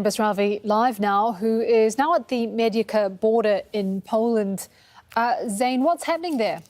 Basravi live now, who is now at the Medica border in Poland. Zain, what's happening there?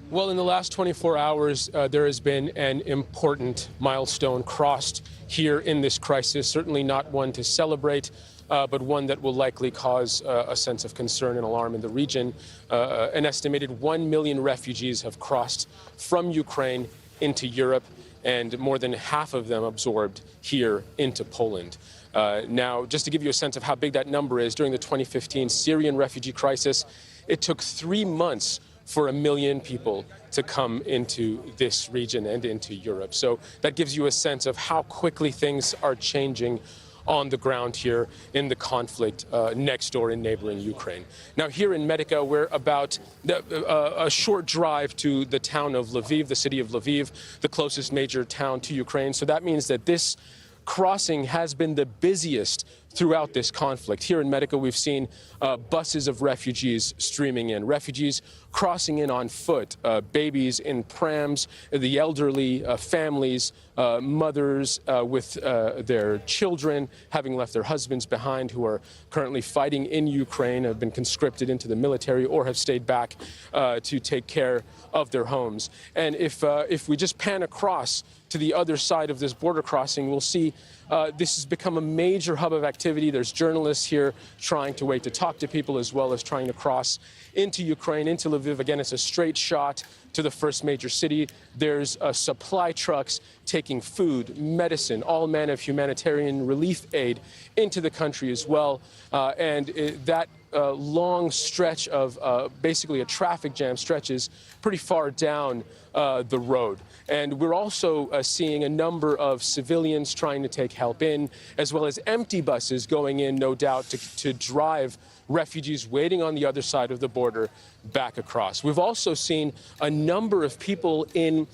Well, in the last 24 hours, there has been an important milestone crossed here in this crisis, certainly not one to celebrate, but one that will likely cause a sense of concern and alarm in the region. An estimated 1 million refugees have crossed from Ukraine into Europe, and more than half of them absorbed here into Poland. Now, just to give you a sense of how big that number is, during the 2015 Syrian refugee crisis, it took 3 months for 1 million people to come into this region and into Europe. So that gives you a sense of how quickly things are changing on the ground here in the conflict next door in neighboring Ukraine. Now, here in Medica, we're about a short drive to the town of Lviv, the city of Lviv, the closest major town to Ukraine. So that means that this crossing has been the busiest throughout this conflict. Here in Medica, we've seen buses of refugees streaming in, refugees crossing in on foot, babies in prams, the elderly, families, mothers with their children, having left their husbands behind, who are currently fighting in Ukraine, have been conscripted into the military, or have stayed back to take care of their homes. And if we just pan across to the other side of this border crossing, we'll see this has become a major hub of activity. There's journalists here trying to wait to talk to people, as well as trying to cross into Ukraine, into Lviv. Again, it's a straight shot to the first major city. There's supply trucks taking food, medicine, all manner of humanitarian relief aid into the country as well. That long stretch of basically a traffic jam stretches pretty far down the road. And we're also seeing a number of civilians trying to take help in, as well as empty buses going in, no doubt, to drive refugees waiting on the other side of the border back across. We've also seen a number of people in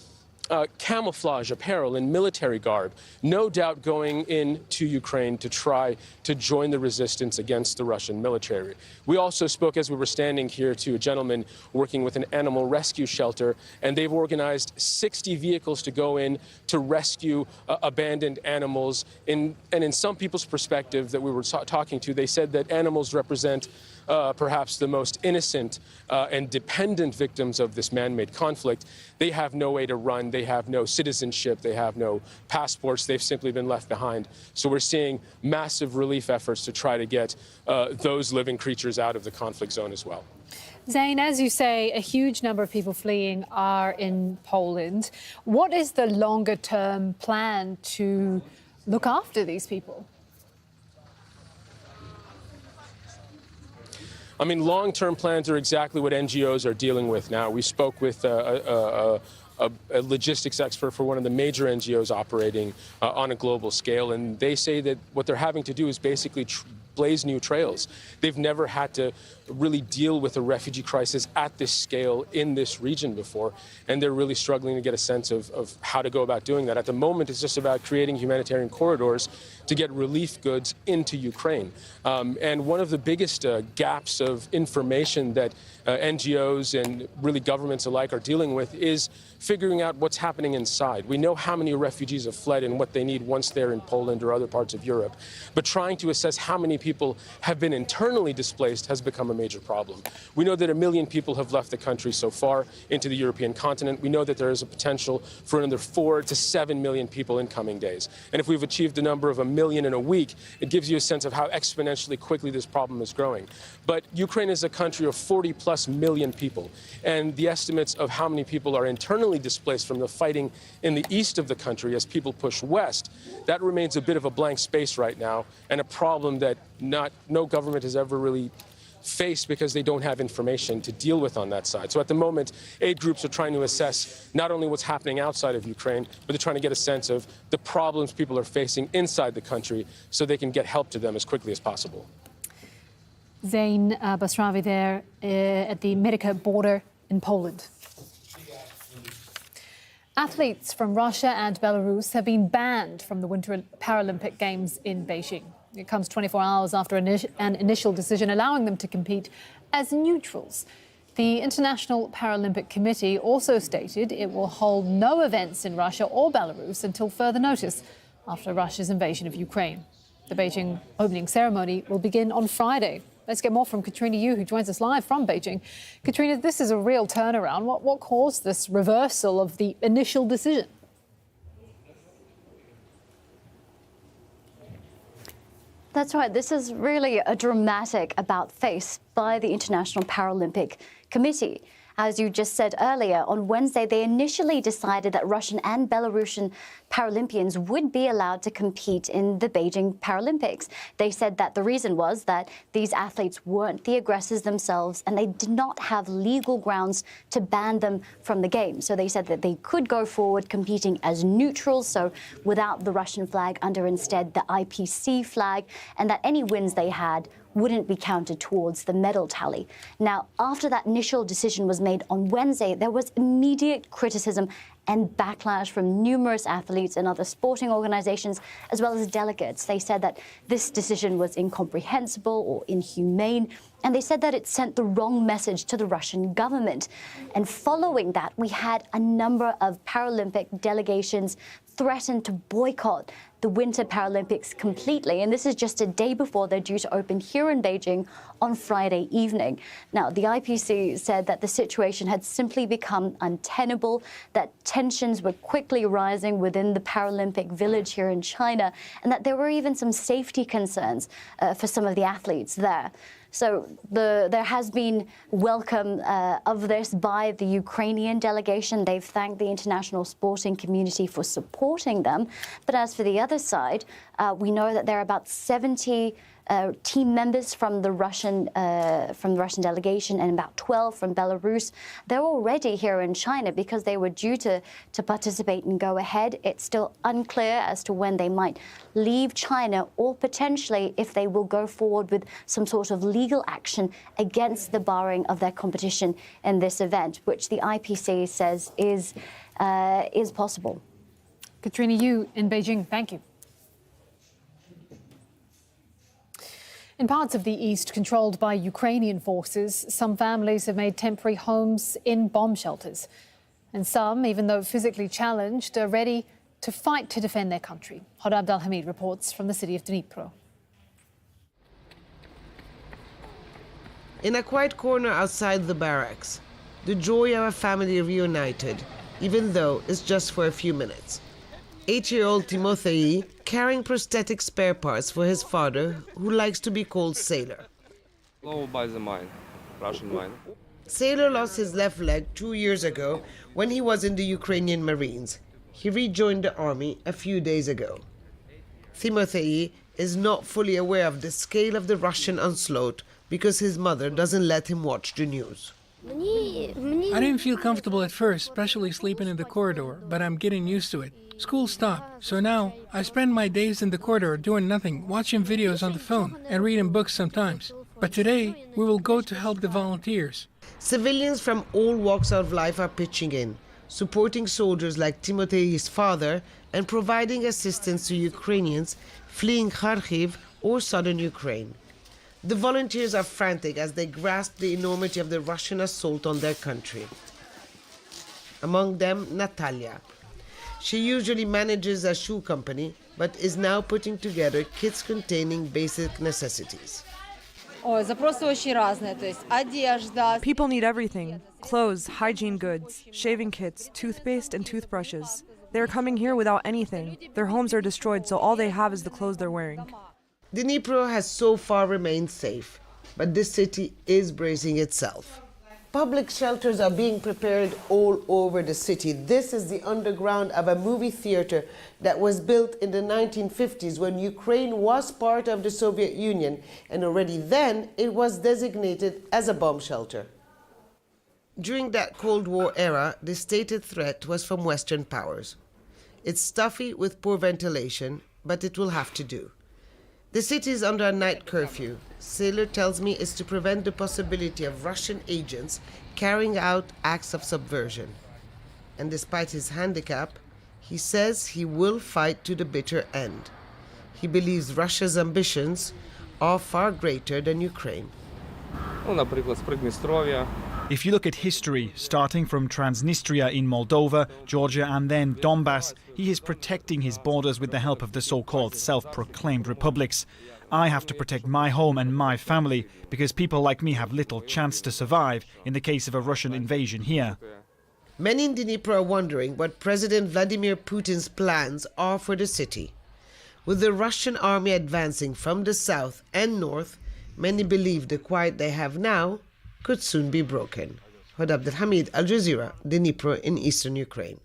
camouflage apparel and military garb, no doubt going into Ukraine to try to join the resistance against the Russian military. We also spoke, as we were standing here, to a gentleman working with an animal rescue shelter, and they've organized 60 vehicles to go in to rescue abandoned animals. And in some people's perspective that we were talking to, they said that animals represent perhaps the most innocent and dependent victims of this man-made conflict. They have no way to run. They have no citizenship. They have no passports. They've simply been left behind. So we're seeing massive relief efforts to try to get those living creatures out of the conflict zone as well. Zain, as you say, a huge number of people fleeing are in Poland. What is the longer-term plan to look after these people? I mean, long-term plans are exactly what NGOs are dealing with now. We spoke with a logistics expert for one of the major NGOs operating on a global scale, and they say that what they're having to do is basically blaze new trails. They've never had to really deal with a refugee crisis at this scale in this region before, and they're really struggling to get a sense of how to go about doing that. At the moment, it's just about creating humanitarian corridors to get relief goods into Ukraine. And one of the biggest gaps of information that NGOs and really governments alike are dealing with is figuring out what's happening inside. We know how many refugees have fled and what they need once they're in Poland or other parts of Europe, but trying to assess how many people have been internally displaced has become a major problem. We know that 1 million people have left the country so far into the European continent. We know that there is a potential for another 4 to 7 million people in coming days. And if we've achieved the number of 1 million in a week, it gives you a sense of how exponentially quickly this problem is growing. But Ukraine is a country of 40+ million people, and the estimates of how many people are internally displaced from the fighting in the east of the country as people push west, that remains a bit of a blank space right now, and a problem that no government has ever really faced because they don't have information to deal with on that side. So at the moment, aid groups are trying to assess not only what's happening outside of Ukraine, but they're trying to get a sense of the problems people are facing inside the country so they can get help to them as quickly as possible. Zain Basravi there at the Medica border in Poland. Athletes from Russia and Belarus have been banned from the Winter Paralympic Games in Beijing. It comes 24 hours after an initial decision allowing them to compete as neutrals. The International Paralympic Committee also stated it will hold no events in Russia or Belarus until further notice after Russia's invasion of Ukraine. The Beijing opening ceremony will begin on Friday. Let's get more from Katrina Yu, who joins us live from Beijing. Katrina, this is a real turnaround. What caused this reversal of the initial decision? That's right. This is really a dramatic about-face by the International Paralympic Committee. As you just said earlier, on Wednesday, they initially decided that Russian and Belarusian Paralympians would be allowed to compete in the Beijing Paralympics. They said that the reason was that these athletes weren't the aggressors themselves and they did not have legal grounds to ban them from the game. So they said that they could go forward competing as neutrals, so without the Russian flag, under instead the IPC flag, and that any wins they had wouldn't be counted towards the medal tally. Now, after that initial decision was made on Wednesday, there was immediate criticism and backlash from numerous athletes and other sporting organizations, as well as delegates. They said that this decision was incomprehensible or inhumane, and they said that it sent the wrong message to the Russian government. And following that, we had a number of Paralympic delegations threaten to boycott the Winter Paralympics completely, and this is just a day before they're due to open here in Beijing on Friday evening. Now, the IPC said that the situation had simply become untenable, that tensions were quickly rising within the Paralympic village here in China, and that there were even some safety concerns for some of the athletes there. So there has been welcome of this by the Ukrainian delegation. They've thanked the international sporting community for supporting them. But as for the other side, we know that there are about 70 team members from the Russian delegation and about 12 from Belarus. They're already here in China because they were due to participate and go ahead. It's still unclear as to when they might leave China or potentially if they will go forward with some sort of legal action against the barring of their competition in this event, which the IPC says is possible. Katrina Yu in Beijing, thank you. In parts of the east controlled by Ukrainian forces, some families have made temporary homes in bomb shelters. And some, even though physically challenged, are ready to fight to defend their country. Hodab Abdelhamid reports from the city of Dnipro. In a quiet corner outside the barracks, the joy of a family reunited, even though it's just for a few minutes. 8-year-old Timotei carrying prosthetic spare parts for his father, who likes to be called Sailor. Blow by the mine, Russian mine. Sailor lost his left leg 2 years ago when he was in the Ukrainian Marines. He rejoined the army a few days ago. Timotei is not fully aware of the scale of the Russian onslaught because his mother doesn't let him watch the news. I didn't feel comfortable at first, especially sleeping in the corridor, but I'm getting used to it. School stopped, so now I spend my days in the corridor doing nothing, watching videos on the phone and reading books sometimes. But today, we will go to help the volunteers. Civilians from all walks of life are pitching in, supporting soldiers like Timotei's father and providing assistance to Ukrainians fleeing Kharkiv or southern Ukraine. The volunteers are frantic as they grasp the enormity of the Russian assault on their country. Among them, Natalia. She usually manages a shoe company, but is now putting together kits containing basic necessities. People need everything: clothes, hygiene goods, shaving kits, toothpaste, and toothbrushes. They're coming here without anything. Their homes are destroyed, so all they have is the clothes they're wearing. Dnipro has so far remained safe, but this city is bracing itself. Public shelters are being prepared all over the city. This is the underground of a movie theater that was built in the 1950s when Ukraine was part of the Soviet Union, and already then it was designated as a bomb shelter. During that Cold War era, the stated threat was from Western powers. It's stuffy with poor ventilation, but it will have to do. The city is under a night curfew. Sailor tells me it's to prevent the possibility of Russian agents carrying out acts of subversion. And despite his handicap, he says he will fight to the bitter end. He believes Russia's ambitions are far greater than Ukraine. Наприклад, з Придністров'я, If you look at history, starting from Transnistria in Moldova, Georgia and then Donbass, he is protecting his borders with the help of the so-called self-proclaimed republics. I have to protect my home and my family because people like me have little chance to survive in the case of a Russian invasion here. Many in Dnipro are wondering what President Vladimir Putin's plans are for the city. With the Russian army advancing from the south and north, many believe the quiet they have now could soon be broken. Huda Abdelhamid, Al Jazeera, Dnipro in eastern Ukraine.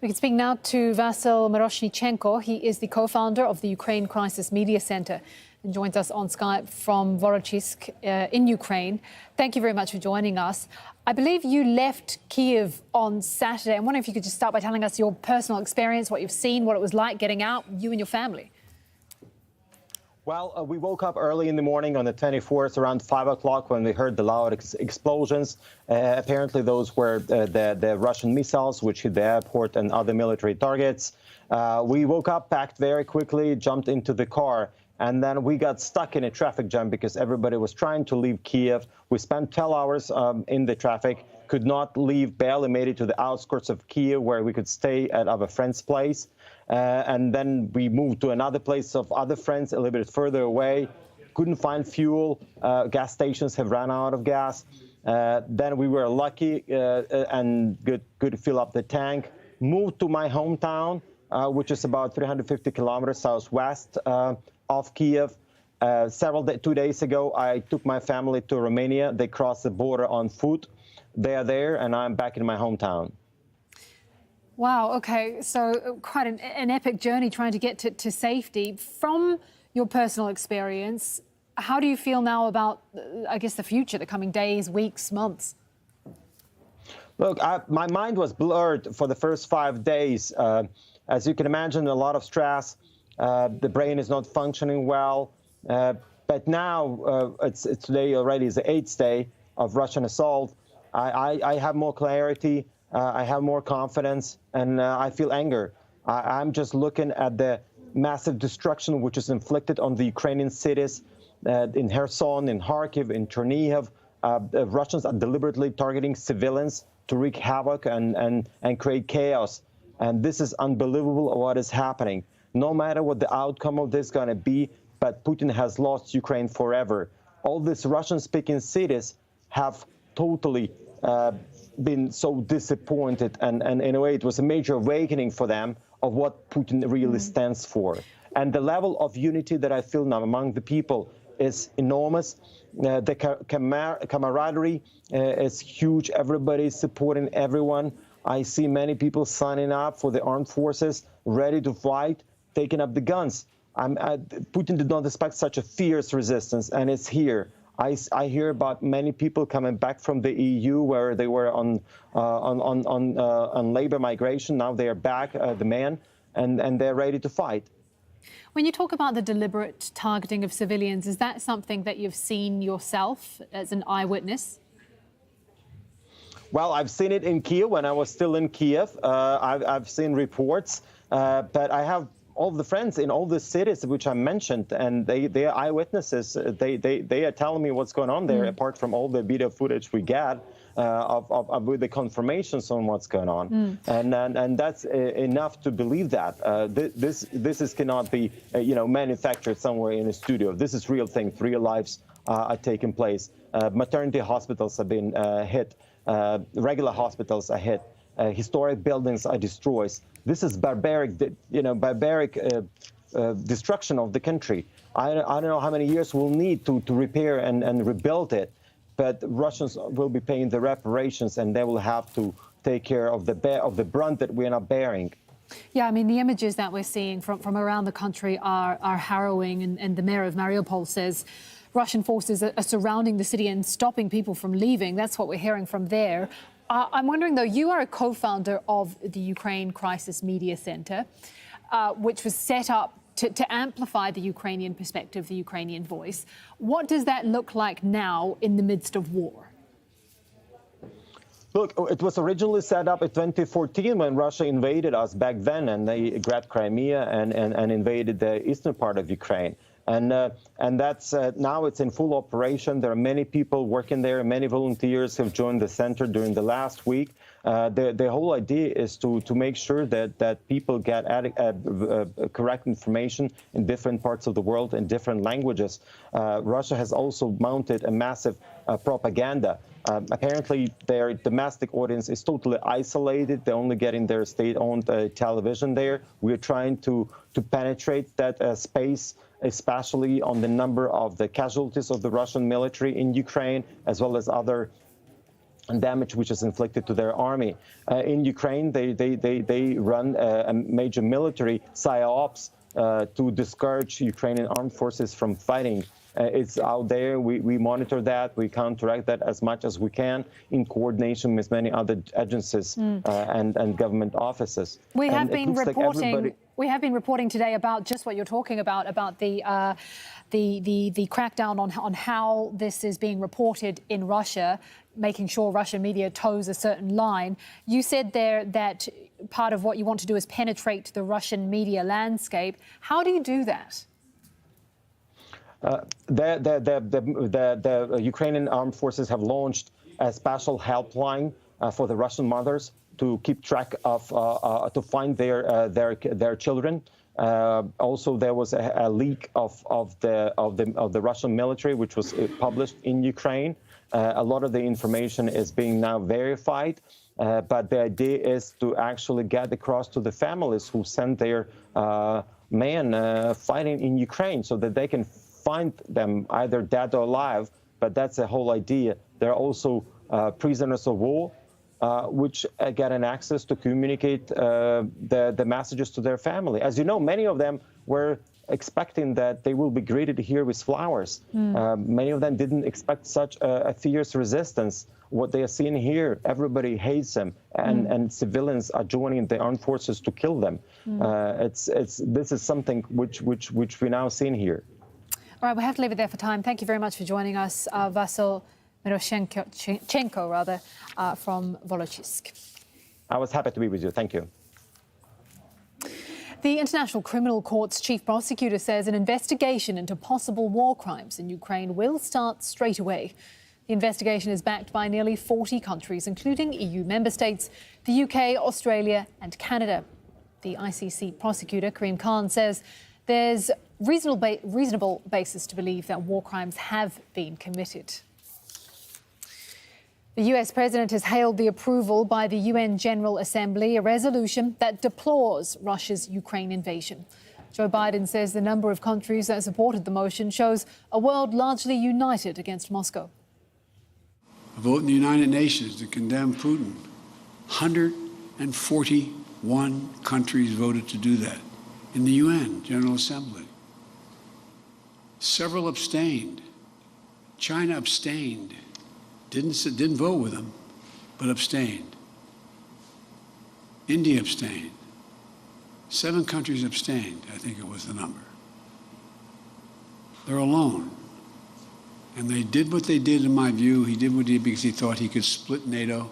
We can speak now to Vasyl Miroshnichenko. He is the co-founder of the Ukraine Crisis Media Center and joins us on Skype from Uitzicht in Ukraine. Thank you very much for joining us. I believe you left Kiev on Saturday. I'm wondering if you could just start by telling us your personal experience, what you've seen, what it was like getting out, you and your family. Well, we woke up early in the morning on the 24th, around 5 o'clock, when we heard the loud explosions. Apparently, those were the Russian missiles which hit the airport and other military targets. We woke up, packed very quickly, jumped into the car, and then we got stuck in a traffic jam because everybody was trying to leave Kiev. We spent 12 hours in the traffic, could not leave, barely made it to the outskirts of Kiev, where we could stay at our friend's place. And then we moved to another place of other friends a little bit further away. Couldn't find fuel. Gas stations have run out of gas. Then we were lucky and could fill up the tank. Moved to my hometown, which is about 350 kilometers southwest of Kiev. 2 days ago, I took my family to Romania. They crossed the border on foot. They are there, and I'm back in my hometown. Wow, okay, so quite an epic journey trying to get to safety. From your personal experience, how do you feel now about, I guess, the future, the coming days, weeks, months? Look, my mind was blurred for the first 5 days. As you can imagine, a lot of stress. The brain is not functioning well. But now, it's today already is the 8th day of Russian assault. I have more clarity. I have more confidence, and I feel anger. I'm just looking at the massive destruction which is inflicted on the Ukrainian cities, in Kherson, in Kharkiv, in Chernihiv. The Russians are deliberately targeting civilians to wreak havoc and create chaos. And this is unbelievable what is happening. No matter what the outcome of this is going to be, but Putin has lost Ukraine forever. All these Russian-speaking cities have totally been so disappointed, and in a way it was a major awakening for them of what Putin really stands for. And the level of unity that I feel now among the people is enormous. The camaraderie is huge. Everybody is supporting everyone. I see many people signing up for the armed forces, ready to fight, taking up the guns. Putin did not expect such a fierce resistance, and it's here. I hear about many people coming back from the EU where they were on labor migration. Now they are back, the men, and they're ready to fight. When you talk about the deliberate targeting of civilians, is that something that you've seen yourself as an eyewitness? Well, I've seen it in Kiev when I was still in Kiev. I've seen reports, but I have all the friends in all the cities which I mentioned, and they are eyewitnesses. They are telling me what's going on there, apart from all the video footage we get with the confirmations on what's going on. And that's enough to believe that. This cannot be manufactured somewhere in a studio. This is real things. Real lives are taking place. Maternity hospitals have been hit. Regular hospitals are hit. Historic buildings are destroyed. This is barbaric, destruction of the country. I don't know how many years we'll need to repair and rebuild it, but Russians will be paying the reparations, and they will have to take care of the brunt that we're not bearing. Yeah, I mean, the images that we're seeing from around the country are harrowing, and the mayor of Mariupol says Russian forces are surrounding the city and stopping people from leaving. That's what we're hearing from there. I'm wondering, though, you are a co-founder of the Ukraine Crisis Media Center, which was set up to amplify the Ukrainian perspective, the Ukrainian voice. What does that look like now in the midst of war? Look, it was originally set up in 2014 when Russia invaded us back then, and they grabbed Crimea and invaded the eastern part of Ukraine. And that's now it's in full operation. There are many people working there. Many volunteers have joined the center during the last week. The whole idea is to make sure that people get correct information in different parts of the world in different languages. Russia has also mounted a massive propaganda. Apparently, their domestic audience is totally isolated. They're only getting their state-owned television there. We're trying to penetrate that space, especially on the number of the casualties of the Russian military in Ukraine, as well as other damage which is inflicted to their army. In Ukraine, they run a major military psyops to discourage Ukrainian armed forces from fighting. It's out there. We monitor that. We counteract that as much as we can in coordination with many other agencies and government offices. We have And been it looks like reporting. everybody- We have been reporting today about just what you're talking about the crackdown on how this is being reported in Russia, making sure Russian media toes a certain line. You said there that part of what you want to do is penetrate the Russian media landscape. How do you do that? The Ukrainian armed forces have launched a special helpline for the Russian mothers to keep track of, to find their children. Also, there was a leak of the Russian military, which was published in Ukraine. A lot of the information is being now verified, but the idea is to actually get across to the families who sent their men fighting in Ukraine, so that they can find them either dead or alive. But that's the whole idea. There are also prisoners of war, which get an access to communicate the messages to their family. As you know, many of them were expecting that they will be greeted here with flowers. Many of them didn't expect such a fierce resistance. What they are seeing here, everybody hates them, and civilians are joining the armed forces to kill them. This is something which we're now seeing here. All right, we have to leave it there for time. Thank you very much for joining us, Vasyl Miroshenko, from Volochysk. I was happy to be with you. Thank you. The International Criminal Court's chief prosecutor says an investigation into possible war crimes in Ukraine will start straight away. The investigation is backed by nearly 40 countries, including EU member states, the UK, Australia and Canada. The ICC prosecutor, Karim Khan, says there's reasonable basis to believe that war crimes have been committed. The US president has hailed the approval by the UN General Assembly, a resolution that deplores Russia's Ukraine invasion. Joe Biden says the number of countries that supported the motion shows a world largely united against Moscow. A vote in the United Nations to condemn Putin. 141 countries voted to do that in the UN General Assembly. Several abstained. China abstained. Didn't vote with them, but abstained. India abstained. 7 countries abstained, I think it was the number. They're alone. And they did what they did, in my view. He did what he did because he thought he could split NATO,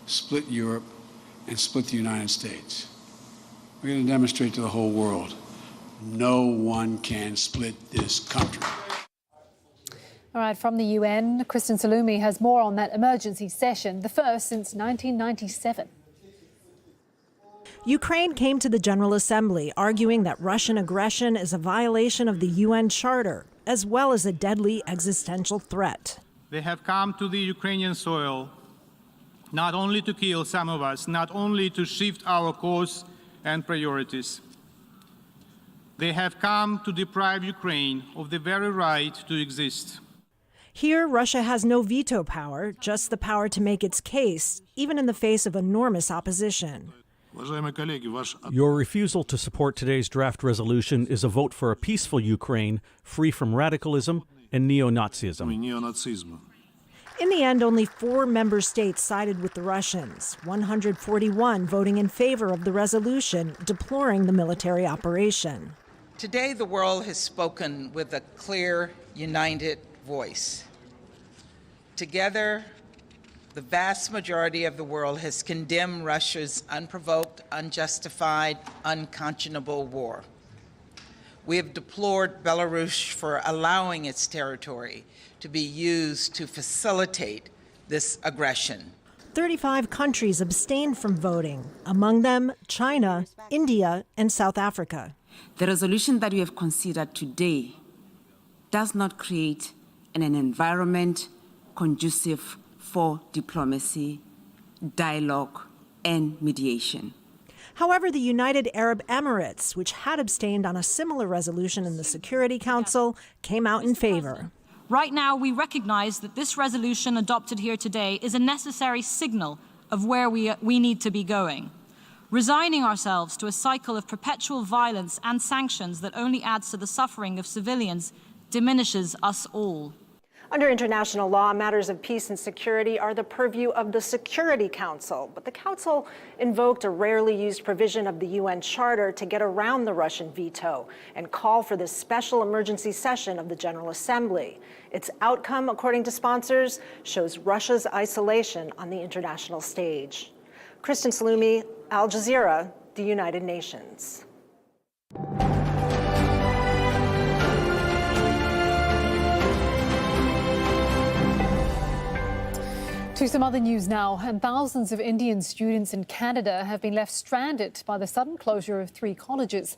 split Europe, and split the United States. We're going to demonstrate to the whole world, no one can split this country. All right, from the UN, Kristen Salumi has more on that emergency session, the first since 1997. Ukraine came to the General Assembly arguing that Russian aggression is a violation of the UN Charter, as well as a deadly existential threat. They have come to the Ukrainian soil not only to kill some of us, not only to shift our course and priorities. They have come to deprive Ukraine of the very right to exist. Here, Russia has no veto power, just the power to make its case, even in the face of enormous opposition. Your refusal to support today's draft resolution is a vote for a peaceful Ukraine, free from radicalism and neo-Nazism. In the end, only 4 member states sided with the Russians, 141 voting in favor of the resolution, deploring the military operation. Today, the world has spoken with a clear, united voice. Together, the vast majority of the world has condemned Russia's unprovoked, unjustified, unconscionable war. We have deplored Belarus for allowing its territory to be used to facilitate this aggression. 35 countries abstained from voting, among them China, India, and South Africa. The resolution that we have considered today does not create an environment conducive for diplomacy, dialogue, and mediation. However, the United Arab Emirates, which had abstained on a similar resolution in the Security Council, came out in favor. Right now, we recognize that this resolution adopted here today is a necessary signal of where we need to be going. Resigning ourselves to a cycle of perpetual violence and sanctions that only adds to the suffering of civilians diminishes us all. Under international law, matters of peace and security are the purview of the Security Council, but the Council invoked a rarely used provision of the UN Charter to get around the Russian veto and call for this special emergency session of the General Assembly. Its outcome, according to sponsors, shows Russia's isolation on the international stage. Kristen Salumi, Al Jazeera, the United Nations. To some other news now, and thousands of Indian students in Canada have been left stranded by the sudden closure of 3 colleges.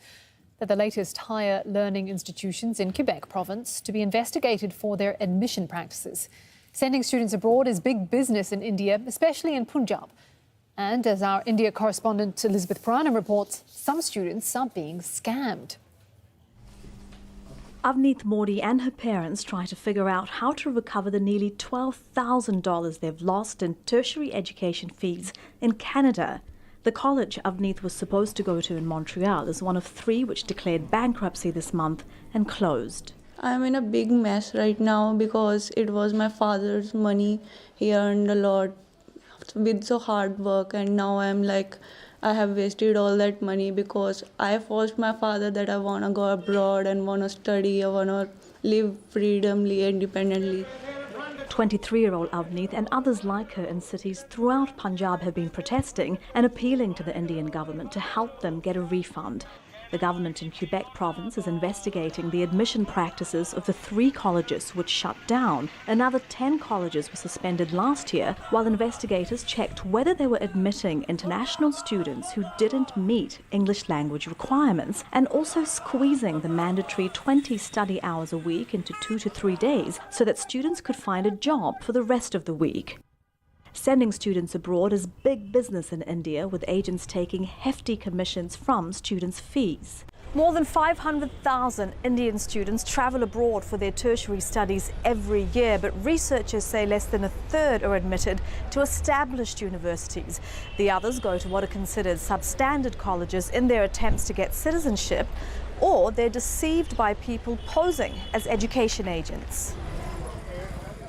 They're the latest higher learning institutions in Quebec province to be investigated for their admission practices. Sending students abroad is big business in India, especially in Punjab. And as our India correspondent Elizabeth Puranam reports, some students are being scammed. Avneet Modi and her parents try to figure out how to recover the nearly $12,000 they've lost in tertiary education fees in Canada. The college Avneet was supposed to go to in Montreal is one of 3 which declared bankruptcy this month and closed. I'm in a big mess right now because it was my father's money. He earned a lot with so hard work, and now I'm like, I have wasted all that money because I forced my father that I want to go abroad and want to study, I want to live freedomly, independently. 23-year-old Avneet and others like her in cities throughout Punjab have been protesting and appealing to the Indian government to help them get a refund. The government in Quebec province is investigating the admission practices of the 3 colleges which shut down. Another 10 colleges were suspended last year while investigators checked whether they were admitting international students who didn't meet English language requirements, and also squeezing the mandatory 20 study hours a week into 2 to 3 days so that students could find a job for the rest of the week. Sending students abroad is big business in India, with agents taking hefty commissions from students' fees. More than 500,000 Indian students travel abroad for their tertiary studies every year, but researchers say less than a third are admitted to established universities. The others go to what are considered substandard colleges in their attempts to get citizenship, or they're deceived by people posing as education agents.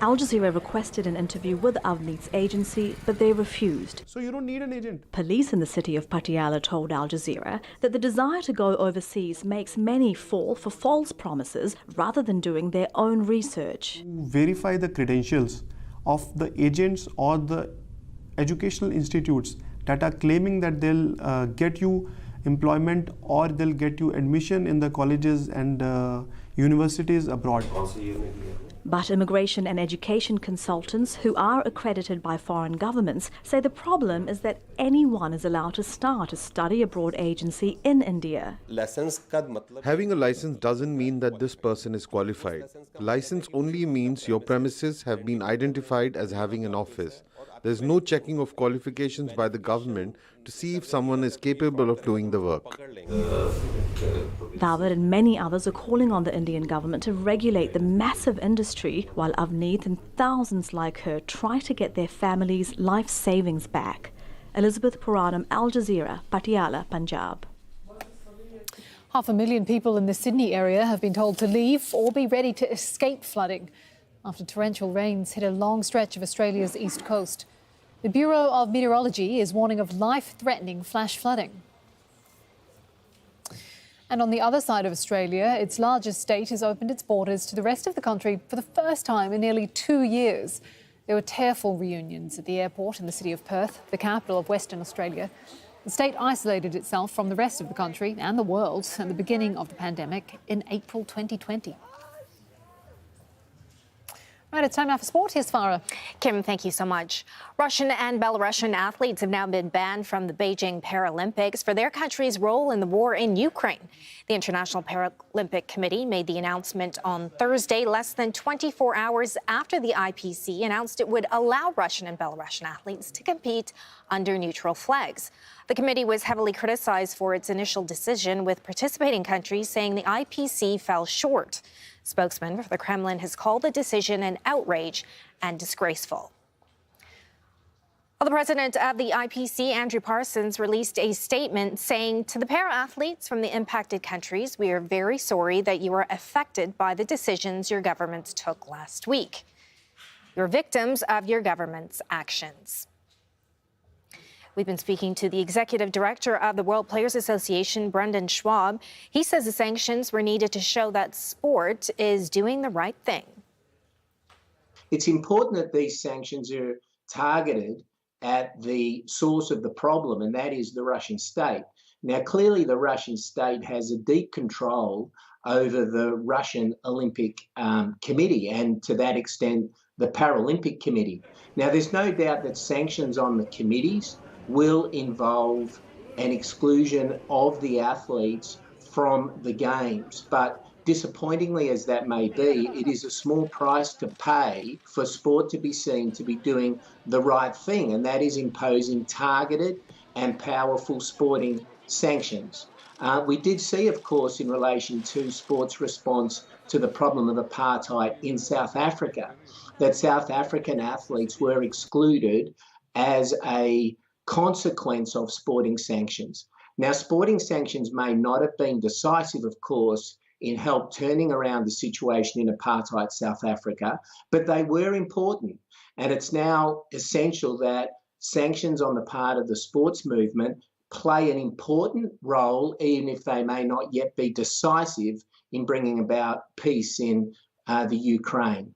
Al Jazeera requested an interview with Avneet's agency, but they refused. So you don't need an agent. Police in the city of Patiala told Al Jazeera that the desire to go overseas makes many fall for false promises rather than doing their own research. Verify the credentials of the agents or the educational institutes that are claiming that they'll get you employment or they'll get you admission in the colleges and universities abroad. But immigration and education consultants who are accredited by foreign governments say the problem is that anyone is allowed to start a study abroad agency in India. Having a license doesn't mean that this person is qualified. License only means your premises have been identified as having an office. There's no checking of qualifications by the government to see if someone is capable of doing the work. David and many others are calling on the Indian government to regulate the massive industry, while Avneet and thousands like her try to get their families' life savings back. Elizabeth Puranam, Al Jazeera, Patiala, Punjab. 500,000 people in the Sydney area have been told to leave or be ready to escape flooding after torrential rains hit a long stretch of Australia's east coast. The Bureau of Meteorology is warning of life-threatening flash flooding. And on the other side of Australia, its largest state has opened its borders to the rest of the country for the first time in nearly 2 years. There were tearful reunions at the airport in the city of Perth, the capital of Western Australia. The state isolated itself from the rest of the country and the world at the beginning of the pandemic in April 2020. Right, it's time now for sport. Here's Farah. Kim, thank you so much. Russian and Belarusian athletes have now been banned from the Beijing Paralympics for their country's role in the war in Ukraine. The International Paralympic Committee made the announcement on Thursday, less than 24 hours after the IPC announced it would allow Russian and Belarusian athletes to compete under neutral flags. The committee was heavily criticized for its initial decision, with participating countries saying the IPC fell short. Spokesman for the Kremlin has called the decision an outrage and disgraceful. Well, the president of the IPC, Andrew Parsons, released a statement saying to the para-athletes from the impacted countries, "We are very sorry that you are affected by the decisions your governments took last week. You're victims of your government's actions." We've been speaking to the executive director of the World Players Association, Brendan Schwab. He says the sanctions were needed to show that sport is doing the right thing. It's important that these sanctions are targeted at the source of the problem, and that is the Russian state. Now, clearly the Russian state has a deep control over the Russian Olympic Committee, and to that extent, the Paralympic Committee. Now, there's no doubt that sanctions on the committees will involve an exclusion of the athletes from the games. But disappointingly as that may be, it is a small price to pay for sport to be seen to be doing the right thing, and that is imposing targeted and powerful sporting sanctions. We did see, of course, in relation to sport's response to the problem of apartheid in South Africa, that South African athletes were excluded as a consequence of sporting sanctions. Now, sporting sanctions may not have been decisive, of course, in help turning around the situation in apartheid South Africa, but they were important. And it's now essential that sanctions on the part of the sports movement play an important role, even if they may not yet be decisive in bringing about peace in the Ukraine.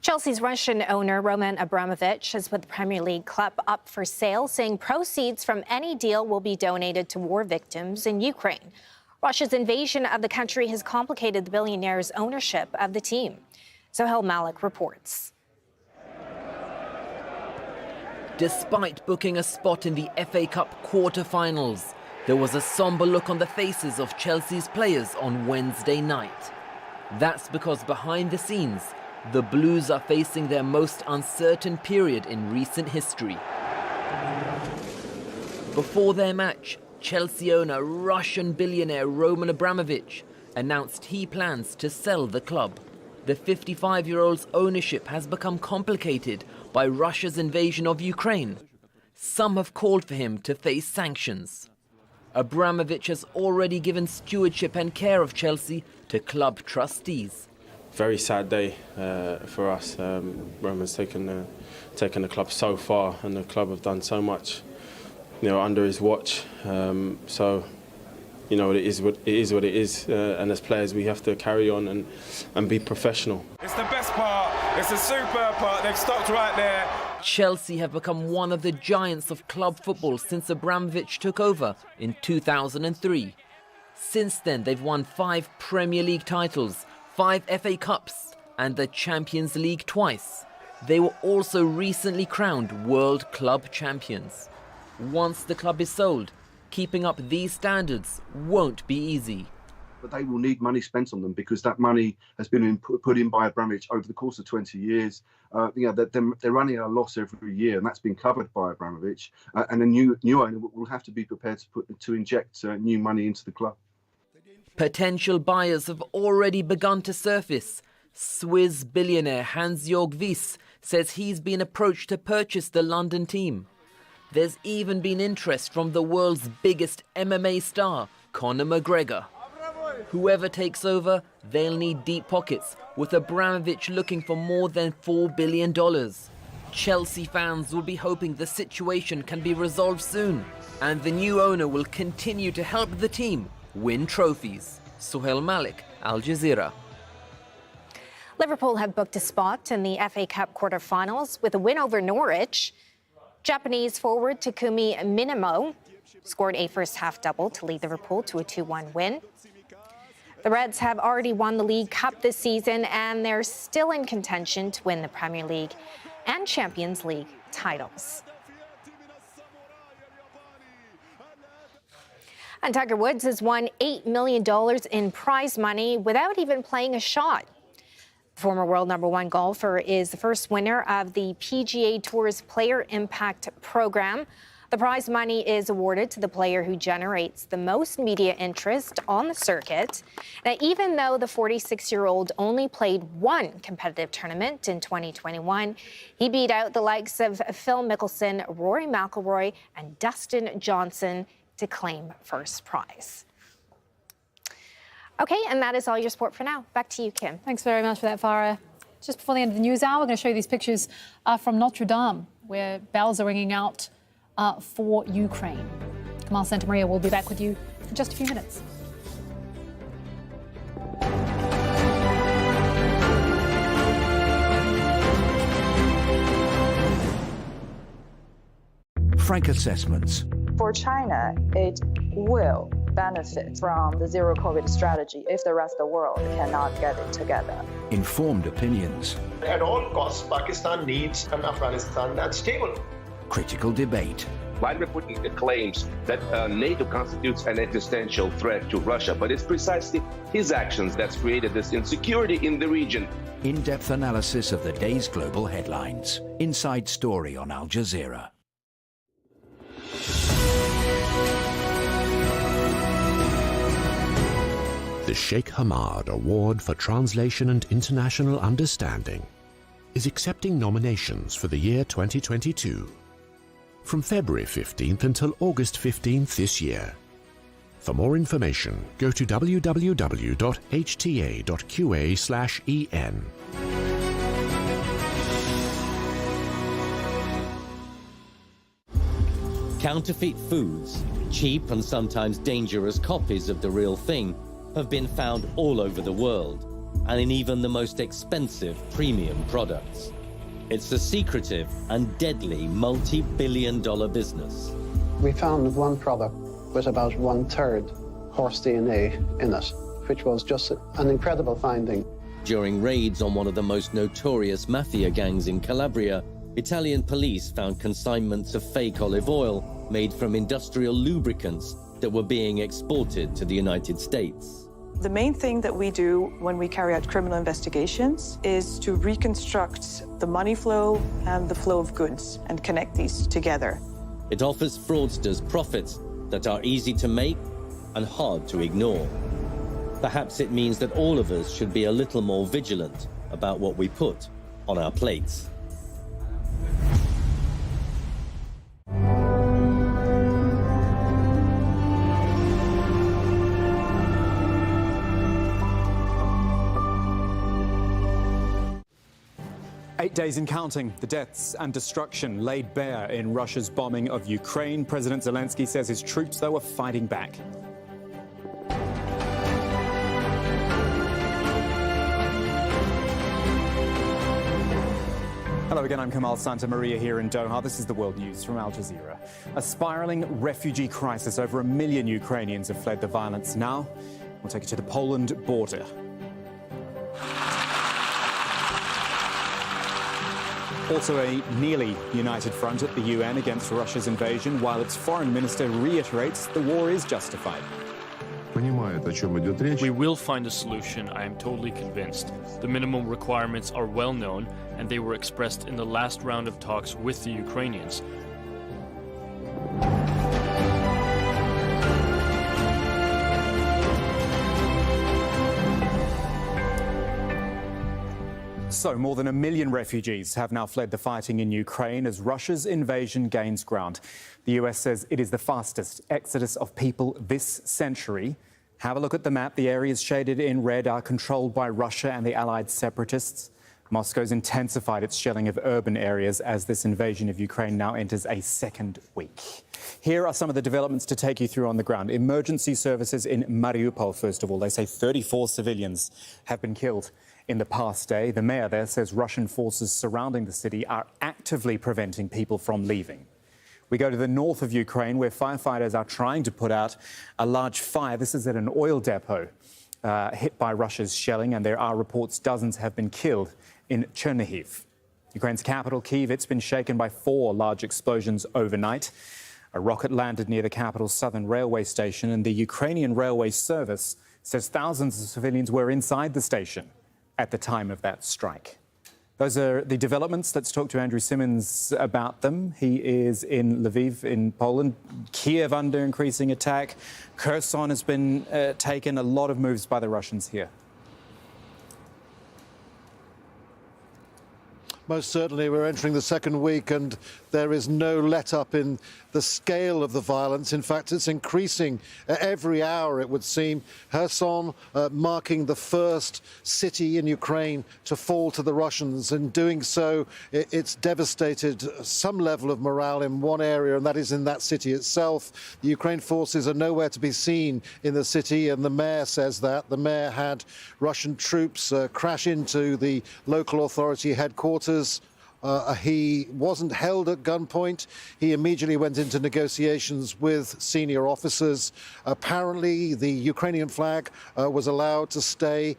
Chelsea's Russian owner, Roman Abramovich, has put the Premier League club up for sale, saying proceeds from any deal will be donated to war victims in Ukraine. Russia's invasion of the country has complicated the billionaire's ownership of the team. Sohail Malik reports. Despite booking a spot in the FA Cup quarter-finals, there was a somber look on the faces of Chelsea's players on Wednesday night. That's because behind the scenes, the Blues are facing their most uncertain period in recent history. Before their match, Chelsea owner, Russian billionaire Roman Abramovich announced he plans to sell the club. The 55-year-old's ownership has become complicated by Russia's invasion of Ukraine. Some have called for him to face sanctions. Abramovich has already given stewardship and care of Chelsea to club trustees. Very sad day for us. Roman's taken the club so far, and the club have done so much, under his watch. So, it is what it is. And as players, we have to carry on and be professional. It's the best part. It's a superb part. They've stopped right there. Chelsea have become one of the giants of club football since Abramovich took over in 2003. Since then, they've won 5 Premier League titles, 5 FA Cups and the Champions League twice. They were also recently crowned World Club Champions. Once the club is sold, keeping up these standards won't be easy. But they will need money spent on them because that money has been put in by Abramovich over the course of 20 years. They're running at a loss every year, and that's been covered by Abramovich. And a new owner will have to be prepared to inject new money into the club. Potential buyers have already begun to surface. Swiss billionaire Hans-Jörg Wyss says he's been approached to purchase the London team. There's even been interest from the world's biggest MMA star, Conor McGregor. Whoever takes over, they'll need deep pockets, with Abramovich looking for more than $4 billion. Chelsea fans will be hoping the situation can be resolved soon, and the new owner will continue to help the team win trophies. Sohail Malik, Al Jazeera. Liverpool have booked a spot in the FA Cup quarter-finals with a win over Norwich. Japanese forward Takumi Minamo scored a first-half double to lead Liverpool to a 2-1 win. The Reds have already won the League Cup this season, and they're still in contention to win the Premier League and Champions League titles. And Tiger Woods has won $8 million in prize money without even playing a shot. The former world #1 golfer is the first winner of the PGA Tour's Player Impact Program. The prize money is awarded to the player who generates the most media interest on the circuit. Now, even though the 46-year-old only played one competitive tournament in 2021, he beat out the likes of Phil Mickelson, Rory McIlroy, and Dustin Johnson to claim first prize. Okay, and that is all your sport for now. Back to you, Kim. Thanks very much for that, Farah. Just before the end of the news hour, we're going to show you these pictures from Notre Dame, where bells are ringing out for Ukraine. Kamal Santamaria will be back with you in just a few minutes. Frank assessments. For China, it will benefit from the zero-COVID strategy if the rest of the world cannot get it together. Informed opinions. At all costs, Pakistan needs an Afghanistan that's stable. Critical debate. Vladimir Putin claims that NATO constitutes an existential threat to Russia, but it's precisely his actions that's created this insecurity in the region. In-depth analysis of the day's global headlines. Inside Story on Al Jazeera. The Sheikh Hamad Award for Translation and International Understanding is accepting nominations for the year 2022 from February 15th until August 15th this year. For more information, go to www.hta.qa/en. Counterfeit foods, cheap and sometimes dangerous copies of the real thing, have been found all over the world, and in even the most expensive premium products. It's a secretive and deadly multi-billion-dollar business. We found one product with about 1/3 horse DNA in it, which was just an incredible finding. During raids on one of the most notorious mafia gangs in Calabria, Italian police found consignments of fake olive oil made from industrial lubricants that were being exported to the United States. The main thing that we do when we carry out criminal investigations is to reconstruct the money flow and the flow of goods and connect these together. It offers fraudsters profits that are easy to make and hard to ignore. Perhaps it means that all of us should be a little more vigilant about what we put on our plates. Eight days and counting, the deaths and destruction laid bare in Russia's bombing of Ukraine. President Zelensky says his troops, though, are fighting back. Hello again, I'm Kamal Santamaria here in Doha. This is the World News from Al Jazeera. A spiralling refugee crisis. Over 1 million Ukrainians have fled the violence now. We'll take you to the Poland border. Also a nearly united front at the UN against Russia's invasion, while its foreign minister reiterates the war is justified. We will find a solution, I am totally convinced. The minimum requirements are well known, and they were expressed in the last round of talks with the Ukrainians. So, more than 1 million refugees have now fled the fighting in Ukraine as Russia's invasion gains ground. The US says it is the fastest exodus of people this century. Have a look at the map. The areas shaded in red are controlled by Russia and the allied separatists. Moscow's intensified its shelling of urban areas as this invasion of Ukraine now enters a second week. Here are some of the developments to take you through on the ground. Emergency services in Mariupol, first of all. They say 34 civilians have been killed in the past day. The mayor there says Russian forces surrounding the city are actively preventing people from leaving. We go to the north of Ukraine, where firefighters are trying to put out a large fire. This is at an oil depot hit by Russia's shelling, and there are reports dozens have been killed in Chernihiv. Ukraine's capital, Kiev, it's been shaken by 4 large explosions overnight. A rocket landed near the capital's southern railway station, and the Ukrainian railway service says thousands of civilians were inside the station at the time of that strike. Those are the developments. Let's talk to Andrew Simmons about them. He is in Lviv in Poland. Kiev under increasing attack. Kherson has been taken. A lot of moves by the Russians here. Most certainly, we're entering the second week and there is no let-up in the scale of the violence. In fact, it's increasing every hour, it would seem. Kherson marking the first city in Ukraine to fall to the Russians. In doing so, it's devastated some level of morale in one area, and that is in that city itself. The Ukraine forces are nowhere to be seen in the city, and the mayor says that. The mayor had Russian troops crash into the local authority headquarters. He wasn't held at gunpoint. He immediately went into negotiations with senior officers. Apparently, the Ukrainian flag was allowed to stay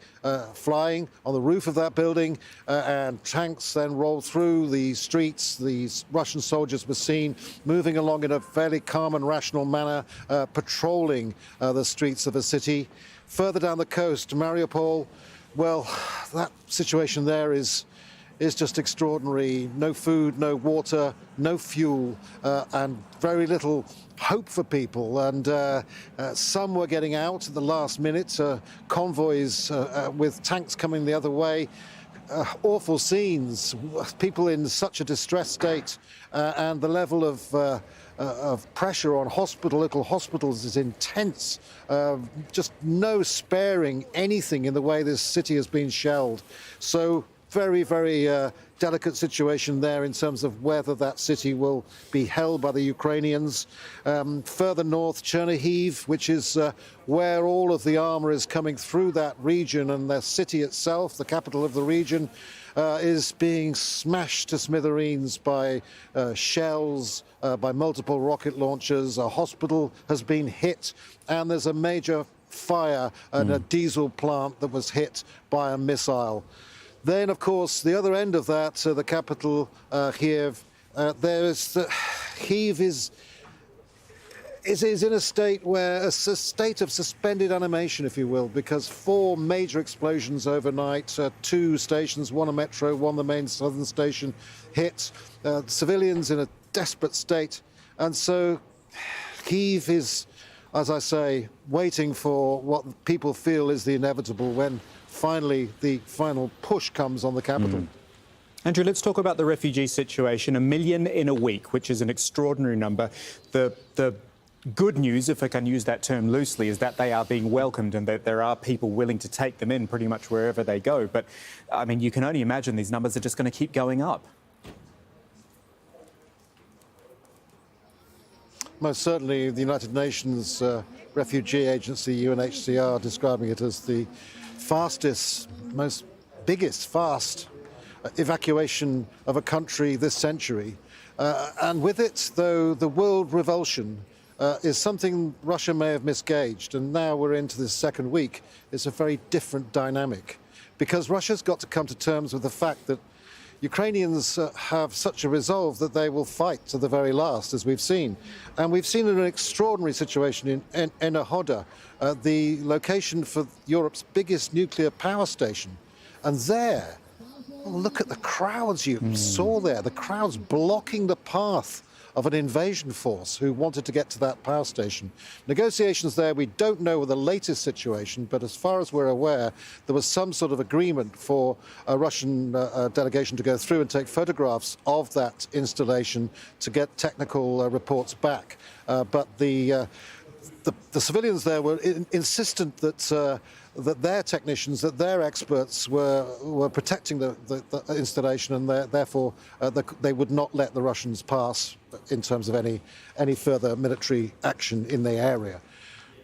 flying on the roof of that building, and tanks then rolled through the streets. These Russian soldiers were seen moving along in a fairly calm and rational manner, patrolling the streets of the city. Further down the coast, Mariupol, well, that situation there is just extraordinary. No food, no water, no fuel, and very little hope for people. And some were getting out at the last minute, convoys with tanks coming the other way. Awful scenes, people in such a distressed state, and the level of pressure on local hospitals is intense. Just no sparing anything in the way this city has been shelled. So very, very delicate situation there in terms of whether that city will be held by the Ukrainians. Further north, Chernihiv, which is where all of the armour is coming through that region, and the city itself, the capital of the region, is being smashed to smithereens by shells, by multiple rocket launchers. A hospital has been hit, and there's a major fire at a diesel plant that was hit by a missile. Then, of course, the other end of that, the capital, Kiev, Kyiv is in a state where a state of suspended animation, if you will, because 4 major explosions overnight, 2 stations, one a metro, one the main southern station, hit, civilians in a desperate state. And so Kyiv is, as I say, waiting for what people feel is the inevitable when finally the final push comes on the capital. Andrew, let's talk about the refugee situation. 1 million in a week, which is an extraordinary number. The good news, if I can use that term loosely, is that they are being welcomed and that there are people willing to take them in pretty much wherever they go. But, I mean, you can only imagine these numbers are just going to keep going up. Most certainly, the United Nations Refugee Agency, UNHCR, describing it as the fastest, biggest evacuation of a country this century. And with it, though, the world revulsion is something Russia may have misgauged. And now we're into this second week. It's a very different dynamic, because Russia's got to come to terms with the fact that Ukrainians have such a resolve that they will fight to the very last, as we've seen. And we've seen an extraordinary situation in Enerhoda, the location for Europe's biggest nuclear power station. And there, look at the crowds you saw there, the crowds blocking the path of an invasion force who wanted to get to that power station. Negotiations there, we don't know the latest situation, but as far as we're aware, there was some sort of agreement for a Russian delegation to go through and take photographs of that installation to get technical reports back. But the civilians there were insistent that that their technicians, that their experts were protecting the installation, and therefore they would not let the Russians pass in terms of any further military action in the area.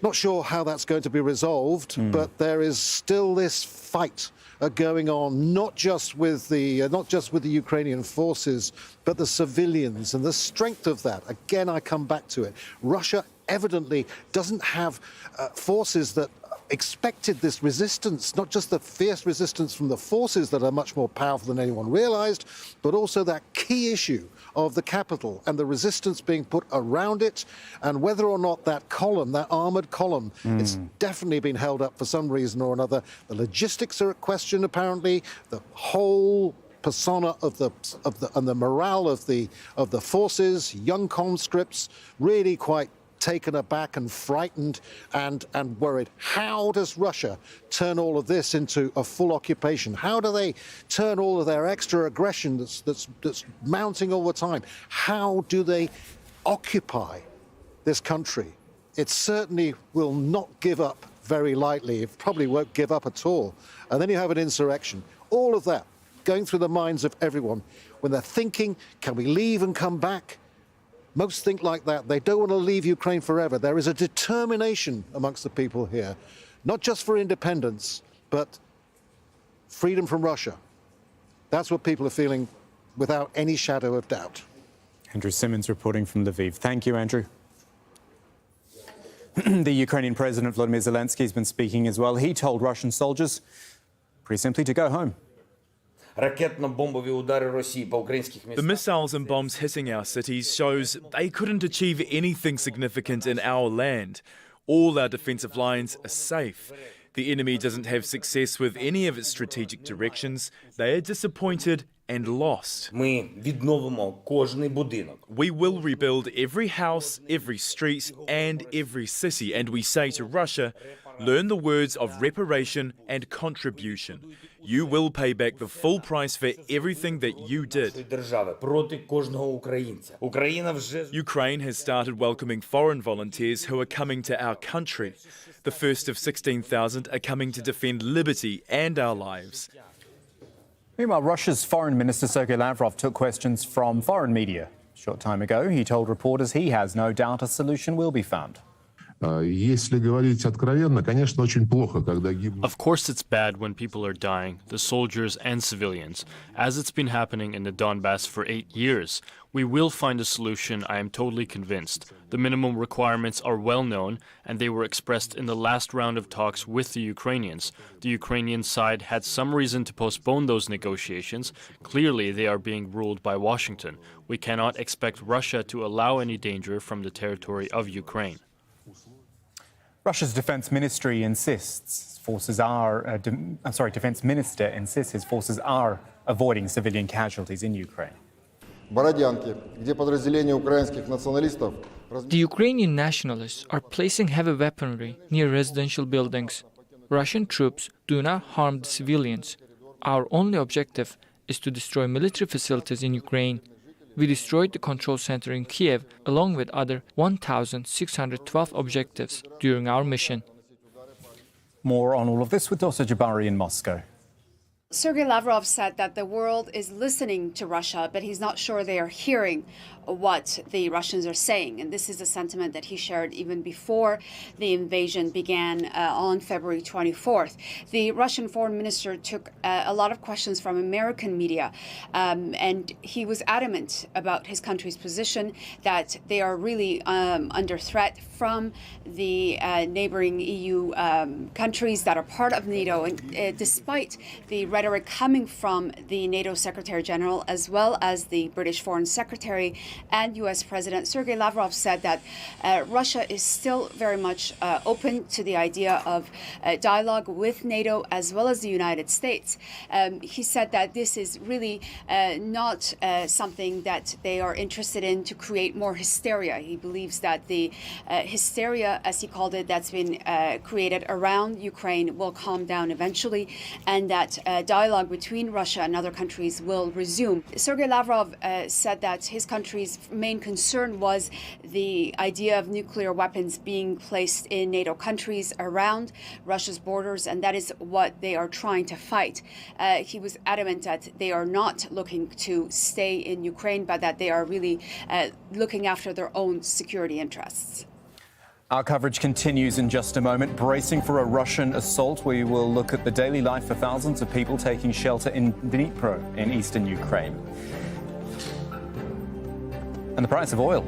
Not sure how that's going to be resolved, but there is still this fight going on, not just with the Ukrainian forces, but the civilians and the strength of that. Again, I come back to it. Russia evidently doesn't have forces that expected this resistance, not just the fierce resistance from the forces that are much more powerful than anyone realized, but also that key issue of the capital and the resistance being put around it, and whether or not that column, that armored column, it's definitely been held up for some reason or another. The logistics are at question, apparently. The whole persona and the morale of the forces, young conscripts, really quite taken aback and frightened and worried. How does Russia turn all of this into a full occupation? How do they turn all of their extra aggression that's mounting all the time? How do they occupy this country? It certainly will not give up very lightly. It probably won't give up at all. And then you have an insurrection. All of that going through the minds of everyone when they're thinking, can we leave and come back? Most think like that. They don't want to leave Ukraine forever. There is a determination amongst the people here, not just for independence, but freedom from Russia. That's what people are feeling without any shadow of doubt. Andrew Simmons reporting from Lviv. Thank you, Andrew. The Ukrainian President Volodymyr Zelensky has been speaking as well. He told Russian soldiers, pretty simply, to go home. The missiles and bombs hitting our cities shows they couldn't achieve anything significant in our land. All our defensive lines are safe. The enemy doesn't have success with any of its strategic directions. They are disappointed and lost. We will rebuild every house, every street, and every city. And we say to Russia, learn the words of reparation and contribution. You will pay back the full price for everything that you did. Ukraine has started welcoming foreign volunteers who are coming to our country. The first of 16,000 are coming to defend liberty and our lives. Meanwhile, Russia's Foreign Minister Sergei Lavrov took questions from foreign media. A short time ago, he told reporters he has no doubt a solution will be found. Of course it's bad when people are dying, the soldiers and civilians, as it's been happening in the Donbass for 8 years. We will find a solution, I am totally convinced. The minimum requirements are well known, and they were expressed in the last round of talks with the Ukrainians. The Ukrainian side had some reason to postpone those negotiations. Clearly, they are being ruled by Washington. We cannot expect Russia to allow any danger from the territory of Ukraine. Russia's defense ministry insists defense minister insists his forces are avoiding civilian casualties in Ukraine. The Ukrainian nationalists are placing heavy weaponry near residential buildings. Russian troops do not harm the civilians. Our only objective is to destroy military facilities in Ukraine. We destroyed the control center in Kiev along with other 1,612 objectives during our mission. More on all of this with Dosa Jabari in Moscow. Sergei Lavrov said that the world is listening to Russia, but he's not sure they are hearing what the Russians are saying. And this is a sentiment that he shared even before the invasion began on February 24th. The Russian foreign minister took a lot of questions from American media, and he was adamant about his country's position, that they are really under threat from the neighboring EU countries that are part of NATO. And despite the rhetoric coming from the NATO Secretary General as well as the British Foreign Secretary and U.S. President, Sergei Lavrov said that Russia is still very much open to the idea of dialogue with NATO as well as the United States. He said that this is really not something that they are interested in to create more hysteria. He believes that the hysteria, as he called it, that's been created around Ukraine will calm down eventually, and that dialogue between Russia and other countries will resume. Sergei Lavrov said that his country's main concern was the idea of nuclear weapons being placed in NATO countries around Russia's borders, and that is what they are trying to fight. He was adamant that they are not looking to stay in Ukraine, but that they are really looking after their own security interests. Our coverage continues in just a moment. Bracing for a Russian assault, we will look at the daily life for thousands of people taking shelter in Dnipro in eastern Ukraine. And the price of oil.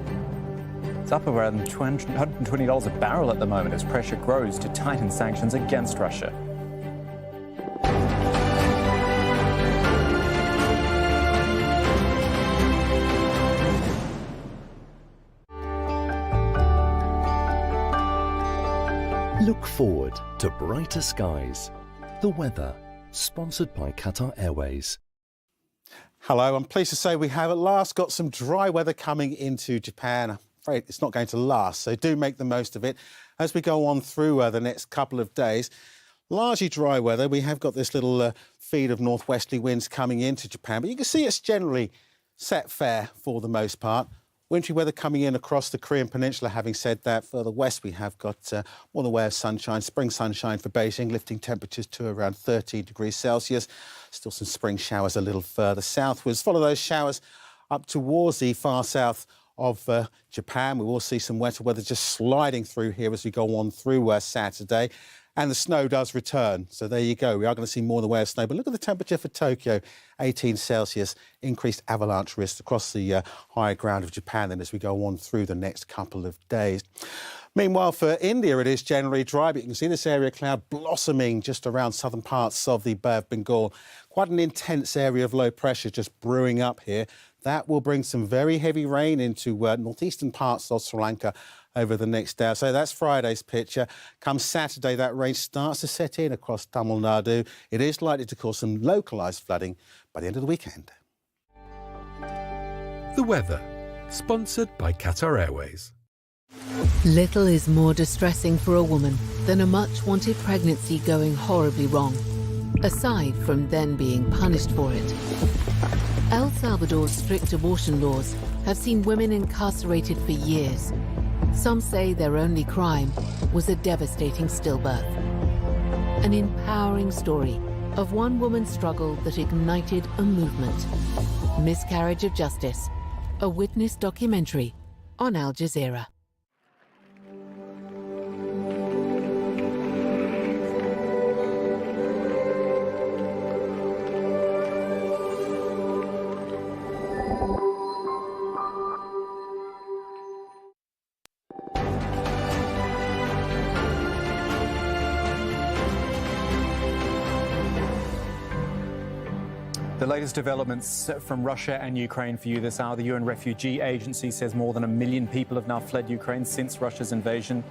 It's up around $120 a barrel at the moment as pressure grows to tighten sanctions against Russia. Look forward to brighter skies. The weather, sponsored by Qatar Airways. Hello, I'm pleased to say we have at last got some dry weather coming into Japan. I'm afraid it's not going to last, so do make the most of it as we go on through the next couple of days. Largely dry weather. We have got this little feed of northwesterly winds coming into Japan, but you can see it's generally set fair for the most part. Wintry weather coming in across the Korean Peninsula. Having said that, further west we have got more than way of sunshine, spring sunshine for Beijing, lifting temperatures to around 13 degrees Celsius. Still some spring showers a little further southwards. Follow those showers up towards the far south of Japan. We will see some wetter weather just sliding through here as we go on through Saturday. And the snow does return. So there you go. We are going to see more in the way of snow. But look at the temperature for Tokyo, 18 Celsius. Increased avalanche risk across the higher ground of Japan then as we go on through the next couple of days. Meanwhile, for India, it is generally dry, but you can see this area of cloud blossoming just around southern parts of the Bay of Bengal. Quite an intense area of low pressure just brewing up here. That will bring some very heavy rain into northeastern parts of Sri Lanka over the next day. So that's Friday's picture. Come Saturday, that rain starts to set in across Tamil Nadu. It is likely to cause some localised flooding by the end of the weekend. The weather, sponsored by Qatar Airways. Little is more distressing for a woman than a much-wanted pregnancy going horribly wrong, aside from then being punished for it. El Salvador's strict abortion laws have seen women incarcerated for years. Some say their only crime was a devastating stillbirth. An empowering story of one woman's struggle that ignited a movement. Miscarriage of Justice, a witness documentary on Al Jazeera. The latest developments from Russia and Ukraine for you this hour. The UN Refugee Agency says more than 1 million people have now fled Ukraine since Russia's invasion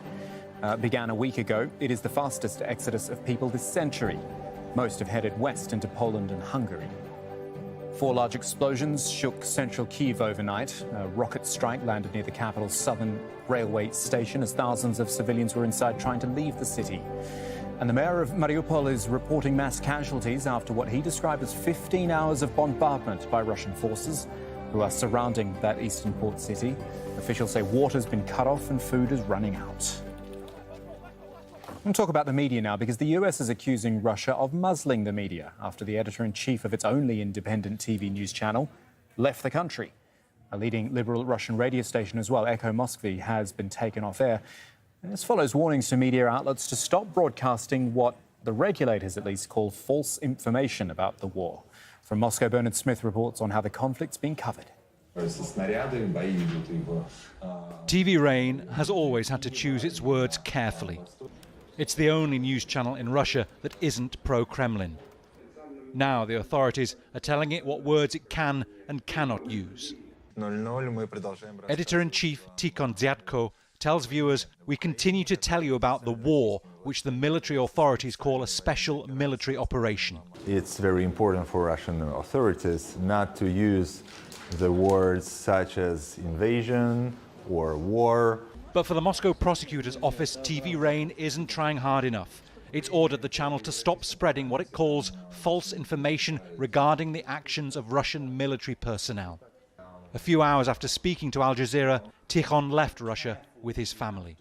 began a week ago. It is the fastest exodus of people this century. Most have headed west into Poland and Hungary. 4 large explosions shook central Kiev overnight. A rocket strike landed near the capital's southern railway station as thousands of civilians were inside trying to leave the city. And the mayor of Mariupol is reporting mass casualties after what he described as 15 hours of bombardment by Russian forces who are surrounding that eastern port city. Officials say water's been cut off and food is running out. We'll talk about the media now because the US is accusing Russia of muzzling the media after the editor-in-chief of its only independent TV news channel left the country. A leading liberal Russian radio station as well, Echo Moskvy, has been taken off air. This follows warnings to media outlets to stop broadcasting what the regulators at least call false information about the war. From Moscow, Bernard Smith reports on how the conflict's been covered. TV Rain has always had to choose its words carefully. It's the only news channel in Russia that isn't pro-Kremlin. Now the authorities are telling it what words it can and cannot use. Editor-in-chief Tikhon Zyatko tells viewers, "We continue to tell you about the war, which the military authorities call a special military operation." It's very important for Russian authorities not to use the words such as invasion or war. But for the Moscow prosecutor's office, TV Rain isn't trying hard enough. It's ordered the channel to stop spreading what it calls false information regarding the actions of Russian military personnel. A few hours after speaking to Al Jazeera, Tikhon left Russia with his family.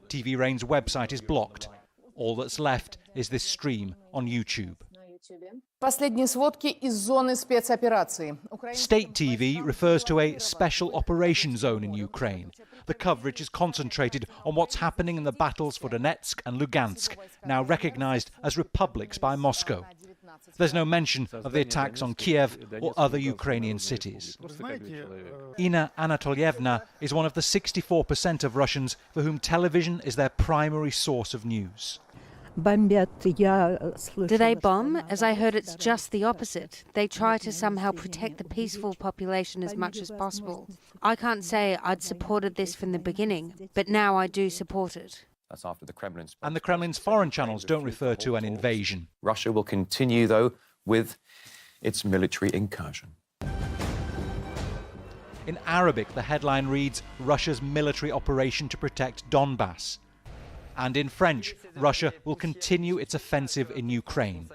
TV Rain's website is blocked. All that's left is this stream on YouTube. Последние сводки из зоны спецоперации. State TV refers to a special operation zone in Ukraine. The coverage is concentrated on what's happening in the battles for Donetsk and Lugansk, now recognized as republics by Moscow. There's no mention of the attacks on Kiev or other Ukrainian cities. Ina Anatolievna is one of the 64% of Russians for whom television is their primary source of news. Do they bomb? As I heard, it's just the opposite. They try to somehow protect the peaceful population as much as possible. I can't say I'd supported this from the beginning, but now I do support it. That's after the Kremlin's... And the Kremlin's foreign channels don't refer to an invasion. Russia will continue, though, with its military incursion. In Arabic, the headline reads, Russia's military operation to protect Donbass. And in French, Russia will continue its offensive in Ukraine.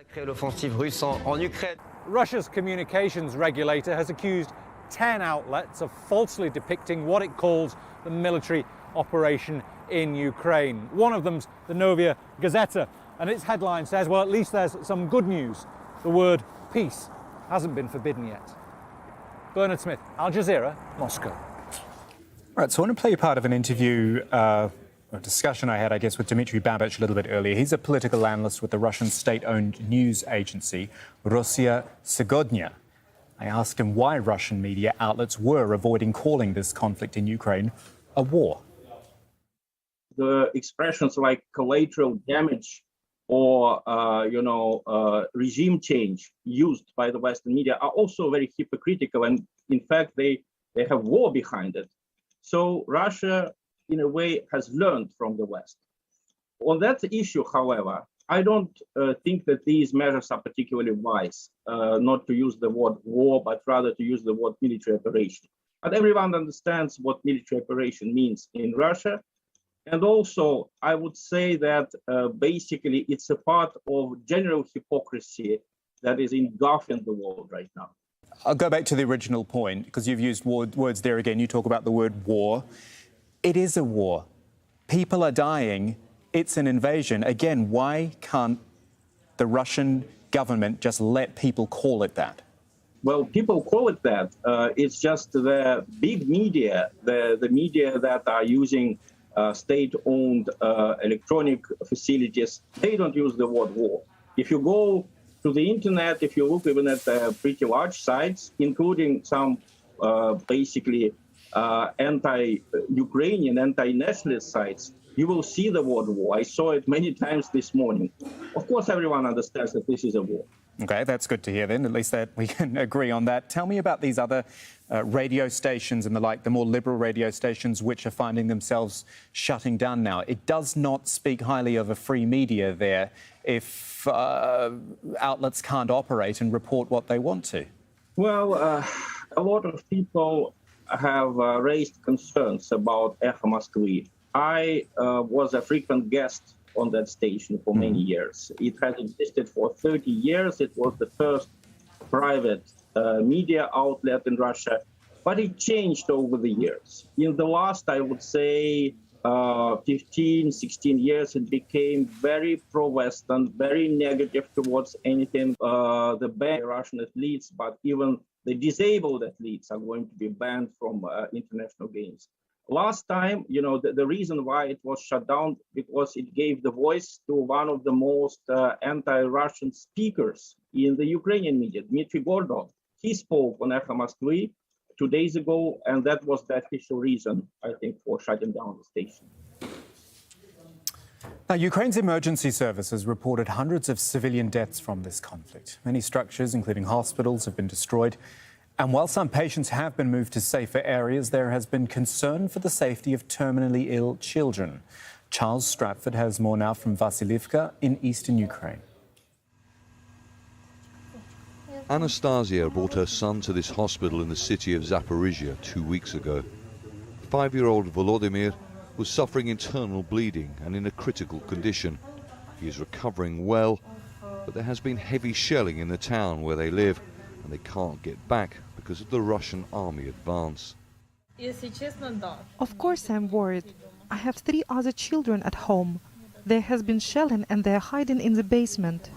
Russia's communications regulator has accused 10 outlets of falsely depicting what it calls the military operation in Ukraine. One of them's the Novaya Gazeta, and its headline says, well, at least there's some good news. The word peace hasn't been forbidden yet. Bernard Smith, Al Jazeera, Moscow. Right, so I want to play you part of an interview, a discussion I had, I guess, with Dmitry Babich a little bit earlier. He's a political analyst with the Russian state-owned news agency, Rossiya Segodnya. I asked him why Russian media outlets were avoiding calling this conflict in Ukraine a war. The expressions like collateral damage or, regime change used by the Western media are also very hypocritical. And in fact, they have war behind it. So Russia, in a way, has learned from the West. On that issue, however, I don't think that these measures are particularly wise, not to use the word war, but rather to use the word military operation. But everyone understands what military operation means in Russia. And also, I would say that basically it's a part of general hypocrisy that is engulfing the world right now. I'll go back to the original point, because you've used words there again. You talk about the word war. It is a war. People are dying. It's an invasion. Again, why can't the Russian government just let people call it that? Well, people call it that. It's just the big media, the media that are using state-owned electronic facilities, they don't use the word war. If you go to the internet, if you look even at pretty large sites, including some basically anti-Ukrainian, anti-nationalist sites, you will see the word war. I saw it many times this morning. Of course, everyone understands that this is a war. OK, that's good to hear then. At least that we can agree on that. Tell me about these other radio stations and the like, the more liberal radio stations which are finding themselves shutting down now. It does not speak highly of a free media there if outlets can't operate and report what they want to. Well, a lot of people have raised concerns about Echo Moskvy. I was a frequent guest on that station for many years. It has existed for 30 years. It was the first private media outlet in Russia, but it changed over the years. In the last, I would say, 15, 16 years, it became very pro-Western, very negative towards anything. The banned Russian athletes, but even the disabled athletes are going to be banned from international games. Last time, the reason why it was shut down, because it gave the voice to one of the most anti-Russian speakers in the Ukrainian media, Dmitry Gordon. He spoke on Echo Moskvy 2 days ago, and that was the official reason, I think, for shutting down the station. Now, Ukraine's emergency services reported hundreds of civilian deaths from this conflict. Many structures, including hospitals, have been destroyed. And while some patients have been moved to safer areas, there has been concern for the safety of terminally ill children. Charles Stratford has more now from Vasilivka in eastern Ukraine. Anastasia brought her son to this hospital in the city of Zaporizhia 2 weeks ago. 5-year-old Volodymyr was suffering internal bleeding and in a critical condition. He is recovering well, but there has been heavy shelling in the town where they live, and they can't get back because of the Russian army advance. Of course I'm worried. I have 3 other children at home. There has been shelling and they're hiding in the basement.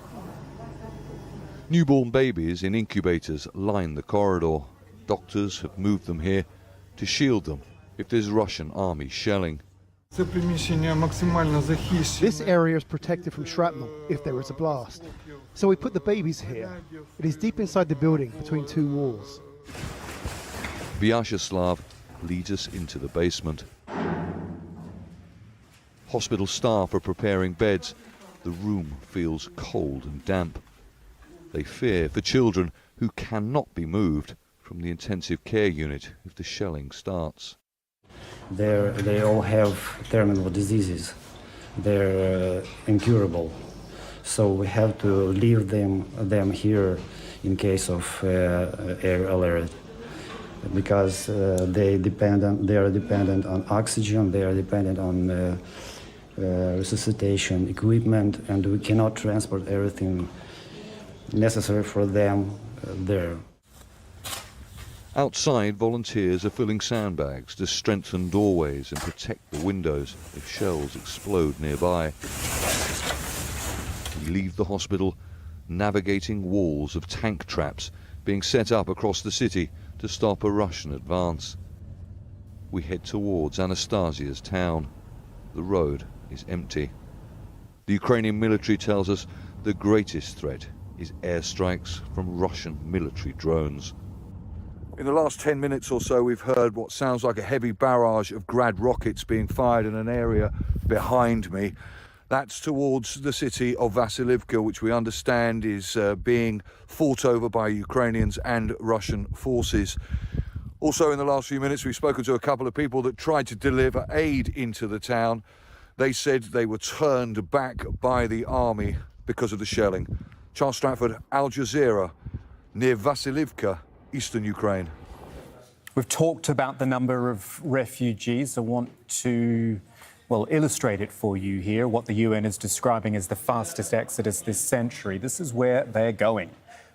Newborn babies in incubators line the corridor. Doctors have moved them here to shield them if there's Russian army shelling. This area is protected from shrapnel if there is a blast. So we put the babies here. It is deep inside the building between two walls. Vyacheslav leads us into the basement. Hospital staff are preparing beds. The room feels cold and damp. They fear for children who cannot be moved from the intensive care unit if the shelling starts. They all have terminal diseases. They're incurable. So we have to leave them here in case of air alert, because they are dependent on oxygen, they are dependent on resuscitation equipment, and we cannot transport everything necessary for them there. Outside, volunteers are filling sandbags to strengthen doorways and protect the windows if shells explode nearby. We leave the hospital, navigating walls of tank traps being set up across the city to stop a Russian advance. We head towards Anastasia's town. The road is empty. The Ukrainian military tells us the greatest threat is airstrikes from Russian military drones. In the last 10 minutes or so, we've heard what sounds like a heavy barrage of Grad rockets being fired in an area behind me. That's towards the city of Vasilivka, which we understand is being fought over by Ukrainians and Russian forces. Also, in the last few minutes, we've spoken to a couple of people that tried to deliver aid into the town. They said they were turned back by the army because of the shelling. Charles Stratford, Al Jazeera, near Vasilivka, eastern Ukraine. We've talked about the number of refugees. I want to, well, illustrate it for you here, what the UN is describing as the fastest exodus this century. This is where they're going.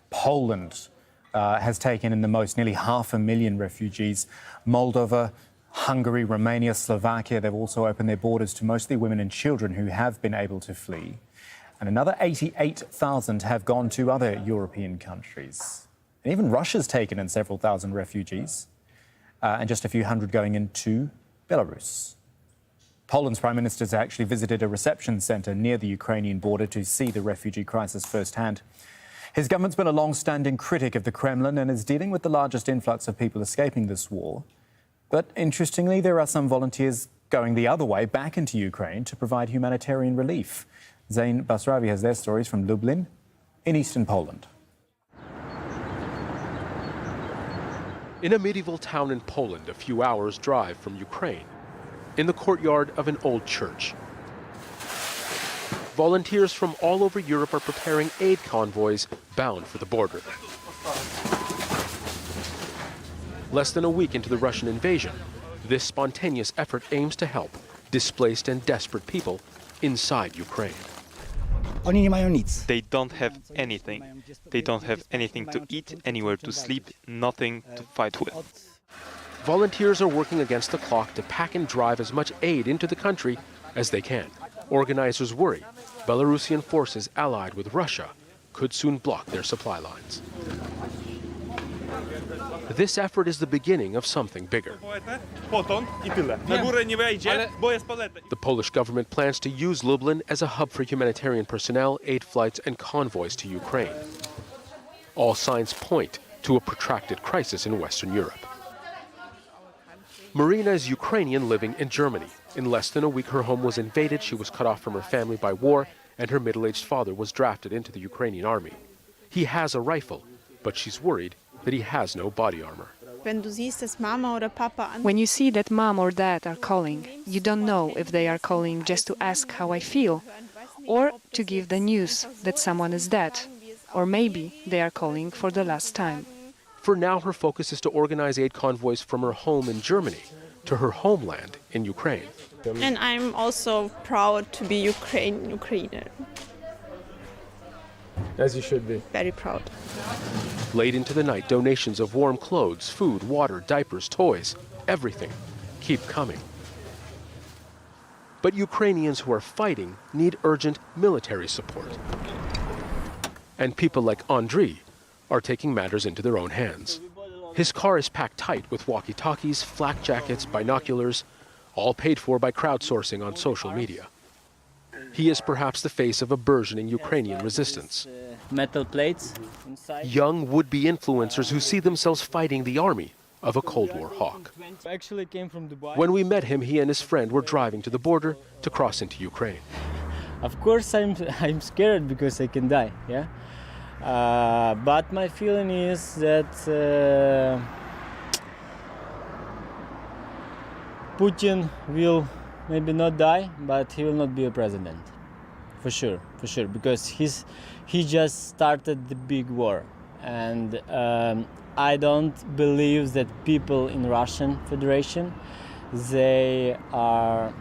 Poland has taken in the most, nearly 500,000 refugees. Moldova, Hungary, Romania, Slovakia, they've also opened their borders to mostly women and children who have been able to flee. And another 88,000 have gone to other European countries. And even Russia's taken in several thousand refugees, and just a few hundred going into Belarus. Poland's Prime Minister has actually visited a reception centre near the Ukrainian border to see the refugee crisis firsthand. His government's been a long-standing critic of the Kremlin and is dealing with the largest influx of people escaping this war. But interestingly, there are some volunteers going the other way back into Ukraine to provide humanitarian relief. Zain Basravi has their stories from Lublin in eastern Poland. In a medieval town in Poland, a few hours' drive from Ukraine, in the courtyard of an old church, volunteers from all over Europe are preparing aid convoys bound for the border. Less than a week into the Russian invasion, this spontaneous effort aims to help displaced and desperate people inside Ukraine. They don't have anything. They don't have anything to eat, anywhere to sleep, nothing to fight with. Volunteers are working against the clock to pack and drive as much aid into the country as they can. Organizers worry Belarusian forces allied with Russia could soon block their supply lines. This effort is the beginning of something bigger. The Polish government plans to use Lublin as a hub for humanitarian personnel, aid flights, and convoys to Ukraine. All signs point to a protracted crisis in Western Europe. Marina is Ukrainian living in Germany. In less than a week, her home was invaded, she was cut off from her family by war, and her middle-aged father was drafted into the Ukrainian army. He has a rifle, but she's worried that he has no body armor. When you see that mom or dad are calling, you don't know if they are calling just to ask how I feel, or to give the news that someone is dead, or maybe they are calling for the last time. For now, her focus is to organize aid convoys from her home in Germany to her homeland in Ukraine. And I'm also proud to be Ukrainer. As you should be. Very proud. Late into the night, donations of warm clothes, food, water, diapers, toys, everything keep coming. But Ukrainians who are fighting need urgent military support. And people like Andriy are taking matters into their own hands. His car is packed tight with walkie-talkies, flak jackets, binoculars, all paid for by crowdsourcing on social media. He is perhaps the face of a burgeoning Ukrainian resistance. Metal plates. Young would-be influencers who see themselves fighting the army of a Cold War hawk. Actually came from Dubai. When we met him, he and his friend were driving to the border to cross into Ukraine. Of course, I'm scared because I can die. Yeah. But my feeling is that Putin will maybe not die, but he will not be a president, for sure, because he just started the big war, and I don't believe that people in Russian Federation, they are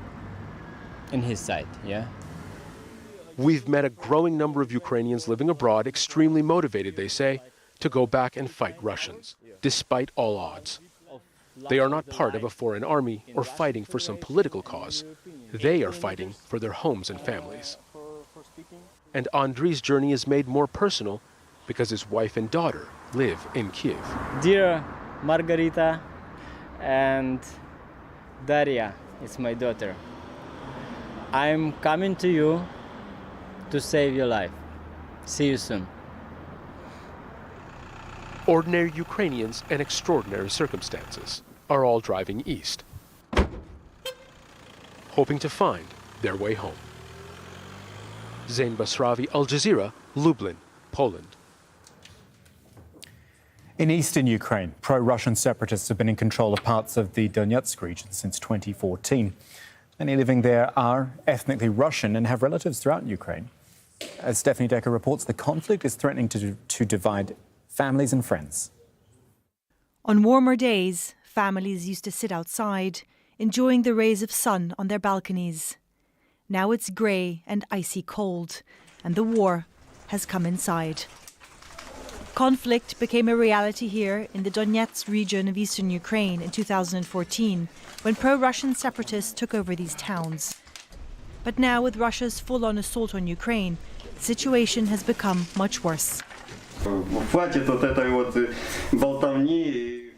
in his side. Yeah. We've met a growing number of Ukrainians living abroad, extremely motivated, they say, to go back and fight Russians, despite all odds. They are not part of a foreign army or fighting for some political cause. They are fighting for their homes and families. And Andriy's journey is made more personal because his wife and daughter live in Kiev. Dear Margarita and Daria, it's my daughter. I'm coming to you to save your life. See you soon. Ordinary Ukrainians and extraordinary circumstances are all driving east, hoping to find their way home. Zain Basravi, Al Jazeera, Lublin, Poland. In eastern Ukraine, pro-Russian separatists have been in control of parts of the Donetsk region since 2014. Many living there are ethnically Russian and have relatives throughout Ukraine. As Stephanie Decker reports, the conflict is threatening to divide families and friends. On warmer days, families used to sit outside, enjoying the rays of sun on their balconies. Now it's grey and icy cold, and the war has come inside. Conflict became a reality here in the Donetsk region of eastern Ukraine in 2014, when pro-Russian separatists took over these towns. But now, with Russia's full-on assault on Ukraine, the situation has become much worse.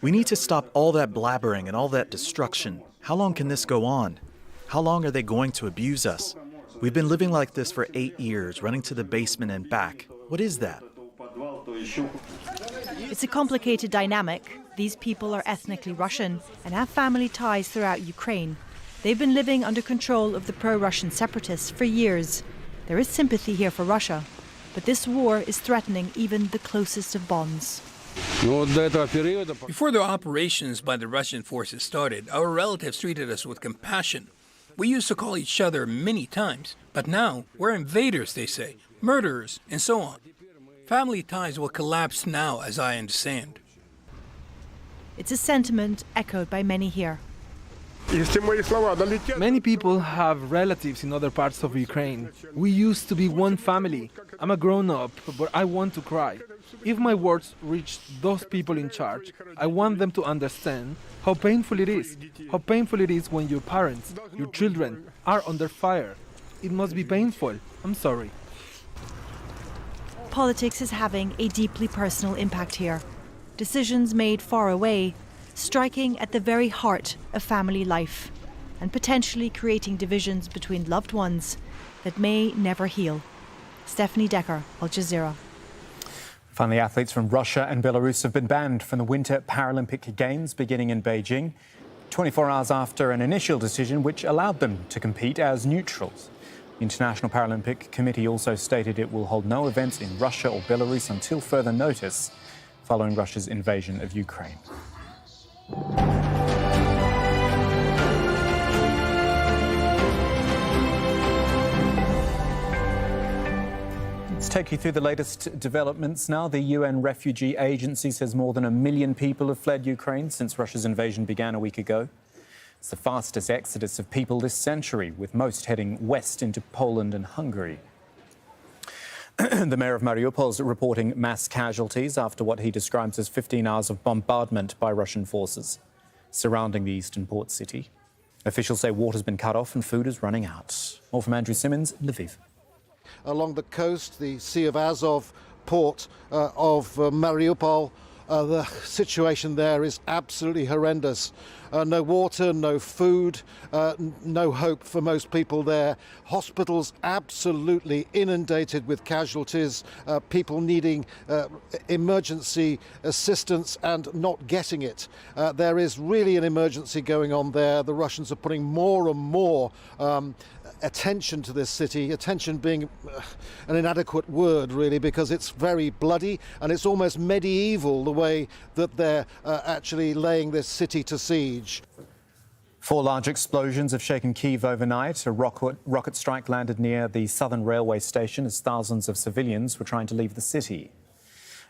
We need to stop all that blabbering and all that destruction. How long can this go on? How long are they going to abuse us? We've been living like this for 8 years, running to the basement and back. What is that? It's a complicated dynamic. These people are ethnically Russian and have family ties throughout Ukraine. They've been living under control of the pro-Russian separatists for years. There is sympathy here for Russia, but this war is threatening even the closest of bonds. Before the operations by the Russian forces started, our relatives treated us with compassion. We used to call each other many times, but now we're invaders, they say, murderers, and so on. Family ties will collapse now, as I understand. It's a sentiment echoed by many here. Many people have relatives in other parts of Ukraine. We used to be one family. I'm a grown-up, but I want to cry. If my words reach those people in charge, I want them to understand how painful it is. How painful it is when your parents, your children, are under fire. It must be painful. I'm sorry. Politics is having a deeply personal impact here. Decisions made far away, striking at the very heart of family life and potentially creating divisions between loved ones that may never heal. Stephanie Decker, Al Jazeera. Finally, athletes from Russia and Belarus have been banned from the Winter Paralympic Games beginning in Beijing, 24 hours after an initial decision which allowed them to compete as neutrals. The International Paralympic Committee also stated it will hold no events in Russia or Belarus until further notice, following Russia's invasion of Ukraine. Let's take you through the latest developments now. The UN Refugee Agency says more than 1 million people have fled Ukraine since Russia's invasion began a week ago. It's the fastest exodus of people this century, with most heading west into Poland and Hungary. The mayor of Mariupol is reporting mass casualties after what he describes as 15 hours of bombardment by Russian forces surrounding the eastern port city. Officials say water's been cut off and food is running out. More from Andrew Simmons in Lviv. Along the coast, the Sea of Azov port of Mariupol. The situation there is absolutely horrendous. No water, no food, no hope for most people there. Hospitals absolutely inundated with casualties, people needing emergency assistance and not getting it. There is really an emergency going on there. The Russians are putting more and more attention to this city, attention being an inadequate word really, because it's very bloody and it's almost medieval the way that they're actually laying this city to siege. 4 large explosions have shaken Kiev overnight. A rocket strike landed near the southern railway station as thousands of civilians were trying to leave the city.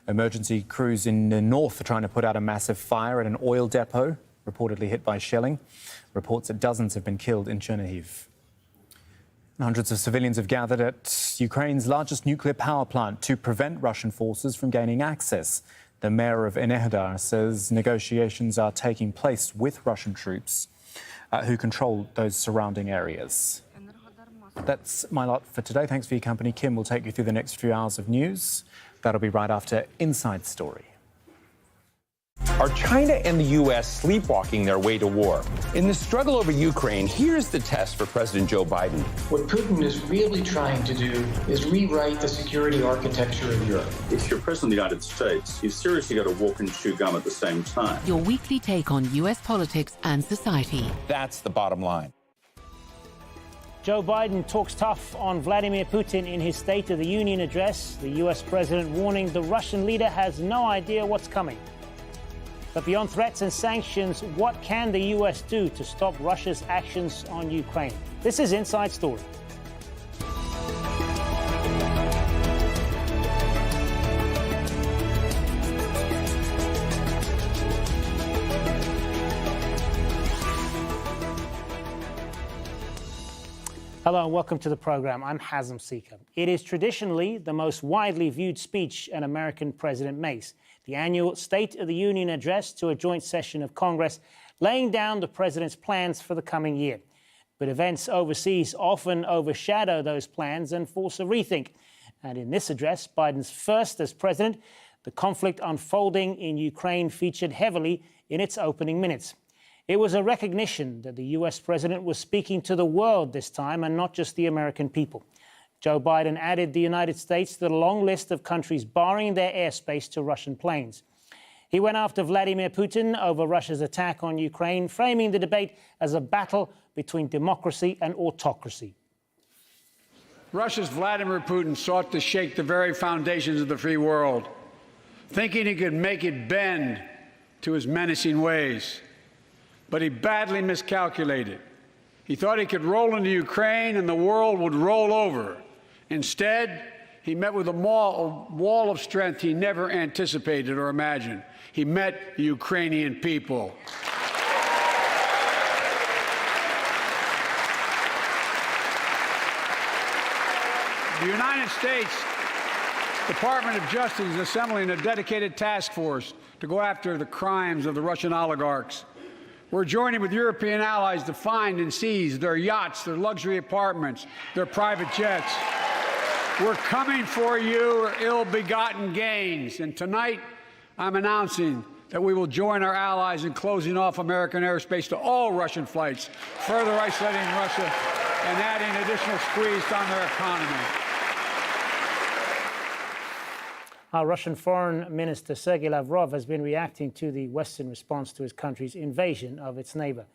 Emergency crews in the north are trying to put out a massive fire at an oil depot, reportedly hit by shelling. Reports that dozens have been killed in Chernihiv. Hundreds of civilians have gathered at Ukraine's largest nuclear power plant to prevent Russian forces from gaining access. The mayor of Enerhodar says negotiations are taking place with Russian troops who control those surrounding areas. That's my lot for today. Thanks for your company. Kim will take you through the next few hours of news. That'll be right after Inside Story. Are China and the U.S. sleepwalking their way to war? In the struggle over Ukraine, here's the test for President Joe Biden. What Putin is really trying to do is rewrite the security architecture of Europe. If you're President of the United States, you've seriously got to walk and chew gum at the same time. Your weekly take on U.S. politics and society. That's the bottom line. Joe Biden talks tough on Vladimir Putin in his State of the Union address. The U.S. president warning the Russian leader has no idea what's coming. But beyond threats and sanctions, what can the U.S. do to stop Russia's actions on Ukraine? This is Inside Story. Hello and welcome to the program. I'm Hazem Seeker. It is traditionally the most widely viewed speech an American president makes. The annual State of the Union address to a joint session of Congress, laying down the president's plans for the coming year. But events overseas often overshadow those plans and force a rethink. And in this address, Biden's first as president, the conflict unfolding in Ukraine featured heavily in its opening minutes. It was a recognition that the U.S. president was speaking to the world this time and not just the American people. Joe Biden added the United States to the long list of countries barring their airspace to Russian planes. He went after Vladimir Putin over Russia's attack on Ukraine, framing the debate as a battle between democracy and autocracy. Russia's Vladimir Putin sought to shake the very foundations of the free world, thinking he could make it bend to his menacing ways. But he badly miscalculated. He thought he could roll into Ukraine and the world would roll over. Instead, he met with a wall of strength he never anticipated or imagined. He met the Ukrainian people. The United States Department of Justice is assembling a dedicated task force to go after the crimes of the Russian oligarchs. We're joining with European allies to find and seize their yachts, their luxury apartments, their private jets. We're coming for your ill-begotten gains. And tonight, I'm announcing that we will join our allies in closing off American airspace to all Russian flights, further isolating Russia and adding additional squeeze on their economy. Our Russian Foreign Minister Sergei Lavrov has been reacting to the Western response to his country's invasion of its neighbor.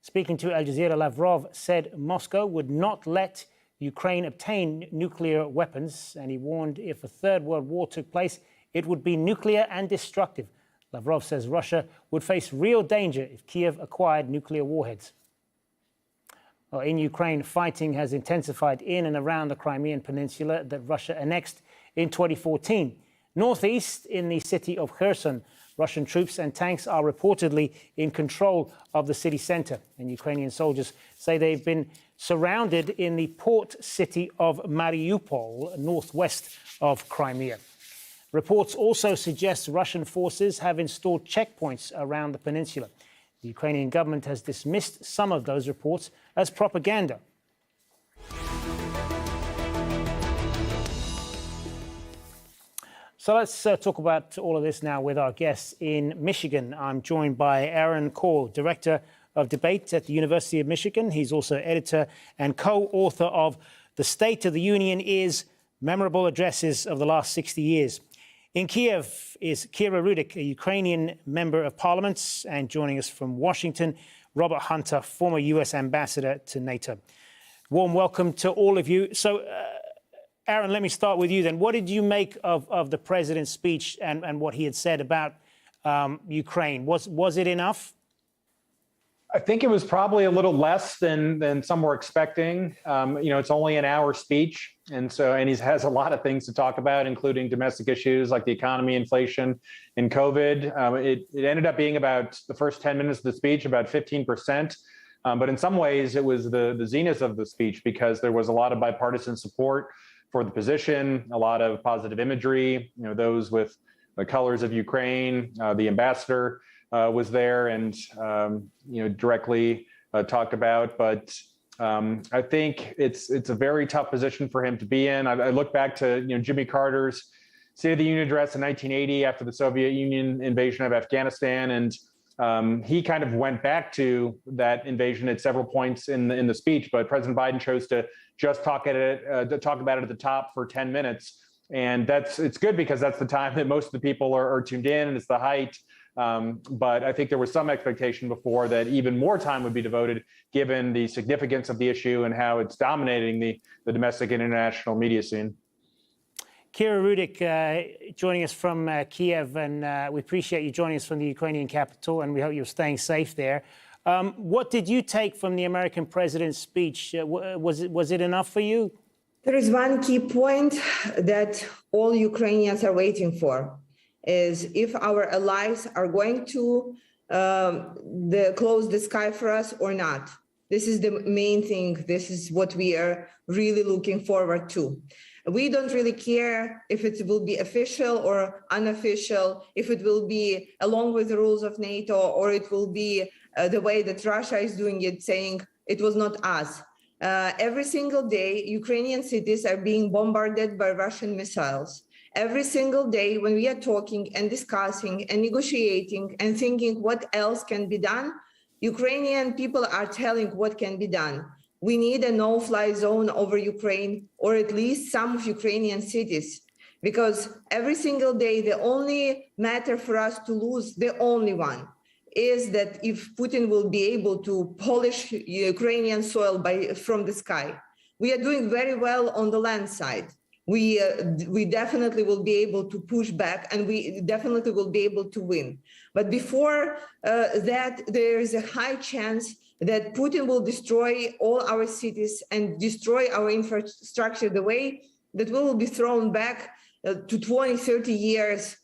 Speaking to Al Jazeera, Lavrov said Moscow would not let Ukraine obtain nuclear weapons, and he warned if a third world war took place, it would be nuclear and destructive. Lavrov says Russia would face real danger if Kiev acquired nuclear warheads. Well, in Ukraine, fighting has intensified in and around the Crimean Peninsula that Russia annexed in 2014. Northeast, in the city of Kherson, Russian troops and tanks are reportedly in control of the city center. And Ukrainian soldiers say they've been surrounded in the port city of Mariupol, northwest of Crimea. Reports also suggest Russian forces have installed checkpoints around the peninsula. The Ukrainian government has dismissed some of those reports as propaganda. So let's talk about all of this now with our guests in Michigan. I'm joined by Aaron Call, Director of Debate at the University of Michigan. He's also editor and co-author of The State of the Union is Memorable Addresses of the Last 60 Years. In Kiev is Kira Rudik, a Ukrainian member of parliament, and joining us from Washington, Robert Hunter, former US ambassador to NATO. Warm welcome to all of you. So, Aaron, let me start with you then. What did you make of the president's speech and what he had said about Ukraine? Was it enough? I think it was probably a little less than some were expecting. It's only an hour speech, and he has a lot of things to talk about, including domestic issues like the economy, inflation, and COVID. It ended up being about the first 10 minutes of the speech, about 15%. But in some ways, it was the zenith of the speech because there was a lot of bipartisan support for the position, a lot of positive imagery. Those with the colors of Ukraine, the ambassador was there and directly talked about. But I think it's a very tough position for him to be in. I look back to Jimmy Carter's State of the Union address in 1980 after the Soviet Union invasion of Afghanistan, and he kind of went back to that invasion at several points in the speech. But President Biden chose to just talk about it at the top for 10 minutes, and it's good because that's the time that most of the people are tuned in, and it's the height. But I think there was some expectation before that even more time would be devoted, given the significance of the issue and how it's dominating the domestic and international media scene. Kira Rudik, joining us from Kiev, and we appreciate you joining us from the Ukrainian capital, and we hope you're staying safe there. What did you take from the American president's speech? Was it enough for you? There is one key point that all Ukrainians are waiting for. Is if our allies are going to close the sky for us or not. This is the main thing. This is what we are really looking forward to. We don't really care if it will be official or unofficial, if it will be along with the rules of NATO, or it will be the way that Russia is doing it, saying it was not us. Every single day, Ukrainian cities are being bombarded by Russian missiles. Every single day when we are talking and discussing and negotiating and thinking what else can be done, Ukrainian people are telling what can be done. We need a no-fly zone over Ukraine, or at least some of Ukrainian cities, because every single day, the only matter for us to lose, the only one, is that if Putin will be able to polish Ukrainian soil from the sky. We are doing very well on the land side. We definitely will be able to push back, and we definitely will be able to win. But before that, there is a high chance that Putin will destroy all our cities and destroy our infrastructure the way that we will be thrown back to 20, 30 years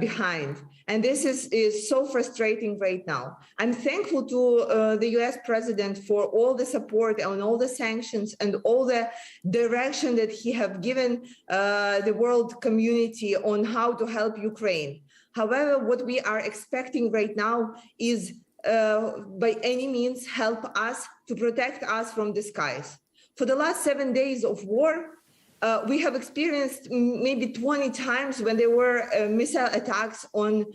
behind. And this is so frustrating right now. I'm thankful to the US president for all the support and all the sanctions and all the direction that he have given the world community on how to help Ukraine. However, what we are expecting right now is by any means help us to protect us from the skies. For the last 7 days of war, we have experienced maybe 20 times when there were missile attacks on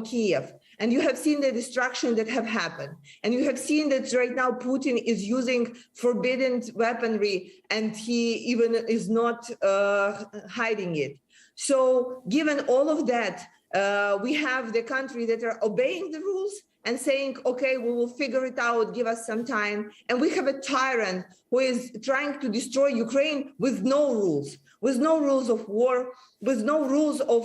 Kiev. And you have seen the destruction that have happened. And you have seen that right now Putin is using forbidden weaponry, and he even is not hiding it. So given all of that, we have the country that are obeying the rules and saying, okay, we will figure it out, give us some time. And we have a tyrant who is trying to destroy Ukraine with no rules of war, with no rules of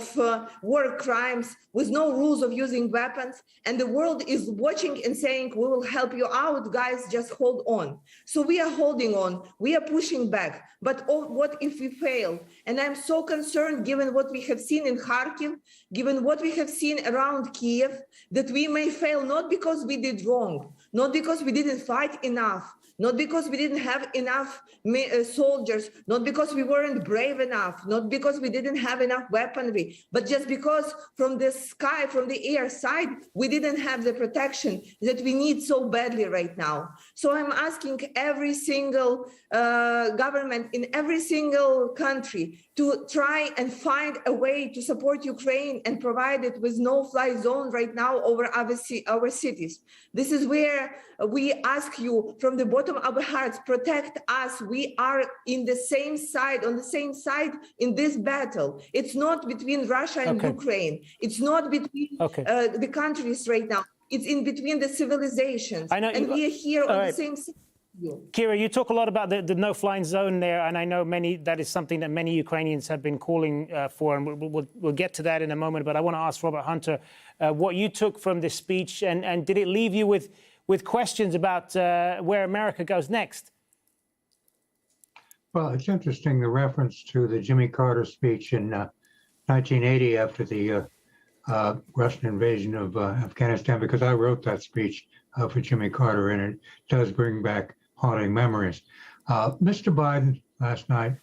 war crimes, with no rules of using weapons. And the world is watching and saying, we will help you out, guys, just hold on. So we are holding on, we are pushing back. But what if we fail? And I'm so concerned, given what we have seen in Kharkiv, given what we have seen around Kiev, that we may fail not because we did wrong, not because we didn't fight enough, not because we didn't have enough soldiers, not because we weren't brave enough, not because we didn't have enough weaponry, but just because from the sky, from the air side, we didn't have the protection that we need so badly right now. So I'm asking every single government in every single country to try and find a way to support Ukraine and provide it with no-fly zone right now over our cities. This is where we ask you from the bottom of our hearts, protect us. We are in the same side, on the same side in this battle. It's not between Russia and Ukraine. It's not between the countries right now. It's in between the civilizations. I know, and we are here on the same side. Kira, you talk a lot about the no-fly zone there, and I know that is something that many Ukrainians have been calling for, and we'll get to that in a moment. But I want to ask Robert Hunter what you took from this speech, and did it leave you with questions about where America goes next? Well, it's interesting, the reference to the Jimmy Carter speech in 1980 after the Russian invasion of Afghanistan, because I wrote that speech for Jimmy Carter, and it does bring back haunting memories. Mr. Biden last night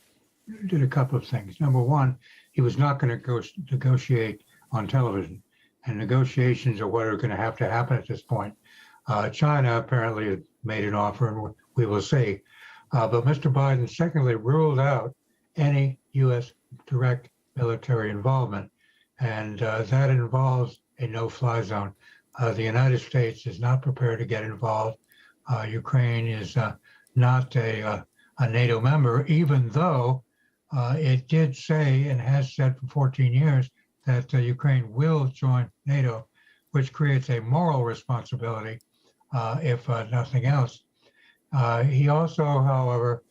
did a couple of things. Number one, he was not going to negotiate on television, and negotiations are what are going to happen at this point. China apparently has made an offer, and we will see. But Mr. Biden, secondly, ruled out any U.S. direct military involvement, and that involves a no-fly zone. The United States is not prepared to get involved. Ukraine is not a NATO member, even though it did say and has said for 14 years that Ukraine will join NATO, which creates a moral responsibility, if nothing else. He also, however,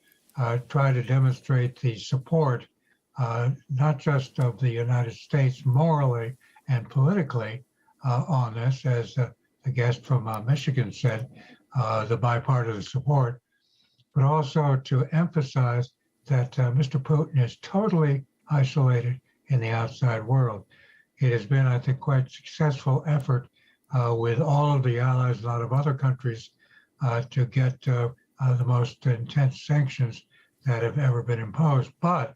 tried to demonstrate the support, not just of the United States morally and politically on this, as the guest from Michigan said, the bipartisan support, but also to emphasize that Mr. Putin is totally isolated in the outside world. It has been, I think, quite a successful effort with all of the allies, a lot of other countries, to get the most intense sanctions that have ever been imposed. But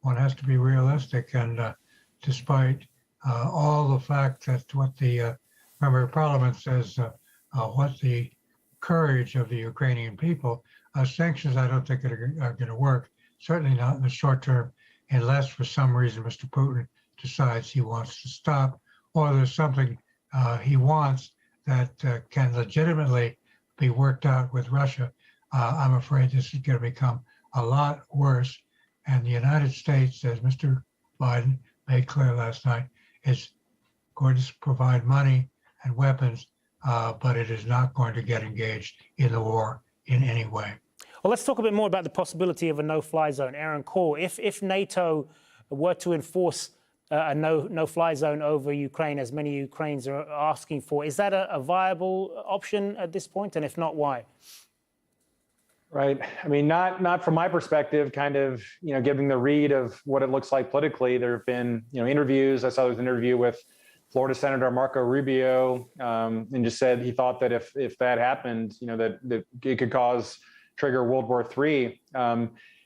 one has to be realistic, and despite all the fact that what the member of parliament says, what the courage of the Ukrainian people, sanctions I don't think are going to work, certainly not in the short term, unless for some reason Mr. Putin decides he wants to stop, or there's something he wants that can legitimately be worked out with Russia. I'm afraid this is going to become a lot worse. And the United States, as Mr. Biden made clear last night, is going to provide money and weapons, but it is not going to get engaged in the war in any way. Well, let's talk a bit more about the possibility of a no-fly zone. Aaron Call, if NATO were to enforce a no-fly zone over Ukraine, as many Ukrainians are asking for, is that a viable option at this point? And if not, why? Right. I mean, not from my perspective, kind of, giving the read of what it looks like politically. There have been, interviews. I saw there was an interview with Florida Senator Marco Rubio, and just said he thought that if that happened, that it could trigger World War III.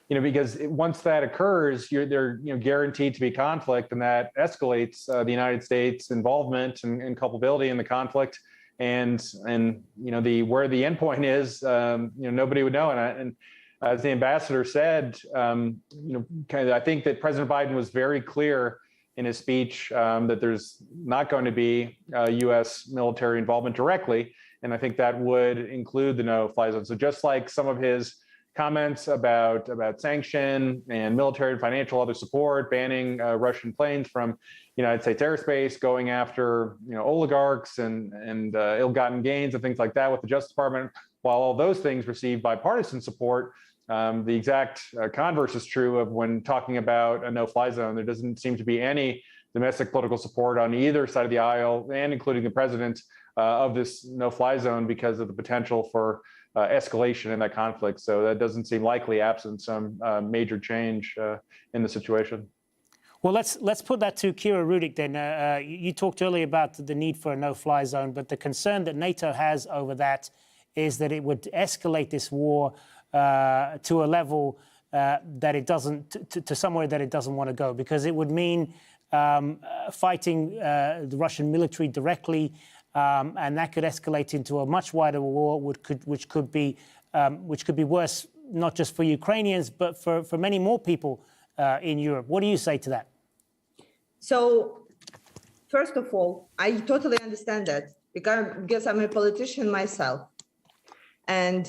Because once that occurs, they're guaranteed to be conflict, and that escalates the United States' involvement and culpability in the conflict. And where the end point is, nobody would know. And as the ambassador said, I think that President Biden was very clear in his speech that there's not going to be U.S. military involvement directly, and I think that would include the no-fly zone. So just like some of his comments about sanction and military and financial other support, banning Russian planes from United States airspace, going after oligarchs and ill-gotten gains and things like that with the Justice Department. While all those things received bipartisan support, the exact converse is true of when talking about a no-fly zone. There doesn't seem to be any domestic political support on either side of the aisle, and including the president, of this no-fly zone because of the potential for escalation in that conflict. So that doesn't seem likely absent some major change in the situation. Well, let's put that to Kira Rudik then. You talked earlier about the need for a no-fly zone, but the concern that NATO has over that is that it would escalate this war to a level that it doesn't, to somewhere that it doesn't want to go, because it would mean fighting the Russian military directly, and that could escalate into a much wider war, which could be worse, not just for Ukrainians, but for many more people in Europe. What do you say to that? So, first of all, I totally understand that because I'm a politician myself, and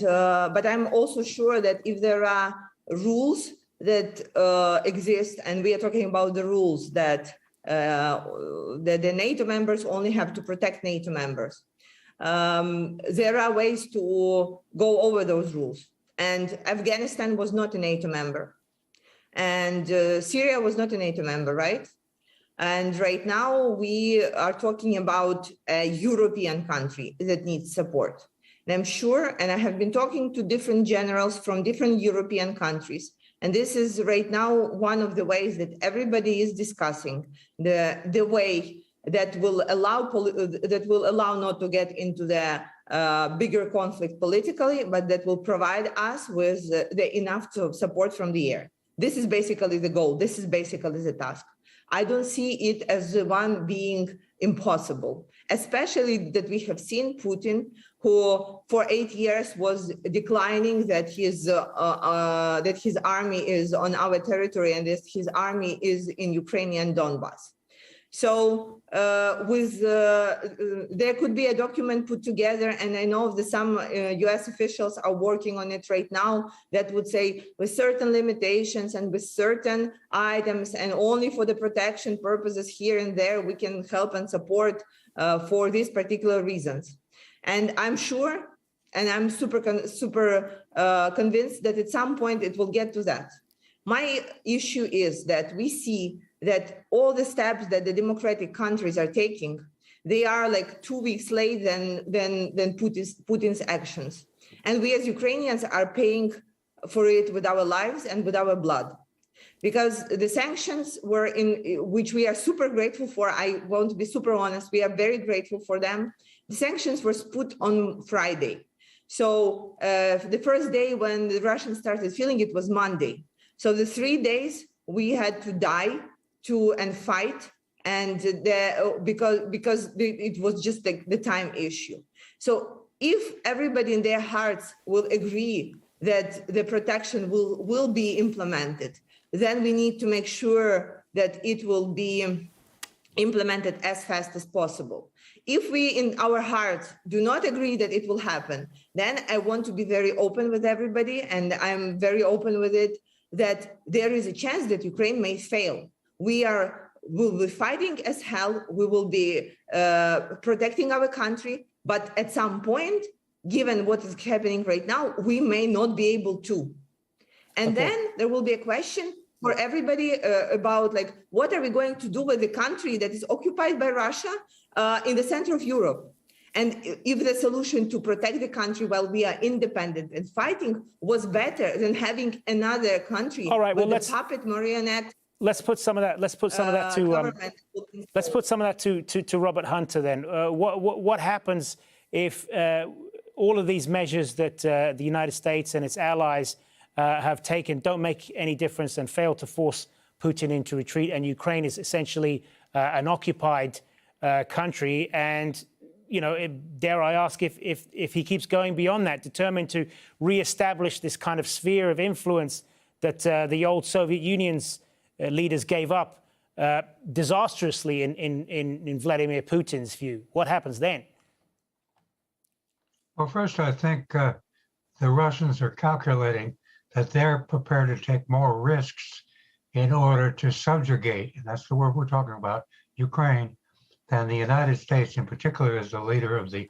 but I'm also sure that if there are rules that exist, and we are talking about the rules that the NATO members only have to protect NATO members, there are ways to go over those rules. And Afghanistan was not a NATO member, and Syria was not a NATO member, right? And right now we are talking about a European country that needs support. And I'm sure, and I have been talking to different generals from different European countries, and this is right now one of the ways that everybody is discussing the way that will allow not to get into the bigger conflict politically, but that will provide us with the enough support from the air. This is basically the goal. This is basically the task. I don't see it as the one being impossible, especially that we have seen Putin, who for 8 years was declining that his army is on our territory and that his army is in Ukrainian Donbas. So there could be a document put together, and I know that some US officials are working on it right now, that would say with certain limitations and with certain items and only for the protection purposes here and there, we can help and support for these particular reasons. And I'm sure, and I'm super convinced that at some point it will get to that. My issue is that we see that all the steps that the democratic countries are taking, they are like 2 weeks late than Putin's actions. And we as Ukrainians are paying for it with our lives and with our blood. Because the sanctions were which we are super grateful for. I want to be super honest, we are very grateful for them. The sanctions were put on Friday. So the first day when the Russians started feeling it was Monday. So the 3 days we had to die and fight, and because it was just the time issue. So if everybody in their hearts will agree that the protection will be implemented, then we need to make sure that it will be implemented as fast as possible. If we in our hearts do not agree that it will happen, then I want to be very open with everybody, and I'm very open with it, that there is a chance that Ukraine may fail. We'll be fighting as hell. We will be protecting our country, but at some point, given what is happening right now, we may not be able to. And then there will be a question for everybody about like, what are we going to do with the country that is occupied by Russia in the center of Europe? And if the solution to protect the country while we are independent and fighting was better than having another country with a puppet marionette. Let's put some of that. Let's put some of that to. Let's put some of that to Robert Hunter. Then, what happens if all of these measures that the United States and its allies have taken don't make any difference and fail to force Putin into retreat, and Ukraine is essentially an occupied country? And dare I ask if he keeps going beyond that, determined to re-establish this kind of sphere of influence that the old Soviet Union's leaders gave up disastrously in Vladimir Putin's view. What happens then? Well, first, I think the Russians are calculating that they're prepared to take more risks in order to subjugate, and that's the word we're talking about, Ukraine, than the United States, in particular, as the leader of the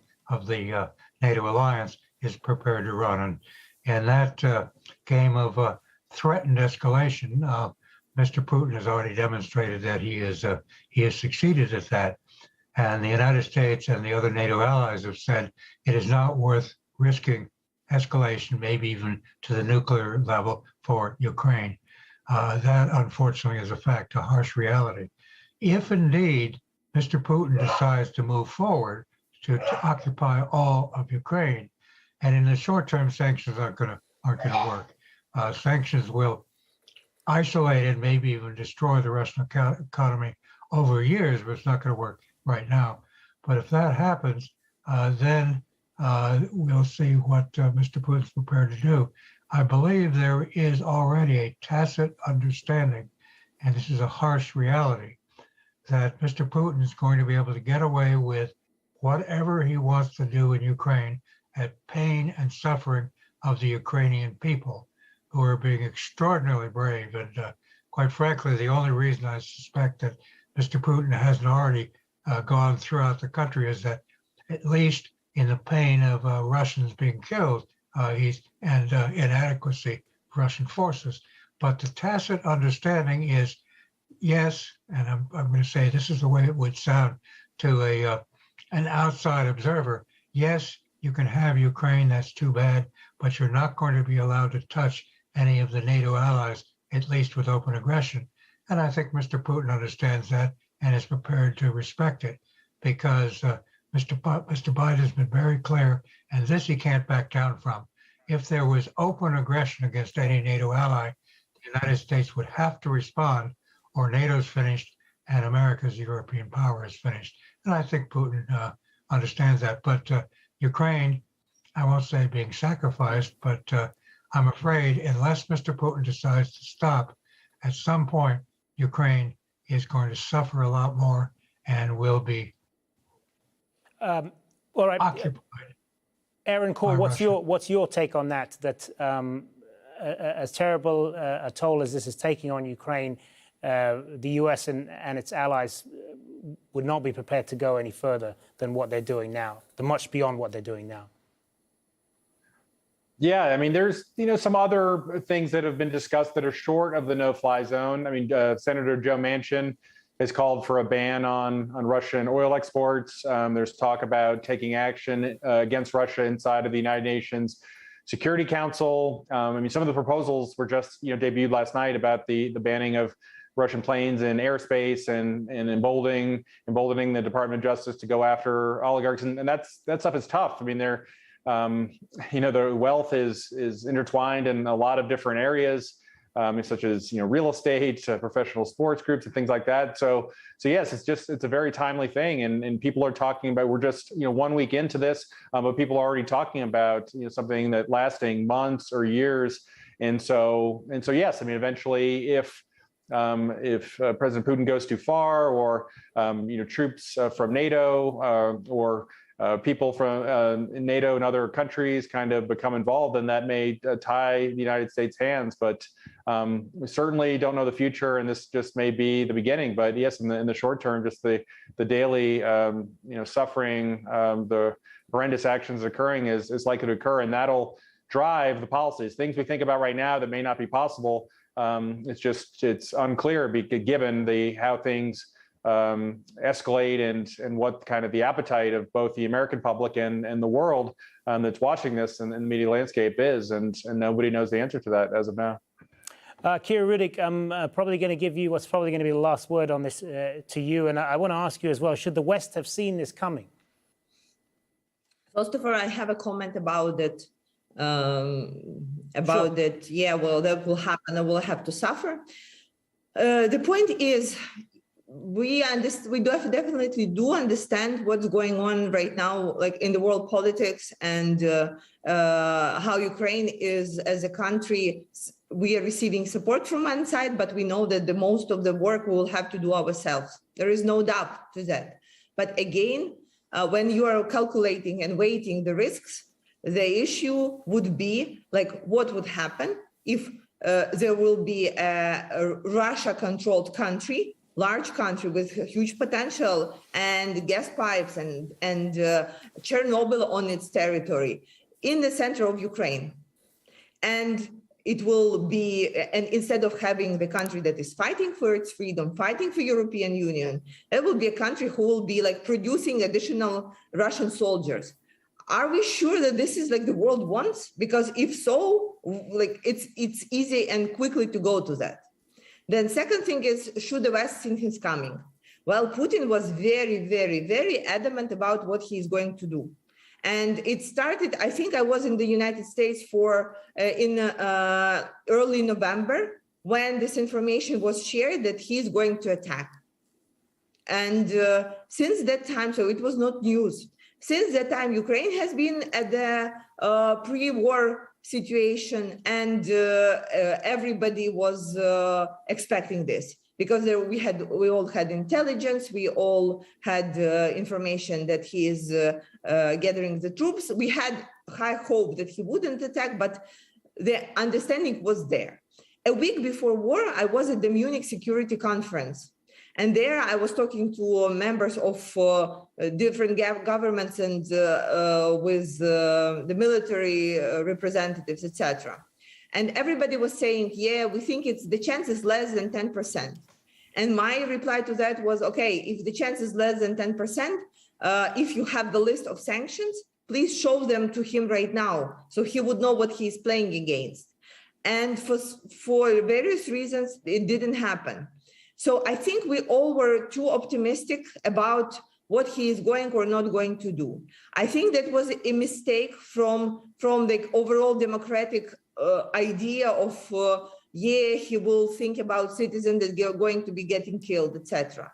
NATO alliance, is prepared to run. And that game of threatened escalation, Mr. Putin has already demonstrated that he has succeeded at that. And the United States and the other NATO allies have said it is not worth risking escalation, maybe even to the nuclear level for Ukraine. That, unfortunately, is a fact, a harsh reality. If indeed Mr. Putin decides to move forward to occupy all of Ukraine, And in the short term, sanctions aren't going to work. Sanctions will isolate and maybe even destroy the Russian economy over years, but it's not going to work right now. But if that happens, then we'll see what Mr. Putin's prepared to do. I believe there is already a tacit understanding, and this is a harsh reality, that Mr. Putin is going to be able to get away with whatever he wants to do in Ukraine at pain and suffering of the Ukrainian people, who are being extraordinarily brave. And quite frankly, the only reason I suspect that Mr. Putin hasn't already gone throughout the country is that, at least in the pain of Russians being killed, and inadequacy of Russian forces. But the tacit understanding is, yes, and I'm going to say this is the way it would sound to an outside observer. Yes, you can have Ukraine, that's too bad, but you're not going to be allowed to touch any of the NATO allies, at least with open aggression. And I think Mr. Putin understands that and is prepared to respect it, because Mr. Biden has been very clear, and this he can't back down from. If there was open aggression against any NATO ally, the United States would have to respond, or NATO's finished and America's European power is finished. And I think Putin understands that. But Ukraine, I won't say being sacrificed, but I'm afraid unless Mr. Putin decides to stop, at some point, Ukraine is going to suffer a lot more and will be all right. occupied. Aaron Cole, what's your take on that? That as terrible a toll as this is taking on Ukraine, the US and its allies would not be prepared to go any further than what they're doing now, much beyond what they're doing now. Yeah, I mean, there's some other things that have been discussed that are short of the no-fly zone. I mean, Senator Joe Manchin has called for a ban on Russian oil exports. There's talk about taking action against Russia inside of the United Nations Security Council. I mean, some of the proposals were just debuted last night about the banning of Russian planes in airspace and emboldening the Department of Justice to go after oligarchs, and that stuff is tough. I mean, they're the wealth is intertwined in a lot of different areas, such as real estate, professional sports groups, and things like that. So yes, it's a very timely thing, and people are talking about. We're just 1 week into this, but people are already talking about something that lasting months or years. And so yes, I mean, eventually, if President Putin goes too far, or troops from NATO or people from NATO and other countries kind of become involved, then that may tie the United States' hands. But we certainly don't know the future, and this just may be the beginning. But yes, in the short term, just the daily suffering, the horrendous actions occurring is likely to occur, and that'll drive the policies. Things we think about right now that may not be possible. It's unclear given how things escalate and what kind of the appetite of both the American public and the world that's watching this and the media landscape is, and nobody knows the answer to that as of now. Kira Rudik, I'm probably going to give you what's probably going to be the last word on this to you, and I want to ask you as well, should the West have seen this coming? First of all, I have a comment about it. Sure. Yeah, well, that will happen and we'll have to suffer. The point is, we definitely do understand what's going on right now, like in the world politics, and how Ukraine is, as a country, we are receiving support from one side, but we know that the most of the work we will have to do ourselves. There is no doubt to that. But again, when you are calculating and weighing the risks, the issue would be like, what would happen if there will be a Russia-controlled country, large country with huge potential and gas pipes and Chernobyl on its territory in the center of Ukraine. And it will be, and instead of having the country that is fighting for its freedom, fighting for European Union, it will be a country who will be like producing additional Russian soldiers. Are we sure that this is like the world wants? Because if so, like it's easy and quickly to go to that. Then second thing is, should the West see his coming? Well, Putin was very, very, very adamant about what he is going to do. And it started, I think I was in the United States in early November when this information was shared that he's going to attack. And since that time, so it was not news. Since that time, Ukraine has been at the pre-war situation, and everybody was expecting this because we all had intelligence, we all had information that he is gathering the troops. We had high hope that he wouldn't attack, but the understanding was there. A week before war, I was at the Munich Security Conference. And there I was talking to members of different governments and with the military representatives, etc. And everybody was saying, yeah, we think the chance is less than 10%. And my reply to that was, okay, if the chance is less than 10%, if you have the list of sanctions, please show them to him right now so he would know what he's playing against. And for various reasons, it didn't happen. So I think we all were too optimistic about what he is going or not going to do. I think that was a mistake from the overall democratic idea of, he will think about citizens that are going to be getting killed, etc.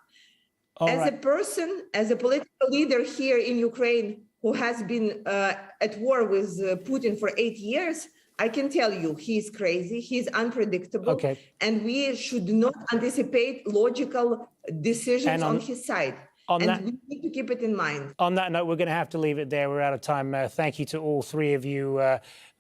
As a person, as a political leader here in Ukraine who has been at war with Putin for 8 years, I can tell you he's crazy, he's unpredictable, and we should not anticipate logical decisions on his side. We need to keep it in mind. On that note, we're going to have to leave it there. We're out of time. Thank you to all three of you.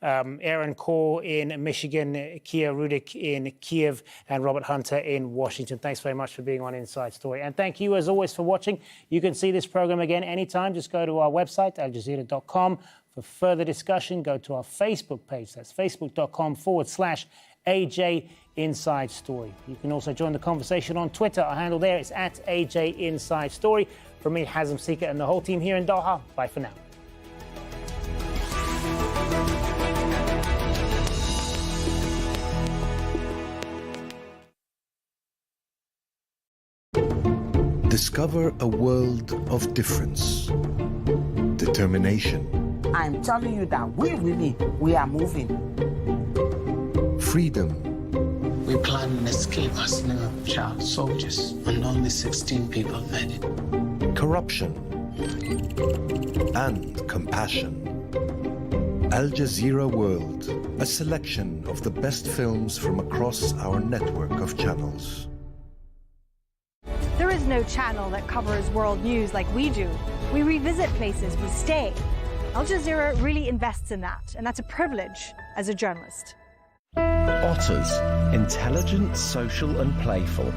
Aaron Kaur in Michigan, Kia Rudik in Kiev, and Robert Hunter in Washington. Thanks very much for being on Inside Story. And thank you, as always, for watching. You can see this program again anytime. Just go to our website, aljazeera.com. For further discussion, go to our Facebook page. That's facebook.com/AJ Inside Story. You can also join the conversation on Twitter. Our handle there is @AJ Inside Story. From me, Hazem Sika, and the whole team here in Doha, bye for now. Discover a world of difference, determination. I'm telling you that we are moving. Freedom. We planned an escape as child soldiers, and only 16 people made it. Corruption. And compassion. Al Jazeera World, a selection of the best films from across our network of channels. There is no channel that covers world news like we do. We revisit places, we stay. Al Jazeera really invests in that, and that's a privilege as a journalist. Otters, intelligent, social and playful.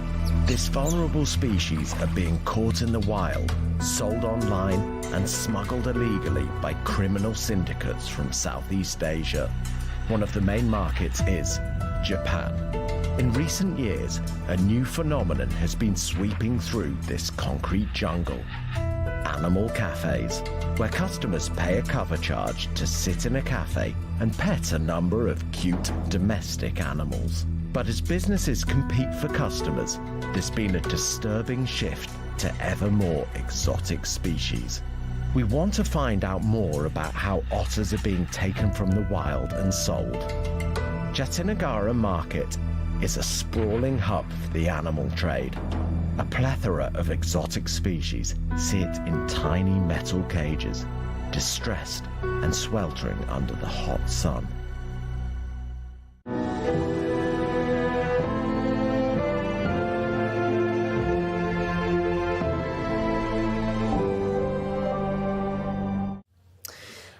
This vulnerable species are being caught in the wild, sold online and smuggled illegally by criminal syndicates from Southeast Asia. One of the main markets is Japan. In recent years, a new phenomenon has been sweeping through this concrete jungle. Animal cafes, where customers pay a cover charge to sit in a cafe and pet a number of cute domestic animals. But as businesses compete for customers, there's been a disturbing shift to ever more exotic species. We want to find out more about how otters are being taken from the wild and sold. Jatinagara Market is a sprawling hub for the animal trade. A plethora of exotic species sit in tiny metal cages, distressed and sweltering under the hot sun.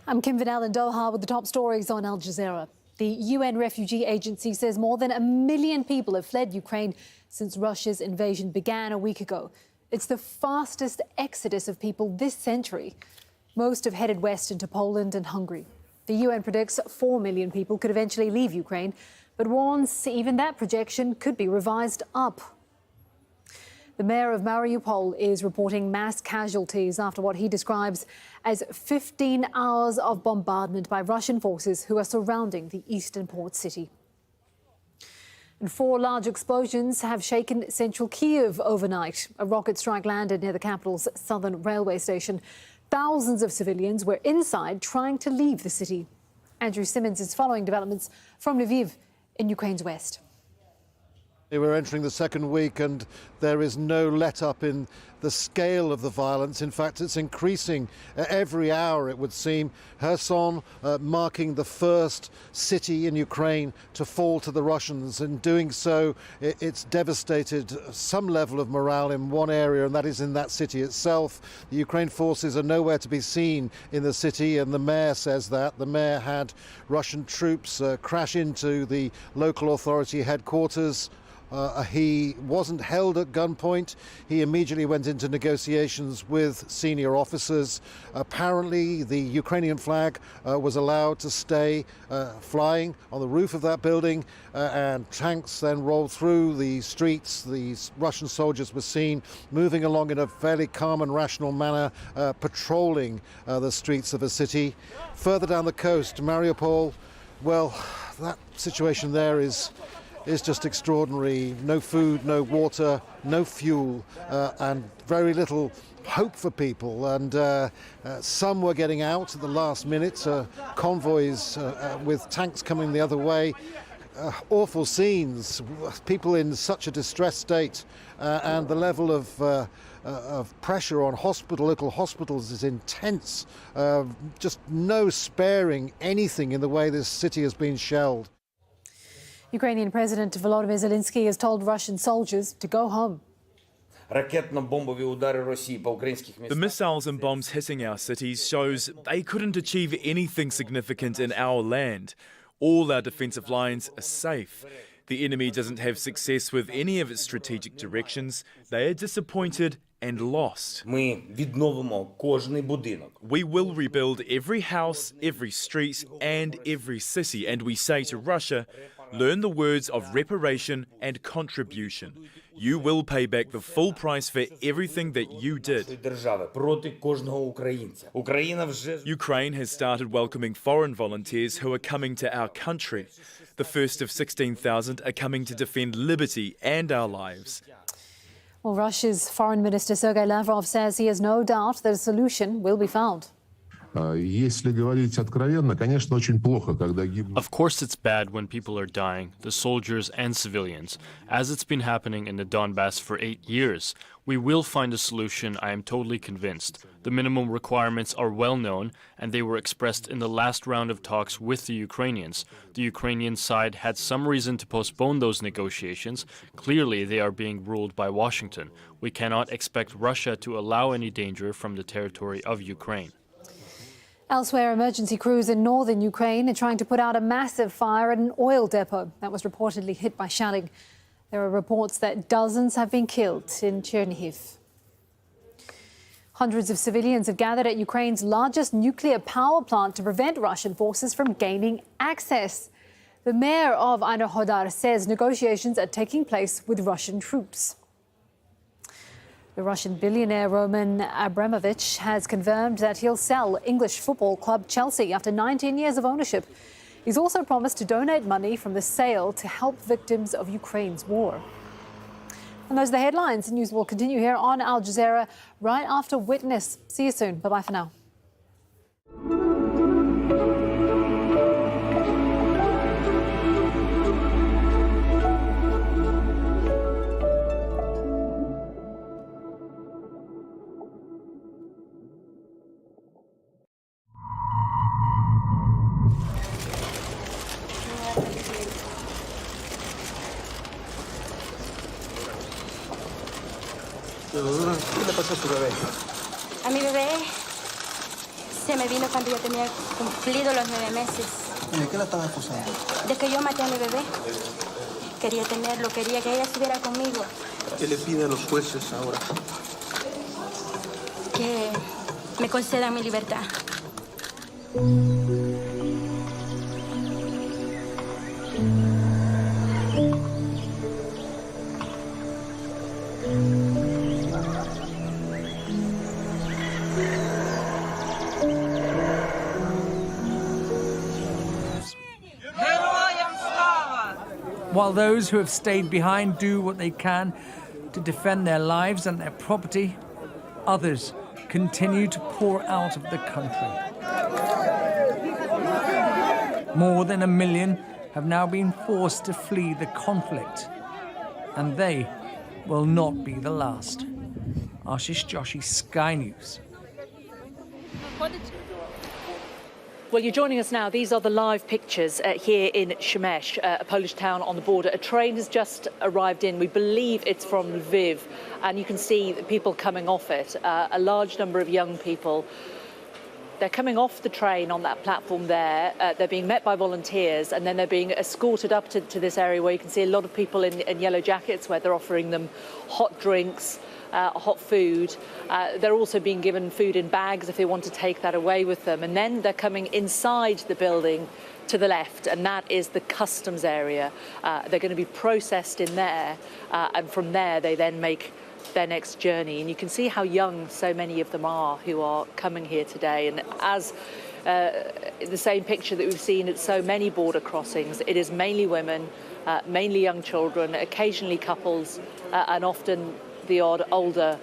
I'm Kim Vanel in Doha with the top stories on Al Jazeera. The UN Refugee Agency says more than 1 million people have fled Ukraine since Russia's invasion began a week ago. It's the fastest exodus of people this century. Most have headed west into Poland and Hungary. The UN predicts 4 million people could eventually leave Ukraine, but warns even that projection could be revised up. The mayor of Mariupol is reporting mass casualties after what he describes as 15 hours of bombardment by Russian forces who are surrounding the eastern port city. And 4 large explosions have shaken central Kiev overnight. A rocket strike landed near the capital's southern railway station. Thousands of civilians were inside trying to leave the city. Andrew Simmons is following developments from Lviv in Ukraine's west. We're entering the second week and there is no let-up in the scale of the violence. In fact, it's increasing every hour, it would seem. Kherson marking the first city in Ukraine to fall to the Russians. In doing so, it's devastated some level of morale in one area, and that is in that city itself. The Ukraine forces are nowhere to be seen in the city, and the mayor says that. The mayor had Russian troops crash into the local authority headquarters. He wasn't held at gunpoint. He immediately went into negotiations with senior officers. Apparently, the Ukrainian flag was allowed to stay flying on the roof of that building, and tanks then rolled through the streets. The Russian soldiers were seen moving along in a fairly calm and rational manner, patrolling the streets of a city. Further down the coast, Mariupol, well, that situation there is just extraordinary. No food, no water, no fuel, and very little hope for people. And some were getting out at the last minute, convoys with tanks coming the other way. Awful scenes, people in such a distressed state, and the level of pressure on local hospitals is intense. Just no sparing anything in the way this city has been shelled. Ukrainian President Volodymyr Zelensky has told Russian soldiers to go home. The missiles and bombs hitting our cities shows they couldn't achieve anything significant in our land. All our defensive lines are safe. The enemy doesn't have success with any of its strategic directions. They are disappointed and lost. We will rebuild every house, every street, and every city. And we say to Russia, learn the words of reparation and contribution. You will pay back the full price for everything that you did. Ukraine has started welcoming foreign volunteers who are coming to our country. The first of 16,000 are coming to defend liberty and our lives. Well, Russia's Foreign Minister Sergei Lavrov says he has no doubt that a solution will be found. Of course it's bad when people are dying, the soldiers and civilians, as it's been happening in the Donbass for 8 years. We will find a solution, I am totally convinced. The minimum requirements are well known, and they were expressed in the last round of talks with the Ukrainians. The Ukrainian side had some reason to postpone those negotiations. Clearly, they are being ruled by Washington. We cannot expect Russia to allow any danger from the territory of Ukraine. Elsewhere, emergency crews in northern Ukraine are trying to put out a massive fire at an oil depot that was reportedly hit by shelling. There are reports that dozens have been killed in Chernihiv. Hundreds of civilians have gathered at Ukraine's largest nuclear power plant to prevent Russian forces from gaining access. The mayor of Enerhodar says negotiations are taking place with Russian troops. The Russian billionaire Roman Abramovich has confirmed that he'll sell English football club Chelsea after 19 years of ownership. He's also promised to donate money from the sale to help victims of Ukraine's war. And those are the headlines. News will continue here on Al Jazeera right after Witness. See you soon. Bye-bye for now. ¿Qué le pasó a su bebé? A mi bebé se me vino cuando yo tenía cumplido los 9 meses. ¿De qué la estaba acusando? De que yo maté a mi bebé. Quería tenerlo, quería que ella estuviera conmigo. ¿Qué le pide a los jueces ahora? Que me concedan mi libertad. While those who have stayed behind do what they can to defend their lives and their property, others continue to pour out of the country. More than 1 million have now been forced to flee the conflict, and they will not be the last. Ashish Joshi, Sky News. Well, you're joining us now. These are the live pictures here in Shemesh, a Polish town on the border. A train has just arrived in. We believe it's from Lviv, and you can see the people coming off it. A large number of young people. They're coming off the train on that platform there. They're being met by volunteers, and then they're being escorted up to this area where you can see a lot of people in yellow jackets, where they're offering them hot drinks, hot food. They're also being given food in bags if they want to take that away with them. And then they're coming inside the building to the left, and that is the customs area. They're going to be processed in there, and from there they then make their next journey. And you can see how young so many of them are who are coming here today. And as the same picture that we've seen at so many border crossings, it is mainly women, mainly young children, occasionally couples, and often the odd older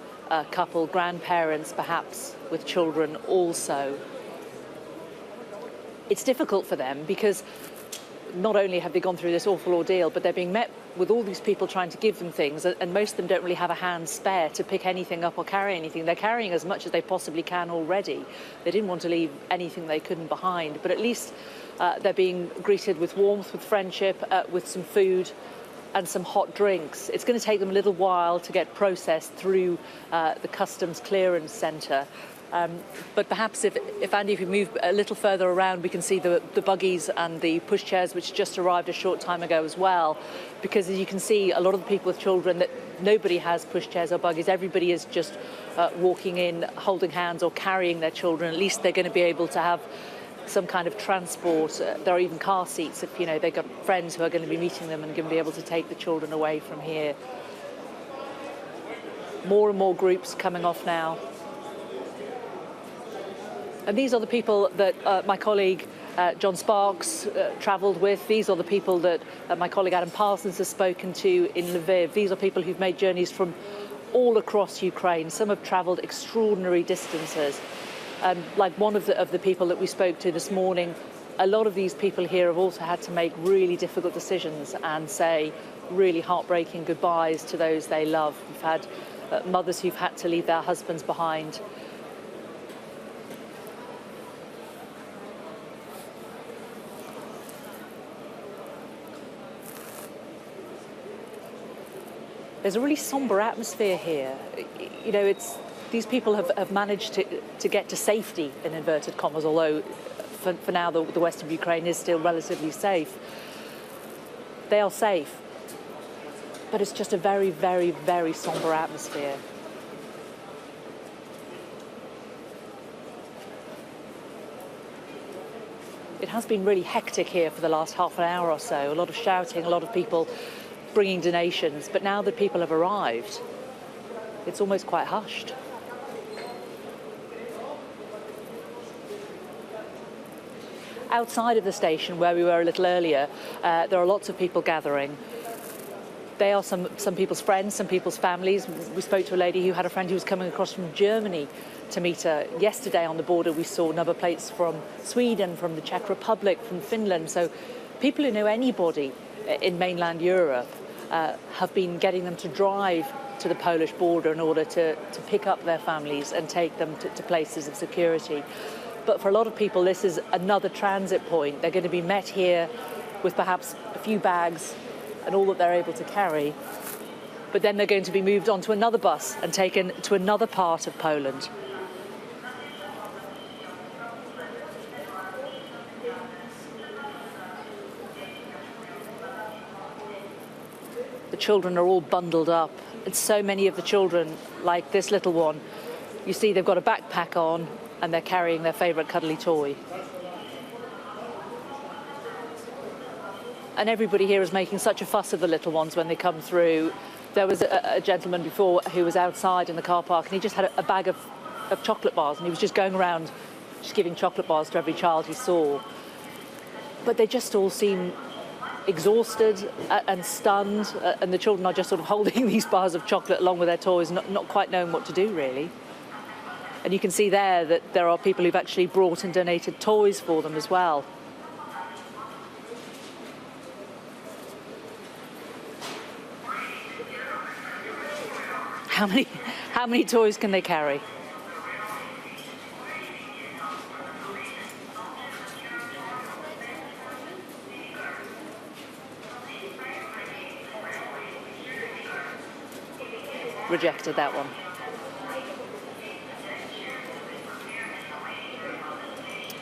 couple, grandparents perhaps with children also. It's difficult for them because not only have they gone through this awful ordeal, but they're being met with all these people trying to give them things, and most of them don't really have a hand spare to pick anything up or carry anything. They're carrying as much as they possibly can already. They didn't want to leave anything they couldn't behind, but at least they're being greeted with warmth, with friendship, with some food and some hot drinks. It's going to take them a little while to get processed through the customs clearance centre. But perhaps if Andy, if we move a little further around, we can see the buggies and the pushchairs which just arrived a short time ago as well. Because as you can see, a lot of the people with children, that nobody has pushchairs or buggies. Everybody is just walking in, holding hands or carrying their children. At least they're going to be able to have some kind of transport. There are even car seats if, they've got friends who are going to be meeting them and going to be able to take the children away from here. More and more groups coming off now. And these are the people that my colleague John Sparks travelled with. These are the people that my colleague Adam Parsons has spoken to in Lviv. These are people who've made journeys from all across Ukraine. Some have travelled extraordinary distances. Like one of the people that we spoke to this morning, a lot of these people here have also had to make really difficult decisions and say really heartbreaking goodbyes to those they love. We've had mothers who've had to leave their husbands behind. There's a really sombre atmosphere here. These people have managed to get to safety, in inverted commas, although for now the west of Ukraine is still relatively safe. They are safe, but it's just a very, very, very sombre atmosphere. It has been really hectic here for the last half an hour or so. A lot of shouting, a lot of people bringing donations, but now that people have arrived, it's almost quite hushed. Outside of the station, where we were a little earlier, there are lots of people gathering. They are some people's friends, some people's families. We spoke to a lady who had a friend who was coming across from Germany to meet her. Yesterday on the border, we saw number plates from Sweden, from the Czech Republic, from Finland. So people who know anybody in mainland Europe have been getting them to drive to the Polish border in order to pick up their families and take them to places of security. But for a lot of people, this is another transit point. They're going to be met here with perhaps a few bags and all that they're able to carry. But then they're going to be moved onto another bus and taken to another part of Poland. The children are all bundled up. And so many of the children, like this little one, you see they've got a backpack on and they're carrying their favourite cuddly toy. And everybody here is making such a fuss of the little ones when they come through. There was a gentleman before who was outside in the car park and he just had a bag of chocolate bars and he was just going around just giving chocolate bars to every child he saw. But they just all seem exhausted and stunned, and the children are just sort of holding these bars of chocolate along with their toys, not quite knowing what to do really. And you can see there that there are people who've actually brought and donated toys for them as well. How many toys can they carry? Rejected that one.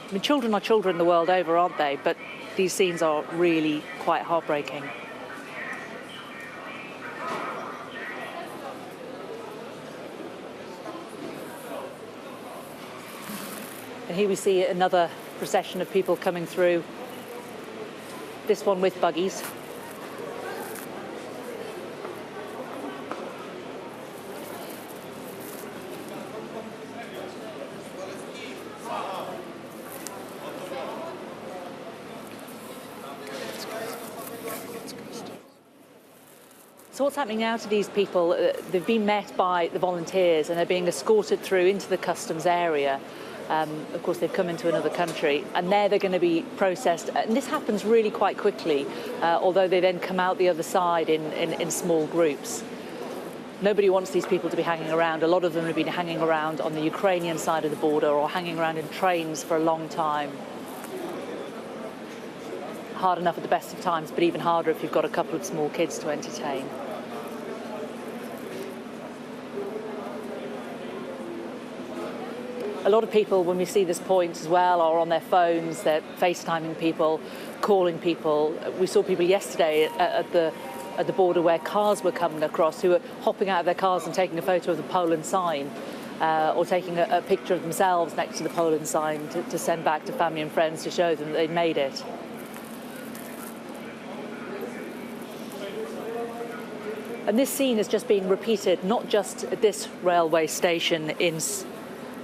I mean, children are children the world over, aren't they? But these scenes are really quite heartbreaking. And here we see another procession of people coming through, this one with buggies. So what's happening now to these people? They've been met by the volunteers and they're being escorted through into the customs area. Of course, they've come into another country, and there they're going to be processed. And this happens really quite quickly, although they then come out the other side in small groups. Nobody wants these people to be hanging around. A lot of them have been hanging around on the Ukrainian side of the border or hanging around in trains for a long time. Hard enough at the best of times, but even harder if you've got a couple of small kids to entertain. A lot of people, when we see this point as well, are on their phones, they're FaceTiming people, calling people. We saw people yesterday at the border where cars were coming across who were hopping out of their cars and taking a photo of the Poland sign or taking a picture of themselves next to the Poland sign to send back to family and friends to show them that they'd made it. And this scene is just being repeated, not just at this railway station in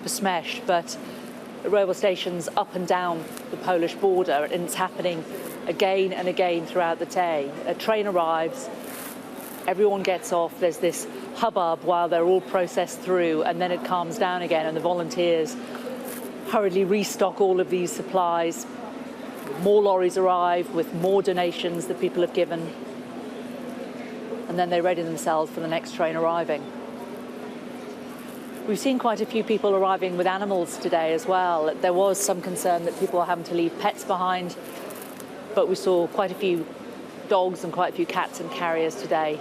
Przemyśl, but railway stations up and down the Polish border, and it's happening again and again throughout the day. A train arrives, everyone gets off, there's this hubbub while they're all processed through, and then it calms down again, and the volunteers hurriedly restock all of these supplies. More lorries arrive with more donations that people have given, and then they ready themselves for the next train arriving. We've seen quite a few people arriving with animals today as well. There was some concern that people are having to leave pets behind, but we saw quite a few dogs and quite a few cats and carriers today.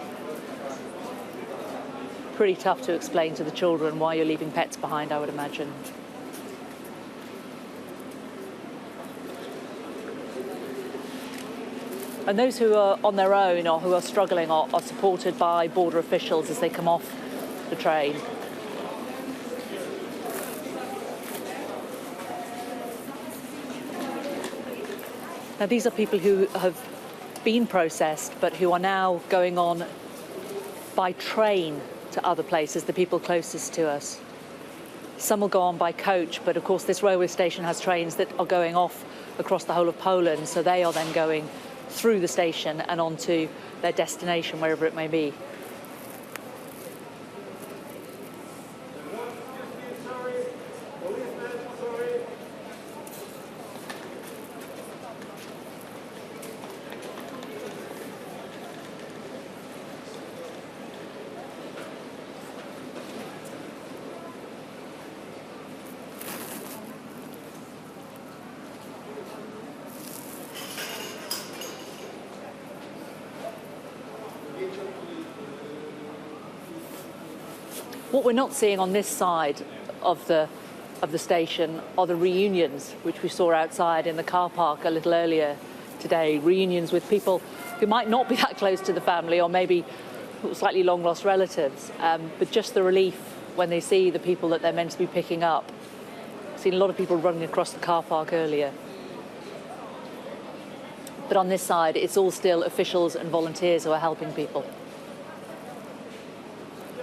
Pretty tough to explain to the children why you're leaving pets behind, I would imagine. And those who are on their own or who are struggling are supported by border officials as they come off the train. Now, these are people who have been processed, but who are now going on by train to other places, the people closest to us. Some will go on by coach, but of course this railway station has trains that are going off across the whole of Poland, so they are then going through the station and on to their destination, wherever it may be. What we're not seeing on this side of the station are the reunions, which we saw outside in the car park a little earlier today. Reunions with people who might not be that close to the family or maybe slightly long-lost relatives, but just the relief when they see the people that they're meant to be picking up. I've seen a lot of people running across the car park earlier. But on this side, it's all still officials and volunteers who are helping people.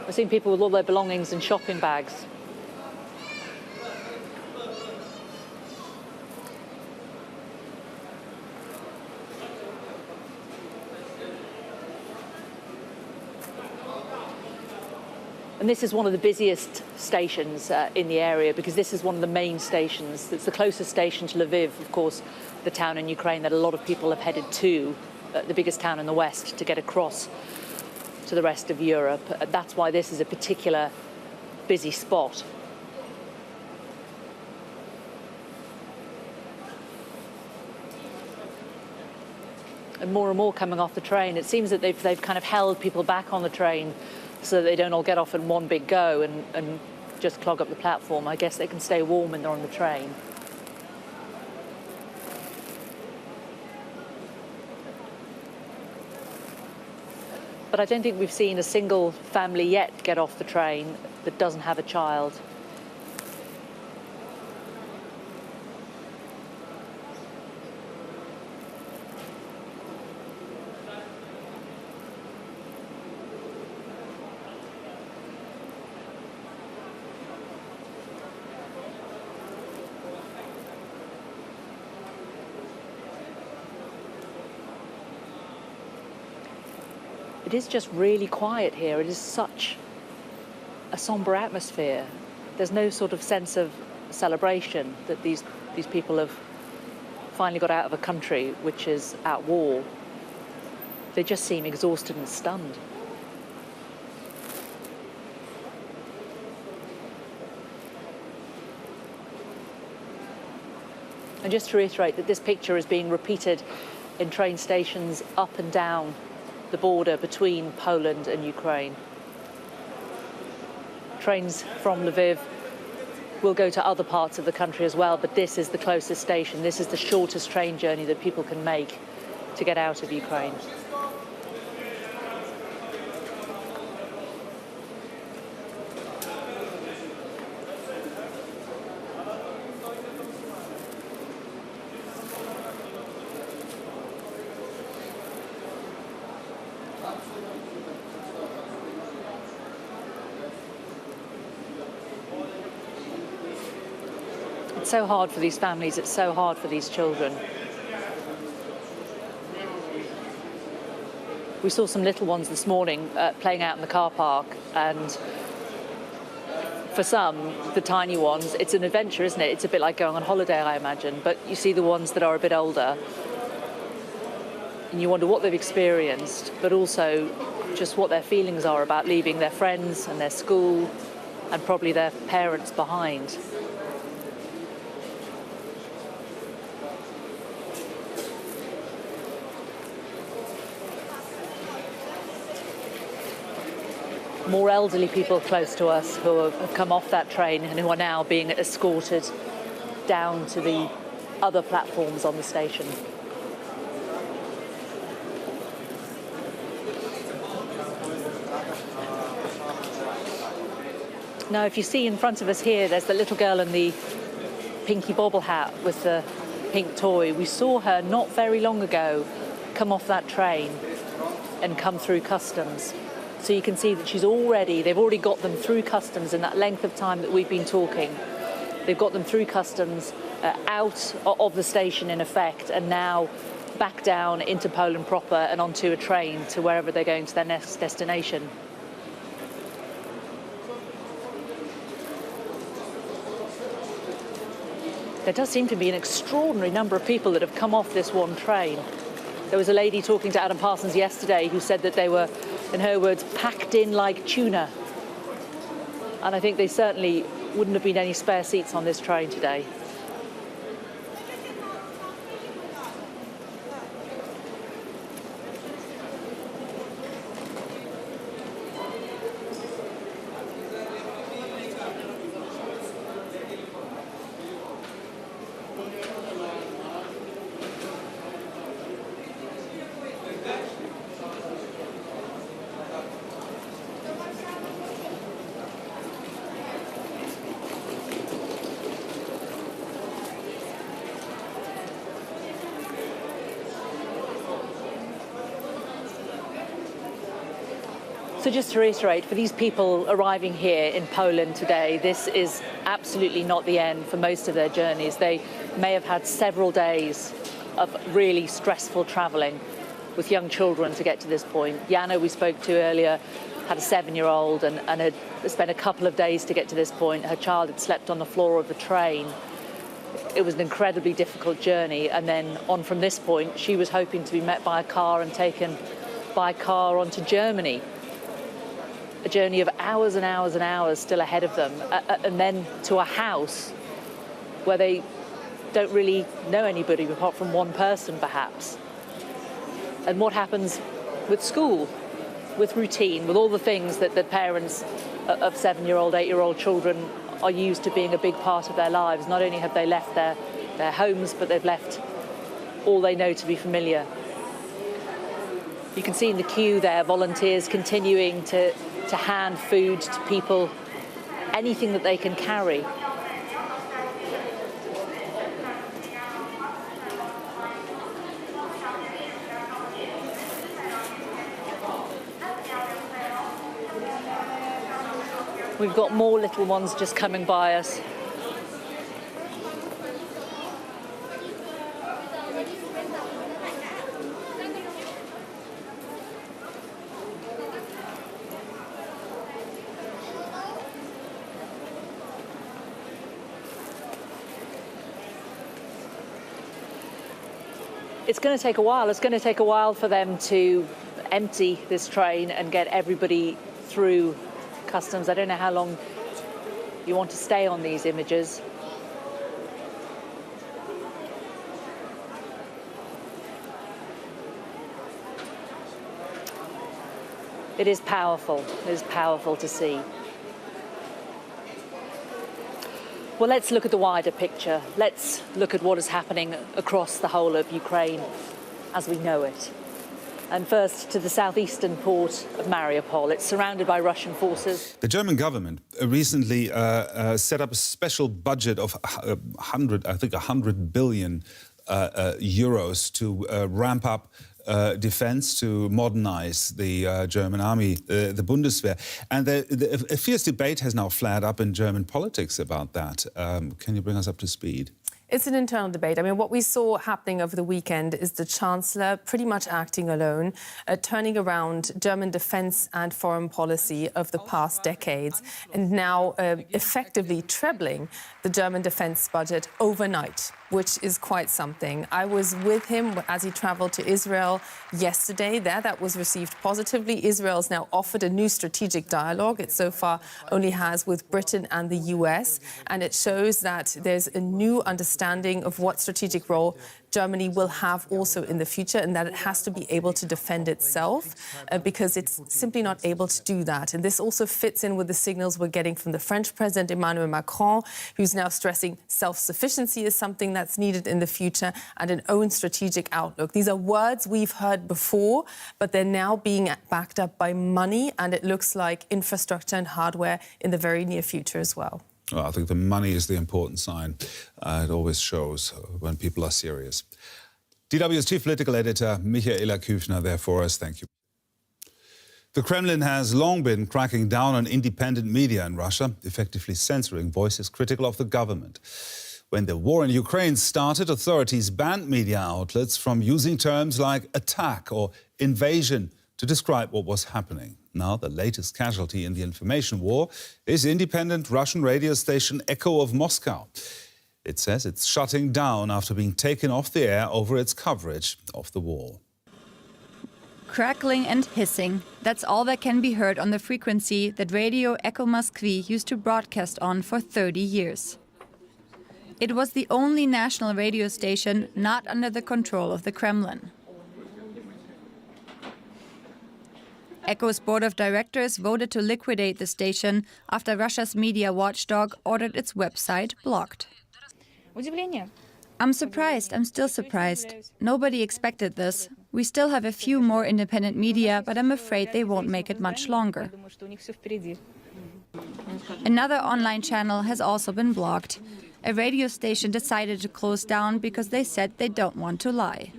I've seen people with all their belongings in shopping bags. And And this is one of the busiest stations in the area because this is one of the main stations. It's the closest station to Lviv, of course, the town in Ukraine that a lot of people have headed to, the biggest town in the west, to get across to the rest of Europe. That's why this is a particular busy spot. And more coming off the train. It seems that they've kind of held people back on the train so that they don't all get off in one big go and just clog up the platform. I guess they can stay warm when they're on the train. But I don't think we've seen a single family yet get off the train that doesn't have a child. It is just really quiet here. It is such a somber atmosphere. There's no sort of sense of celebration that these people have finally got out of a country which is at war. They just seem exhausted and stunned. And just to reiterate that this picture is being repeated in train stations up and down the border between Poland and Ukraine. Trains from Lviv will go to other parts of the country as well, but this is the closest station. This is the shortest train journey that people can make to get out of Ukraine. It's so hard for these families, it's so hard for these children. We saw some little ones this morning playing out in the car park, and for some, the tiny ones, it's an adventure, isn't it? It's a bit like going on holiday, I imagine, but you see the ones that are a bit older and you wonder what they've experienced, but also just what their feelings are about leaving their friends and their school and probably their parents behind. More elderly people close to us who have come off that train and who are now being escorted down to the other platforms on the station. Now, if you see in front of us here, there's the little girl in the pinky bobble hat with the pink toy. We saw her not very long ago come off that train and come through customs. So you can see that they've already got them through customs in that length of time that we've been talking. They've got them through customs, out of the station in effect, and now back down into Poland proper and onto a train to wherever they're going to their next destination. There does seem to be an extraordinary number of people that have come off this one train. There was a lady talking to Adam Parsons yesterday who said that they were, in her words, packed in like tuna. And I think they certainly wouldn't have been any spare seats on this train today. So just to reiterate, for these people arriving here in Poland today, this is absolutely not the end for most of their journeys. They may have had several days of really stressful travelling with young children to get to this point. Jana, we spoke to earlier, had a 7-year-old and had spent a couple of days to get to this point. Her child had slept on the floor of the train. It was an incredibly difficult journey, and then on from this point, she was hoping to be met by a car and taken by car onto Germany. A journey of hours and hours and hours still ahead of them, and then to a house where they don't really know anybody apart from one person, perhaps. And what happens with school, with routine, with all the things that parents of 7-year-old, 8-year-old children are used to being a big part of their lives. Not only have they left their homes, but they've left all they know to be familiar. You can see in the queue there, volunteers continuing to hand food to people, anything that they can carry. We've got more little ones just coming by us. It's going to take a while. It's going to take a while for them to empty this train and get everybody through customs. I don't know how long you want to stay on these images. It is powerful. It is powerful to see. Well, let's look at the wider picture. Let's look at what is happening across the whole of Ukraine as we know it. And first to the southeastern port of Mariupol. It's surrounded by Russian forces. The German government recently set up a special budget of 100 billion euros to ramp up defense, to modernize the German army, the Bundeswehr. And a fierce debate has now flared up in German politics about that. Can you bring us up to speed? It's an internal debate. I mean, what we saw happening over the weekend is the Chancellor pretty much acting alone, turning around German defence and foreign policy of the past decades, and now effectively trebling the German defence budget overnight, which is quite something. I was with him as he travelled to Israel yesterday. That was received positively. Israel's now offered a new strategic dialogue. It so far only has with Britain and the US, and it shows that there's a new understanding of what strategic role Germany will have also in the future, and that it has to be able to defend itself because it's simply not able to do that. And this also fits in with the signals we're getting from the French President Emmanuel Macron, who's now stressing self-sufficiency is something that's needed in the future and an own strategic outlook. These are words we've heard before, but they're now being backed up by money, and it looks like infrastructure and hardware in the very near future as well. Well, I think the money is the important sign. It always shows when people are serious. DW's chief political editor, Michaela Küchner, there for us. Thank you. The Kremlin has long been cracking down on independent media in Russia, effectively censoring voices critical of the government. When the war in Ukraine started, authorities banned media outlets from using terms like attack or invasion to describe what was happening. Now, the latest casualty in the information war is independent Russian radio station Echo of Moscow. It says it's shutting down after being taken off the air over its coverage of the war. Crackling and hissing, that's all that can be heard on the frequency that Radio Echo Moskwy used to broadcast on for 30 years. It was the only national radio station not under the control of the Kremlin. Echo's board of directors voted to liquidate the station after Russia's media watchdog ordered its website blocked. I'm surprised. I'm still surprised. Nobody expected this. We still have a few more independent media, but I'm afraid they won't make it much longer. Another online channel has also been blocked. A radio station decided to close down because they said they don't want to lie.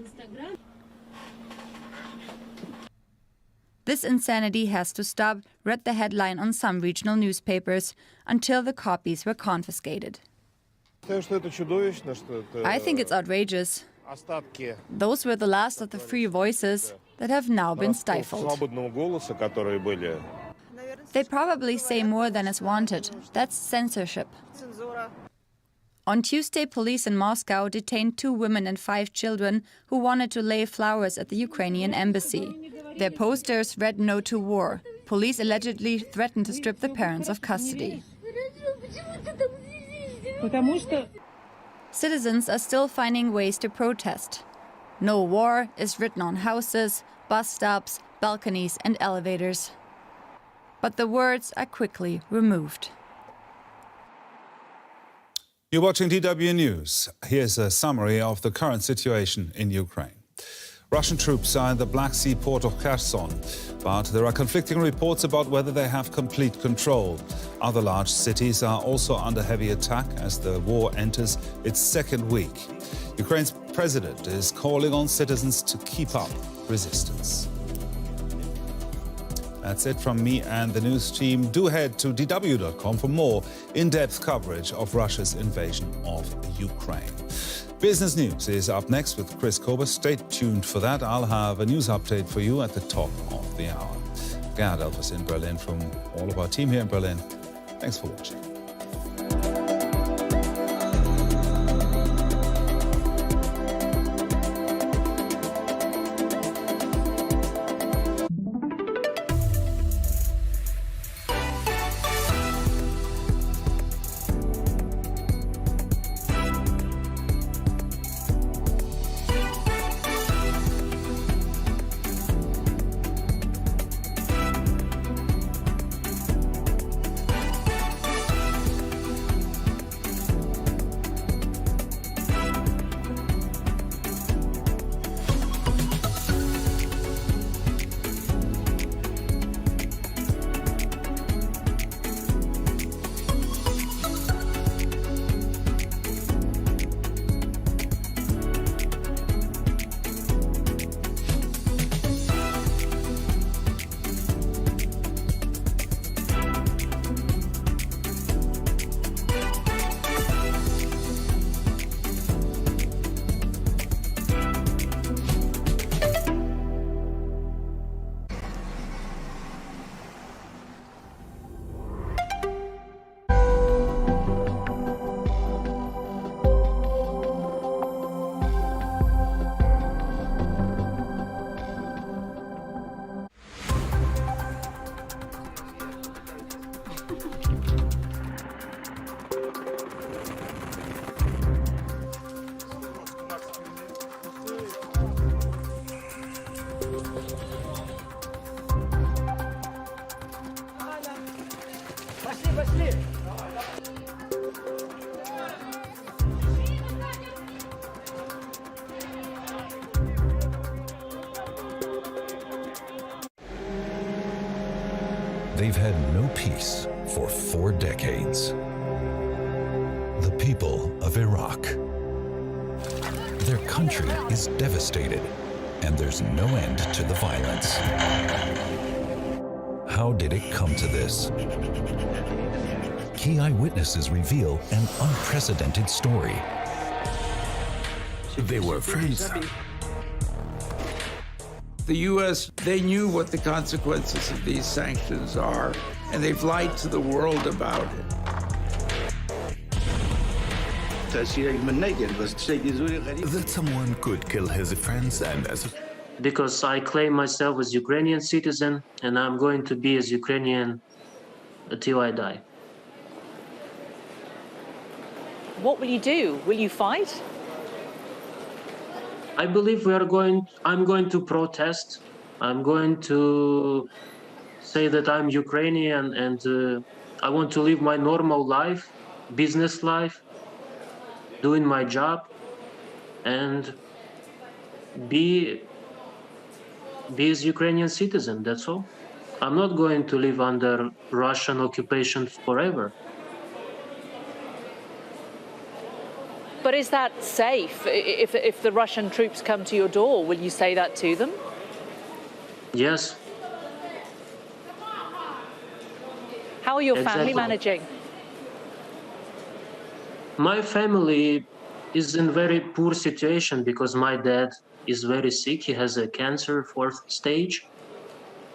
This insanity has to stop, read the headline on some regional newspapers, until the copies were confiscated. I think it's outrageous. Those were the last of the free voices that have now been stifled. They probably say more than is wanted. That's censorship. On Tuesday, police in Moscow detained 2 women and 5 children who wanted to lay flowers at the Ukrainian embassy. Their posters read "No to War." Police allegedly threatened to strip the parents of custody. Citizens are still finding ways to protest. "No war" is written on houses, bus stops, balconies and elevators. But the words are quickly removed. You're watching DW News. Here's a summary of the current situation in Ukraine. Russian troops are in the Black Sea port of Kherson, but there are conflicting reports about whether they have complete control. Other large cities are also under heavy attack as the war enters its second week. Ukraine's president is calling on citizens to keep up resistance. That's it from me and the news team. Do head to dw.com for more in-depth coverage of Russia's invasion of Ukraine. Business News is up next with Chris Kober. Stay tuned for that. I'll have a news update for you at the top of the hour. Gerd Elfers in Berlin from all of our team here in Berlin. Thanks for watching. They've had no peace for 4 decades. The people of Iraq. Their country is devastated, and there's no end to the violence. How did it come to this? Key eyewitnesses reveal an unprecedented story. They were friends. The U.S., they knew what the consequences of these sanctions are, and they've lied to the world about it. That someone could kill his friends and as because I claim myself as Ukrainian citizen, and I'm going to be as Ukrainian until I die. What will you do? Will you fight? I believe I'm going to protest. I'm going to say that I'm Ukrainian and I want to live my normal life, business life, doing my job, and be as Ukrainian citizen, that's all. I'm not going to live under Russian occupation forever. But is that safe? If the Russian troops come to your door, will you say that to them? Yes. How are your family managing? My family is in very poor situation because my dad is very sick. He has a cancer 4th stage,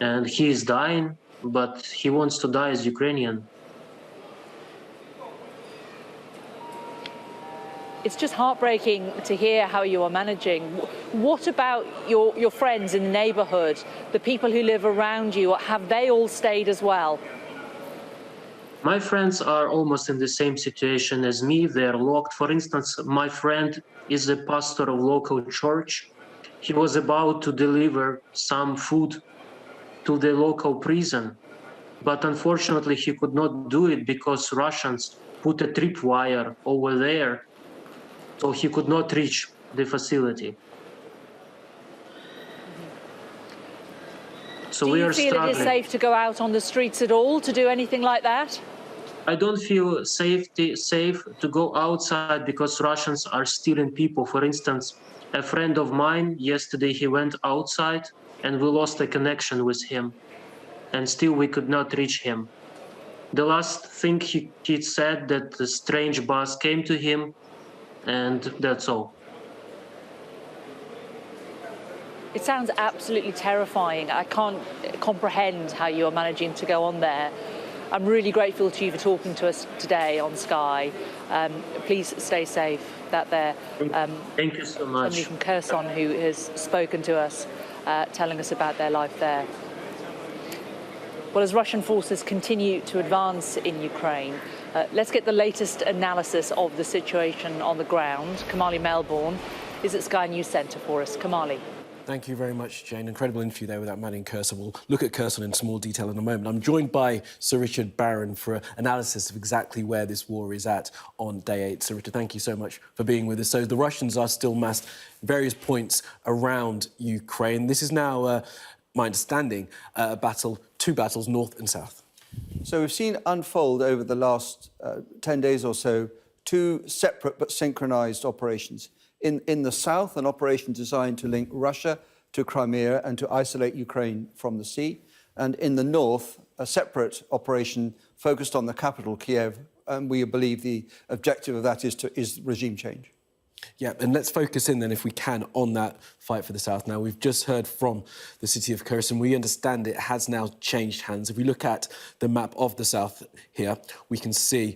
and he is dying. but he wants to die as Ukrainian. It's just heartbreaking to hear how you are managing. What about your friends in the neighbourhood, the people who live around you? Have they all stayed as well? My friends are almost in the same situation as me. They're locked. For instance, my friend is a pastor of local church. He was about to deliver some food to the local prison, but unfortunately he could not do it because Russians put a tripwire over there, so he could not reach the facility. So we are struggling. Do you feel it is safe to go out on the streets at all to do anything like that? I don't feel safe to go outside because Russians are stealing people. For instance, a friend of mine, yesterday he went outside and we lost a connection with him. And still we could not reach him. The last thing he said that a strange bus came to him, and that's all. It sounds absolutely terrifying. I can't comprehend how you are managing to go on there. I'm really grateful to you for talking to us today on Sky. Please stay safe out there. Thank you so much. Somebody from Kherson who has spoken to us, telling us about their life there. Well, as Russian forces continue to advance in Ukraine, let's get the latest analysis of the situation on the ground. Kamali Melbourne is at Sky News Centre for us. Kamali. Thank you very much, Jane. Incredible interview there with that man in Kherson. We'll look at Kherson in small detail in a moment. I'm joined by Sir Richard Barron for an analysis of exactly where this war is at on day 8. Sir Richard, thank you so much for being with us. So the Russians are still massed various points around Ukraine. This is now, my understanding, two battles, north and south. So we've seen unfold over the last 10 days or so two separate but synchronised operations. In the south, an operation designed to link Russia to Crimea and to isolate Ukraine from the sea. And in the north, a separate operation focused on the capital, Kiev. And we believe the objective of that is regime change. Yeah, and let's focus in then, if we can, on that fight for the south. Now, we've just heard from the city of Kherson. We understand it has now changed hands. If we look at the map of the south here, we can see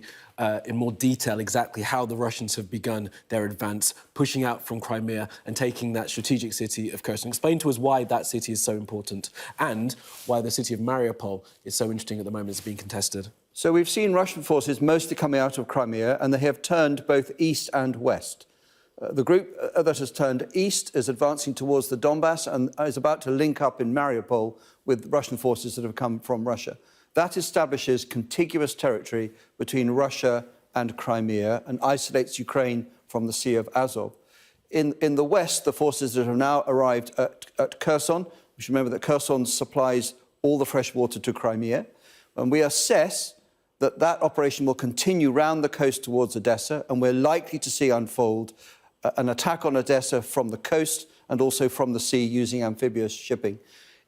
in more detail exactly how the Russians have begun their advance, pushing out from Crimea and taking that strategic city of Kherson. Explain to us why that city is so important and why the city of Mariupol is so interesting at the moment. It's being contested. So we've seen Russian forces mostly coming out of Crimea, and they have turned both east and west. The group that has turned east is advancing towards the Donbass and is about to link up in Mariupol with Russian forces that have come from Russia. That establishes contiguous territory between Russia and Crimea and isolates Ukraine from the Sea of Azov. In the west, the forces that have now arrived at Kherson, we should remember that Kherson supplies all the fresh water to Crimea, and we assess that that operation will continue round the coast towards Odessa, and we're likely to see unfold an attack on Odessa from the coast and also from the sea using amphibious shipping.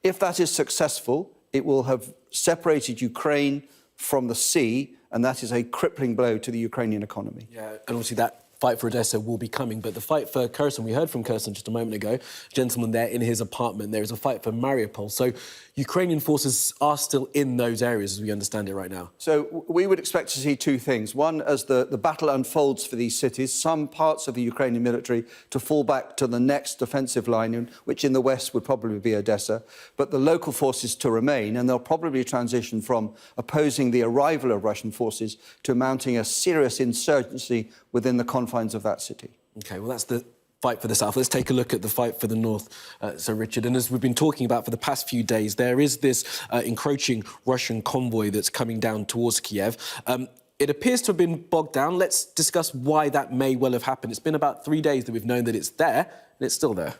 If that is successful, it will have separated Ukraine from the sea, and that is a crippling blow to the Ukrainian economy. Yeah, and obviously that fight for Odessa will be coming, but the fight for Kherson, we heard from Kherson just a moment ago, a gentleman there in his apartment, there is a fight for Mariupol. So Ukrainian forces are still in those areas, as we understand it right now. So we would expect to see two things. One, as the battle unfolds for these cities, some parts of the Ukrainian military to fall back to the next defensive line, which in the west would probably be Odessa, but the local forces to remain, and they'll probably transition from opposing the arrival of Russian forces to mounting a serious insurgency within the confines of that city. OK, well, that's the fight for the south. Let's take a look at the fight for the north, Sir Richard. And as we've been talking about for the past few days, there is this encroaching Russian convoy that's coming down towards Kiev. It appears to have been bogged down. Let's discuss why that may well have happened. It's been about 3 days that we've known that it's there, and it's still there.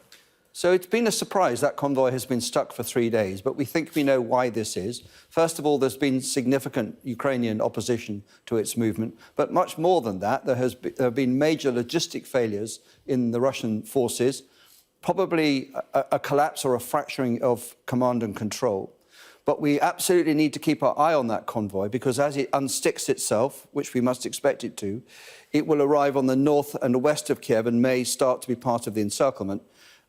So it's been a surprise that convoy has been stuck for 3 days, but we think we know why this is. First of all, there's been significant Ukrainian opposition to its movement, but much more than that, there have been major logistic failures in the Russian forces, probably a collapse or a fracturing of command and control. But we absolutely need to keep our eye on that convoy because as it unsticks itself, which we must expect it to, it will arrive on the north and west of Kiev and may start to be part of the encirclement.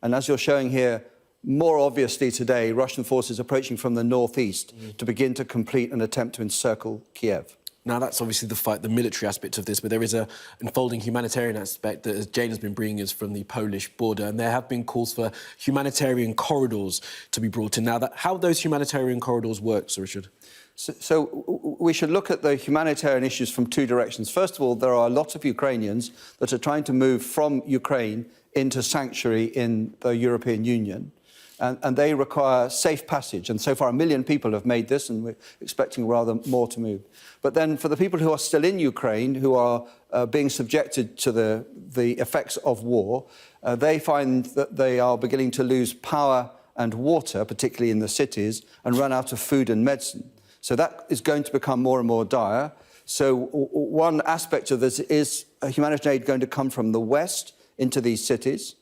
And as you're showing here, more obviously today, Russian forces approaching from the northeast to begin to complete an attempt to encircle Kiev. Now, that's obviously the fight, the military aspect of this, but there is a unfolding humanitarian aspect that, as Jane has been bringing us from the Polish border, and there have been calls for humanitarian corridors to be brought in. Now, how those humanitarian corridors work, Sir Richard? So we should look at the humanitarian issues from two directions. First of all, there are a lot of Ukrainians that are trying to move from Ukraine into sanctuary in the European Union. And they require safe passage. And so far, 1 million people have made this, and we're expecting rather more to move. But then for the people who are still in Ukraine, who are being subjected to the effects of war, they find that they are beginning to lose power and water, particularly in the cities, and run out of food and medicine. So that is going to become more and more dire. So one aspect of this is humanitarian aid going to come from the west into these cities,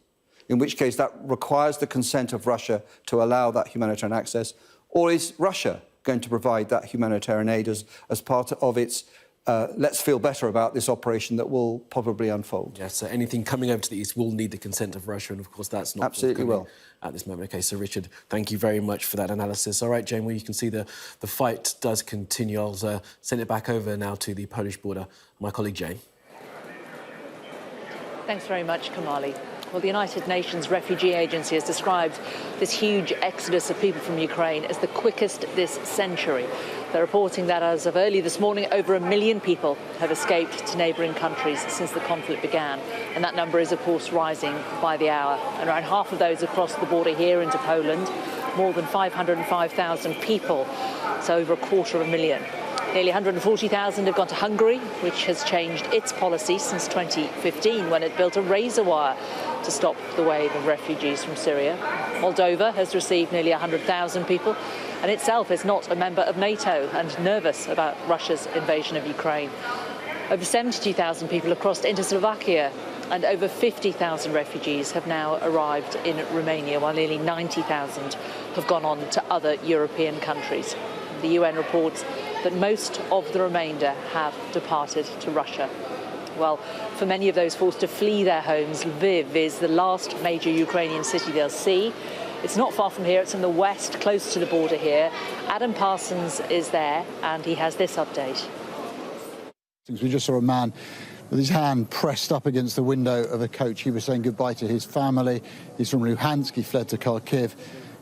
in which case that requires the consent of Russia to allow that humanitarian access? Or is Russia going to provide that humanitarian aid as part of its let's feel better about this operation that will probably unfold? Yes, so anything coming over to the east will need the consent of Russia, and of course that's not absolutely will at this moment. OK, so Richard, thank you very much for that analysis. All right, Jane, well, you can see the fight does continue. I'll send it back over now to the Polish border. My colleague Jane. Thanks very much, Kamali. Well, the United Nations Refugee Agency has described this huge exodus of people from Ukraine as the quickest this century. They're reporting that as of early this morning, over 1 million people have escaped to neighbouring countries since the conflict began. And that number is, of course, rising by the hour. And around half of those have crossed the border here into Poland, more than 505,000 people, so over 250,000. Nearly 140,000 have gone to Hungary, which has changed its policy since 2015, when it built a razor wire to stop the wave of refugees from Syria. Moldova has received nearly 100,000 people, and itself is not a member of NATO and nervous about Russia's invasion of Ukraine. Over 72,000 people have crossed into Slovakia, and over 50,000 refugees have now arrived in Romania, while nearly 90,000 have gone on to other European countries. The UN reports that most of the remainder have departed to Russia. Well, for many of those forced to flee their homes, Lviv is the last major Ukrainian city they'll see. It's not far from here, it's in the west, close to the border here. Adam Parsons is there, and he has this update. We just saw a man with his hand pressed up against the window of a coach. He was saying goodbye to his family. He's from Luhansk, he fled to Kharkiv.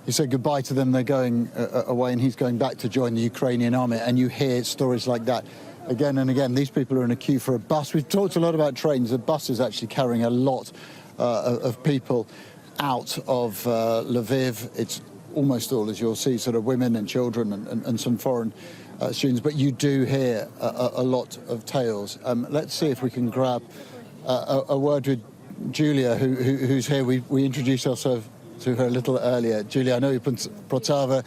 He said goodbye to them, they're going away, and he's going back to join the Ukrainian army. And you hear stories like that again and again. These people are in a queue for a bus. We've talked a lot about trains. The bus is actually carrying a lot of people out of Lviv. It's almost all, as you'll see, sort of women and children and some foreign students. But you do hear a lot of tales. Let's see if we can grab a word with Julia, who's here. We introduced ourselves to her a little earlier. Julia, I know you're Protava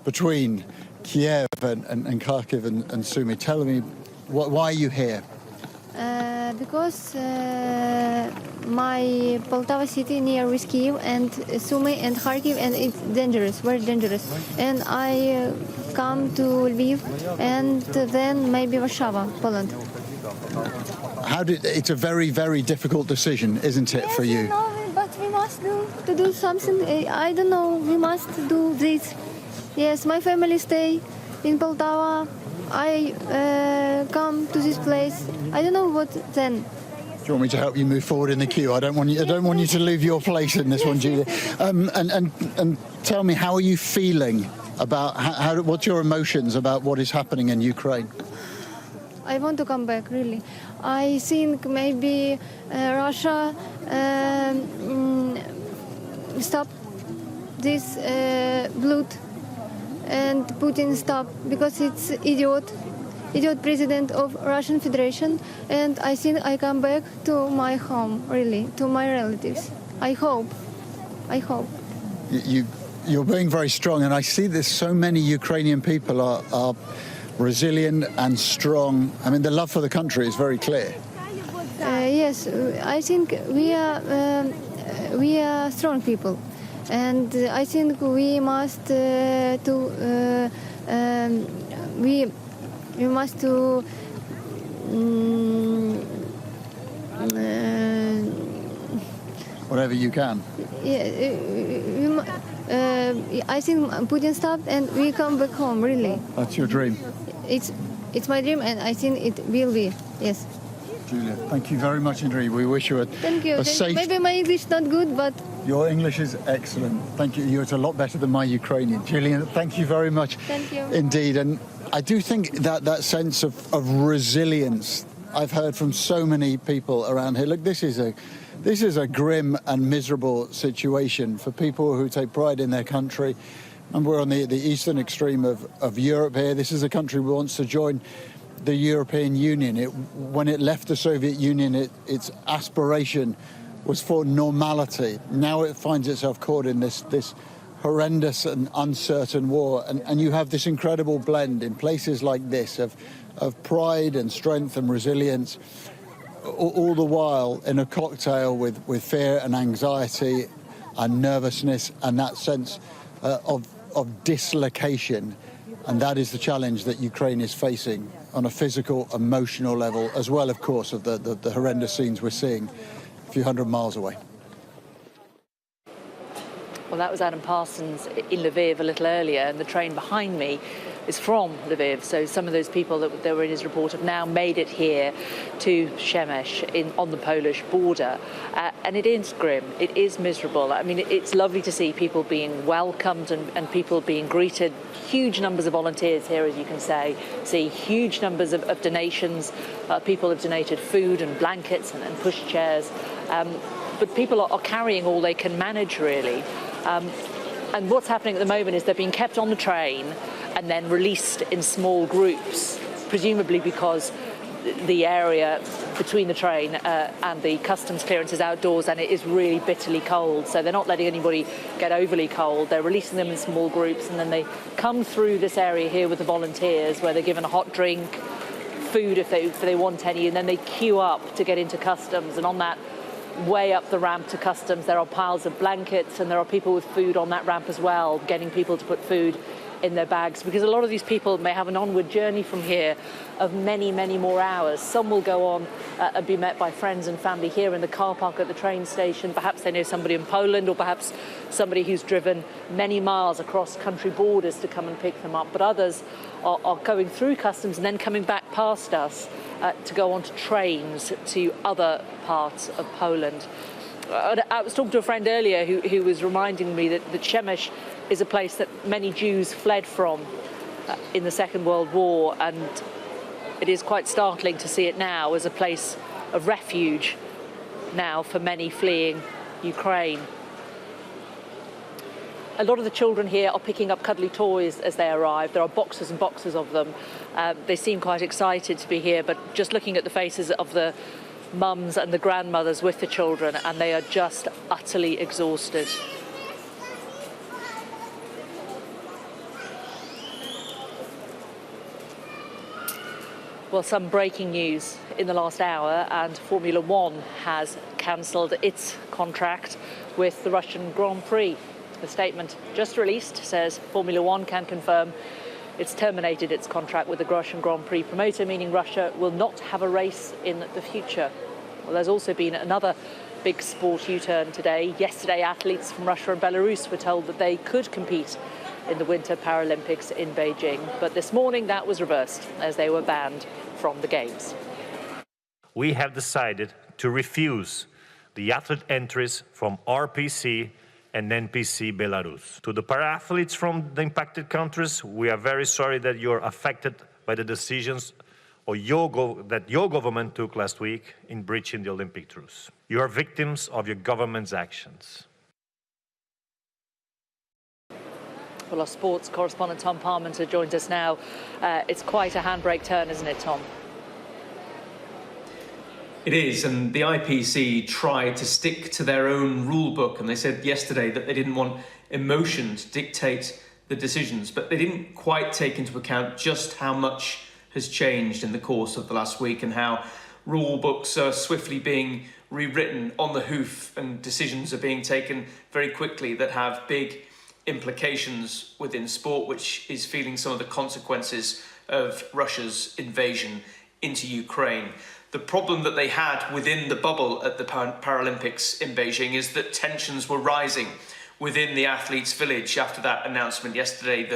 between Kiev and Kharkiv and Sumy. Tell me, why are you here? Because my Poltava city near with Kyiv and Sumy and Kharkiv, and it's dangerous, very dangerous. And I come to Lviv and then maybe Warsaw, Poland. It's a very, very difficult decision, isn't it, for you? No, but we must do something. I don't know, we must do this. Yes, my family stay in Poltava. I come to this place. I don't know what then. Do you want me to help you move forward in the queue? I don't want you to leave your place in this one, Julia. And tell me, how are you feeling about what's your emotions about what is happening in Ukraine? I want to come back, really. I think maybe Russia stop this blood and Putin stop, because it's idiot president of Russian Federation, and I think I come back to my home, really, to my relatives. I hope. You're being very strong, and I see this. So many Ukrainian people are resilient and strong. I mean, the love for the country is very clear. Yes, I think we are strong people, and I think we must whatever you can. Yeah, I think Putin stopped and we come back home, really. That's your dream? It's my dream, and I think it will be, yes. Julia, thank you very much indeed. We wish you Thank you. safe... Maybe my English is not good, but... Your English is excellent. Thank you. You're a lot better than my Ukrainian. Julian, thank you very much. Thank you. Indeed. And I do think that sense of resilience I've heard from so many people around here. Look, this is a grim and miserable situation for people who take pride in their country. And we're on the eastern extreme of Europe here. This is a country who wants to join the European Union. When it left the Soviet Union, its aspiration was for normality. Now it finds itself caught in this horrendous and uncertain war. And you have this incredible blend in places like this of pride and strength and resilience, all the while in a cocktail with fear and anxiety and nervousness and that sense of dislocation. And that is the challenge that Ukraine is facing on a physical, emotional level, as well, of course, of the horrendous scenes we're seeing a few hundred miles away. Well, that was Adam Parsons in Lviv a little earlier, and the train behind me is from Lviv. So some of those people that were in his report have now made it here to Przemyśl on the Polish border. And it is grim, it is miserable. I mean, it's lovely to see people being welcomed and people being greeted. Huge numbers of volunteers here, as you can see huge numbers of donations. People have donated food and blankets and pushchairs. But people are carrying all they can manage, really. And what's happening at the moment is they're being kept on the train and then released in small groups, presumably because the area between the train and the customs clearance is outdoors and it is really bitterly cold. So they're not letting anybody get overly cold. They're releasing them in small groups, and then they come through this area here with the volunteers where they're given a hot drink, food if they want any, and then they queue up to get into customs. And on that way up the ramp to customs, there are piles of blankets and there are people with food on that ramp as well, getting people to put food in their bags, because a lot of these people may have an onward journey from here of many, many more hours. Some will go on and be met by friends and family here in the car park at the train station. Perhaps they know somebody in Poland, or perhaps somebody who's driven many miles across country borders to come and pick them up. But others are going through customs and then coming back past us to go on to trains to other parts of Poland. I was talking to a friend earlier who was reminding me that Przemyśl is a place that many Jews fled from in the Second World War, and it is quite startling to see it now as a place of refuge now for many fleeing Ukraine. A lot of the children here are picking up cuddly toys as they arrive. There are boxes and boxes of them. They seem quite excited to be here, but just looking at the faces of the mums and the grandmothers with the children, and they are just utterly exhausted. Well, some breaking news in the last hour, and Formula One has cancelled its contract with the Russian Grand Prix. The statement just released says Formula One can confirm it's terminated its contract with the Russian Grand Prix promoter, meaning Russia will not have a race in the future. Well, there's also been another big sport U-turn today. Yesterday, athletes from Russia and Belarus were told that they could compete in the Winter Paralympics in Beijing. But this morning, that was reversed as they were banned from the Games. We have decided to refuse the athlete entries from RPC and NPC Belarus. To the para-athletes from the impacted countries, we are very sorry that you're affected by the decisions that your government took last week in breaching the Olympic truce. You are victims of your government's actions. Well, our sports correspondent Tom Parmenter joins us now. It's quite a handbrake turn, isn't it, Tom? It is, and the IPC tried to stick to their own rule book, and they said yesterday that they didn't want emotion to dictate the decisions, but they didn't quite take into account just how much has changed in the course of the last week and how rule books are swiftly being rewritten on the hoof and decisions are being taken very quickly that have big implications within sport, which is feeling some of the consequences of Russia's invasion into Ukraine. The problem that they had within the bubble at the Paralympics in Beijing is that tensions were rising within the athletes' village after that announcement yesterday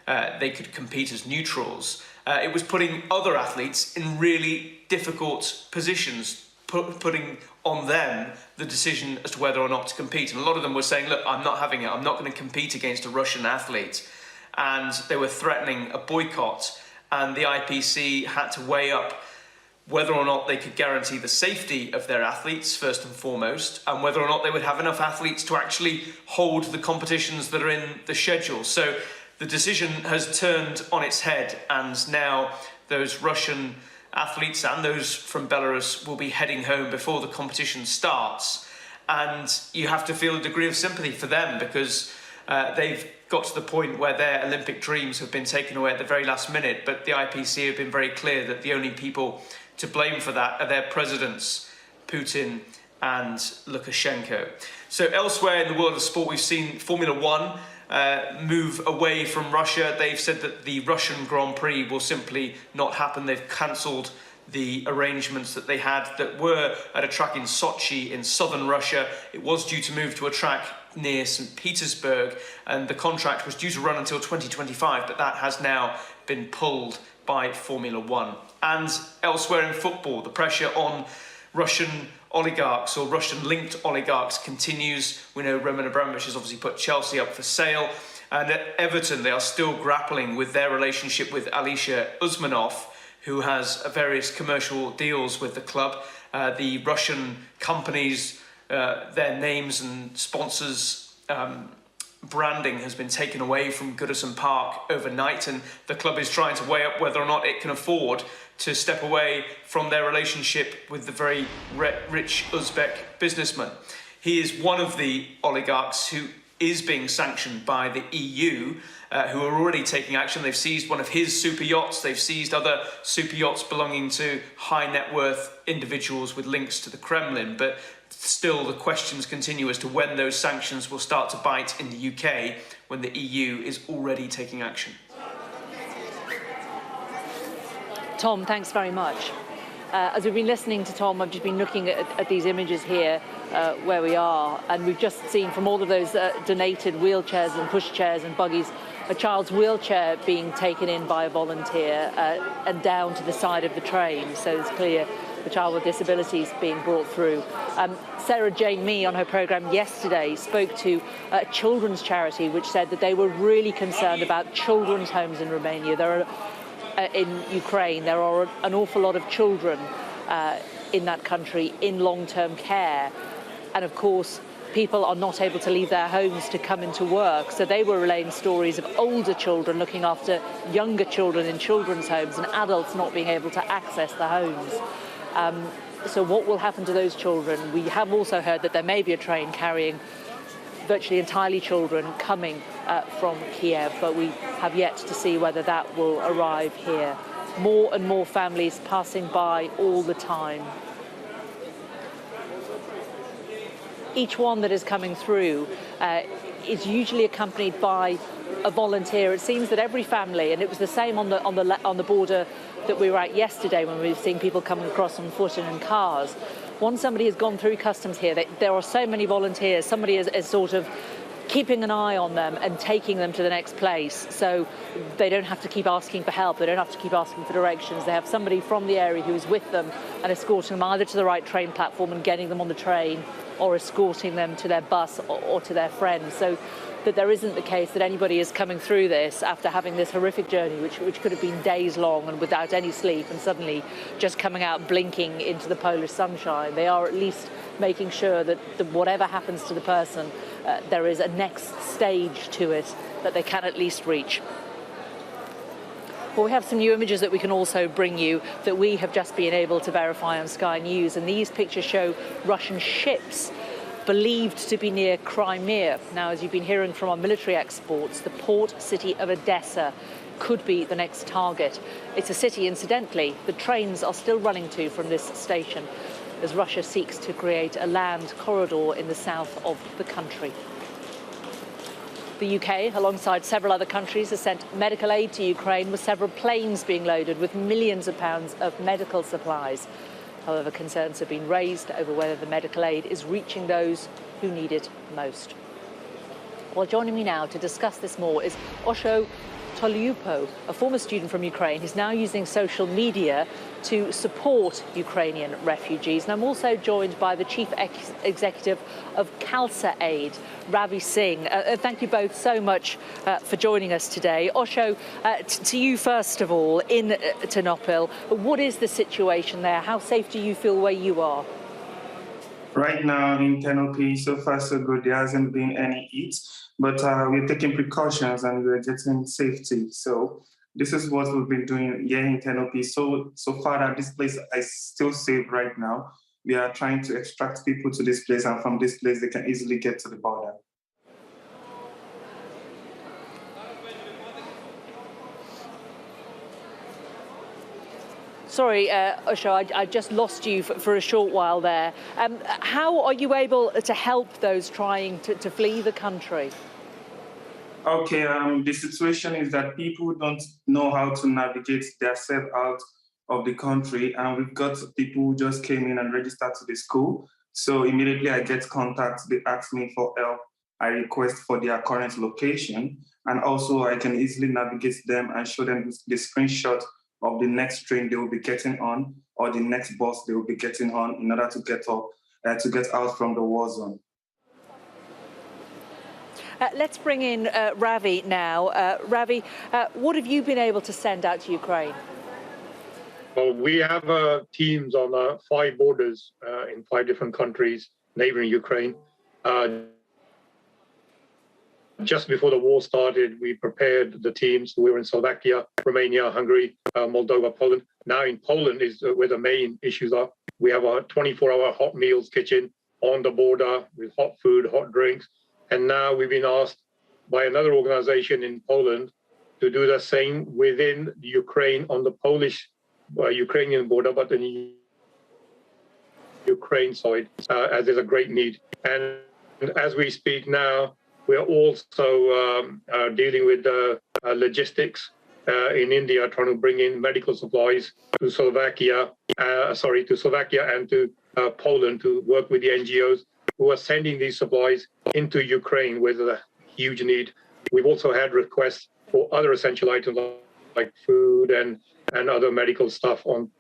that they could compete as neutrals. It was putting other athletes in really difficult positions, putting on them the decision as to whether or not to compete. And a lot of them were saying, look, I'm not having it. I'm not going to compete against a Russian athlete. And they were threatening a boycott. And the IPC had to weigh up whether or not they could guarantee the safety of their athletes, first and foremost, and whether or not they would have enough athletes to actually hold the competitions that are in the schedule. So the decision has turned on its head, and now those Russian athletes and those from Belarus will be heading home before the competition starts. And you have to feel a degree of sympathy for them, because they've got to the point where their Olympic dreams have been taken away at the very last minute. But the IPC have been very clear that the only people to blame for that are their presidents, Putin and Lukashenko. So elsewhere in the world of sport, we've seen Formula One move away from Russia. They've said that the Russian Grand Prix will simply not happen. They've cancelled the arrangements that they had that were at a track in Sochi in southern Russia. It was due to move to a track near St. Petersburg, and the contract was due to run until 2025, but that has now been pulled by Formula One. And elsewhere in football, the pressure on Russian oligarchs or Russian-linked oligarchs continues. We know Roman Abramovich has obviously put Chelsea up for sale. And at Everton, they are still grappling with their relationship with Alisher Usmanov, who has various commercial deals with the club. The Russian companies, their names and sponsors' branding has been taken away from Goodison Park overnight, and the club is trying to weigh up whether or not it can afford to step away from their relationship with the very rich Uzbek businessman. He is one of the oligarchs who is being sanctioned by the EU, who are already taking action. They've seized one of his super yachts. They've seized other super yachts belonging to high net worth individuals with links to the Kremlin. But still, the questions continue as to when those sanctions will start to bite in the UK, when the EU is already taking action. Tom, thanks very much. As we've been listening to Tom, I've just been looking at these images here where we are, and we've just seen from all of those donated wheelchairs and pushchairs and buggies, a child's wheelchair being taken in by a volunteer and down to the side of the train. So it's clear the child with disabilities being brought through. Sarah Jane Mee on her programme yesterday spoke to a children's charity which said that they were really concerned about children's homes in Romania. There are in Ukraine, there are an awful lot of children in that country in long-term care. And of course, people are not able to leave their homes to come into work. So they were relaying stories of older children looking after younger children in children's homes and adults not being able to access the homes. So what will happen to those children? We have also heard that there may be a train carrying virtually entirely children coming from Kiev, but we have yet to see whether that will arrive here. More and more families passing by all the time. Each one that is coming through is usually accompanied by a volunteer. It seems that every family, and it was the same on the border that we were at yesterday when we were seeing people coming across on foot and in cars. Once somebody has gone through customs here, there are so many volunteers. Somebody is sort of keeping an eye on them and taking them to the next place. So they don't have to keep asking for help. They don't have to keep asking for directions. They have somebody from the area who is with them and escorting them either to the right train platform and getting them on the train, or escorting them to their bus or to their friends. So that there isn't the case that anybody is coming through this after having this horrific journey, which could have been days long and without any sleep, and suddenly just coming out blinking into the Polish sunshine. They are at least making sure that whatever happens to the person, there is a next stage to it that they can at least reach. Well, we have some new images that we can also bring you that we have just been able to verify on Sky News, and these pictures show Russian ships believed to be near Crimea. Now, as you've been hearing from our military exports, the port city of Odessa could be the next target. It's a city, incidentally, the trains are still running to from this station as Russia seeks to create a land corridor in the south of the country. The UK, alongside several other countries, has sent medical aid to Ukraine, with several planes being loaded with millions of pounds of medical supplies. However, concerns have been raised over whether the medical aid is reaching those who need it most. Well, joining me now to discuss this more is Osho Toliupo, a former student from Ukraine who's now using social media to support Ukrainian refugees. And I'm also joined by the Chief Executive of Khalsa Aid, Ravi Singh. Thank you both so much for joining us today. Osho, to you first of all, in Ternopil, what is the situation there? How safe do you feel where you are? Right now in Ternopil, so far so good. There hasn't been any heat, but we're taking precautions and we're getting safety. So this is what we've been doing here in Ternopil. So far that this place is still safe right now. We are trying to extract people to this place, and from this place they can easily get to the border. Sorry, Osho, I just lost you for a short while there. How are you able to help those trying to flee the country? Okay, the situation is that people don't know how to navigate themselves out of the country, and we've got people who just came in and registered to the school. So immediately I get contact, they ask me for help. I request for their current location, and also I can easily navigate them and show them the screenshot of the next train they will be getting on, or the next bus they will be getting on, in order to get out from the war zone. Let's bring in Ravi now. Ravi, what have you been able to send out to Ukraine? Well, we have teams on 5 borders in 5 different countries neighboring Ukraine. Just before the war started, we prepared the teams. We were in Slovakia, Romania, Hungary, Moldova, Poland. Now in Poland is where the main issues are. We have a 24-hour hot meals kitchen on the border with hot food, hot drinks. And now we've been asked by another organization in Poland to do the same within Ukraine on the Polish-Ukrainian border, but in the Ukraine side, as there's a great need. And as we speak now, we're also dealing with logistics in India, trying to bring in medical supplies to Slovakia and to Poland to work with the NGOs who are sending these supplies into Ukraine with a huge need. We've also had requests for other essential items like food and other medical stuff on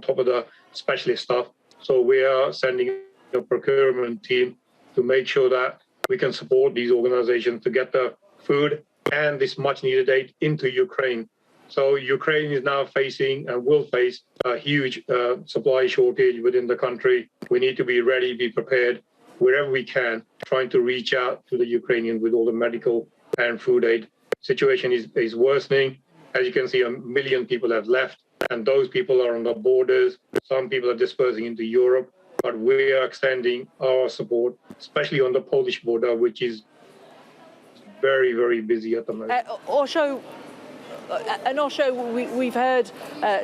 top of the specialist stuff. So we are sending a procurement team to make sure that we can support these organizations to get the food and this much needed aid into Ukraine. So Ukraine is now facing and will face a huge supply shortage within the country. We need to be ready, be prepared wherever we can, trying to reach out to the Ukrainians with all the medical and food aid. Situation is worsening. As you can see, 1 million people have left, and those people are on the borders. Some people are dispersing into Europe, but we are extending our support, especially on the Polish border, which is very, very busy at the moment. Osho, we've heard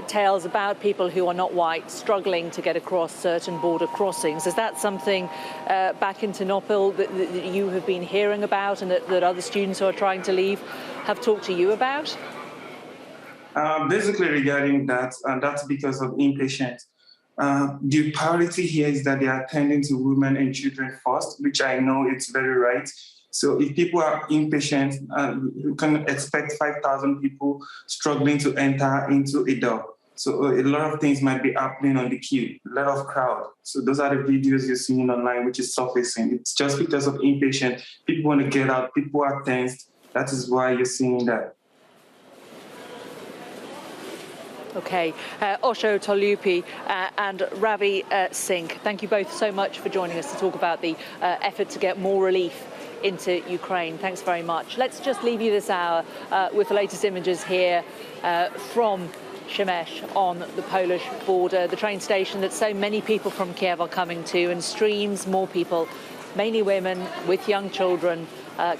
tales about people who are not white struggling to get across certain border crossings. Is that something back in Ternopil that you have been hearing about, and that other students who are trying to leave have talked to you about? Basically regarding that, and that's because of impatience. The priority here is that they are attending to women and children first, which I know it's very right. So if people are impatient, you can expect 5,000 people struggling to enter into a door. So a lot of things might be happening on the queue, a lot of crowd. So those are the videos you're seeing online, which is surfacing. It's just because of impatience. People want to get out, people are tensed. That is why you're seeing that. Okay, Osho Toliupo and Ravi Singh, thank you both so much for joining us to talk about the effort to get more relief into Ukraine. Thanks very much. Let's just leave you this hour with the latest images here from Shemesh on the Polish border, the train station that so many people from Kiev are coming to, and streams more people, mainly women with young children,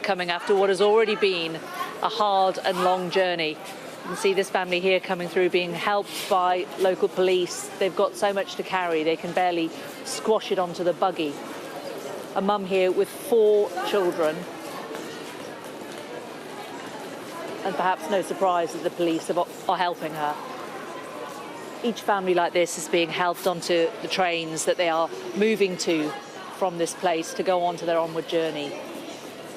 coming after what has already been a hard and long journey. You can see this family here coming through, being helped by local police. They've got so much to carry, they can barely squash it onto the buggy. A mum here with 4 children. And perhaps no surprise that the police are helping her. Each family like this is being helped onto the trains that they are moving to from this place to go on to their onward journey.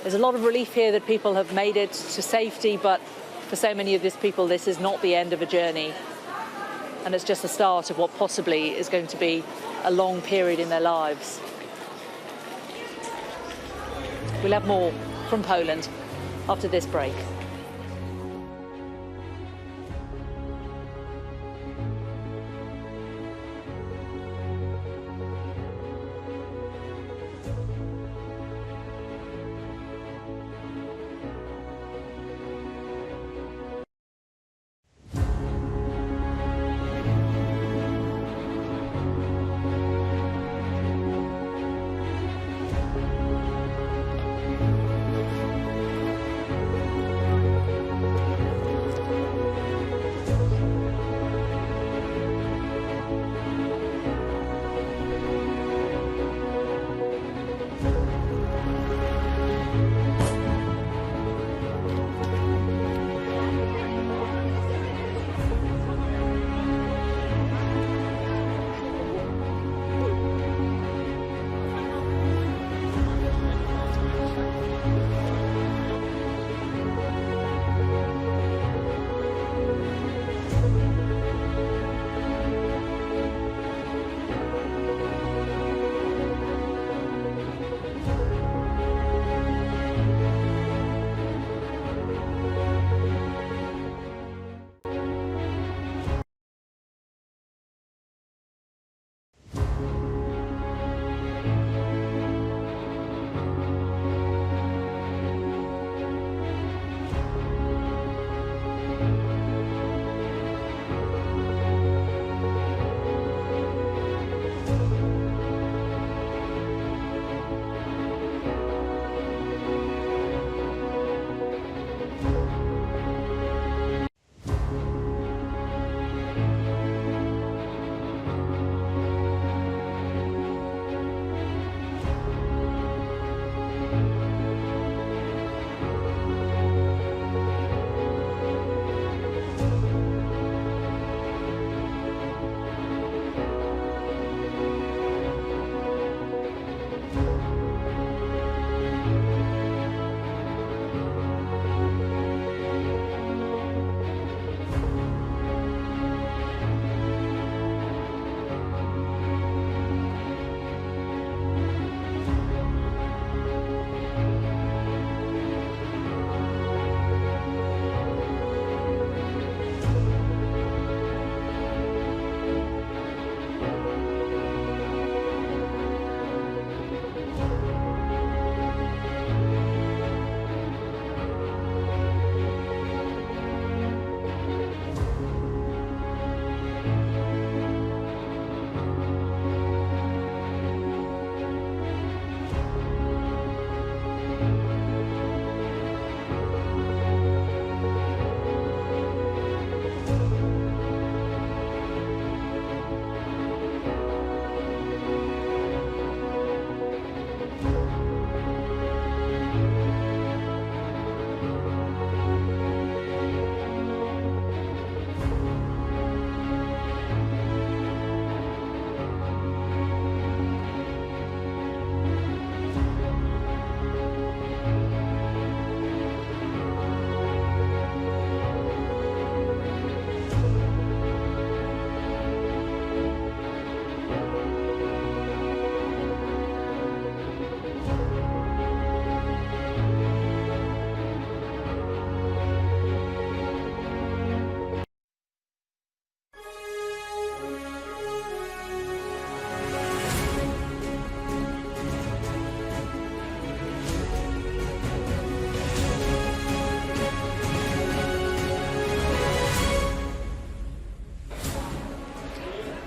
There's a lot of relief here that people have made it to safety, but for so many of these people, this is not the end of a journey. And it's just the start of what possibly is going to be a long period in their lives. We'll have more from Poland after this break.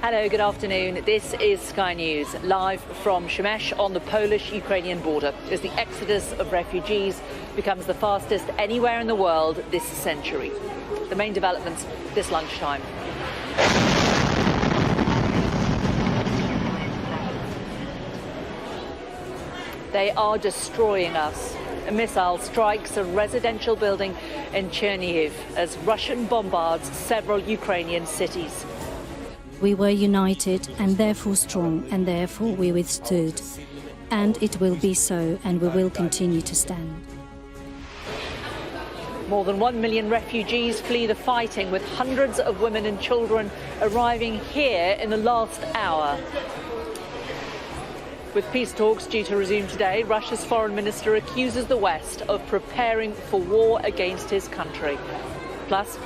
Hello, good afternoon. This is Sky News, live from Shemesh on the Polish-Ukrainian border, as the exodus of refugees becomes the fastest anywhere in the world this century. The main developments this lunchtime. They are destroying us. A missile strikes a residential building in Chernihiv as Russian bombards several Ukrainian cities. We were united and therefore strong, and therefore we withstood. And it will be so, and we will continue to stand. More than 1 million refugees flee the fighting, with hundreds of women and children arriving here in the last hour. With peace talks due to resume today, Russia's foreign minister accuses the West of preparing for war against his country. Plus,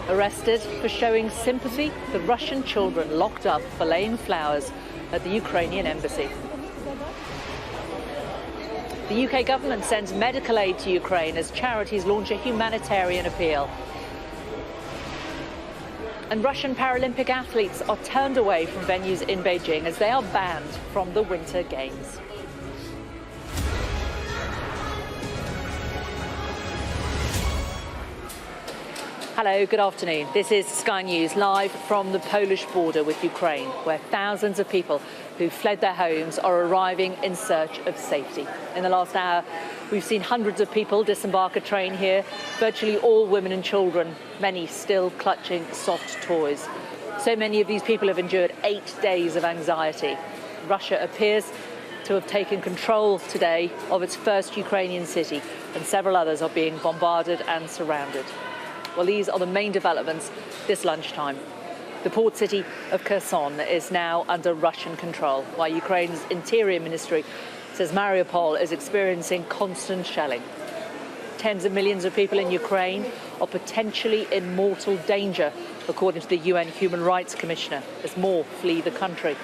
arrested for showing sympathy, the Russian children locked up for laying flowers at the Ukrainian embassy. The UK government sends medical aid to Ukraine as charities launch a humanitarian appeal. And Russian Paralympic athletes are turned away from venues in Beijing as they are banned from the Winter Games. Hello, good afternoon. This is Sky News live from the Polish border with Ukraine, where thousands of people who fled their homes are arriving in search of safety. In the last hour, we've seen hundreds of people disembark a train here, virtually all women and children, many still clutching soft toys. So many of these people have endured 8 days of anxiety. Russia appears to have taken control today of its first Ukrainian city, and several others are being bombarded and surrounded. Well, these are the main developments this lunchtime. The port city of Kherson is now under Russian control, while Ukraine's Interior Ministry says Mariupol is experiencing constant shelling. Tens of millions of people in Ukraine are potentially in mortal danger, according to the UN Human Rights Commissioner, as more flee the country.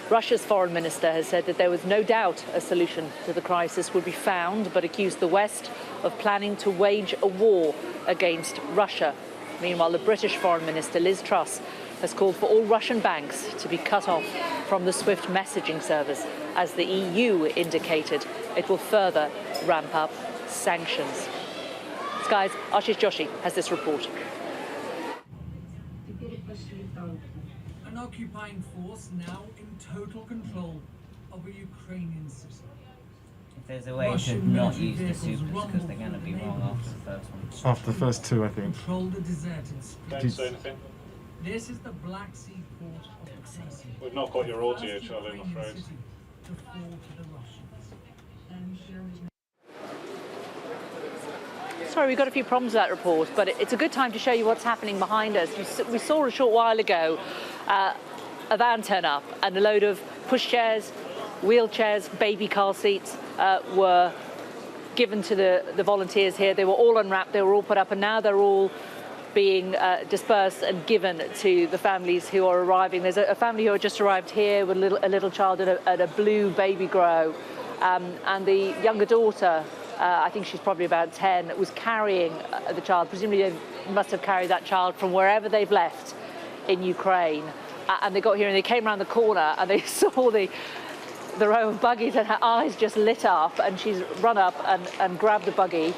Russia's foreign minister has said that there was no doubt a solution to the crisis would be found, but accused the West of planning to wage a war against Russia. Meanwhile, the British Foreign Minister, Liz Truss, has called for all Russian banks to be cut off from the SWIFT messaging service, as the EU indicated it will further ramp up sanctions. Sky's Ashish Joshi has this report. An occupying force now in total control of a Ukrainian city. If there's a way to not use the supers because they're going to be wrong after the first one. After the first two, I think. Control the deserted streets. Don't say anything. This is the Black Sea port of Caméra. We've not got your audio, Charlie, I'm afraid. To fall to the Russians. Sorry, we've got a few problems with that report, but it's a good time to show you what's happening behind us. We saw a short while ago a van turn up and a load of pushchairs, wheelchairs, baby car seats were given to the volunteers here. They were all unwrapped, they were all put up, and now they're all being dispersed and given to the families who are arriving. There's a family who had just arrived here with a little child and a blue baby grow, and the younger daughter, I think she's probably about 10, was carrying the child. Presumably they must have carried that child from wherever they've left in Ukraine. And they got here and they came around the corner and they saw the row of buggies, and her eyes just lit up, and she's run up and grabbed the buggy.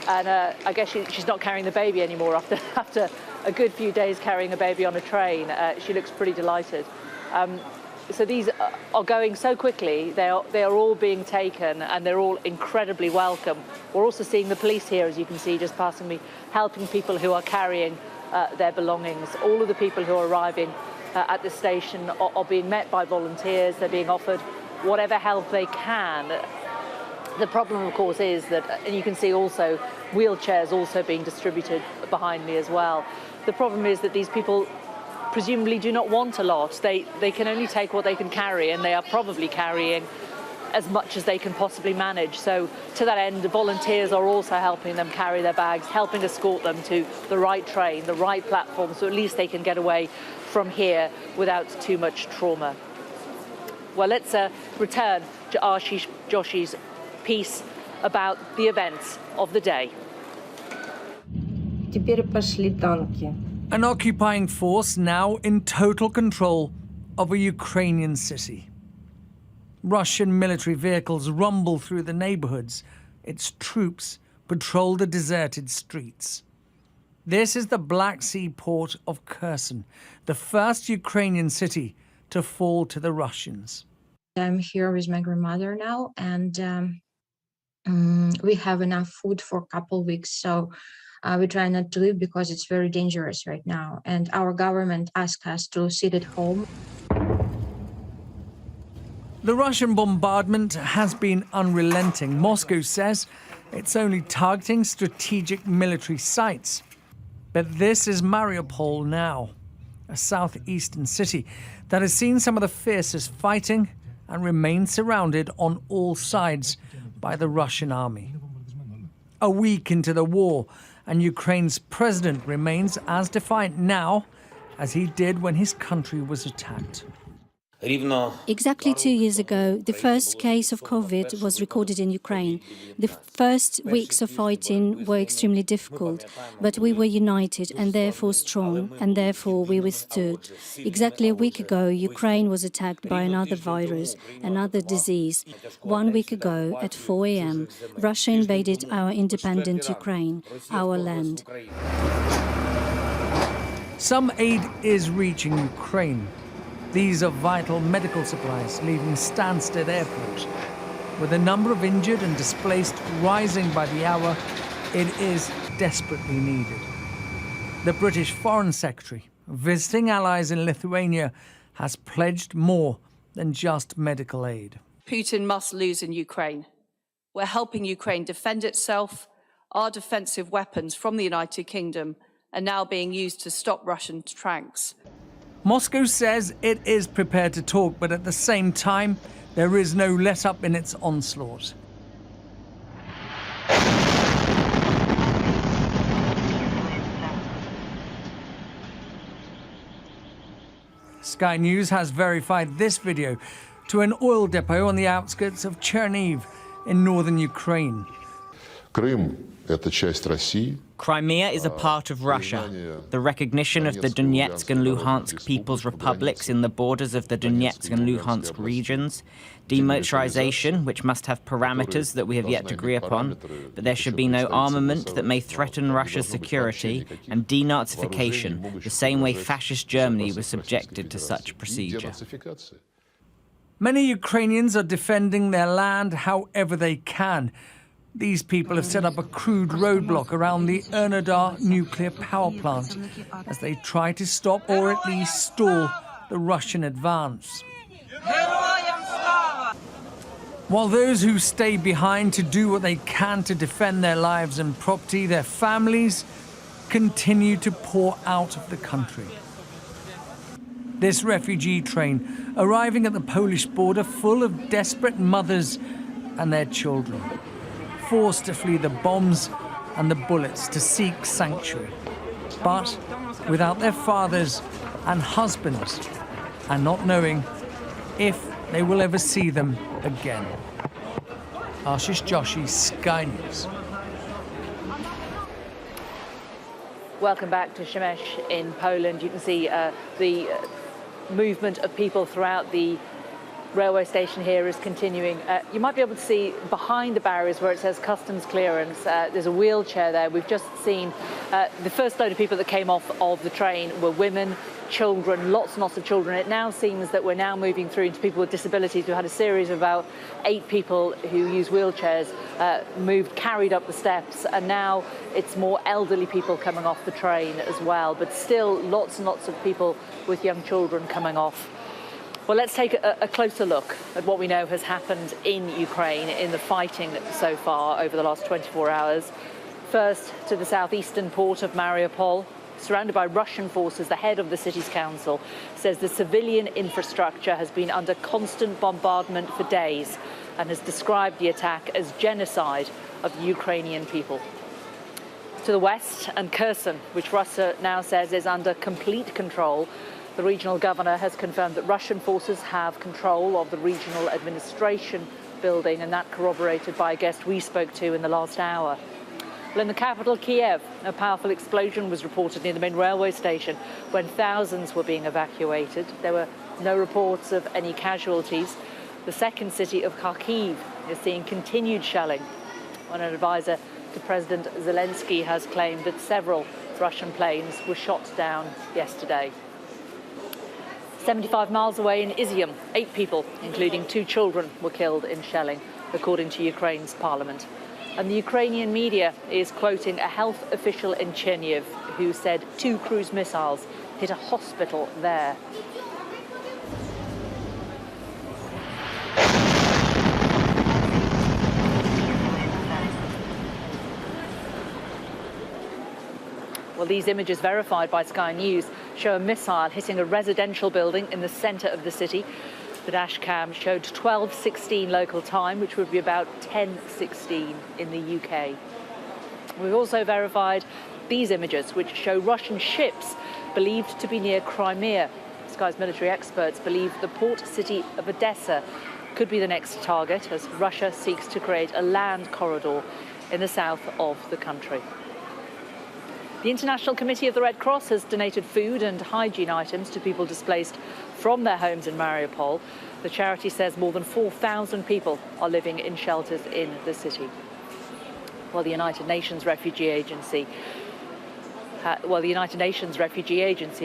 And I guess she's not carrying the baby anymore after a good few days carrying a baby on a train. She looks pretty delighted. So these are going so quickly. They are all being taken, and they're all incredibly welcome. We're also seeing the police here, as you can see, just passing me, helping people who are carrying their belongings. All of the people who are arriving at the station are being met by volunteers. They're being offered whatever help they can. The problem, of course, is that, and you can see also wheelchairs also being distributed behind me as well. The problem is that these people presumably do not want a lot. They can only take what they can carry, and they are probably carrying as much as they can possibly manage. So to that end, the volunteers are also helping them carry their bags, helping escort them to the right train, the right platform, so at least they can get away from here without too much trauma. Well, let's return to Ashish Joshi's piece about the events of the day. An occupying force now in total control of a Ukrainian city. Russian military vehicles rumble through the neighborhoods. Its troops patrol the deserted streets. This is the Black Sea port of Kherson, the first Ukrainian city to fall to the Russians. I'm here with my grandmother now, and we have enough food for a couple weeks. So We try not to leave because it's very dangerous right now. And our government asked us to sit at home. The Russian bombardment has been unrelenting. Moscow says it's only targeting strategic military sites. But this is Mariupol now, a southeastern city that has seen some of the fiercest fighting and remains surrounded on all sides by the Russian army. A week into the war, and Ukraine's president remains as defiant now as he did when his country was attacked. Exactly 2 years ago, the first case of COVID was recorded in Ukraine. The first weeks of fighting were extremely difficult, but we were united and therefore strong, and therefore we withstood. Exactly a week ago, Ukraine was attacked by another virus, another disease. 1 week ago, at 4 a.m., Russia invaded our independent Ukraine, our land. Some aid is reaching Ukraine. These are vital medical supplies leaving Stansted Airport. With the number of injured and displaced rising by the hour, it is desperately needed. The British Foreign Secretary, visiting allies in Lithuania, has pledged more than just medical aid. Putin must lose in Ukraine. We're helping Ukraine defend itself. Our defensive weapons from the United Kingdom are now being used to stop Russian tanks. Moscow says it is prepared to talk, but at the same time, there is no let-up in its onslaught. Sky News has verified this video to an oil depot on the outskirts of Chernihiv in northern Ukraine. Crimea is a part of Russia. The recognition of the Donetsk and Luhansk People's Republics in the borders of the Donetsk and Luhansk regions, demilitarization, which must have parameters that we have yet to agree upon, but there should be no armament that may threaten Russia's security, and denazification, the same way fascist Germany was subjected to such procedure. Many Ukrainians are defending their land however they can. These people have set up a crude roadblock around the Energodar nuclear power plant as they try to stop or at least stall the Russian advance. While those who stay behind to do what they can to defend their lives and property, their families continue to pour out of the country. This refugee train arriving at the Polish border full of desperate mothers and their children, forced to flee the bombs and the bullets to seek sanctuary, but without their fathers and husbands, and not knowing if they will ever see them again. Ashish Joshi, Sky News. Welcome back to Shemesh in Poland. You can see the movement of people throughout the railway station here is continuing. You might be able to see behind the barriers where it says customs clearance, there's a wheelchair there. We've just seen the first load of people that came off of the train were women, children, lots and lots of children. It now seems that we're now moving through into people with disabilities. We had a series of about 8 people who use wheelchairs carried up the steps, and now it's more elderly people coming off the train as well, but still lots and lots of people with young children coming off. Well, let's take a closer look at what we know has happened in Ukraine in the fighting so far over the last 24 hours. First, to the southeastern port of Mariupol, surrounded by Russian forces. The head of the city's council says the civilian infrastructure has been under constant bombardment for days and has described the attack as genocide of the Ukrainian people. To the west, and Kherson, which Russia now says is under complete control. The regional governor has confirmed that Russian forces have control of the regional administration building, and that corroborated by a guest we spoke to in the last hour. Well, in the capital, Kiev, a powerful explosion was reported near the main railway station when thousands were being evacuated. There were no reports of any casualties. The second city of Kyiv is seeing continued shelling, when an advisor to President Zelensky has claimed that several Russian planes were shot down yesterday. 75 miles away in Izium, 8 people, including 2 children, were killed in shelling, according to Ukraine's parliament. And the Ukrainian media is quoting a health official in Chernihiv who said 2 cruise missiles hit a hospital there. Well, these images verified by Sky News show a missile hitting a residential building in the centre of the city. The dash cam showed 12:16 local time, which would be about 10:16 in the UK. We've also verified these images, which show Russian ships believed to be near Crimea. Sky's military experts believe the port city of Odessa could be the next target as Russia seeks to create a land corridor in the south of the country. The International Committee of the Red Cross has donated food and hygiene items to people displaced from their homes in Mariupol. The charity says more than 4,000 people are living in shelters in the city. Well, the United Nations Refugee Agency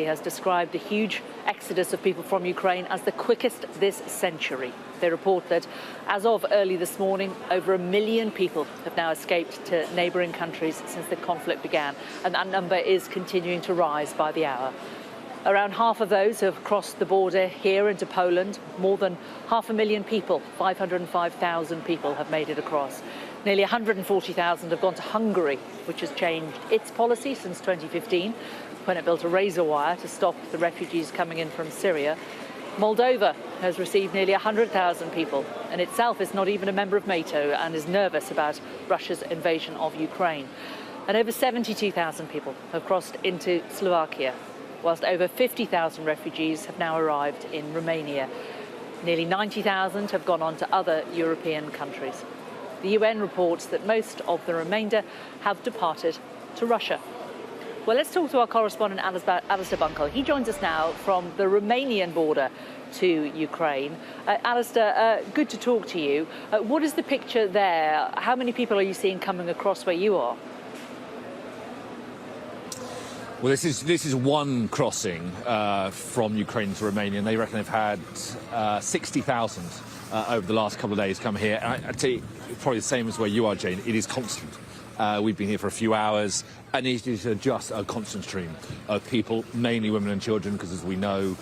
has described the huge exodus of people from Ukraine as the quickest this century. They report that as of early this morning, over 1 million people have now escaped to neighbouring countries since the conflict began, and that number is continuing to rise by the hour. Around half of those have crossed the border here into Poland. More than 500,000 people, 505,000 people have made it across. Nearly 140,000 have gone to Hungary, which has changed its policy since 2015, when it built a razor wire to stop the refugees coming in from Syria. Moldova has received nearly 100,000 people and itself is not even a member of NATO and is nervous about Russia's invasion of Ukraine. And over 72,000 people have crossed into Slovakia, whilst over 50,000 refugees have now arrived in Romania. Nearly 90,000 have gone on to other European countries. The UN reports that most of the remainder have departed to Russia. Well, let's talk to our correspondent, Alistair Bunkle. He joins us now from the Romanian border to Ukraine. Alistair, good to talk to you. What is the picture there? How many people are you seeing coming across where you are? Well, this is one crossing from Ukraine to Romania, and they reckon they've had 60,000 over the last couple of days come here. And I tell you, probably the same as where you are, Jane. It is constant. We've been here for a few hours, and it is just a constant stream of people, mainly women and children, because as we know,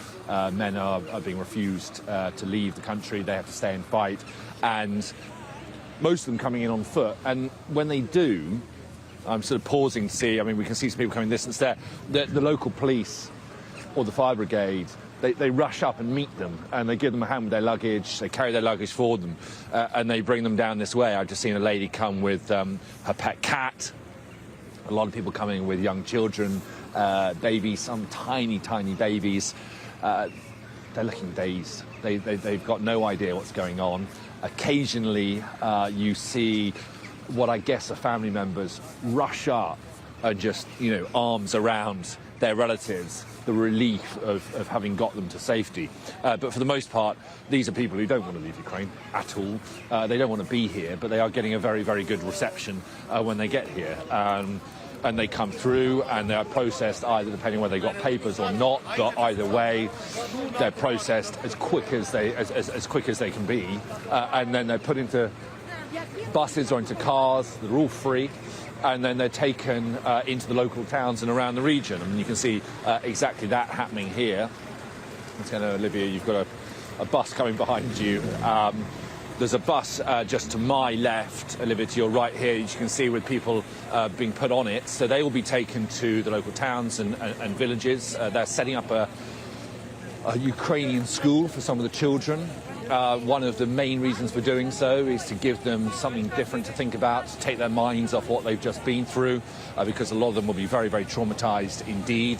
men are being refused to leave the country. They have to stay and fight, and most of them coming in on foot. And when they do, I'm sort of pausing to see, I mean, we can see some people coming distance there. The local police or the fire brigade, they rush up and meet them, and they give them a hand with their luggage, they carry their luggage for them, and they bring them down this way. I've just seen a lady come with her pet cat, a lot of people coming with young children, babies, some tiny, tiny babies. They're looking dazed. They've got no idea what's going on. Occasionally, you see what I guess are family members rush up and just, arms around their relatives, the relief of having got them to safety. But for the most part, these are people who don't want to leave Ukraine at all. They don't want to be here, but they are getting a very, very good reception when they get here. And they come through and they're processed either depending whether they got papers or not, but either way, they're processed as quick as they can be. And then they're put into buses or into cars that are all free, and then they're taken into the local towns and around the region. I mean, you can see exactly that happening here. Olivia, you've got a bus coming behind you. There's a bus just to my left, Olivia, to your right here, you can see with people being put on it. So they will be taken to the local towns and villages. They're setting up a Ukrainian school for some of the children. One of the main reasons for doing so is to give them something different to think about, to take their minds off what they've just been through, because a lot of them will be very, very traumatized indeed.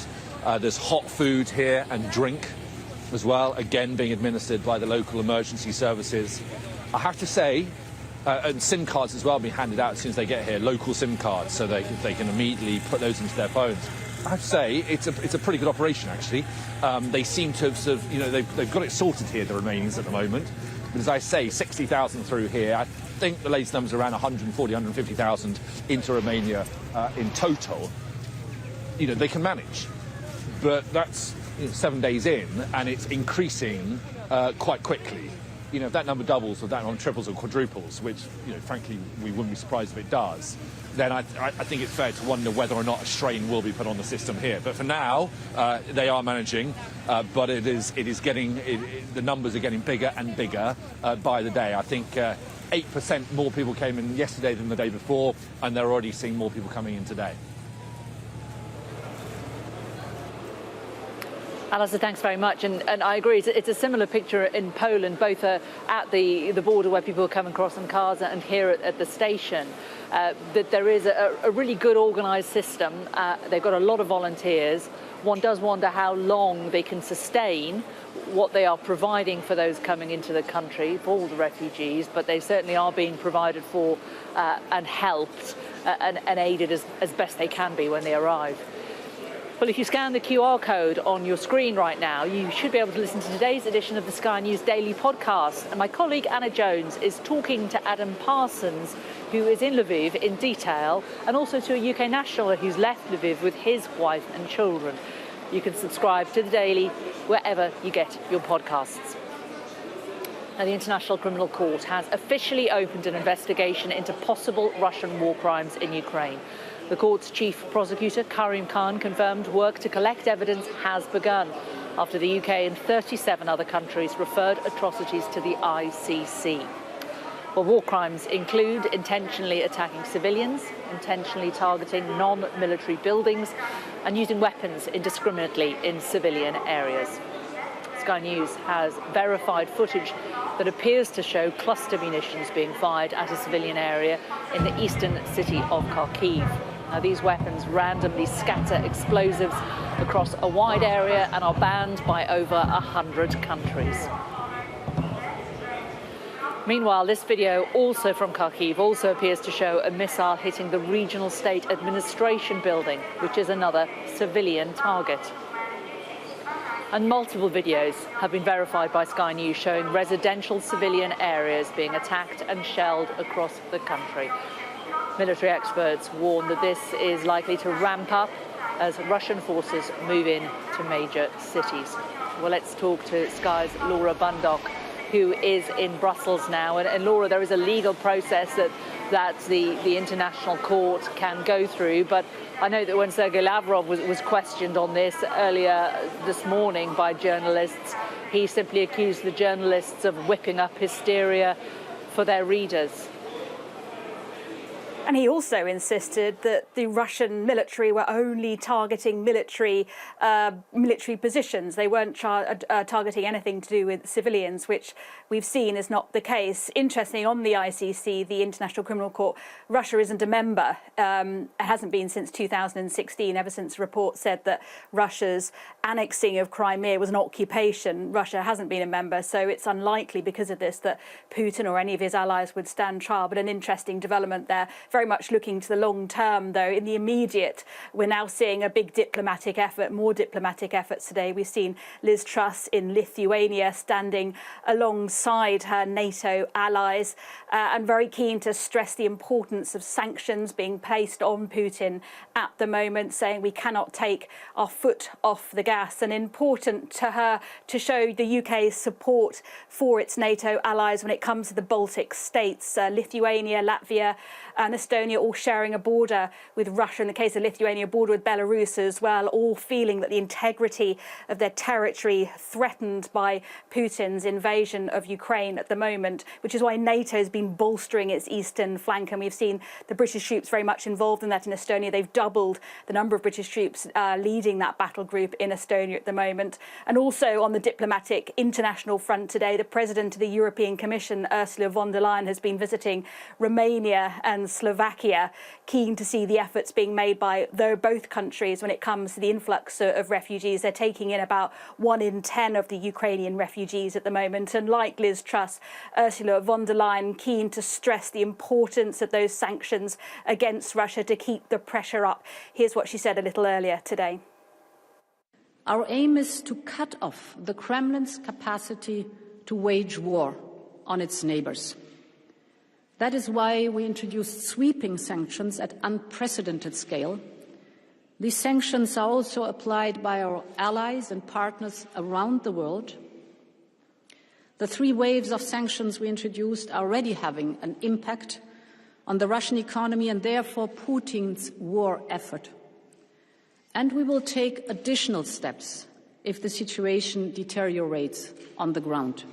There's hot food here and drink as well, again being administered by the local emergency services. I have to say, and SIM cards as well being handed out as soon as they get here, local SIM cards, so they can immediately put those into their phones. I have to say, it's a pretty good operation, actually. They seem to have sort of, they've got it sorted here, the Romanians at the moment. But as I say, 60,000 through here. I think the latest numbers are around 140, 150,000 into Romania in total. They can manage. But that's 7 days in, and it's increasing quite quickly. you know, if that number doubles or that number triples or quadruples, which, you know, frankly, we wouldn't be surprised if it does, then I think it's fair to wonder whether or not a strain will be put on the system here. But for now, they are managing, but the numbers are getting bigger and bigger by the day. I think 8% more people came in yesterday than the day before, and they're already seeing more people coming in today. Alistair, thanks very much. And I agree, it's a similar picture in Poland, both at the border where people come across in cars and here at the station. That there is a really good organised system. They've got a lot of volunteers. One does wonder how long they can sustain what they are providing for those coming into the country, for all the refugees, but they certainly are being provided for and helped and aided as best they can be when they arrive. Well, if you scan the QR code on your screen right now, you should be able to listen to today's edition of the Sky News Daily podcast. And my colleague Anna Jones is talking to Adam Parsons, who is in Lviv in detail, and also to a UK national who's left Lviv with his wife and children. You can subscribe to the Daily wherever you get your podcasts. Now, the International Criminal Court has officially opened an investigation into possible Russian war crimes in Ukraine. The court's chief prosecutor, Karim Khan, confirmed work to collect evidence has begun after the UK and 37 other countries referred atrocities to the ICC. Well, war crimes include intentionally attacking civilians, intentionally targeting non-military buildings, and using weapons indiscriminately in civilian areas. Sky News has verified footage that appears to show cluster munitions being fired at a civilian area in the eastern city of Kyiv. Now, these weapons randomly scatter explosives across a wide area and are banned by over 100 countries. Meanwhile, this video, also from Kyiv, also appears to show a missile hitting the regional state administration building, which is another civilian target. And multiple videos have been verified by Sky News showing residential civilian areas being attacked and shelled across the country. Military experts warn that this is likely to ramp up as Russian forces move in to major cities. Well, let's talk to Sky's Laura Bundock, who is in Brussels now. And Laura, there is a legal process that the International Court can go through. But I know that when Sergei Lavrov was questioned on this earlier this morning by journalists, he simply accused the journalists of whipping up hysteria for their readers. And he also insisted that the Russian military were only targeting military positions. They weren't targeting anything to do with civilians, which we've seen is not the case. Interestingly, on the ICC, the International Criminal Court, Russia isn't a member. It hasn't been since 2016, ever since the report said that Russia's annexing of Crimea was an occupation. Russia hasn't been a member, so it's unlikely because of this that Putin or any of his allies would stand trial. But an interesting development there. Very much looking to the long term, though. In the immediate, we're now seeing a big diplomatic effort, more diplomatic efforts today. We've seen Liz Truss in Lithuania standing alongside her NATO allies and very keen to stress the importance of sanctions being placed on Putin at the moment, saying we cannot take our foot off the gas. And important to her to show the UK's support for its NATO allies when it comes to the Baltic states, Lithuania, Latvia and Estonia, all sharing a border with Russia. In the case of Lithuania, a border with Belarus as well, all feeling that the integrity of their territory threatened by Putin's invasion of Ukraine at the moment, which is why NATO has been bolstering its eastern flank. And we've seen the British troops very much involved in that in Estonia. They've doubled the number of British troops leading that battle group in Estonia at the moment. And also on the diplomatic international front today, the President of the European Commission, Ursula von der Leyen, has been visiting Romania and Slovakia, keen to see the efforts being made by both countries when it comes to the influx of refugees. They're taking in about 1 in 10 of the Ukrainian refugees at the moment. And like Liz Truss, Ursula von der Leyen keen to stress the importance of those sanctions against Russia to keep the pressure up. Here's what she said a little earlier today. Our aim is to cut off the Kremlin's capacity to wage war on its neighbors. That is why we introduced sweeping sanctions at unprecedented scale. These sanctions are also applied by our allies and partners around the world. The 3 waves of sanctions we introduced are already having an impact on the Russian economy and therefore Putin's war effort. And we will take additional steps if the situation deteriorates on the ground.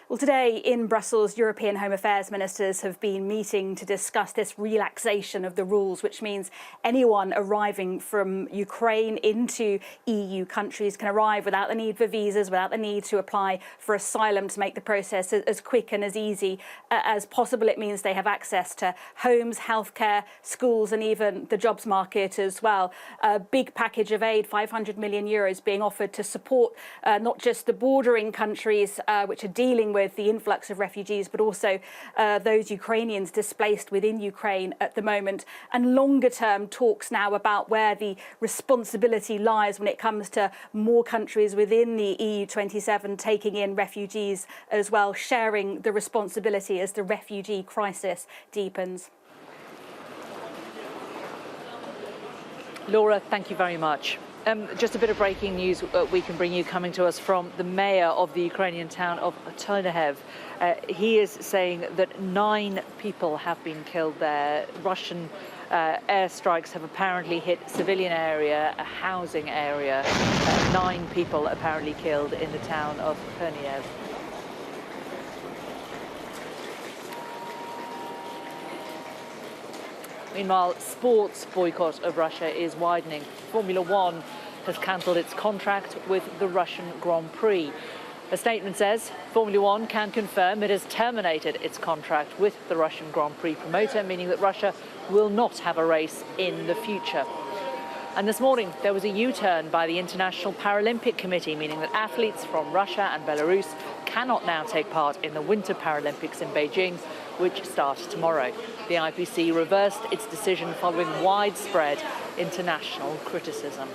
Well, today in Brussels, European Home Affairs ministers have been meeting to discuss this relaxation of the rules, which means anyone arriving from Ukraine into EU countries can arrive without the need for visas, without the need to apply for asylum, to make the process as quick and as easy as possible. It means they have access to homes, healthcare, schools and even the jobs market as well. A big package of aid, 500 million euros being offered to support not just the bordering countries which are dealing with the influx of refugees, but also those Ukrainians displaced within Ukraine at the moment, and longer term talks now about where the responsibility lies when it comes to more countries within the EU27 taking in refugees as well, sharing the responsibility as the refugee crisis deepens. Laura, thank you very much. Just a bit of breaking news we can bring you, coming to us from the mayor of the Ukrainian town of Kyiv. He is saying that 9 people have been killed there. Russian airstrikes have apparently hit civilian area, a housing area. 9 people apparently killed in the town of Kyiv. Meanwhile, sports boycott of Russia is widening. Formula One has cancelled its contract with the Russian Grand Prix. A statement says Formula One can confirm it has terminated its contract with the Russian Grand Prix promoter, meaning that Russia will not have a race in the future. And this morning, there was a U-turn by the International Paralympic Committee, meaning that athletes from Russia and Belarus cannot now take part in the Winter Paralympics in Beijing, which start tomorrow. The IPC reversed its decision following widespread international criticism.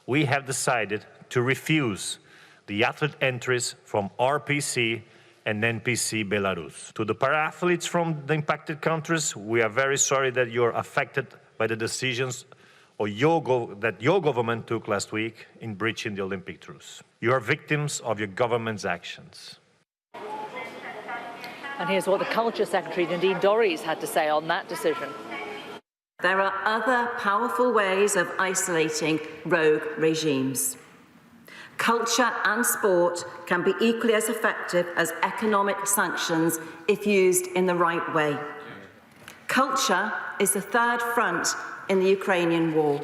We have decided to refuse the athlete entries from RPC and NPC Belarus. To the para-athletes from the impacted countries, we are very sorry that you're affected by the decisions that your government took last week in breaching the Olympic truce. You are victims of your government's actions. And here's what the Culture Secretary, Nadine Dorries, had to say on that decision. There are other powerful ways of isolating rogue regimes. Culture and sport can be equally as effective as economic sanctions if used in the right way. Culture is the third front in the Ukrainian war.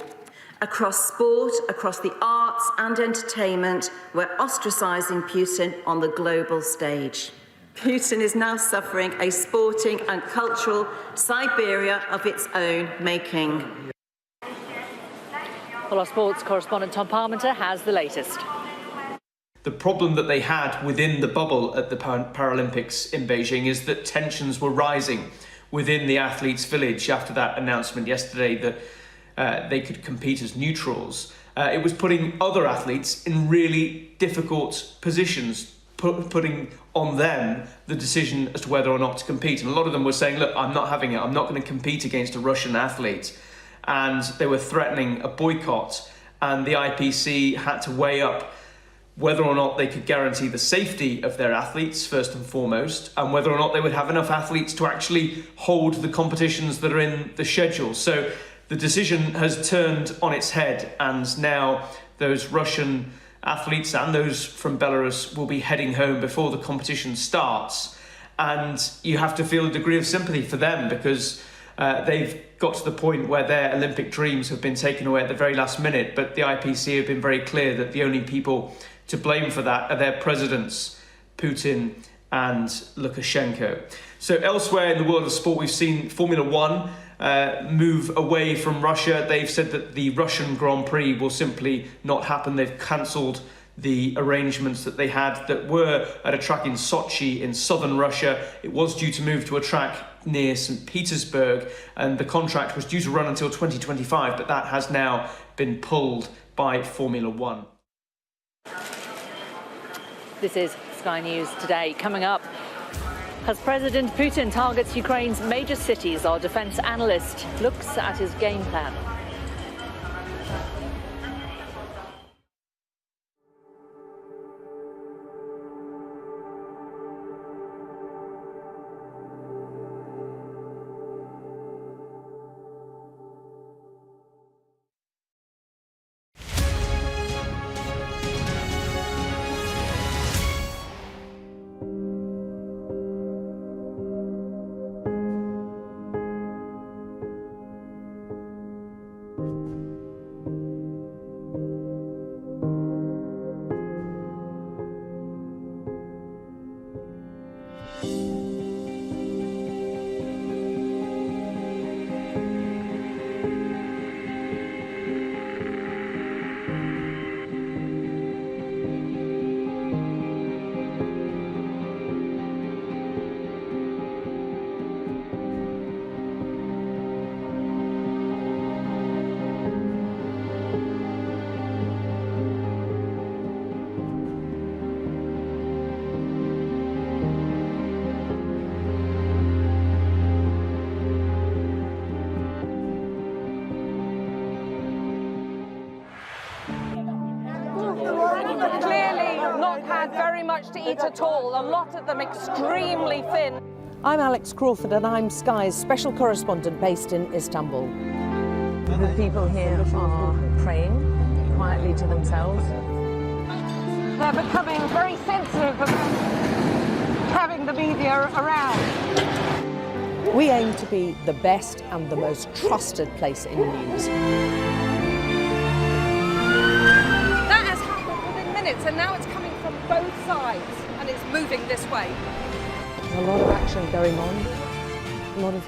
Across sport, across the arts and entertainment, we're ostracizing Putin on the global stage. Putin is now suffering a sporting and cultural Siberia of its own making. Well, our sports correspondent Tom Parmenter has the latest. The problem that they had within the bubble at the Paralympics in Beijing is that tensions were rising within the athletes' village after that announcement yesterday that they could compete as neutrals. It was putting other athletes in really difficult positions, putting on them the decision as to whether or not to compete. And a lot of them were saying, look, I'm not having it. I'm not going to compete against a Russian athlete. And they were threatening a boycott. And the IPC had to weigh up whether or not they could guarantee the safety of their athletes, first and foremost, and whether or not they would have enough athletes to actually hold the competitions that are in the schedule. So the decision has turned on its head, and now those Russian athletes and those from Belarus will be heading home before the competition starts. And you have to feel a degree of sympathy for them, because they've got to the point where their Olympic dreams have been taken away at the very last minute. But the IPC have been very clear that the only people to blame for that are their presidents, Putin and Lukashenko. So elsewhere in the world of sport, we've seen Formula One move away from Russia. They've said that the Russian Grand Prix will simply not happen. They've cancelled the arrangements that they had that were at a track in Sochi in southern Russia. It was due to move to a track near St. Petersburg, and the contract was due to run until 2025, but that has now been pulled by Formula One. This is Sky News Today. Coming up, as President Putin targets Ukraine's major cities, our defence analyst looks at his game plan. not had very much to eat at all, a lot of them extremely thin. I'm Alex Crawford and I'm Sky's special correspondent based in Istanbul. The people here are praying quietly to themselves. They're becoming very sensitive about having the media around. We aim to be the best and the most trusted place in news. That has happened within minutes and now it's coming from both sides and it's moving this way. There's a lot of action going on, a lot of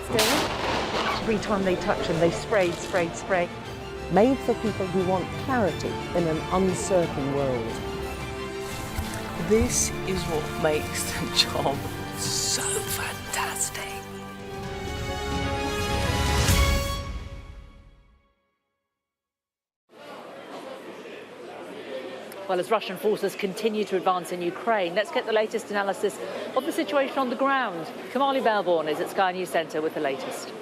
still. Every time they touch them, they spray, spray, spray. Made for people who want clarity in an uncertain world. This is what makes the job so fantastic. Well, as Russian forces continue to advance in Ukraine, let's get the latest analysis of the situation on the ground. Kamali Balcon is at Sky News Centre with the latest.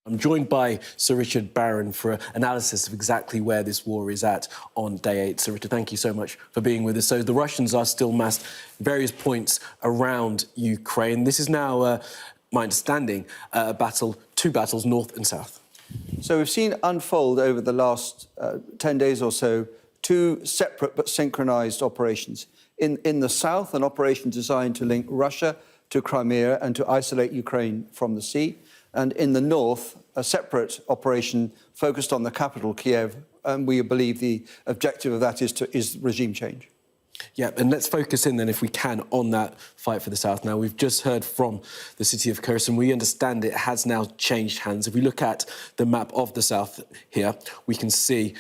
I'm joined by Sir Richard Barron for an analysis of exactly where this war is at on day 8. Sir Richard, thank you so much for being with us. So the Russians are still massed various points around Ukraine. This is now, my understanding, two battles, north and south. So we've seen unfold over the last 10 days or so two separate but synchronised operations. In the south, an operation designed to link Russia to Crimea and to isolate Ukraine from the sea. And in the north, a separate operation focused on the capital, Kiev, and we believe the objective of that is regime change. Yeah, and let's focus in then, if we can, on that fight for the south. Now, we've just heard from the city of Kherson. We understand it has now changed hands. If we look at the map of the south here, we can see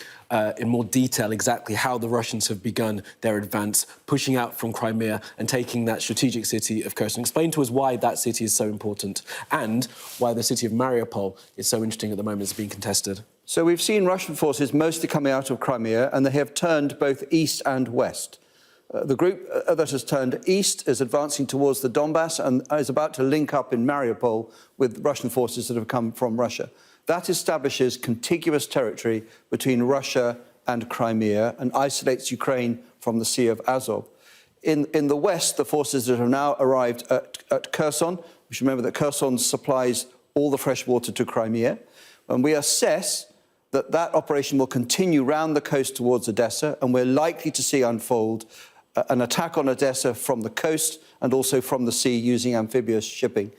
in more detail exactly how the Russians have begun their advance, pushing out from Crimea and taking that strategic city of Kherson. Explain to us why that city is so important and why the city of Mariupol is so interesting at the moment. It's being contested. So we've seen Russian forces mostly coming out of Crimea, and they have turned both east and west. The group that has turned east is advancing towards the Donbass and is about to link up in Mariupol with Russian forces that have come from Russia. That establishes contiguous territory between Russia and Crimea and isolates Ukraine from the Sea of Azov. In the west, the forces that have now arrived at Kherson, we should remember that Kherson supplies all the fresh water to Crimea, and we assess that operation will continue round the coast towards Odessa, and we're likely to see unfold an attack on Odessa from the coast and also from the sea using amphibious shipping.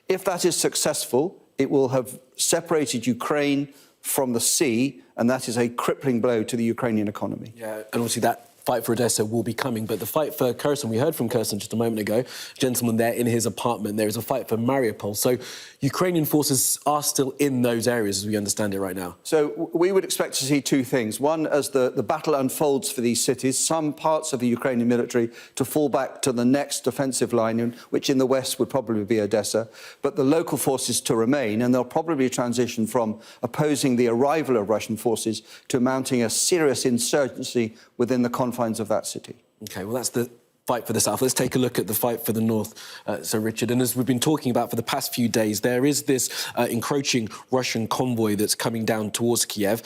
If that is successful, it will have separated Ukraine from the sea, and that is a crippling blow to the Ukrainian economy. Yeah, and obviously that fight for Odessa will be coming, but the fight for Kherson, we heard from Kherson just a moment ago, a gentleman there in his apartment, there is a fight for Mariupol. So Ukrainian forces are still in those areas, as we understand it right now. So we would expect to see two things. One, as the battle unfolds for these cities, some parts of the Ukrainian military to fall back to the next defensive line, which in the west would probably be Odessa, but the local forces to remain, and there'll probably transition from opposing the arrival of Russian forces to mounting a serious insurgency within the confines of that city. OK, well, that's the fight for the south. Let's take a look at the fight for the north, Sir Richard. And as we've been talking about for the past few days, there is this encroaching Russian convoy that's coming down towards Kiev.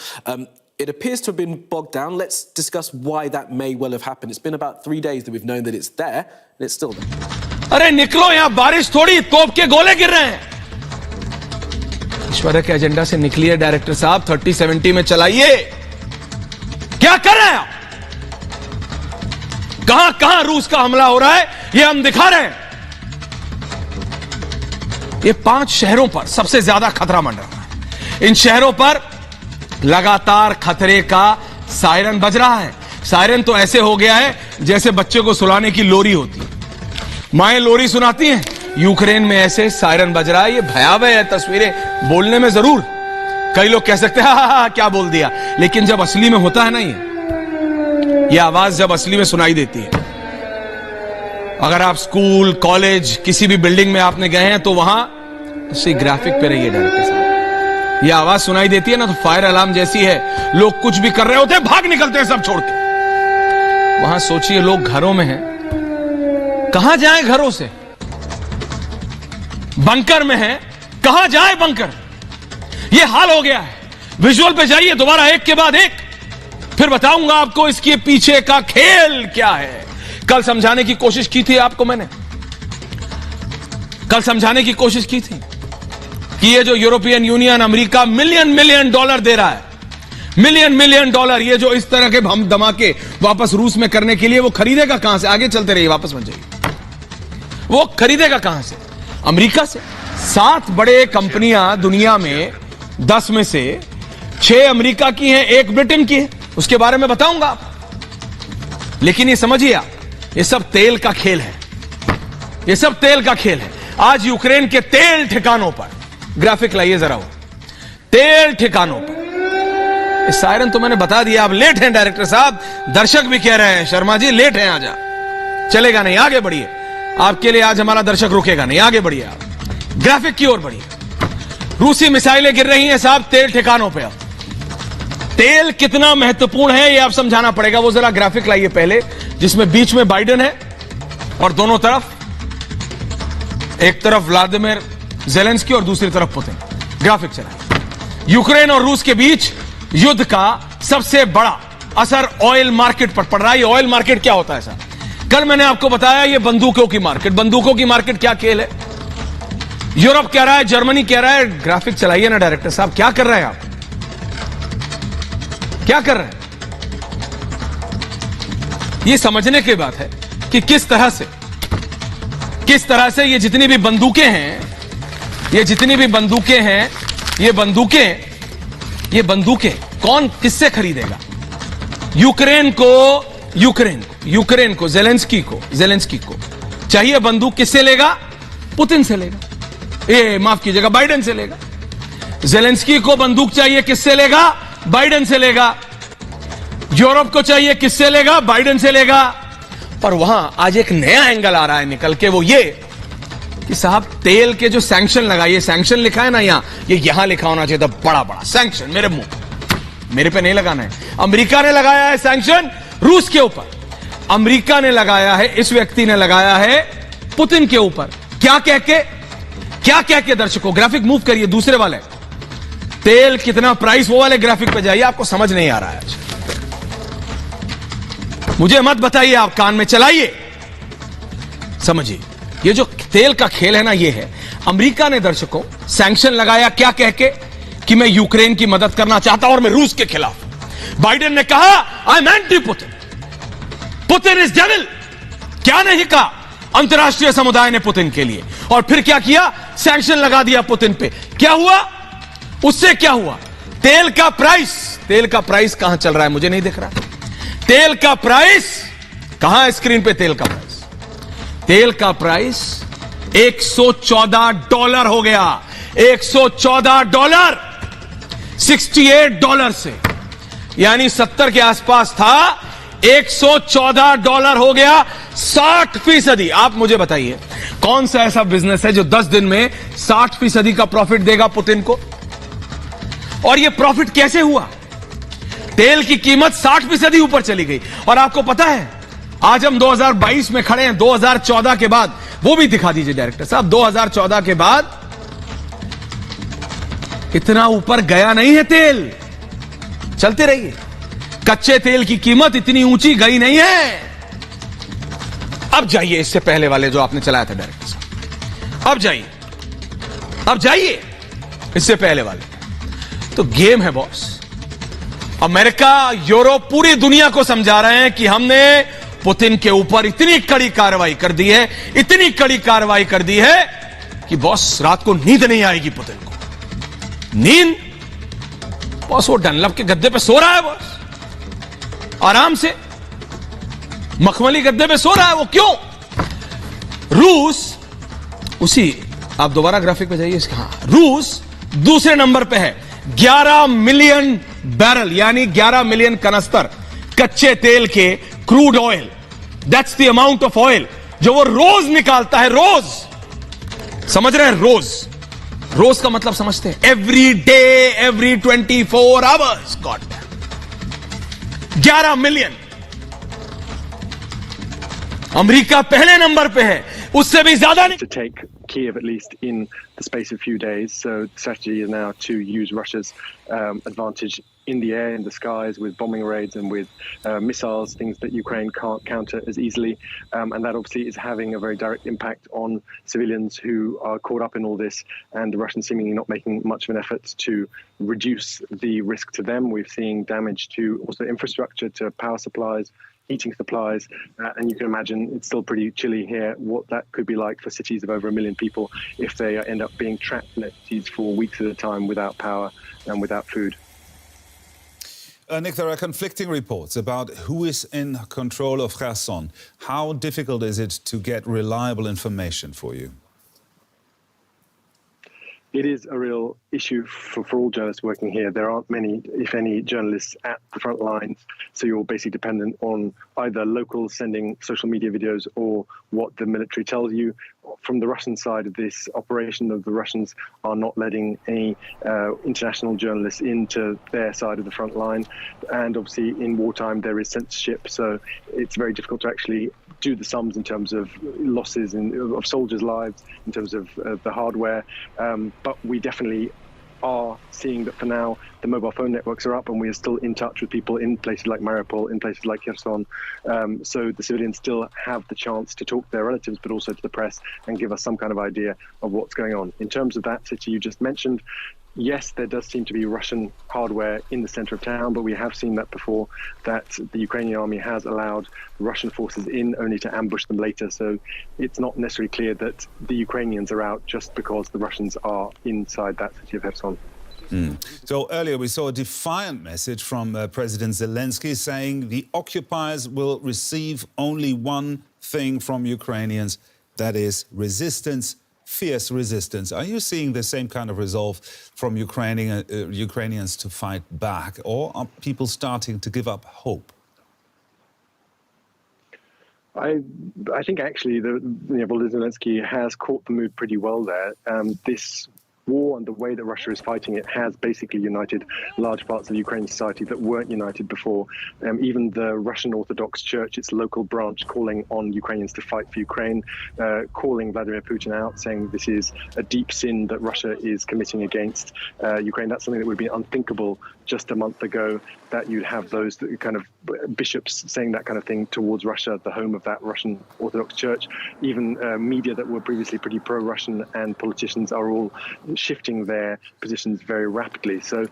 It appears to have been bogged down. Let's discuss why that may well have happened. It's been about 3 days that we've known that it's there, and it's still there. अरे निकलो यहाँ बारिश थोड़ी तोप के गोले गिर रहे हैं ईश्वर के एजेंडा से निकलिए डायरेक्टर साहब 3070 में चलाइए क्या कर रहे हैं आप कहां कहां रूस का हमला हो रहा है ये हम दिखा रहे हैं ये 5 शहरों पर सबसे ज्यादा खतरा मंडरा है इन शहरों पर लगातार खतरे का सायरन बज रहा है सायरन तो ऐसे हो गया है जैसे बच्चे को सुलाने की लोरी होती है माएं लोरी सुनाती हैं यूक्रेन में ऐसे सायरन बज रहा है ये भयावह है तस्वीरें बोलने में जरूर कई लोग कह सकते हैं हा क्या बोल दिया लेकिन जब असली में होता है ना ये आवाज जब असली में सुनाई देती है अगर आप स्कूल कॉलेज किसी भी बिल्डिंग में आपने गए हैं तो वहां उसी ग्राफिक पे रहिए डायरेक्टर साहब ये आवाज सुनाई देती है ना तो फायर अलार्म जैसी है लोग कुछ भी कर रहे होते हैं भाग निकलते हैं सब छोड़ के वहां सोचिए लोग घरों में हैं कहां जाएं घरों से बंकर में हैं कहां जाए बंकर ये हाल हो गया है विजुअल पे जाइए दोबारा एक के बाद एक फिर बताऊंगा आपको इसके पीछे का खेल क्या है। कल समझाने की कोशिश की थी आपको मैंने, कल समझाने की कोशिश की थी कि ये जो European Union America million dollar दे रहा है, मिलियन डॉलर, ये जो इस तरह के हम धमाके वापस रूस में करने के लिए, वो खरीदेगा कहां से? आगे चलते रहिए, वापस बन जाइए। वो खरीदेगा कहां से? अमेरिका से। 7 बड़े कंपनियां दुनिया में, 10 में से 6 अमेरिका की हैं, 1 ब्रिटेन की है, उसके बारे में बताऊंगा आप। लेकिन ये समझिए आप, ये सब तेल का खेल है, ये सब तेल का खेल है। आज यूक्रेन के तेल ठिकानों पर, ग्राफिक लाइए जरा, वो तेल ठिकानों पर, सायरन तो मैंने बता दिया। आप लेट हैं डायरेक्टर साहब, दर्शक भी कह रहे हैं शर्मा जी लेट हैं, आजा, चलेगा नहीं, आगे बढ़िए, आपके लिए आज हमारा दर्शक रुकेगा नहीं, आगे बढ़िए आप, ग्राफिक की ओर बढ़िए। रूसी मिसाइलें गिर रही हैं साहब तेल ठिकानों पे। अब तेल कितना महत्वपूर्ण है ये आप समझाना पड़ेगा। वो जरा ग्राफिक लाइए पहले, जिसमें बीच में बाइडेन है और दोनों तरफ, एक तरफ व्लादिमीर ज़ेलेंस्की और दूसरी तरफ पुतिन। ग्राफिक चलाइए। यूक्रेन और रूस के बीच युद्ध का सबसे बड़ा असर ऑयल मार्केट पर पड़ रहा है। ये ऑयल मार्केट क्या होता है साहब? कल मैंने आपको बताया ये बंदूकों की मार्केट। बंदूकों की मार्केट क्या खेल है? यूरोप कह रहा है, जर्मनी कह रहा है। ग्राफिक चलाइए ना डायरेक्टर साहब, क्या कर रहे हैं आप? क्या कर रहे हैं? ये समझने की बात है कि किस तरह से ये जितनी भी बंदूकें हैं, ये जितनी भी बंदूकें हैं, ये बंदूकें कौन किससे खरीदेगा? यूक्रेन को ज़ेलेंस्की को चाहिए बंदूक, किससे लेगा? पुतिन से लेगा। ये माफ कीजिएगा, बाइडेन से लेगा। ज़ेलेंस्की को बंदूक चाहिए, किससे लेगा? बाइडेन से लेगा। यूरोप को चाहिए, किससे लेगा? बाइडेन से लेगा। पर वहां आज एक नया एंगल आ रहा है निकल के, वो ये कि साहब तेल के जो सैंक्शन लगाइए, सैंक्शन लिखा है ना यहां लिखा होना चाहिए था, बड़ा बड़ा सैंक्शन, मेरे मुंह, मेरे पे नहीं लगाना है। अमेरिका ने लगाया है सैंक्शन रूस के ऊपर, अमेरिका ने लगाया है, इस व्यक्ति ने लगाया है पुतिन के ऊपर। क्या कह के दर्शकों, ग्राफिक मूव करिए, दूसरे वाले, तेल कितना प्राइस, वो वाले ग्राफिक पे जाइए। आपको समझ नहीं आ रहा है आज, मुझे मत बताइए, आप कान में चलाइए, समझिए। ये जो तेल का खेल है ना, ये है। अमेरिका ने दर्शकों सैंक्शन लगाया, क्या कह के कि मैं यूक्रेन की मदद करना चाहता हूं और मैं रूस के खिलाफ। बाइडेन ने कहा I am anti Putin, Putin is devil. क्या नहीं कहा अंतर्राष्ट्रीय समुदाय ने पुतिन के लिए, और फिर क्या किया? सैंक्शन लगा दिया पुतिन पे। क्या हुआ उससे? क्या हुआ? तेल का प्राइस कहां चल रहा है मुझे नहीं दिख रहा। तेल का प्राइस कहां है स्क्रीन पे? तेल का प्राइस $114 हो गया। $114, $68 से, यानी 70 के आसपास था, $114 हो गया, 60%। आप मुझे बताइए कौन सा ऐसा बिजनेस है जो 10 दिन में 60% का प्रॉफिट देगा पुतिन को? और यह प्रॉफिट कैसे हुआ? तेल की कीमत 60% ऊपर चली गई। और आपको पता है आज हम 2022 में खड़े हैं, 2014 के बाद, वो भी दिखा दीजिए डायरेक्टर साहब, 2014 के बाद इतना ऊपर गया नहीं है तेल। चलते रहिए, कच्चे तेल की कीमत इतनी ऊंची गई नहीं है। अब जाइए इससे पहले वाले जो आपने चलाया था डायरेक्टर साहब, अब जाइए इससे पहले वाले। तो गेम है बॉस। अमेरिका, यूरोप, पूरी दुनिया को समझा रहे हैं कि हमने पुतिन के ऊपर इतनी कड़ी कार्रवाई कर दी है, इतनी कड़ी कार्रवाई कर दी है कि बॉस रात को नींद नहीं आएगी पुतिन को। नींद बॉस, वो डनलप के गद्दे पे सो रहा है बॉस, आराम से मखमली गद्दे पे सो रहा है वो। क्यों? रूस उसी, आप दोबारा ग्राफिक पे जाइए इसका। हाँ, रूस दूसरे नंबर पे है, 11 मिलियन बैरल, यानी 11 मिलियन कनस्तर कच्चे तेल के crude oil. That's the amount of oil जो वो रोज निकालता है। रोज, समझ रहे हैं? रोज का मतलब समझते हैं? Every day, every 24 hours. God, 11 million. America पहले नंबर पे है, उससे भी ज्यादा नहीं। To take Kiev at least in the space of a few days. So the strategy is now to use Russia's advantage in the air, in the skies, with bombing raids and with missiles, things that Ukraine can't counter as easily. And that obviously is having a very direct impact on civilians who are caught up in all this, and the Russians seemingly not making much of an effort to reduce the risk to them. We're seeing damage to also infrastructure, to power supplies, heating supplies, and you can imagine it's still pretty chilly here, what that could be like for cities of over 1 million people if they end up being trapped in their cities for weeks at a time without power and without food. Nick, there are conflicting reports about who is in control of Kherson. How difficult is it to get reliable information for you? It is a real issue for all journalists working here. There aren't many, if any, journalists at the front lines, so you're basically dependent on either locals sending social media videos or what the military tells you. From the Russian side of this operation, the Russians are not letting any international journalists into their side of the front line. And obviously in wartime there is censorship, so it's very difficult to actually do the sums in terms of losses of soldiers' lives, in terms of the hardware. But we definitely are seeing that for now the mobile phone networks are up and we are still in touch with people in places like Mariupol, in places like Kherson. So the civilians still have the chance to talk to their relatives, but also to the press, and give us some kind of idea of what's going on. In terms of that city you just mentioned, yes, there does seem to be Russian hardware in the center of town, but we have seen that before, that the Ukrainian army has allowed Russian forces in only to ambush them later. So it's not necessarily clear that the Ukrainians are out just because the Russians are inside that city of Kherson. So earlier we saw a defiant message from President Zelensky saying the occupiers will receive only one thing from Ukrainians, that is resistance, fierce resistance. Are you seeing the same kind of resolve from Ukrainians to fight back, or are people starting to give up hope? I think actually Volodymyr Zelensky has caught the mood pretty well there. This war and the way that Russia is fighting it has basically united large parts of Ukrainian society that weren't united before. Even the Russian Orthodox Church, its local branch, calling on Ukrainians to fight for Ukraine, calling Vladimir Putin out, saying this is a deep sin that Russia is committing against Ukraine. That's something that would be unthinkable just a month ago, that you'd have those kind of bishops saying that kind of thing towards Russia, the home of that Russian Orthodox Church. Even media that were previously pretty pro-Russian and politicians are all shifting their positions very rapidly. So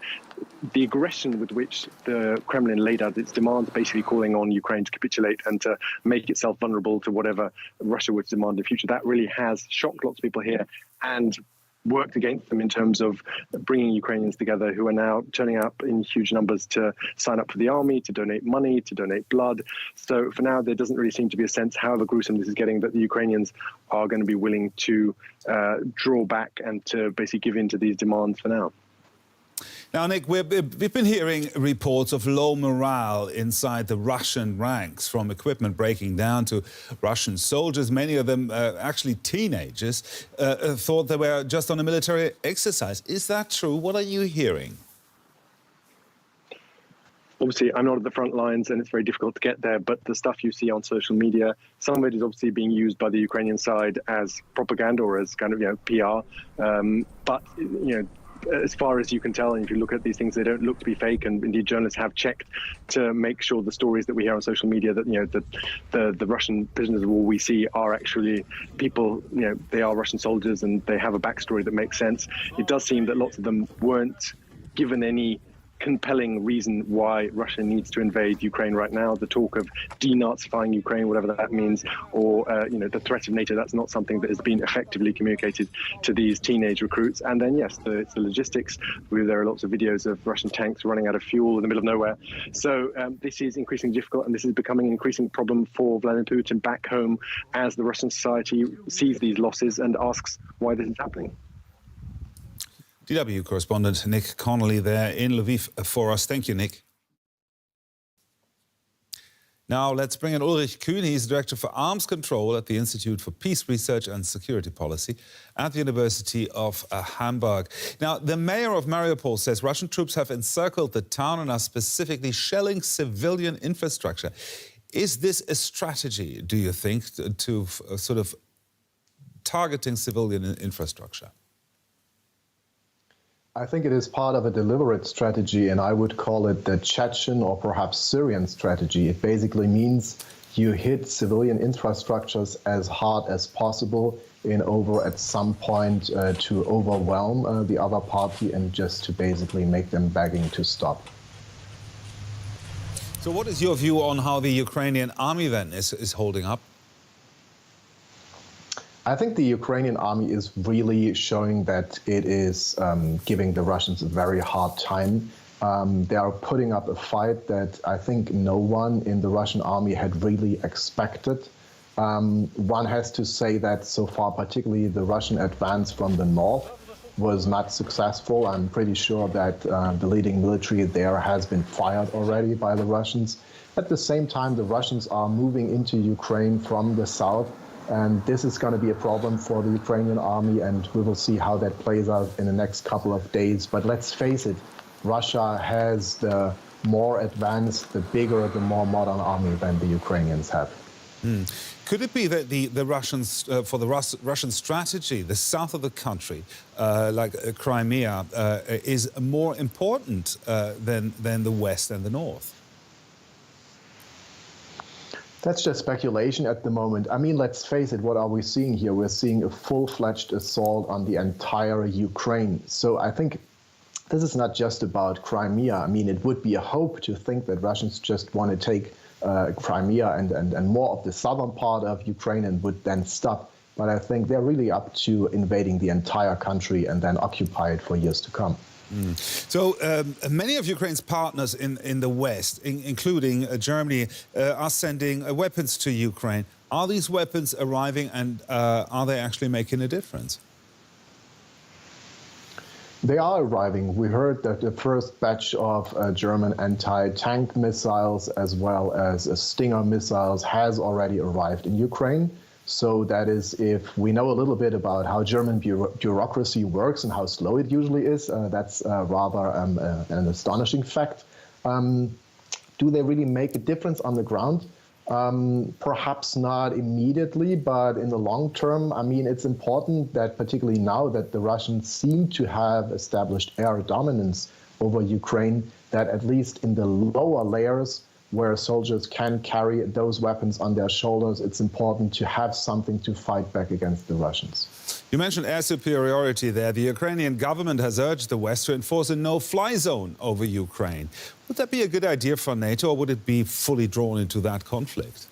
the aggression with which the Kremlin laid out its demands, basically calling on Ukraine to capitulate and to make itself vulnerable to whatever Russia would demand in the future, that really has shocked lots of people here and worked against them in terms of bringing Ukrainians together, who are now turning up in huge numbers to sign up for the army, to donate money, to donate blood. So for now, there doesn't really seem to be a sense, however gruesome this is getting, that the Ukrainians are going to be willing to draw back and to basically give in to these demands for now. Now, Nick, we've been hearing reports of low morale inside the Russian ranks, from equipment breaking down to Russian soldiers, many of them actually teenagers, thought they were just on a military exercise. Is that true? What are you hearing? Obviously, I'm not at the front lines and it's very difficult to get there, but the stuff you see on social media, some of it is obviously being used by the Ukrainian side as propaganda or as kind of, PR. But, as far as you can tell, and if you look at these things, they don't look to be fake, and indeed journalists have checked to make sure the stories that we hear on social media, that the Russian prisoners of war we see are actually people, they are Russian soldiers and they have a backstory that makes sense. It does seem that lots of them weren't given any compelling reason why Russia needs to invade Ukraine right now. The talk of denazifying Ukraine, whatever that means, or the threat of NATO, that's not something that has been effectively communicated to these teenage recruits. And then yes, it's the logistics, where there are lots of videos of Russian tanks running out of fuel in the middle of nowhere. So this is increasingly difficult, and this is becoming an increasing problem for Vladimir Putin back home as the Russian society sees these losses and asks why this is happening. DW correspondent Nick Connolly there in Lviv for us. Thank you, Nick. Now let's bring in Ulrich Kühn. He's Director for Arms Control at the Institute for Peace Research and Security Policy at the University of Hamburg. Now, the mayor of Mariupol says Russian troops have encircled the town and are specifically shelling civilian infrastructure. Is this a strategy, do you think, to sort of targeting civilian infrastructure? I think it is part of a deliberate strategy, and I would call it the Chechen or perhaps Syrian strategy. It basically means you hit civilian infrastructures as hard as possible in order at some point to overwhelm the other party and just to basically make them begging to stop. So what is your view on how the Ukrainian army then is holding up? I think the Ukrainian army is really showing that it is giving the Russians a very hard time. They are putting up a fight that I think no one in the Russian army had really expected. One has to say that so far, particularly the Russian advance from the north was not successful. I'm pretty sure that the leading military there has been fired already by the Russians. At the same time, the Russians are moving into Ukraine from the south. And this is going to be a problem for the Ukrainian army, and we will see how that plays out in the next couple of days. But let's face it, Russia has the more advanced, the bigger, the more modern army than the Ukrainians have. Could it be that the Russians, for the Russian strategy, the south of the country, like Crimea, is more important than the west and the north? That's just speculation at the moment. I mean, let's face it, what are we seeing here? We're seeing a full-fledged assault on the entire Ukraine. So I think this is not just about Crimea. I mean, it would be a hope to think that Russians just want to take Crimea and more of the southern part of Ukraine and would then stop. But I think they're really up to invading the entire country and then occupy it for years to come. So many of Ukraine's partners in the West, including Germany, are sending weapons to Ukraine. Are these weapons arriving, and are they actually making a difference? They are arriving. We heard that the first batch of German anti-tank missiles as well as Stinger missiles has already arrived in Ukraine. So that is, if we know a little bit about how German bureaucracy works and how slow it usually is, that's rather an astonishing fact. Do they really make a difference on the ground? Perhaps not immediately, but in the long term, I mean, it's important that particularly now that the Russians seem to have established air dominance over Ukraine, that at least in the lower layers, where soldiers can carry those weapons on their shoulders, it's important to have something to fight back against the Russians. You mentioned air superiority there. The Ukrainian government has urged the West to enforce a no-fly zone over Ukraine. Would that be a good idea for NATO, or would it be fully drawn into that conflict?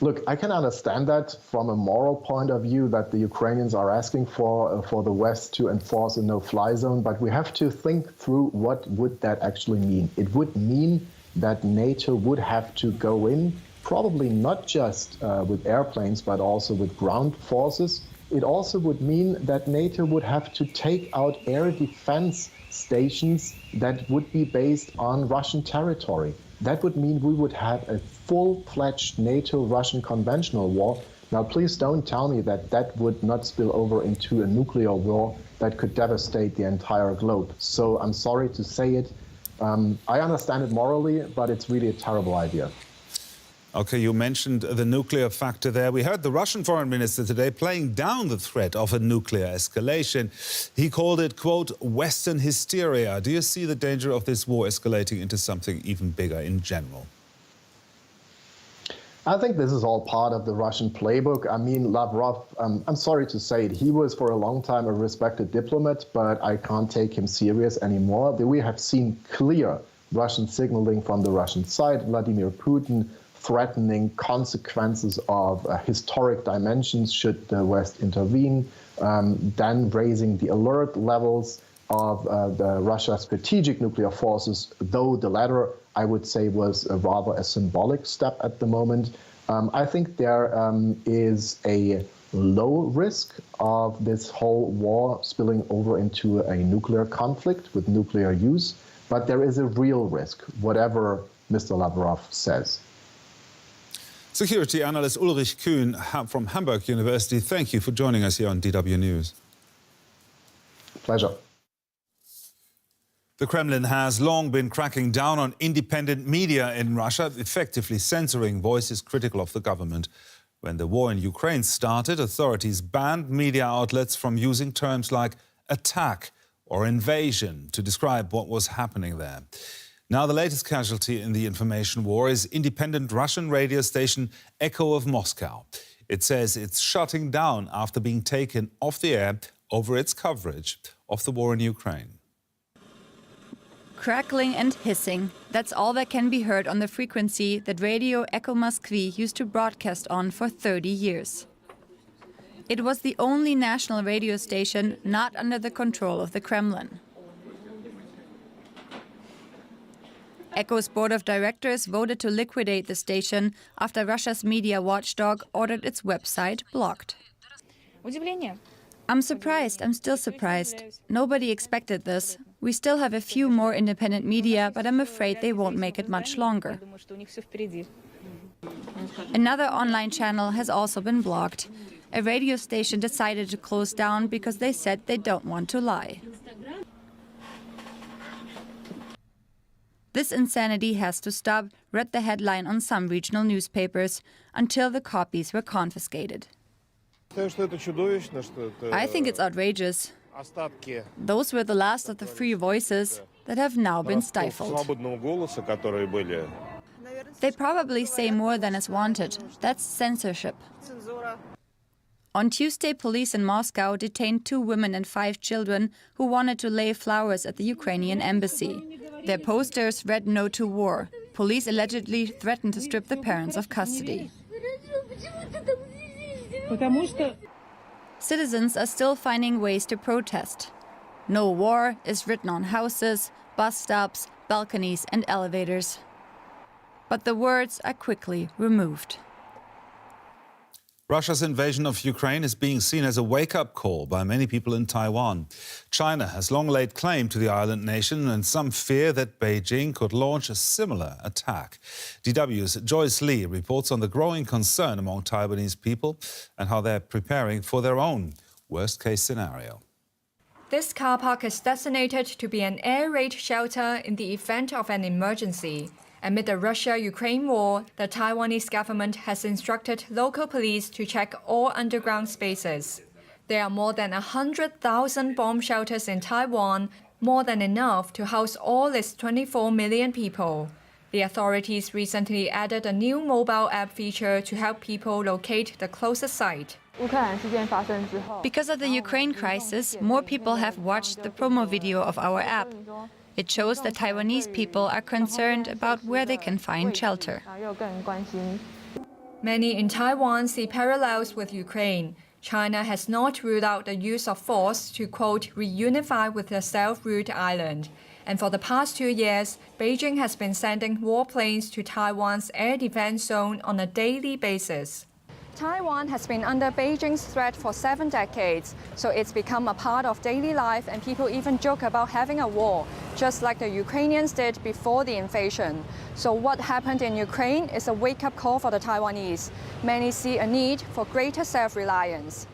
Look, I can understand that from a moral point of view that the Ukrainians are asking for the West to enforce a no-fly zone, but we have to think through what would that actually mean. It would mean that NATO would have to go in, probably not just with airplanes, but also with ground forces. It also would mean that NATO would have to take out air defense stations that would be based on Russian territory. That would mean we would have a full-fledged NATO-Russian conventional war. Now, please don't tell me that that would not spill over into a nuclear war that could devastate the entire globe. So I'm sorry to say it. I understand it morally, but it's really a terrible idea. OK, you mentioned the nuclear factor there. We heard the Russian foreign minister today playing down the threat of a nuclear escalation. He called it, quote, Western hysteria. Do you see the danger of this war escalating into something even bigger in general? I think this is all part of the Russian playbook. I mean, Lavrov, I'm sorry to say it, he was for a long time a respected diplomat, but I can't take him serious anymore. We have seen clear Russian signaling from the Russian side. Vladimir Putin threatening consequences of historic dimensions should the West intervene, then raising the alert levels of the Russia's strategic nuclear forces, though the latter, I would say, was rather a symbolic step at the moment. I think there is a low risk of this whole war spilling over into a nuclear conflict with nuclear use, but there is a real risk, whatever Mr. Lavrov says. Security analyst Ulrich Kühn from Hamburg University, thank you for joining us here on DW News. Pleasure. The Kremlin has long been cracking down on independent media in Russia, effectively censoring voices critical of the government. When the war in Ukraine started, authorities banned media outlets from using terms like attack or invasion to describe what was happening there. Now, the latest casualty in the information war is independent Russian radio station Echo of Moscow. It says it's shutting down after being taken off the air over its coverage of the war in Ukraine. Crackling and hissing. That's all that can be heard on the frequency that Radio Echo Moskvy used to broadcast on for 30 years. It was the only national radio station not under the control of the Kremlin. Echo's board of directors voted to liquidate the station after Russia's media watchdog ordered its website blocked. I'm surprised. I'm still surprised. Nobody expected this. We still have a few more independent media, but I'm afraid they won't make it much longer. Another online channel has also been blocked. A radio station decided to close down because they said they don't want to lie. This insanity has to stop, read the headline on some regional newspapers, until the copies were confiscated. I think it's outrageous. Those were the last of the free voices that have now been stifled. They probably say more than is wanted. That's censorship. On Tuesday, police in Moscow detained 2 women and 5 children who wanted to lay flowers at the Ukrainian embassy. Their posters read "No to War." Police allegedly threatened to strip the parents of custody. Citizens are still finding ways to protest. "No war" is written on houses, bus stops, balconies and elevators. But the words are quickly removed. Russia's invasion of Ukraine is being seen as a wake-up call by many people in Taiwan. China has long laid claim to the island nation, and some fear that Beijing could launch a similar attack. DW's Joyce Lee reports on the growing concern among Taiwanese people and how they're preparing for their own worst-case scenario. This car park is designated to be an air raid shelter in the event of an emergency. Amid the Russia-Ukraine war, the Taiwanese government has instructed local police to check all underground spaces. There are more than 100,000 bomb shelters in Taiwan, more than enough to house all its 24 million people. The authorities recently added a new mobile app feature to help people locate the closest site. Because of the Ukraine crisis, more people have watched the promo video of our app. It shows that Taiwanese people are concerned about where they can find shelter. Many in Taiwan see parallels with Ukraine. China has not ruled out the use of force to, quote, reunify with the self-ruled island. And for the past 2 years, Beijing has been sending warplanes to Taiwan's air defense zone on a daily basis. Taiwan has been under Beijing's threat for 7 decades, so it's become a part of daily life, and people even joke about having a war, just like the Ukrainians did before the invasion. So what happened in Ukraine is a wake-up call for the Taiwanese. Many see a need for greater self-reliance.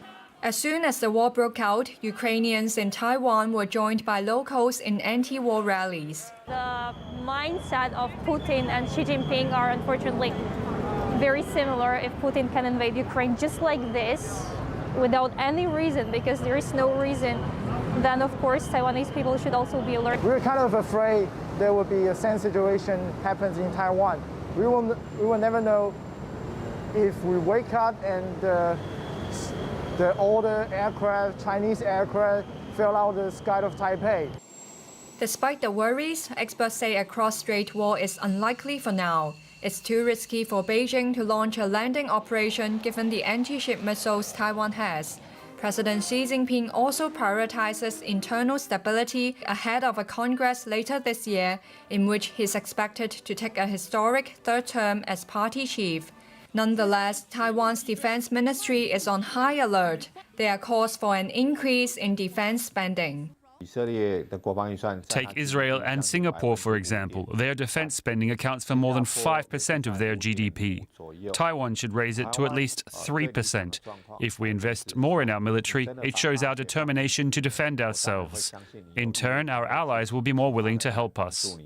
As soon as the war broke out, Ukrainians in Taiwan were joined by locals in anti-war rallies. The mindset of Putin and Xi Jinping are unfortunately very similar. If Putin can invade Ukraine just like this, without any reason, because there is no reason, then of course Taiwanese people should also be alert. We're kind of afraid there will be a same situation happens in Taiwan. We will never know if we wake up and the older aircraft, Chinese aircraft, fell out of the sky of Taipei. Despite the worries, experts say a cross-strait war is unlikely for now. It's too risky for Beijing to launch a landing operation given the anti-ship missiles Taiwan has. President Xi Jinping also prioritizes internal stability ahead of a Congress later this year, in which he's expected to take a historic 3rd term as party chief. Nonetheless, Taiwan's defense ministry is on high alert. There are calls for an increase in defense spending. Take Israel and Singapore, for example. Their defense spending accounts for more than 5% of their GDP. Taiwan should raise it to at least 3%. If we invest more in our military, it shows our determination to defend ourselves. In turn, our allies will be more willing to help us.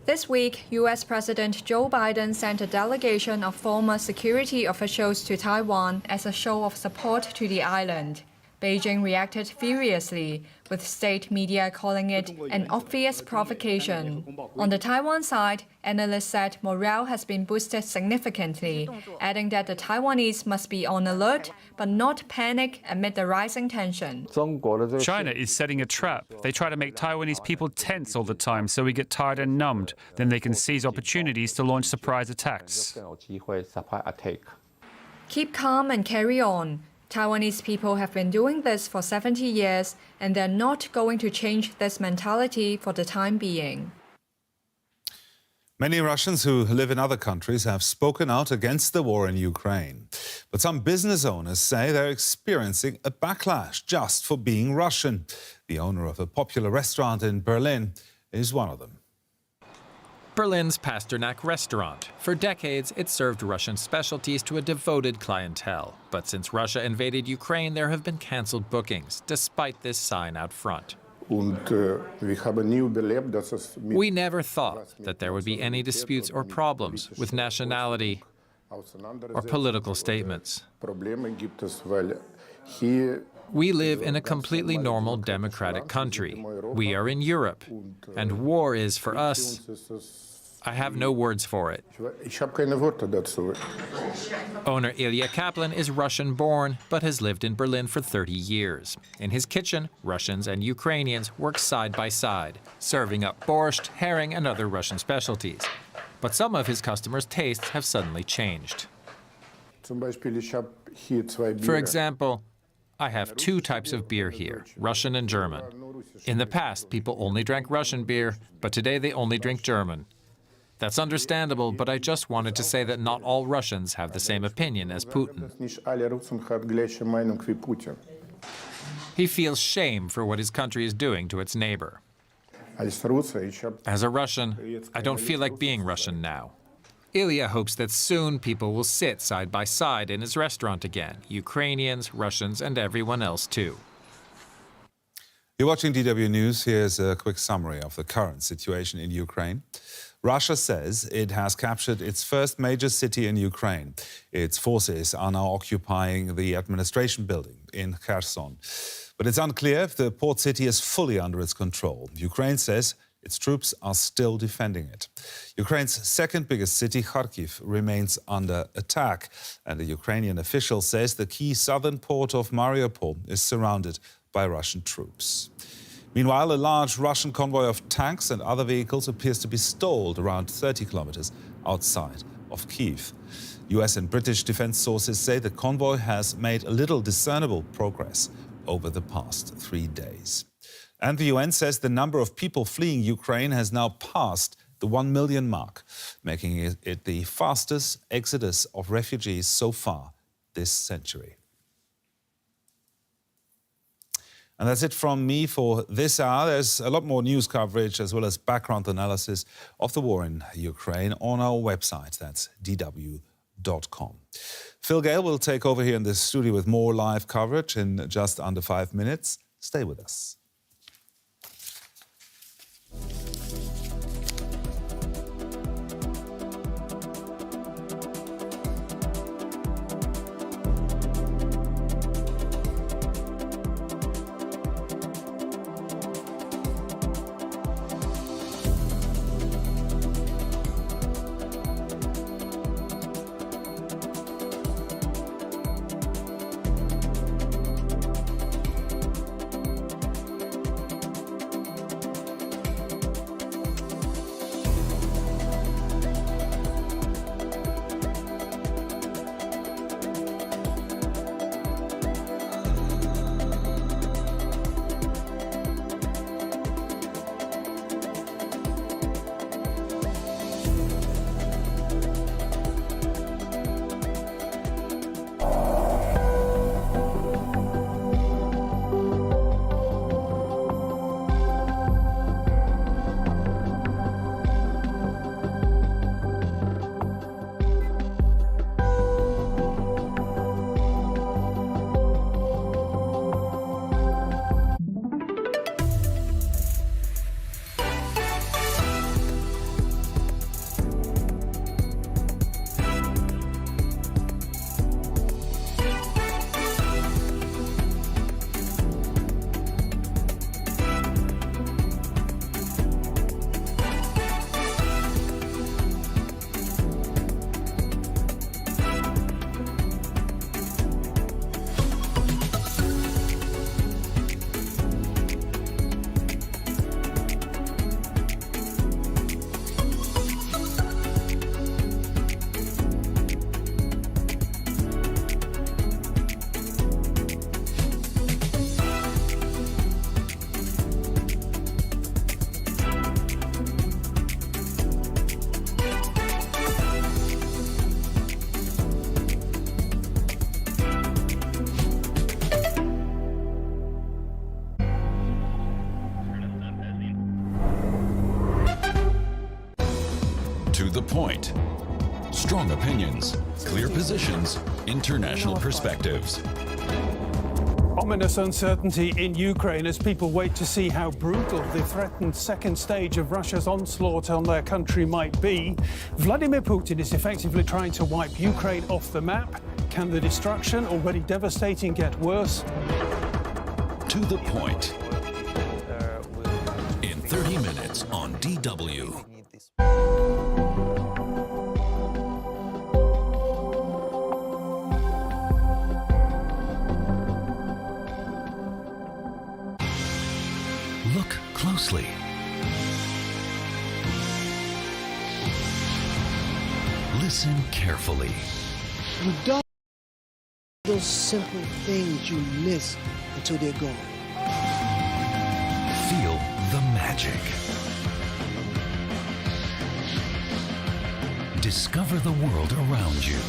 This week, US President Joe Biden sent a delegation of former security officials to Taiwan as a show of support to the island. Beijing reacted furiously, with state media calling it an obvious provocation. On the Taiwan side, analysts said morale has been boosted significantly, adding that the Taiwanese must be on alert but not panic amid the rising tension. China is setting a trap. They try to make Taiwanese people tense all the time so we get tired and numbed. Then they can seize opportunities to launch surprise attacks. Keep calm and carry on. Taiwanese people have been doing this for 70 years, and they're not going to change this mentality for the time being. Many Russians who live in other countries have spoken out against the war in Ukraine. But some business owners say they're experiencing a backlash just for being Russian. The owner of a popular restaurant in Berlin is one of them. Berlin's Pasternak restaurant. For decades, it served Russian specialties to a devoted clientele. But since Russia invaded Ukraine, there have been cancelled bookings, despite this sign out front. We never thought that there would be any disputes or problems with nationality or political statements. We live in a completely normal democratic country. We are in Europe, and war is, for us, I have no words for it. Owner Ilya Kaplan is Russian-born, but has lived in Berlin for 30 years. In his kitchen, Russians and Ukrainians work side by side, serving up borscht, herring, and other Russian specialties. But some of his customers' tastes have suddenly changed. For example, I have two types of beer here, Russian and German. In the past, people only drank Russian beer, but today they only drink German. That's understandable, but I just wanted to say that not all Russians have the same opinion as Putin. He feels shame for what his country is doing to its neighbor. As a Russian, I don't feel like being Russian now. Ilya hopes that soon people will sit side by side in his restaurant again, Ukrainians, Russians, and everyone else too. You're watching DW News. Here's a quick summary of the current situation in Ukraine. Russia says it has captured its first major city in Ukraine. Its forces are now occupying the administration building in Kherson. But it's unclear if the port city is fully under its control. Ukraine says its troops are still defending it. Ukraine's second biggest city, Kharkiv, remains under attack. And a Ukrainian official says the key southern port of Mariupol is surrounded by Russian troops. Meanwhile, a large Russian convoy of tanks and other vehicles appears to be stalled around 30 kilometers outside of Kiev. US and British defense sources say the convoy has made little discernible progress over the past 3 days. And the UN says the number of people fleeing Ukraine has now passed the 1 million mark, making it the fastest exodus of refugees so far this century. And that's it from me for this hour. There's a lot more news coverage as well as background analysis of the war in Ukraine on our website. That's dw.com. Phil Gale will take over here in the studio with more live coverage in just under 5 minutes. Stay with us. the point. Strong opinions, clear positions, international perspectives. Ominous uncertainty in Ukraine as people wait to see how brutal the threatened second stage of Russia's onslaught on their country might be. Vladimir Putin is effectively trying to wipe Ukraine off the map. Can the destruction, already devastating, get worse? To the point. In 30 minutes on DW. Look closely. Listen carefully. You don't those simple things you miss until they're gone. Feel the magic. Discover the world around you.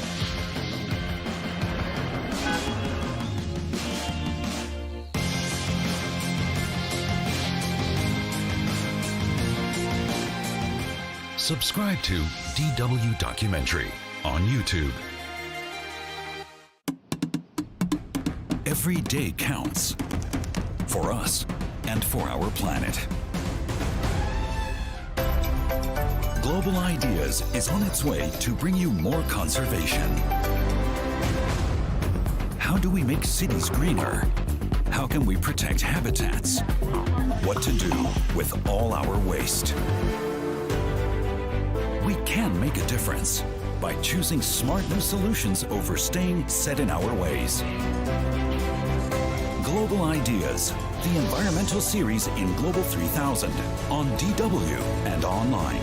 Subscribe to DW Documentary on YouTube. Every day counts for us and for our planet. Global Ideas is on its way to bring you more conservation. How do we make cities greener? How can we protect habitats? What to do with all our waste? We can make a difference by choosing smart new solutions over staying set in our ways. Global Ideas, the environmental series in Global 3000 on DW and online.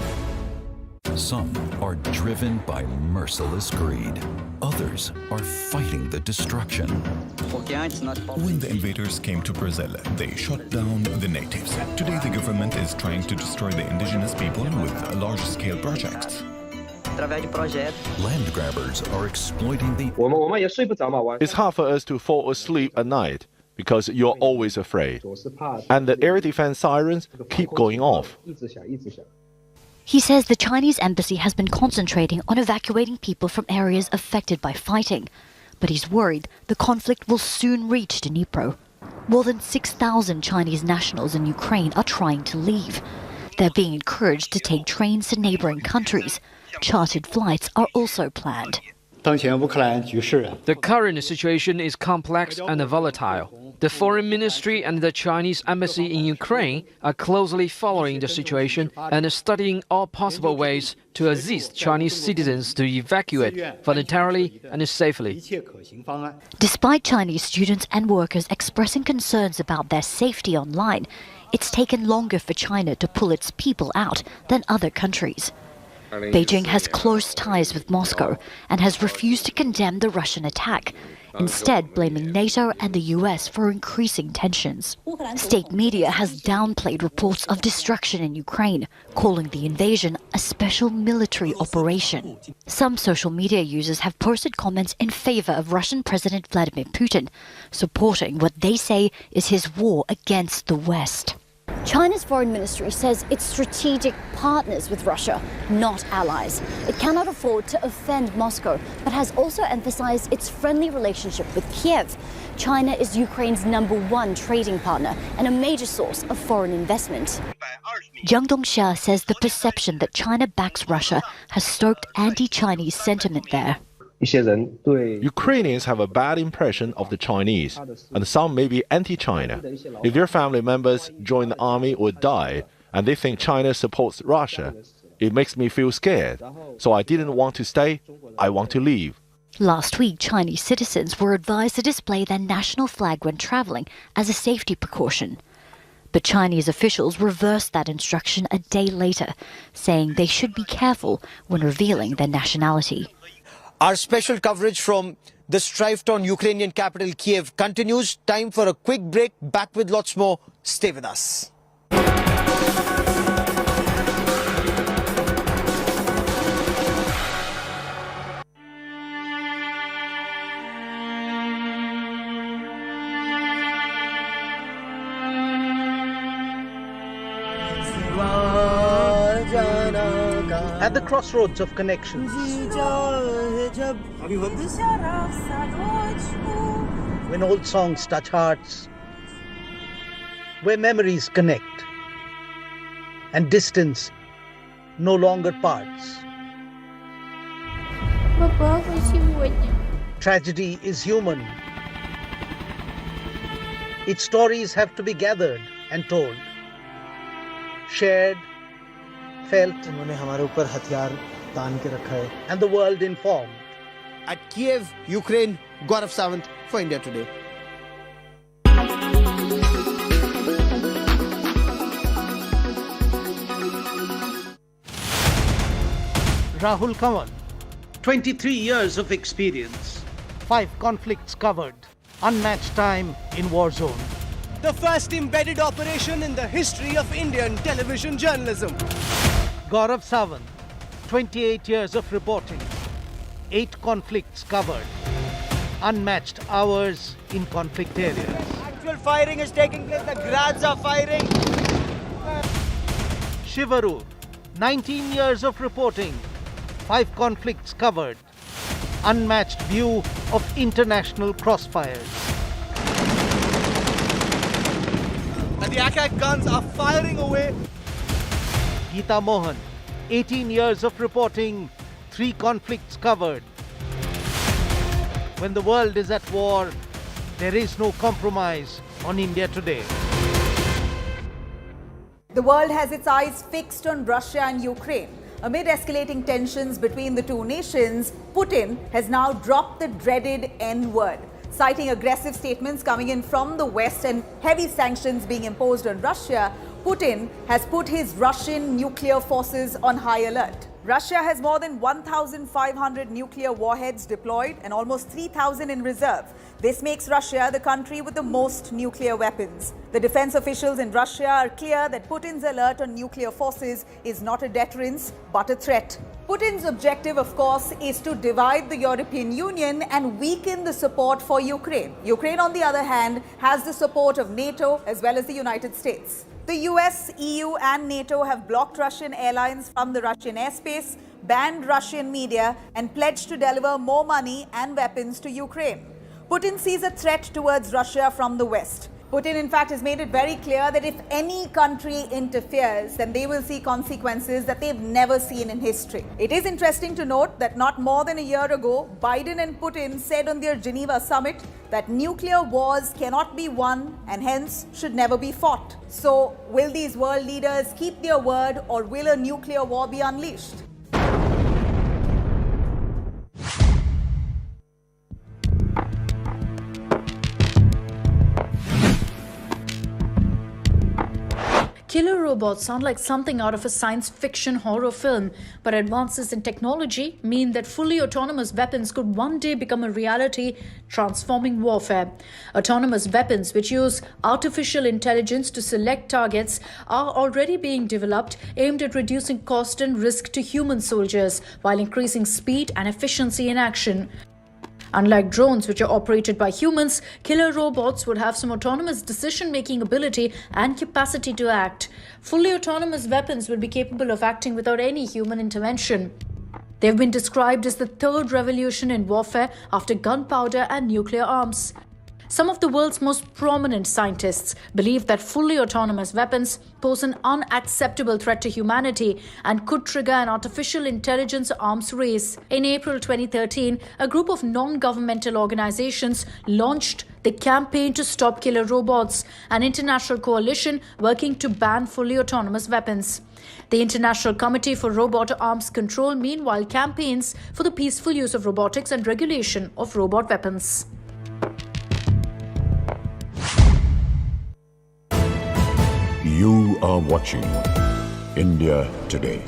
Some are driven by merciless greed. Others are fighting the destruction. When the invaders came to Brazil, they shot down the natives. Today, the government is trying to destroy the indigenous people with large-scale projects. Land grabbers are exploiting the... It's hard for us to fall asleep at night because you're always afraid. And the air defense sirens keep going off. He says the Chinese embassy has been concentrating on evacuating people from areas affected by fighting. But he's worried the conflict will soon reach Dnipro. More than 6,000 Chinese nationals in Ukraine are trying to leave. They're being encouraged to take trains to neighboring countries. Chartered flights are also planned. The current situation is complex and volatile. The Foreign Ministry and the Chinese Embassy in Ukraine are closely following the situation and studying all possible ways to assist Chinese citizens to evacuate voluntarily and safely. Despite Chinese students and workers expressing concerns about their safety online, it's taken longer for China to pull its people out than other countries. Beijing has close ties with Moscow and has refused to condemn the Russian attack, instead blaming NATO and the US for increasing tensions. State media has downplayed reports of destruction in Ukraine, calling the invasion a special military operation. Some social media users have posted comments in favor of Russian President Vladimir Putin, supporting what they say is his war against the West. China's foreign ministry says it's strategic partners with Russia, not allies. It cannot afford to offend Moscow, but has also emphasized its friendly relationship with Kiev. China is Ukraine's #1 trading partner and a major source of foreign investment. Jiang Dongxia says the perception that China backs Russia has stoked anti-Chinese sentiment there. Ukrainians have a bad impression of the Chinese, and some may be anti-China. If their family members join the army or die, and they think China supports Russia, it makes me feel scared. So I didn't want to stay, I want to leave. Last week, Chinese citizens were advised to display their national flag when traveling as a safety precaution. But Chinese officials reversed that instruction a day later, saying they should be careful when revealing their nationality. Our special coverage from the strife-torn Ukrainian capital Kiev continues. Time for a quick break. Back with lots more. Stay with us. at the crossroads of connections. Have you heard this? When old songs touch hearts, where memories connect, and distance no longer parts. Tragedy is human. Its stories have to be gathered and told, shared, felt, and the world informed. At Kiev, Ukraine, Gaurav Sawant for India Today. Rahul Kanwal, 23 years of experience, 5 conflicts covered, unmatched time in war zone. The first embedded operation in the history of Indian television journalism. Gaurav Sawant, 28 years of reporting, 8 conflicts covered, unmatched hours in conflict areas. Actual firing is taking place, the grads are firing. Shivaru, 19 years of reporting, 5 conflicts covered, unmatched view of international crossfires. And the attack guns are firing away. Geeta Mohan, 18 years of reporting, 3 conflicts covered. When the world is at war, there is no compromise on India Today. The world has its eyes fixed on Russia and Ukraine. Amid escalating tensions between the two nations, Putin has now dropped the dreaded N-word. Citing aggressive statements coming in from the West and heavy sanctions being imposed on Russia, Putin has put his Russian nuclear forces on high alert. Russia has more than 1,500 nuclear warheads deployed and almost 3,000 in reserve. This makes Russia the country with the most nuclear weapons. The defense officials in Russia are clear that Putin's alert on nuclear forces is not a deterrence, but a threat. Putin's objective, of course, is to divide the European Union and weaken the support for Ukraine. Ukraine, on the other hand, has the support of NATO as well as the United States. The US, EU and NATO have blocked Russian airlines from the Russian airspace, banned Russian media and pledged to deliver more money and weapons to Ukraine. Putin sees a threat towards Russia from the West. Putin, in fact, has made it very clear that if any country interferes, then they will see consequences that they've never seen in history. It is interesting to note that not more than a year ago, Biden and Putin said on their Geneva summit that nuclear wars cannot be won and hence should never be fought. So, will these world leaders keep their word or will a nuclear war be unleashed? Killer robots sound like something out of a science fiction horror film, but advances in technology mean that fully autonomous weapons could one day become a reality, transforming warfare. Autonomous weapons, which use artificial intelligence to select targets, are already being developed, aimed at reducing cost and risk to human soldiers, while increasing speed and efficiency in action. Unlike drones, which are operated by humans, killer robots would have some autonomous decision-making ability and capacity to act. Fully autonomous weapons would be capable of acting without any human intervention. They've been described as the third revolution in warfare after gunpowder and nuclear arms. Some of the world's most prominent scientists believe that fully autonomous weapons pose an unacceptable threat to humanity and could trigger an artificial intelligence arms race. In April 2013, a group of non-governmental organizations launched the Campaign to Stop Killer Robots, an international coalition working to ban fully autonomous weapons. The International Committee for Robot Arms Control, meanwhile, campaigns for the peaceful use of robotics and regulation of robot weapons. You are watching India Today.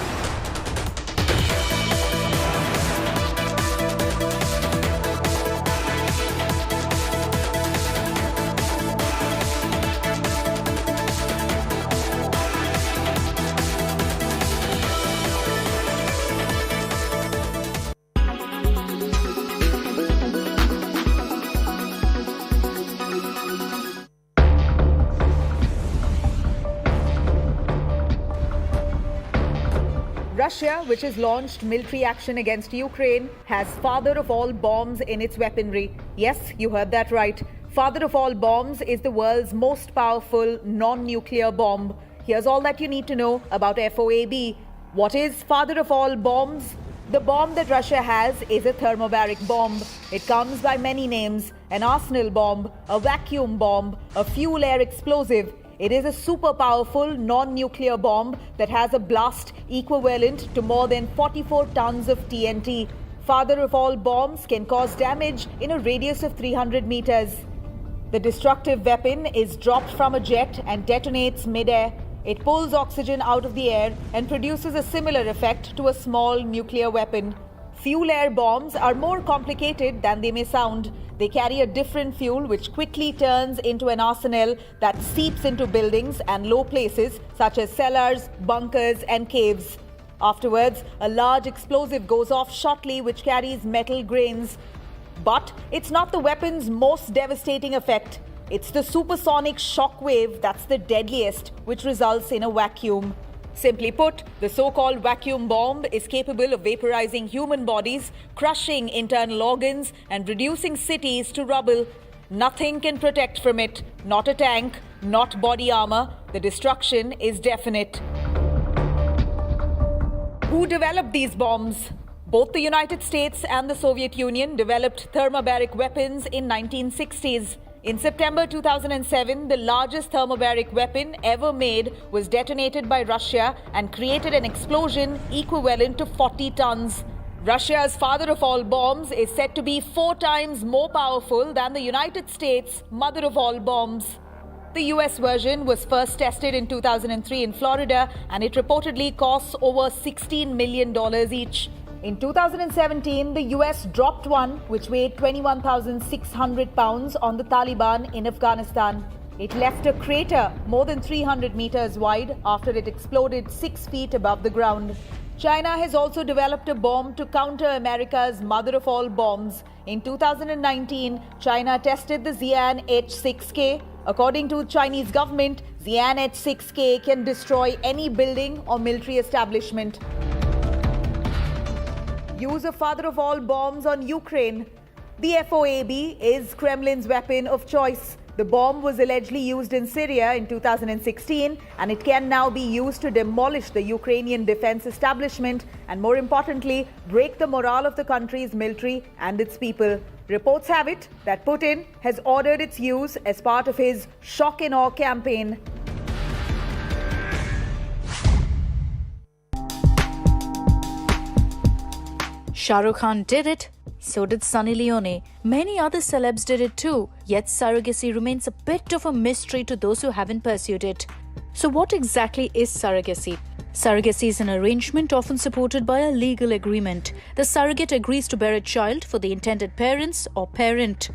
Russia, which has launched military action against Ukraine, has father of all bombs in its weaponry. Yes, you heard that right. Father of all bombs is the world's most powerful non-nuclear bomb. Here's all that you need to know about FOAB. What is father of all bombs? The bomb that Russia has is a thermobaric bomb. It comes by many names: an arsenal bomb, a vacuum bomb, a fuel air explosive. It is a super powerful non-nuclear bomb that has a blast equivalent to more than 44 tons of TNT. Father of all bombs can cause damage in a radius of 300 meters. The destructive weapon is dropped from a jet and detonates mid-air. It pulls oxygen out of the air and produces a similar effect to a small nuclear weapon. Fuel air bombs are more complicated than they may sound. They carry a different fuel which quickly turns into an arsenal that seeps into buildings and low places such as cellars, bunkers, and caves. Afterwards, a large explosive goes off shortly which carries metal grains. But it's not the weapon's most devastating effect. It's the supersonic shock wave that's the deadliest, which results in a vacuum. Simply put, the so-called vacuum bomb is capable of vaporizing human bodies, crushing internal organs, and reducing cities to rubble. Nothing can protect from it. Not a tank, not body armor. The destruction is definite. Who developed these bombs? Both the United States and the Soviet Union developed thermobaric weapons in 1960s. In September 2007, the largest thermobaric weapon ever made was detonated by Russia and created an explosion equivalent to 40 tons. Russia's father of all bombs is said to be 4 times more powerful than the United States' mother of all bombs. The US version was first tested in 2003 in Florida, and it reportedly costs over $16 million each. In 2017, the US dropped one which weighed 21,600 pounds on the Taliban in Afghanistan. It left a crater more than 300 meters wide after it exploded 6 feet above the ground. China has also developed a bomb to counter America's mother of all bombs. In 2019, China tested the Xi'an H6K. According to the Chinese government, Xi'an H6K can destroy any building or military establishment. Use of father of all bombs on Ukraine. The FOAB is Kremlin's weapon of choice. The bomb was allegedly used in Syria in 2016, and it can now be used to demolish the Ukrainian defense establishment and, more importantly, break the morale of the country's military and its people. Reports have it that Putin has ordered its use as part of his shock and awe campaign. Shah Rukh Khan did it, so did Sunny Leone. Many other celebs did it too, yet surrogacy remains a bit of a mystery to those who haven't pursued it. So what exactly is surrogacy? Surrogacy is an arrangement often supported by a legal agreement. The surrogate agrees to bear a child for the intended parents or parent.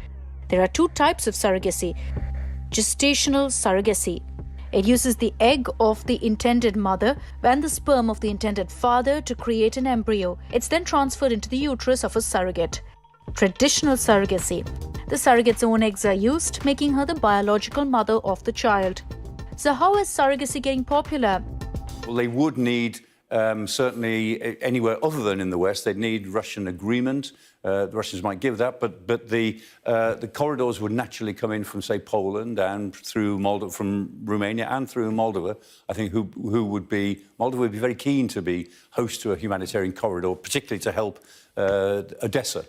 There are 2 types of surrogacy. Gestational surrogacy. It uses the egg of the intended mother and the sperm of the intended father to create an embryo. It's then transferred into the uterus of a surrogate. Traditional surrogacy. The surrogate's own eggs are used, making her the biological mother of the child. So how is surrogacy getting popular? Well, they would need, certainly anywhere other than in the West, they'd need Russian agreement. The Russians might give that, but the corridors would naturally come in from, say, Poland and through Moldova, from Romania and through Moldova. I think Moldova would be very keen to be host to a humanitarian corridor, particularly to help Odessa.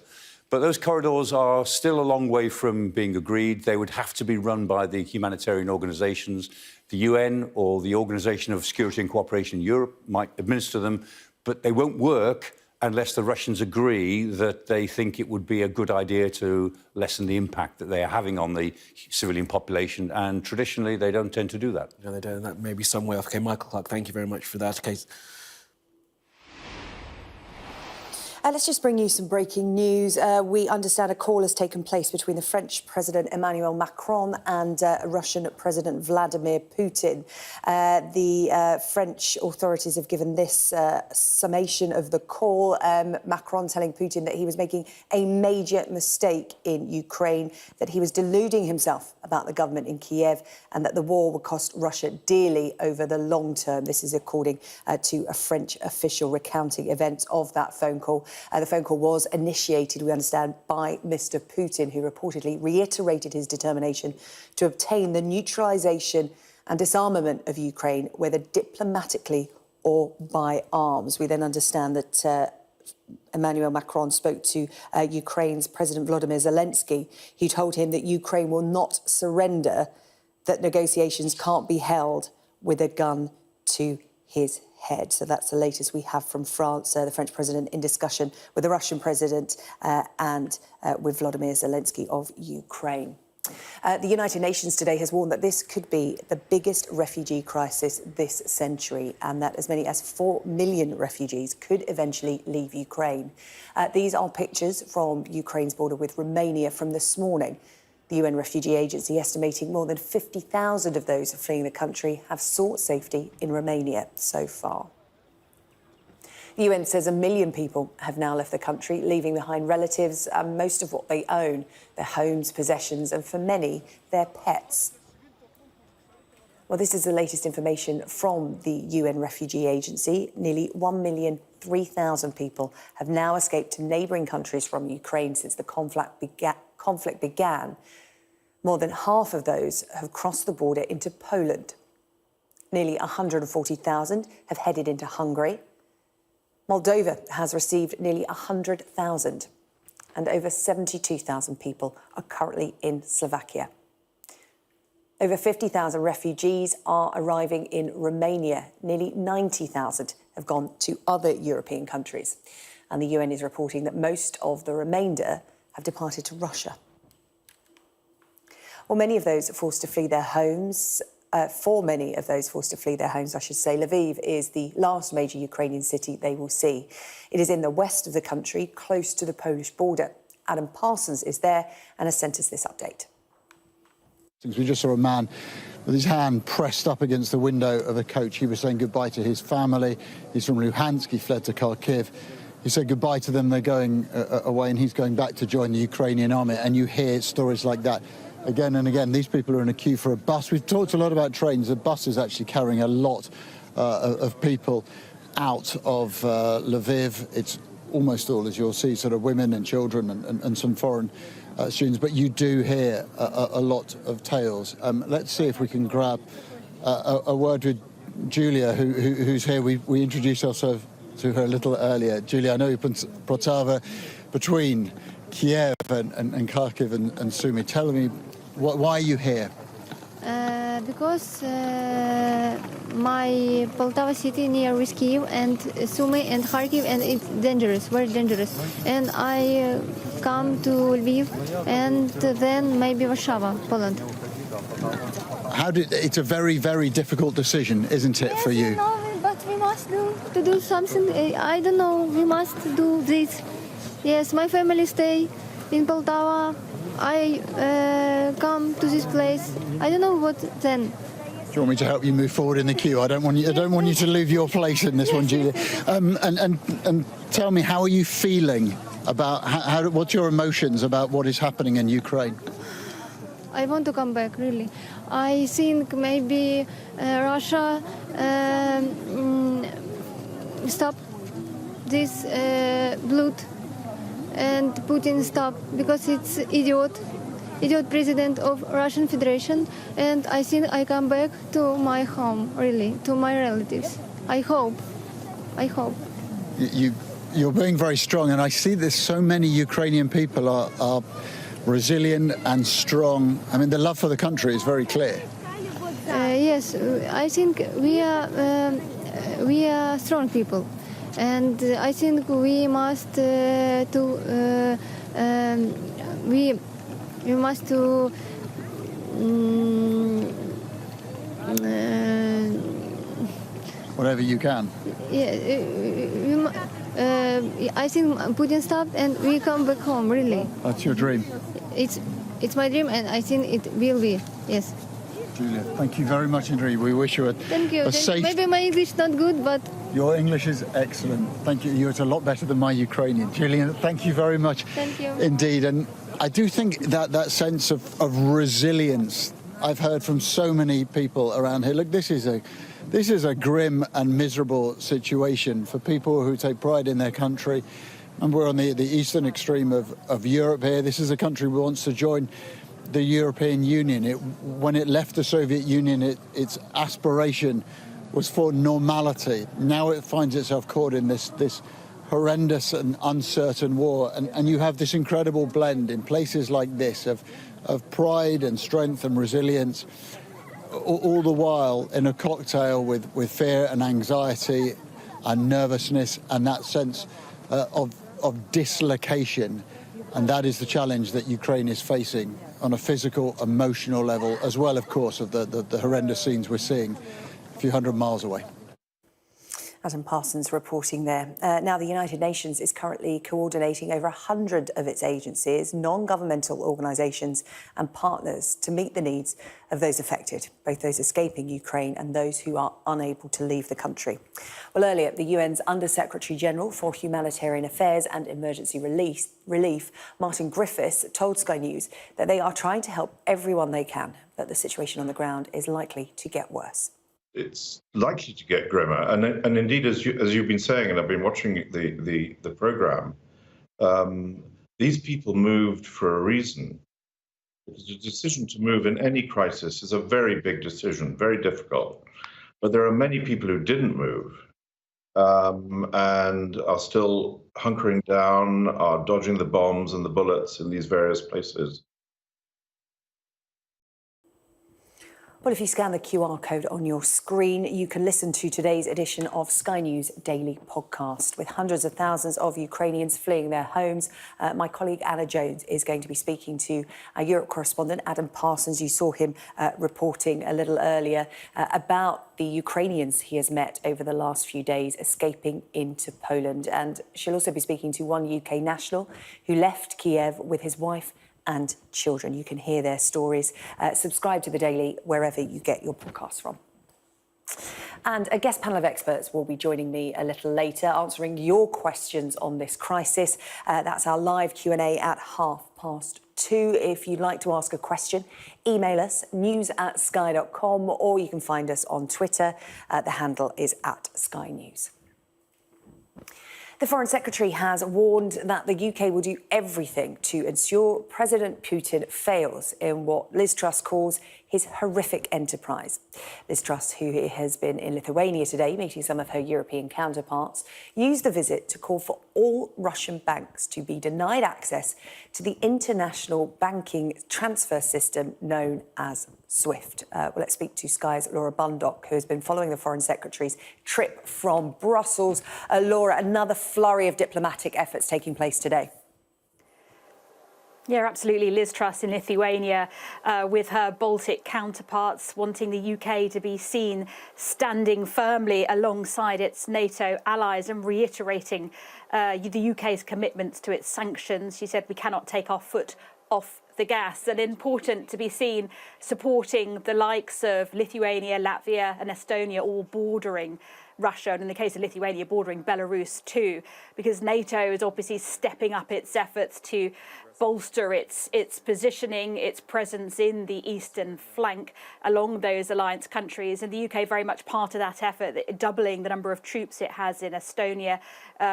But those corridors are still a long way from being agreed. They would have to be run by the humanitarian organisations. The UN or the Organisation of Security and Cooperation in Europe might administer them, but they won't work unless the Russians agree that they think it would be a good idea to lessen the impact that they are having on the civilian population. And traditionally, they don't tend to do that. No, they don't. That may be some way off. OK, Michael Clark, thank you very much for that. Okay. Let's just bring you some breaking news. We understand a call has taken place between the French President Emmanuel Macron and Russian President Vladimir Putin. The French authorities have given this summation of the call. Macron telling Putin that he was making a major mistake in Ukraine, that he was deluding himself about the government in Kiev, and that the war would cost Russia dearly over the long term. This is according to a French official recounting events of that phone call. The phone call was initiated, we understand, by Mr. Putin, who reportedly reiterated his determination to obtain the neutralisation and disarmament of Ukraine, whether diplomatically or by arms. We then understand that Emmanuel Macron spoke to Ukraine's President Volodymyr Zelensky, who told him that Ukraine will not surrender, that negotiations can't be held with a gun to his head. So that's the latest we have from France, the French president in discussion with the Russian president and with Volodymyr Zelensky of Ukraine. The United Nations today has warned that this could be the biggest refugee crisis this century, and that as many as 4 million refugees could eventually leave Ukraine. These are pictures from Ukraine's border with Romania from this morning. The UN Refugee Agency estimating more than 50,000 of those fleeing the country have sought safety in Romania so far. The UN says 1 million people have now left the country, leaving behind relatives and most of what they own, their homes, possessions, and for many, their pets. Well, this is the latest information from the UN Refugee Agency. Nearly 1,003,000 people have now escaped to neighbouring countries from Ukraine since the conflict began. More than half of those have crossed the border into Poland. Nearly 140,000 have headed into Hungary. Moldova has received nearly 100,000, and over 72,000 people are currently in Slovakia. Over 50,000 refugees are arriving in Romania. Nearly 90,000 have gone to other European countries. And the UN is reporting that most of the remainder have departed to Russia. Well, many of those forced to flee their homes, for many of those forced to flee their homes, I should say, Lviv is the last major Ukrainian city they will see. It is in the west of the country, close to the Polish border. Adam Parsons is there and has sent us this update. We just saw a man with his hand pressed up against the window of a coach. He was saying goodbye to his family. He's from Luhansk. He fled to Kharkiv. He said goodbye to them. They're going away, and he's going back to join the Ukrainian army. And you hear stories like that again and again. These people are in a queue for a bus. We've talked a lot about trains. The bus is actually carrying a lot of people out of Lviv. It's almost all, as you'll see, sort of women and children and some foreign students. But you do hear a lot of tales. Let's see if we can grab a word with Julia, who's here. We introduced ourselves to her a little earlier. Julia, I know you're Protava between Kiev and Kharkiv and Sumy. Tell me, why are you here? Because my Poltava city near with Kyiv and Sumy and Kharkiv, and it's dangerous, very dangerous. And I come to Lviv and then maybe Warsaw, Poland. It's a very, very difficult decision, isn't it, for you? No, but we must do something. I don't know, we must do this. Yes, my family stay in Poltava. I come to this place. I don't know what then. Do you want me to help you move forward in the queue? I don't want you to leave your place in this one, Julia. And tell me, how are you feeling about what's your emotions about what is happening in Ukraine? I want to come back, really. I think maybe Russia stop this blood, and Putin stop, because it's idiot president of Russian Federation, and I think I come back to my home, really, to my relatives. I hope. You're being very strong, and I see this. So many Ukrainian people are resilient and strong. I mean, the love for the country is very clear. Yes, I think we are strong people, and I think we must we must to whatever you can. Yeah, I think Putin stopped and we come back home, really. That's your dream. It's my dream and I think it will be, yes. Julia, thank you very much indeed. We wish you Thank you. a safe... Maybe my English not good, but... Your English is excellent. Thank you. You're a lot better than my Ukrainian. Julian, thank you very much. Thank you. Indeed. And I do think that sense of resilience I've heard from so many people around here. Look, this is a grim and miserable situation for people who take pride in their country. And we're on the eastern extreme of Europe here. This is a country who wants to join the European Union. When it left the Soviet Union, its aspiration was for normality. Now it finds itself caught in this horrendous and uncertain war. And you have this incredible blend in places like this of pride and strength and resilience, all the while in a cocktail with fear and anxiety and nervousness and that sense of dislocation. And that is the challenge that Ukraine is facing on a physical, emotional level, as well, of course, of the horrendous scenes we're seeing a few hundred miles away. Adam Parsons reporting there. Now, the United Nations is currently coordinating over 100 of its agencies, non-governmental organisations and partners to meet the needs of those affected, both those escaping Ukraine and those who are unable to leave the country. Well, earlier, the UN's Under-Secretary-General for Humanitarian Affairs and Emergency Relief, Martin Griffiths, told Sky News that they are trying to help everyone they can, but the situation on the ground is likely to get worse. It's likely to get grimmer, and indeed, as you've been saying, and I've been watching the program, these people moved for a reason. Because the decision to move in any crisis is a very big decision, very difficult. But there are many people who didn't move and are still hunkering down, are dodging the bombs and the bullets in these various places. Well, if you scan the QR code on your screen, you can listen to today's edition of Sky News Daily Podcast. With hundreds of thousands of Ukrainians fleeing their homes, my colleague Anna Jones is going to be speaking to our Europe correspondent, Adam Parsons. You saw him reporting a little earlier about the Ukrainians he has met over the last few days escaping into Poland. And she'll also be speaking to one UK national who left Kiev with his wife and children. You can hear their stories. Subscribe to The Daily wherever you get your podcasts from. And a guest panel of experts will be joining me a little later, answering your questions on this crisis. That's our live Q&A at 2:30. If you'd like to ask a question, email us, news@sky.com, or you can find us on Twitter. The handle is @SkyNews. The Foreign Secretary has warned that the UK will do everything to ensure President Putin fails in what Liz Truss calls his horrific enterprise. Liz Truss, who has been in Lithuania today, meeting some of her European counterparts, used the visit to call for all Russian banks to be denied access to the international banking transfer system known as SWIFT. Well, let's speak to Sky's Laura Bundock, who has been following the Foreign Secretary's trip from Brussels. Laura, another flurry of diplomatic efforts taking place today. Yeah, absolutely. Liz Truss in Lithuania with her Baltic counterparts wanting the UK to be seen standing firmly alongside its NATO allies and reiterating the UK's commitments to its sanctions. She said we cannot take our foot off the gas, and important to be seen supporting the likes of Lithuania, Latvia and Estonia, all bordering Russia, and in the case of Lithuania, bordering Belarus too, because NATO is obviously stepping up its efforts to bolster its positioning, its presence in the eastern flank along those alliance countries. And the UK very much part of that effort, doubling the number of troops it has in Estonia,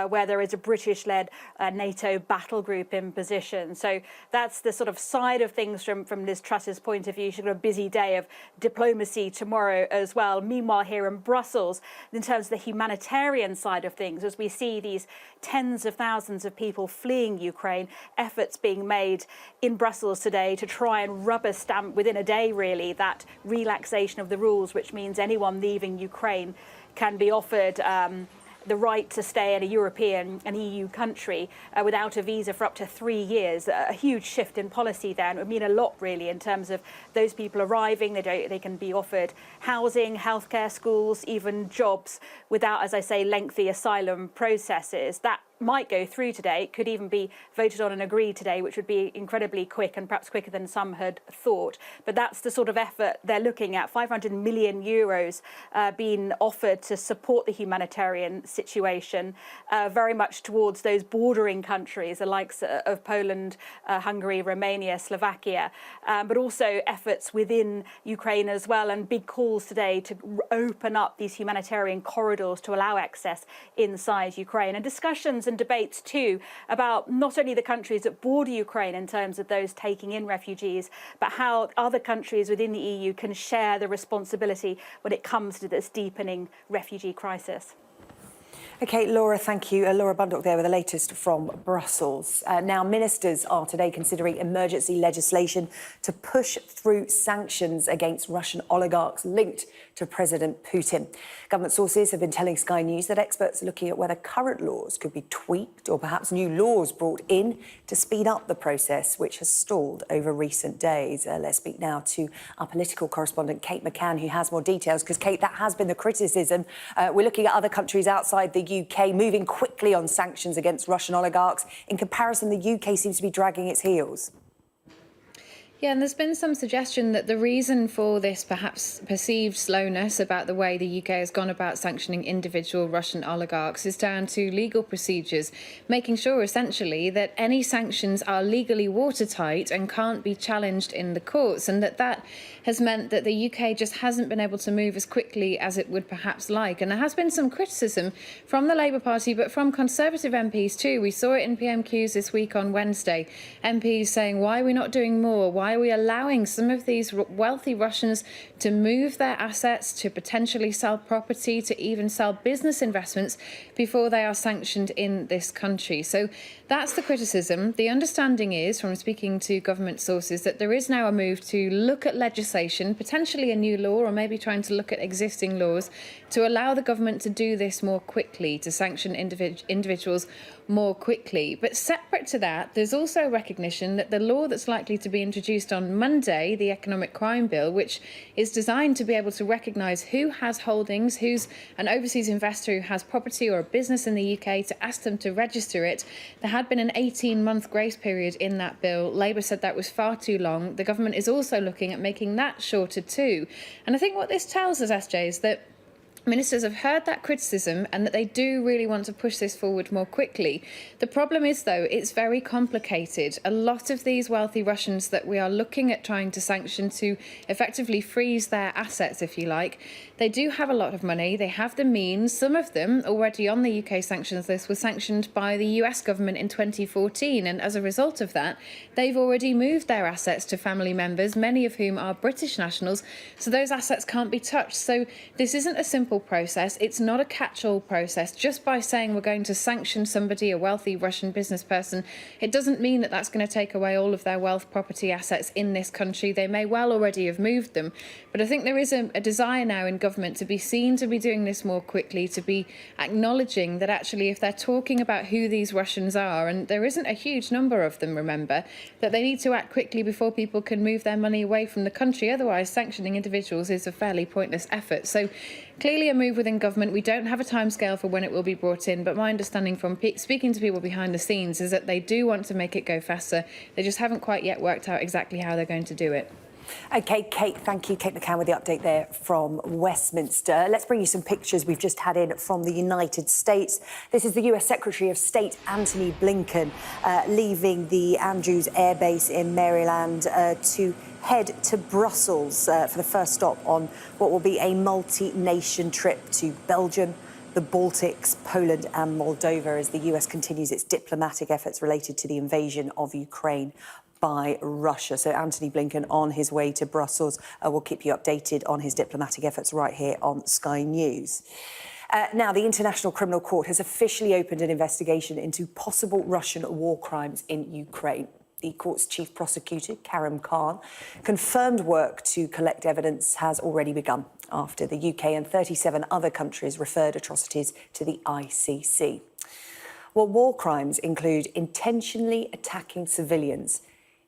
where there is a British-led NATO battle group in position. So that's the sort of side of things from Liz Truss's point of view. She's got a busy day of diplomacy tomorrow as well. Meanwhile, here in Brussels, in terms of the humanitarian side of things, as we see these tens of thousands of people fleeing Ukraine, efforts being made in Brussels today to try and rubber stamp within a day, really, that relaxation of the rules, which means anyone leaving Ukraine can be offered the right to stay in a European and EU country without a visa for up to 3 years. A huge shift in policy there, and it would mean a lot really in terms of those people arriving. They can be offered housing, healthcare, schools, even jobs without, as I say, lengthy asylum processes. That might go through today. It could even be voted on and agreed today, which would be incredibly quick and perhaps quicker than some had thought. But that's the sort of effort they're looking at. 500 million euros being offered to support the humanitarian situation, very much towards those bordering countries, the likes of Poland, Hungary, Romania, Slovakia, but also efforts within Ukraine as well, and big calls today to open up these humanitarian corridors to allow access inside Ukraine, and discussions and debates too about not only the countries that border Ukraine in terms of those taking in refugees, but how other countries within the EU can share the responsibility when it comes to this deepening refugee crisis. OK, Laura, thank you. Laura Bundock there with the latest from Brussels. Now, ministers are today considering emergency legislation to push through sanctions against Russian oligarchs linked to President Putin. Government sources have been telling Sky News that experts are looking at whether current laws could be tweaked or perhaps new laws brought in to speed up the process, which has stalled over recent days. Let's speak now to our political correspondent, Kate McCann, who has more details, because, Kate, that has been the criticism. We're looking at other countries outside the UK moving quickly on sanctions against Russian oligarchs. In comparison, the UK seems to be dragging its heels. Yeah, and there's been some suggestion that the reason for this perhaps perceived slowness about the way the UK has gone about sanctioning individual Russian oligarchs is down to legal procedures, making sure essentially that any sanctions are legally watertight and can't be challenged in the courts, and that has meant that the UK just hasn't been able to move as quickly as it would perhaps like. And there has been some criticism from the Labour Party, but from Conservative MPs too. We saw it in PMQs this week on Wednesday. MPs saying, why are we not doing more? Why are we allowing some of these wealthy Russians to move their assets, to potentially sell property, to even sell business investments before they are sanctioned in this country? So that's the criticism. The understanding is, from speaking to government sources, that there is now a move to look at legislation, potentially a new law, or maybe trying to look at existing laws, to allow the government to do this more quickly, to sanction individuals more quickly. But separate to that, there's also recognition that the law that's likely to be introduced on Monday, the Economic Crime Bill, which is designed to be able to recognise who has holdings, who's an overseas investor who has property or a business in the UK, to ask them to register it. There had been an 18-month grace period in that bill. Labour said that was far too long. The government is also looking at making that shorter too. And I think what this tells us, SJ, is that ministers have heard that criticism and that they do really want to push this forward more quickly. The problem is, though, it's very complicated. A lot of these wealthy Russians that we are looking at trying to sanction, to effectively freeze their assets, if you like, they do have a lot of money. They have the means. Some of them already on the UK sanctions list were sanctioned by the US government in 2014. And as a result of that, they've already moved their assets to family members, many of whom are British nationals. So those assets can't be touched. So this isn't a simple process. It's not a catch-all process. Just by saying we're going to sanction somebody, a wealthy Russian business person, it doesn't mean that that's going to take away all of their wealth, property, assets in this country. They may well already have moved them. But I think there is a desire now in government to be seen to be doing this more quickly, to be acknowledging that actually if they're talking about who these Russians are, and there isn't a huge number of them, remember, that they need to act quickly before people can move their money away from the country. Otherwise, sanctioning individuals is a fairly pointless effort. So clearly a move within government. We don't have a timescale for when it will be brought in, but my understanding from speaking to people behind the scenes is that they do want to make it go faster. They just haven't quite yet worked out exactly how they're going to do it. OK, Kate, thank you. Kate McCann with the update there from Westminster. Let's bring you some pictures we've just had in from the United States. This is the US Secretary of State Antony Blinken leaving the Andrews Air Base in Maryland to head to Brussels for the first stop on what will be a multi-nation trip to Belgium, the Baltics, Poland and Moldova as the US continues its diplomatic efforts related to the invasion of Ukraine by Russia. So Antony Blinken on his way to Brussels. We'll keep you updated on his diplomatic efforts right here on Sky News. Now, the International Criminal Court has officially opened an investigation into possible Russian war crimes in Ukraine. The court's chief prosecutor, Karim Khan, confirmed work to collect evidence has already begun after the UK and 37 other countries referred atrocities to the ICC. Well, war crimes include intentionally attacking civilians,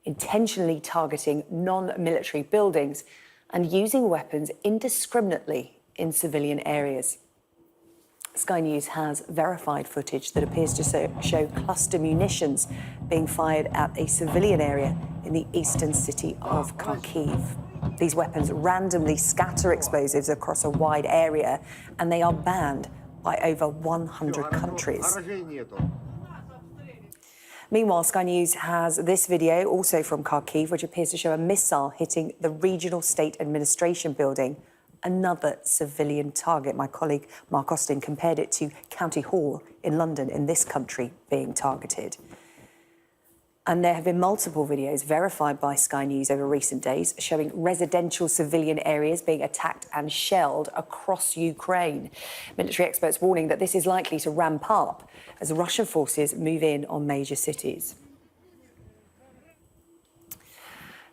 intentionally targeting non-military buildings, and using weapons indiscriminately in civilian areas. Sky News has verified footage that appears to show cluster munitions being fired at a civilian area in the eastern city of Kyiv. These weapons randomly scatter explosives across a wide area, and they are banned by over 100 countries. Meanwhile, Sky News has this video, also from Kyiv, which appears to show a missile hitting the Regional State Administration building, another civilian target. My colleague Mark Austin compared it to County Hall in London, in this country, being targeted. And there have been multiple videos verified by Sky News over recent days showing residential civilian areas being attacked and shelled across Ukraine. Military experts warning that this is likely to ramp up as Russian forces move in on major cities.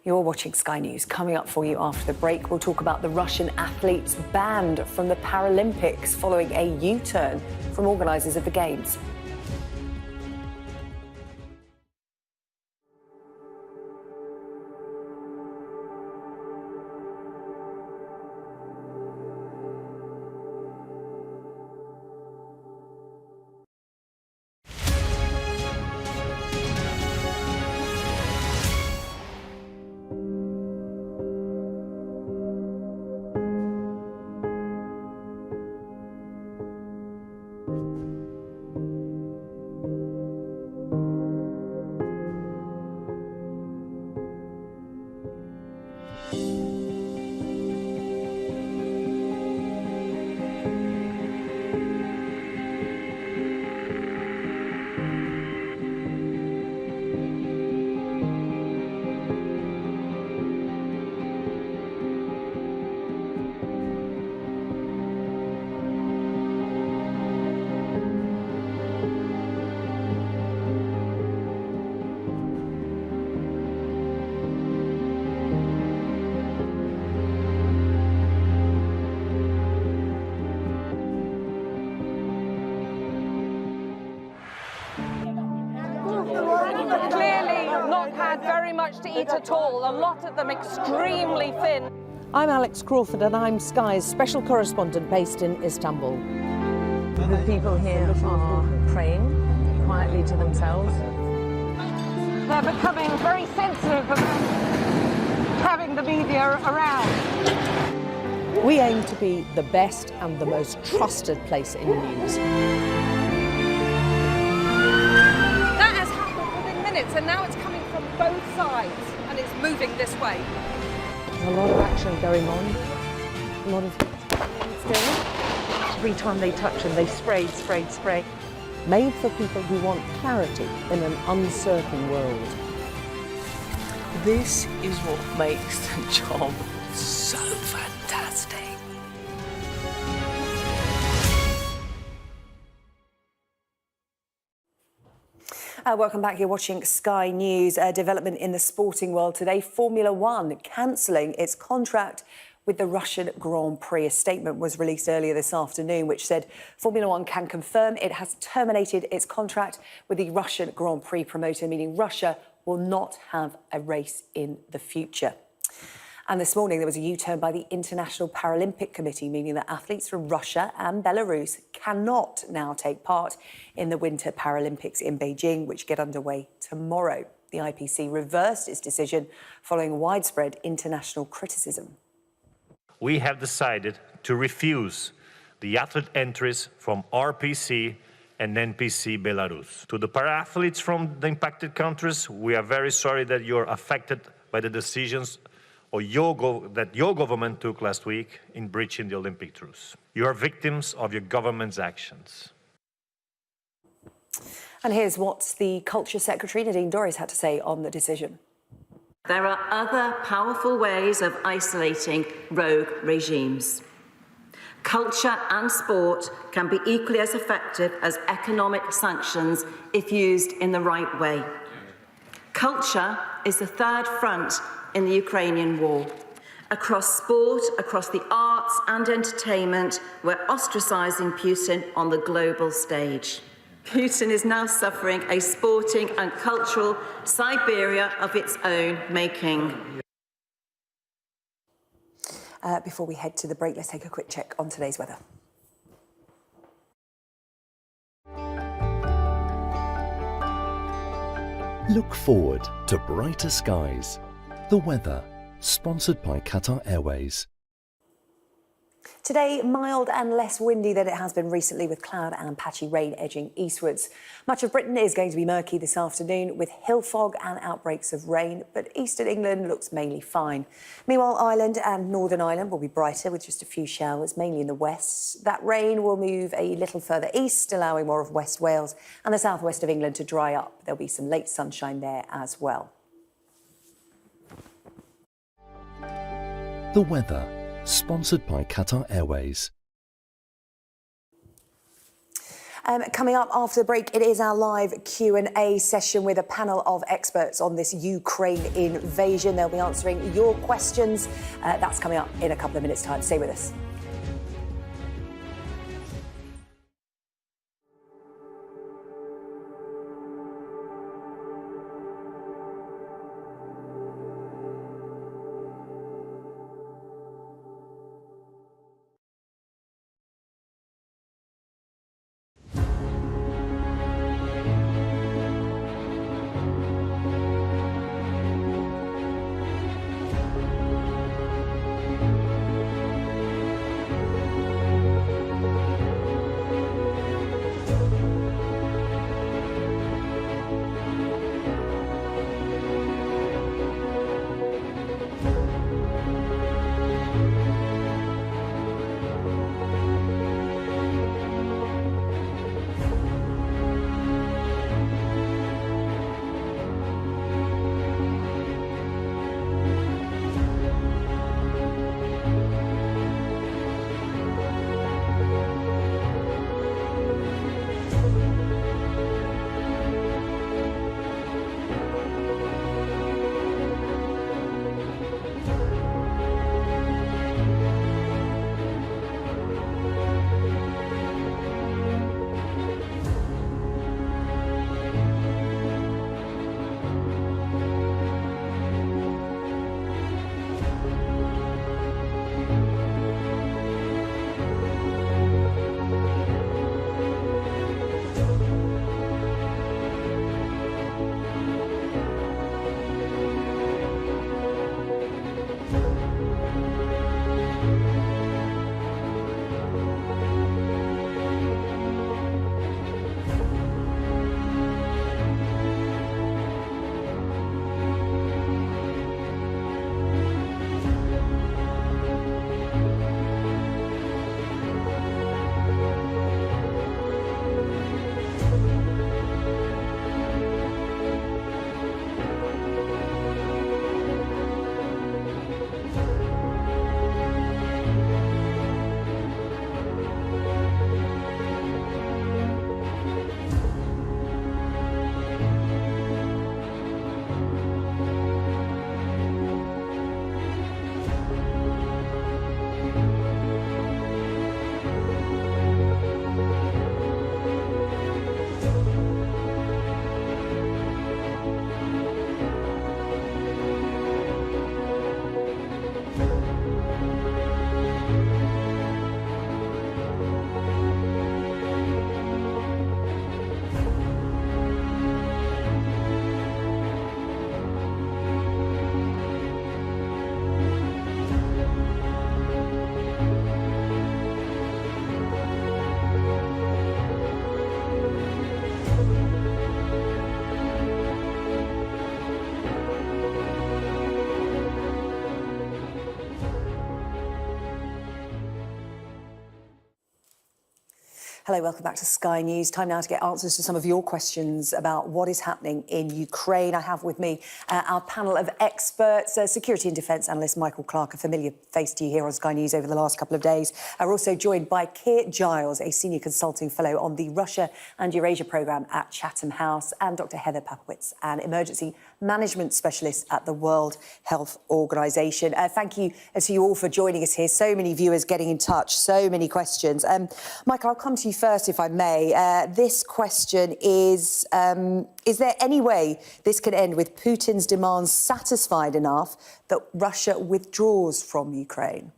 You're watching Sky News. Coming up for you after the break, we'll talk about the Russian athletes banned from the Paralympics following a U-turn from organisers of the Games. To eat at all, a lot of them extremely thin. I'm Alex Crawford and I'm Sky's special correspondent based in Istanbul. The people here are praying quietly to themselves. They're becoming very sensitive about having the media around. We aim to be the best and the most trusted place in news. That has happened within minutes and now it's coming from both sides and it's moving this way. There's a lot of action going on, a lot of still. Every time they touch them, they spray. Made for people who want clarity in an uncertain world. This is what makes the job so fantastic. Welcome back. You're watching Sky News. Development in the sporting world today. Formula One cancelling its contract with the Russian Grand Prix. A statement was released earlier this afternoon which said Formula One can confirm it has terminated its contract with the Russian Grand Prix promoter, meaning Russia will not have a race in the future. And this morning there was a U-turn by the International Paralympic Committee, meaning that athletes from Russia and Belarus cannot now take part in the Winter Paralympics in Beijing, which get underway tomorrow. The IPC reversed its decision following widespread international criticism. We have decided to refuse the athlete entries from RPC and NPC Belarus. To the para-athletes from the impacted countries, we are very sorry that you're affected by the decisions that your government took last week in breaching the Olympic truce. You are victims of your government's actions. And here's what the Culture Secretary, Nadine Dorries, had to say on the decision. There are other powerful ways of isolating rogue regimes. Culture and sport can be equally as effective as economic sanctions if used in the right way. Culture is the third front in the Ukrainian war. Across sport, across the arts and entertainment, we're ostracising Putin on the global stage. Putin is now suffering a sporting and cultural Siberia of its own making. Before we head to the break, let's take a quick check on today's weather. Look forward to brighter skies. The weather, sponsored by Qatar Airways. Today, mild and less windy than it has been recently, with cloud and patchy rain edging eastwards. Much of Britain is going to be murky this afternoon, with hill fog and outbreaks of rain, but eastern England looks mainly fine. Meanwhile, Ireland and Northern Ireland will be brighter, with just a few showers, mainly in the west. That rain will move a little further east, allowing more of West Wales and the southwest of England to dry up. There'll be some late sunshine there as well. The weather, sponsored by Qatar Airways. Coming up after the break, it is our live Q&A session with a panel of experts on this Ukraine invasion. They'll be answering your questions. That's coming up in a couple of minutes' time. Stay with us. Hello, welcome back to Sky News. Time now to get answers to some of your questions about what is happening in Ukraine. I have with me our panel of experts, security and defence analyst Michael Clark, a familiar face to you here on Sky News over the last couple of days. We're also joined by Keir Giles, a senior consulting fellow on the Russia and Eurasia programme at Chatham House, and Dr Heather Papowitz, an emergency management specialist at the World Health Organization. Thank you to you all for joining us here. So many viewers getting in touch, so many questions. Michael, I'll come to you first, if I may. This question is there any way this can end with Putin's demands satisfied enough that Russia withdraws from Ukraine?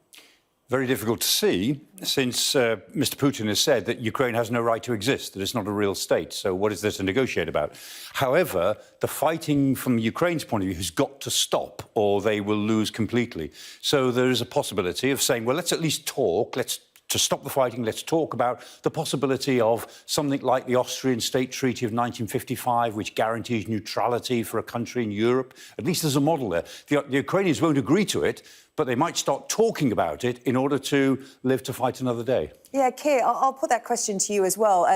Very difficult to see, since Mr. Putin has said that Ukraine has no right to exist, that it's not a real state. So what is there to negotiate about? However, the fighting from Ukraine's point of view has got to stop, or they will lose completely. So there is a possibility of saying, well, let's at least talk, to stop the fighting, let's talk about the possibility of something like the Austrian State Treaty of 1955, which guarantees neutrality for a country in Europe. At least there's a model there. The Ukrainians won't agree to it, but they might start talking about it in order to live to fight another day. Yeah, Keir, I'll put that question to you as well.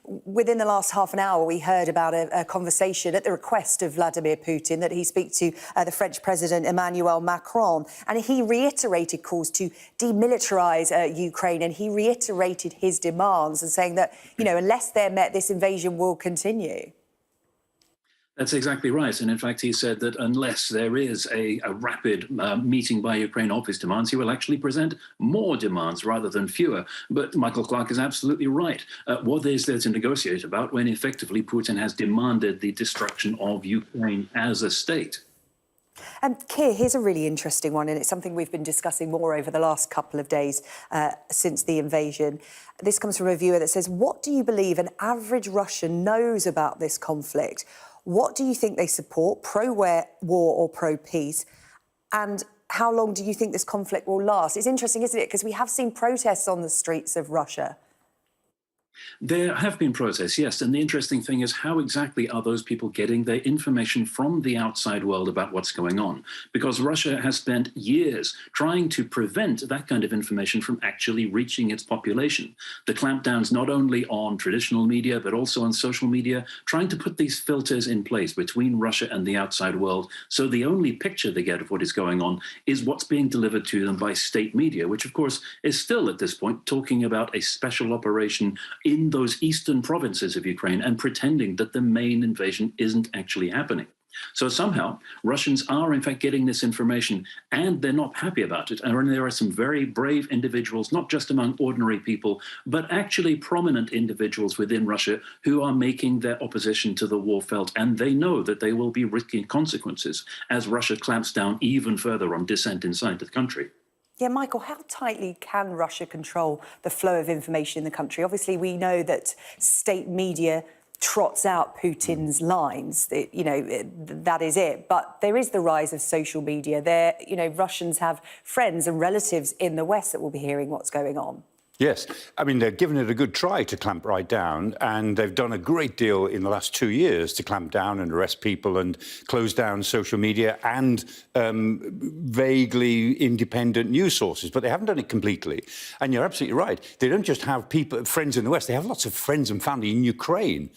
Within the last half an hour, we heard about a conversation at the request of Vladimir Putin that he speak to the French President Emmanuel Macron, and he reiterated calls to demilitarise Ukraine, and he reiterated his demands and saying that, you know, unless they're met, this invasion will continue. That's exactly right. And in fact, he said that unless there is a rapid meeting by Ukraine of his demands, he will actually present more demands rather than fewer. But Michael Clark is absolutely right. What is there to negotiate about when effectively Putin has demanded the destruction of Ukraine as a state? Keir, here's a really interesting one, and it's something we've been discussing more over the last couple of days since the invasion. This comes from a viewer that says, what do you believe an average Russian knows about this conflict? What do you think they support, pro-war or pro-peace? And how long do you think this conflict will last? It's interesting, isn't it? Because we have seen protests on the streets of Russia. There have been protests, yes, and the interesting thing is how exactly are those people getting their information from the outside world about what's going on? Because Russia has spent years trying to prevent that kind of information from actually reaching its population. The clampdowns not only on traditional media, but also on social media, trying to put these filters in place between Russia and the outside world, so the only picture they get of what is going on is what's being delivered to them by state media, which of course is still at this point talking about a special operation in those eastern provinces of Ukraine and pretending that the main invasion isn't actually happening. So somehow Russians are in fact getting this information and they're not happy about it. And there are some very brave individuals, not just among ordinary people, but actually prominent individuals within Russia who are making their opposition to the war felt. And they know that they will be risking consequences as Russia clamps down even further on dissent inside the country. Yeah, Michael, how tightly can Russia control the flow of information in the country? Obviously, we know that state media trots out Putin's lines. You know, that is it. But there is the rise of social media. There, you know, Russians have friends and relatives in the West that will be hearing what's going on. Yes. I mean, they're giving it a good try to clamp right down, and they've done a great deal in the last 2 years to clamp down and arrest people and close down social media and vaguely independent news sources, but they haven't done it completely. And you're absolutely right. They don't just have friends in the West, they have lots of friends and family in Ukraine.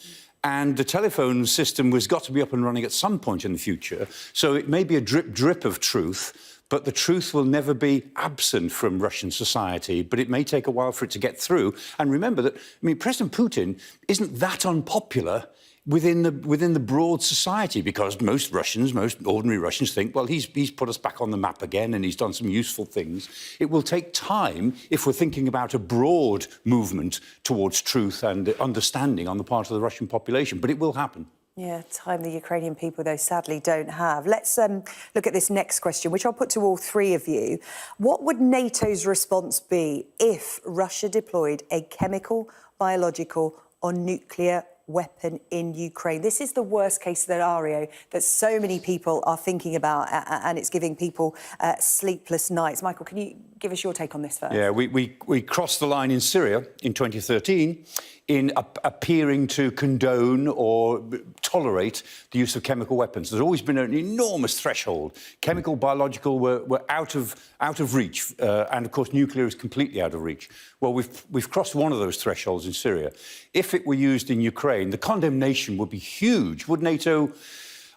And the telephone system has got to be up and running at some point in the future. So it may be a drip of truth, but the truth will never be absent from Russian society, but it may take a while for it to get through. And remember that, I mean, President Putin isn't that unpopular within the broad society, because most Russians, most ordinary Russians think, well, he's put us back on the map again and he's done some useful things. It will take time if we're thinking about a broad movement towards truth and understanding on the part of the Russian population, but it will happen. Yeah, time the Ukrainian people, though, sadly don't have. Let's look at this next question, which I'll put to all three of you. What would NATO's response be if Russia deployed a chemical, biological or nuclear weapon in Ukraine? This is the worst case scenario that so many people are thinking about, and it's giving people sleepless nights. Michael, can you give us your take on this first? Yeah, we crossed the line in Syria in 2013 in appearing to condone or tolerate the use of chemical weapons. There's always been an enormous threshold. Chemical, biological were out of reach, and of course nuclear is completely out of reach. Well, we've crossed one of those thresholds in Syria. If it were used in Ukraine, the condemnation would be huge. Would NATO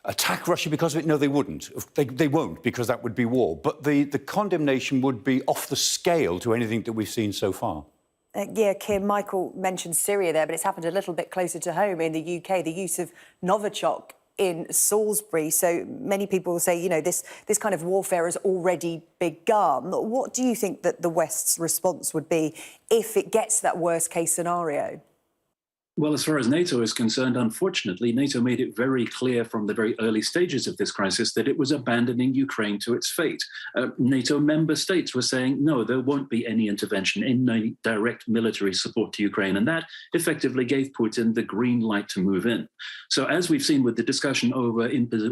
attack Russia because of it? No, they wouldn't. They won't, because that would be war. But the condemnation would be off the scale to anything that we've seen so far. Yeah, Kim, Michael mentioned Syria there, but it's happened a little bit closer to home in the UK. The use of Novichok in Salisbury. So many people will say, you know, this kind of warfare has already begun. What do you think that the West's response would be if it gets to that worst-case scenario? Well, as far as NATO is concerned, unfortunately, NATO made it very clear from the very early stages of this crisis that it was abandoning Ukraine to its fate. NATO member states were saying, no, there won't be any intervention, any direct military support to Ukraine. And that effectively gave Putin the green light to move in. So as we've seen with the discussion over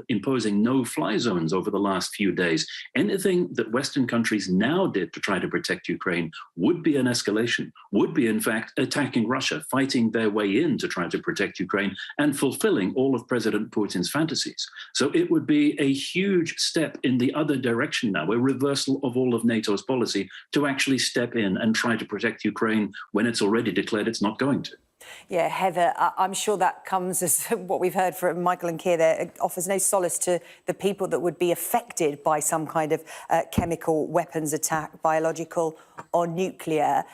imposing no-fly zones over the last few days, anything that Western countries now did to try to protect Ukraine would be an escalation, would be, in fact, attacking Russia, fighting their way in to try to protect Ukraine and fulfilling all of President Putin's fantasies. So it would be a huge step in the other direction now, a reversal of all of NATO's policy to actually step in and try to protect Ukraine when it's already declared it's not going to. Yeah, Heather, I'm sure that comes as what we've heard from Michael and Kiev there. It offers no solace to the people that would be affected by some kind of chemical weapons attack, biological or nuclear.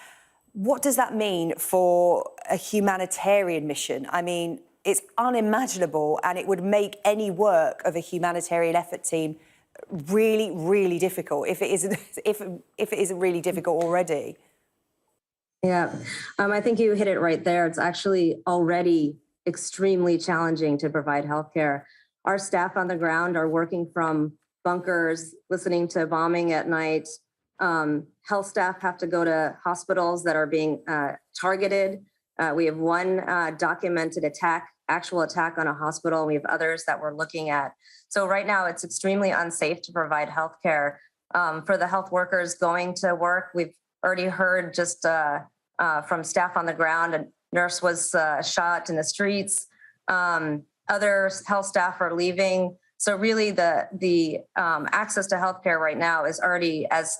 What does that mean for a humanitarian mission? I mean, it's unimaginable, and it would make any work of a humanitarian effort team really, really difficult if it isn't really difficult already. Yeah, I think you hit it right there. It's actually already extremely challenging to provide healthcare. Our staff on the ground are working from bunkers, listening to bombing at night. Health staff have to go to hospitals that are being targeted. We have one documented actual attack on a hospital. We have others that we're looking at. So right now it's extremely unsafe to provide healthcare. For the health workers going to work, we've already heard just from staff on the ground, a nurse was shot in the streets. Other health staff are leaving. So really the access to healthcare right now is already as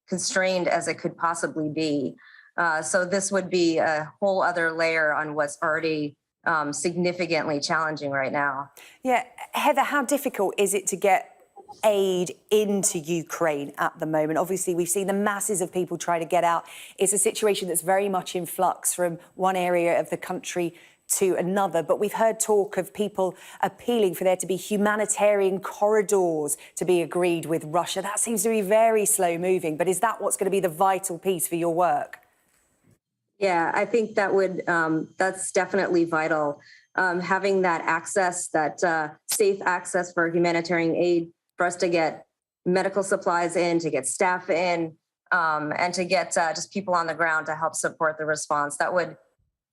constrained as it could possibly be. So this would be a whole other layer on what's already significantly challenging right now. Yeah, Heather, how difficult is it to get aid into Ukraine at the moment? Obviously, we've seen the masses of people trying to get out. It's a situation that's very much in flux from one area of the country to another, but we've heard talk of people appealing for there to be humanitarian corridors to be agreed with Russia. That seems to be very slow moving, but is that what's going to be the vital piece for your work? Yeah, I think that would, that's definitely vital. Having that access, that safe access for humanitarian aid, for us to get medical supplies in, to get staff in, and to get just people on the ground to help support the response. That would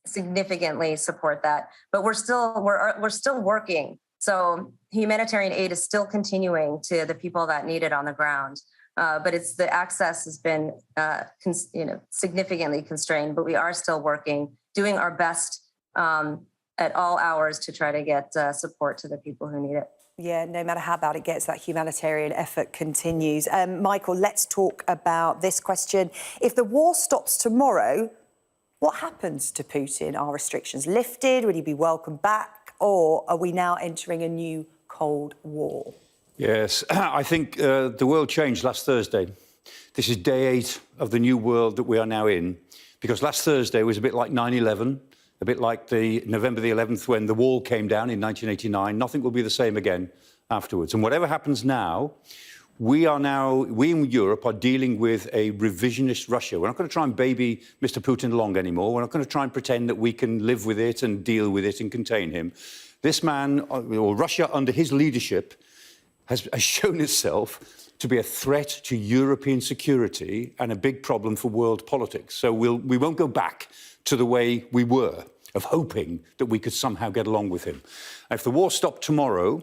significantly support that. But we're still working. So humanitarian aid is still continuing to the people that need it on the ground. But it's the access has been significantly constrained, but we are still working, doing our best at all hours to try to get support to the people who need it. Yeah, no matter how bad it gets, that humanitarian effort continues. Michael, let's talk about this question. If the war stops tomorrow, what happens to Putin? Are restrictions lifted? Would he be welcomed back? Or are we now entering a new Cold War? Yes, I think the world changed last Thursday. This is day 8 of the new world that we are now in, because last Thursday was a bit like 9/11, a bit like the November the 11th when the wall came down in 1989. Nothing will be the same again afterwards. And whatever happens now, we in Europe are dealing with a revisionist Russia. We're not going to try and baby Mr. Putin along anymore. We're not going to try and pretend that we can live with it and deal with it and contain him. This man, or Russia under his leadership, has shown itself to be a threat to European security and a big problem for world politics. So we won't go back to the way we were, of hoping that we could somehow get along with him. And if the war stopped tomorrow,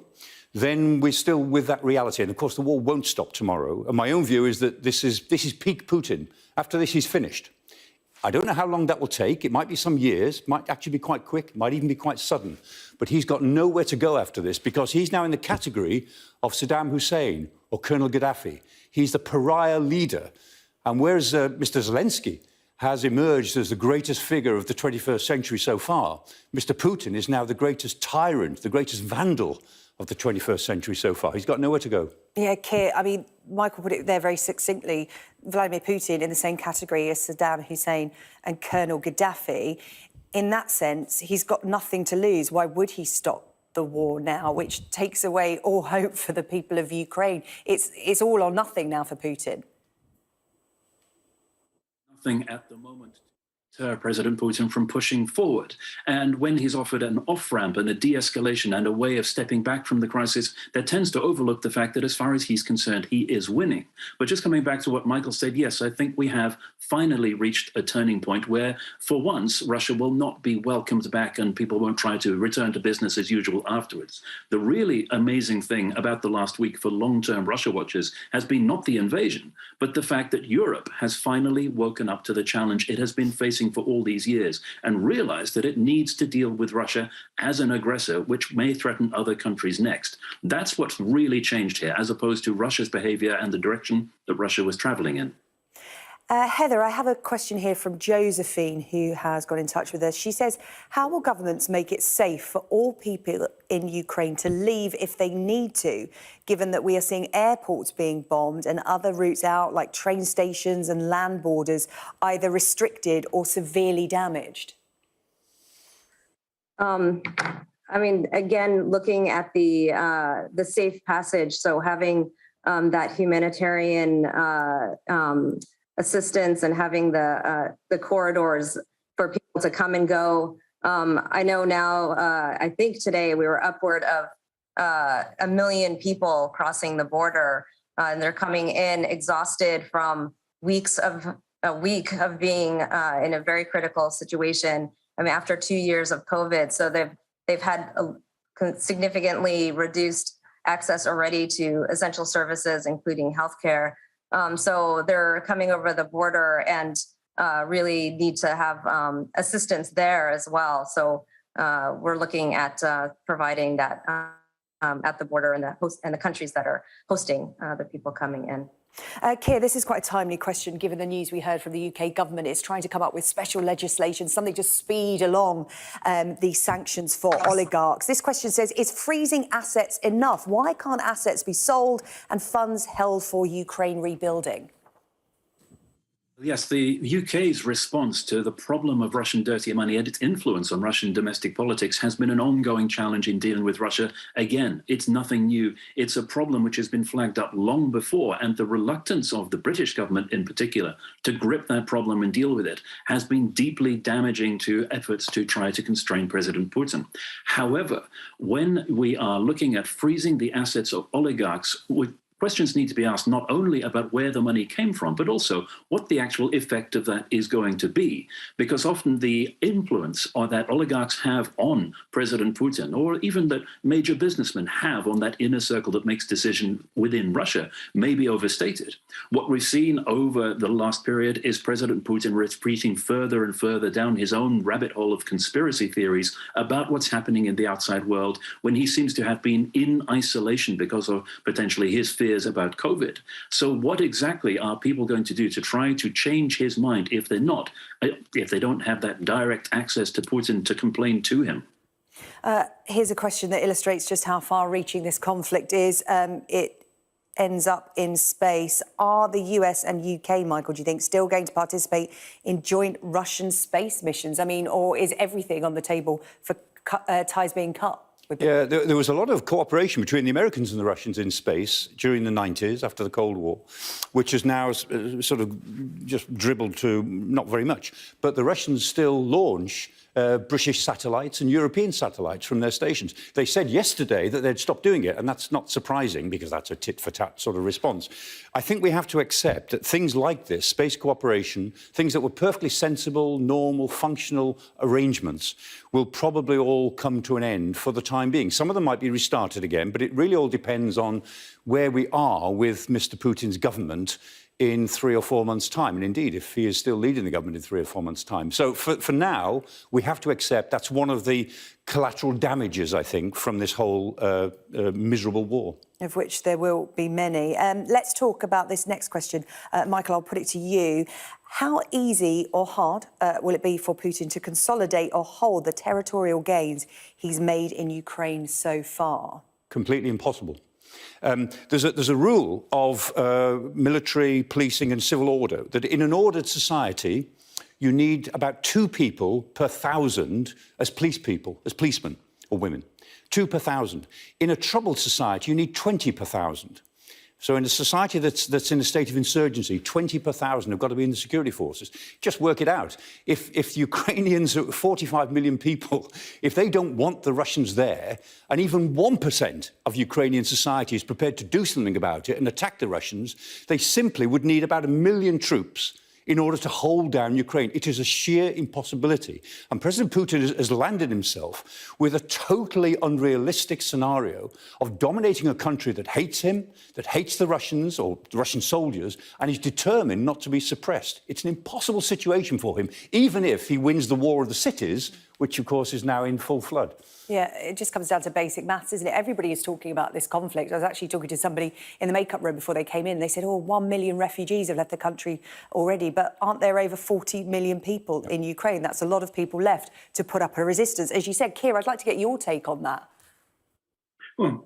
then we're still with that reality. And of course, the war won't stop tomorrow. And my own view is that this is peak Putin. After this, he's finished. I don't know how long that will take. It might be some years, might actually be quite quick, might even be quite sudden. But he's got nowhere to go after this, because he's now in the category of Saddam Hussein or Colonel Gaddafi. He's the pariah leader. And whereas Mr. Zelensky has emerged as the greatest figure of the 21st century so far, Mr. Putin is now the greatest tyrant, the greatest vandal of the 21st century so far. He's got nowhere to go. Yeah, Keir, I mean, Michael put it there very succinctly. Vladimir Putin in the same category as Saddam Hussein and Colonel Gaddafi. In that sense, he's got nothing to lose. Why would he stop the war now, which takes away all hope for the people of Ukraine. It's all or nothing now for Putin. Nothing at the moment to President Putin from pushing forward. And when he's offered an off-ramp and a de-escalation and a way of stepping back from the crisis, that tends to overlook the fact that as far as he's concerned, he is winning. But just coming back to what Michael said, yes, I think we have finally reached a turning point where, for once, Russia will not be welcomed back and people won't try to return to business as usual afterwards. The really amazing thing about the last week for long-term Russia watchers has been not the invasion, but the fact that Europe has finally woken up to the challenge it has been facing for all these years and realized that it needs to deal with Russia as an aggressor, which may threaten other countries next. That's what's really changed here, as opposed to Russia's behavior and the direction that Russia was traveling in. Heather, I have a question here from Josephine, who has got in touch with us. She says, how will governments make it safe for all people in Ukraine to leave if they need to, given that we are seeing airports being bombed and other routes out, like train stations and land borders, either restricted or severely damaged? I mean, again, looking at the safe passage, so having that humanitarian assistance and having the corridors for people to come and go. I know now, I think today we were upward of 1 million people crossing the border, and they're coming in exhausted from a week of being in a very critical situation. I mean, after 2 years of COVID, so they've had a significantly reduced access already to essential services, including healthcare. So they're coming over the border and really need to have assistance there as well. So we're looking at providing that at the border and the countries that are hosting the people coming in. Keir, this is quite a timely question, given the news we heard from the UK government. It's trying to come up with special legislation, something to speed along these sanctions for oligarchs. This question says, is freezing assets enough? Why can't assets be sold and funds held for Ukraine rebuilding? Yes, the UK's response to the problem of Russian dirty money and its influence on Russian domestic politics has been an ongoing challenge in dealing with Russia. Again, it's nothing new. It's a problem which has been flagged up long before, and the reluctance of the British government in particular to grip that problem and deal with it has been deeply damaging to efforts to try to constrain President Putin. However, when we are looking at freezing the assets of oligarchs, questions need to be asked not only about where the money came from, but also what the actual effect of that is going to be. Because often the influence that oligarchs have on President Putin, or even that major businessmen have on that inner circle that makes decisions within Russia, may be overstated. What we've seen over the last period is President Putin retreating further and further down his own rabbit hole of conspiracy theories about what's happening in the outside world, when he seems to have been in isolation because of potentially his fears about COVID. So what exactly are people going to do to try to change his mind if they don't have that direct access to Putin to complain to him? Here's a question that illustrates just how far-reaching this conflict is. It ends up in space. Are the US and UK, Michael, do you think, still going to participate in joint Russian space missions? I mean, or is everything on the table for ties being cut? Yeah, there was a lot of cooperation between the Americans and the Russians in space during the 90s, after the Cold War, which has now sort of just dribbled to not very much. But the Russians still launch British satellites and European satellites from their stations. They said yesterday that they'd stop doing it, and that's not surprising because that's a tit-for-tat sort of response. I think we have to accept that things like this, space cooperation, things that were perfectly sensible, normal, functional arrangements, will probably all come to an end for the time being. Some of them might be restarted again, but it really all depends on where we are with Mr. Putin's government in 3 or 4 months' time. And indeed, if he is still leading the government in 3 or 4 months' time. So for now, we have to accept that's one of the collateral damages, I think, from this whole miserable war. Of which there will be many. Let's talk about this next question. Michael, I'll put it to you. How easy or hard will it be for Putin to consolidate or hold the territorial gains he's made in Ukraine so far? Completely impossible. There's a rule of military, policing and civil order that in an ordered society, you need about 2 people per 1,000 as policemen. or women. 2 per 1,000. In a troubled society, you need 20 per 1,000. So in a society that's in a state of insurgency, 20 per 1,000 have got to be in the security forces. Just work it out. If Ukrainians, 45 million people, if they don't want the Russians there, and even 1% of Ukrainian society is prepared to do something about it and attack the Russians, they simply would need about 1 million troops in order to hold down Ukraine. It is a sheer impossibility. And President Putin has landed himself with a totally unrealistic scenario of dominating a country that hates him, that hates the Russians or the Russian soldiers, and is determined not to be suppressed. It's an impossible situation for him, even if he wins the war of the cities, which, of course, is now in full flood. Yeah, it just comes down to basic maths, isn't it? Everybody is talking about this conflict. I was actually talking to somebody in the makeup room before they came in. They said, 1 million refugees have left the country already, but aren't there over 40 million people in Ukraine? That's a lot of people left to put up a resistance. As you said, Keir, I'd like to get your take on that. Well,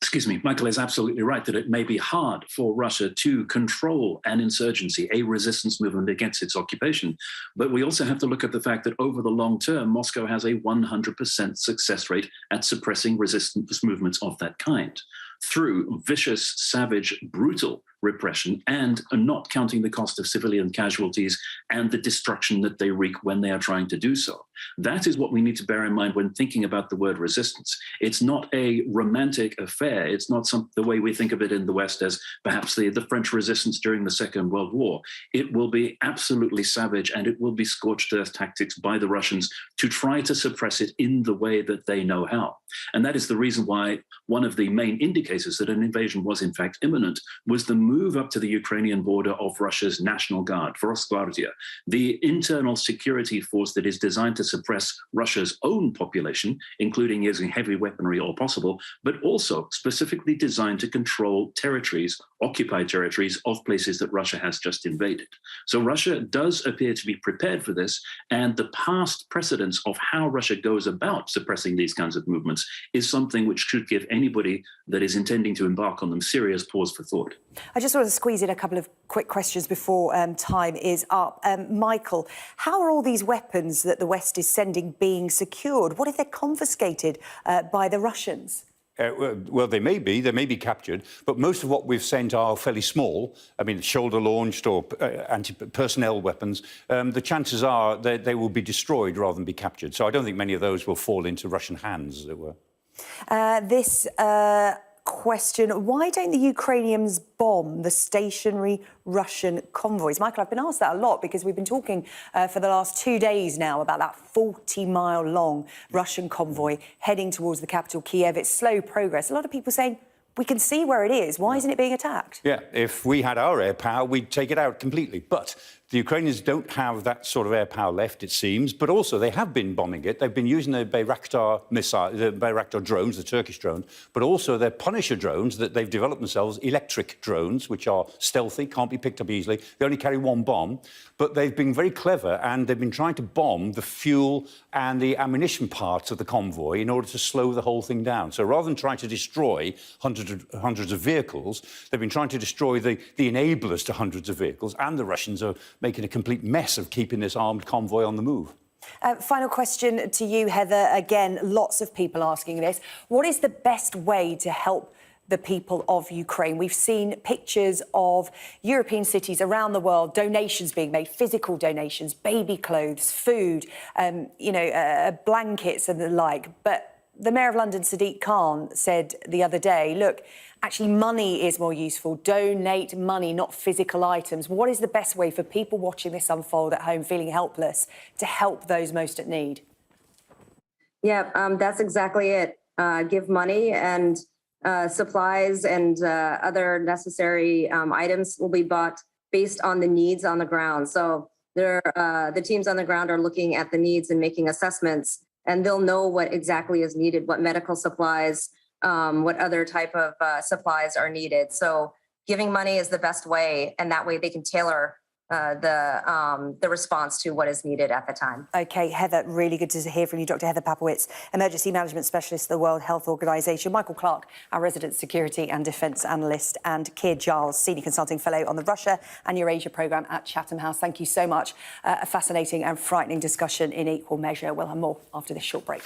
excuse me, Michael is absolutely right that it may be hard for Russia to control an insurgency, a resistance movement against its occupation. But we also have to look at the fact that over the long term, Moscow has a 100% success rate at suppressing resistance movements of that kind through vicious, savage, brutal repression and not counting the cost of civilian casualties and the destruction that they wreak when they are trying to do so. That is what we need to bear in mind when thinking about the word resistance. It's not a romantic affair. It's not the way we think of it in the West as perhaps the French resistance during the Second World War. It will be absolutely savage and it will be scorched earth tactics by the Russians to try to suppress it in the way that they know how. And that is the reason why one of the main indicators that an invasion was in fact imminent was the move up to the Ukrainian border of Russia's National Guard, Rosgvardia, the internal security force that is designed to suppress Russia's own population, including using heavy weaponry or possible, but also specifically designed to control territories, occupied territories of places that Russia has just invaded. So Russia does appear to be prepared for this, and the past precedents of how Russia goes about suppressing these kinds of movements is something which should give anybody that is intending to embark on them serious pause for thought. I just want to squeeze in a couple of quick questions before time is up. Michael, how are all these weapons that the West is sending being secured? What if they're confiscated by the Russians? Well, they may be captured, but most of what we've sent are fairly small. I mean, shoulder-launched or anti-personnel weapons. The chances are that they will be destroyed rather than be captured. So I don't think many of those will fall into Russian hands, as it were. This question, why don't the Ukrainians bomb the stationary Russian convoys? Michael, I've been asked that a lot because we've been talking for the last 2 days now about that 40-mile-long Russian convoy heading towards the capital, Kiev. It's slow progress. A lot of people saying, we can see where it is. Why isn't it being attacked? Yeah, if we had our air power, we'd take it out completely. But the Ukrainians don't have that sort of air power left, it seems. But also, they have been bombing it. They've been using the Bayraktar missile, the Bayraktar drones, the Turkish drones, but also their Punisher drones that they've developed themselves, electric drones, which are stealthy, can't be picked up easily. They only carry one bomb. But they've been very clever, and they've been trying to bomb the fuel and the ammunition parts of the convoy in order to slow the whole thing down. So rather than trying to destroy hundreds of vehicles, they've been trying to destroy the enablers to hundreds of vehicles, and the Russians are making a complete mess of keeping this armed convoy on the move. Final question to you, Heather. Again, lots of people asking this. What is the best way to help the people of Ukraine? We've seen pictures of European cities around the world, donations being made, physical donations, baby clothes, food, blankets and the like. But the Mayor of London, Sadiq Khan, said the other day, look, actually money is more useful. Donate money, not physical items. What is the best way for people watching this unfold at home, feeling helpless, to help those most at need? Yeah, that's exactly it. Give money, and supplies and other necessary items will be bought based on the needs on the ground. So the teams on the ground are looking at the needs and making assessments, and they'll know what exactly is needed, what medical supplies, what other type of supplies are needed. So giving money is the best way, and that way they can tailor the response to what is needed at the time. OK, Heather, really good to hear from you. Dr. Heather Papowitz, Emergency Management Specialist at the World Health Organization. Michael Clark, our Resident Security and Defence Analyst, and Keir Giles, Senior Consulting Fellow on the Russia and Eurasia Programme at Chatham House. Thank you so much. A fascinating and frightening discussion in equal measure. We'll have more after this short break.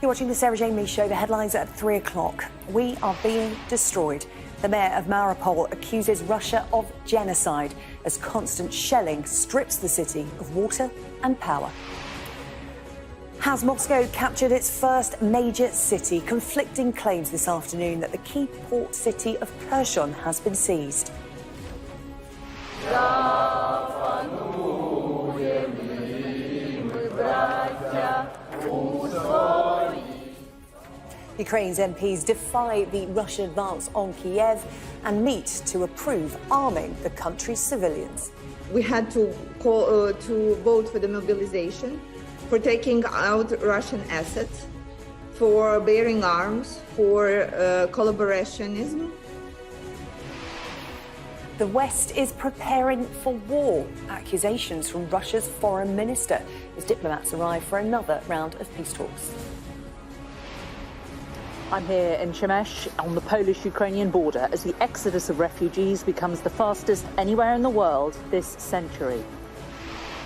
You're watching the Sarah Jamie Show. The headlines at 3 o'clock. We are being destroyed. The mayor of Mariupol accuses Russia of genocide as constant shelling strips the city of water and power. Has Moscow captured its first major city? Conflicting claims this afternoon that the key port city of Kherson has been seized. Ukraine's MPs defy the Russian advance on Kiev and meet to approve arming the country's civilians. We had to vote for the mobilization, for taking out Russian assets, for bearing arms, for collaborationism. The West is preparing for war. Accusations from Russia's foreign minister as diplomats arrive for another round of peace talks. I'm here in Przemyśl on the Polish-Ukrainian border as the exodus of refugees becomes the fastest anywhere in the world this century.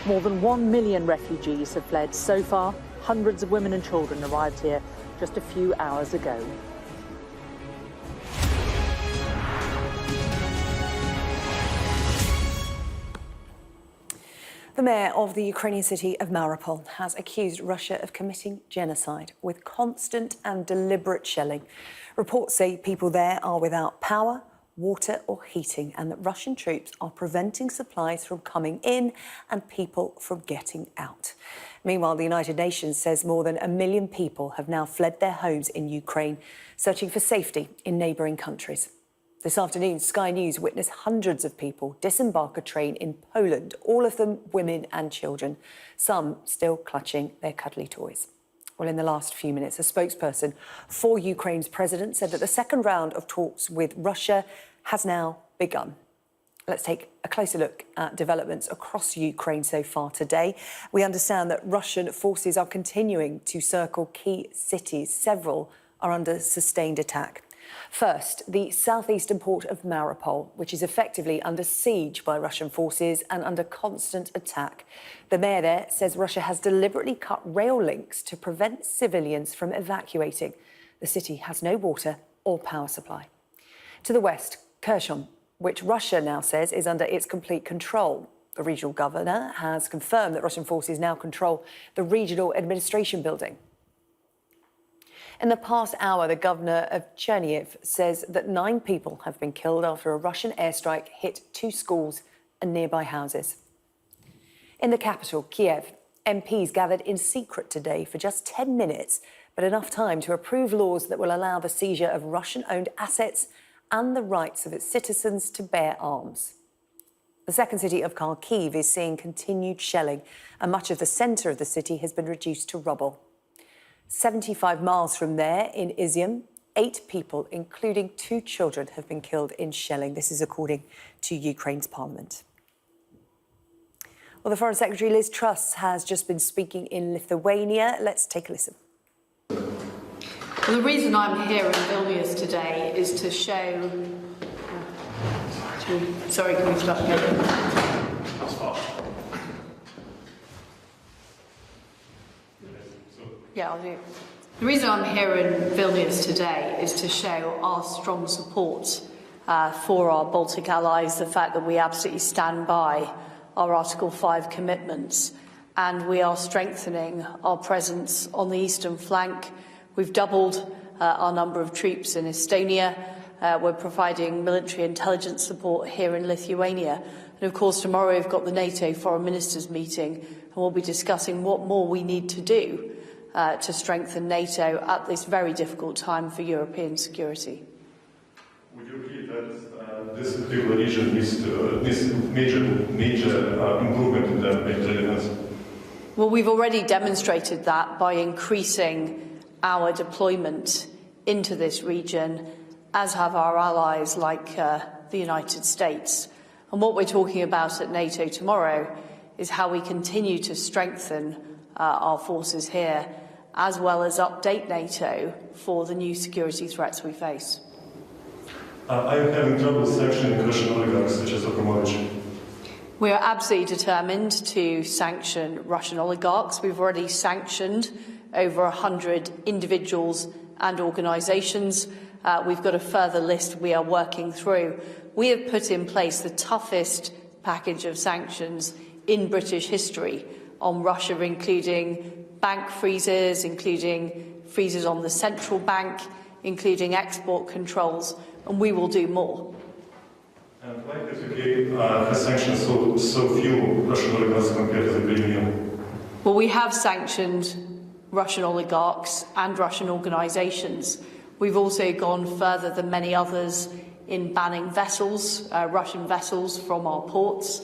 More than 1 million refugees have fled so far. Hundreds of women and children arrived here just a few hours ago. The mayor of the Ukrainian city of Mariupol has accused Russia of committing genocide with constant and deliberate shelling. Reports say people there are without power, water or heating, and that Russian troops are preventing supplies from coming in and people from getting out. Meanwhile, the United Nations says more than 1 million people have now fled their homes in Ukraine, searching for safety in neighbouring countries. This afternoon, Sky News witnessed hundreds of people disembark a train in Poland, all of them women and children, some still clutching their cuddly toys. Well, in the last few minutes, a spokesperson for Ukraine's president said that the second round of talks with Russia has now begun. Let's take a closer look at developments across Ukraine so far today. We understand that Russian forces are continuing to circle key cities. Several are under sustained attack. First, the southeastern port of Mariupol, which is effectively under siege by Russian forces and under constant attack. The mayor there says Russia has deliberately cut rail links to prevent civilians from evacuating. The city has no water or power supply. To the west, Kherson, which Russia now says is under its complete control. The regional governor has confirmed that Russian forces now control the regional administration building. In the past hour, the governor of Chernihiv says that 9 people have been killed after a Russian airstrike hit 2 schools and nearby houses. In the capital, Kiev, MPs gathered in secret today for just 10 minutes, but enough time to approve laws that will allow the seizure of Russian-owned assets and the rights of its citizens to bear arms. The second city of Kyiv is seeing continued shelling, and much of the centre of the city has been reduced to rubble. 75 miles from there, in Izium, 8 people, including 2 children, have been killed in shelling. This is according to Ukraine's parliament. Well, the Foreign Secretary Liz Truss has just been speaking in Lithuania. Let's take a listen. Well, the reason I'm here in Vilnius today is to show... Sorry, can we start again? Yeah, I'll do. The reason I'm here in Vilnius today is to show our strong support for our Baltic allies, the fact that we absolutely stand by our Article 5 commitments, and we are strengthening our presence on the eastern flank. We've doubled our number of troops in Estonia. We're providing military intelligence support here in Lithuania. And of course, tomorrow we've got the NATO Foreign Ministers meeting, and we'll be discussing what more we need to do to strengthen NATO at this very difficult time for European security. Would you agree that this particular region needs major improvement in the intelligence? Well, we've already demonstrated that by increasing our deployment into this region, as have our allies like the United States. And what we're talking about at NATO tomorrow is how we continue to strengthen our forces here, as well as update NATO for the new security threats we face. Are you having trouble sanctioning Russian oligarchs such as Abramovich? We are absolutely determined to sanction Russian oligarchs. We've already sanctioned over 100 individuals and organisations. We've got a further list we are working through. We have put in place the toughest package of sanctions in British history on Russia, including bank freezes, including freezes on the central bank, including export controls, and we will do more. And why has UK has sanctioned so few Russian oligarchs compared to the European Union? Well, we have sanctioned Russian oligarchs and Russian organisations. We've also gone further than many others in banning vessels, Russian vessels from our ports,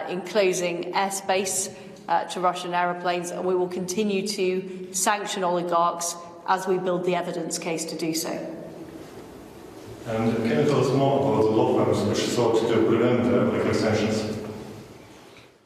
in closing airspace to Russian aeroplanes, and we will continue to sanction oligarchs as we build the evidence case to do so. And can you tell us more about the law firms which sought to prevent oligarch sanctions?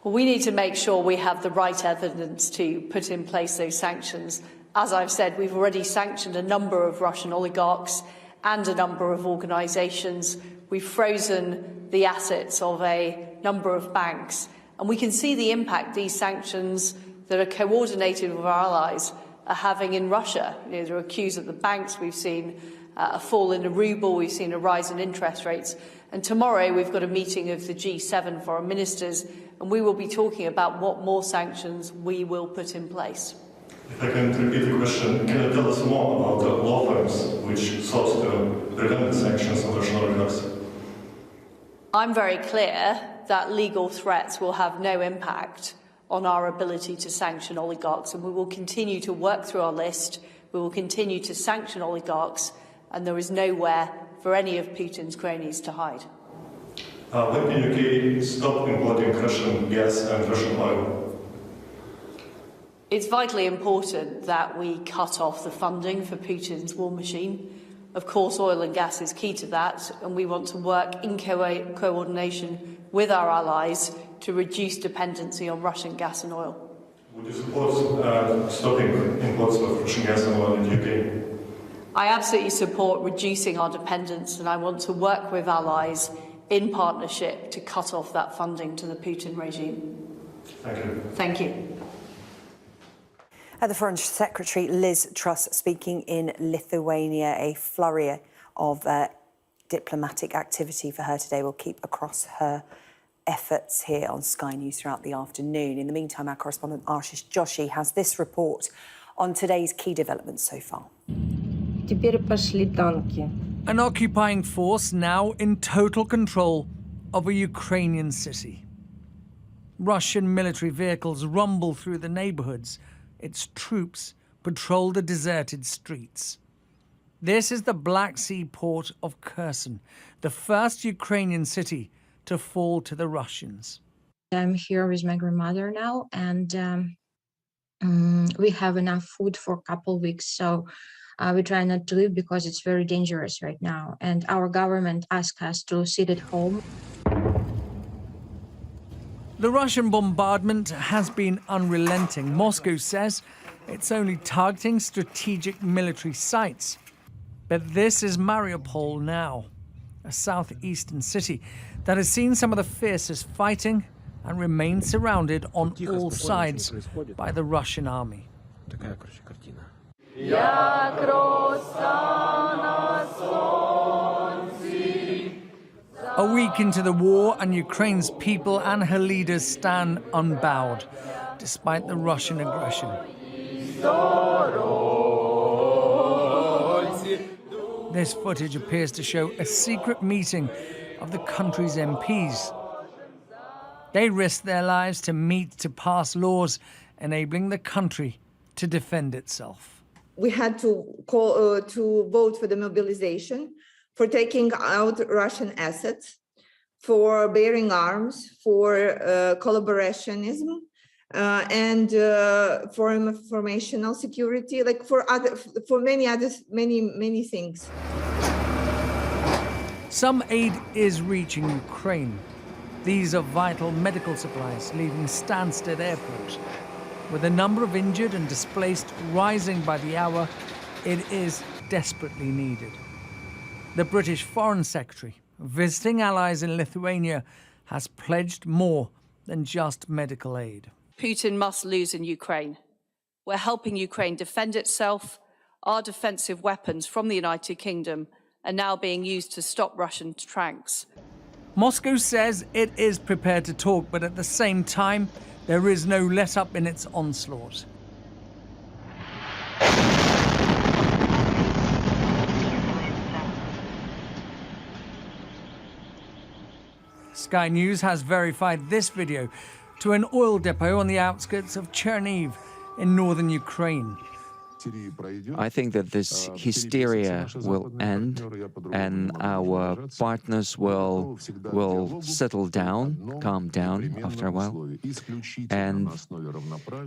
Well, we need to make sure we have the right evidence to put in place those sanctions. As I've said, we've already sanctioned a number of Russian oligarchs and a number of organisations. We've frozen the assets of a number of banks. And we can see the impact these sanctions that are coordinated with our allies are having in Russia. There are queues at the banks. We've seen a fall in the ruble. We've seen a rise in interest rates. And tomorrow we've got a meeting of the G7 foreign ministers, and we will be talking about what more sanctions we will put in place. If I can repeat the question, can you tell us more about the law firms which sought to prevent the sanctions on Russian oligarchs? I'm very clear that legal threats will have no impact on our ability to sanction oligarchs, and we will continue to work through our list. We will continue to sanction oligarchs, and there is nowhere for any of Putin's cronies to hide. When can UK stop importing Russian gas and Russian oil? It's vitally important that we cut off the funding for Putin's war machine. Of course, oil and gas is key to that, and we want to work in coordination with our allies to reduce dependency on Russian gas and oil. Would you support stopping imports of Russian gas and oil in the UK? I absolutely support reducing our dependence, and I want to work with allies in partnership to cut off that funding to the Putin regime. Thank you. Thank you. The Foreign Secretary Liz Truss speaking in Lithuania. A flurry of diplomatic activity for her today. We'll keep across her efforts here on Sky News throughout the afternoon. In the meantime, our correspondent Ashish Joshi has this report on today's key developments so far. An occupying force now in total control of a Ukrainian city. Russian military vehicles rumble through the neighborhoods. Its troops patrol the deserted streets. This is the Black Sea port of Kherson, the first Ukrainian city to fall to the Russians. I'm here with my grandmother now, and we have enough food for a couple weeks, so we try not to leave because it's very dangerous right now, and our government asked us to sit at home. The Russian bombardment has been unrelenting. Moscow says it's only targeting strategic military sites. But this is Mariupol now, a southeastern city that has seen some of the fiercest fighting and remains surrounded on all sides by the Russian army. A week into the war, and Ukraine's people and her leaders stand unbowed, despite the Russian aggression. This footage appears to show a secret meeting of the country's MPs. They risked their lives to meet to pass laws enabling the country to defend itself. We had to call to vote for the mobilization, for taking out Russian assets, for bearing arms, for collaborationism, and for informational security, like for many things. Some aid is reaching Ukraine. These are vital medical supplies leaving Stansted Airport. With the number of injured and displaced rising by the hour, it is desperately needed. The British Foreign Secretary, visiting allies in Lithuania, has pledged more than just medical aid. Putin must lose in Ukraine. We're helping Ukraine defend itself. Our defensive weapons from the United Kingdom are now being used to stop Russian tanks. Moscow says it is prepared to talk, but at the same time, there is no let-up in its onslaught. Sky News has verified this video to an oil depot on the outskirts of Chernihiv in northern Ukraine. I think that this hysteria will end and our partners will settle down, calm down after a while,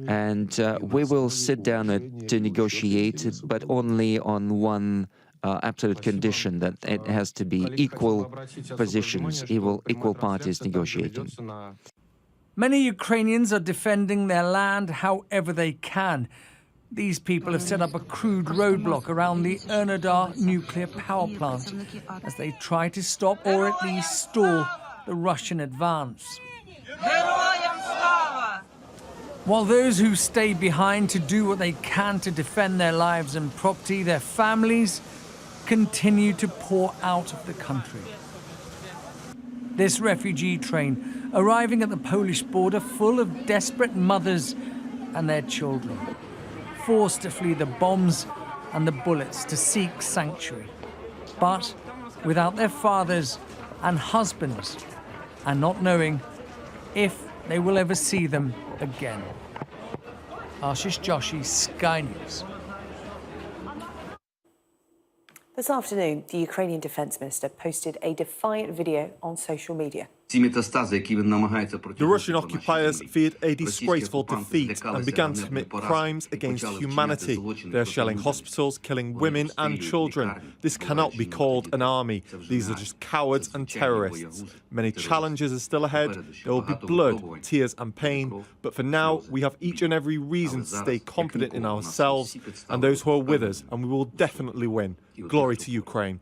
and we will sit down to negotiate it, but only on one absolute condition, that it has to be equal positions, equal parties negotiating. Many Ukrainians are defending their land however they can. These people have set up a crude roadblock around the Enerhodar nuclear power plant as they try to stop or at least stall the Russian advance. While those who stay behind to do what they can to defend their lives and property, their families continue to pour out of the country. This refugee train arriving at the Polish border full of desperate mothers and their children, forced to flee the bombs and the bullets to seek sanctuary, but without their fathers and husbands, and not knowing if they will ever see them again. Ashish Joshi, Sky News. This afternoon, the Ukrainian Defence Minister posted a defiant video on social media. The Russian occupiers feared a disgraceful defeat and began to commit crimes against humanity. They are shelling hospitals, killing women and children. This cannot be called an army. These are just cowards and terrorists. Many challenges are still ahead. There will be blood, tears and pain. But for now, we have each and every reason to stay confident in ourselves and those who are with us, and we will definitely win. Glory to Ukraine.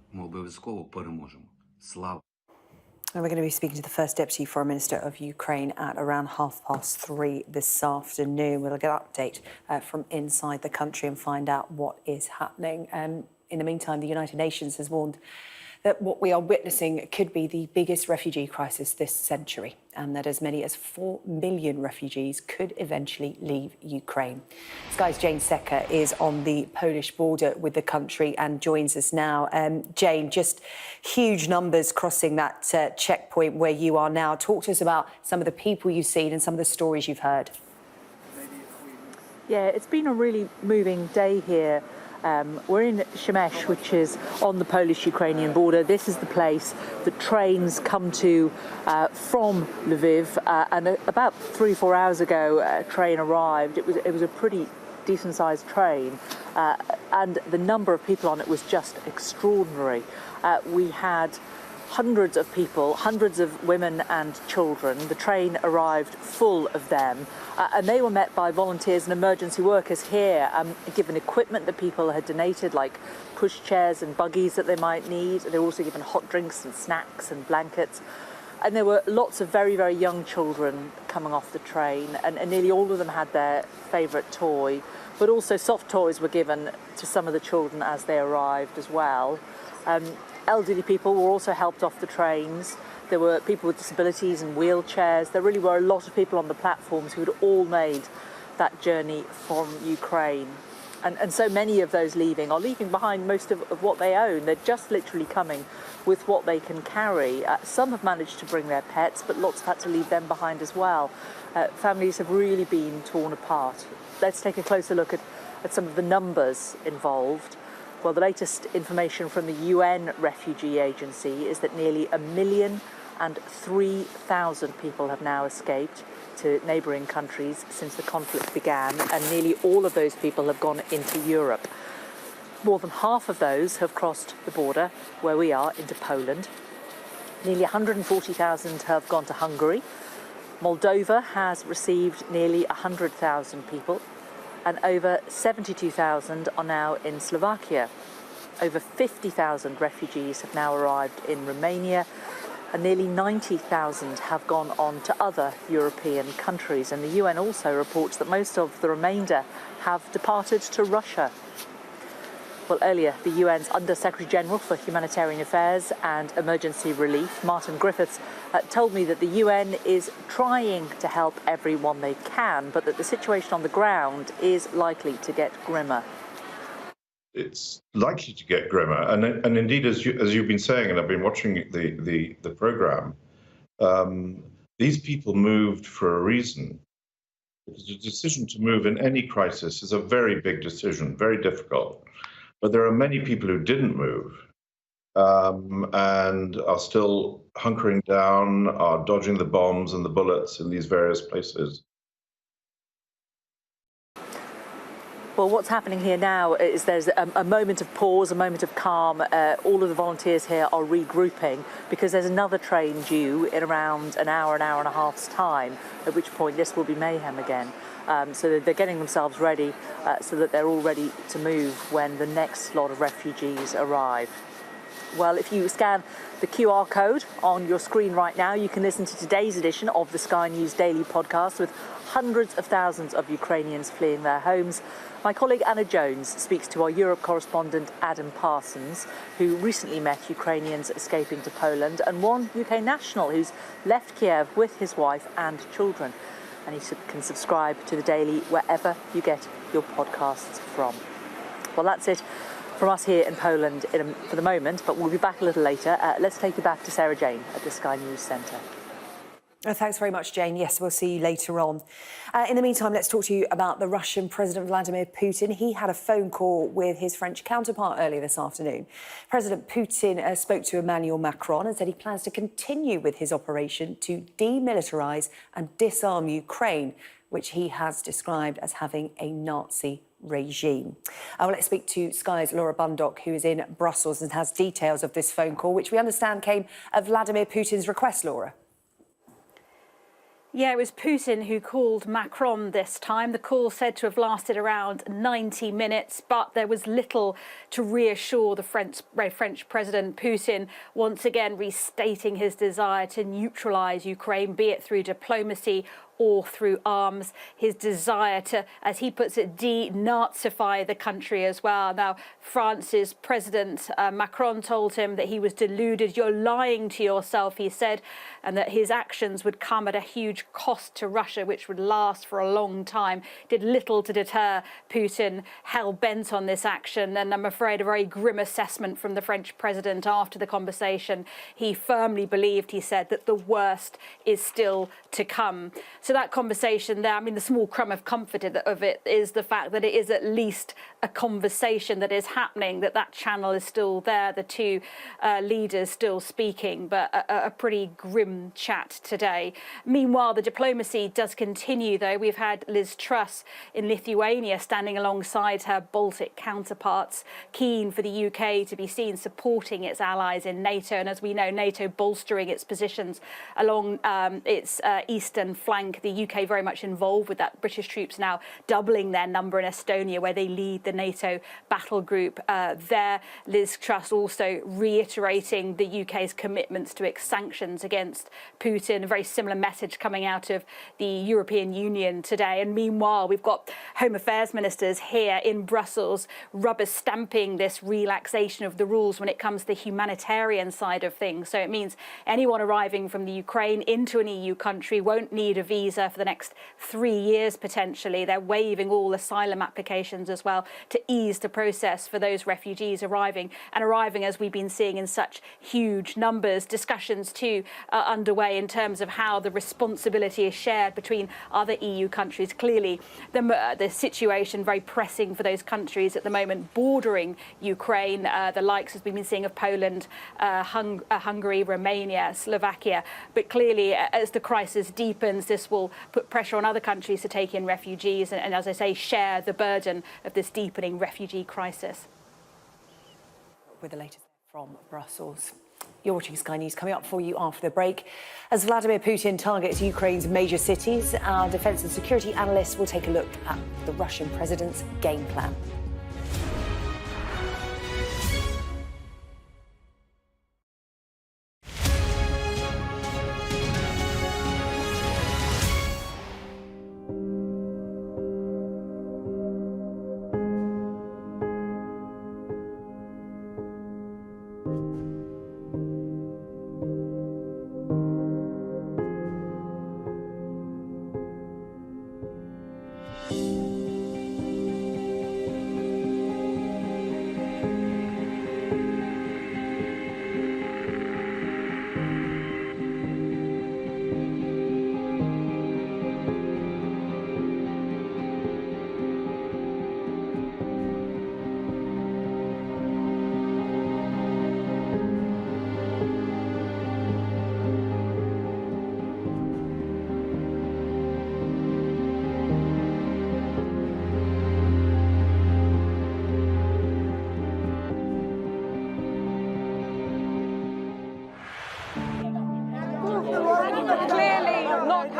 And we're going to be speaking to the First Deputy Foreign Minister of Ukraine at around 3:30 this afternoon. We'll get an update from inside the country and find out what is happening. In the meantime, the United Nations has warned that what we are witnessing could be the biggest refugee crisis this century, and that as many as 4 million refugees could eventually leave Ukraine. Sky's Jane Secker is on the Polish border with the country and joins us now. Jane, just huge numbers crossing that checkpoint where you are now. Talk to us about some of the people you've seen and some of the stories you've heard. Yeah, it's been a really moving day here. We're in Przemyśl, which is on the Polish-Ukrainian border. This is the place that trains come to from Lviv, and about 3 or 4 hours ago a train arrived. It was a pretty decent-sized train, and the number of people on it was just extraordinary. We had hundreds of people, hundreds of women and children. The train arrived full of them, and they were met by volunteers and emergency workers here, given equipment that people had donated, like pushchairs and buggies that they might need. They were also given hot drinks and snacks and blankets. And there were lots of very, very young children coming off the train, and nearly all of them had their favourite toy, but also soft toys were given to some of the children as they arrived as well. Elderly people were also helped off the trains. There were people with disabilities and wheelchairs. There really were a lot of people on the platforms who had all made that journey from Ukraine. And so many of those leaving are leaving behind most of what they own. They're just literally coming with what they can carry. Some have managed to bring their pets, but lots have had to leave them behind as well. Families have really been torn apart. Let's take a closer look at some of the numbers involved. Well, the latest information from the UN Refugee Agency is that nearly 1,003,000 people have now escaped to neighbouring countries since the conflict began, and nearly all of those people have gone into Europe. More than half of those have crossed the border, where we are, into Poland. Nearly 140,000 have gone to Hungary. Moldova has received nearly 100,000 people, and over 72,000 are now in Slovakia. Over 50,000 refugees have now arrived in Romania, and nearly 90,000 have gone on to other European countries. And the UN also reports that most of the remainder have departed to Russia. Well, earlier, the UN's Under-Secretary-General for Humanitarian Affairs and Emergency Relief, Martin Griffiths, told me that the UN is trying to help everyone they can, but that the situation on the ground is likely to get grimmer. It's likely to get grimmer, and indeed, as you've been saying, and I've been watching the program, these people moved for a reason. Because the decision to move in any crisis is a very big decision, very difficult. But there are many people who didn't move and are still hunkering down, are dodging the bombs and the bullets in these various places. Well, what's happening here now is there's a moment of pause, a moment of calm. All of the volunteers here are regrouping because there's another train due in around an hour and a half's time, at which point this will be mayhem again. So they're getting themselves ready so that they're all ready to move when the next lot of refugees arrive. Well, if you scan the QR code on your screen right now, you can listen to today's edition of the Sky News Daily podcast with hundreds of thousands of Ukrainians fleeing their homes. My colleague Anna Jones speaks to our Europe correspondent Adam Parsons, who recently met Ukrainians escaping to Poland, and one UK national who's left Kiev with his wife and children. And you can subscribe to the Daily wherever you get your podcasts from. Well, that's it from us here in Poland for the moment, but we'll be back a little later. Let's take you back to Sarah Jane at the Sky News Centre. Thanks very much, Jane. Yes, we'll see you later on. In the meantime, let's talk to you about the Russian President Vladimir Putin. He had a phone call with his French counterpart earlier this afternoon. President Putin spoke to Emmanuel Macron and said he plans to continue with his operation to demilitarise and disarm Ukraine, which he has described as having a Nazi regime. Well, let's speak to Sky's Laura Bundock, who is in Brussels and has details of this phone call, which we understand came at Vladimir Putin's request, Laura. Yeah, it was Putin who called Macron this time. The call said to have lasted around 90 minutes, but there was little to reassure the French President. Putin once again restating his desire to neutralise Ukraine, be it through diplomacy or through arms, his desire to, as he puts it, denazify the country as well. Now, France's President Macron told him that he was deluded. You're lying to yourself, he said, and that his actions would come at a huge cost to Russia, which would last for a long time. Did little to deter Putin, hell-bent on this action, and I'm afraid a very grim assessment from the French President after the conversation. He firmly believed, he said, that the worst is still to come. So that conversation there, I mean, the small crumb of comfort of it is the fact that it is at least a conversation that is happening, that channel is still there, the two leaders still speaking, but a pretty grim chat today. Meanwhile, the diplomacy does continue, though. We've had Liz Truss in Lithuania standing alongside her Baltic counterparts, keen for the UK to be seen supporting its allies in NATO, and as we know, NATO bolstering its positions along its eastern flank. The UK very much involved with that. British troops now doubling their number in Estonia, where they lead the NATO battle group there. Liz Truss also reiterating the UK's commitments to its sanctions against Putin. A very similar message coming out of the European Union today. And meanwhile, we've got Home Affairs ministers here in Brussels rubber stamping this relaxation of the rules when it comes to the humanitarian side of things. So it means anyone arriving from the Ukraine into an EU country won't need a visa for the next 3 years, potentially. They're waiving all asylum applications as well to ease the process for those refugees arriving, as we've been seeing in such huge numbers. Discussions too are underway in terms of how the responsibility is shared between other EU countries. Clearly, the situation very pressing for those countries at the moment bordering Ukraine, the likes, as we've been seeing, of Poland, Hungary, Romania, Slovakia. But clearly, as the crisis deepens, this will put pressure on other countries to take in refugees and, as I say, share the burden of this deepening refugee crisis. With the latest from Brussels. You're watching Sky News. Coming up for you after the break. As Vladimir Putin targets Ukraine's major cities, our defence and security analysts will take a look at the Russian president's game plan.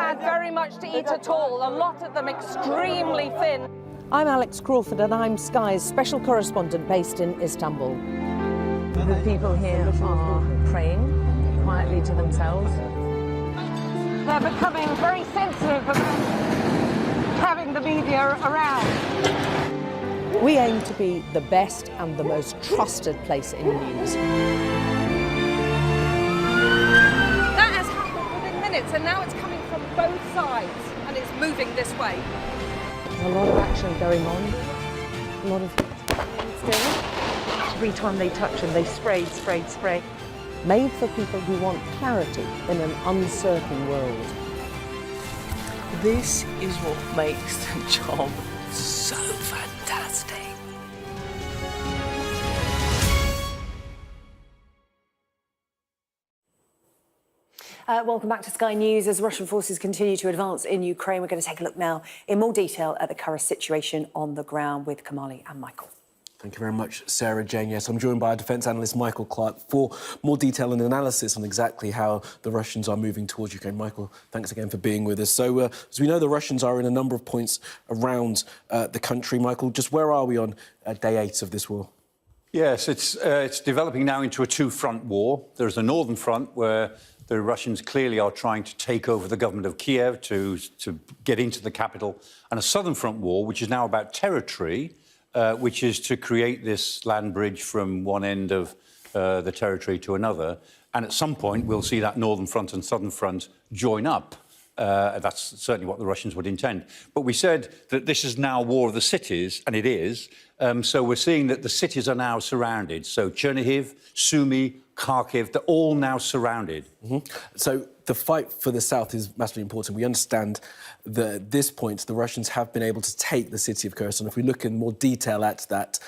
had very much to eat at all, a lot of them extremely thin. I'm Alex Crawford and I'm Sky's special correspondent based in Istanbul. The people here are praying quietly to themselves. They're becoming very sensitive about having the media around. We aim to be the best and the most trusted place in news. That has happened within minutes, and now it's coming from both sides, and it's moving this way. There's a lot of action going on, a lot of still. Every time they touch them, they spray, spray, spray. Made for people who want clarity in an uncertain world. This is what makes the job so fantastic. Welcome back to Sky News. As Russian forces continue to advance in Ukraine, we're going to take a look now in more detail at the current situation on the ground with Kamali and Michael. Thank you very much, Sarah Jane. Yes, I'm joined by our defence analyst, Michael Clark, for more detail and analysis on exactly how the Russians are moving towards Ukraine. Michael, thanks again for being with us. So, as we know, the Russians are in a number of points around the country. Michael, just where are we on day 8 of this war? Yes, it's developing now into a two-front war. There's a northern front where the Russians clearly are trying to take over the government of Kiev to get into the capital, and a southern front war, which is now about territory, which is to create this land bridge from one end of the territory to another. And at some point, we'll see that northern front and southern front join up. That's certainly what the Russians would intend. But we said that this is now war of the cities, and it is. So we're seeing that the cities are now surrounded. So Chernihiv, Sumy, Kharkiv, they're all now surrounded. So the fight for the south is massively important. We understand that at this point, the Russians have been able to take the city of Kherson. If we look in more detail at that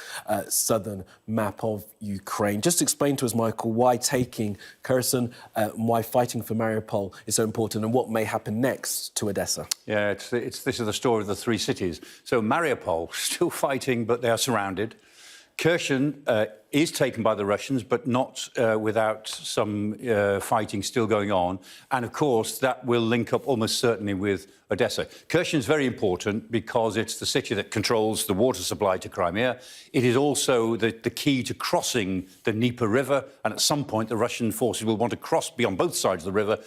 southern map of Ukraine, just explain to us, Michael, why taking Kherson, why fighting for Mariupol is so important, and what may happen next to Odessa. Yeah, this is the story of the three cities. So Mariupol, still fighting, but they are surrounded. Kherson is taken by the Russians, but not without some fighting still going on. And, of course, that will link up almost certainly with Odessa. Kherson is very important because it's the city that controls the water supply to Crimea. It is also the key to crossing the Dnieper River, and at some point the Russian forces will want to cross beyond both sides of the river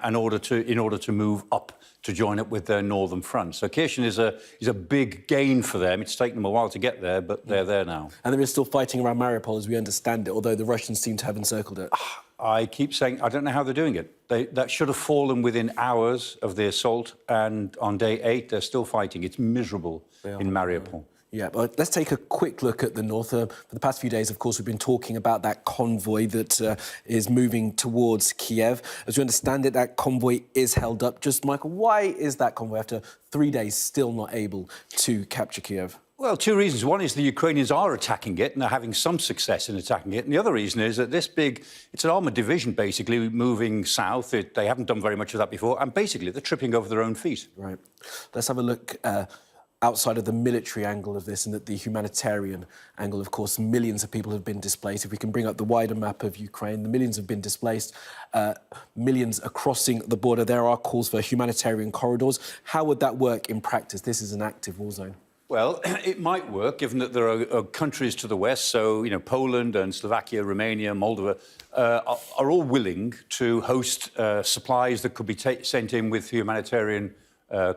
in order to move up to join up with their northern front. So Kherson is a big gain for them. It's taken them a while to get there, but they're there now. And there is still fighting around Mariupol as we understand it, although the Russians seem to have encircled it. I keep saying, I don't know how they're doing it. That should have fallen within hours of the assault, and on day 8, they're still fighting. It's miserable in Mariupol. Yeah, but let's take a quick look at the north. For the past few days, of course, we've been talking about that convoy that is moving towards Kiev. As we understand it, that convoy is held up. Just, Michael, why is that convoy, after 3 days, still not able to capture Kiev? Well, two reasons. One is the Ukrainians are attacking it, and they're having some success in attacking it. And the other reason is that it's an armoured division, basically, moving south. They haven't done very much of that before, and basically they're tripping over their own feet. Right. Let's have a look outside of the military angle of this and the humanitarian angle. Of course, millions of people have been displaced. If we can bring up the wider map of Ukraine, the millions have been displaced. Millions are crossing the border. There are calls for humanitarian corridors. How would that work in practice? This is an active war zone. Well, it might work, given that there are countries to the west, so, Poland and Slovakia, Romania, Moldova, are all willing to host supplies that could be sent in with humanitarian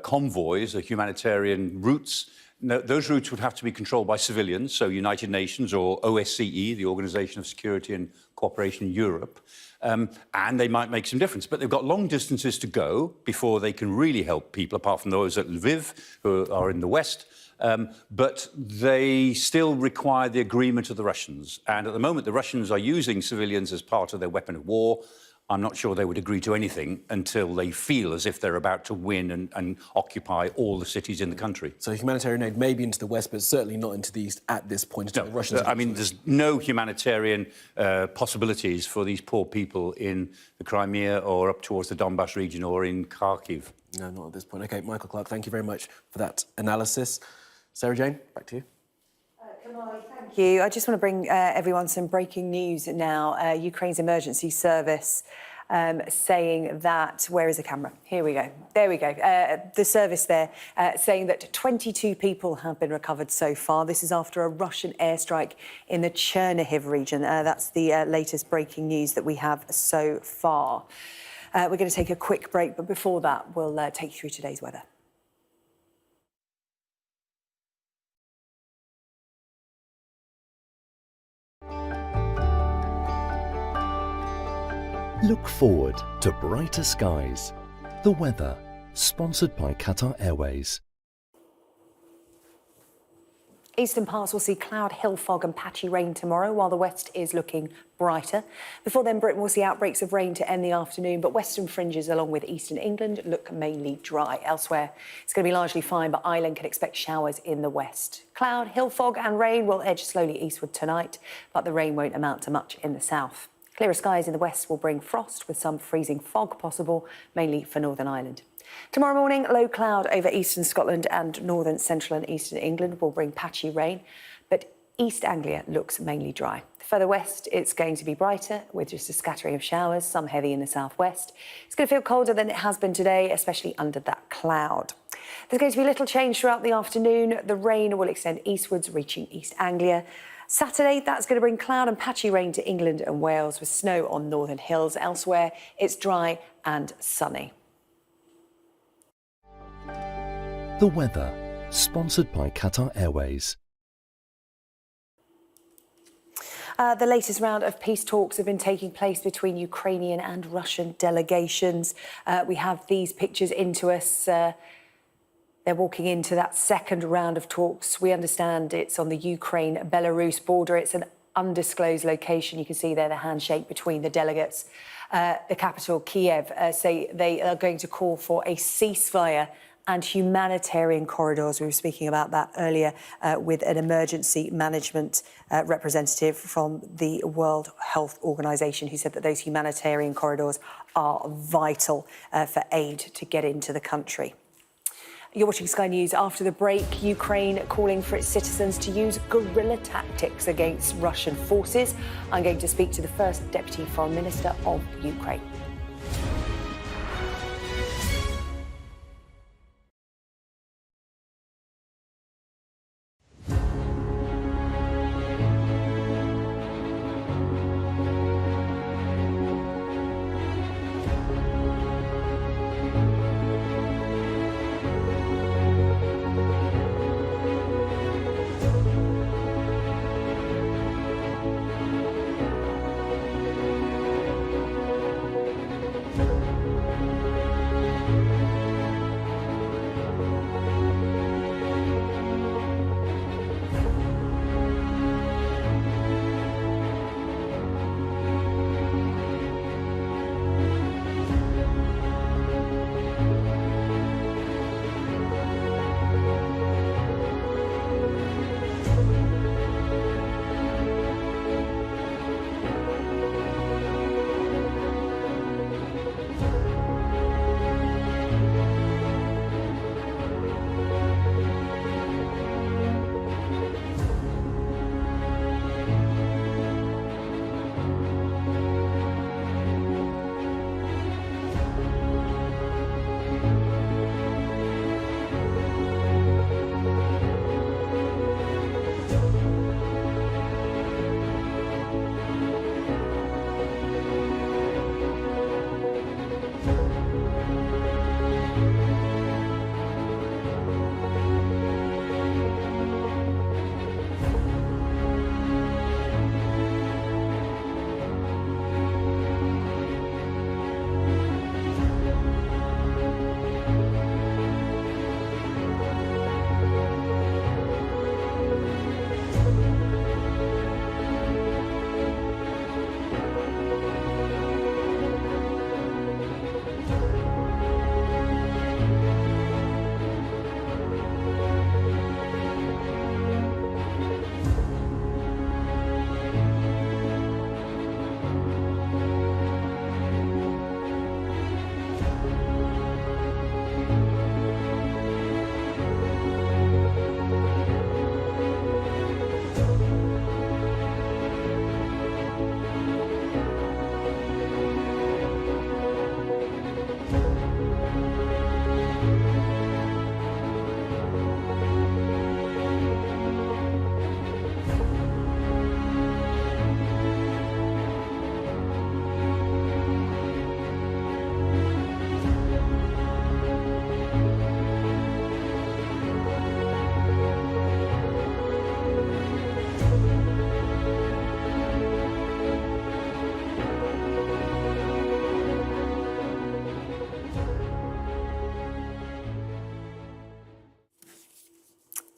convoys, or humanitarian routes. Now, those routes would have to be controlled by civilians, so United Nations or OSCE, the Organisation of Security and Cooperation in Europe, and they might make some difference. But they've got long distances to go before they can really help people, apart from those at Lviv, who are in the west. But they still require the agreement of the Russians. And at the moment, the Russians are using civilians as part of their weapon of war. I'm not sure they would agree to anything until they feel as if they're about to win and occupy all the cities in the country. So humanitarian aid may be into the west, but certainly not into the east at this point. No, the Russians there's no humanitarian possibilities for these poor people in the Crimea or up towards the Donbass region or in Kharkiv. No, not at this point. OK, Michael Clark, thank you very much for that analysis. Sarah Jane, back to you. Thank you. I just want to bring everyone some breaking news now. Ukraine's emergency service saying that, where is the camera? Here we go. There we go. The service there saying that 22 people have been recovered so far. This is after a Russian airstrike in the Chernihiv region. That's the latest breaking news that we have so far. We're going to take a quick break, but before that, we'll take you through today's weather. Look forward to brighter skies. The weather, sponsored by Qatar Airways. Eastern parts will see cloud, hill fog and patchy rain tomorrow, while the west is looking brighter. Before then, Britain will see outbreaks of rain to end the afternoon, but western fringes along with eastern England look mainly dry. Elsewhere, it's going to be largely fine, but Ireland can expect showers in the west. Cloud, hill fog and rain will edge slowly eastward tonight, but the rain won't amount to much in the south. Clearer skies in the west will bring frost with some freezing fog possible, mainly for Northern Ireland. Tomorrow morning, low cloud over eastern Scotland and northern, central and eastern England will bring patchy rain, but East Anglia looks mainly dry. Further west, it's going to be brighter with just a scattering of showers, some heavy in the southwest. It's going to feel colder than it has been today, especially under that cloud. There's going to be little change throughout the afternoon. The rain will extend eastwards, reaching East Anglia. Saturday, that's going to bring cloud and patchy rain to England and Wales with snow on northern hills. Elsewhere, it's dry and sunny. The weather, sponsored by Qatar Airways. The latest round of peace talks have been taking place between Ukrainian and Russian delegations. We have these pictures into us. They're walking into that second round of talks. We understand it's on the Ukraine-Belarus border. It's an undisclosed location. You can see there the handshake between the delegates. The capital, Kiev, say they are going to call for a ceasefire and humanitarian corridors. We were speaking about that earlier with an emergency management representative from the World Health Organization, who said that those humanitarian corridors are vital for aid to get into the country. You're watching Sky News. After the break, Ukraine calling for its citizens to use guerrilla tactics against Russian forces. I'm going to speak to the first Deputy Foreign Minister of Ukraine.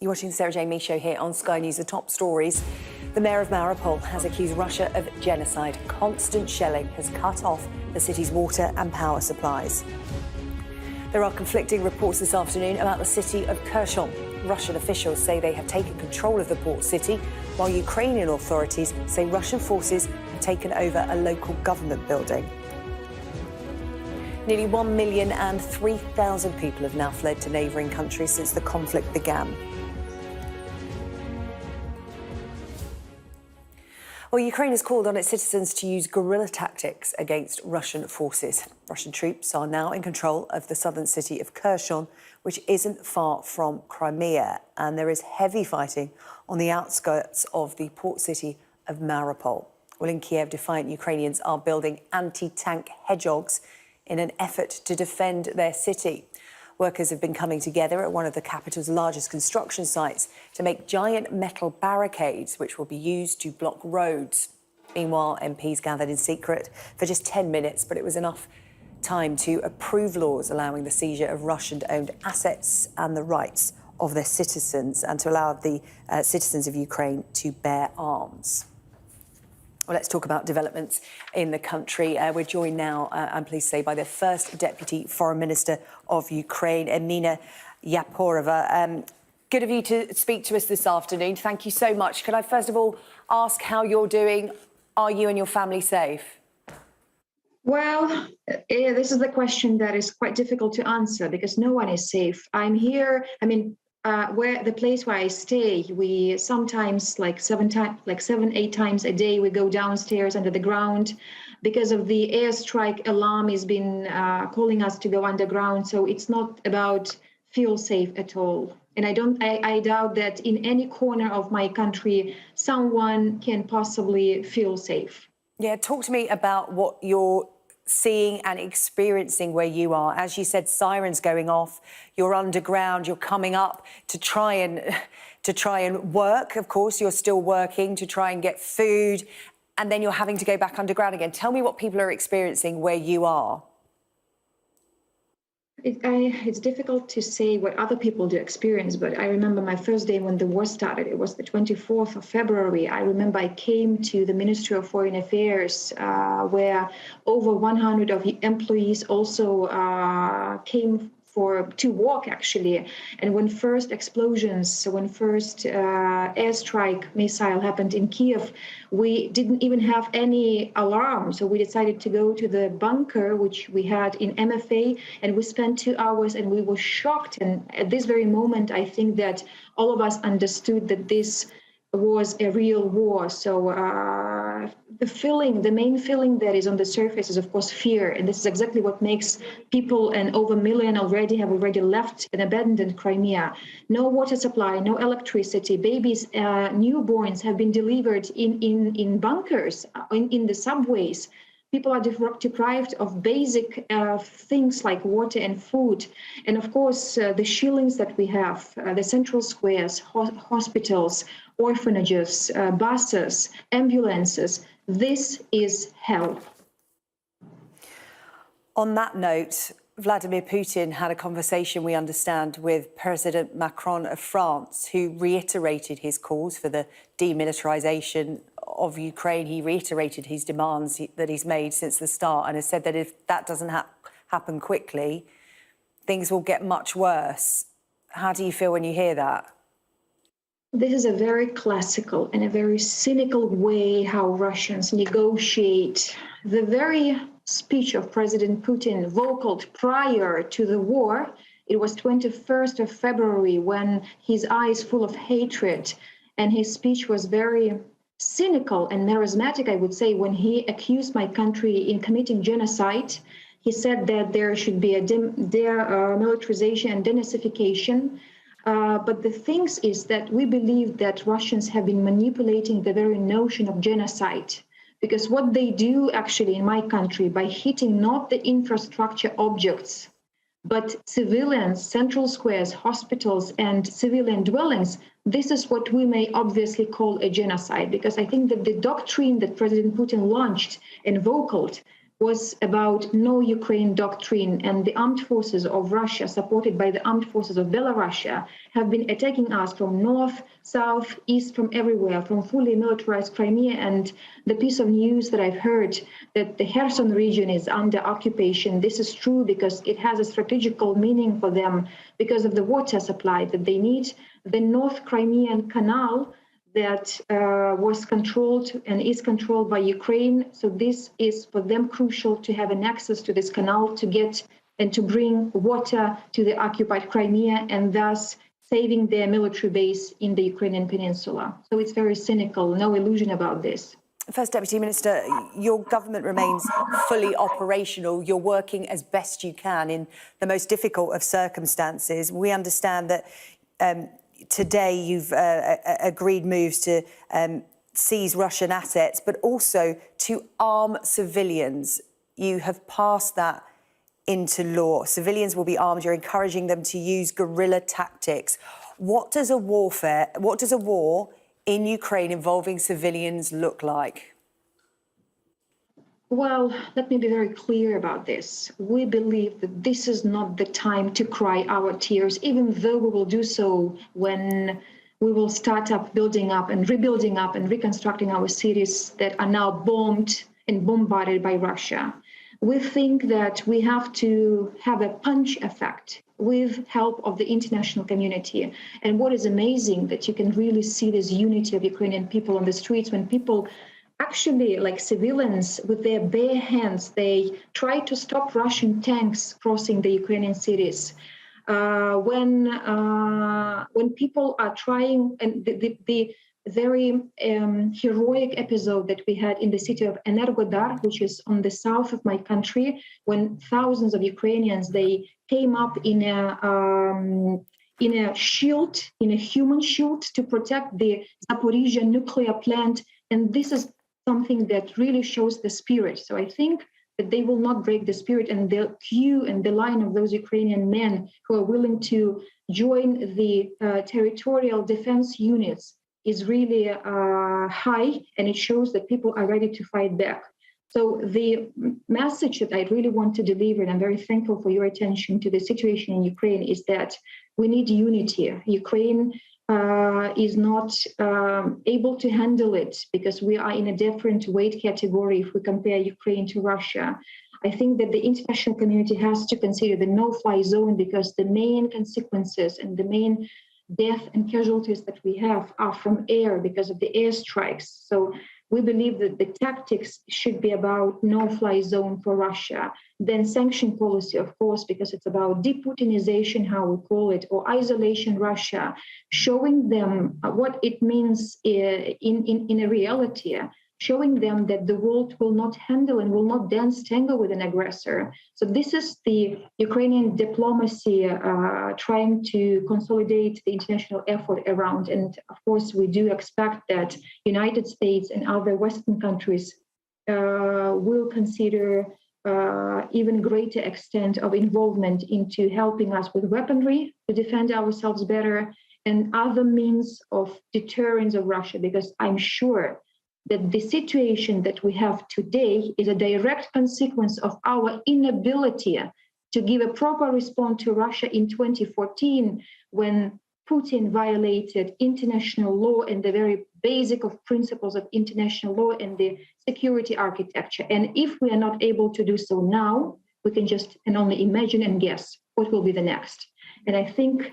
You're watching the Sarah Jane Me Show here on Sky News. The top stories. The mayor of Mariupol has accused Russia of genocide. Constant shelling has cut off the city's water and power supplies. There are conflicting reports this afternoon about the city of Kherson. Russian officials say they have taken control of the port city, while Ukrainian authorities say Russian forces have taken over a local government building. Nearly 1,003,000 people have now fled to neighbouring countries since the conflict began. Well, Ukraine has called on its citizens to use guerrilla tactics against Russian forces. Russian troops are now in control of the southern city of Kherson, which isn't far from Crimea, and there is heavy fighting on the outskirts of the port city of Mariupol. Well, in Kiev, defiant Ukrainians are building anti-tank hedgehogs in an effort to defend their city. Workers have been coming together at one of the capital's largest construction sites to make giant metal barricades, which will be used to block roads. Meanwhile, MPs gathered in secret for just 10 minutes, but it was enough time to approve laws allowing the seizure of Russian-owned assets and the rights of their citizens, and to allow the citizens of Ukraine to bear arms. Well, let's talk about developments in the country. We're joined now, I'm pleased to say, by the first Deputy Foreign Minister of Ukraine, Emina Yaporova. Good of you to speak to us this afternoon. Thank you so much. Could I first of all ask how you're doing? Are you and your family safe? Well, this is the question that is quite difficult to answer because no one is safe. I'm here, where the place where I stay, we sometimes like 7-8 times a day, we go downstairs under the ground because of the airstrike alarm has been calling us to go underground. So it's not about feel safe at all. And I doubt that in any corner of my country, someone can possibly feel safe. Yeah, talk to me about what you're seeing and experiencing where you are. As you said, sirens going off, you're underground, you're coming up to try and work. Of course, you're still working to try and get food, and then you're having to go back underground again. Tell me what people are experiencing where you are. It's difficult to say what other people do experience, but I remember my first day when the war started. It was the 24th of February. I remember I came to the Ministry of Foreign Affairs, where over 100 of the employees also came to walk, actually. And when first explosions, when first airstrike missile happened in Kiev, we didn't even have any alarm. So we decided to go to the bunker, which we had in MFA, and we spent 2 hours and we were shocked. And at this very moment, I think that all of us understood that this was a real war. So the main feeling that is on the surface is, of course, fear. And this is exactly what makes people, and over a million have already left and abandoned Crimea. No water supply, no electricity. Babies, newborns have been delivered in bunkers, in the subways. People are deprived of basic things like water and food. And of course, the shillings that we have, the central squares, hospitals, orphanages, buses, ambulances, this is hell. On that note, Vladimir Putin had a conversation, we understand, with President Macron of France, who reiterated his calls for the demilitarization of Ukraine. He reiterated his demands that he's made since the start, and has said that if that doesn't happen quickly, things will get much worse. How do you feel when you hear that? This is a very classical and a very cynical way how Russians negotiate. The very speech of President Putin vocalized prior to the war, it was 21st of February, when his eyes full of hatred, and his speech was very cynical and melismatic, I would say, when he accused my country in committing genocide. He said that there should be a demilitarization and denazification. But the thing is that we believe that Russians have been manipulating the very notion of genocide, because what they do actually in my country, by hitting not the infrastructure objects, but civilians, central squares, hospitals, and civilian dwellings, this is what we may obviously call a genocide, because I think that the doctrine that President Putin launched and vocalized was about no Ukraine doctrine, and the armed forces of Russia, supported by the armed forces of Belarus, have been attacking us from north, south, east, from everywhere, from fully militarized Crimea. And the piece of news that I've heard that the Kherson region is under occupation, this is true because it has a strategical meaning for them because of the water supply that they need. The North Crimean Canal that was controlled and is controlled by Ukraine. So this is for them crucial to have an access to this canal to get and to bring water to the occupied Crimea and thus saving their military base in the Ukrainian peninsula. So it's very cynical, no illusion about this. First Deputy Minister, your government remains fully operational. You're working as best you can in the most difficult of circumstances. We understand that today you've agreed moves to seize Russian assets, but also to arm civilians. You have passed that into law. Civilians will be armed. You're encouraging them to use guerrilla tactics. What does a war in Ukraine involving civilians look like? Well, let me be very clear about this. We believe that this is not the time to cry our tears, even though we will do so when we will start up building up and rebuilding up and reconstructing our cities that are now bombed and bombarded by Russia. We think that we have to have a punch effect with help of the international community. And what is amazing that you can really see this unity of Ukrainian people on the streets when people actually, like civilians, with their bare hands, they try to stop Russian tanks crossing the Ukrainian cities. When people are trying, and the very heroic episode that we had in the city of Energodar, which is on the south of my country, when thousands of Ukrainians, they came up in a shield, in a human shield, to protect the Zaporizhzhia nuclear plant. And this is something that really shows the spirit. So I think that they will not break the spirit, and the queue and the line of those Ukrainian men who are willing to join the territorial defense units is really high, and it shows that people are ready to fight back. So the message that I really want to deliver, and I'm very thankful for your attention to the situation in Ukraine, is that we need unity. Ukraine is not able to handle it because we are in a different weight category if we compare Ukraine to Russia. I think that the international community has to consider the no-fly zone because the main consequences and the main death and casualties that we have are from air because of the airstrikes. So we believe that the tactics should be about no-fly zone for Russia, then sanction policy, of course, because it's about de-Putinization, how we call it, or isolation Russia, showing them what it means in a reality, showing them that the world will not handle and will not dance tango with an aggressor. So this is the Ukrainian diplomacy trying to consolidate the international effort around. And of course, we do expect that United States and other Western countries will consider even greater extent of involvement into helping us with weaponry to defend ourselves better and other means of deterrence of Russia, because I'm sure that the situation that we have today is a direct consequence of our inability to give a proper response to Russia in 2014, when Putin violated international law and the very basic of principles of international law and the security architecture. And if we are not able to do so now, we can just and only imagine and guess what will be the next. And I think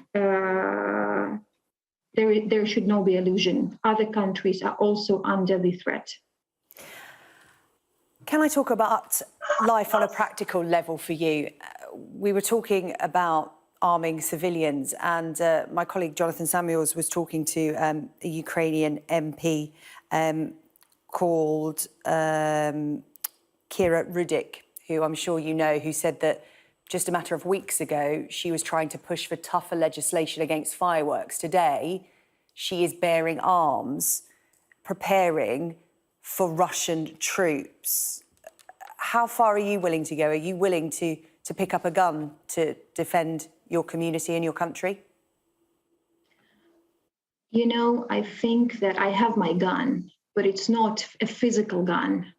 there should not be illusion. Other countries are also under the threat. Can I talk about life on a practical level for you? We were talking about arming civilians, and my colleague Jonathan Samuels was talking to a Ukrainian MP called Kira Rudik, who I'm sure you know, who said that just a matter of weeks ago, she was trying to push for tougher legislation against fireworks. Today, she is bearing arms, preparing for Russian troops. How far are you willing to go? Are you willing to pick up a gun to defend your community and your country? You know, I think that I have my gun, but it's not a physical gun.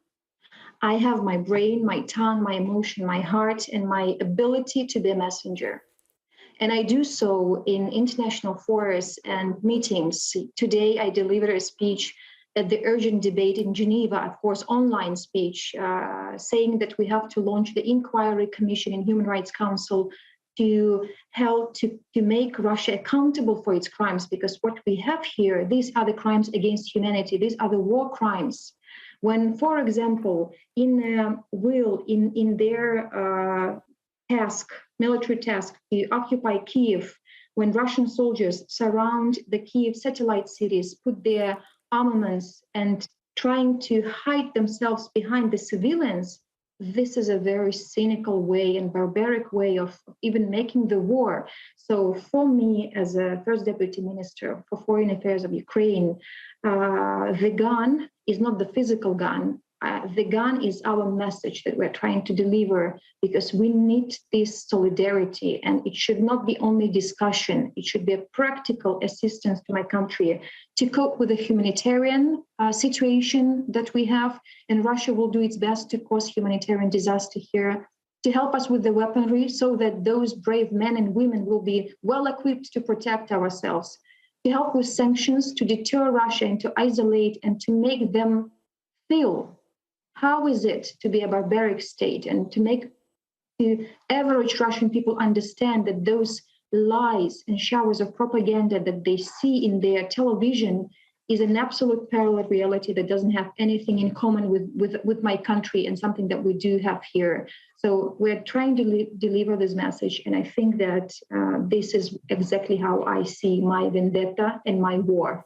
I have my brain, my tongue, my emotion, my heart, and my ability to be a messenger. And I do so in international forums and meetings. Today, I delivered a speech at the urgent debate in Geneva, of course, online speech, saying that we have to launch the inquiry commission in Human Rights Council to help to make Russia accountable for its crimes, because what we have here, these are the crimes against humanity, these are the war crimes. When, for example, in their military task to occupy Kiev, when Russian soldiers surround the Kiev satellite cities, put their armaments and trying to hide themselves behind the civilians, this is a very cynical way and barbaric way of even making the war. So for me, as a First Deputy Minister for Foreign Affairs of Ukraine, the gun is not the physical gun. The gun is our message that we're trying to deliver, because we need this solidarity, and it should not be only discussion. It should be a practical assistance to my country to cope with the humanitarian situation that we have, and Russia will do its best to cause humanitarian disaster here, to help us with the weaponry so that those brave men and women will be well equipped to protect ourselves, to help with sanctions, to deter Russia and to isolate and to make them feel how is it to be a barbaric state, and to make the average Russian people understand that those lies and showers of propaganda that they see in their television is an absolute parallel reality that doesn't have anything in common with my country, and something that we do have here. So we're trying to deliver this message, and I think that this is exactly how I see my vendetta and my war.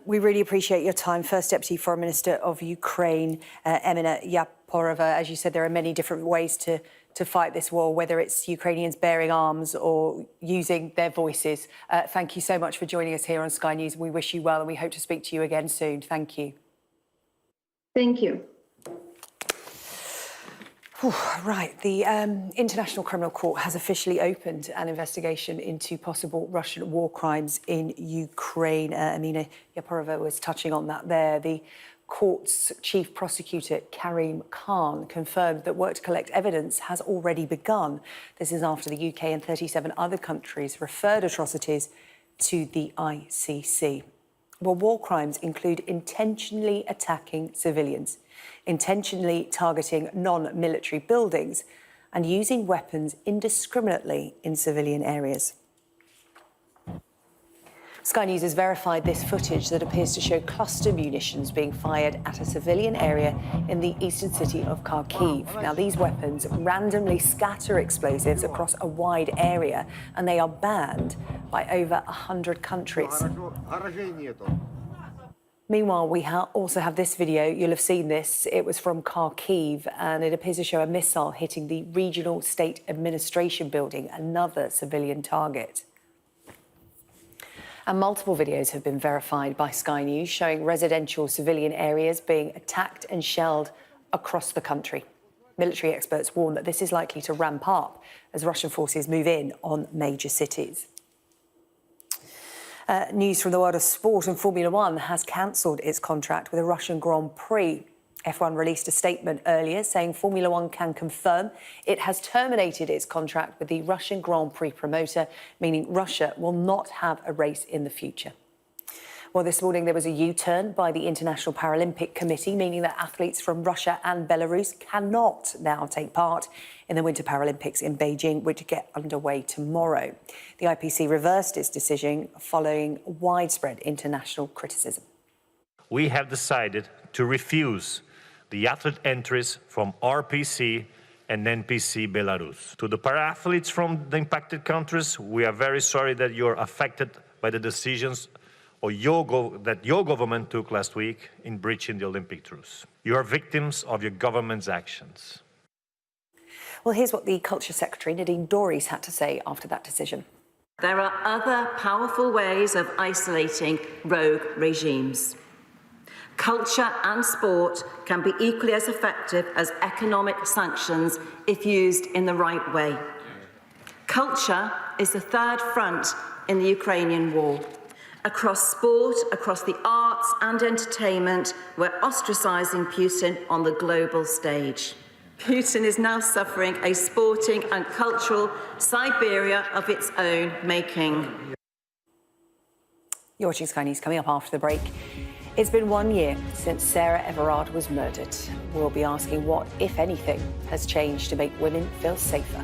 We really appreciate your time. First Deputy Foreign Minister of Ukraine, Emina Yaporova. As you said, there are many different ways to fight this war, whether it's Ukrainians bearing arms or using their voices. Thank you so much for joining us here on Sky News. We wish you well, and we hope to speak to you again soon. Thank you. Thank you. Right, the International Criminal Court has officially opened an investigation into possible Russian war crimes in Ukraine. Emina Yaporova was touching on that there. The court's chief prosecutor, Karim Khan, confirmed that work to collect evidence has already begun. This is after the UK and 37 other countries referred atrocities to the ICC. Well, war crimes include intentionally attacking civilians, intentionally targeting non-military buildings, and using weapons indiscriminately in civilian areas. Sky News has verified this footage that appears to show cluster munitions being fired at a civilian area in the eastern city of Kyiv. Now, these weapons randomly scatter explosives across a wide area, and they are banned by over 100 countries. Meanwhile, we also have this video. You'll have seen this. It was from Kyiv, and it appears to show a missile hitting the Regional State Administration building, another civilian target. And multiple videos have been verified by Sky News showing residential civilian areas being attacked and shelled across the country. Military experts warn that this is likely to ramp up as Russian forces move in on major cities. News from the world of sport, and Formula One has cancelled its contract with a Russian Grand Prix. F1 released a statement earlier saying Formula One can confirm it has terminated its contract with the Russian Grand Prix promoter, meaning Russia will not have a race in the future. Well, this morning there was a U-turn by the International Paralympic Committee, meaning that athletes from Russia and Belarus cannot now take part in the Winter Paralympics in Beijing, which get underway tomorrow. The IPC reversed its decision following widespread international criticism. We have decided to refuse the athlete entries from RPC and NPC Belarus. To the para-athletes from the impacted countries, we are very sorry that you're affected by the decisions that your government took last week in breaching the Olympic truce. You are victims of your government's actions. Well, here's what the Culture Secretary, Nadine Dorries, had to say after that decision. There are other powerful ways of isolating rogue regimes. Culture and sport can be equally as effective as economic sanctions if used in the right way. Culture is the third front in the Ukrainian war. across sport, across the arts and entertainment, we're ostracising Putin on the global stage. Putin is now suffering a sporting and cultural Siberia of its own making. You're watching Sky News. Coming up after the break. It's been 1 year since Sarah Everard was murdered. We'll be asking what, if anything, has changed to make women feel safer.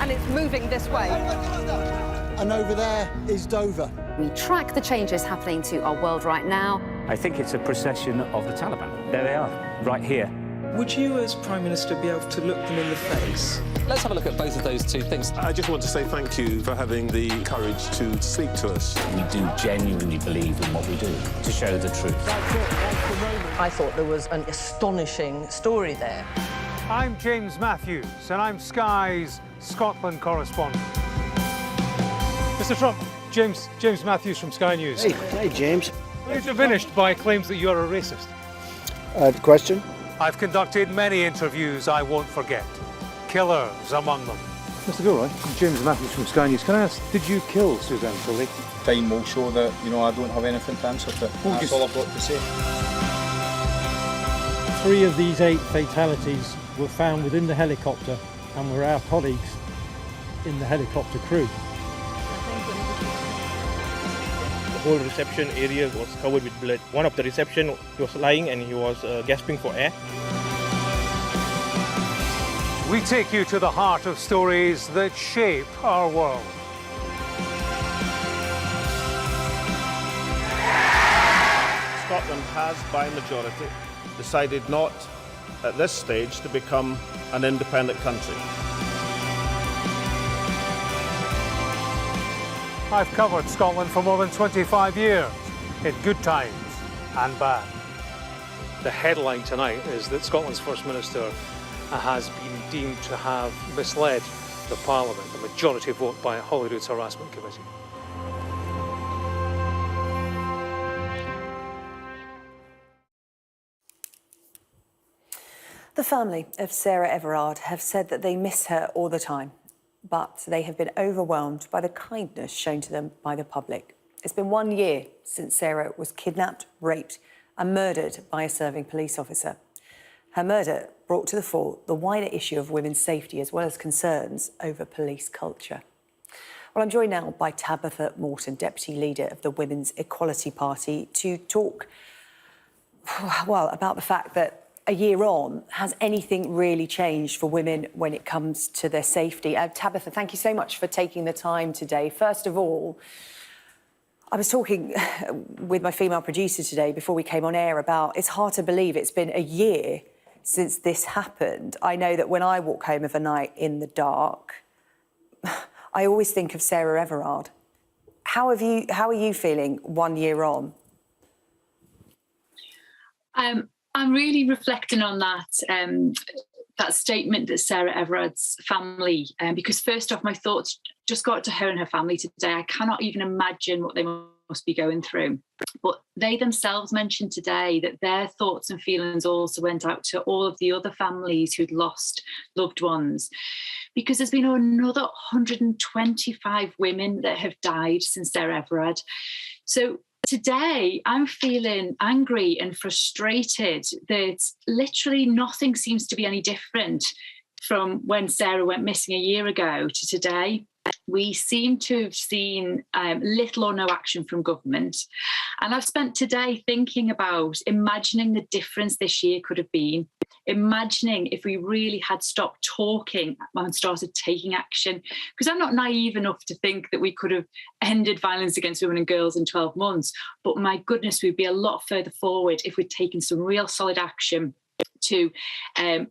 And it's moving this way. And over there is Dover. We track the changes happening to our world right now. I think it's a procession of the Taliban. There they are, right here. Would you, as Prime Minister, be able to look them in the face? Let's have a look at both of those two things. I just want to say thank you for having the courage to speak to us. We do genuinely believe in what we do, to show the truth. I thought there was an astonishing story there. I'm James Matthews, and I'm Sky's Scotland correspondent. Mr. Trump, James Matthews from Sky News. Hey, James. You're diminished by claims that you're a racist. Question? I've conducted many interviews I won't forget. Killers among them. Mr. Gilroy, James Matthews from Sky News. Can I ask, did you kill Suzanne Tully? Time will show that, I don't have anything to answer to. That's all I've got to say. 3 of these 8 fatalities were found within the helicopter and were our colleagues in the helicopter crew. The whole reception area was covered with blood. One of the reception was lying and he was gasping for air. We take you to the heart of stories that shape our world. Scotland has, by majority, decided not, at this stage, to become an independent country. I've covered Scotland for more than 25 years, in good times and bad. The headline tonight is that Scotland's First Minister has been deemed to have misled the Parliament, a majority vote by Holyrood's Harassment Committee. The family of Sarah Everard have said that they miss her all the time, but they have been overwhelmed by the kindness shown to them by the public. It's been 1 year since Sarah was kidnapped, raped and murdered by a serving police officer. Her murder brought to the fore the wider issue of women's safety as well as concerns over police culture. Well, I'm joined now by Tabitha Morton, Deputy Leader of the Women's Equality Party, to talk, well, about the fact that a year on, has anything really changed for women when it comes to their safety? Tabitha, thank you so much for taking the time today. First of all, I was talking with my female producer today before we came on air about it's hard to believe it's been a year since this happened. I know that when I walk home of a night in the dark, I always think of Sarah Everard. How are you feeling 1 year on? I'm really reflecting on that statement that Sarah Everard's family, because first off, my thoughts just got to her and her family today. I cannot even imagine what they must be going through. But they themselves mentioned today that their thoughts and feelings also went out to all of the other families who'd lost loved ones, because there's been another 125 women that have died since Sarah Everard. So today, I'm feeling angry and frustrated that literally nothing seems to be any different from when Sarah went missing a year ago to today. We seem to have seen little or no action from government. And I've spent today thinking about imagining the difference this year could have been. imagining if we really had stopped talking and started taking action. Because I'm not naive enough to think that we could have ended violence against women and girls in 12 months. But my goodness, we'd be a lot further forward if we'd taken some real solid action to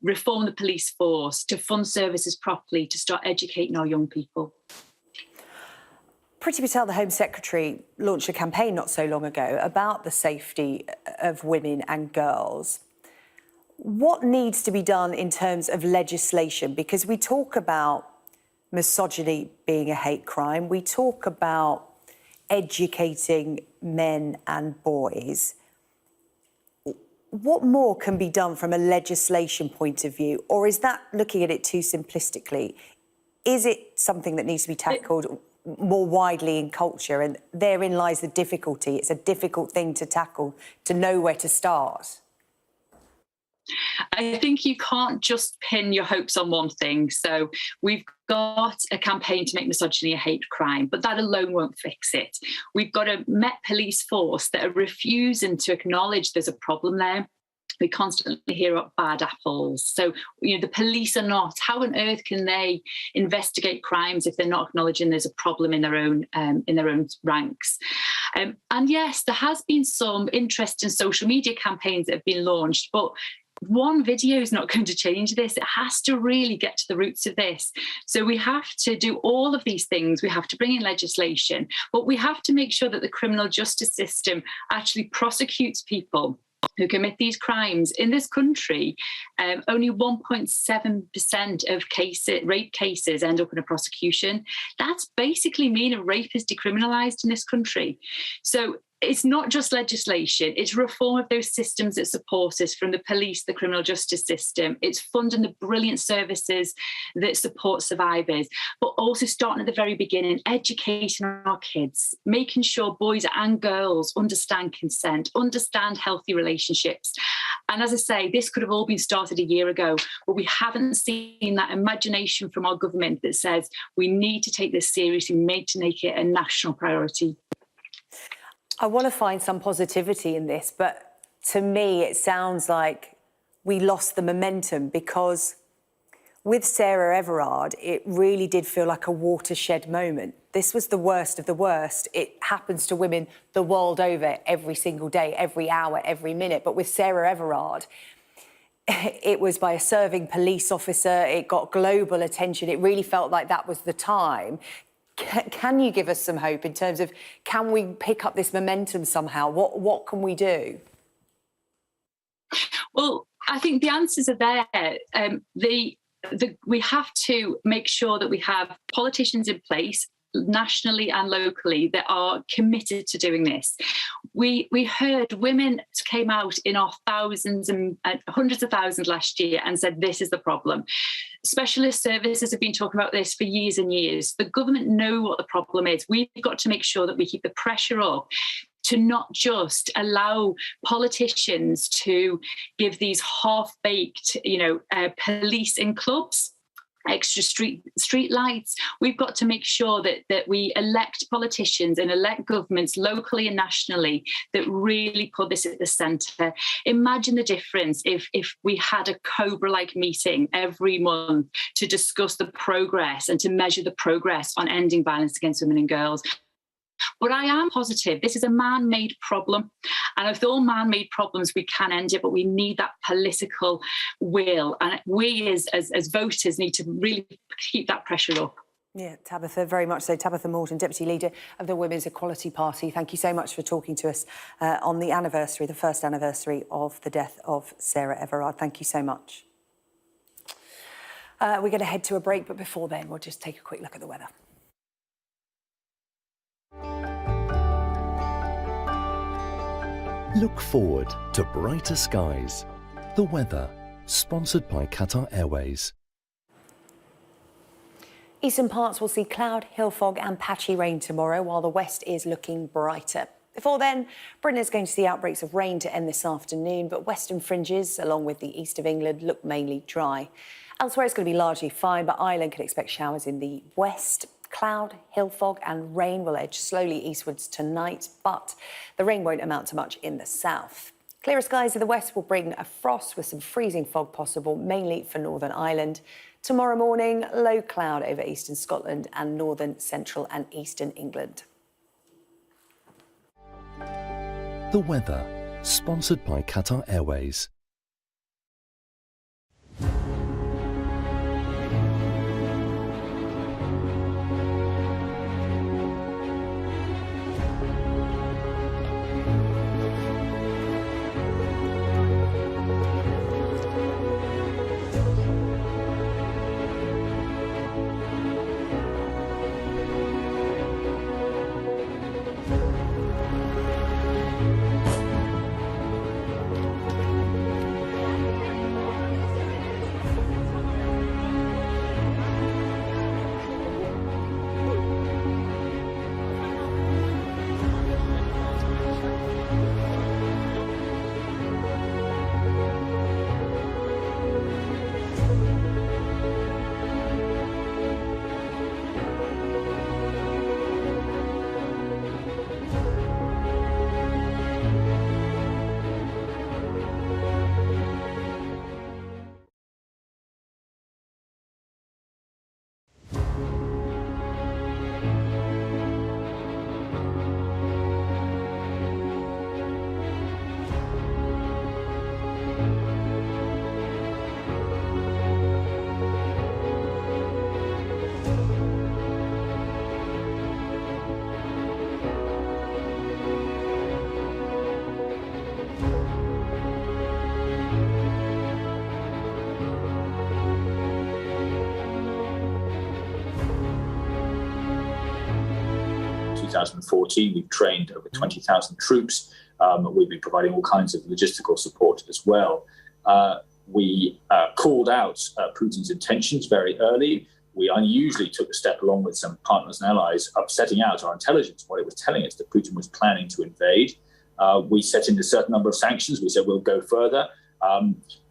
reform the police force, to fund services properly, to start educating our young people. Priti Patel, the Home Secretary, launched a campaign not so long ago about the safety of women and girls. What needs to be done in terms of legislation? Because we talk about misogyny being a hate crime, we talk about educating men and boys. What more can be done from a legislation point of view? Or is that looking at it too simplistically? Is it something that needs to be tackled more widely in culture? And therein lies the difficulty. It's a difficult thing to tackle, to know where to start. I think you can't just pin your hopes on one thing. So we've got a campaign to make misogyny a hate crime, but that alone won't fix it. We've got a Met police force that are refusing to acknowledge there's a problem there. We constantly hear about bad apples. So, the police are not. How on earth can they investigate crimes if they're not acknowledging there's a problem in their own ranks? And yes, there has been some interesting social media campaigns that have been launched, but one video is not going to change this. It has to really get to the roots of this. So we have to do all of these things. We have to bring in legislation, but we have to make sure that the criminal justice system actually prosecutes people who commit these crimes. In this country, only 1.7% of rape cases end up in a prosecution. That's basically meaning rape is decriminalised in this country. So it's not just legislation, it's reform of those systems that support us, from the police, the criminal justice system. It's funding the brilliant services that support survivors, but also starting at the very beginning, educating our kids, making sure boys and girls understand consent, understand healthy relationships. And as I say, this could have all been started a year ago, but we haven't seen that imagination from our government that says we need to take this seriously, to make it a national priority. I want to find some positivity in this, but to me, it sounds like we lost the momentum, because with Sarah Everard, it really did feel like a watershed moment. This was the worst of the worst. It happens to women the world over every single day, every hour, every minute. But with Sarah Everard, it was by a serving police officer. It got global attention. It really felt like that was the time. Can you give us some hope in terms of, can we pick up this momentum somehow? What can we do? Well, I think the answers are there. We have to make sure that we have politicians in place, nationally and locally, that are committed to doing this. We heard women came out in our thousands and hundreds of thousands last year and said this is the problem. Specialist services have been talking about this for years and years. The government know what the problem is. We've got to make sure that we keep the pressure up to not just allow politicians to give these half-baked, police in clubs, extra street lights. We've got to make sure that we elect politicians and elect governments locally and nationally that really put this at the centre. Imagine the difference if we had a Cobra-like meeting every month to discuss the progress and to measure the progress on ending violence against women and girls. But I am positive. This is a man-made problem. And with all man-made problems, we can end it, but we need that political will. And we as voters need to really keep that pressure up. Yeah, Tabitha, very much so. Tabitha Morton, Deputy Leader of the Women's Equality Party. Thank you so much for talking to us on the anniversary, the first anniversary of the death of Sarah Everard. Thank you so much. We're going to head to a break, but before then, we'll just take a quick look at the weather. Look forward to brighter skies. The weather, sponsored by Qatar Airways. Eastern parts will see cloud, hill fog and patchy rain tomorrow, while the west is looking brighter. Before then, Britain is going to see outbreaks of rain to end this afternoon, but western fringes, along with the east of England, look mainly dry. Elsewhere, it's going to be largely fine, but Ireland can expect showers in the west. Cloud, hill fog and rain will edge slowly eastwards tonight, but the rain won't amount to much in the south. Clearer skies in the west will bring a frost with some freezing fog possible, mainly for Northern Ireland. Tomorrow morning, low cloud over eastern Scotland and northern, central and eastern England. The weather, sponsored by Qatar Airways. In 2014, we've trained over 20,000 troops. We've been providing all kinds of logistical support as well. We called out Putin's intentions very early. We unusually took a step along with some partners and allies of setting out our intelligence, what it was telling us that Putin was planning to invade. We set in a certain number of sanctions. We said we'll go further.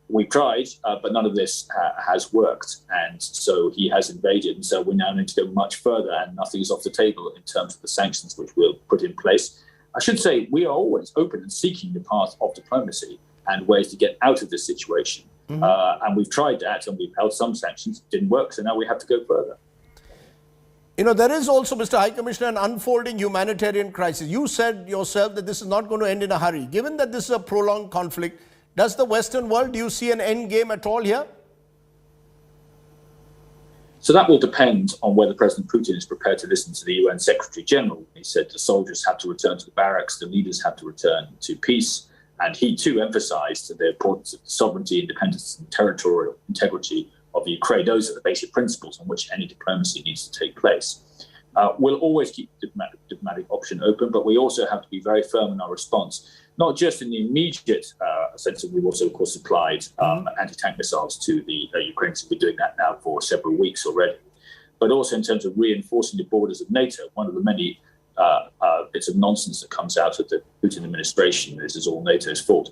We've tried, but none of this has worked. And so he has invaded. And so we now need to go much further, and nothing is off the table in terms of the sanctions which we'll put in place. I should say we are always open and seeking the path of diplomacy and ways to get out of this situation. And we've tried that, and we've held some sanctions. Didn't work, so now we have to go further. You know, there is also, Mr. High Commissioner, an unfolding humanitarian crisis. You said yourself that this is not going to end in a hurry. Given that this is a prolonged conflict, does the Western world, do you see an end game at all here? So that will depend on whether President Putin is prepared to listen to the UN Secretary General. He said the soldiers have to return to the barracks, the leaders have to return to peace. And he too emphasized the importance of sovereignty, independence and territorial integrity of Ukraine. Those are the basic principles on which any diplomacy needs to take place. We'll always keep the diplomatic option open, but we also have to be very firm in our response, not just in the immediate sense that we've also, of course, supplied anti-tank missiles to the Ukrainians. We've been doing that now for several weeks already, but also in terms of reinforcing the borders of NATO. One of the many bits of nonsense that comes out of the Putin administration, this is all NATO's fault.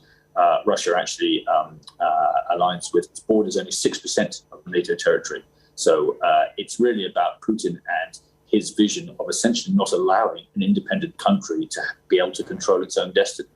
Russia actually aligns with its borders only 6% of the NATO territory. So it's really about Putin and his vision of essentially not allowing an independent country to be able to control its own destiny.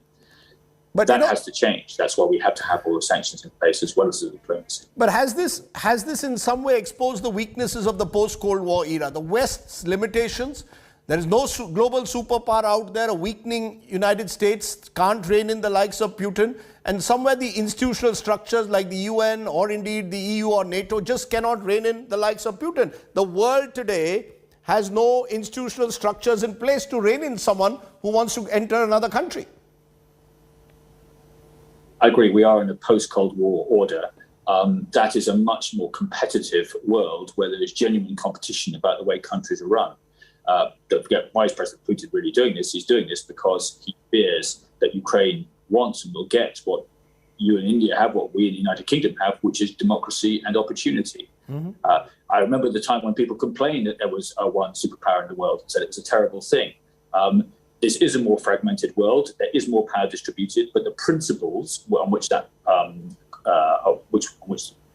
But that has to change. That's why we have to have all the sanctions in place as well as the diplomacy. But has this in some way exposed the weaknesses of the post-Cold War era? The West's limitations? There is no global superpower out there. A weakening United States can't rein in the likes of Putin. And somewhere the institutional structures like the UN or indeed the EU or NATO just cannot rein in the likes of Putin. The world today has no institutional structures in place to rein in someone who wants to enter another country. I agree. We are in a post-Cold War order. That is a much more competitive world where there is genuine competition about the way countries are run. Don't forget, why is President Putin really doing this? He's doing this because he fears that Ukraine wants and will get what you and India have, what we in the United Kingdom have, which is democracy and opportunity. I remember the time when people complained that there was one superpower in the world and said it was a terrible thing. This is a more fragmented world. There is more power distributed, but the principles on which that, which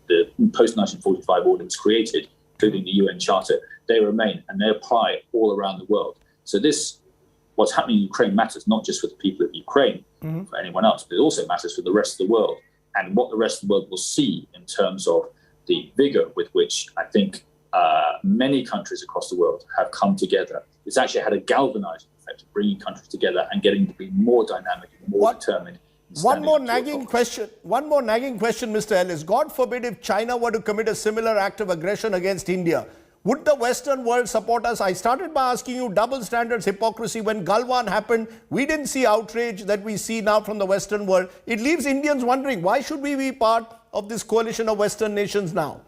the post-1945 order was created, including the UN Charter, they remain and they apply all around the world. So this what's happening in Ukraine matters not just for the people of Ukraine, for anyone else, but it also matters for the rest of the world, and what the rest of the world will see in terms of the vigor with which I think many countries across the world have come together. It's actually had a galvanizing effect of bringing countries together and getting to be more dynamic and more determined. One more nagging question, Mr. Ellis. God forbid if China were to commit a similar act of aggression against India, would the Western world support us? I started by asking you double standards, hypocrisy. When Galwan happened, we didn't see outrage that we see now from the Western world. It leaves Indians wondering, why should we be part of this coalition of Western nations now?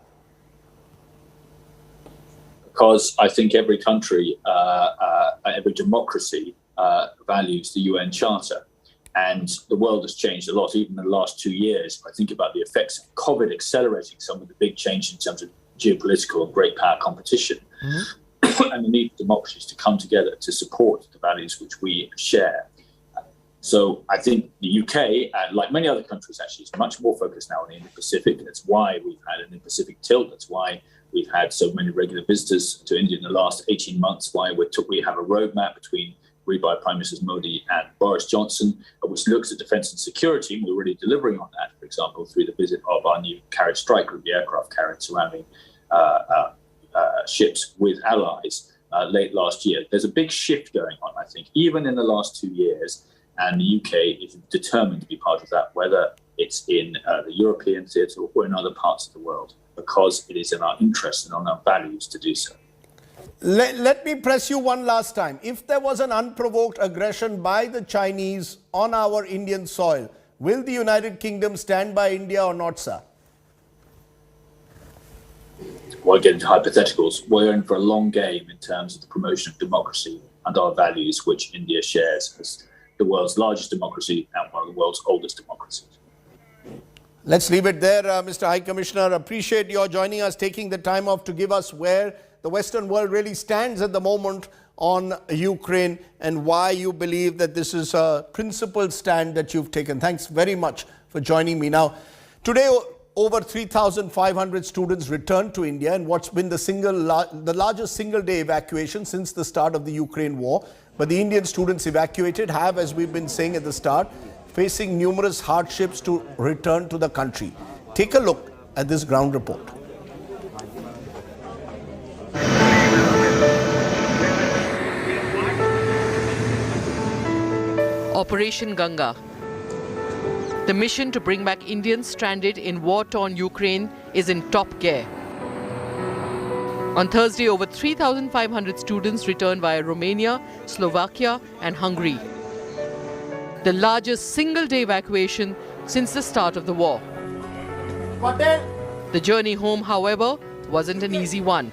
Because I think every country, every democracy values the UN Charter. And the world has changed a lot, even in the last 2 years. I think about the effects of COVID accelerating some of the big change in terms of geopolitical and great power competition, and the need for democracies to come together to support the values which we share. So I think the UK, like many other countries actually, is much more focused now on the Indo-Pacific. That's why we've had an Indo-Pacific tilt. That's why we've had so many regular visitors to India in the last 18 months, why we have a roadmap agreed by Prime Ministers Modi and Boris Johnson, which looks at defence and security. And we're already delivering on that, for example, through the visit of our new carrier strike group, the aircraft carrier surrounding ships with allies late last year. There's a big shift going on, I think, even in the last 2 years. And the UK is determined to be part of that, whether it's in the European theatre or in other parts of the world, because it is in our interest and on our values to do so. Let me press you one last time. If there was an unprovoked aggression by the Chinese on our Indian soil, will the United Kingdom stand by India or not, sir? Well, get into hypotheticals. We're in for a long game in terms of the promotion of democracy and our values, which India shares as the world's largest democracy and one of the world's oldest democracies. Let's leave it there, Mr. High Commissioner. Appreciate your joining us, taking the time off to give us where the Western world really stands at the moment on Ukraine and why you believe that this is a principled stand that you've taken. Thanks very much for joining me. Now, today, over 3,500 students returned to India in what's been the largest single-day evacuation since the start of the Ukraine war. But the Indian students evacuated have, as we've been saying at the start, facing numerous hardships to return to the country. Take a look at this ground report. Operation Ganga. The mission to bring back Indians stranded in war-torn Ukraine is in top gear. On Thursday, over 3,500 students returned via Romania, Slovakia and Hungary. The largest single-day evacuation since the start of the war. The journey home, however, wasn't an easy one.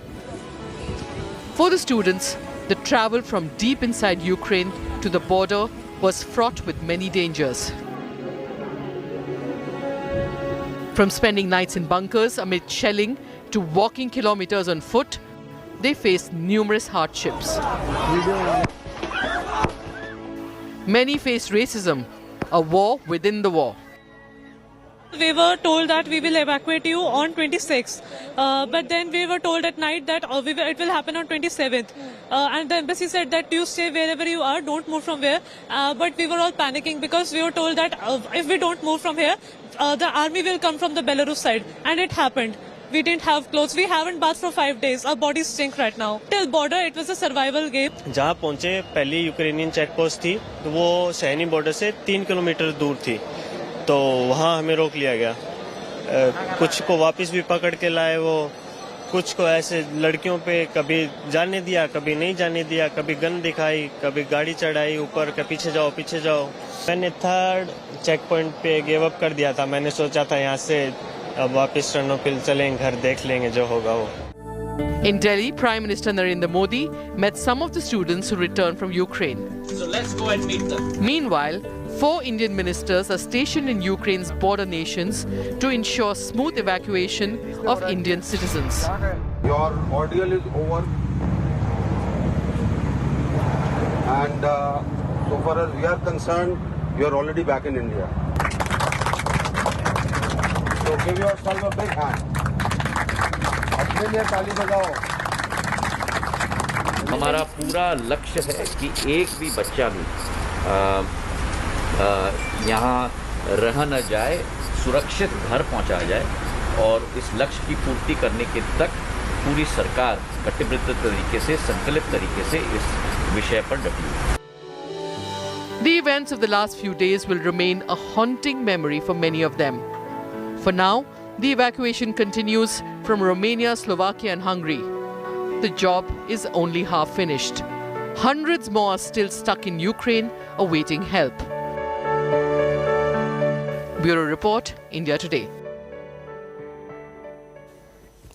For the students, the travel from deep inside Ukraine to the border was fraught with many dangers. From spending nights in bunkers amid shelling to walking kilometers on foot, they faced numerous hardships. Many faced racism, a war within the war. We were told that we will evacuate you on 26th, but then we were told at night that it will happen on 27th. And the embassy said that you stay wherever you are, don't move from here. But we were all panicking because we were told that if we don't move from here, the army will come from the Belarus side. And it happened. We didn't have clothes. We haven't bathed for 5 days. Our bodies stink right now. Till border, it was a survival game. जहाँ पहुँचे पहली Ukrainian check post थी, तो वो Sahni border से 3 kilometre दूर थी. तो वहाँ हमें रोक लिया गया. कुछ को वापस भी पकड़ के लाए वो, कुछ को ऐसे लड़कियों पे कभी जाने दिया, कभी नहीं जाने दिया, कभी गन दिखाई, कभी गाड़ी चढ़ाई ऊपर के पीछे जाओ पीछे जाओ. मैंने थर्ड चेक पॉइंट पे गिव अप कर दिया था. मैंने सोचा था यहाँ से अब वापस टर्नोपिल चलेंगे, घर देख लेंगे जो होगा वो. In Delhi, Prime Minister Narendra Modi met some of the students who returned from Ukraine. So let's go and meet them. Meanwhile, 4 Indian ministers are stationed in Ukraine's border nations to ensure smooth evacuation of Indian citizens. Your ordeal is over, and so far as we are concerned, you are already back in India. So give yourself a big hand. अपने लिए ताली बजाओ. हमारा पूरा लक्ष्य है कि एक भी बच्चा भी यहाँ रह न जाए, सुरक्षित घर पहुँचा जाए और इस लक्ष्य की पूर्ति करने के तक पूरी सरकार कटिबद्ध तरीके से, संकल्पित तरीके से इस विषय पर डटी है। The events of the last few days will remain a haunting memory for many of them. For now, the evacuation continues from Romania, Slovakia and Hungary. The job is only half finished. Hundreds more are still stuck in Ukraine, awaiting help. Bureau Report, India Today.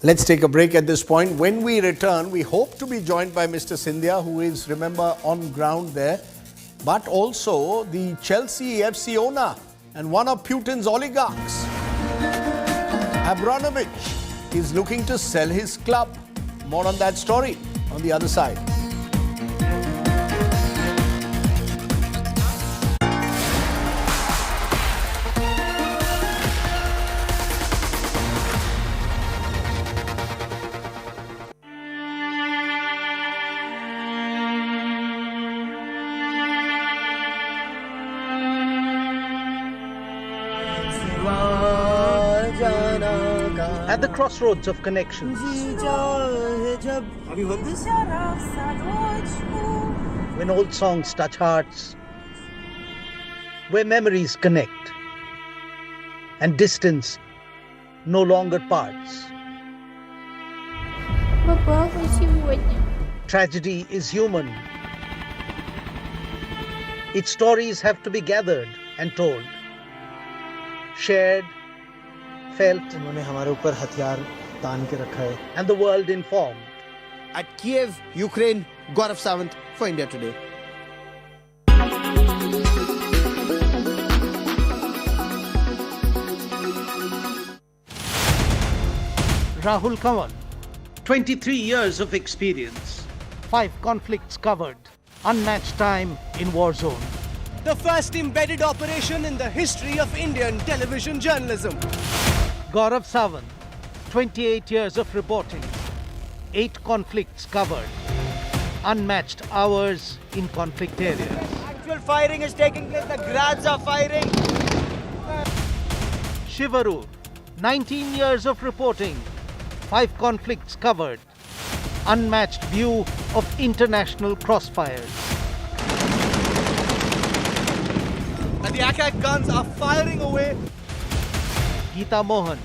Let's take a break at this point. When we return, we hope to be joined by Mr. Scindia, who is, remember, on ground there, but also the Chelsea FC owner and one of Putin's oligarchs. Abramovich is looking to sell his club. More on that story on the other side. At the crossroads of connections, when old songs touch hearts, where memories connect and distance no longer parts. Tragedy is human. Its stories have to be gathered and told, shared, felt, and the world informed. At Kiev, Ukraine, Gaurav Sawant for India Today. Rahul Kanwal, 23 years of experience, 5 conflicts covered, unmatched time in war zone. The first embedded operation in the history of Indian television journalism. Gaurav Sawant, 28 years of reporting, 8 conflicts covered, unmatched hours in conflict areas. Actual firing is taking place, the grads are firing. Shivarur, 19 years of reporting, 5 conflicts covered, unmatched view of international crossfires. And the Attack guns are firing away. Geeta Mohan,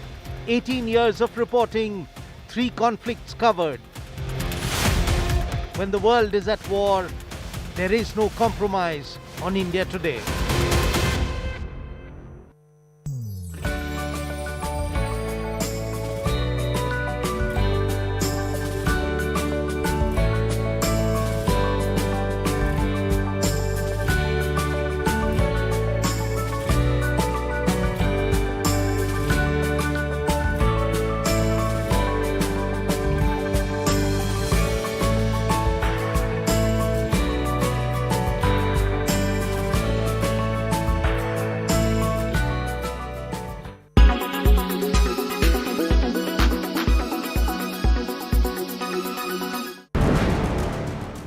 18 years of reporting, 3 conflicts covered. When the world is at war, there is no compromise on India Today.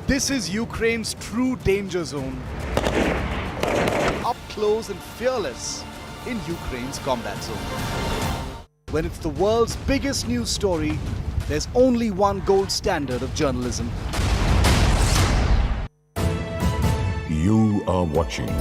This is Ukraine's true danger zone. Up close and fearless in Ukraine's combat zone. When it's the world's biggest news story, there's only one gold standard of journalism. You are watching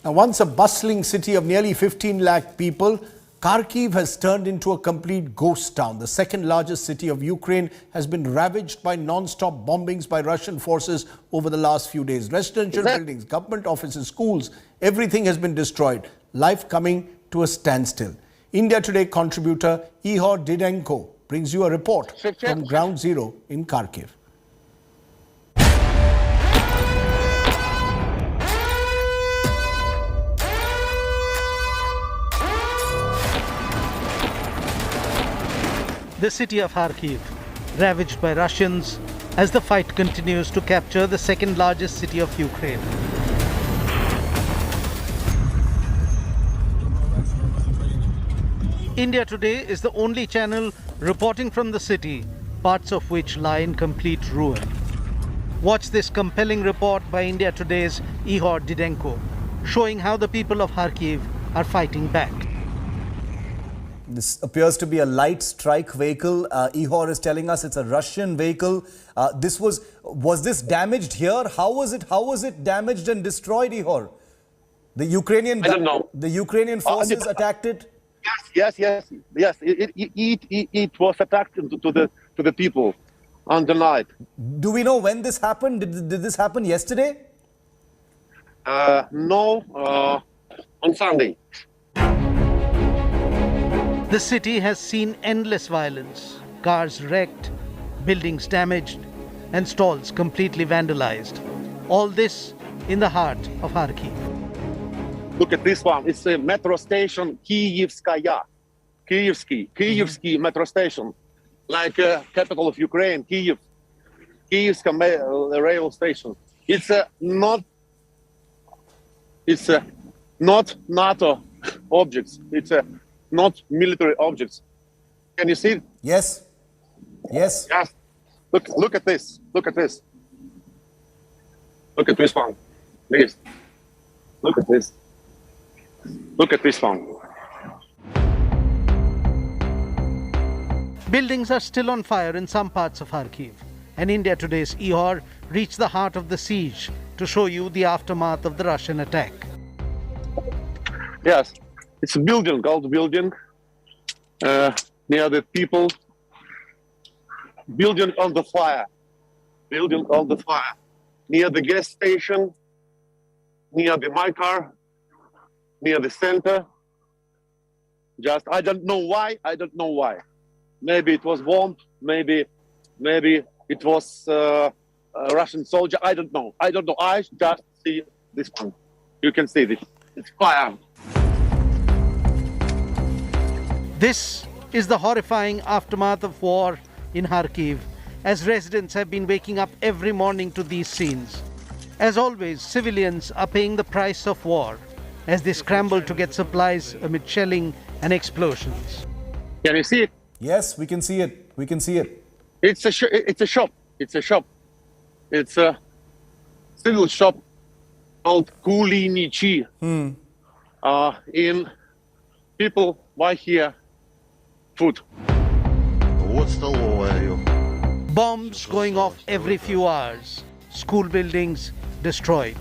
Now, once a bustling city of nearly 15 lakh people, Kharkiv has turned into a complete ghost town. The second largest city of Ukraine has been ravaged by non-stop bombings by Russian forces over the last few days. Residential buildings, government offices, schools, everything has been destroyed. Life coming to a standstill. India Today contributor Ihor Didenko brings you a report from Ground Zero in Kharkiv. The city of Kharkiv, ravaged by Russians as the fight continues to capture the second largest city of Ukraine. India Today is the only channel reporting from the city, parts of which lie in complete ruin. Watch this compelling report by India Today's Ihor Didenko, showing how the people of Kharkiv are fighting back. This appears to be a light strike vehicle. Ihor is telling us it's a Russian vehicle. Was this damaged here? How was it damaged and destroyed, Ihor? The Ukrainian, I don't know. The Ukrainian forces attacked it? Yes. It was attacked to the people on the night. Do we know when this happened? Did this happen yesterday? No, on Sunday. The city has seen endless violence, cars wrecked, buildings damaged, and stalls completely vandalized. All this in the heart of Kharkiv. Look at this one. It's a metro station, Kyivskaya. Kyivsky metro station. Like capital of Ukraine, Kiev. Kyivska rail station. It's not NATO objects. It's not military objects. Can you see? Yes. Yes. Look at this. Look at this. Look at this one. Please. Look at this. Look at this one. Buildings are still on fire in some parts of Kharkiv, and India Today's Ihor reached the heart of the siege to show you the aftermath of the Russian attack. Yes, it's a building, old building, near the people. Building on the fire. Building on the fire. Near the gas station, near the my car, near the center. I don't know why. Maybe it was bomb. Maybe it was a Russian soldier. I don't know. I just see this one. You can see this. It's fire. This is the horrifying aftermath of war in Kharkiv, as residents have been waking up every morning to these scenes. As always, civilians are paying the price of war as they scramble to get supplies amid shelling and explosions. Can you see it? Yes, we can see it. It's a shop. It's a civil shop called Kulinichi. In people buy here food. Bombs going off every few hours. School buildings destroyed.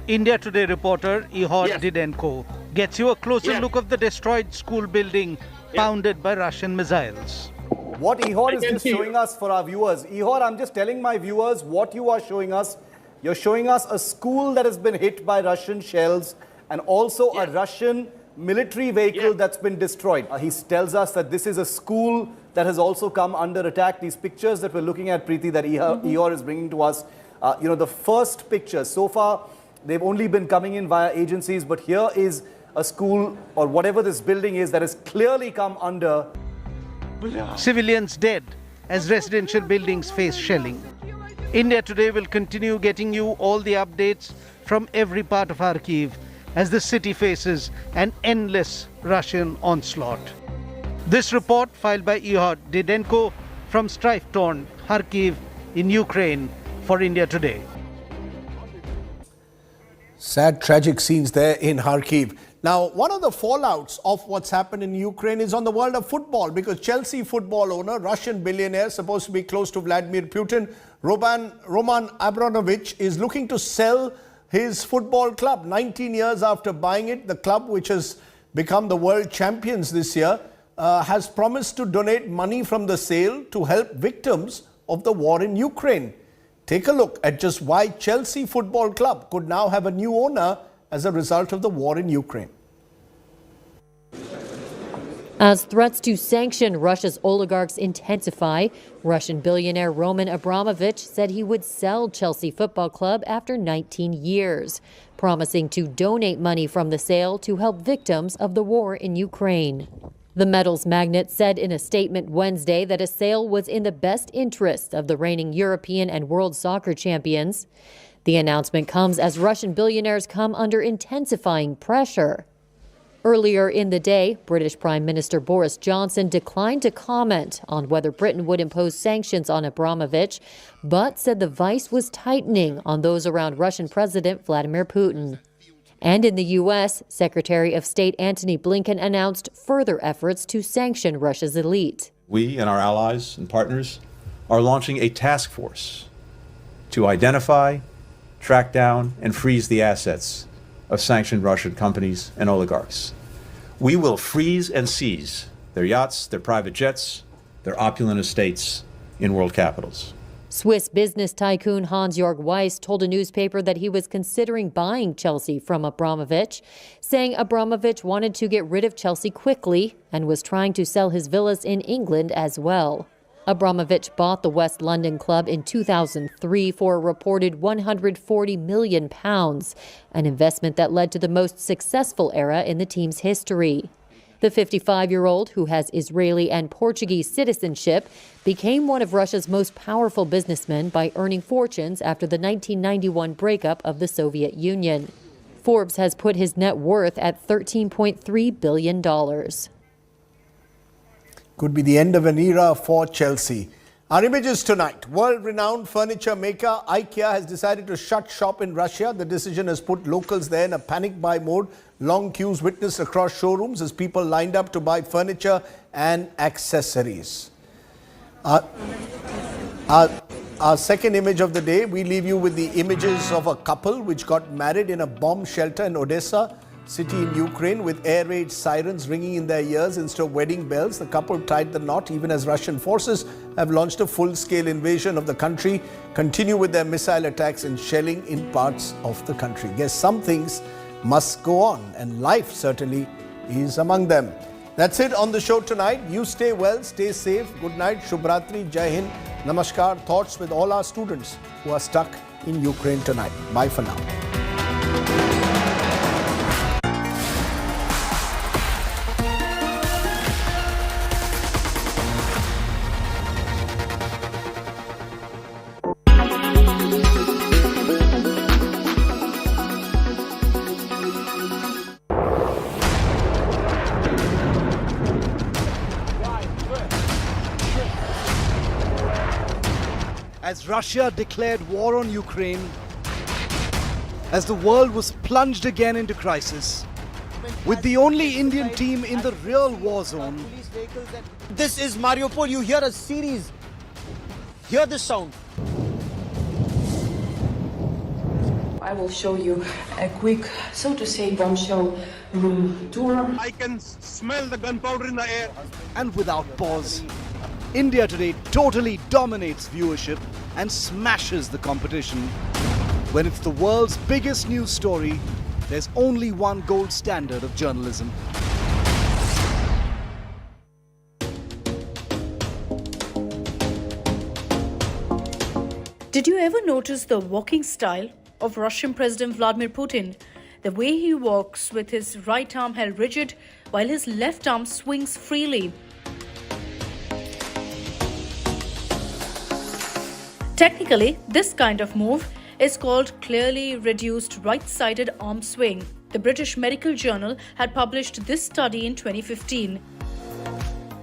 India Today reporter Ihor Didenko gets you a closer look of the destroyed school building pounded by Russian missiles. What Ihor is just showing us for our viewers. Ihor, I'm just telling my viewers what you are showing us. You're showing us a school that has been hit by Russian shells and also a Russian military vehicle that's been destroyed. He tells us that this is a school that has also come under attack. These pictures that we're looking at, Preeti, that Ihor is bringing to us, the first pictures, so far, they've only been coming in via agencies, but here is a school or whatever this building is that has clearly come under. Civilians dead as residential buildings face shelling. India Today will continue getting you all the updates from every part of Kharkiv as the city faces an endless Russian onslaught. This report filed by Ihor Didenko from strife-torn Kharkiv in Ukraine for India Today. Sad, tragic scenes there in Kharkiv. Now, one of the fallouts of what's happened in Ukraine is on the world of football, because Chelsea football owner, Russian billionaire, supposed to be close to Vladimir Putin, Roman Abramovich, is looking to sell his football club. 19 years after buying it, the club, which has become the world champions this year, has promised to donate money from the sale to help victims of the war in Ukraine. Take a look at just why Chelsea Football Club could now have a new owner as a result of the war in Ukraine. As threats to sanction Russia's oligarchs intensify, Russian billionaire Roman Abramovich said he would sell Chelsea Football Club after 19 years, promising to donate money from the sale to help victims of the war in Ukraine. The metals magnate said in a statement Wednesday that a sale was in the best interest of the reigning European and world soccer champions. The announcement comes as Russian billionaires come under intensifying pressure. Earlier in the day, British Prime Minister Boris Johnson declined to comment on whether Britain would impose sanctions on Abramovich, but said the vice was tightening on those around Russian President Vladimir Putin. And in the U.S., Secretary of State Antony Blinken announced further efforts to sanction Russia's elite. We and our allies and partners are launching a task force to identify, track down, and freeze the assets of sanctioned Russian companies and oligarchs. We will freeze and seize their yachts, their private jets, their opulent estates in world capitals. Swiss business tycoon Hans-Jörg Weiss told a newspaper that he was considering buying Chelsea from Abramovich, saying Abramovich wanted to get rid of Chelsea quickly and was trying to sell his villas in England as well. Abramovich bought the West London club in 2003 for a reported £140 million, an investment that led to the most successful era in the team's history. The 55-year-old, who has Israeli and Portuguese citizenship, became one of Russia's most powerful businessmen by earning fortunes after the 1991 breakup of the Soviet Union. Forbes has put his net worth at $13.3 billion. Could be the end of an era for Chelsea. Our images tonight. World-renowned furniture maker IKEA has decided to shut shop in Russia. The decision has put locals there in a panic buy mode. Long queues witnessed across showrooms as people lined up to buy furniture and accessories. Our second image of the day, we leave you with the images of a couple which got married in a bomb shelter in Odessa city in Ukraine, with air raid sirens ringing in their ears instead of wedding bells. The couple tied the knot even as Russian forces have launched a full-scale invasion of the country, continue with their missile attacks and shelling in parts of the country. Guess some things must go on, and life certainly is among them. That's it on the show tonight. You stay well, stay safe. Good night, Shubhratri, Jai Hind, Namaskar. Thoughts with all our students who are stuck in Ukraine tonight. Bye for now. As Russia declared war on Ukraine, as the world was plunged again into crisis, with the only Indian team in the real war zone. This is Mariupol. You hear a series. Hear this sound. I will show you a quick, so to say, bombshell room tour. I can smell the gunpowder in the air. And without pause, India Today totally dominates viewership and smashes the competition. When it's the world's biggest news story, there's only one gold standard of journalism. Did you ever notice the walking style of Russian President Vladimir Putin? The way he walks with his right arm held rigid while his left arm swings freely. Technically, this kind of move is called clearly reduced right-sided arm swing. The British Medical Journal had published this study in 2015.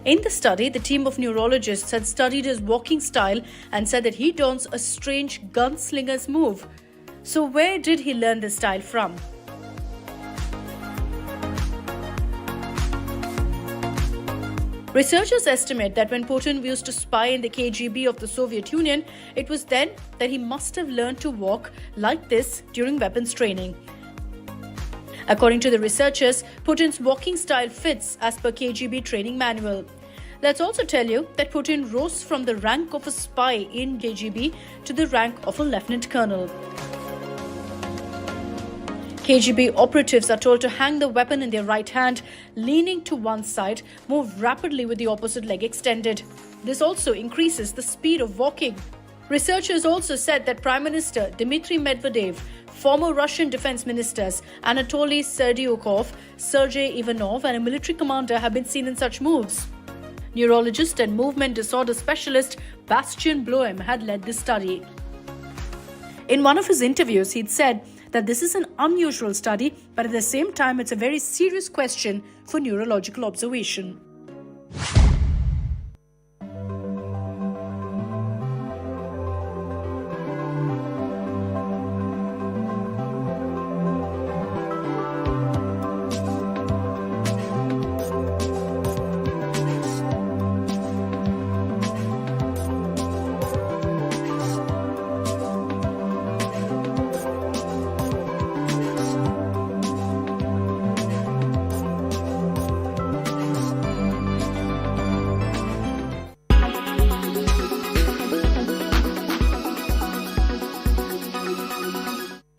In the study, the team of neurologists had studied his walking style and said that he dons a strange gunslinger's move. So where did he learn this style from? Researchers estimate that when Putin used to spy in the KGB of the Soviet Union, it was then that he must have learned to walk like this during weapons training. According to the researchers, Putin's walking style fits as per KGB training manual. Let's also tell you that Putin rose from the rank of a spy in KGB to the rank of a lieutenant colonel. KGB operatives are told to hang the weapon in their right hand, leaning to one side, move rapidly with the opposite leg extended. This also increases the speed of walking. Researchers also said that Prime Minister Dmitry Medvedev, former Russian defense ministers Anatoly Serdyukov, Sergei Ivanov, and a military commander have been seen in such moves. Neurologist and movement disorder specialist Bastian Bloem had led this study. In one of his interviews, he'd said that this is an unusual study, but at the same time, it's a very serious question for neurological observation.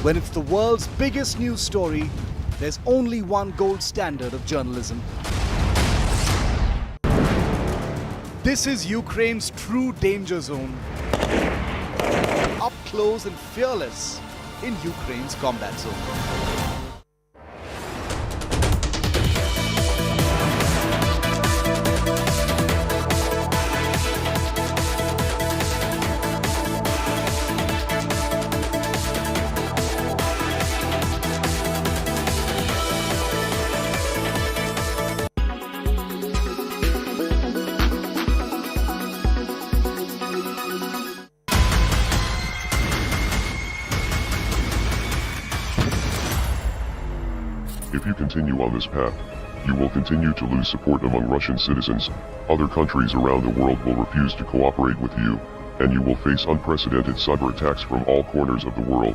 When it's the world's biggest news story, there's only one gold standard of journalism. This is Ukraine's true danger zone. Up close and fearless in Ukraine's combat zone. If you continue on this path, you will continue to lose support among Russian citizens. Other countries around the world will refuse to cooperate with you, and you will face unprecedented cyber attacks from all corners of the world.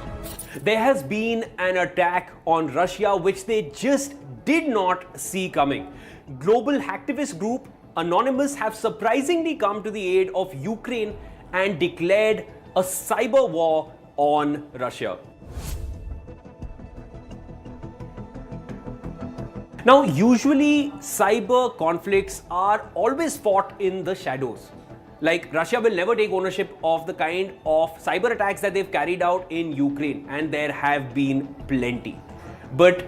There has been an attack on Russia which they just did not see coming. Global hacktivist group Anonymous have surprisingly come to the aid of Ukraine and declared a cyber war on Russia. Now, usually cyber conflicts are always fought in the shadows. Like, Russia will never take ownership of the kind of cyber attacks that they've carried out in Ukraine, and there have been plenty. But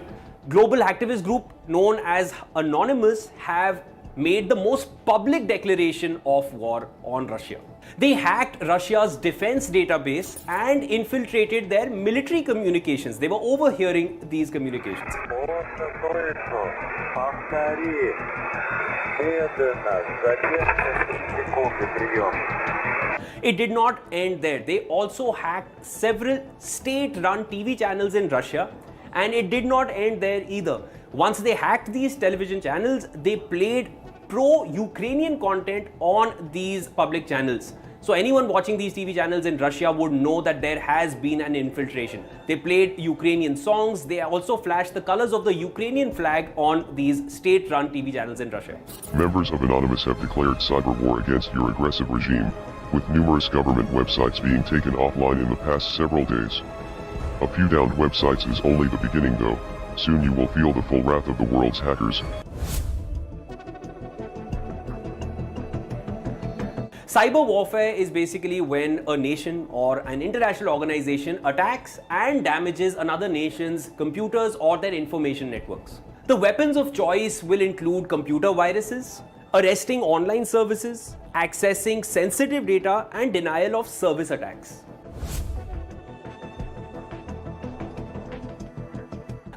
global hacktivist group known as Anonymous have made the most public declaration of war on Russia. They hacked Russia's defense database and infiltrated their military communications. They were overhearing these communications. It did not end there. They also hacked several state-run TV channels in Russia, and it did not end there either. Once they hacked these television channels, they played pro-Ukrainian content on these public channels. So anyone watching these TV channels in Russia would know that there has been an infiltration. They played Ukrainian songs. They also flashed the colors of the Ukrainian flag on these state-run TV channels in Russia. Members of Anonymous have declared cyber war against your aggressive regime, with numerous government websites being taken offline in the past several days. A few downed websites is only the beginning though. Soon you will feel the full wrath of the world's hackers. Cyber warfare is basically when a nation or an international organization attacks and damages another nation's computers or their information networks. The weapons of choice will include computer viruses, arresting online services, accessing sensitive data, and denial of service attacks.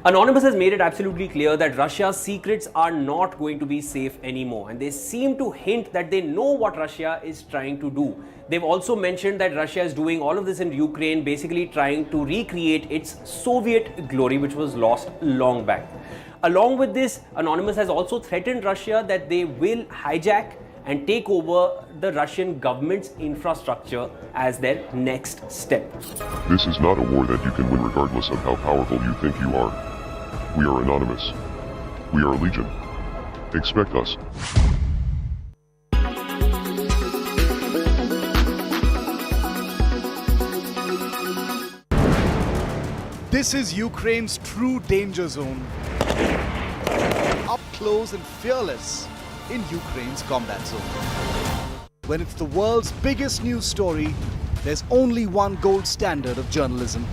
Anonymous has made it absolutely clear that Russia's secrets are not going to be safe anymore, and they seem to hint that they know what Russia is trying to do. They've also mentioned that Russia is doing all of this in Ukraine, basically trying to recreate its Soviet glory, which was lost long back. Along with this, Anonymous has also threatened Russia that they will hijack and take over the Russian government's infrastructure as their next step. This is not a war that you can win regardless of how powerful you think you are. We are Anonymous. We are Legion. Expect us. This is Ukraine's true danger zone. Up close and fearless in Ukraine's combat zone. When it's the world's biggest news story, there's only one gold standard of journalism.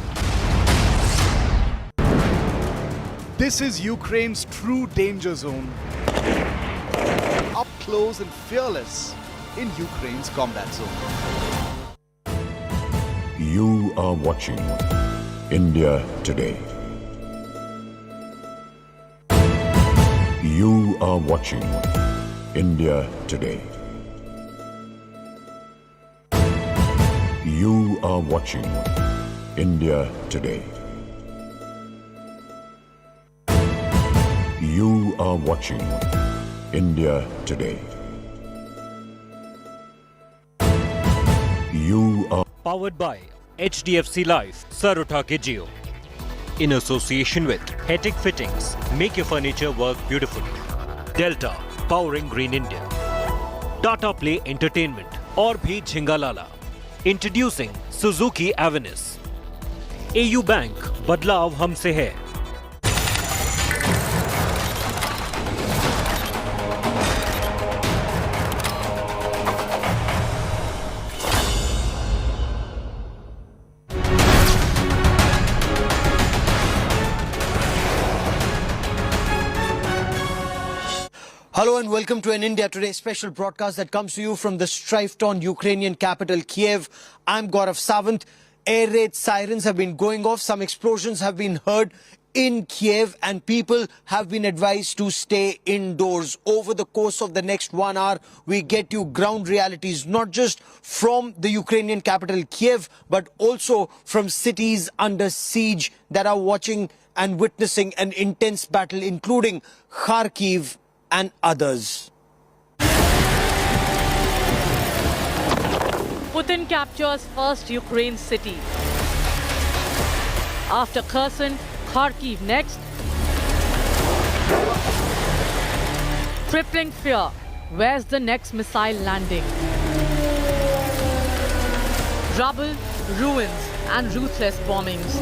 This is Ukraine's true danger zone. Up close and fearless in Ukraine's combat zone. You are watching India Today. You are watching India Today. You are watching India Today. You are watching India Today. You are powered by HDFC Life, Sarota ke Jio. In association with Hetic Fittings, make your furniture work beautifully. Delta, powering Green India. Tata Play Entertainment और भी झिंगालाला. Introducing Suzuki Avenue. AU Bank, बदलाव हमसे है. Hello and welcome to an India Today special broadcast that comes to you from the strife-torn Ukrainian capital Kiev. I'm Gaurav Savant. Air raid sirens have been going off. Some explosions have been heard in Kiev and people have been advised to stay indoors. Over the course of the next 1 hour, we get you ground realities, not just from the Ukrainian capital Kiev, but also from cities under siege that are watching and witnessing an intense battle, including Kharkiv and others. Putin captures first Ukraine city. After Kherson, Kharkiv next. Crippling fear. Where's the next missile landing? Rubble, ruins and ruthless bombings.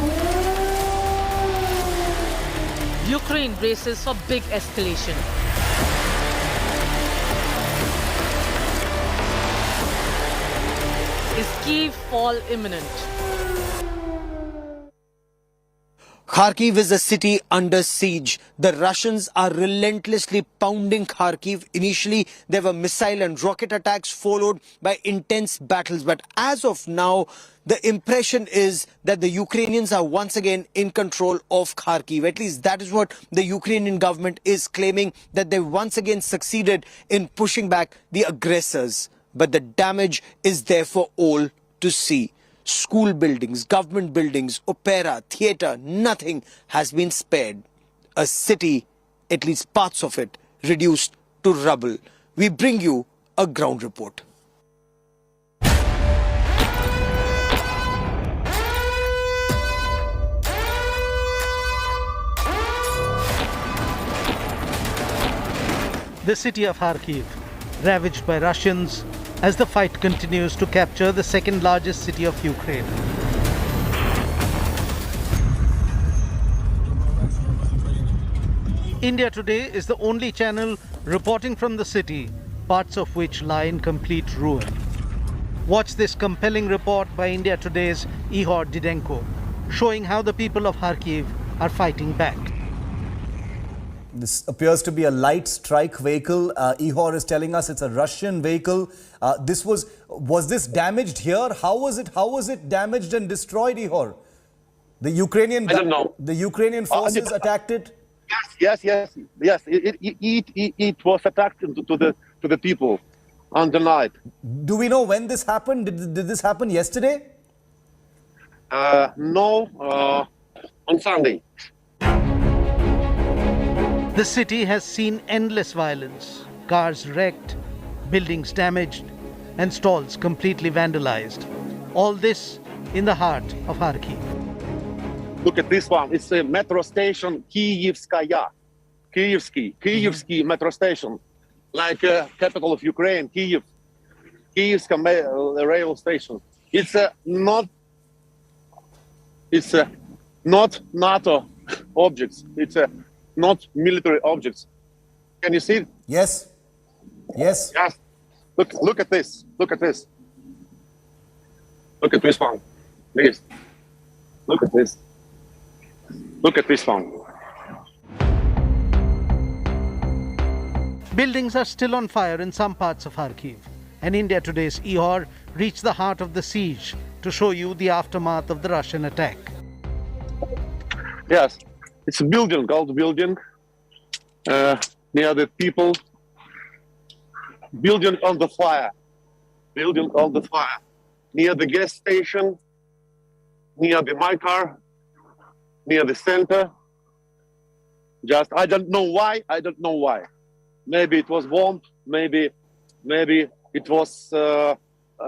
Ukraine braces for big escalation. Is Kyiv fall imminent? Kharkiv is a city under siege. The Russians are relentlessly pounding Kharkiv. Initially, there were missile and rocket attacks followed by intense battles. But as of now, the impression is that the Ukrainians are once again in control of Kharkiv. At least that is what the Ukrainian government is claiming, that they once again succeeded in pushing back the aggressors. But the damage is there for all to see. School buildings, government buildings, opera, theatre, nothing has been spared. A city, at least parts of it, reduced to rubble. We bring you a ground report. The city of Kharkiv, ravaged by Russians, as the fight continues to capture the second largest city of Ukraine. India Today is the only channel reporting from the city, parts of which lie in complete ruin. Watch this compelling report by India Today's Ihor Didenko, showing how the people of Kharkiv are fighting back. This appears to be a light strike vehicle. Ihor is telling us it's a Russian vehicle. Was this damaged here? How was it damaged and destroyed, Ihor? The Ukrainian, I don't know. The Ukrainian forces attacked it. Yes. It was attacked to the people on the night. Do we know when this happened? Did this happen yesterday? No, on Sunday. The city has seen endless violence, cars wrecked, buildings damaged, and stalls completely vandalized. All this in the heart of Kharkiv. Look at this one. It's a metro station, Kyivskaya. Kyivsky metro station. Like capital of Ukraine, Kyiv. Kyivska rail station. It's not NATO objects. It's not military objects. Can you see it? Yes. Yes. Look at this. Look at this. Look at this one. Please. Look at this. Look at this one. Buildings are still on fire in some parts of Kharkiv, and India Today's Ihor reached the heart of the siege to show you the aftermath of the Russian attack. Yes, it's a building, old building, near the people. Building on the fire. Building on the fire. Near the gas station, near the my car, near the center. Just, I don't know why, Maybe it was bomb, maybe it was a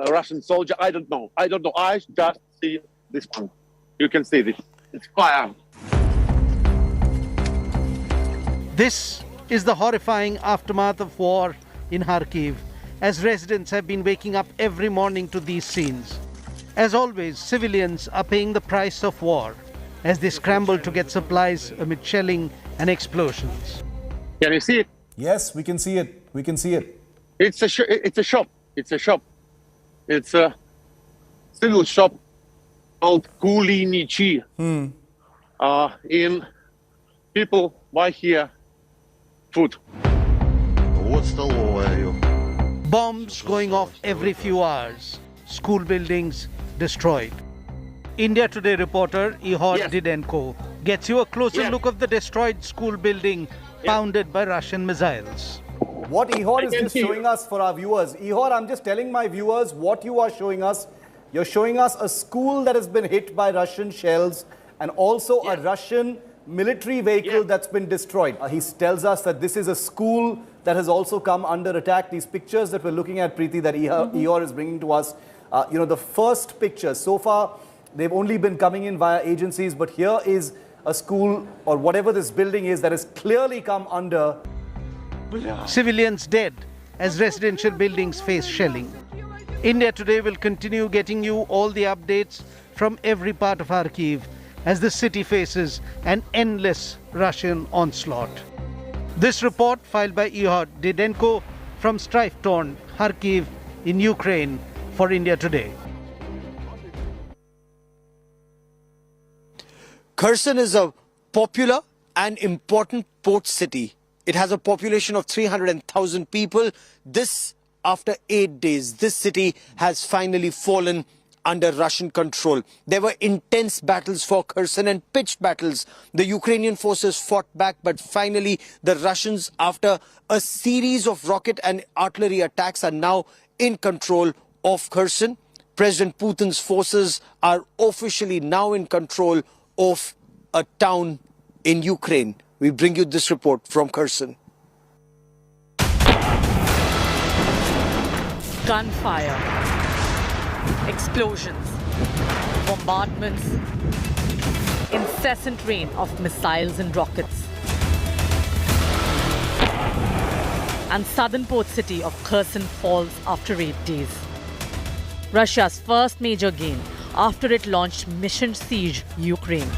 Russian soldier, I don't know. I just see this one. You can see this. It's fire. This is the horrifying aftermath of war in Kharkiv, as residents have been waking up every morning to these scenes. As always, civilians are paying the price of war as they scramble to get supplies amid shelling and explosions. Can you see it? Yes, we can see it. We can see it. It's a shop. It's a civil shop called Kulinichi. In people buy here food. Bombs going off every few hours. School buildings destroyed. India Today reporter Ihor Didenko gets you a closer look of the destroyed school building pounded by Russian missiles. What Ihor is just showing us for our viewers. Ihor, I'm just telling my viewers what you are showing us. You're showing us a school that has been hit by Russian shells and also a Russian military vehicle that's been destroyed. He tells us that this is a school that has also come under attack. These pictures that we're looking at, Preeti, that Ihor is bringing to us, the first pictures, so far, they've only been coming in via agencies, but here is a school or whatever this building is that has clearly come under. Civilians dead as residential buildings face shelling. India Today will continue getting you all the updates from every part of Kharkiv as the city faces an endless Russian onslaught. This report filed by Ihor Didenko from strife-torn Kharkiv in Ukraine for India Today. Kherson is a popular and important port city. It has a population of 300,000 people. This, after 8 days, this city has finally fallen under Russian control. There were intense battles for Kherson and pitched battles. The Ukrainian forces fought back, but finally the Russians, after a series of rocket and artillery attacks, are now in control of Kherson. President Putin's forces are officially now in control of a town in Ukraine. We bring you this report from Kherson. Gunfire, explosions, bombardments, incessant rain of missiles and rockets. And southern port city of Kherson falls after 8 days. Russia's first major gain after it launched Mission Siege Ukraine.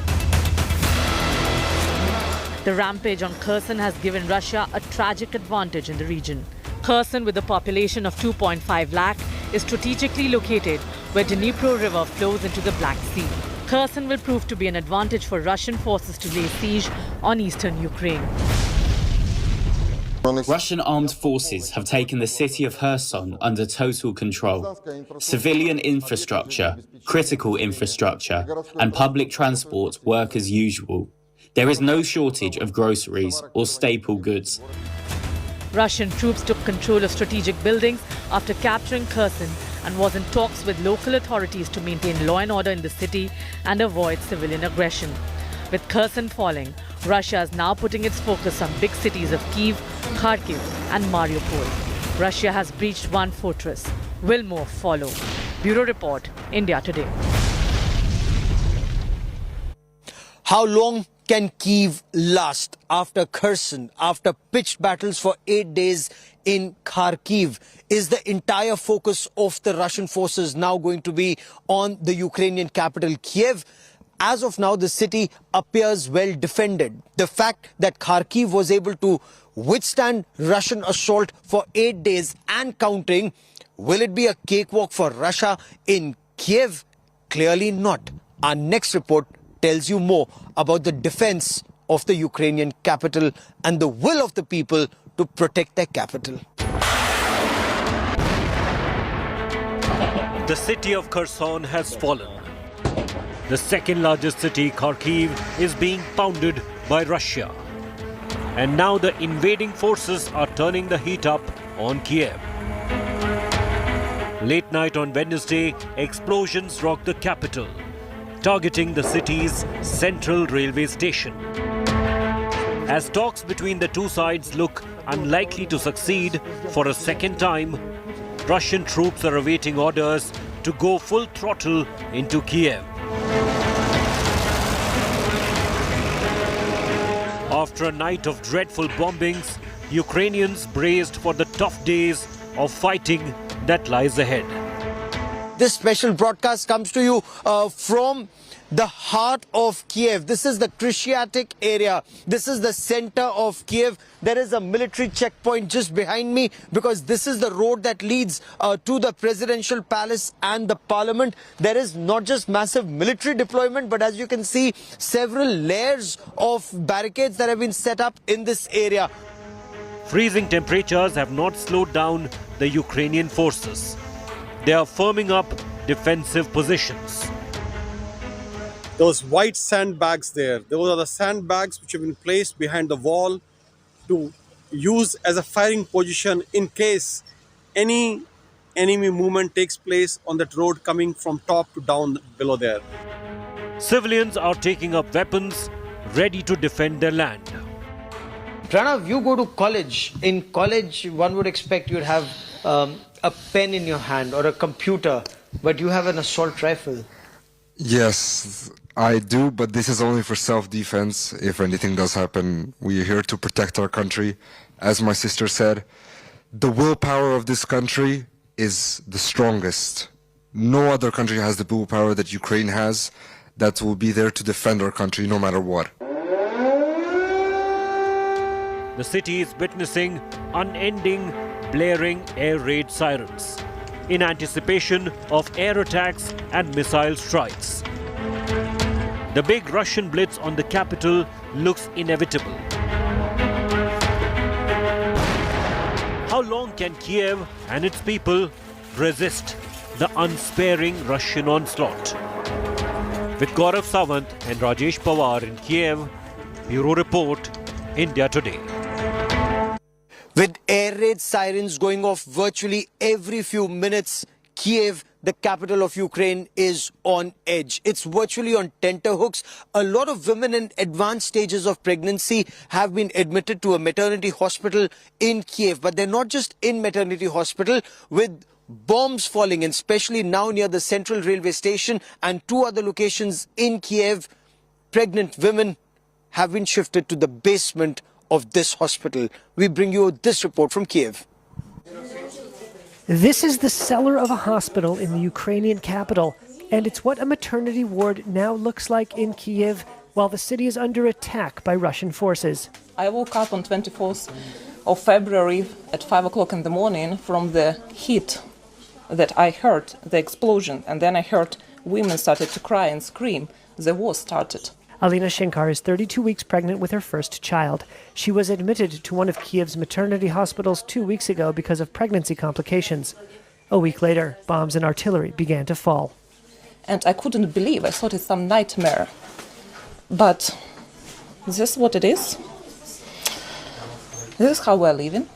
The rampage on Kherson has given Russia a tragic advantage in the region. Kherson, with a population of 2.5 lakh, is strategically located where Dnipro River flows into the Black Sea. Kherson will prove to be an advantage for Russian forces to lay siege on eastern Ukraine. Russian armed forces have taken the city of Kherson under total control. Civilian infrastructure, critical infrastructure, and public transport work as usual. There is no shortage of groceries or staple goods. Russian troops took control of strategic buildings after capturing Kherson and was in talks with local authorities to maintain law and order in the city and avoid civilian aggression. With Kherson falling, Russia is now putting its focus on big cities of Kiev, Kharkiv and Mariupol. Russia has breached one fortress. Will more follow? Bureau Report, India Today. How long can Kyiv last after Kherson, after pitched battles for 8 days in Kharkiv? Is the entire focus of the Russian forces now going to be on the Ukrainian capital, Kiev? As of now, the city appears well defended. The fact that Kharkiv was able to withstand Russian assault for 8 days and counting, will it be a cakewalk for Russia in Kiev? Clearly not. Our next report tells you more about the defense of the Ukrainian capital and the will of the people to protect their capital. The city of Kherson has fallen. The second largest city, Kharkiv, is being pounded by Russia. And now the invading forces are turning the heat up on Kiev. Late night on Wednesday, explosions rocked the capital, targeting the city's central railway station. As talks between the two sides look unlikely to succeed for a second time, Russian troops are awaiting orders to go full throttle into Kiev. After a night of dreadful bombings, Ukrainians braced for the tough days of fighting that lies ahead. This special broadcast comes to you from the heart of Kiev. This is the Krishyatik area. This is the center of Kiev. There is a military checkpoint just behind me because this is the road that leads to the presidential palace and the parliament. There is not just massive military deployment, but as you can see, several layers of barricades that have been set up in this area. Freezing temperatures have not slowed down the Ukrainian forces. They are firming up defensive positions. Those white sandbags there, those are the sandbags which have been placed behind the wall to use as a firing position in case any enemy movement takes place on that road coming from top to down below there. Civilians are taking up weapons, ready to defend their land. Pranav, you go to college. In college, one would expect you'd have a pen in your hand or a computer, but you have an assault rifle. Yes, I do, but this is only for self-defense. If anything does happen, we are here to protect our country. As my sister said, the willpower of this country is the strongest. No other country has the willpower that Ukraine has that will be there to defend our country no matter what. The city is witnessing unending, blaring air raid sirens in anticipation of air attacks and missile strikes. The big Russian blitz on the capital looks inevitable. How long can Kiev and its people resist the unsparing Russian onslaught? With Gaurav Sawant and Rajesh Pawar in Kiev, Bureau Report, India Today. With air raid sirens going off virtually every few minutes, Kiev, the capital of Ukraine, is on edge. It's virtually on tenterhooks. A lot of women in advanced stages of pregnancy have been admitted to a maternity hospital in Kiev. But they're not just in maternity hospital. With bombs falling, and especially now near the central railway station and two other locations in Kiev, pregnant women have been shifted to the basement of this hospital. We bring you this report from Kiev. This is the cellar of a hospital in the Ukrainian capital, and it's what a maternity ward now looks like in Kiev while the city is under attack by Russian forces. I woke up on 24th of February at 5 o'clock in the morning from the heat that I heard, the explosion, and then I heard women started to cry and scream. The war started. Alina Shenkar is 32 weeks pregnant with her first child. She was admitted to one of Kiev's maternity hospitals 2 weeks ago because of pregnancy complications. A week later, bombs and artillery began to fall. And I couldn't believe. I thought it's some nightmare. But this is what it is. This is how we're living.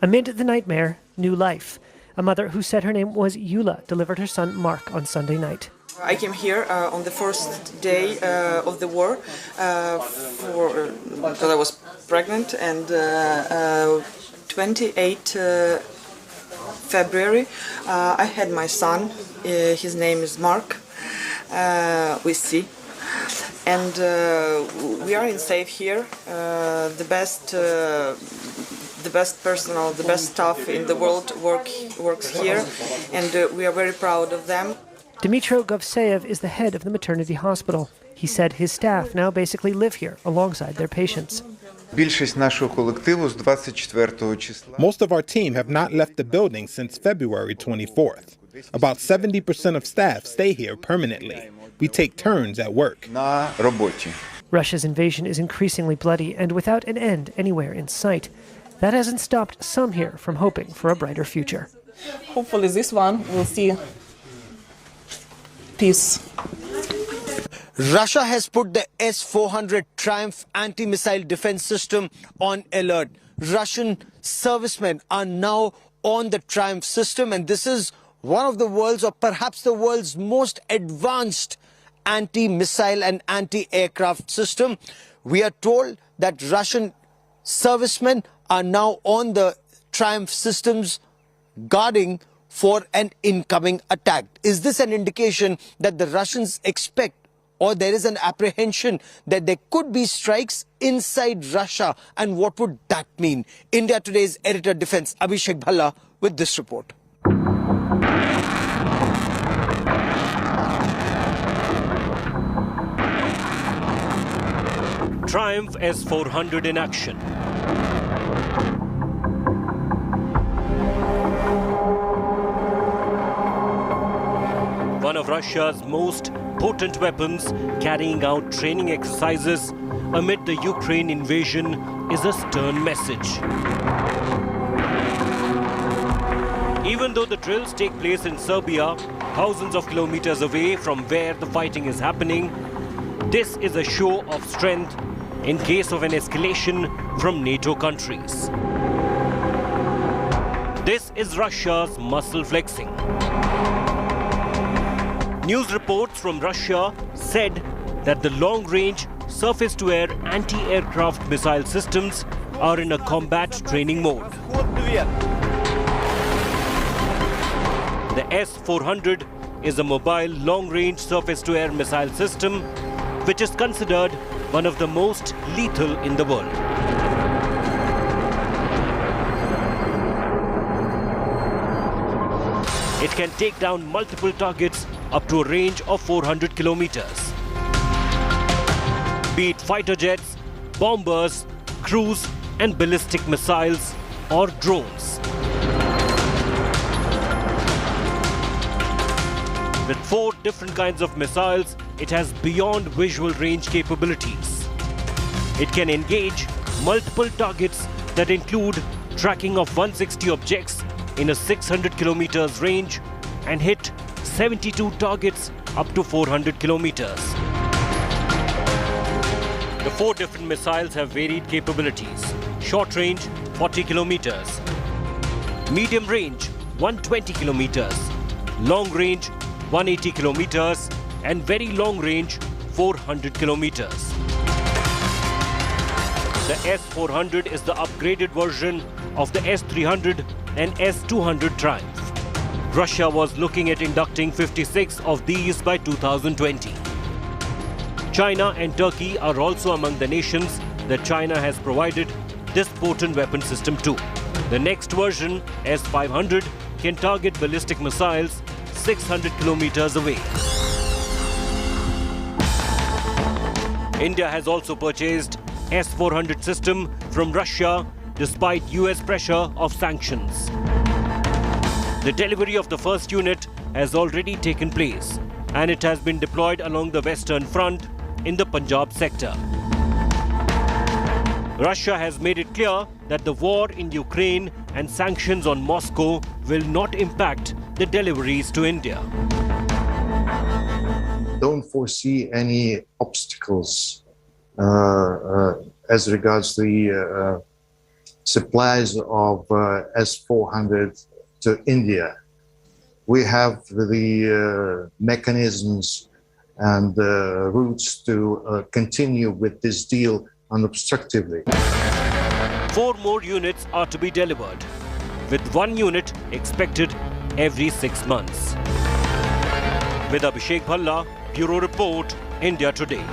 Amid the nightmare, new life. A mother who said her name was Yula delivered her son Mark on Sunday night. I came here on the first day of the war because I was pregnant, and 28 February I had my son. His name is Mark, with C, and we are in safe here. The best personnel, the best staff in the world works here, and we are very proud of them. Dmytro Govseyev is the head of the maternity hospital. He said his staff now basically live here alongside their patients. Most of our team have not left the building since February 24th. About 70% of staff stay here permanently. We take turns at work. Russia's invasion is increasingly bloody and without an end anywhere in sight. That hasn't stopped some here from hoping for a brighter future. Hopefully this one will see peace. Russia has put the S-400 Triumph anti-missile defense system on alert. Russian servicemen are now on the Triumph system, and this is one of the world's, or perhaps the world's, most advanced anti-missile and anti-aircraft system. We are told that Russian servicemen are now on the Triumph systems guarding for an incoming attack. Is this an indication that the Russians expect, or there is an apprehension that there could be strikes inside Russia? And what would that mean? India Today's editor defense Abhishek Bhalla with this report. Triumph S-400 in action. One of Russia's most potent weapons, carrying out training exercises amid the Ukraine invasion, is a stern message. Even though the drills take place in Serbia, thousands of kilometers away from where the fighting is happening, this is a show of strength in case of an escalation from NATO countries. This is Russia's muscle flexing. News reports from Russia said that the long-range surface-to-air anti-aircraft missile systems are in a combat training mode. The S-400 is a mobile long-range surface-to-air missile system which is considered one of the most lethal in the world. It can take down multiple targets up to a range of 400 kilometers. Be it fighter jets, bombers, cruise and ballistic missiles or drones. With 4 different kinds of missiles, it has beyond visual range capabilities. It can engage multiple targets that include tracking of 160 objects in a 600 kilometers range and hit 72 targets up to 400 kilometers. The 4 different missiles have varied capabilities. Short range, 40 kilometers. Medium range, 120 kilometers. Long range, 180 kilometers. And very long range, 400 kilometers. The S-400 is the upgraded version of the S-300 and S-200 Triumph. Russia was looking at inducting 56 of these by 2020. China and Turkey are also among the nations that China has provided this potent weapon system to. The next version, S-500, can target ballistic missiles 600 kilometers away. India has also purchased S-400 system from Russia despite US pressure of sanctions. The delivery of the first unit has already taken place and it has been deployed along the Western Front in the Punjab sector. Russia has made it clear that the war in Ukraine and sanctions on Moscow will not impact the deliveries to India. Don't foresee any obstacles as regards the supplies of S-400 to India. We have the mechanisms and routes to continue with this deal unobstructively. 4 more units are to be delivered, with 1 unit expected every 6 months. With Abhishek Bhalla, Bureau Report, India Today.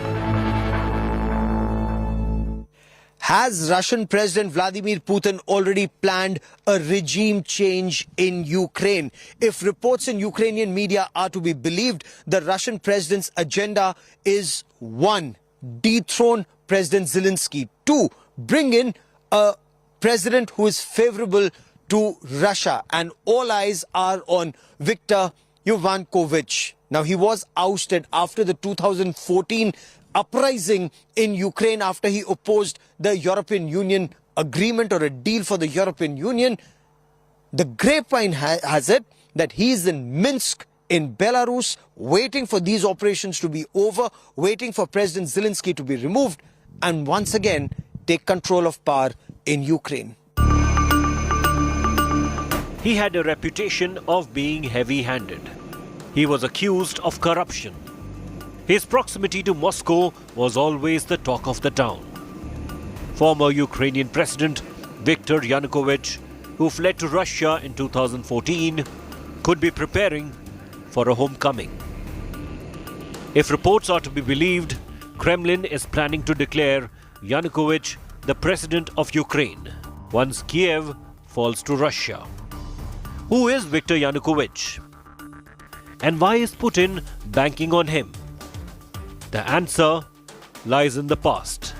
Has Russian President Vladimir Putin already planned a regime change in Ukraine? If reports in Ukrainian media are to be believed, the Russian president's agenda is 1. Dethrone President Zelensky. 2. Bring in a president who is favorable to Russia. And all eyes are on Viktor Yanukovych. Now, he was ousted after the 2014 uprising in Ukraine after he opposed the European Union agreement or a deal for the European Union. The grapevine has it that he is in Minsk in Belarus, waiting for these operations to be over, waiting for President Zelensky to be removed, and once again take control of power in Ukraine. He had a reputation of being heavy-handed. He was accused of corruption. His proximity to Moscow was always the talk of the town. Former Ukrainian President Viktor Yanukovych, who fled to Russia in 2014, could be preparing for a homecoming. If reports are to be believed, Kremlin is planning to declare Yanukovych the president of Ukraine once Kiev falls to Russia. Who is Viktor Yanukovych? And why is Putin banking on him? The answer lies in the past.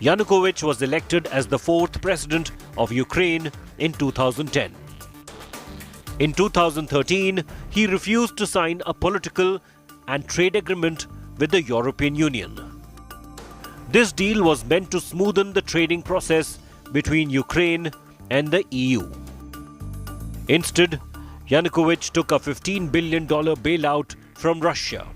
Yanukovych was elected as the fourth president of Ukraine in 2010. In 2013, he refused to sign a political and trade agreement with the European Union. This deal was meant to smoothen the trading process between Ukraine and the EU. Instead, Yanukovych took a $15 billion bailout from Russia.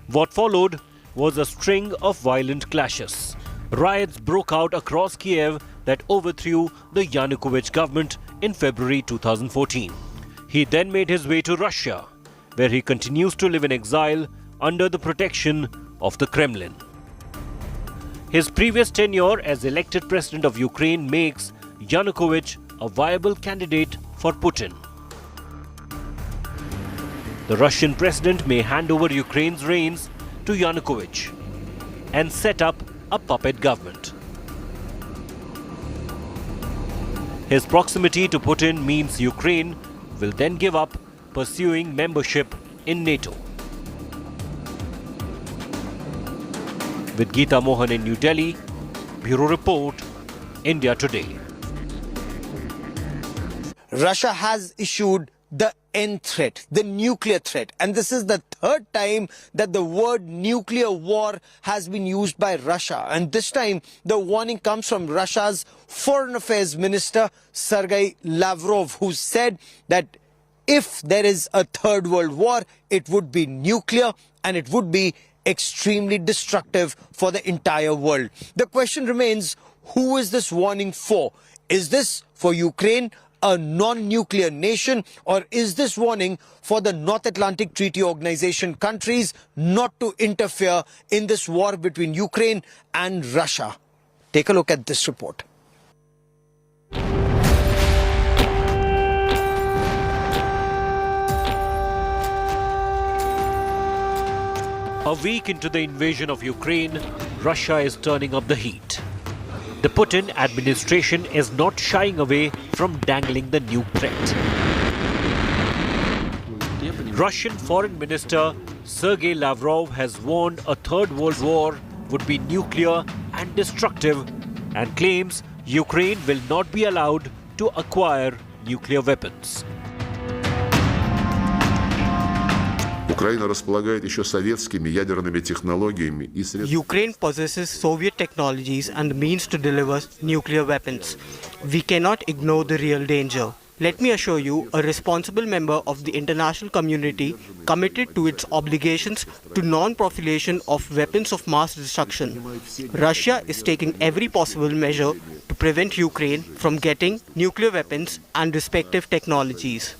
What followed was a string of violent clashes. Riots broke out across Kiev that overthrew the Yanukovych government in February 2014. He then made his way to Russia, where he continues to live in exile under the protection of the Kremlin. His previous tenure as elected president of Ukraine makes Yanukovych a viable candidate for Putin. The Russian president may hand over Ukraine's reins to Yanukovych and set up a puppet government. His proximity to Putin means Ukraine will then give up pursuing membership in NATO. With Geeta Mohan in New Delhi, Bureau Report, India Today. Russia has issued the N threat, the nuclear threat. And this is the third time that the word nuclear war has been used by Russia. And this time, the warning comes from Russia's Foreign Affairs Minister, Sergei Lavrov, who said that if there is a third world war, it would be nuclear and it would be extremely destructive for the entire world. The question remains, who is this warning for? Is this for Ukraine, a non-nuclear nation, or is this warning for the North Atlantic Treaty Organization countries not to interfere in this war between Ukraine and Russia? Take a look at this report. A week into the invasion of Ukraine, Russia is turning up the heat. The Putin administration is not shying away from dangling the new threat. Russian Foreign Minister Sergei Lavrov has warned a third world war would be nuclear and destructive and claims Ukraine will not be allowed to acquire nuclear weapons. Украина располагает еще советскими ядерными технологиями и средствами. Ukraine possesses Soviet technologies and means to deliver nuclear weapons. We cannot ignore the real danger. Let me assure you, a responsible member of the international community committed to its obligations to non-proliferation of weapons of mass destruction. Russia is taking every possible measure to prevent Ukraine from getting nuclear weapons and respective technologies.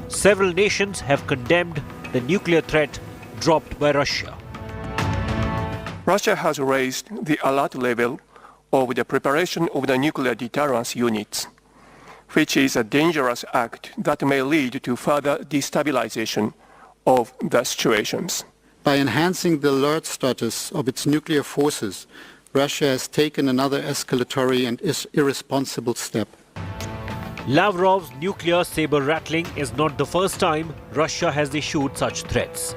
Several nations have condemned the nuclear threat dropped by Russia. Russia has raised the alert level of the preparation of the nuclear deterrence units, which is a dangerous act that may lead to further destabilization of the situations. By enhancing the alert status of its nuclear forces, Russia has taken another escalatory and irresponsible step. Lavrov's nuclear saber-rattling is not the first time Russia has issued such threats.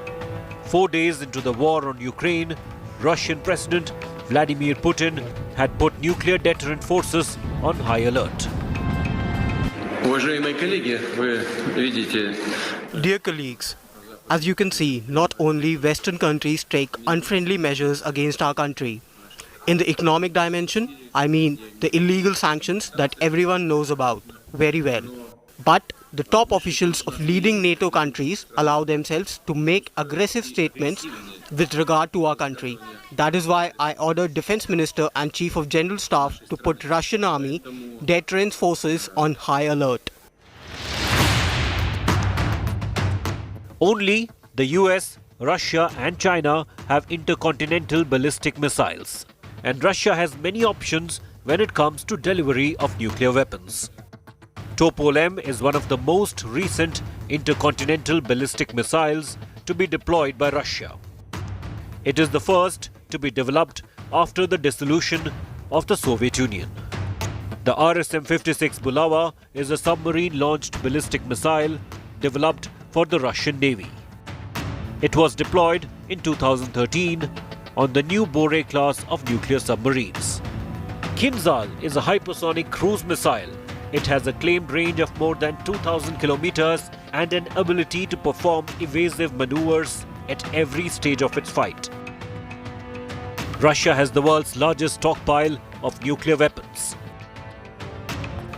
4 days into the war on Ukraine, Russian President Vladimir Putin had put nuclear deterrent forces on high alert. Dear colleagues, as you can see, not only Western countries take unfriendly measures against our country. In the economic dimension, I mean the illegal sanctions that everyone knows about very well. But the top officials of leading NATO countries allow themselves to make aggressive statements with regard to our country. That is why I ordered Defense Minister and Chief of General Staff to put Russian army deterrence forces on high alert. Only the US, Russia and China have intercontinental ballistic missiles. And Russia has many options when it comes to delivery of nuclear weapons. Topol-M is one of the most recent intercontinental ballistic missiles to be deployed by Russia. It is the first to be developed after the dissolution of the Soviet Union. The RSM-56 Bulava is a submarine-launched ballistic missile developed for the Russian Navy. It was deployed in 2013 on the new Bore class of nuclear submarines. Kinzhal is a hypersonic cruise missile. It has a claimed range of more than 2,000 kilometers and an ability to perform evasive maneuvers at every stage of its fight. Russia has the world's largest stockpile of nuclear weapons.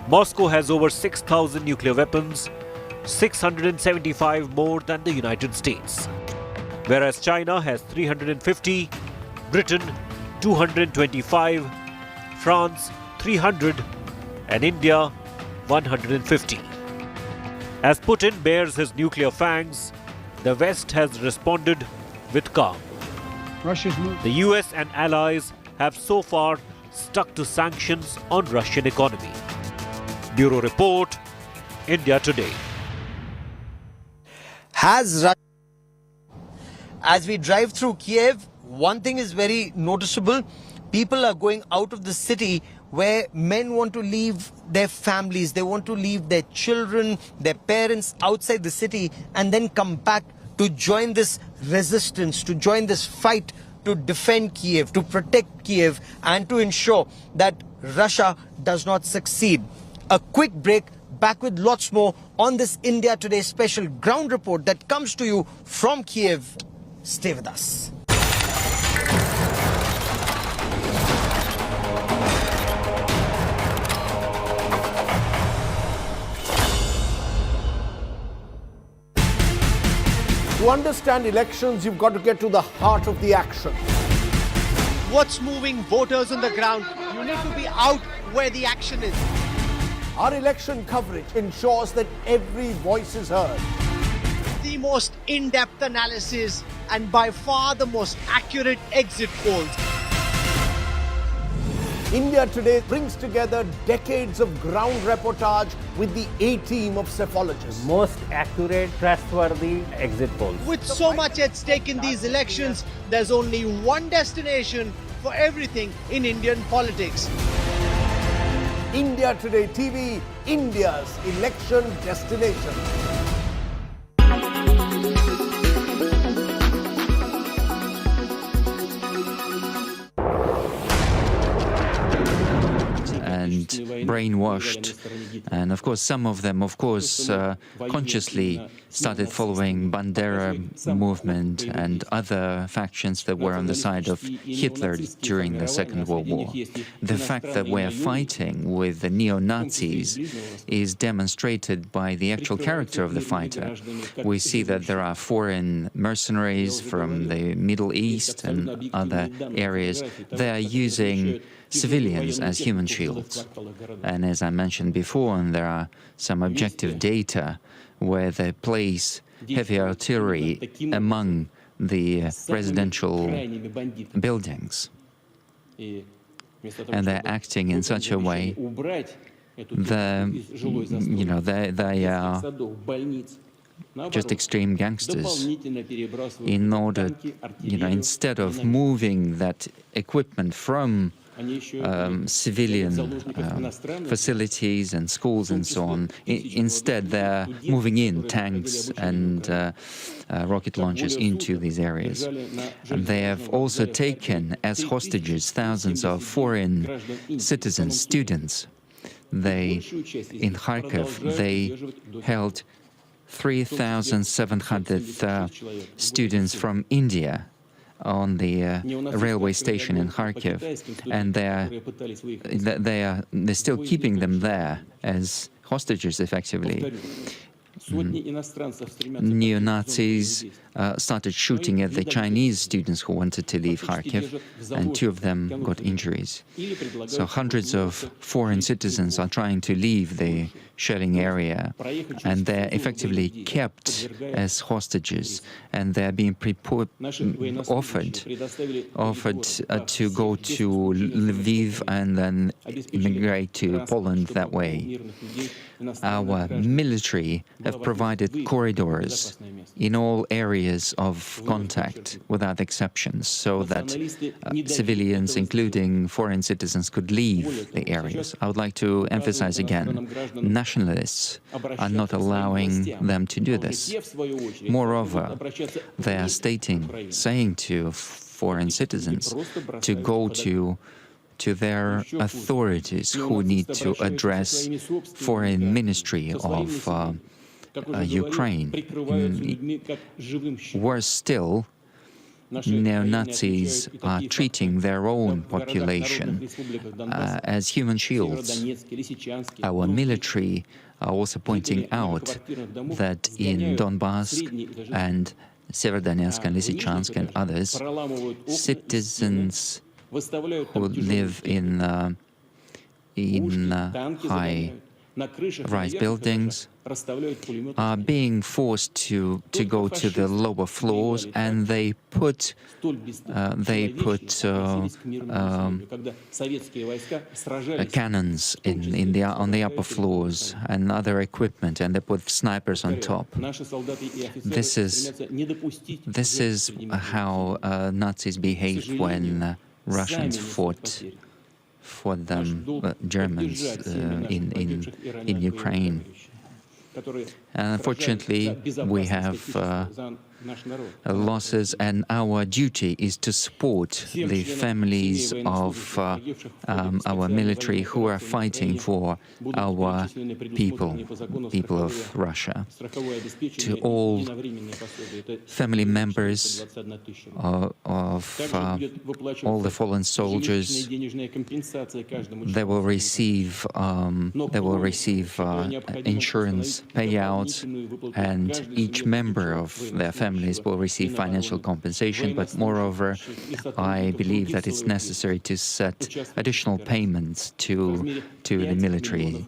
Moscow has over 6,000 nuclear weapons, 675 more than the United States. Whereas China has 350, Britain 225, France 300 and India 150. As Putin bares his nuclear fangs, the West has responded with calm. The US and allies have so far stuck to sanctions on Russian economy. Bureau Report, India Today. As we drive through Kiev, one thing is very noticeable. People are going out of the city where men want to leave their families, they want to leave their children, their parents outside the city and then come back to join this resistance, to join this fight to defend Kiev, to protect Kiev and to ensure that Russia does not succeed. A quick break, back with lots more on this India Today special ground report that comes to you from Kiev. Stay with us. To understand elections, you've got to get to the heart of the action. What's moving voters on the ground? You need to be out where the action is. Our election coverage ensures that every voice is heard. The most in-depth analysis and by far the most accurate exit polls. India Today brings together decades of ground reportage with the A-team of psephologists. Most accurate, trustworthy exit polls. With so much at stake in these elections, there's only one destination for everything in Indian politics. India Today TV, India's election destination. And brainwashed, and of course some of them consciously started following Bandera movement and other factions that were on the side of Hitler during the Second World War. The fact that we're fighting with the neo-Nazis is demonstrated by the actual character of the fighter. We see that there are foreign mercenaries from the Middle East and other areas. They are using civilians as human shields. And as I mentioned before, and there are some objective data where they place heavy artillery among the residential buildings. And they're acting in such a way that, they are just extreme gangsters. In order, instead of moving that equipment from civilian facilities and schools and so on. Instead, they're moving in tanks and rocket launchers into these areas. And they have also taken as hostages thousands of foreign citizens, students. In Kharkiv, they held 3,700 students from India on the railway station in Kharkiv, and they're still keeping them there as hostages, effectively. neo-Nazis started shooting at the Chinese students who wanted to leave Kharkiv, and 2 of them got injuries. So hundreds of foreign citizens are trying to leave the shelling area, and they're effectively kept as hostages, and they're being offered to go to Lviv and then immigrate to Poland that way. Our military have provided corridors in all areas of contact without exceptions, so that civilians, including foreign citizens, could leave the areas. I would like to emphasize again, nationalists are not allowing them to do this. Moreover, they are saying to foreign citizens to go to their authorities who need to address foreign ministry of Ukraine. Worse still, neo-Nazis are treating their own population as human shields. Our military are also pointing out that in Donbass and Severodonetsk and Lysychansk and others, citizens who live in high-rise buildings are being forced to go to the lower floors, and they put cannons on the upper floors and other equipment, and they put snipers on top. This is how Nazis behaved when Russians fought them, Germans, in Ukraine. Unfortunately, we have losses, and our duty is to support the families of our military who are fighting for our people of Russia. To all family members of all the fallen soldiers, they will receive insurance payouts, and each member of their families will receive financial compensation. But moreover, I believe that it's necessary to set additional payments to the military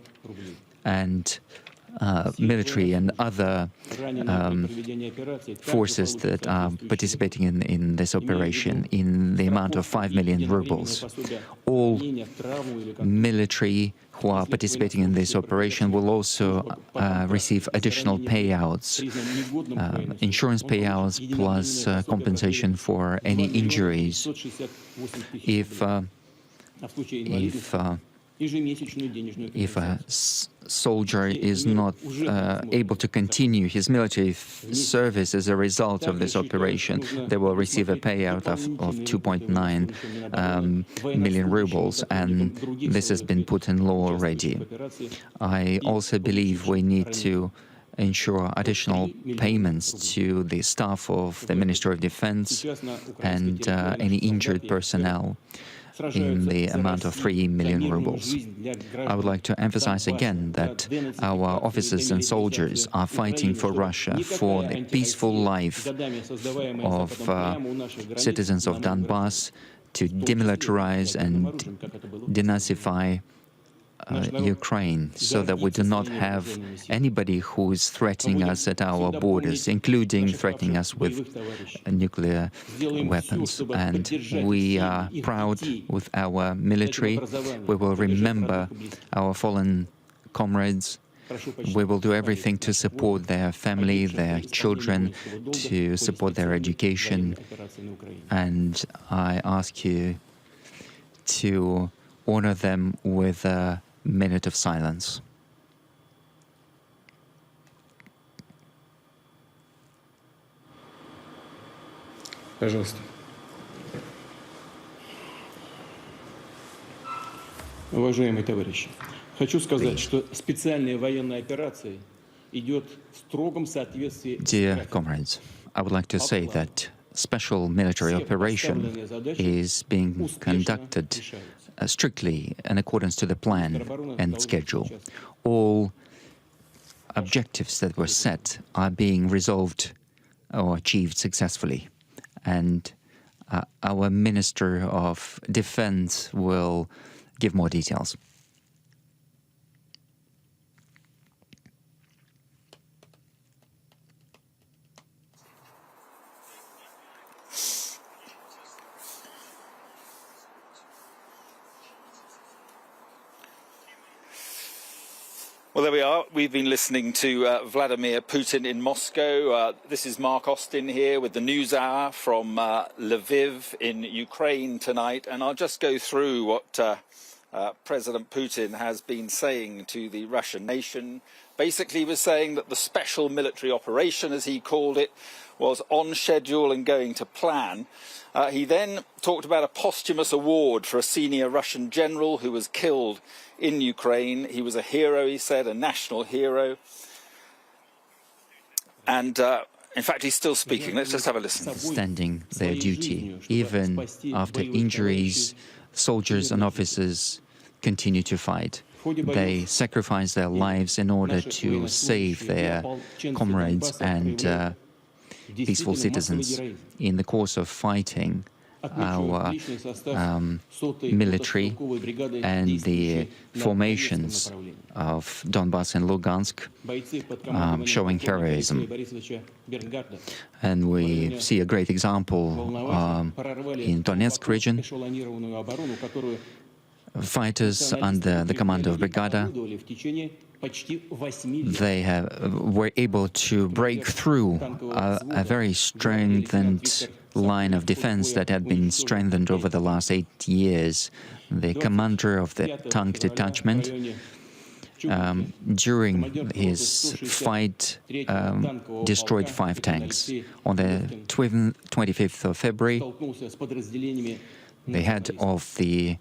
and other forces that are participating in this operation in the amount of 5 million rubles. All military who are participating in this operation will also receive additional payouts, insurance payouts plus compensation for any injuries. If a soldier is not able to continue his military service as a result of this operation, they will receive a payout of 2.9 million rubles, and this has been put in law already. I also believe we need to ensure additional payments to the staff of the Ministry of Defense and any injured personnel in the amount of 3 million rubles. I would like to emphasize again that our officers and soldiers are fighting for Russia, for the peaceful life of citizens of Donbass, to demilitarize and denazify Ukraine, so that we do not have anybody who is threatening us at our borders, including threatening us with nuclear weapons. And we are proud with our military. We will remember our fallen comrades. We will do everything to support their family, their children, to support their education. And I ask you to honor them with a minute of silence. Пожалуйста. Уважаемые товарищи, хочу сказать, что специальная военная операция идет в строгом соответствии. Dear comrades, I would like to say that special military operation is being conducted strictly in accordance to the plan and schedule. All objectives that were set are being resolved or achieved successfully. And our Minister of Defense will give more details. Well, there we are. We've been listening to Vladimir Putin in Moscow. This is Mark Austin here with the News Hour from Lviv in Ukraine tonight. And I'll just go through what President Putin has been saying to the Russian nation. Basically, he was saying that the special military operation, as he called it, was on schedule and going to plan. He then talked about a posthumous award for a senior Russian general who was killed in Ukraine. He was a hero, he said, a national hero. And in fact, he's still speaking. Let's just have a listen. Standing their duty. Even after injuries, soldiers and officers continue to fight. They sacrifice their lives in order to save their comrades and peaceful citizens. In the course of fighting, our military and the formations of Donbass and Lugansk showing heroism. And we see a great example in Donetsk region. Fighters under the command of Brigada, they were able to break through a very strengthened line of defense that had been strengthened over the last 8 years. The commander of the tank detachment, during his fight, destroyed 5 tanks. On the 25th of February, the head of the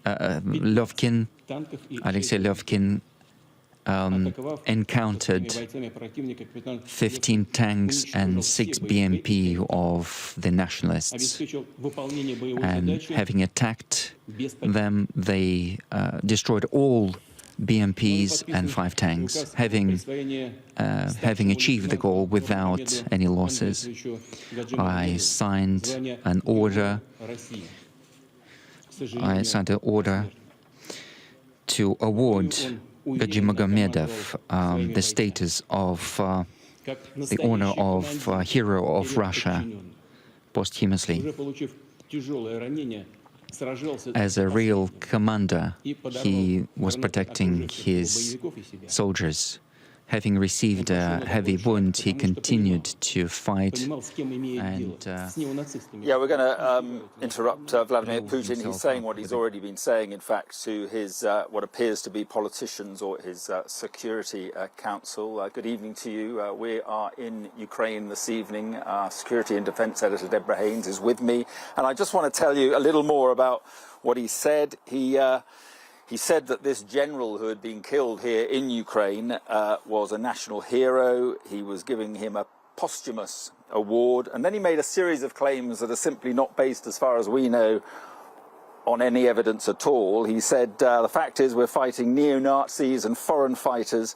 Lovkin, Alexei Lovkin, encountered 15 tanks and 6 BMP of the nationalists. And having attacked them, they destroyed all BMPs and 5 tanks, having achieved the goal without any losses. I signed an order. To award Gajimagomedov the status of the honor of hero of Russia posthumously. As a real commander, he was protecting his soldiers. Having received a heavy wound, he continued to fight. And yeah, we're going to interrupt Vladimir Putin. He's saying what he's already been saying, in fact, to his what appears to be politicians or his Security Council. Good evening to you. We are in Ukraine this evening. Our Security and Defence Editor Deborah Haynes is with me. And I just want to tell you a little more about what he said. He said that this general who had been killed here in Ukraine was a national hero. He was giving him a posthumous award. And then he made a series of claims that are simply not based, as far as we know, on any evidence at all. He said, the fact is we're fighting neo-Nazis and foreign fighters,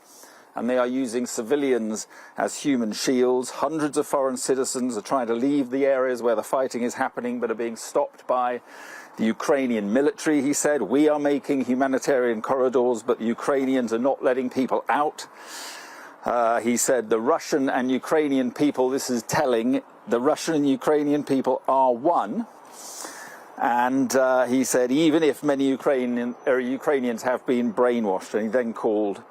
and they are using civilians as human shields. Hundreds of foreign citizens are trying to leave the areas where the fighting is happening, but are being stopped by the Ukrainian military, he said. We are making humanitarian corridors, but the Ukrainians are not letting people out. He said the Russian and Ukrainian people, this is telling, the Russian and Ukrainian people are one. And he said even if many Ukrainians have been brainwashed, and he then called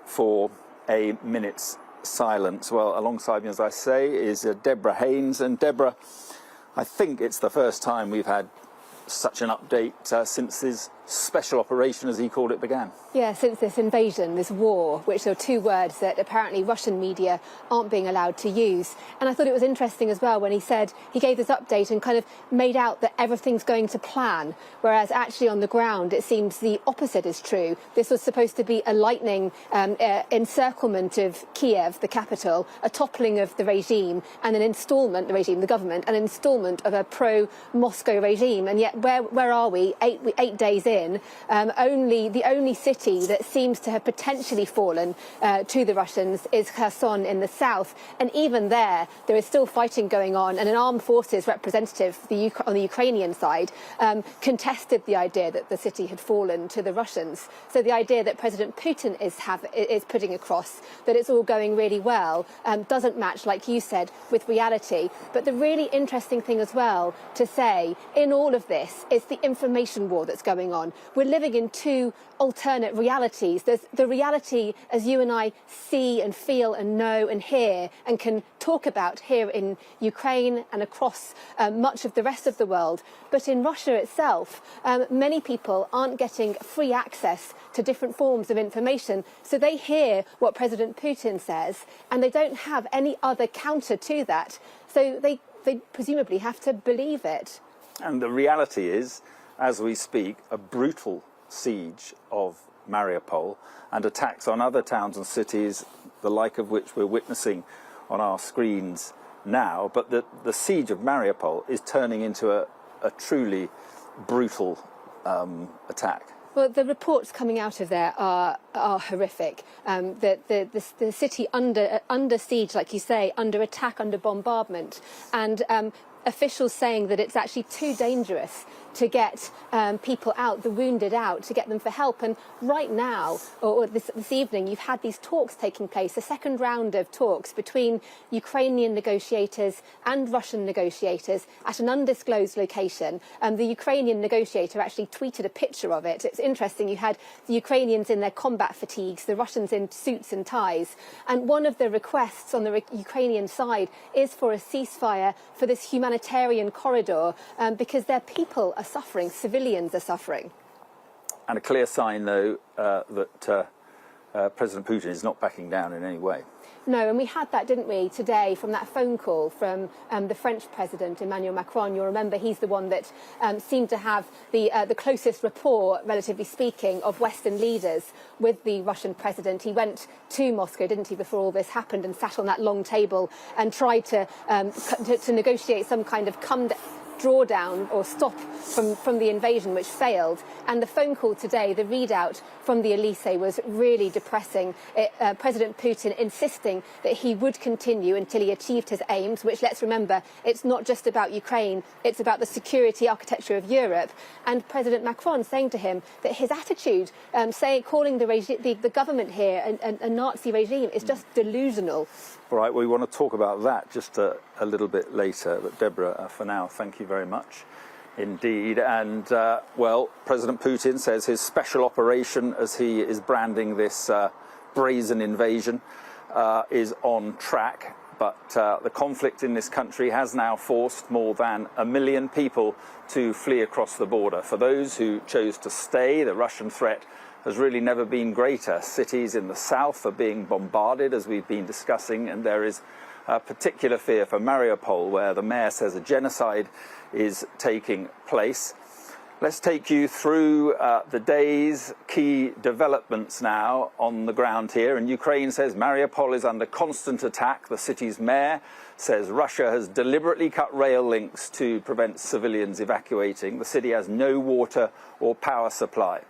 for a minute's silence. Well, alongside me, as I say, is Deborah Haynes. And Deborah, I think it's the first time we've had such an update since this special operation, as he called it, began. Yeah, since this invasion, this war, which are 2 words that apparently Russian media aren't being allowed to use. And I thought it was interesting as well when he said, he gave this update and kind of made out that everything's going to plan, whereas actually on the ground it seems the opposite is true. This was supposed to be a lightning encirclement of Kiev, the capital, a toppling of the regime, and an installment, the regime, the government, an installment of a pro-Moscow regime. And yet where are we? 8 days in. in. The only city that seems to have potentially fallen to the Russians is Kherson in the south. And even there is still fighting going on. And an armed forces representative on the Ukrainian side contested the idea that the city had fallen to the Russians. So the idea that President Putin is putting across that it's all going really well doesn't match, like you said, with reality. But the really interesting thing as well to say in all of this is the information war that's going on. We're living in two alternate realities. There's the reality as you and I see and feel and know and hear and can talk about here in Ukraine and across much of the rest of the world. But in Russia itself, many people aren't getting free access to different forms of information. So they hear what President Putin says and they don't have any other counter to that. So they presumably have to believe it. And the reality is, as we speak, a brutal siege of Mariupol and attacks on other towns and cities, the like of which we're witnessing on our screens now. But the siege of Mariupol is turning into a truly brutal attack. Well, the reports coming out of there are horrific. The city under siege, like you say, under attack, under bombardment, and officials saying that it's actually too dangerous to get people out, the wounded out, to get them for help. And right now, or this evening, you've had these talks taking place, a second round of talks between Ukrainian negotiators and Russian negotiators at an undisclosed location. The Ukrainian negotiator actually tweeted a picture of it. It's interesting, you had the Ukrainians in their combat fatigues, the Russians in suits and ties. And one of the requests on the Ukrainian side is for a ceasefire for this humanitarian corridor because their people are suffering, civilians are suffering. And a clear sign, though, that President Putin is not backing down in any way. No, and we had that, didn't we, today from that phone call from the French President, Emmanuel Macron. You'll remember he's the one that seemed to have the closest rapport, relatively speaking, of Western leaders with the Russian President. He went to Moscow, didn't he, before all this happened and sat on that long table and tried to negotiate some kind of drawdown or stop from the invasion, which failed. And the phone call today, the readout from the Elysee, was really depressing. President Putin insisting that he would continue until he achieved his aims, which, let's remember, it's not just about Ukraine, it's about the security architecture of Europe. And President Macron saying to him that his attitude, calling the government here a Nazi regime, is just delusional. All right, we want to talk about that just a little bit later. But Deborah, for now, thank you very much indeed. And, well, President Putin says his special operation, as he is branding this brazen invasion, is on track. But the conflict in this country has now forced more than 1 million people to flee across the border. For those who chose to stay, the Russian threat has really never been greater. Cities in the south are being bombarded, as we've been discussing, and there is a particular fear for Mariupol, where the mayor says a genocide is taking place. Let's take you through the day's key developments now on the ground here. And Ukraine says Mariupol is under constant attack. The city's mayor says Russia has deliberately cut rail links to prevent civilians evacuating. The city has no water or power supply.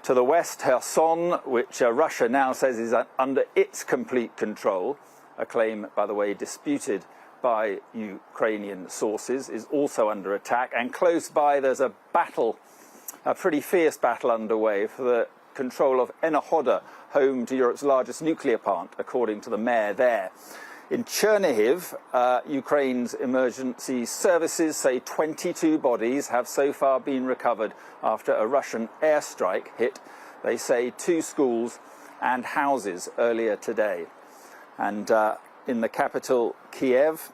To the west, Kherson, which Russia now says is under its complete control, a claim, by the way, disputed by Ukrainian sources, is also under attack. And close by, there's a battle, a pretty fierce battle underway for the control of Enohoda, home to Europe's largest nuclear plant, according to the mayor there. In Chernihiv, Ukraine's emergency services say 22 bodies have so far been recovered after a Russian airstrike hit, they say, 2 schools and houses earlier today. And in the capital, Kiev,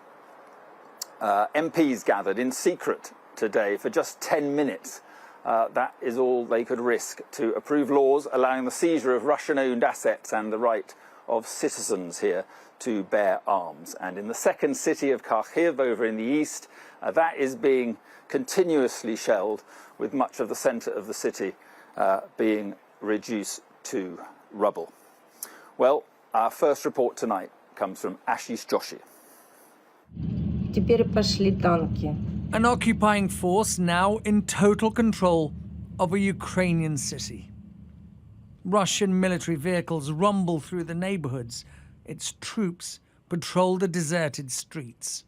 MPs gathered in secret today for just 10 minutes. That is all they could risk to approve laws allowing the seizure of Russian-owned assets and the right of citizens here to bear arms. And in the second city of Kyiv, over in the east, that is being continuously shelled, with much of the centre of the city being reduced to rubble. Well, our first report tonight comes from Ashish Joshi. An occupying force now in total control of a Ukrainian city. Russian military vehicles rumble through the neighborhoods. Its troops patrol the deserted streets.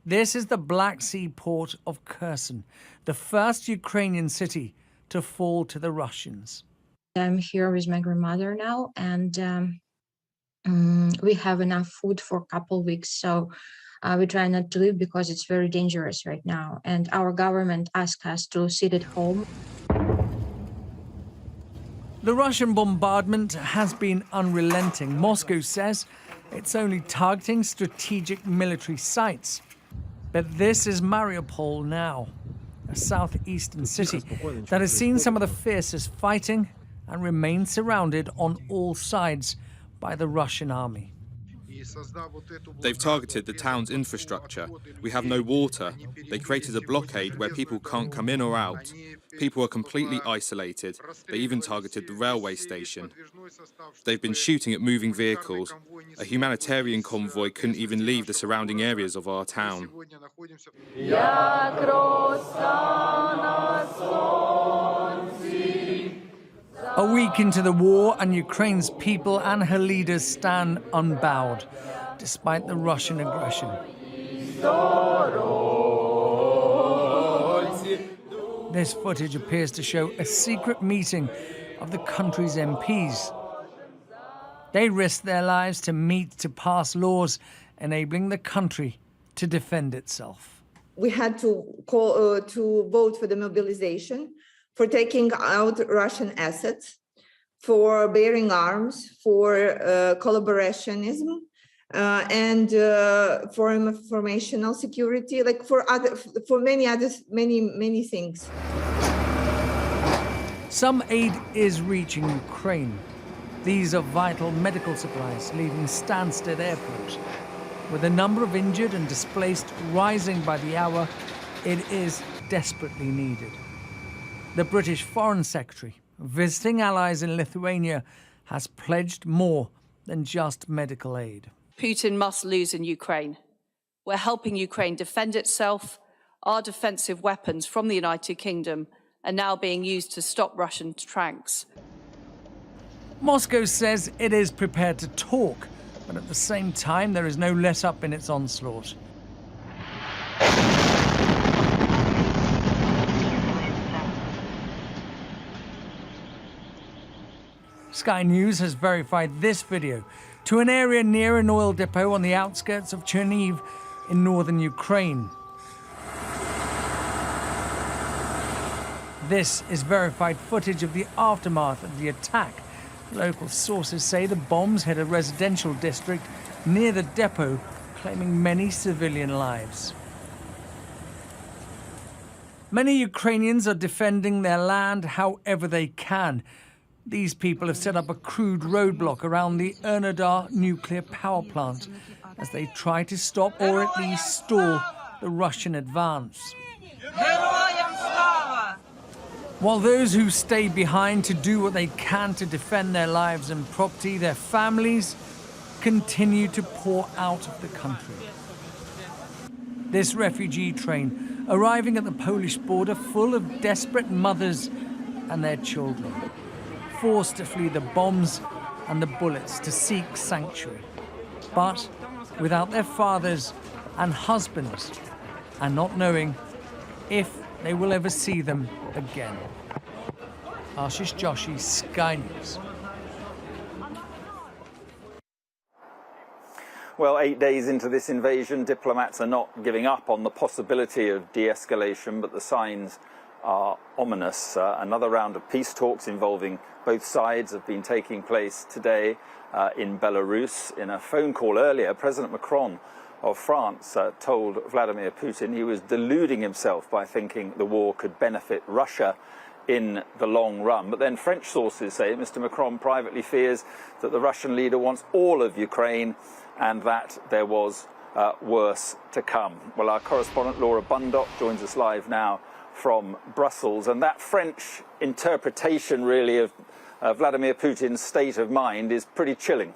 This is the Black Sea port of Kherson, the first Ukrainian city to fall to the Russians. I'm here with my grandmother now, and we have enough food for a couple weeks, so we try not to leave because it's very dangerous right now, and our government asked us to sit at home. The Russian bombardment has been unrelenting. Moscow says it's only targeting strategic military sites. But this is Mariupol now, a southeastern city that has seen some of the fiercest fighting and remains surrounded on all sides by the Russian army. They've targeted the town's infrastructure. We have no water. They created a blockade where people can't come in or out. People are completely isolated. They even targeted the railway station. They've been shooting at moving vehicles. A humanitarian convoy couldn't even leave the surrounding areas of our town. A week into the war, and Ukraine's people and her leaders stand unbowed, despite the Russian aggression. This footage appears to show a secret meeting of the country's MPs. They risked their lives to meet to pass laws enabling the country to defend itself. We had to call to vote for the mobilization, for taking out Russian assets, for bearing arms, for collaborationism, and for informational security, like for many things. Some aid is reaching Ukraine. These are vital medical supplies leaving Stansted Airport. With the number of injured and displaced rising by the hour, it is desperately needed. The British Foreign Secretary, visiting allies in Lithuania, has pledged more than just medical aid. Putin must lose in Ukraine. We're helping Ukraine defend itself. Our defensive weapons from the United Kingdom are now being used to stop Russian tanks. Moscow says it is prepared to talk, but at the same time there is no let-up in its onslaught. Sky News has verified this video to an area near an oil depot on the outskirts of Chernihiv in northern Ukraine. This is verified footage of the aftermath of the attack. Local sources say the bombs hit a residential district near the depot, claiming many civilian lives. Many Ukrainians are defending their land however they can. These people have set up a crude roadblock around the Energodar nuclear power plant as they try to stop or at least stall the Russian advance. While those who stay behind to do what they can to defend their lives and property, their families continue to pour out of the country. This refugee train arriving at the Polish border full of desperate mothers and their children, forced to flee the bombs and the bullets to seek sanctuary, but without their fathers and husbands, and not knowing if they will ever see them again. Ashish Joshi, Sky News. Well, 8 days into this invasion, diplomats are not giving up on the possibility of de-escalation, but the signs are ominous. Another round of peace talks involving both sides have been taking place today in Belarus. In a phone call earlier, President Macron of France told Vladimir Putin he was deluding himself by thinking the war could benefit Russia in the long run. But then French sources say Mr. Macron privately fears that the Russian leader wants all of Ukraine and that there was worse to come. Well, our correspondent Laura Bundock joins us live now from Brussels, and that French interpretation really of Vladimir Putin's state of mind is pretty chilling.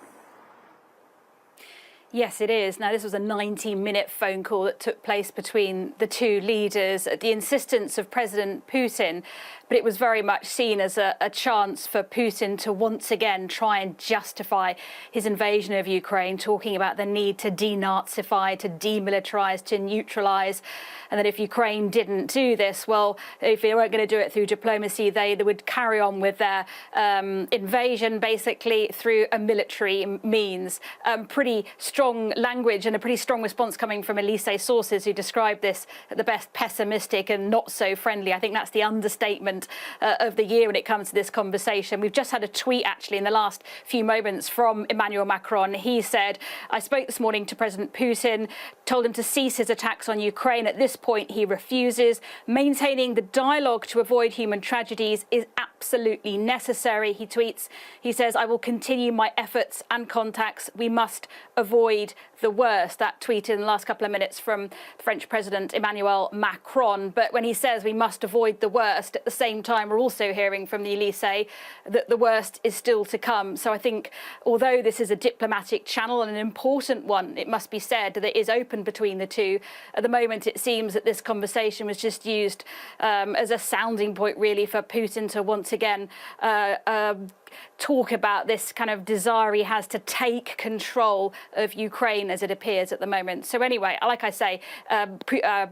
Yes, it is. Now, this was a 90-minute phone call that took place between the two leaders at the insistence of President Putin, but it was very much seen as a chance for Putin to once again try and justify his invasion of Ukraine, talking about the need to denazify, to demilitarize, to neutralize, and that if Ukraine didn't do this, well, if they weren't going to do it through diplomacy, they would carry on with their invasion, basically, through a military means. Pretty strong language and a pretty strong response coming from Elysee sources who describe this at the best pessimistic and not so friendly. I think that's the understatement of the year when it comes to this conversation. We've just had a tweet actually in the last few moments from Emmanuel Macron. He said, I spoke this morning to President Putin, told him to cease his attacks on Ukraine. At this point, he refuses. Maintaining the dialogue to avoid human tragedies is absolutely necessary, he tweets. He says, I will continue my efforts and contacts. We must avoid the worst. That tweet in the last couple of minutes from French President Emmanuel Macron. But when he says we must avoid the worst, at the same time, we're also hearing from the Elysee that the worst is still to come. So I think although this is a diplomatic channel and an important one, it must be said that it is open between the two. At the moment, it seems that this conversation was just used as a sounding point, really, for Putin to once again talk about this kind of desire he has to take control of Ukraine as it appears at the moment. So anyway, like I say,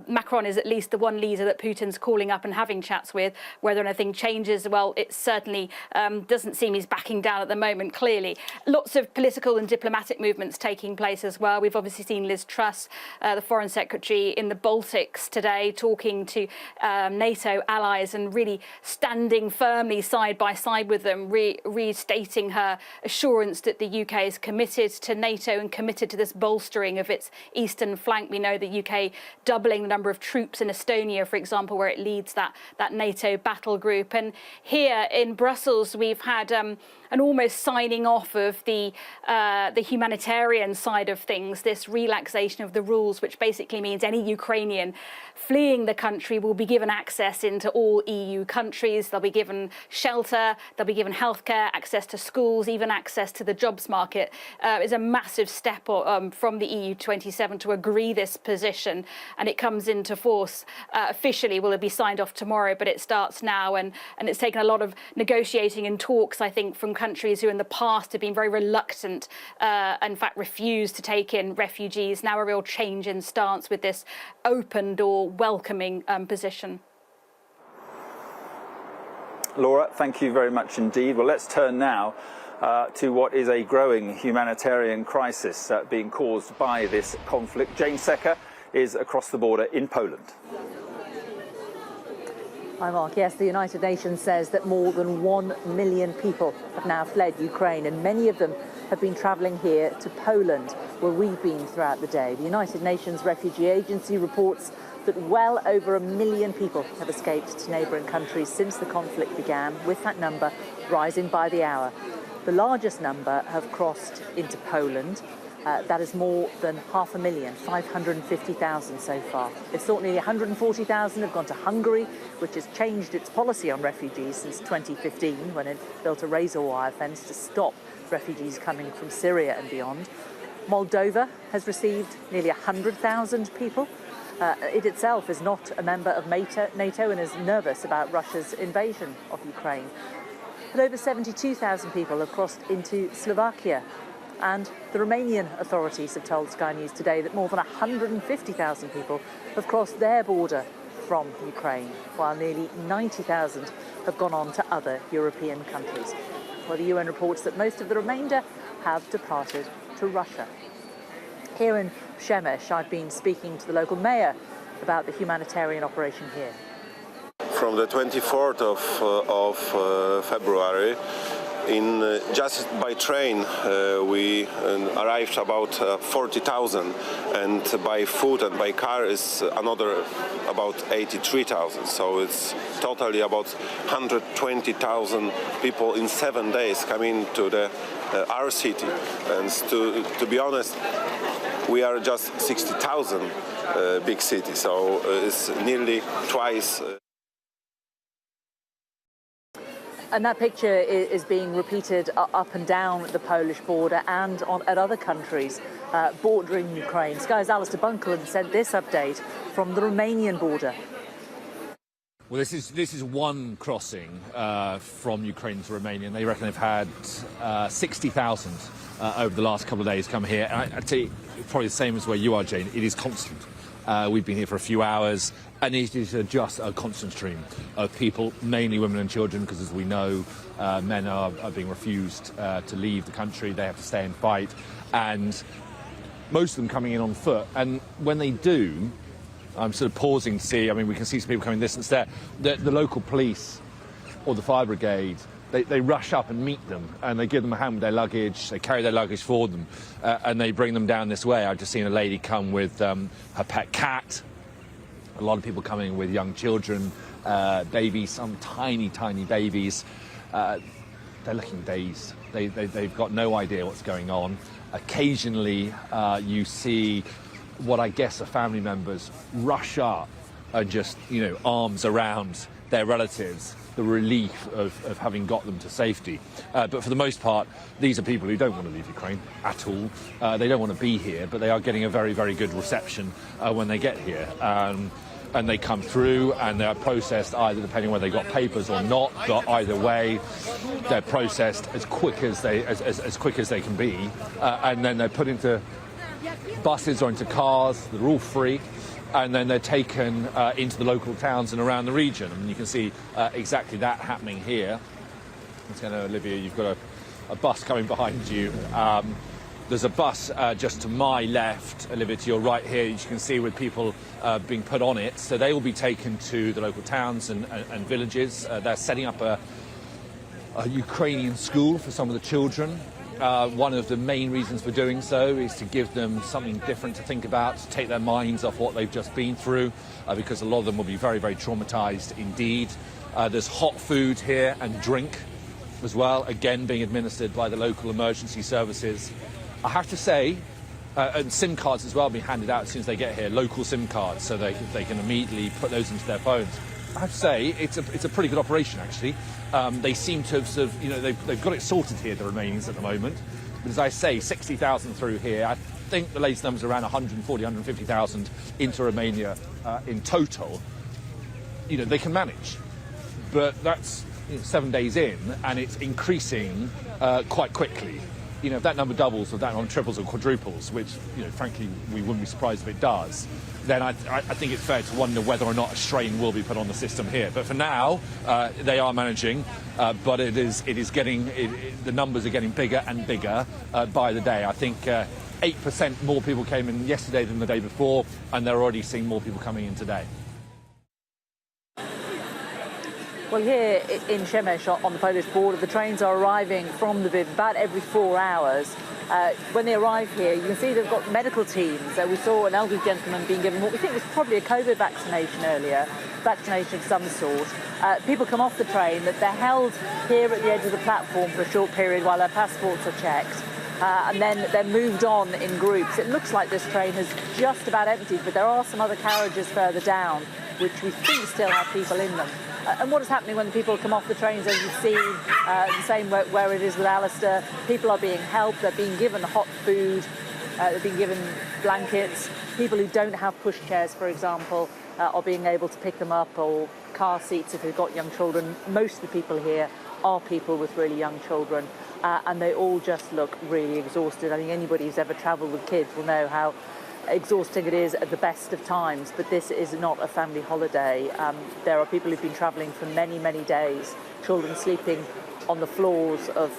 Macron is at least the one leader that Putin's calling up and having chats with. Whether anything changes, well, it certainly doesn't seem he's backing down at the moment, clearly. Lots of political and diplomatic movements taking place as well. We've obviously seen Liz Truss, the Foreign Secretary in the Baltics today, talking to NATO allies and really standing firmly side by side with them, restating her assurance that the UK is committed to NATO and committed to this bolstering of its eastern flank. We know the UK doubling the number of troops in Estonia, for example, where it leads that NATO battle group. And here in Brussels, we've had an almost signing off of the humanitarian side of things, this relaxation of the rules, which basically means any Ukrainian fleeing the country will be given access into all EU countries. They'll be given shelter, they'll be given healthcare, access to schools, even access to the jobs market. Is a massive step from the EU 27 to agree this position, and it comes into force officially. Will it be signed off tomorrow? But it starts now, and it's taken a lot of negotiating and talks, I think, from countries who in the past have been very reluctant, in fact refused to take in refugees. Now a real change in stance with this opened or welcoming position. Laura, thank you very much indeed. Well, let's turn now to what is a growing humanitarian crisis being caused by this conflict. Jane Secker is across the border in Poland. Hi, Mark. Yes, the United Nations says that more than 1 million people have now fled Ukraine, and many of them have been travelling here to Poland, where we've been throughout the day. The United Nations Refugee Agency reports that well over 1 million people have escaped to neighbouring countries since the conflict began, with that number rising by the hour. The largest number have crossed into Poland. That is more than 500,000, 550,000 so far. It's thought nearly 140,000 have gone to Hungary, which has changed its policy on refugees since 2015, when it built a razor wire fence to stop refugees coming from Syria and beyond. Moldova has received nearly 100,000 people. It itself is not a member of NATO and is nervous about Russia's invasion of Ukraine. But over 72,000 people have crossed into Slovakia. And the Romanian authorities have told Sky News today that more than 150,000 people have crossed their border from Ukraine, while nearly 90,000 have gone on to other European countries. Well, the UN reports that most of the remainder have departed to Russia. Here in Przemyśl, I've been speaking to the local mayor about the humanitarian operation here. From the 24th of February, just by train we arrived about 40,000, and by foot and by car is another about 83,000. So it's totally about 120,000 people in 7 days coming to our city. And to be honest, we are just 60,000 big city, so it's nearly twice. And that picture is being repeated up and down the Polish border and at other countries bordering Ukraine. Sky's Alistair Balcon sent this update from the Romanian border. Well, this is one crossing from Ukraine to Romania, and they reckon they've had 60,000 over the last couple of days come here. And I'd say probably the same as where you are, Jane. It is constant. We've been here for a few hours, and it is just a constant stream of people, mainly women and children, because as we know, men are being refused to leave the country. They have to stay and fight, and most of them coming in on foot. And when they do, I'm sort of pausing to see, I mean, we can see some people coming distance there. The local police or the fire brigade, they rush up and meet them, and they give them a hand with their luggage, they carry their luggage for them, and they bring them down this way. I've just seen a lady come with her pet cat, a lot of people coming with young children, babies, some tiny, tiny babies. They're looking dazed. They've got no idea what's going on. Occasionally, you see what I guess are family members rush up and just, you know, arms around their relatives, the relief of having got them to safety. But for the most part, these are people who don't want to leave Ukraine at all. They don't want to be here, but they are getting a very, very good reception when they get here. And they come through and they're processed either depending on whether they got papers or not, but either way, they're processed as quick as they can be, and then they're put into buses or into cars that are all free, and then they're taken into the local towns and around the region. And you can see exactly that happening here. Let's go, Olivia, you've got a bus coming behind you. There's a bus just to my left, Olivia, to your right here, you can see with people being put on it. So they will be taken to the local towns and villages. They're setting up a Ukrainian school for some of the children. One of the main reasons for doing so is to give them something different to think about, to take their minds off what they've just been through, because a lot of them will be very, very traumatized indeed. There's hot food here and drink as well, again being administered by the local emergency services. I have to say, and SIM cards as well being handed out as soon as they get here, local SIM cards, so they can immediately put those into their phones. I have to say, it's a pretty good operation, actually. They seem to have sort of, you know, they've got it sorted here, the Romanians, at the moment. But as I say, 60,000 through here. I think the latest number's around 140, 150,000 into Romania in total. You know, they can manage. But that's 7 days in, and it's increasing quite quickly. You know, if that number doubles or that number triples or quadruples, which, you know, frankly, we wouldn't be surprised if it does, then I think it's fair to wonder whether or not a strain will be put on the system here. But for now, they are managing, but the numbers are getting bigger and bigger by the day. I think 8% more people came in yesterday than the day before, and they're already seeing more people coming in today. Well, here in Przemyśl on the Polish border, the trains are arriving from Lviv about every 4 hours. When they arrive here, you can see they've got medical teams. We saw an elderly gentleman being given what we think was probably a COVID vaccination earlier, vaccination of some sort. People come off the train, that they're held here at the edge of the platform for a short period while their passports are checked. And then they're moved on in groups. It looks like this train has just about emptied, but there are some other carriages further down, which we think still have people in them. And what is happening when the people come off the trains, as you've seen, the same where it is with Alistair, people are being helped, they're being given hot food, they're being given blankets. People who don't have pushchairs, for example, are being able to pick them up, or car seats if they've got young children. Most of the people here are people with really young children, and they all just look really exhausted. I think anybody who's ever travelled with kids will know how exhausting it is at the best of times, but this is not a family holiday. There are people who've been travelling for many, many days, children sleeping on the floors of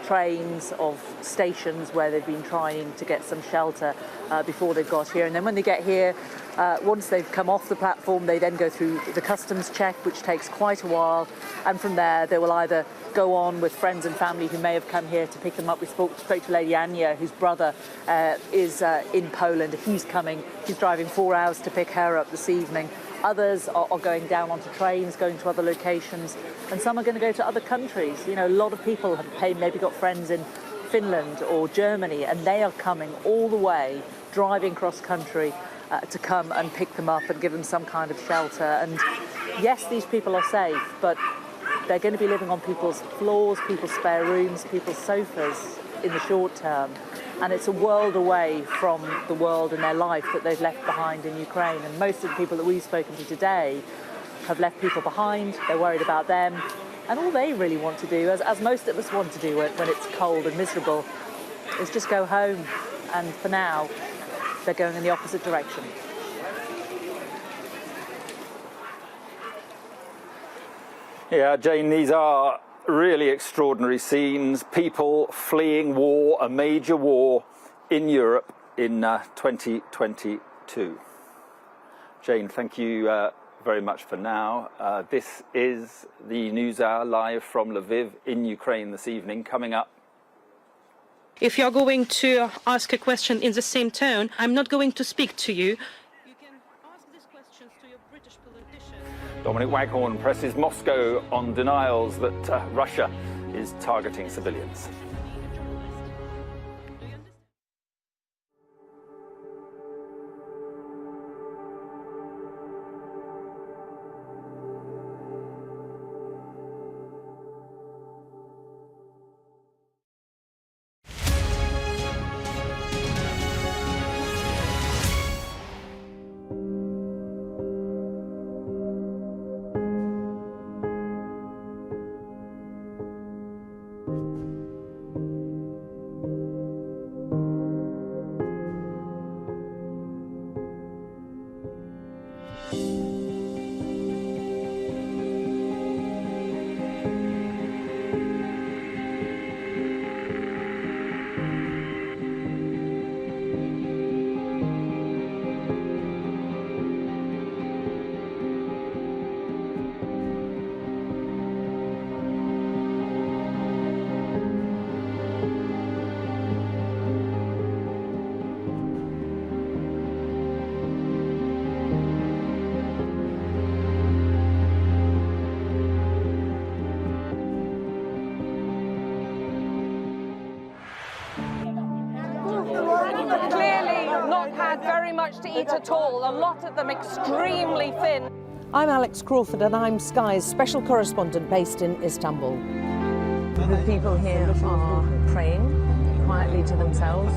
trains, of stations where they've been trying to get some shelter before they've got here. And then when they get here, once they've come off the platform, they then go through the customs check, which takes quite a while. And from there, they will either go on with friends and family who may have come here to pick them up. We spoke to Lady Anya, whose brother is in Poland. He's coming. He's driving 4 hours to pick her up this evening. Others are going down onto trains, going to other locations, and some are going to go to other countries. You know, a lot of people have maybe got friends in Finland or Germany, and they are coming all the way, driving cross country to come and pick them up and give them some kind of shelter. And yes, these people are safe, but They're going to be living on people's floors, people's spare rooms, people's sofas in the short term. And it's a world away from the world and their life that they've left behind in Ukraine. And most of the people that we've spoken to today have left people behind. They're worried about them. And all they really want to do, as most of us want to do when it's cold and miserable, is just go home. And for now, they're going in the opposite direction. Yeah, Jane, these are really extraordinary scenes. People fleeing war, a major war in Europe in 2022. Jane, thank you very much for now. This is the News Hour live from Lviv in Ukraine this evening. Coming up. If you're going to ask a question in the same tone, I'm not going to speak to you. You can ask these questions to your British politicians. Dominic Waghorn presses Moscow on denials that Russia is targeting civilians. Very much to eat at all, a lot of them extremely thin. I'm Alex Crawford and I'm Sky's special correspondent based in Istanbul. The people here are praying quietly to themselves.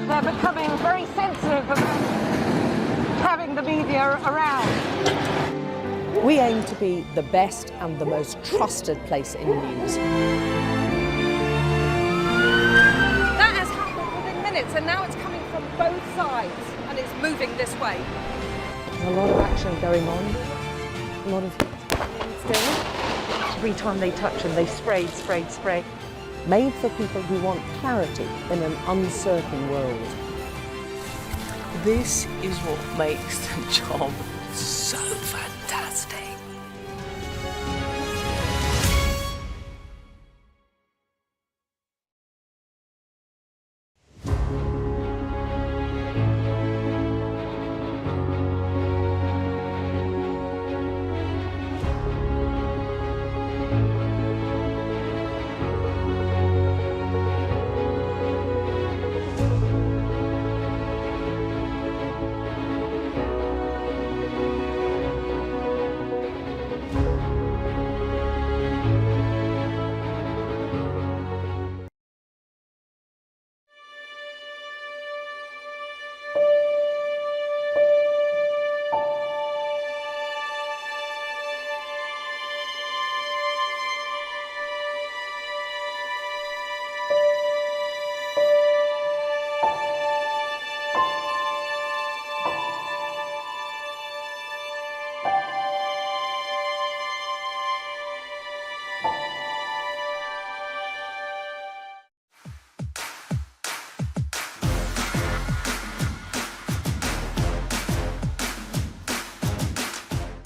They're becoming very sensitive about having the media around. We aim to be the best and the most trusted place in news. That has happened within minutes and now it's coming from both sides and it's moving this way. There's a lot of action going on, a lot of still. Every time they touch them, they spray, spray, spray. Made for people who want clarity in an uncertain world. This is what makes the job so fantastic.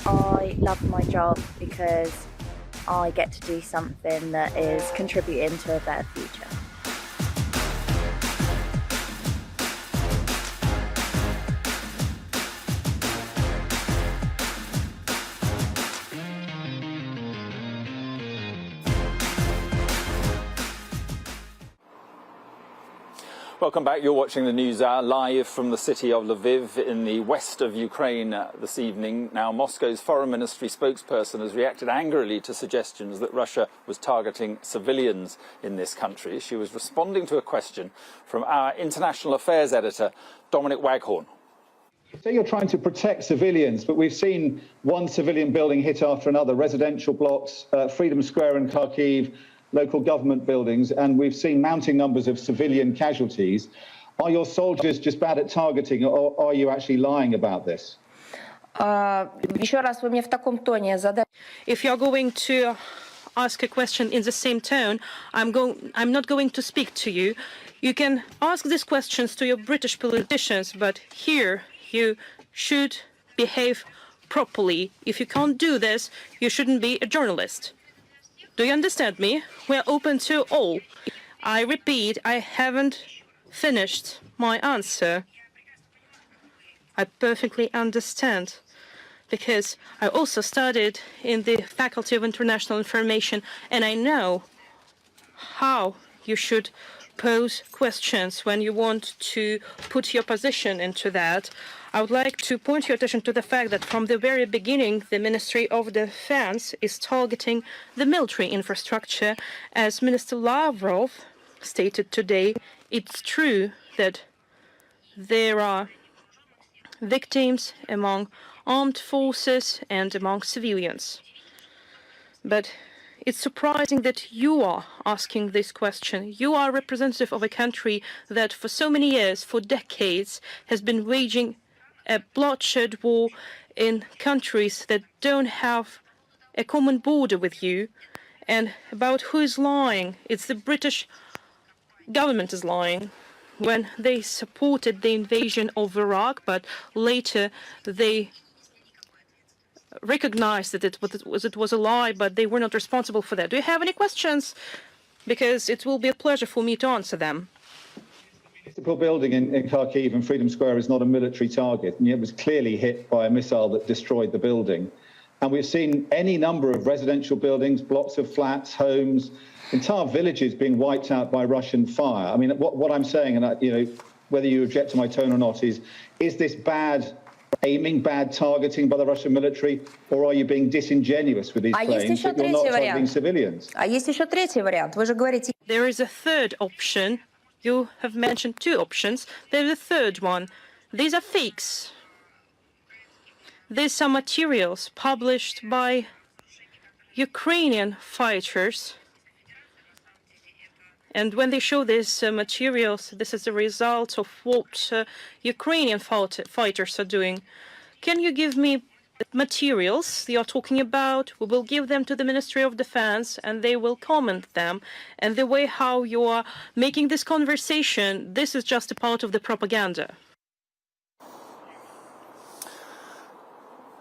I love my job because I get to do something that is contributing to a better future. Welcome back. You're watching the News Hour live from the city of Lviv in the west of Ukraine this evening. Now, Moscow's foreign ministry spokesperson has reacted angrily to suggestions that Russia was targeting civilians in this country. She was responding to a question from our international affairs editor, Dominic Waghorn. So you're trying to protect civilians, but we've seen one civilian building hit after another, residential blocks, Freedom Square in Kharkiv, local government buildings, and we've seen mounting numbers of civilian casualties. Are your soldiers just bad at targeting, or are you actually lying about this? If you're going to ask a question in the same tone, I'm not going to speak to you. You can ask these questions to your British politicians, but here you should behave properly. If you can't do this, you shouldn't be a journalist. Do you understand me? We're open to all. I repeat, I haven't finished my answer. I perfectly understand, because I also studied in the Faculty of International Information, and I know how you should pose questions when you want to put your position into that. I would like to point your attention to the fact that from the very beginning, the Ministry of Defense is targeting the military infrastructure. As Minister Lavrov stated today, it's true that there are victims among armed forces and among civilians. But it's surprising that you are asking this question. You are a representative of a country that for so many years, for decades, has been waging a bloodshed war in countries that don't have a common border with you. And about who is lying, it's the British government is lying. When they supported the invasion of Iraq, but later they recognized that it was a lie, but they were not responsible for that. Do you have any questions? Because it will be a pleasure for me to answer them. The building in Kharkiv and Freedom Square is not a military target, and yet was clearly hit by a missile that destroyed the building. And we've seen any number of residential buildings, blocks of flats, homes, entire villages being wiped out by Russian fire. I mean, what I'm saying, and whether you object to my tone or not, is this bad aiming, bad targeting by the Russian military, or are you being disingenuous with these claims that you're not targeting civilians? There is a third option. You have mentioned two options. There's a third one. These are fakes. These are materials published by Ukrainian fighters. And when they show these materials, this is the result of what Ukrainian fighters are doing. Can you give me materials you're talking about? We will give them to the Ministry of Defense and they will comment them. And the way how you are making this conversation, this is just a part of the propaganda.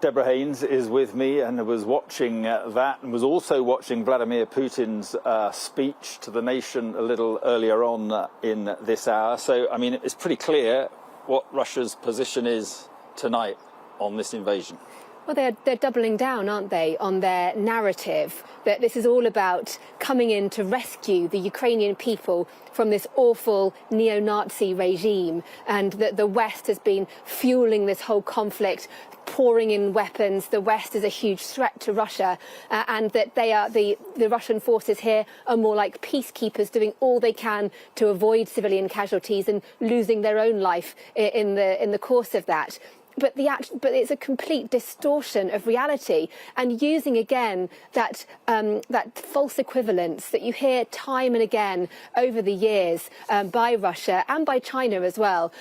Deborah Haynes is with me and was watching that and was also watching Vladimir Putin's speech to the nation a little earlier on in this hour. So, I mean, it's pretty clear what Russia's position is tonight on this invasion. Well, they're doubling down, aren't they, on their narrative that this is all about coming in to rescue the Ukrainian people from this awful neo-Nazi regime, and that the West has been fueling this whole conflict, pouring in weapons. The West is a huge threat to Russia, and that they are the Russian forces here are more like peacekeepers doing all they can to avoid civilian casualties and losing their own life in the course of that. But it's a complete distortion of reality, and using again that false equivalence that you hear time and again over the years by Russia and by China as well,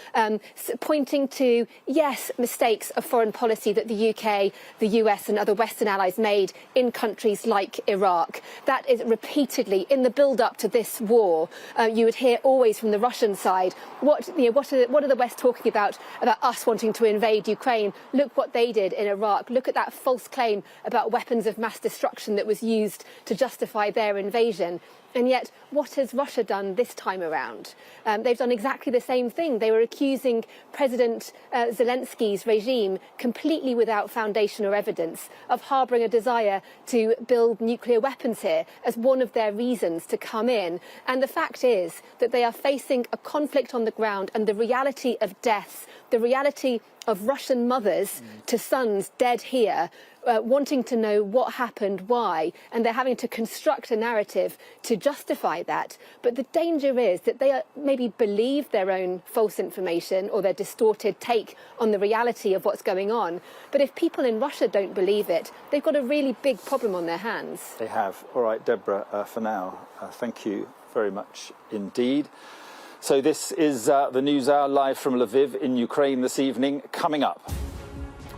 pointing to, yes, mistakes of foreign policy that the UK, the US and other Western allies made in countries like Iraq. That is repeatedly, in the build-up to this war, you would hear always from the Russian side, what are the West talking about us wanting to invade Ukraine? Look what they did in Iraq. Look at that false claim about weapons of mass destruction that was used to justify their invasion. And yet, what has Russia done this time around? They've done exactly the same thing. They were accusing President Zelensky's regime, completely without foundation or evidence, of harbouring a desire to build nuclear weapons here as one of their reasons to come in. And the fact is that they are facing a conflict on the ground and the reality of deaths, the reality of Russian mothers to sons dead here, wanting to know what happened, why, and they're having to construct a narrative to justify that. But the danger is that they maybe believe their own false information or their distorted take on the reality of what's going on. But if people in Russia don't believe it, they've got a really big problem on their hands. They have. All right, Deborah, for now, thank you very much indeed. So this is the News Hour live from Lviv in Ukraine this evening. Coming up,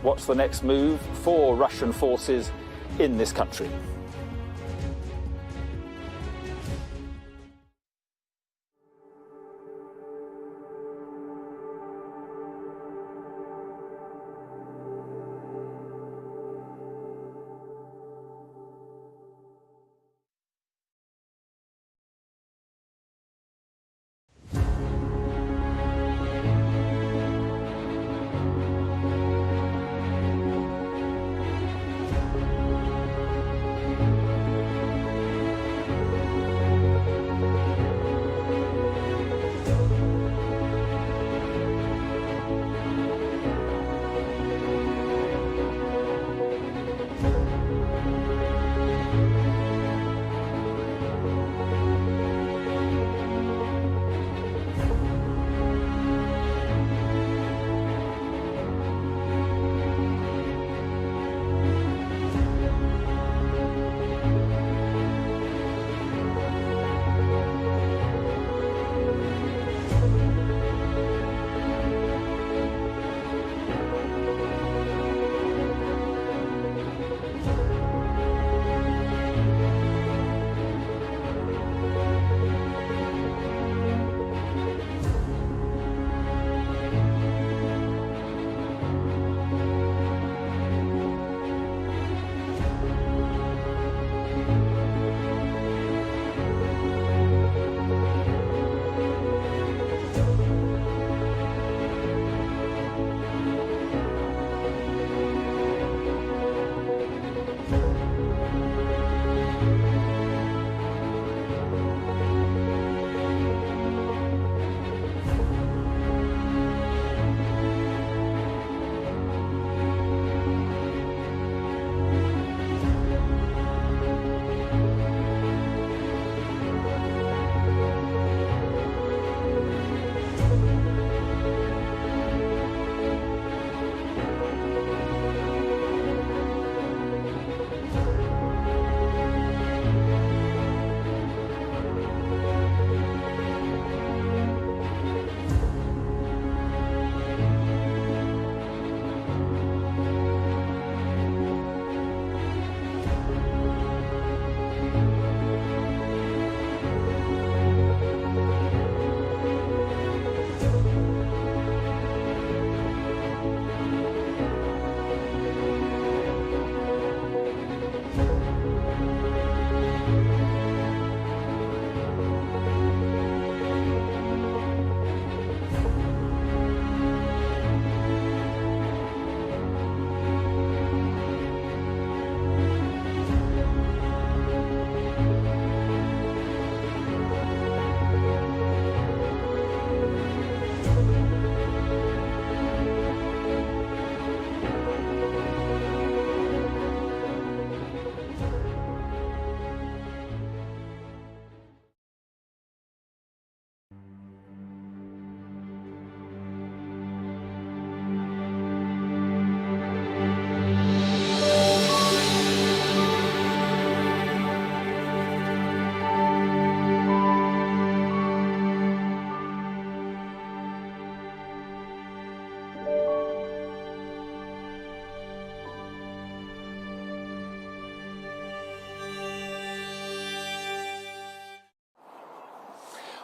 what's the next move for Russian forces in this country?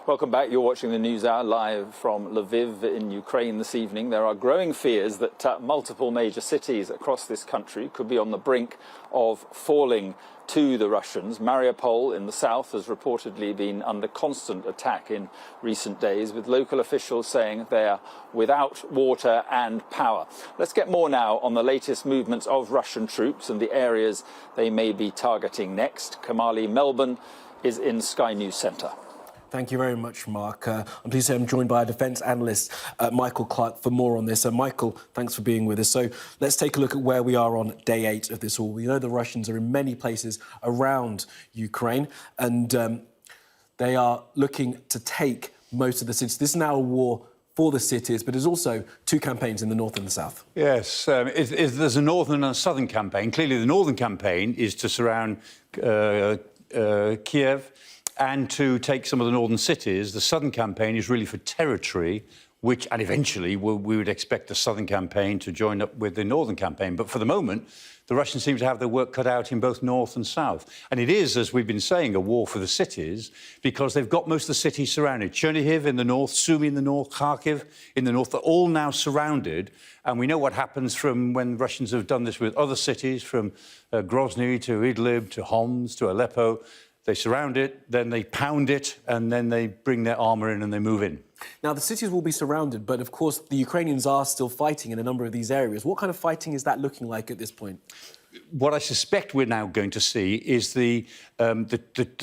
Welcome back. You're watching the News Hour live from Lviv in Ukraine this evening. There are growing fears that multiple major cities across this country could be on the brink of falling to the Russians. Mariupol in the south has reportedly been under constant attack in recent days, with local officials saying they are without water and power. Let's get more now on the latest movements of Russian troops and the areas they may be targeting next. Kamali Melbourne is in Sky News Centre. Thank you very much, Mark. I'm pleased to say I'm joined by a defence analyst, Michael Clark, for more on this. So, Michael, thanks for being with us. So let's take a look at where we are on day 8 of this war. We know the Russians are in many places around Ukraine, and they are looking to take most of the cities. This is now a war for the cities, but there's also 2 campaigns in the north and the south. Yes, there's a northern and a southern campaign. Clearly, the northern campaign is to surround Kiev and to take some of the northern cities. The southern campaign is really for territory, and eventually we would expect the southern campaign to join up with the northern campaign. But for the moment, the Russians seem to have their work cut out in both north and south. And it is, as we've been saying, a war for the cities, because they've got most of the cities surrounded. Chernihiv in the north, Sumy in the north, Kharkiv in the north, they're all now surrounded. And we know what happens from when Russians have done this with other cities, from Grozny to Idlib to Homs to Aleppo. They surround it, then they pound it, and then they bring their armour in and they move in. Now, the cities will be surrounded, but of course the Ukrainians are still fighting in a number of these areas. What kind of fighting is that looking like at this point? What I suspect we're now going to see is the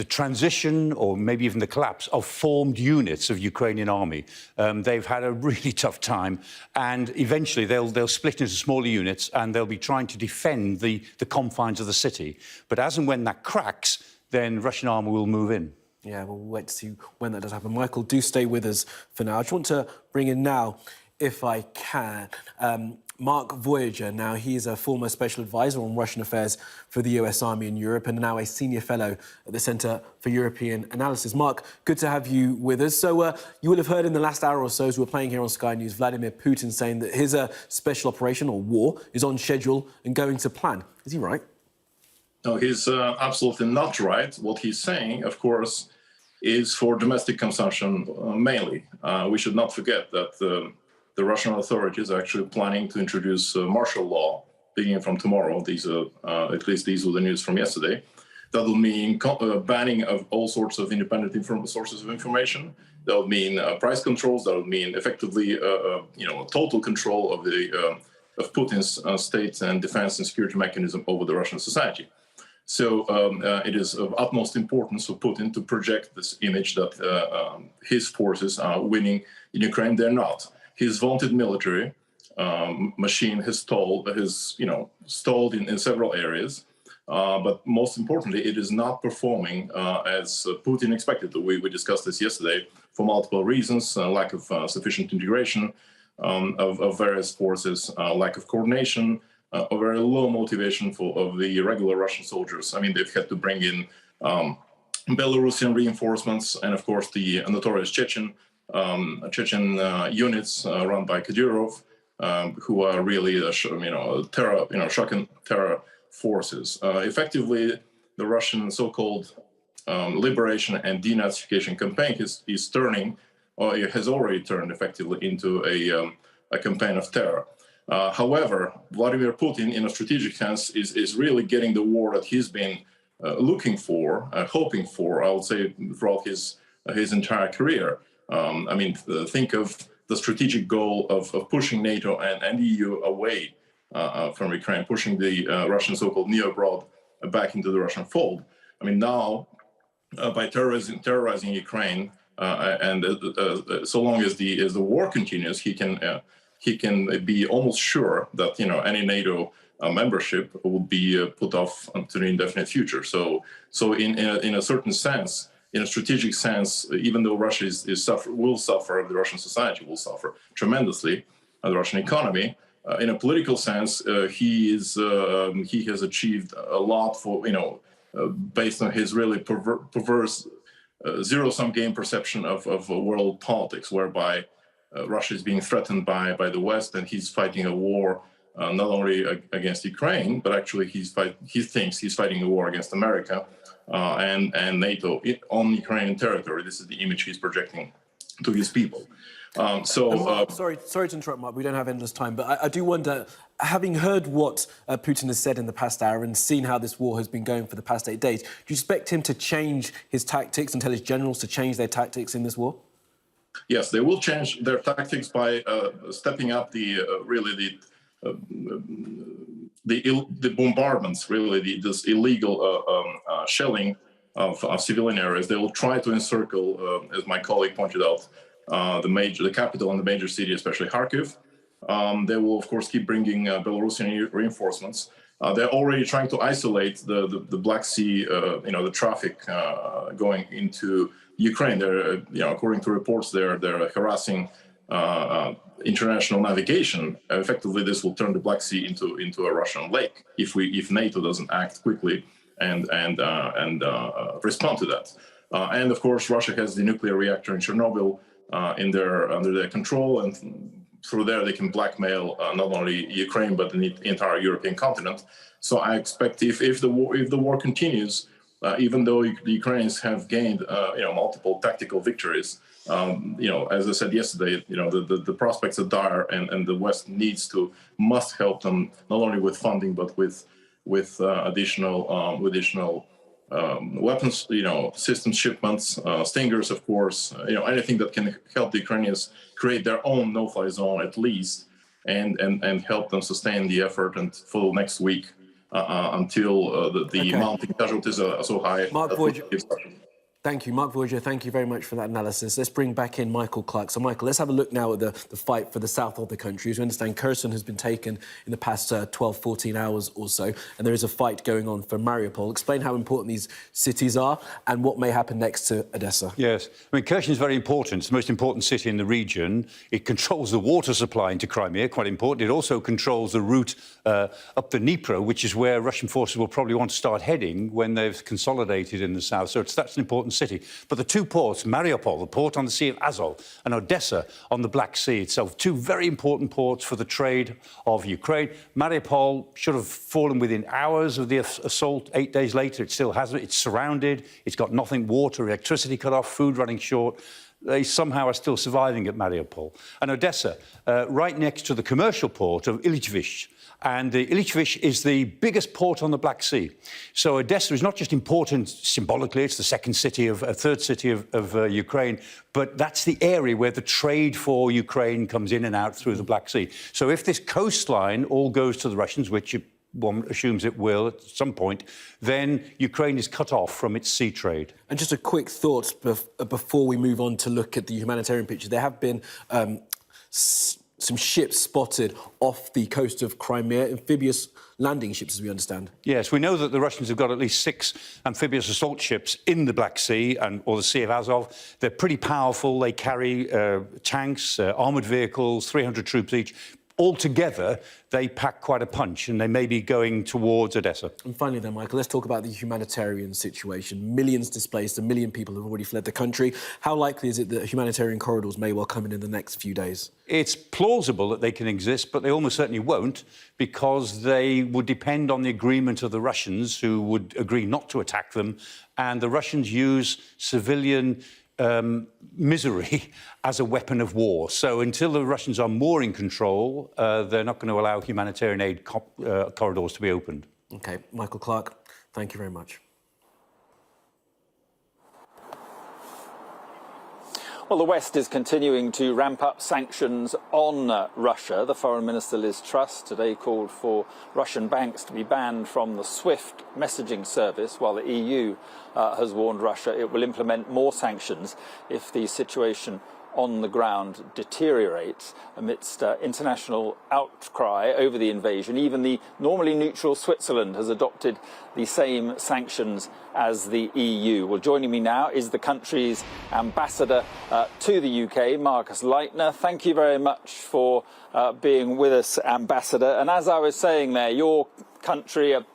transition, or maybe even the collapse, of formed units of Ukrainian army. They've had a really tough time, and eventually they'll split into smaller units and they'll be trying to defend the confines of the city. But as and when that cracks, then Russian army will move in. Yeah, we'll wait to see when that does happen. Michael, do stay with us for now. I just want to bring in now, if I can, Mark Voyager. Now, he is a former special advisor on Russian affairs for the US Army in Europe and now a senior fellow at the Centre for European Analysis. Mark, good to have you with us. So you will have heard in the last hour or so, as we're playing here on Sky News, Vladimir Putin saying that his special operation, or war, is on schedule and going to plan. Is he right? No, he's absolutely not right. What he's saying, of course, is for domestic consumption mainly. We should not forget that the Russian authorities are actually planning to introduce martial law beginning from tomorrow. These are, at least these were the news from yesterday. That will mean banning of all sorts of independent sources of information. That will mean price controls. That will mean effectively, total control of of Putin's state and defense and security mechanism over the Russian society. So it is of utmost importance for Putin to project this image that his forces are winning in Ukraine. They're not. His vaunted military machine has stalled in several areas. But most importantly, it is not performing as Putin expected. We discussed this yesterday for multiple reasons: lack of sufficient integration of various forces, lack of coordination, a very low motivation of the regular Russian soldiers. I mean, they've had to bring in Belarusian reinforcements, and of course the notorious Chechen units run by Kadyrov, who are really shock and terror forces. Effectively, the Russian so-called liberation and denazification campaign is turning, or it has already turned effectively into a campaign of terror. However, Vladimir Putin, in a strategic sense, is really getting the war that he's been looking for, hoping for, I would say, throughout his entire career. I mean, think of the strategic goal of pushing NATO and EU away from Ukraine, pushing the Russian so-called neo-Broad back into the Russian fold. I mean, now, by terrorizing Ukraine, and so long as the war continues, he can be almost sure that any NATO membership will be put off to the indefinite future. So in a certain sense, in a strategic sense, even though Russia will suffer, the Russian society will suffer tremendously, the Russian economy. In a political sense, he has achieved a lot for based on his really perverse zero-sum game perception of world politics, whereby Russia is being threatened by the West, and he's fighting a war not only against Ukraine, but actually he thinks he's fighting a war against America and NATO on Ukrainian territory. This is the image he's projecting to his people. Sorry to interrupt, Mark. We don't have endless time, but I do wonder, having heard what Putin has said in the past hour and seen how this war has been going for the past 8 days, do you expect him to change his tactics and tell his generals to change their tactics in this war? Yes, they will change their tactics by stepping up the bombardments, this illegal shelling of civilian areas. They will try to encircle, as my colleague pointed out, the capital and the major city, especially Kharkiv. They will, of course, keep bringing Belarusian reinforcements. They're already trying to isolate the Black Sea, the traffic going into Ukraine. They're, according to reports, they're harassing international navigation. Effectively, this will turn the Black Sea into a Russian lake if NATO doesn't act quickly and respond to that. And of course, Russia has the nuclear reactor in Chernobyl under their control, and through there they can blackmail not only Ukraine but the entire European continent. So I expect if the war continues, even though the Ukrainians have gained multiple tactical victories, as I said yesterday, the prospects are dire, and the West must help them not only with funding but with additional weapons, system shipments, Stingers, of course, anything that can help the Ukrainians create their own no-fly zone at least, and help them sustain the effort and for next week until the mounting casualties are so high. Thank you, Mark Voyager. Thank you very much for that analysis. Let's bring back in Michael Clark. So, Michael, let's have a look now at the fight for the south of the country. As we understand, Kherson has been taken in the past 12, 14 hours or so, and there is a fight going on for Mariupol. Explain how important these cities are and what may happen next to Odessa. Yes. I mean, Kherson is very important. It's the most important city in the region. It controls the water supply into Crimea, quite important. It also controls the route up the Dnieper, which is where Russian forces will probably want to start heading when they've consolidated in the south. So that's an important city. But the two ports, Mariupol, the port on the Sea of Azov, and Odessa on the Black Sea itself, two very important ports for the trade of Ukraine. Mariupol should have fallen within hours of the assault. 8 days later, it still hasn't. It's surrounded. It's got nothing, water, electricity cut off, food running short. They somehow are still surviving at Mariupol. And Odessa, right next to the commercial port of Live-Kamera. And the Live-Kamera is the biggest port on the Black Sea. So Odessa is not just important symbolically, it's the third city of Ukraine, but that's the area where the trade for Ukraine comes in and out through the Black Sea. So if this coastline all goes to the Russians, which one assumes it will at some point, then Ukraine is cut off from its sea trade. And just a quick thought before we move on to look at the humanitarian picture. There have been some ships spotted off the coast of Crimea, amphibious landing ships, as we understand. Yes, we know that the Russians have got at least 6 amphibious assault ships in the Black Sea or the Sea of Azov. They're pretty powerful. They carry tanks, armoured vehicles, 300 troops each. Altogether, they pack quite a punch, and they may be going towards Odessa. And finally then, Michael, let's talk about the humanitarian situation. Millions displaced, 1 million people have already fled the country. How likely is it that humanitarian corridors may well come in the next few days? It's plausible that they can exist, but they almost certainly won't, because they would depend on the agreement of the Russians, who would agree not to attack them, and the Russians use civilian misery as a weapon of war. So until the Russians are more in control, they're not going to allow humanitarian aid corridors to be opened. OK, Michael Clark, thank you very much. Well, the West is continuing to ramp up sanctions on Russia. The Foreign Minister Liz Truss today called for Russian banks to be banned from the SWIFT messaging service, while the EU has warned Russia it will implement more sanctions if the situation on the ground deteriorates amidst international outcry over the invasion. Even the normally neutral Switzerland has adopted the same sanctions as the EU. Well, joining me now is the country's ambassador to the UK, Marcus Leitner. Thank you very much for being with us, Ambassador. And as I was saying there, your country, a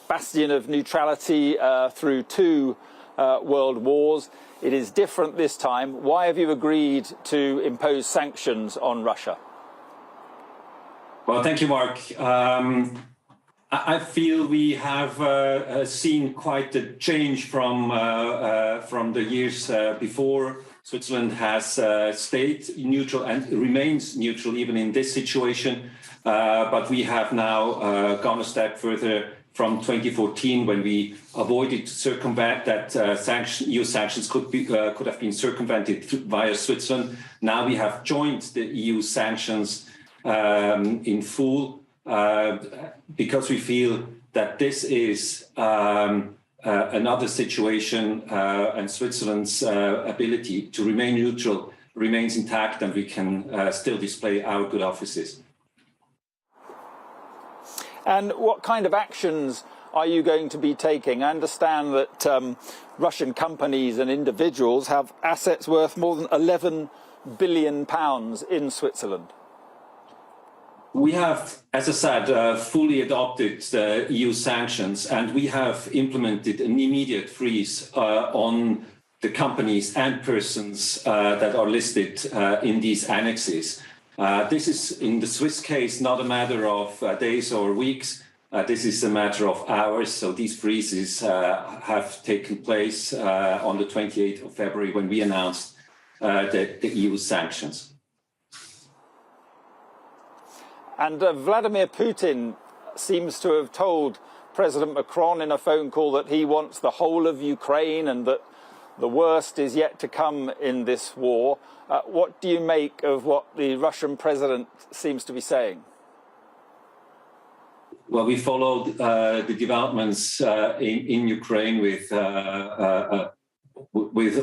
bastion of neutrality through 2 world wars. It is different this time. Why have you agreed to impose sanctions on Russia? Well, thank you, Mark. I feel we have seen quite a change from the years before. Switzerland has stayed neutral and remains neutral even in this situation. But we have now gone a step further from 2014 when we avoided to circumvent that EU sanctions could have been circumvented via Switzerland. Now we have joined the EU sanctions in full because we feel that this is another situation and Switzerland's ability to remain neutral remains intact, and we can still display our good offices. And what kind of actions are you going to be taking? I understand that Russian companies and individuals have assets worth more than £11 billion in Switzerland. We have, as I said, fully adopted the EU sanctions, and we have implemented an immediate freeze on the companies and persons that are listed in these annexes. This is, in the Swiss case, not a matter of days or weeks. This is a matter of hours. So these freezes have taken place on the 28th of February when we announced the EU sanctions. And Vladimir Putin seems to have told President Macron in a phone call that he wants the whole of Ukraine and that the worst is yet to come in this war. What do you make of what the Russian president seems to be saying? Well, we followed the developments in Ukraine with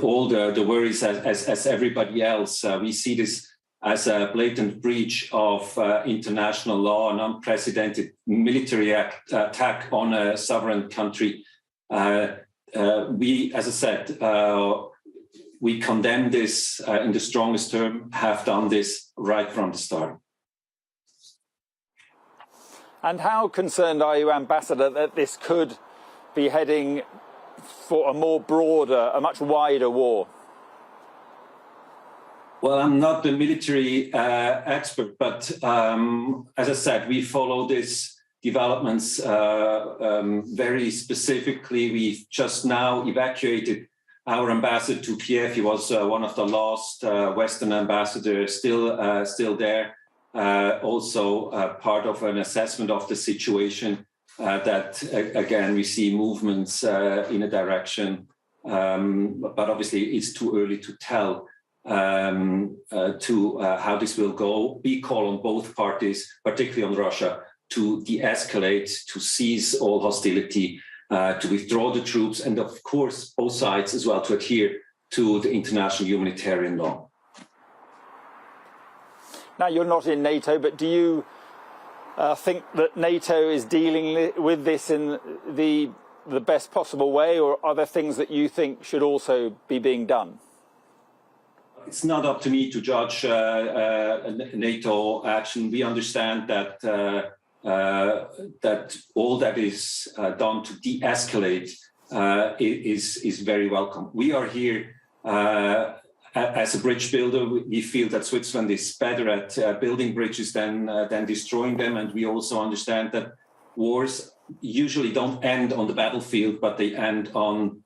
all the worries as everybody else. We see this as a blatant breach of international law, an unprecedented military attack on a sovereign country. We, as I said, we condemn this in the strongest term, have done this right from the start. And how concerned are you, Ambassador, that this could be heading for a more broader, a much wider war? Well, I'm not the military expert, but as I said, we follow these developments very specifically. We've just now evacuated our ambassador to Kiev. He was one of the last Western ambassadors still there. Also part of an assessment of the situation that, again, we see movements in a direction, but obviously it's too early to tell how this will go. We call on both parties, particularly on Russia, to de-escalate, to cease all hostility, to withdraw the troops, and of course, both sides as well to adhere to the international humanitarian law. Now, you're not in NATO, but do you think that NATO is dealing with this in the best possible way, or are there things that you think should also be being done? It's not up to me to judge NATO action. We understand that that all that is done to de-escalate is very welcome. We are here as a bridge builder. We feel that Switzerland is better at building bridges than destroying them, and we also understand that wars usually don't end on the battlefield, but they end on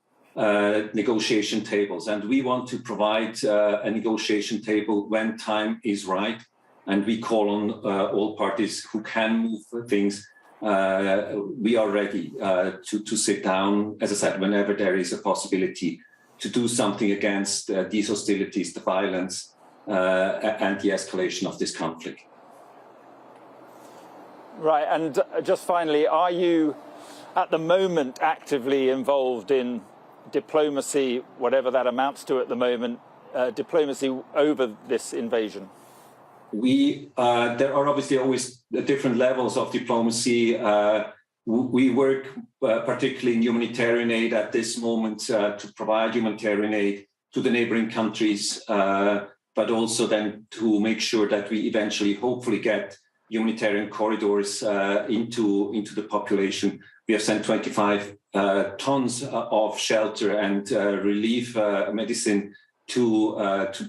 negotiation tables, and we want to provide a negotiation table when time is right, and we call on all parties who can move things. We are ready to sit down, as I said, whenever there is a possibility to do something against these hostilities, the violence, and the escalation of this conflict. Right, and just finally, are you at the moment actively involved in diplomacy, whatever that amounts to at the moment, diplomacy over this invasion? There are obviously always different levels of diplomacy. We work particularly in humanitarian aid at this moment to provide humanitarian aid to the neighboring countries, but also then to make sure that we eventually, hopefully, get humanitarian corridors into the population. We have sent 25 tons of shelter and relief medicine to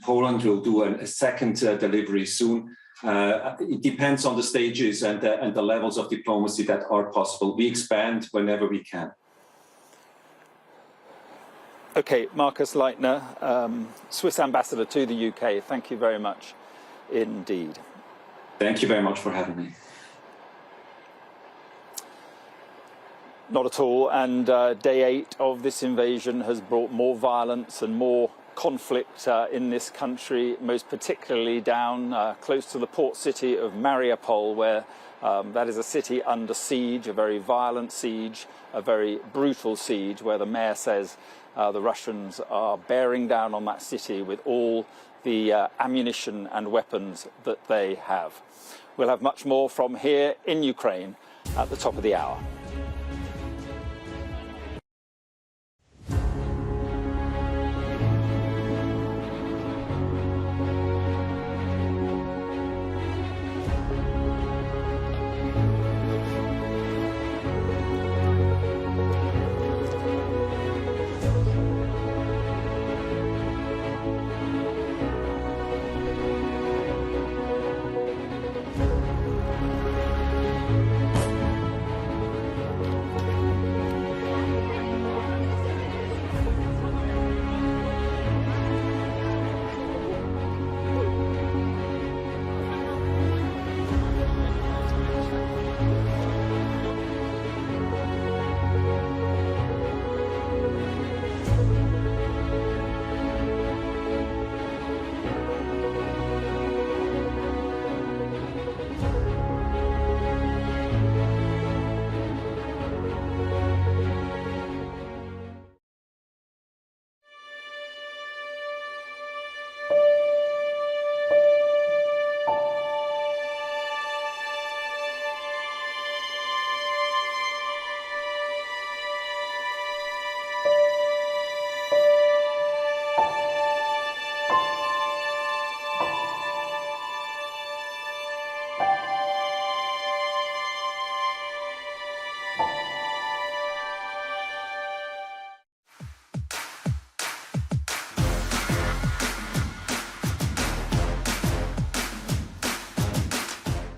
Poland. We'll do a second delivery soon. It depends on the stages and the levels of diplomacy that are possible. We expand whenever we can. Okay, Marcus Leitner, Swiss ambassador to the UK, thank you very much indeed. Thank you very much for having me. Not at all, and day 8 of this invasion has brought more violence and more conflict in this country, most particularly down close to the port city of Mariupol, where that is a city under siege, a very violent siege, a very brutal siege, where the mayor says the Russians are bearing down on that city with all the ammunition and weapons that they have. We'll have much more from here in Ukraine at the top of the hour.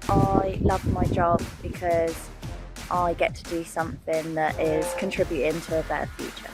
I love my job because I get to do something that is contributing to a better future.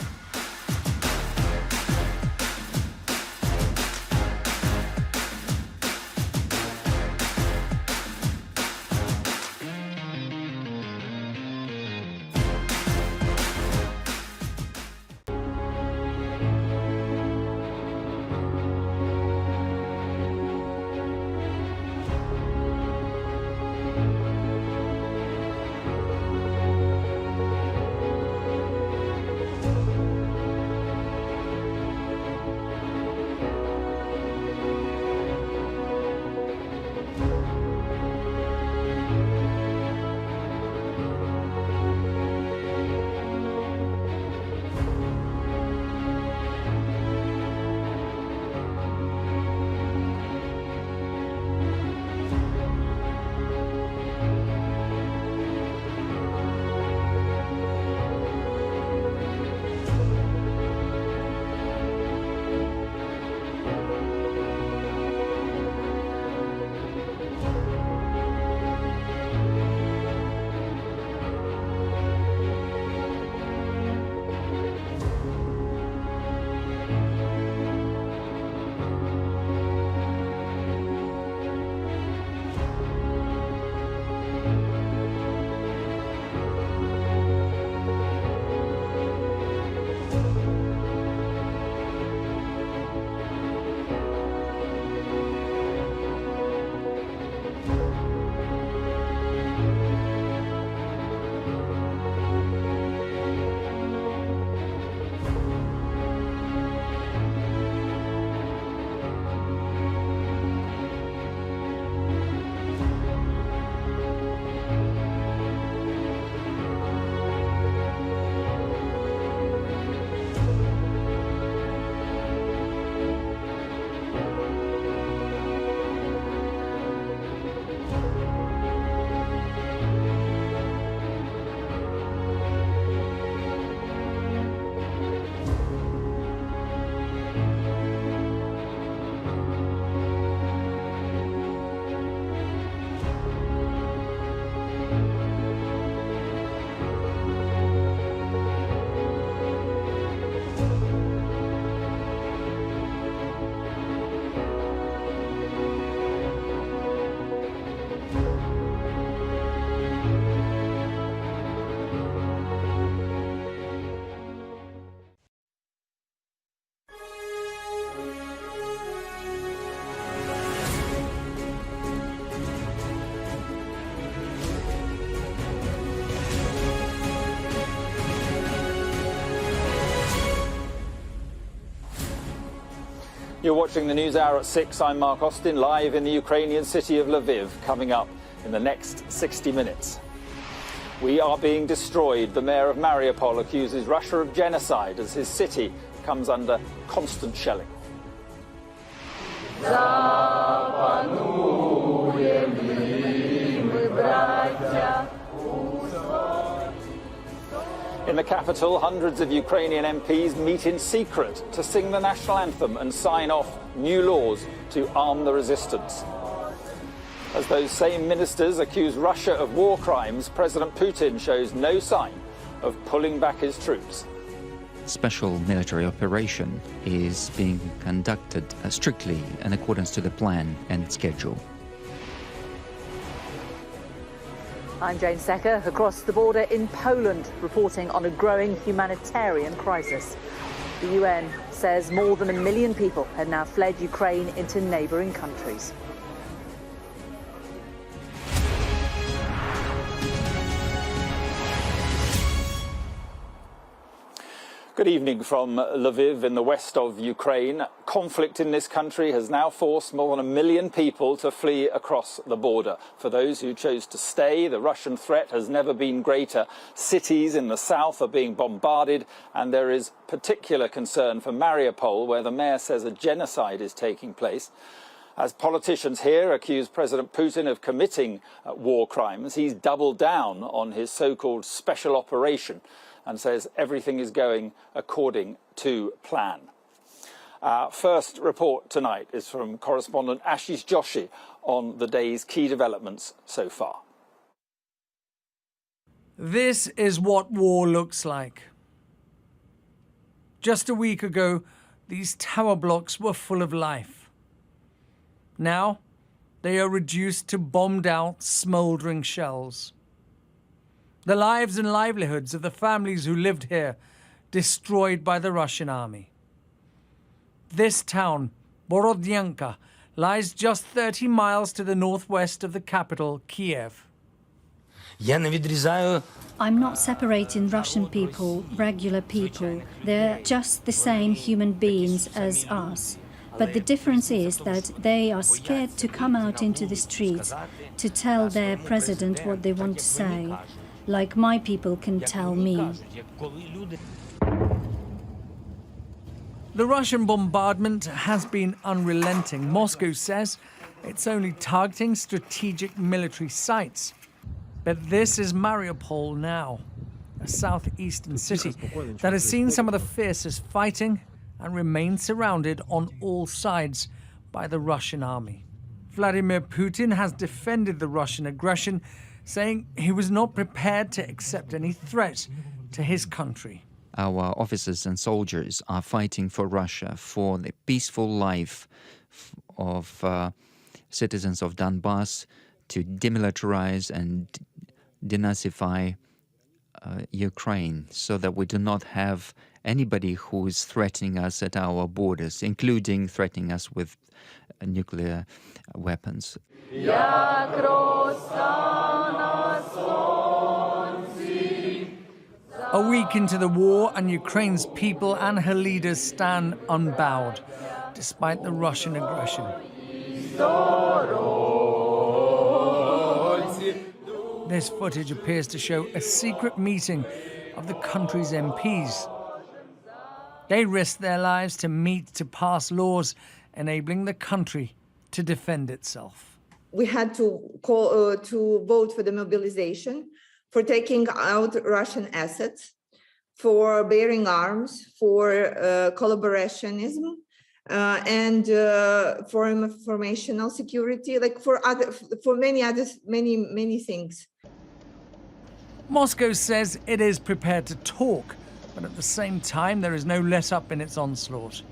You're watching the News Hour at 6. I'm Mark Austin, live in the Ukrainian city of Lviv, coming up in the next 60 minutes. We are being destroyed. The mayor of Mariupol accuses Russia of genocide as his city comes under constant shelling. In the capital, hundreds of Ukrainian MPs meet in secret to sing the national anthem and sign off new laws to arm the resistance. As those same ministers accuse Russia of war crimes, President Putin shows no sign of pulling back his troops. Special military operation is being conducted strictly in accordance to the plan and schedule. I'm Jane Secker, across the border in Poland, reporting on a growing humanitarian crisis. The UN says more than 1 million people have now fled Ukraine into neighbouring countries. Good evening from Lviv in the west of Ukraine. Conflict in this country has now forced more than 1 million people to flee across the border. For those who chose to stay, the Russian threat has never been greater. Cities in the south are being bombarded, and there is particular concern for Mariupol, where the mayor says a genocide is taking place. As politicians here accuse President Putin of committing war crimes, he's doubled down on his so-called special operation and says everything is going according to plan. Our first report tonight is from correspondent Ashish Joshi on the day's key developments so far. This is what war looks like. Just a week ago, these tower blocks were full of life. Now, they are reduced to bombed-out, smouldering shells. The lives and livelihoods of the families who lived here, destroyed by the Russian army. This town, Borodyanka, lies just 30 miles to the northwest of the capital, Kiev. I'm not separating Russian people, regular people. They're just the same human beings as us. But the difference is that they are scared to come out into the streets to tell their president what they want to say, like my people can tell me. The Russian bombardment has been unrelenting. Moscow says it's only targeting strategic military sites. But this is Mariupol now, a southeastern city that has seen some of the fiercest fighting and remains surrounded on all sides by the Russian army. Vladimir Putin has defended the Russian aggression, saying he was not prepared to accept any threat to his country. Our officers and soldiers are fighting for Russia, for the peaceful life of citizens of Donbass, to demilitarize and denazify Ukraine, so that we do not have anybody who is threatening us at our borders, including threatening us with nuclear weapons. A week into the war, and Ukraine's people and her leaders stand unbowed, despite the Russian aggression. This footage appears to show a secret meeting of the country's MPs. They risked their lives to meet to pass laws enabling the country to defend itself. We had to call to vote for the mobilization, for taking out Russian assets, for bearing arms, for collaborationism, and for informational security, like for many things. Moscow says it is prepared to talk, but at the same time there is no let up in its onslaught.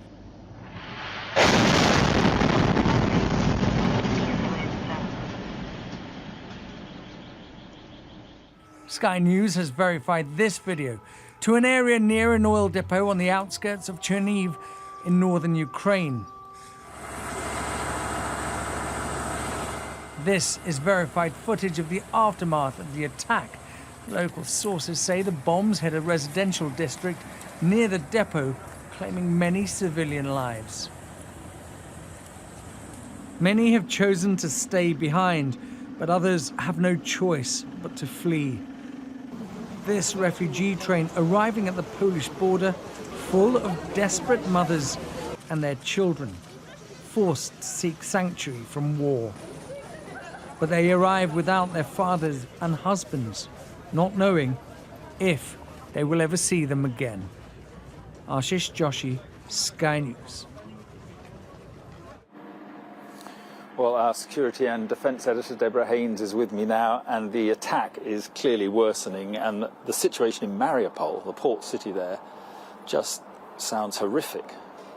Sky News has verified this video to an area near an oil depot on the outskirts of Chernihiv in northern Ukraine. This is verified footage of the aftermath of the attack. Local sources say the bombs hit a residential district near the depot, claiming many civilian lives. Many have chosen to stay behind, but others have no choice but to flee. This refugee train arriving at the Polish border full of desperate mothers and their children, forced to seek sanctuary from war. But they arrive without their fathers and husbands, not knowing if they will ever see them again. Ashish Joshi, Sky News. Well, our security and defence editor Deborah Haynes is with me now, and the attack is clearly worsening, and the situation in Mariupol, the port city there, just sounds horrific.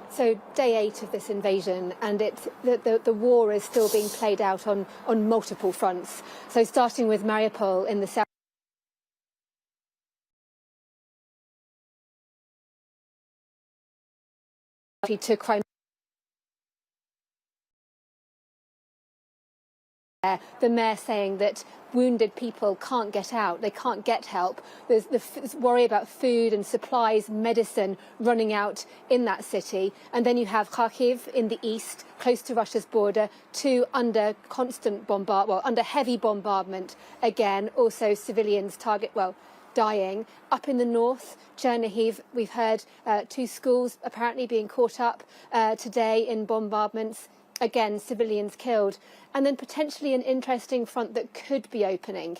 So day 8 of this invasion, and the war is still being played out on multiple fronts. So starting with Mariupol in the south to Crimea. The mayor saying that wounded people can't get out, they can't get help. There's worry about food and supplies, medicine running out in that city. And then you have Kyiv in the east, close to Russia's border, under constant under heavy bombardment again. Also civilians dying. Up in the north, Chernihiv, we've heard 2 schools apparently being caught up today in bombardments. Again, civilians killed. And then potentially an interesting front that could be opening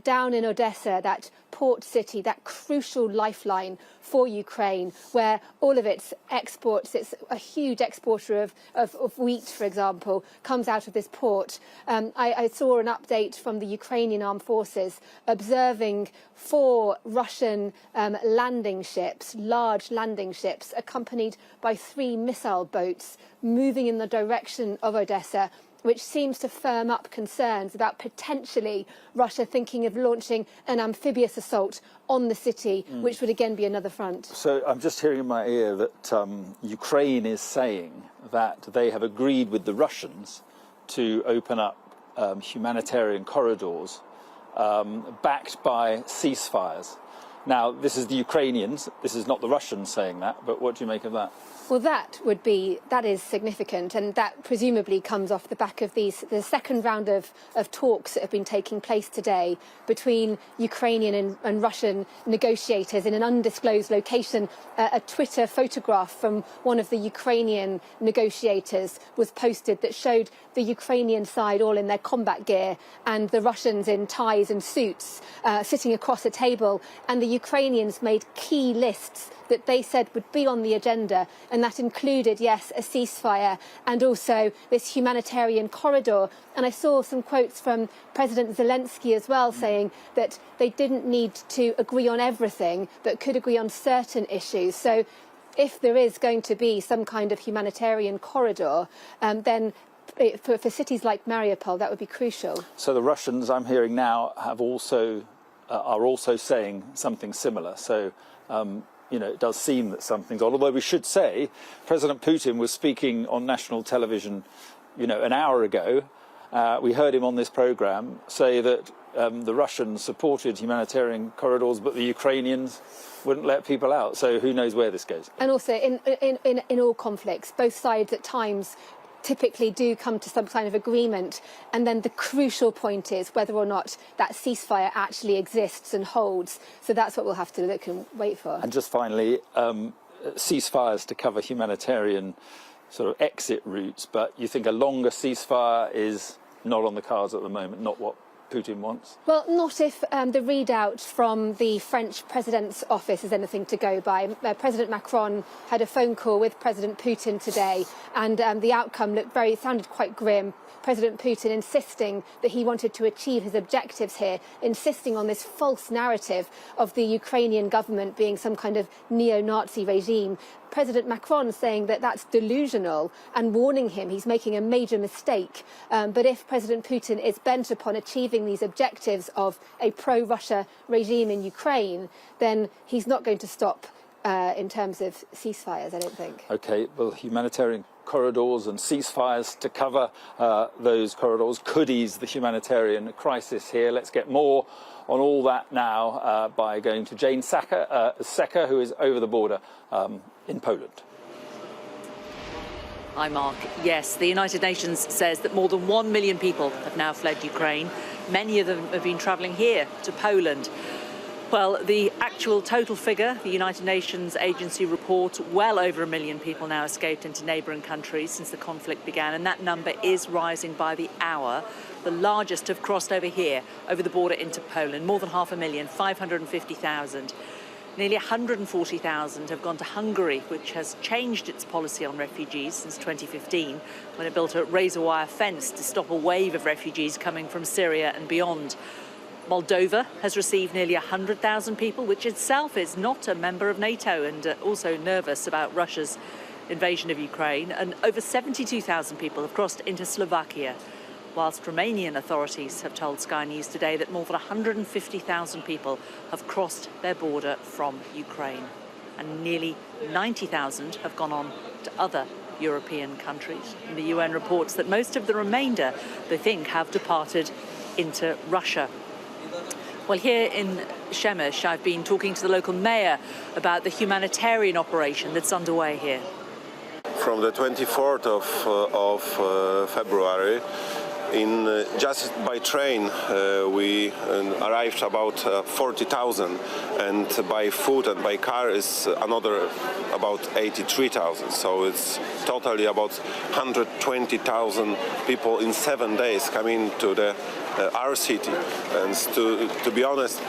down in Odessa, that port city, that crucial lifeline for Ukraine, where all of its exports, it's a huge exporter of wheat, for example, comes out of this port. I saw an update from the Ukrainian armed forces observing 4 Russian landing ships, large landing ships, accompanied by 3 missile boats moving in the direction of Odessa, which seems to firm up concerns about potentially Russia thinking of launching an amphibious assault on the city, which would again be another front. So I'm just hearing in my ear that Ukraine is saying that they have agreed with the Russians to open up humanitarian corridors backed by ceasefires. Now, this is the Ukrainians, this is not the Russians saying that, but what do you make of that? Well, that is significant, and that presumably comes off the back of the second round of talks that have been taking place today between Ukrainian and Russian negotiators in an undisclosed location. A Twitter photograph from one of the Ukrainian negotiators was posted that showed the Ukrainian side all in their combat gear and the Russians in ties and suits sitting across a table, and the Ukrainians made key lists that they said would be on the agenda, and that included, yes, a ceasefire and also this humanitarian corridor. And I saw some quotes from President Zelensky as well saying that they didn't need to agree on everything, but could agree on certain issues. So if there is going to be some kind of humanitarian corridor, then for cities like Mariupol, that would be crucial. So the Russians, I'm hearing now, are also saying something similar. So, you know, it does seem that something's on. Although we should say, President Putin was speaking on national television, you know, an hour ago. We heard him on this programme say that the Russians supported humanitarian corridors, but the Ukrainians wouldn't let people out. So who knows where this goes? And also, in all conflicts, both sides at times typically do come to some kind of agreement, and then the crucial point is whether or not that ceasefire actually exists and holds. So that's what we'll have to look and wait for. And just finally, ceasefires to cover humanitarian sort of exit routes, but you think a longer ceasefire is not on the cards at the moment, not what Putin wants? Well, not if the readout from the French president's office is anything to go by. President Macron had a phone call with President Putin today, and the outcome sounded quite grim. President Putin insisting that he wanted to achieve his objectives here, insisting on this false narrative of the Ukrainian government being some kind of neo-Nazi regime. President Macron saying that that's delusional and warning him he's making a major mistake. But if President Putin is bent upon achieving these objectives of a pro-Russia regime in Ukraine, then he's not going to stop in terms of ceasefires, I don't think. OK, well, humanitarian corridors and ceasefires to cover those corridors could ease the humanitarian crisis here. Let's get more on all that now by going to Jane Seka, who is over the border in Poland. Hi, Mark. Yes, the United Nations says that more than 1 million people have now fled Ukraine. Many of them have been travelling here to Poland. Well, the actual total figure, the United Nations agency reports, well over 1 million people now escaped into neighbouring countries since the conflict began, and that number is rising by the hour. The largest have crossed over here, over the border into Poland, more than 500,000, 550,000. Nearly 140,000 have gone to Hungary, which has changed its policy on refugees since 2015, when it built a razor wire fence to stop a wave of refugees coming from Syria and beyond. Moldova has received nearly 100,000 people, which itself is not a member of NATO and also nervous about Russia's invasion of Ukraine. And over 72,000 people have crossed into Slovakia, whilst Romanian authorities have told Sky News today that more than 150,000 people have crossed their border from Ukraine. And nearly 90,000 have gone on to other European countries. And the UN reports that most of the remainder, they think, have departed into Russia. Well, here in Przemyśl, I've been talking to the local mayor about the humanitarian operation that's underway here. From the 24th of February, just by train we arrived about 40,000, and by foot and by car is another about 83,000. So it's totally about 120,000 people in 7 days coming to our city. And to be honest,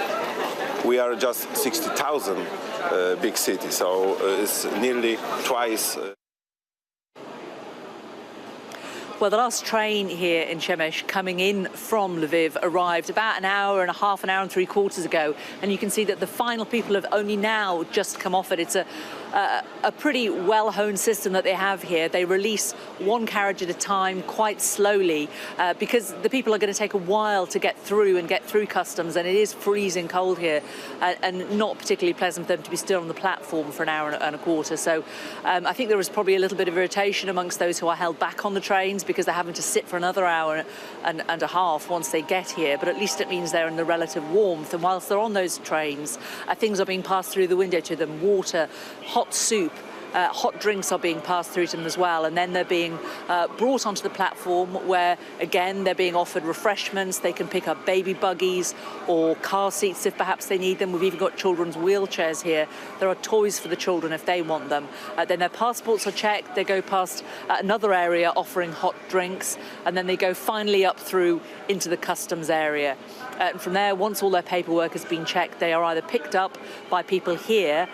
we are just 60,000 big city, so it's nearly twice. Well, the last train here in Przemyśl coming in from Lviv arrived about an hour and a half, an hour and 3/4 ago, and you can see that the final people have only now just come off it. It's a pretty well-honed system that they have here. They release one carriage at a time quite slowly because the people are going to take a while to get through customs, and it is freezing cold here and not particularly pleasant for them to be still on the platform for an hour and a quarter. So I think there was probably a little bit of irritation amongst those who are held back on the trains because they're having to sit for another hour and a half once they get here, but at least it means they're in the relative warmth. And whilst they're on those trains, things are being passed through the window to them: water, hot soup, hot drinks are being passed through to them as well, and then they're being brought onto the platform where, again, they're being offered refreshments. They can pick up baby buggies or car seats if perhaps they need them. We've even got children's wheelchairs here. There are toys for the children if they want them. Then their passports are checked. They go past another area offering hot drinks, and then they go finally up through into the customs area. And from there, once all their paperwork has been checked, they are either picked up by people here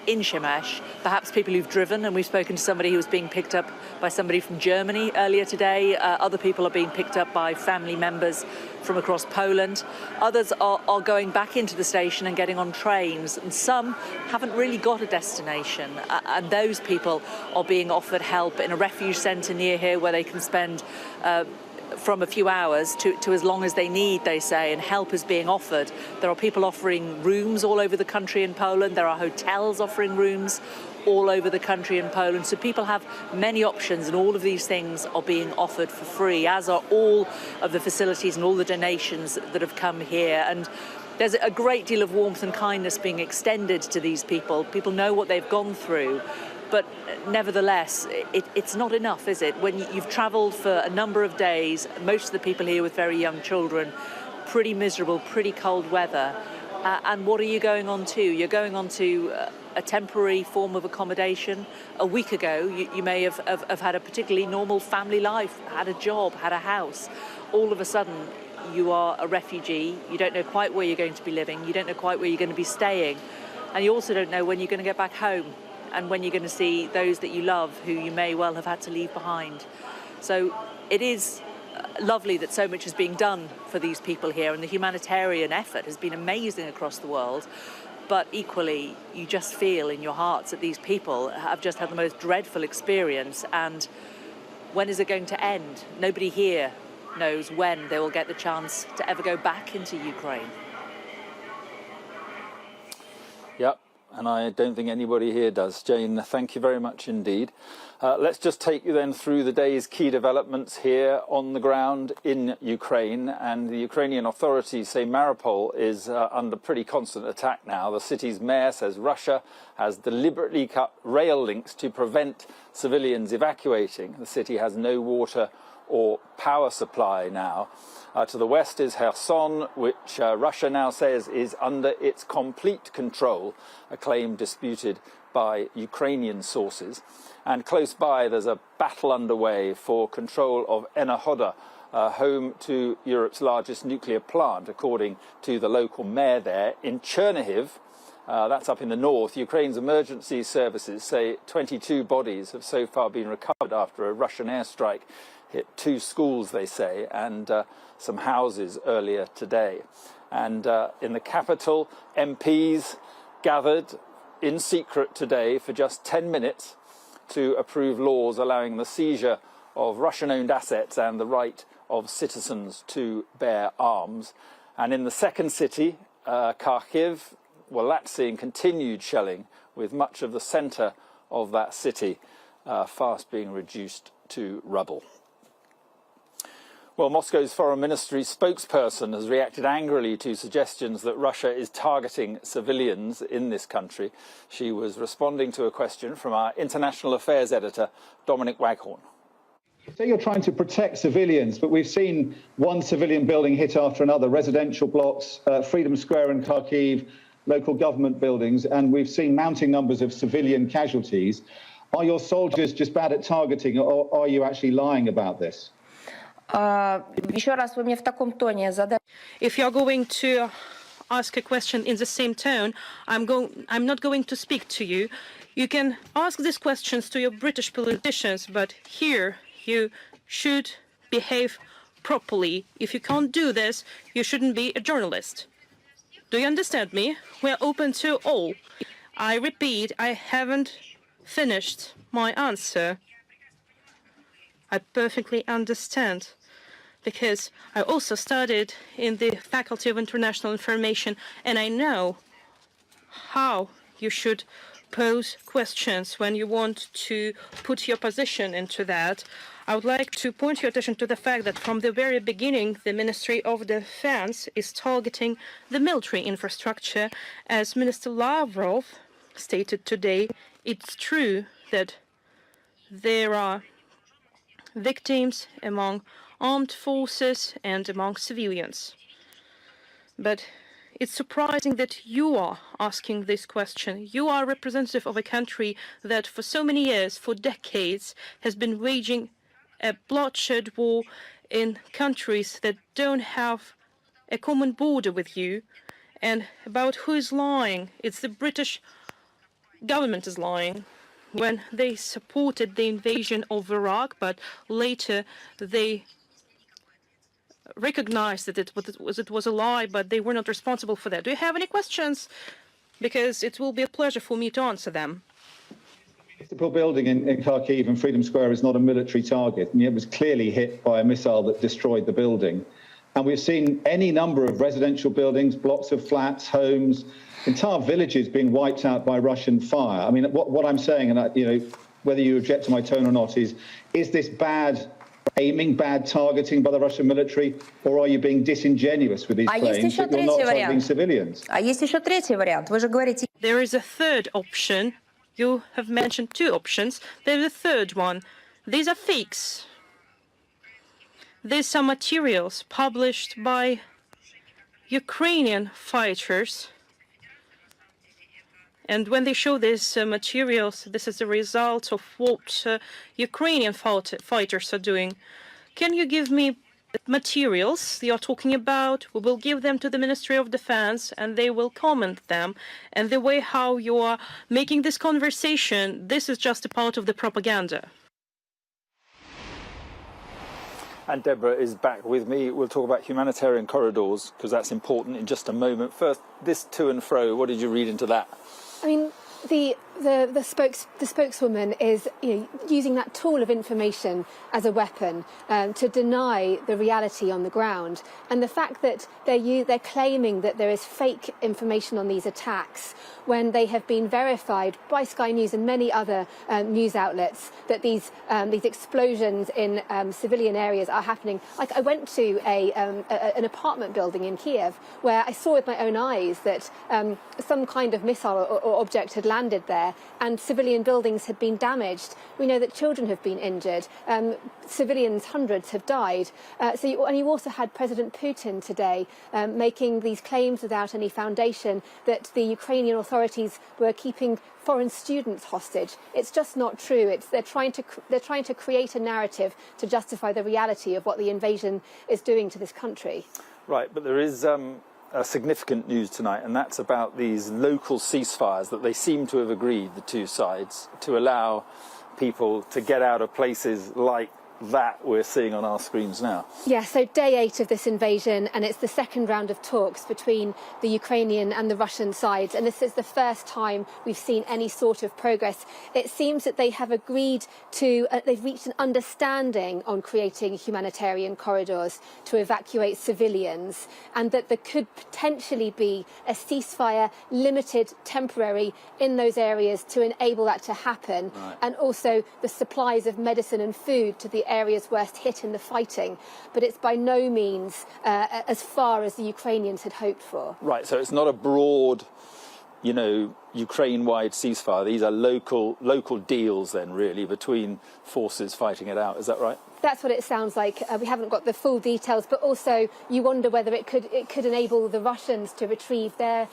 in Przemyśl, perhaps people who've driven, and we've spoken to somebody who was being picked up by somebody from Germany earlier today. Other people are being picked up by family members from across Poland. Others are going back into the station and getting on trains, and some haven't really got a destination. And those people are being offered help in a refuge centre near here where they can spend from a few hours to as long as they need, they say, and help is being offered. There are people offering rooms all over the country in Poland. There are hotels offering rooms all over the country in Poland. So people have many options, and all of these things are being offered for free, as are all of the facilities and all the donations that have come here. And there's a great deal of warmth and kindness being extended to these people. People know what they've gone through. But nevertheless, it's not enough, is it? When you've travelled for a number of days, most of the people here with very young children, pretty miserable, pretty cold weather. And what are you going on to? You're going on to a temporary form of accommodation. A week ago, you may have had a particularly normal family life, had a job, had a house. All of a sudden, you are a refugee. You don't know quite where you're going to be living. You don't know quite where you're going to be staying. And you also don't know when you're going to get back home, and when you're going to see those that you love who you may well have had to leave behind. So it is lovely that so much is being done for these people here, and the humanitarian effort has been amazing across the world. But equally, you just feel in your hearts that these people have just had the most dreadful experience, and when is it going to end? Nobody here knows when they will get the chance to ever go back into Ukraine. Yep. and I don't think anybody here does. Jane, thank you very much indeed. Let's just take you then through the day's key developments here on the ground in Ukraine. And the Ukrainian authorities say Mariupol is under pretty constant attack now. The city's mayor says Russia has deliberately cut rail links to prevent civilians evacuating. The city has no water or power supply now. To the west is Kherson, which Russia now says is under its complete control, a claim disputed by Ukrainian sources. And close by, there's a battle underway for control of Enerhoda, home to Europe's largest nuclear plant, according to the local mayor there. In Chernihiv, that's up in the north, Ukraine's emergency services say 22 bodies have so far been recovered after a Russian airstrike hit 2 schools, they say, and some houses earlier today. And in the capital, MPs gathered in secret today for just 10 minutes to approve laws allowing the seizure of Russian-owned assets and the right of citizens to bear arms. And in the second city, Kyiv, well, that's seeing continued shelling, with much of the centre of that city fast being reduced to rubble. Well, Moscow's foreign ministry spokesperson has reacted angrily to suggestions that Russia is targeting civilians in this country. She was responding to a question from our international affairs editor, Dominic Waghorn. So you're trying to protect civilians, but we've seen one civilian building hit after another, residential blocks, Freedom Square in Kharkiv, local government buildings, and we've seen mounting numbers of civilian casualties. Are your soldiers just bad at targeting, or are you actually lying about this? If you're going to ask a question in the same tone, I'm not going to speak to you. You can ask these questions to your British politicians, but here you should behave properly. If you can't do this, you shouldn't be a journalist. Do you understand me? We're open to all. I repeat, I haven't finished my answer. I perfectly understand, because I also studied in the Faculty of International Information, and I know how you should pose questions when you want to put your position into that. I would like to point your attention to the fact that from the very beginning, the Ministry of Defense is targeting the military infrastructure. As Minister Lavrov stated today, it's true that there are victims among armed forces and among civilians. But it's surprising that you are asking this question. You are representative of a country that for so many years, for decades, has been waging a bloodshed war in countries that don't have a common border with you. And about who is lying, it's the British government is lying. When they supported the invasion of Iraq, but later they recognized that it was a lie, but they were not responsible for that. Do you have any questions? Because it will be a pleasure for me to answer them. The municipal building in Kharkiv and Freedom Square is not a military target, and it was clearly hit by a missile that destroyed the building. And we've seen any number of residential buildings, blocks of flats, homes, entire villages being wiped out by Russian fire. I mean, what I'm saying, and whether you object to my tone or not, is this bad aiming, bad targeting by the Russian military, or are you being disingenuous with these claims that you're not targeting civilians? There is a third option. You have mentioned 2 options. There's a third one. These are fakes. These are materials published by Ukrainian fighters. And when they show these materials, this is the result of what Ukrainian fighters are doing. Can you give me materials you're talking about? We will give them to the Ministry of Defense and they will comment them. And the way how you are making this conversation, this is just a part of the propaganda. And Deborah is back with me. We'll talk about humanitarian corridors, because that's important in just a moment. First, this to and fro, what did you read into that? I mean, the the spokeswoman is using that tool of information as a weapon to deny the reality on the ground. And the fact that they're claiming that there is fake information on these attacks when they have been verified by Sky News and many other news outlets that these explosions in civilian areas are happening. Like, I went to an apartment building in Kiev where I saw with my own eyes that some kind of missile or object had landed there and civilian buildings had been damaged. We know that children have been injured. Civilians, hundreds, have died. And you also had President Putin today making these claims without any foundation that the Ukrainian authorities were keeping foreign students hostage. It's just not true. They're trying to create a narrative to justify the reality of what the invasion is doing to this country. Right, but there is a significant news tonight, and that's about these local ceasefires that they seem to have agreed, the two sides, to allow people to get out of places like that we're seeing on our screens now. Yeah, so day 8 of this invasion, and it's the second round of talks between the Ukrainian and the Russian sides, and this is the first time we've seen any sort of progress. It seems that they have agreed to, they've reached an understanding on creating humanitarian corridors to evacuate civilians, and that there could potentially be a ceasefire, limited, temporary, in those areas to enable that to happen, and also the supplies of medicine and food to the areas worst hit in the fighting, but it's by no means as far as the Ukrainians had hoped for. Right, so it's not a broad, Ukraine-wide ceasefire. These are local deals then, really, between forces fighting it out. Is that right? That's what it sounds like. We haven't got the full details, but also you wonder whether it could enable the Russians to retrieve their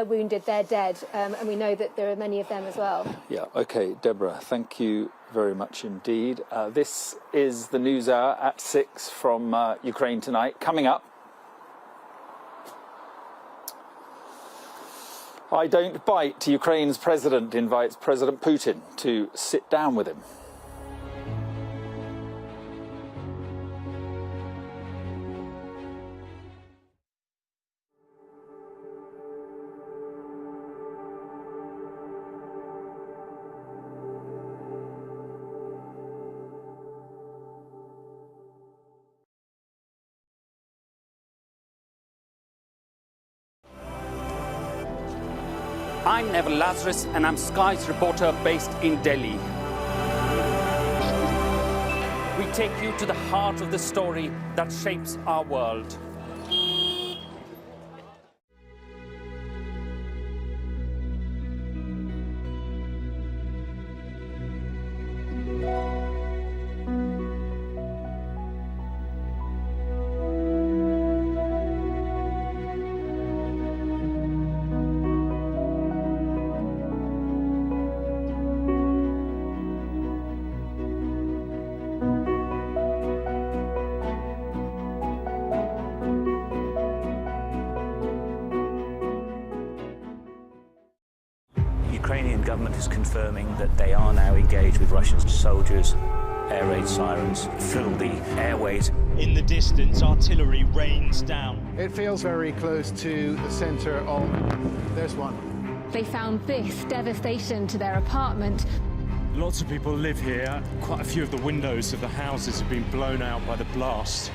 wounded, their dead, and we know that there are many of them as well. Yeah, OK, Deborah, thank you very much indeed. This is the News Hour at 6 from Ukraine tonight. Coming up, I don't bite. Ukraine's president invites President Putin to sit down with him. I'm Neville Lazarus, and I'm Sky's reporter based in Delhi. We take you to the heart of the story that shapes our world. The Ukrainian government is confirming that they are now engaged with Russian soldiers. Air raid sirens fill the airways. In the distance, artillery rains down. It feels very close to the centre of... There's one. They found this devastation to their apartment. Lots of people live here. Quite a few of the windows of the houses have been blown out by the blast.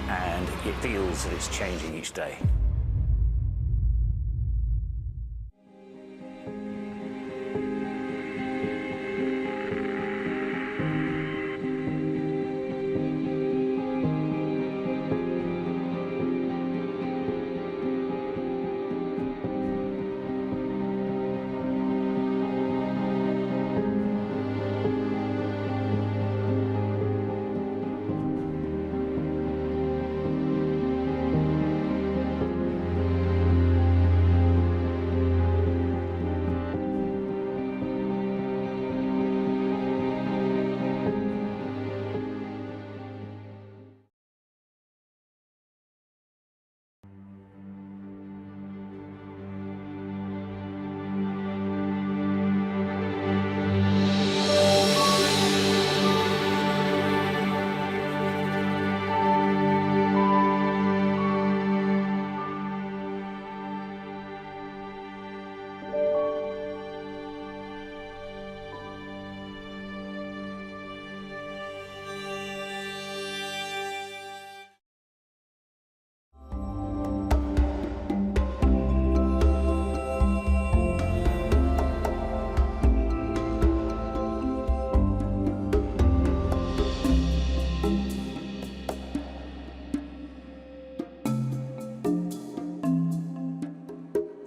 And it feels that it's changing each day.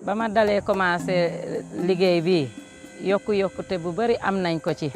ba ma dalee commencé liggéey bi yokkute bu bari am nañ ko ci.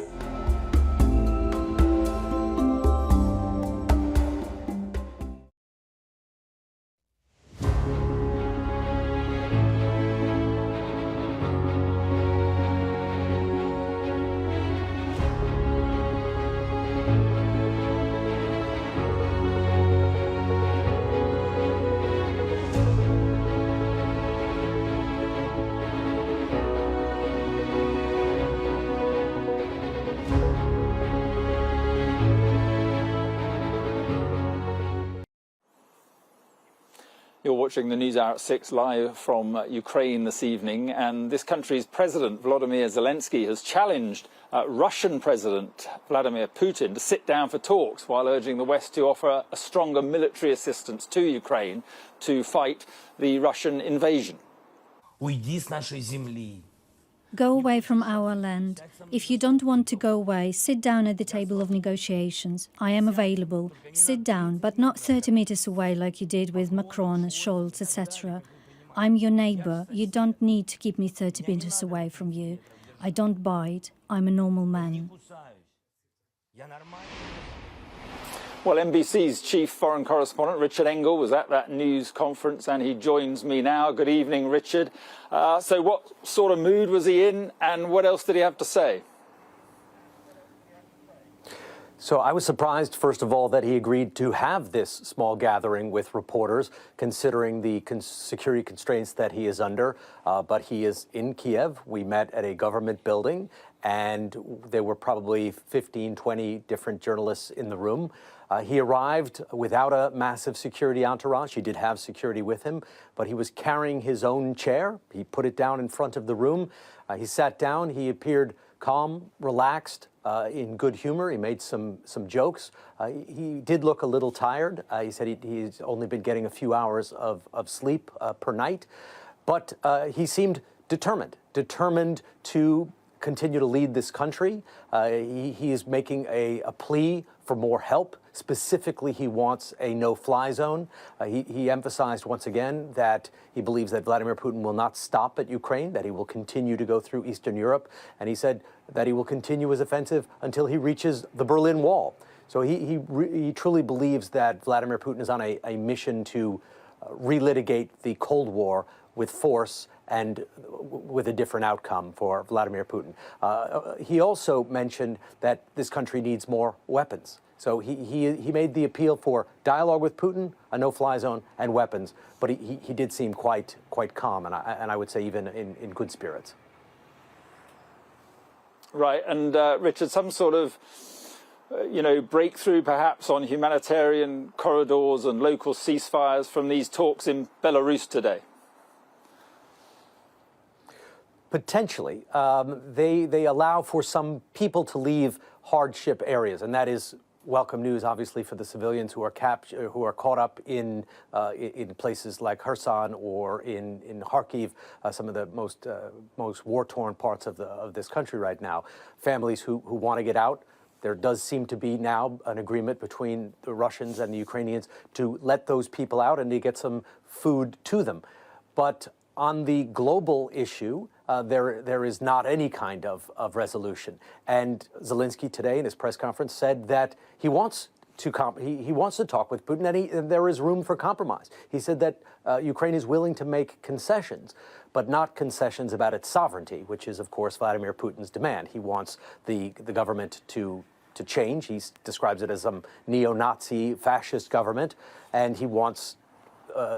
You're watching the News Hour at 6 live from Ukraine this evening, and this country's President Volodymyr Zelensky has challenged Russian President Vladimir Putin to sit down for talks while urging the West to offer a stronger military assistance to Ukraine to fight the Russian invasion. Go away from our land. If you don't want to go away, sit down at the table of negotiations. I am available. Sit down, but not 30 meters away like you did with Macron, Scholz, etc. I'm your neighbor. You don't need to keep me 30 meters away from you. I don't bite. I'm a normal man. Well, NBC's chief foreign correspondent, Richard Engel, was at that news conference, and he joins me now. Good evening, Richard. So what sort of mood was he in, and what else did he have to say? So I was surprised, first of all, that he agreed to have this small gathering with reporters, considering the security constraints that he is under. But he is in Kiev. We met at a government building, and there were probably 15, 20 different journalists in the room. He arrived without a massive security entourage. He did have security with him, but he was carrying his own chair. He put it down in front of the room. He sat down. He appeared calm, relaxed, in good humor. He made some jokes. He did look a little tired. He said he's only been getting a few hours of sleep per night, but he seemed determined to continue to lead this country. He is making a plea for more help. Specifically, he wants a no-fly zone. He emphasized once again that he believes that Vladimir Putin will not stop at Ukraine, that he will continue to go through Eastern Europe, and he said that he will continue his offensive until he reaches the Berlin Wall. So he truly believes that Vladimir Putin is on a mission to relitigate the Cold War with force and with a different outcome for Vladimir Putin. He also mentioned that this country needs more weapons. So he made the appeal for dialogue with Putin, a no-fly zone, and weapons. But he did seem quite calm, and I would say even in good spirits. Right, and Richard, some sort of breakthrough perhaps on humanitarian corridors and local ceasefires from these talks in Belarus today? Potentially. They allow for some people to leave hardship areas, and that is welcome news, obviously, for the civilians who are caught up in places like Kherson or in Kharkiv, some of the most war-torn parts of this country right now. Families who want to get out. There does seem to be now an agreement between the Russians and the Ukrainians to let those people out and to get some food to them. But on the global issue, there is not any kind of resolution. And Zelensky today in his press conference said that he wants to talk with Putin, and there is room for compromise. He said that Ukraine is willing to make concessions, but not concessions about its sovereignty, which is, of course, Vladimir Putin's demand. He wants the government to change. He describes it as some neo-Nazi fascist government, and he wants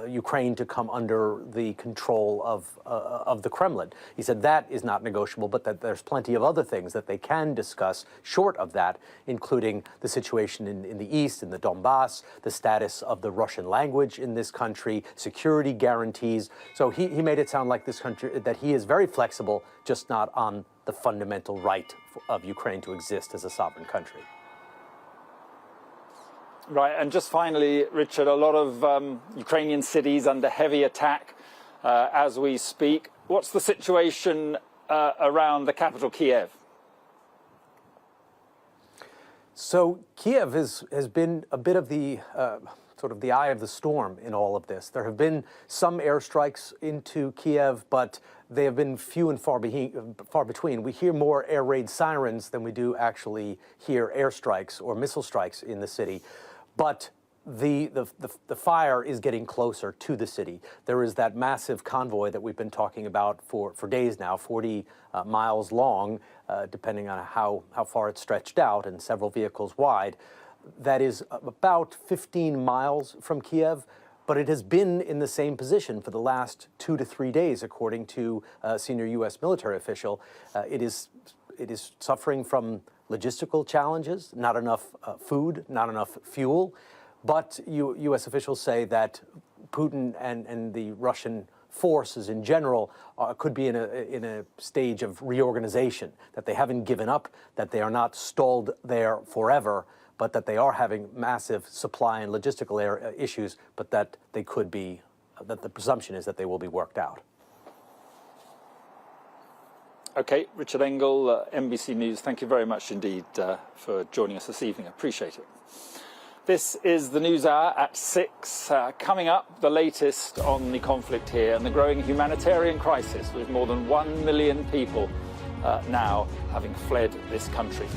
Ukraine to come under the control of the Kremlin. He said that is not negotiable, but that there's plenty of other things that they can discuss short of that, including the situation in the east, in the Donbass, the status of the Russian language in this country, security guarantees. So he made it sound like this country, that he is very flexible, just not on the fundamental right of Ukraine to exist as a sovereign country. Right, and just finally, Richard, a lot of Ukrainian cities under heavy attack as we speak. What's the situation around the capital, Kiev? So Kiev has been a bit of the sort of the eye of the storm in all of this. There have been some airstrikes into Kiev, but they have been few and far between. We hear more air raid sirens than we do actually hear airstrikes or missile strikes in the city. But the fire is getting closer to the city. There is that massive convoy that we've been talking about for days now, 40 miles long, depending on how far it's stretched out, and several vehicles wide. That is about 15 miles from Kiev, but it has been in the same position for the last 2 to 3 days, according to a senior U.S. military official. It is suffering from logistical challenges, not enough food, not enough fuel. But U.S. officials say that Putin and the Russian forces in general could be in a stage of reorganization, that they haven't given up, that they are not stalled there forever, but that they are having massive supply and logistical issues, but that they could be, that the presumption is that they will be worked out. Okay, Richard Engel, NBC News, thank you very much indeed for joining us this evening. I appreciate it. This is the News Hour at 6. Coming up, the latest on the conflict here and the growing humanitarian crisis, with more than 1 million people now having fled this country.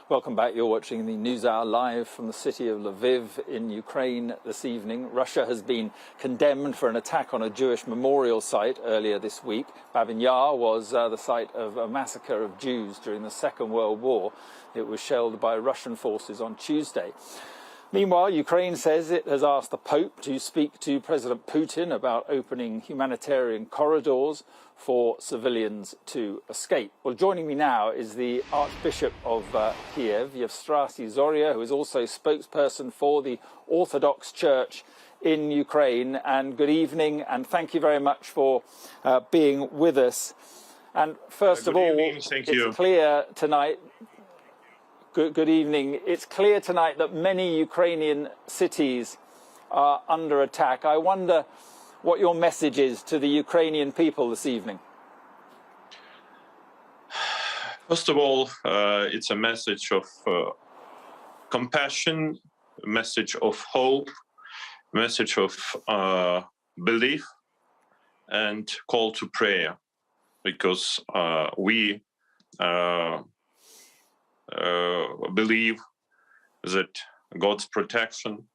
Welcome back. You're watching the NewsHour live from the city of Lviv in Ukraine this evening. Russia has been condemned for an attack on a Jewish memorial site earlier this week. Babin Yar was the site of a massacre of Jews during the Second World War. It was shelled by Russian forces on Tuesday. Meanwhile, Ukraine says it has asked the Pope to speak to President Putin about opening humanitarian corridors for civilians to escape. Well, joining me now is the Archbishop of Kiev, Yevstrasi Zoria, who is also spokesperson for the Orthodox Church in Ukraine. And good evening, and thank you very much for being with us. And first of all, it's clear tonight. Good evening. It's clear tonight that many Ukrainian cities are under attack. I wonder what your message is to the Ukrainian people this evening. First of all, it's a message of compassion, a message of hope, a message of belief, and call to prayer, because we believe that God's protection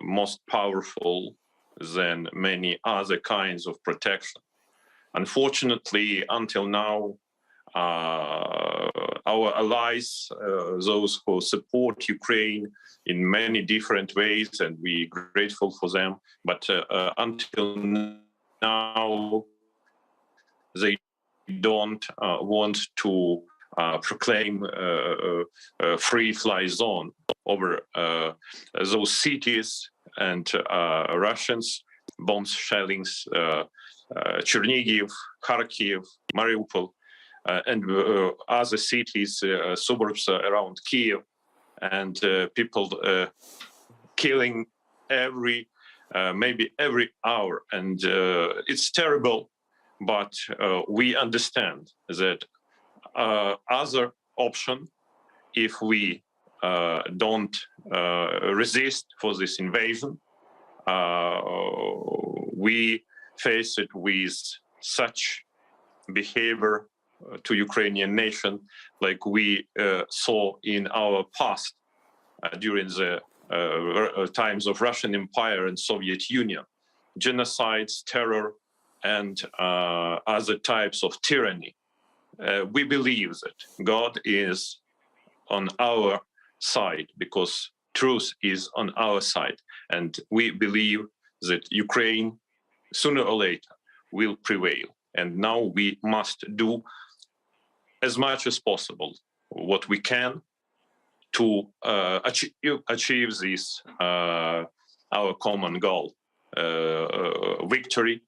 most powerful than many other kinds of protection. Unfortunately, until now, our allies, those who support Ukraine in many different ways, and we're grateful for them, but until now, they don't want to proclaim a free-fly zone over those cities, and Russians bomb shellings Chernihiv, Kharkiv, Mariupol, and other cities, suburbs around Kiev, and people killing maybe every hour. And it's terrible, but we understand that other option, if we don't resist for this invasion, we face it with such behavior to Ukrainian nation like we saw in our past during the times of Russian Empire and Soviet Union. Genocides, terror, and other types of tyranny. We believe that God is on our side because truth is on our side. And we believe that Ukraine, sooner or later, will prevail. And now we must do as much as possible what we can to achieve this, our common goal, victory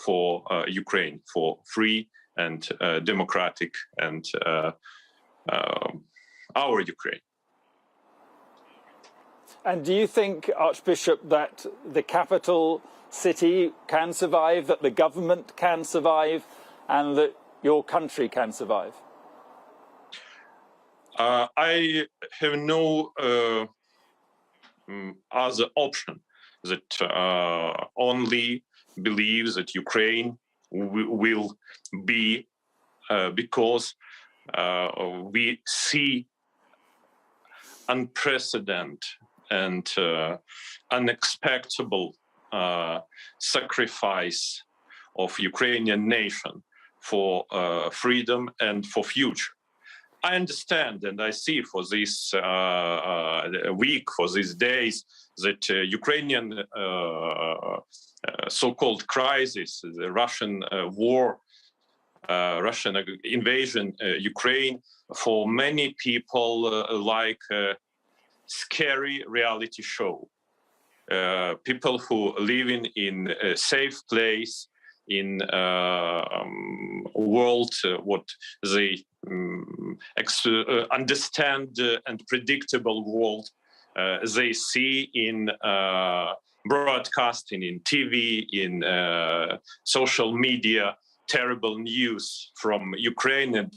for Ukraine, for free and democratic and our Ukraine. And do you think, Archbishop, that the capital city can survive, that the government can survive, and that your country can survive? I have no other option that only believes that Ukraine will be, because we see unprecedented and unexpected sacrifice of Ukrainian nation for freedom and for future. I understand and I see for this week, for these days, that Ukrainian so-called crisis, the Russian war, Russian invasion, Ukraine, for many people like a scary reality show. People who live in a safe place, in world what they understand and predictable world, they see in broadcasting, in TV, in social media, terrible news from Ukraine, and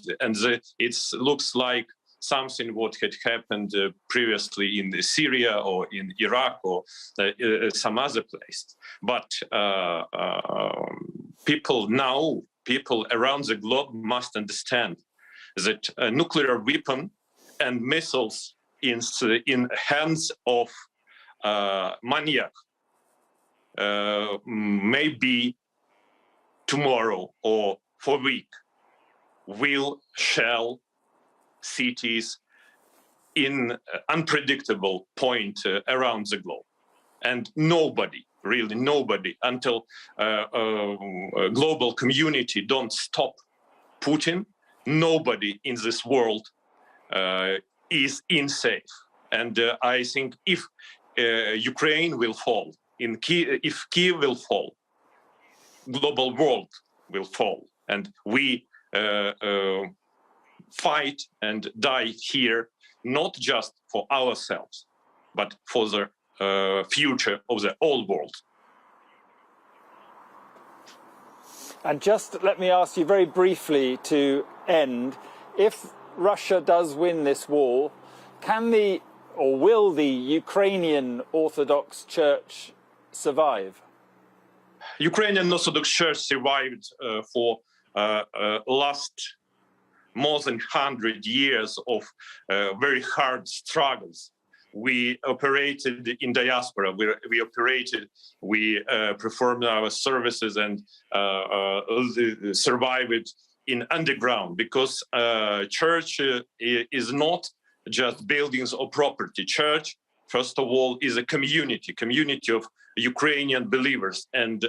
it looks like something what had happened previously in Syria or in Iraq or some other place. But people around the globe must understand that a nuclear weapon and missiles in hands of maniac. Maybe tomorrow or for a week will shell cities in unpredictable point around the globe. And nobody, really nobody, until global community don't stop Putin, nobody in this world is safe. And I think if Ukraine will fall, if Kiev will fall, global world will fall. And we fight and die here, not just for ourselves, but for the future of the whole world. And just let me ask you very briefly to end, if Russia does win this war, will the Ukrainian Orthodox Church survive? Ukrainian Orthodox Church survived for last more than 100 years of very hard struggles. We operated in diaspora. We performed our services and survived in underground, because church is not just buildings or property. Church, first of all, is a community of Ukrainian believers, and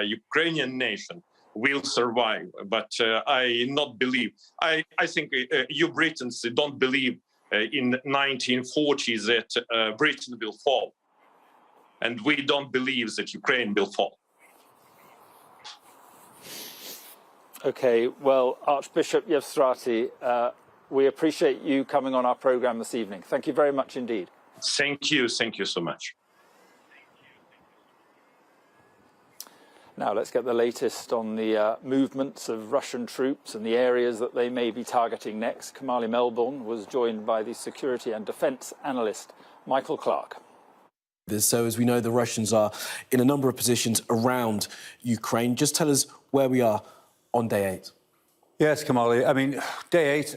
Ukrainian nation will survive. But I not believe. I think you Britons don't believe in 1940 that Britain will fall, and we don't believe that Ukraine will fall. Okay, well, Archbishop Yevstrati, we appreciate you coming on our program this evening. Thank you very much indeed. Thank you so much. Now let's get the latest on the movements of Russian troops and the areas that they may be targeting next. Kamali Melbourne was joined by the security and defence analyst Michael Clark. So as we know, the Russians are in a number of positions around Ukraine. Just tell us where we are on day 8. Yes, Kamali. I mean, day 8,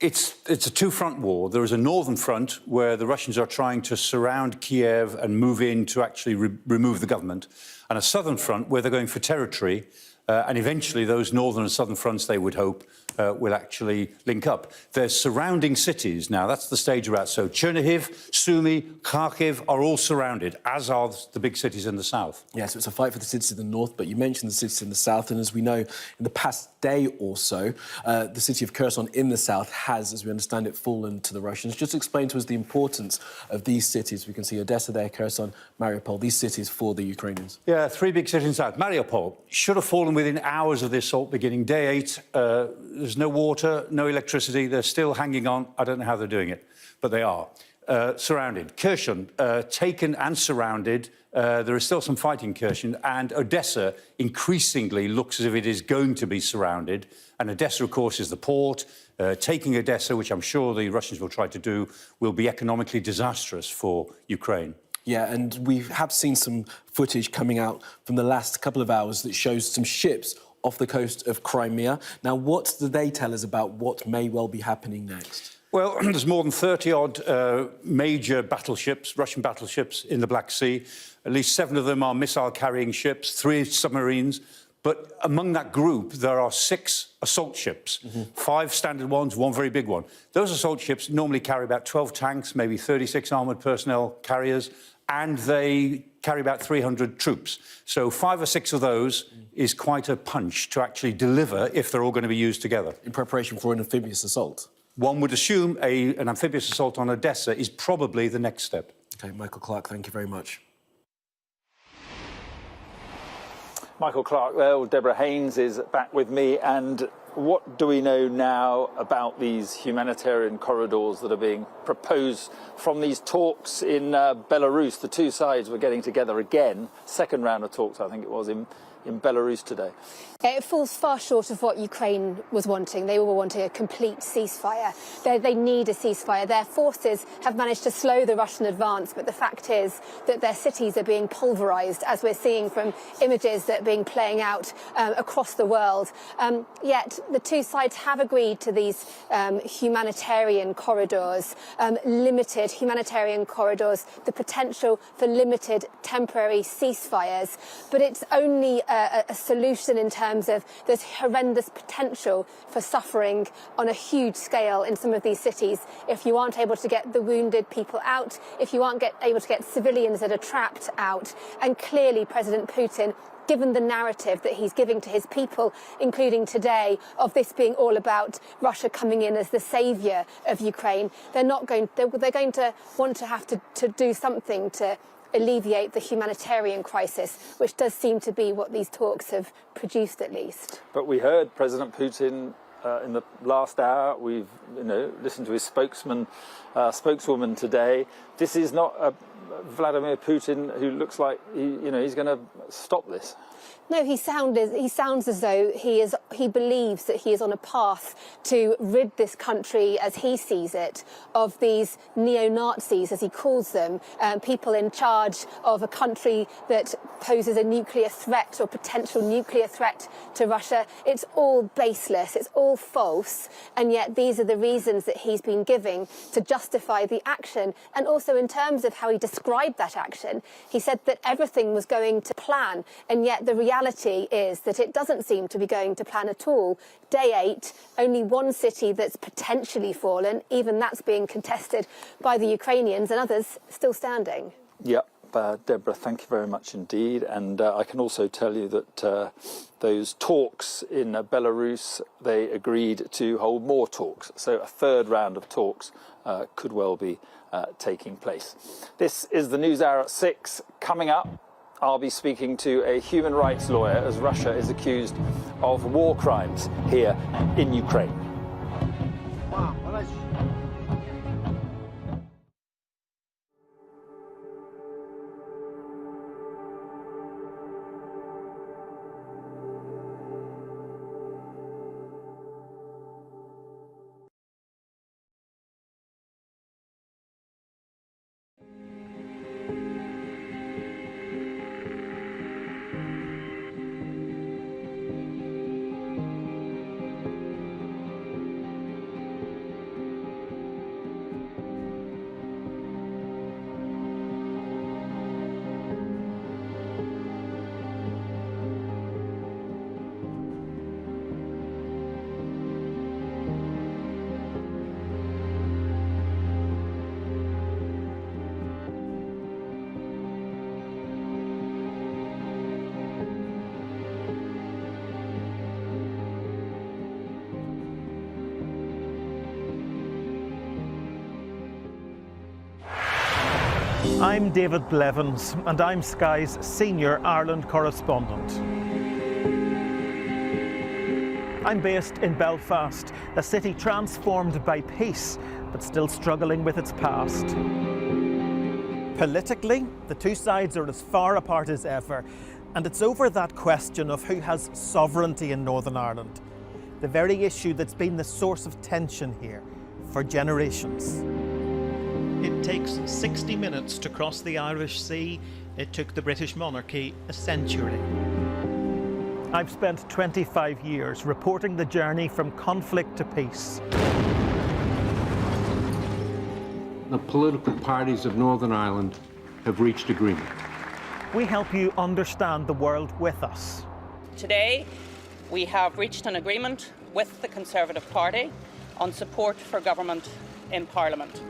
it's a two-front war. There is a northern front where the Russians are trying to surround Kiev and move in to actually remove the government, and a southern front where they're going for territory, and eventually those northern and southern fronts, they would hope, will actually link up. There's surrounding cities now. That's the stage we're at. So Chernihiv, Sumy, Kharkiv are all surrounded, as are the big cities in the south. Yeah, so it's a fight for the cities in the north, but you mentioned the cities in the south, and as we know, in the past day or so, the city of Kherson in the south has, as we understand it, fallen to the Russians. Just explain to us the importance of these cities. We can see Odessa there, Kherson, Mariupol, these cities for the Ukrainians. Yeah, 3 big cities in the south. Mariupol should have fallen within hours of the assault beginning. Day 8, there's no water, no electricity. They're still hanging on. I don't know how they're doing it, but they are. Surrounded. Kherson, taken and surrounded. There is still some fighting in Kherson, and Odessa increasingly looks as if it is going to be surrounded. And Odessa, of course, is the port. Taking Odessa, which I'm sure the Russians will try to do, will be economically disastrous for Ukraine. Yeah, and we have seen some footage coming out from the last couple of hours that shows some ships off the coast of Crimea. Now, what do they tell us about what may well be happening next? Well, there's more than 30-odd major battleships, Russian battleships in the Black Sea. At least 7 of them are missile-carrying ships, 3 submarines. But among that group, there are 6 assault ships, 5 standard ones, 1 very big one. Those assault ships normally carry about 12 tanks, maybe 36 armoured personnel carriers, and they carry about 300 troops. So 5 or 6 of those is quite a punch to actually deliver if they're all going to be used together. In preparation for an amphibious assault? One would assume an amphibious assault on Odessa is probably the next step. OK, Michael Clark, thank you very much. Michael Clark there, Deborah Haynes is back with me. And what do we know now about these humanitarian corridors that are being proposed from these talks in Belarus? The two sides were getting together again, second round of talks, I think it was, in in Belarus today? It falls far short of what Ukraine was wanting. They were wanting a complete ceasefire. They need a ceasefire. Their forces have managed to slow the Russian advance, but the fact is that their cities are being pulverized, as we're seeing from images that are being playing out across the world. Yet the two sides have agreed to these humanitarian corridors, limited humanitarian corridors, the potential for limited temporary ceasefires. But it's only a solution in terms of there's horrendous potential for suffering on a huge scale in some of these cities if you aren't able to get the wounded people out, if you aren't able to get civilians that are trapped out. And clearly President Putin, given the narrative that he's giving to his people, including today, of this being all about Russia coming in as the saviour of Ukraine, they're going to want to have to do something to alleviate the humanitarian crisis, which does seem to be what these talks have produced at least. But we heard President Putin in the last hour. We've listened to his spokeswoman today. This is not a Vladimir Putin who looks like he's going to stop this. No, he sounds as though he believes that he is on a path to rid this country, as he sees it, of these neo-Nazis, as he calls them, people in charge of a country that poses a nuclear threat or potential nuclear threat to Russia. It's all baseless, it's all false, and yet these are the reasons that he's been giving to justify the action. And also in terms of how he described that action, he said that everything was going to plan, and yet the reality is that it doesn't seem to be going to plan at all. Day 8, only one city that's potentially fallen, even that's being contested by the Ukrainians, and others still standing. Yep. Deborah, thank you very much indeed. And I can also tell you that those talks in Belarus, they agreed to hold more talks. So a third round of talks could well be taking place. This is the News Hour at 6. Coming up, I'll be speaking to a human rights lawyer as Russia is accused of war crimes here in Ukraine. I'm David Blevins, and I'm Sky's senior Ireland correspondent. I'm based in Belfast, a city transformed by peace, but still struggling with its past. Politically, the two sides are as far apart as ever, and it's over that question of who has sovereignty in Northern Ireland, the very issue that's been the source of tension here for generations. It takes 60 minutes to cross the Irish Sea. It took the British monarchy a century. I've spent 25 years reporting the journey from conflict to peace. The political parties of Northern Ireland have reached agreement. We help you understand the world with us. Today, we have reached an agreement with the Conservative Party on support for government in Parliament.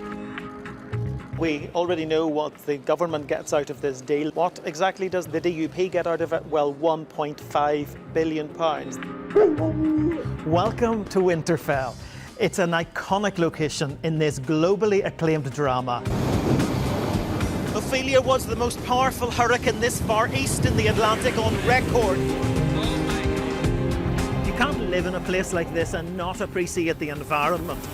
We already know what the government gets out of this deal. What exactly does the DUP get out of it? Well, £1.5 billion. Welcome to Winterfell. It's an iconic location in this globally acclaimed drama. Ophelia was the most powerful hurricane this far east in the Atlantic on record. You can't live in a place like this and not appreciate the environment.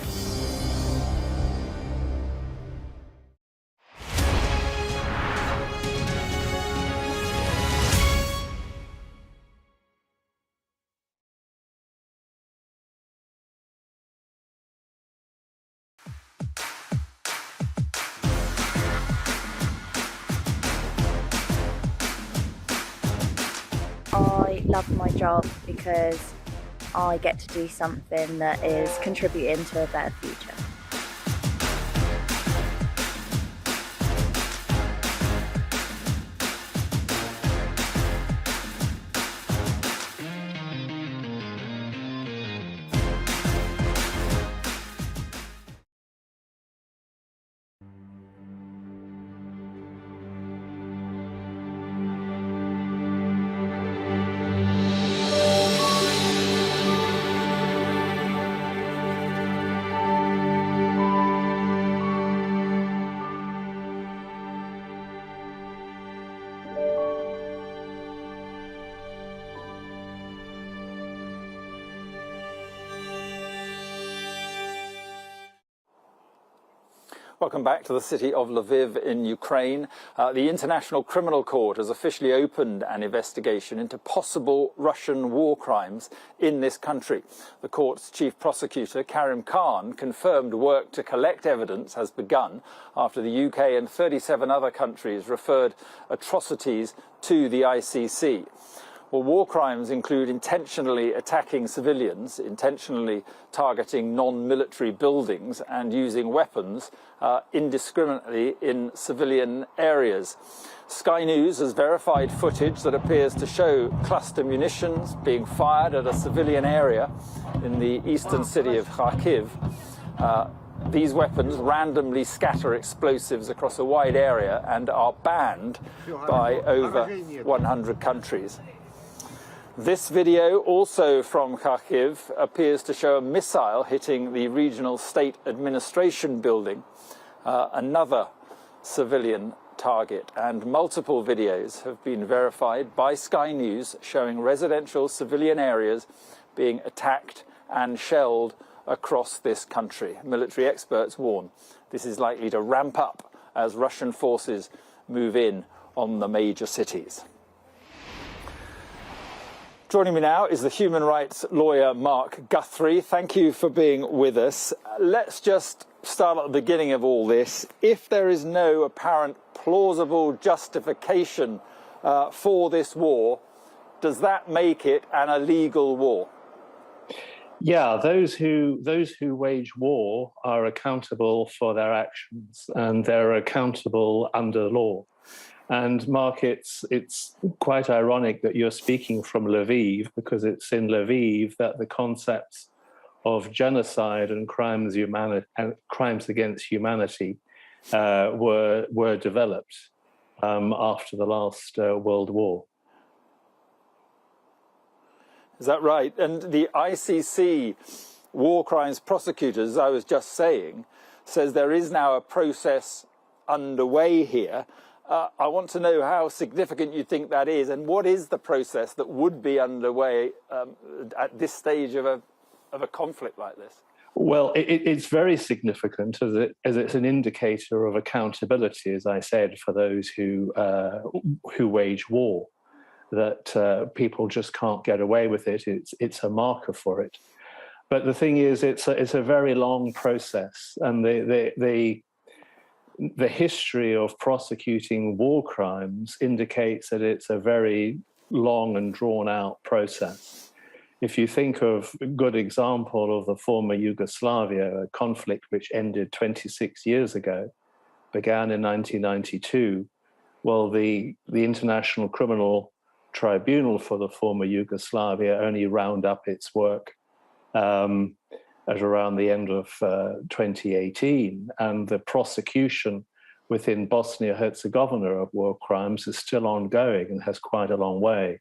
I love my job because I get to do something that is contributing to a better future. Welcome back to the city of Lviv in Ukraine. The International Criminal Court has officially opened an investigation into possible Russian war crimes in this country. The court's chief prosecutor, Karim Khan, confirmed work to collect evidence has begun after the UK and 37 other countries referred atrocities to the ICC. Well, war crimes include intentionally attacking civilians, intentionally targeting non-military buildings and using weapons indiscriminately in civilian areas. Sky News has verified footage that appears to show cluster munitions being fired at a civilian area in the eastern city of Kyiv. These weapons randomly scatter explosives across a wide area and are banned by over 100 countries. This video, also from Kharkiv, appears to show a missile hitting the regional state administration building, another civilian target. And multiple videos have been verified by Sky News showing residential civilian areas being attacked and shelled across this country. Military experts warn this is likely to ramp up as Russian forces move in on the major cities. Joining me now is the human rights lawyer Mark Guthrie. Thank you for being with us. Let's just start at the beginning of all this. If there is no apparent plausible justification for this war, does that make it an illegal war? Yeah, those who wage war are accountable for their actions, and they're accountable under law. And Mark, it's quite ironic that you're speaking from Lviv, because it's in Lviv that the concepts of genocide and crimes against humanity were developed after the last World War. Is that right? And the ICC war crimes prosecutors, as I was just saying, says there is now a process underway here. I want to know how significant you think that is, and what is the process that would be underway at this stage of a conflict like this? Well, it's very significant as it's an indicator of accountability, as I said, for those who wage war. That people just can't get away with it. It's a marker for it. But the thing is, it's a very long process, and the history of prosecuting war crimes indicates that it's a very long and drawn-out process. If you think of a good example of the former Yugoslavia, a conflict which ended 26 years ago, began in 1992, well, the International Criminal Tribunal for the former Yugoslavia only wound up its work at around the end of 2018, and the prosecution within Bosnia-Herzegovina of war crimes is still ongoing and has quite a long way.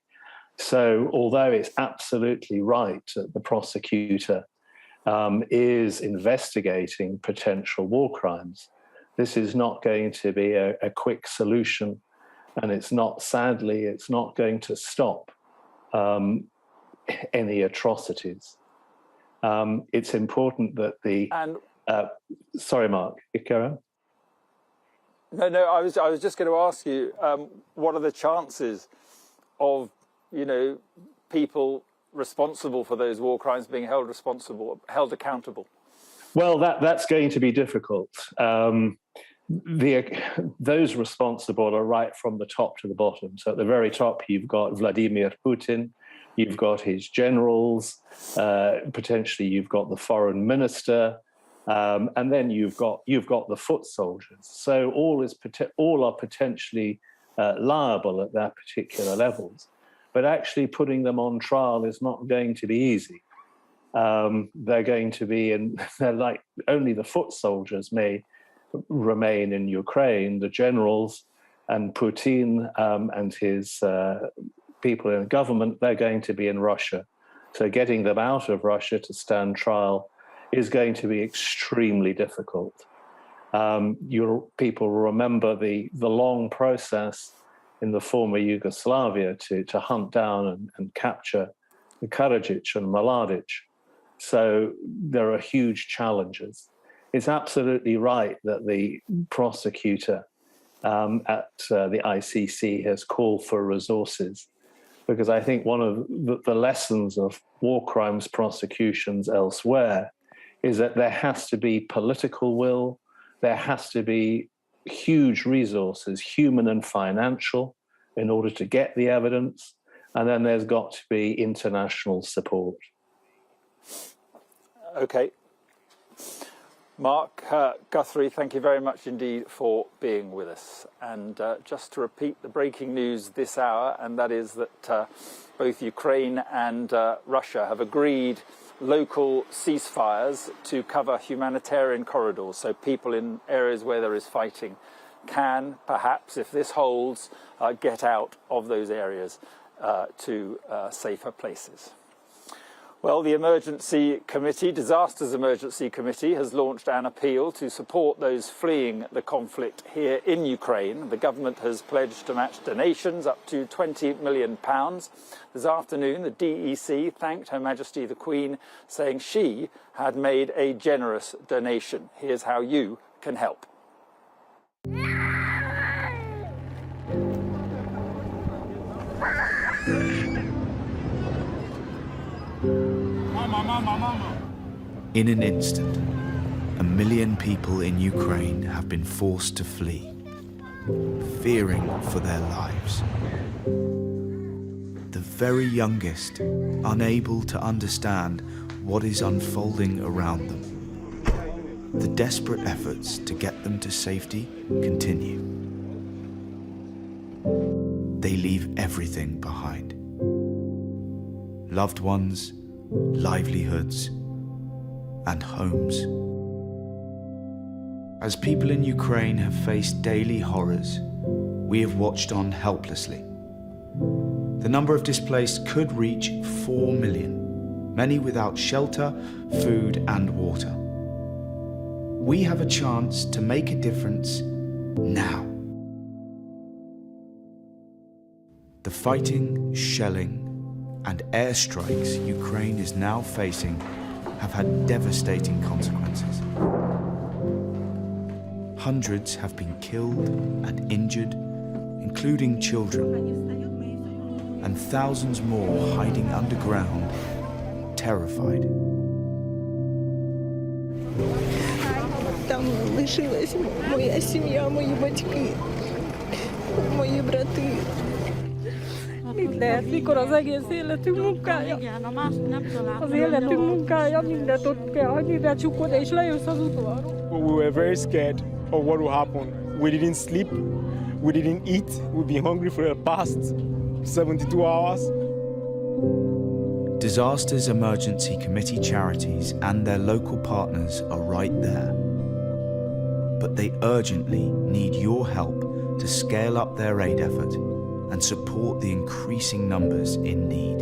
So although it's absolutely right that the prosecutor is investigating potential war crimes, this is not going to be a quick solution, and sadly, it's not going to stop any atrocities. It's important that sorry, Mark, Karen? No, I was just going to ask you, what are the chances of, people responsible for those war crimes being held accountable? Well, that's going to be difficult. those responsible are right from the top to the bottom. So at the very top, you've got Vladimir Putin, you've got his generals, potentially you've got the foreign minister, and then you've got the foot soldiers. So all are potentially liable at their particular levels. But actually putting them on trial is not going to be easy. They're going to be they're like only the foot soldiers may remain in Ukraine. The generals and Putin and his people in government, they're going to be in Russia. So getting them out of Russia to stand trial is going to be extremely difficult. People remember the long process in the former Yugoslavia to hunt down and capture the Karadzic and Mladic. So there are huge challenges. It's absolutely right that the prosecutor at the ICC has called for resources, because I think one of the lessons of war crimes prosecutions elsewhere is that there has to be political will, there has to be huge resources, human and financial, in order to get the evidence, and then there's got to be international support. Okay. Mark, Guthrie, thank you very much indeed for being with us. And just to repeat the breaking news this hour, and that is that both Ukraine and Russia have agreed local ceasefires to cover humanitarian corridors, so people in areas where there is fighting can, perhaps, if this holds, get out of those areas to safer places. Well, the Emergency Committee, Disasters Emergency Committee, has launched an appeal to support those fleeing the conflict here in Ukraine. The government has pledged to match donations up to £20 million. This afternoon, the DEC thanked Her Majesty the Queen, saying she had made a generous donation. Here's how you can help. In an instant, 1 million people in Ukraine have been forced to flee, fearing for their lives. The very youngest, unable to understand what is unfolding around them. The desperate efforts to get them to safety continue. They leave everything behind. Loved ones, livelihoods, and homes. As people in Ukraine have faced daily horrors, we have watched on helplessly. The number of displaced could reach 4 million, many without shelter, food, and water. We have a chance to make a difference now. The fighting, shelling, and airstrikes Ukraine is now facing have had devastating consequences. Hundreds have been killed and injured, including children, and thousands more hiding underground, terrified. Там лишилась моя сім'я, мої батьки, мої брати. Mikor az egész életünk munkája. Az életünk munkája, mindent ott kell hagyni, de csukod és lejössz az udvarról. We were very scared of what will happen. We didn't sleep, we didn't eat, we've been hungry for the past 72 hours. Disasters Emergency Committee charities and their local partners are right there. But they urgently need your help to scale up their aid effort and support the increasing numbers in need.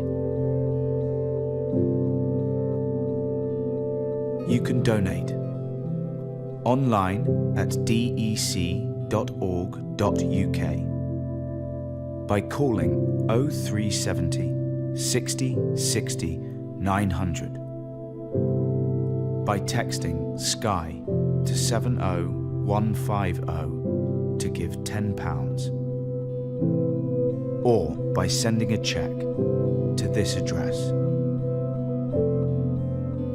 You can donate online at dec.org.uk by calling 0370 60 60 900, by texting SKY to 70150 to give £10, or by sending a cheque to this address.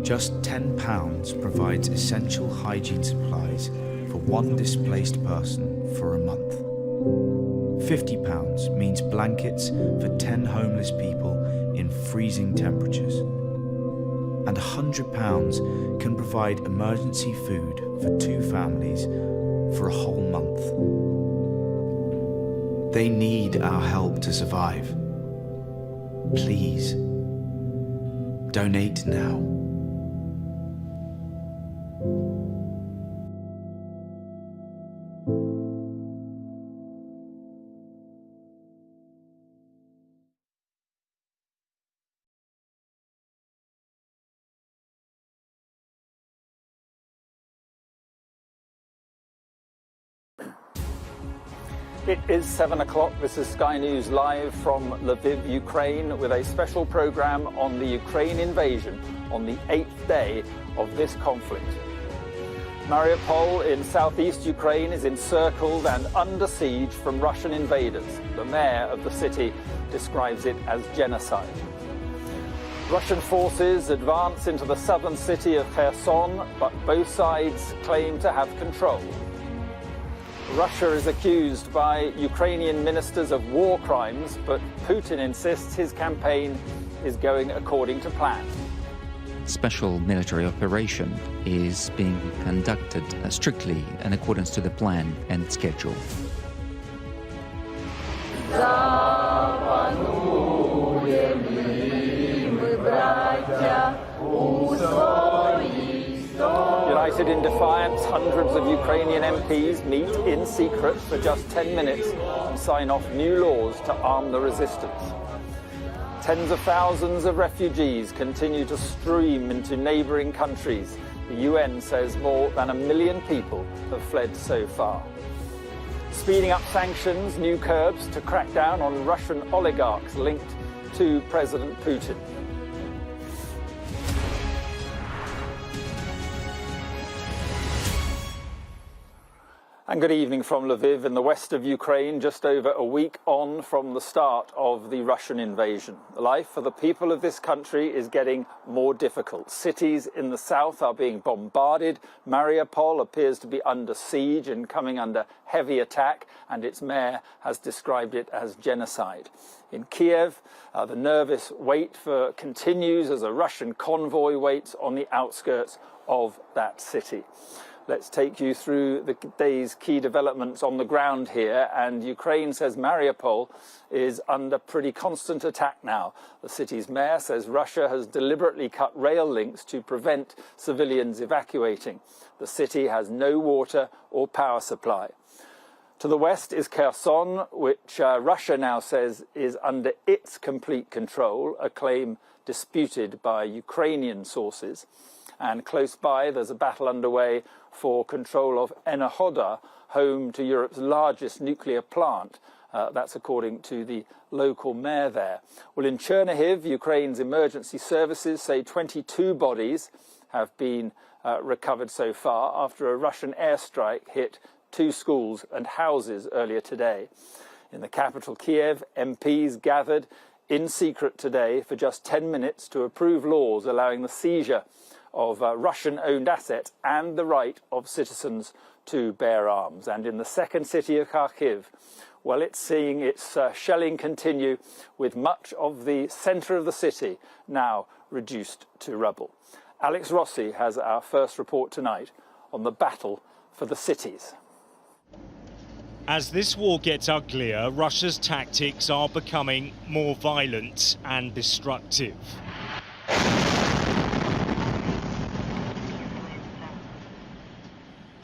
Just £10 provides essential hygiene supplies for one displaced person for a month. £50 means blankets for 10 homeless people in freezing temperatures. And £100 can provide emergency food for 2 families for a whole month. They need our help to survive. Please, donate now. It is 7 o'clock. This is Sky News live from Lviv, Ukraine, with a special programme on the Ukraine invasion on the 8th day of this conflict. Mariupol in southeast Ukraine is encircled and under siege from Russian invaders. The mayor of the city describes it as genocide. Russian forces advance into the southern city of Kherson, but both sides claim to have control. Russia is accused by Ukrainian ministers of war crimes, but Putin insists his campaign is going according to plan. Special military operation is being conducted strictly in accordance to the plan and schedule. United in defiance, hundreds of Ukrainian MPs meet in secret for just 10 minutes and sign off new laws to arm the resistance. Tens of thousands of refugees continue to stream into neighbouring countries. The UN says more than 1 million people have fled so far. Speeding up sanctions, new curbs to crack down on Russian oligarchs linked to President Putin. And good evening from Lviv in the west of Ukraine, just over a week on from the start of the Russian invasion. Life for the people of this country is getting more difficult. Cities in the south are being bombarded. Mariupol appears to be under siege and coming under heavy attack, and its mayor has described it as genocide. In Kiev, the nervous wait continues as a Russian convoy waits on the outskirts of that city. Let's take you through the day's key developments on the ground here. And Ukraine says Mariupol is under pretty constant attack now. The city's mayor says Russia has deliberately cut rail links to prevent civilians evacuating. The city has no water or power supply. To the west is Kherson, which Russia now says is under its complete control, a claim disputed by Ukrainian sources. And close by, there's a battle underway for control of Enerhoda, home to Europe's largest nuclear plant. That's according to the local mayor there. Well, in Chernihiv, Ukraine's emergency services say 22 bodies have been recovered so far after a Russian airstrike hit 2 schools and houses earlier today. In the capital, Kiev, MPs gathered in secret today for just 10 minutes to approve laws allowing the seizure of Russian-owned assets and the right of citizens to bear arms. And in the second city of Kharkiv, well, it's seeing its shelling continue, with much of the centre of the city now reduced to rubble. Alex Rossi has our first report tonight on the battle for the cities. As this war gets uglier, Russia's tactics are becoming more violent and destructive.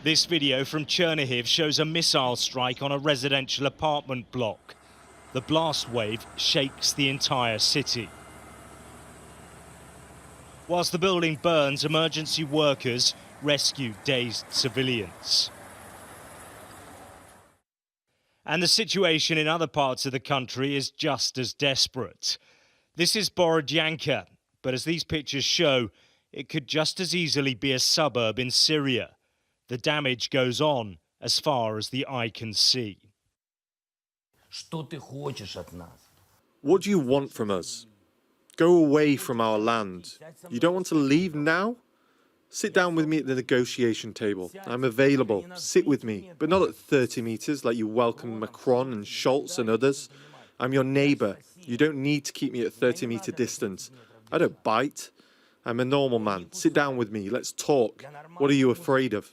This video from Chernihiv shows a missile strike on a residential apartment block. The blast wave shakes the entire city. Whilst the building burns, emergency workers rescue dazed civilians. And the situation in other parts of the country is just as desperate. This is Borodyanka, but as these pictures show, it could just as easily be a suburb in Syria. The damage goes on as far as the eye can see. What do you want from us? Go away from our land. You don't want to leave now? Sit down with me at the negotiation table. I'm available. Sit with me, but not at 30 metres like you welcome Macron and Scholz and others. I'm your neighbour. You don't need to keep me at 30-metre distance. I don't bite. I'm a normal man. Sit down with me. Let's talk. What are you afraid of?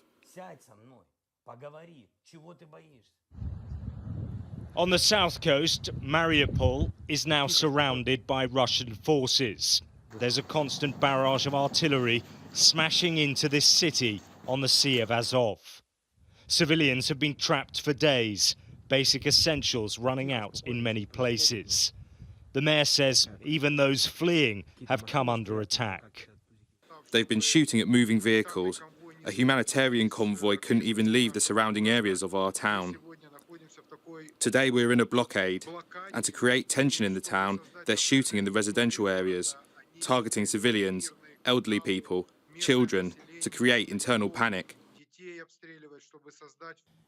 On the south coast, Mariupol is now surrounded by Russian forces. There's a constant barrage of artillery smashing into this city on the Sea of Azov. Civilians have been trapped for days, basic essentials running out in many places. The mayor says even those fleeing have come under attack. They've been shooting at moving vehicles. A humanitarian convoy couldn't even leave the surrounding areas of our town. Today we're in a blockade, and to create tension in the town, they're shooting in the residential areas, targeting civilians, elderly people, children, to create internal panic.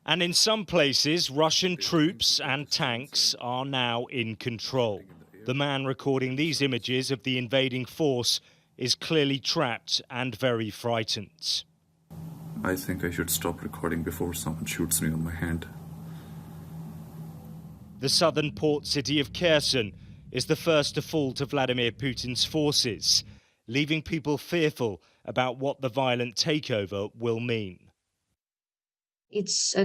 And in some places, Russian troops and tanks are now in control. The man recording these images of the invading force is clearly trapped and very frightened. I think I should stop recording before someone shoots me on my hand. The southern port city of Kherson is the first to fall to Vladimir Putin's forces, leaving people fearful about what the violent takeover will mean. It's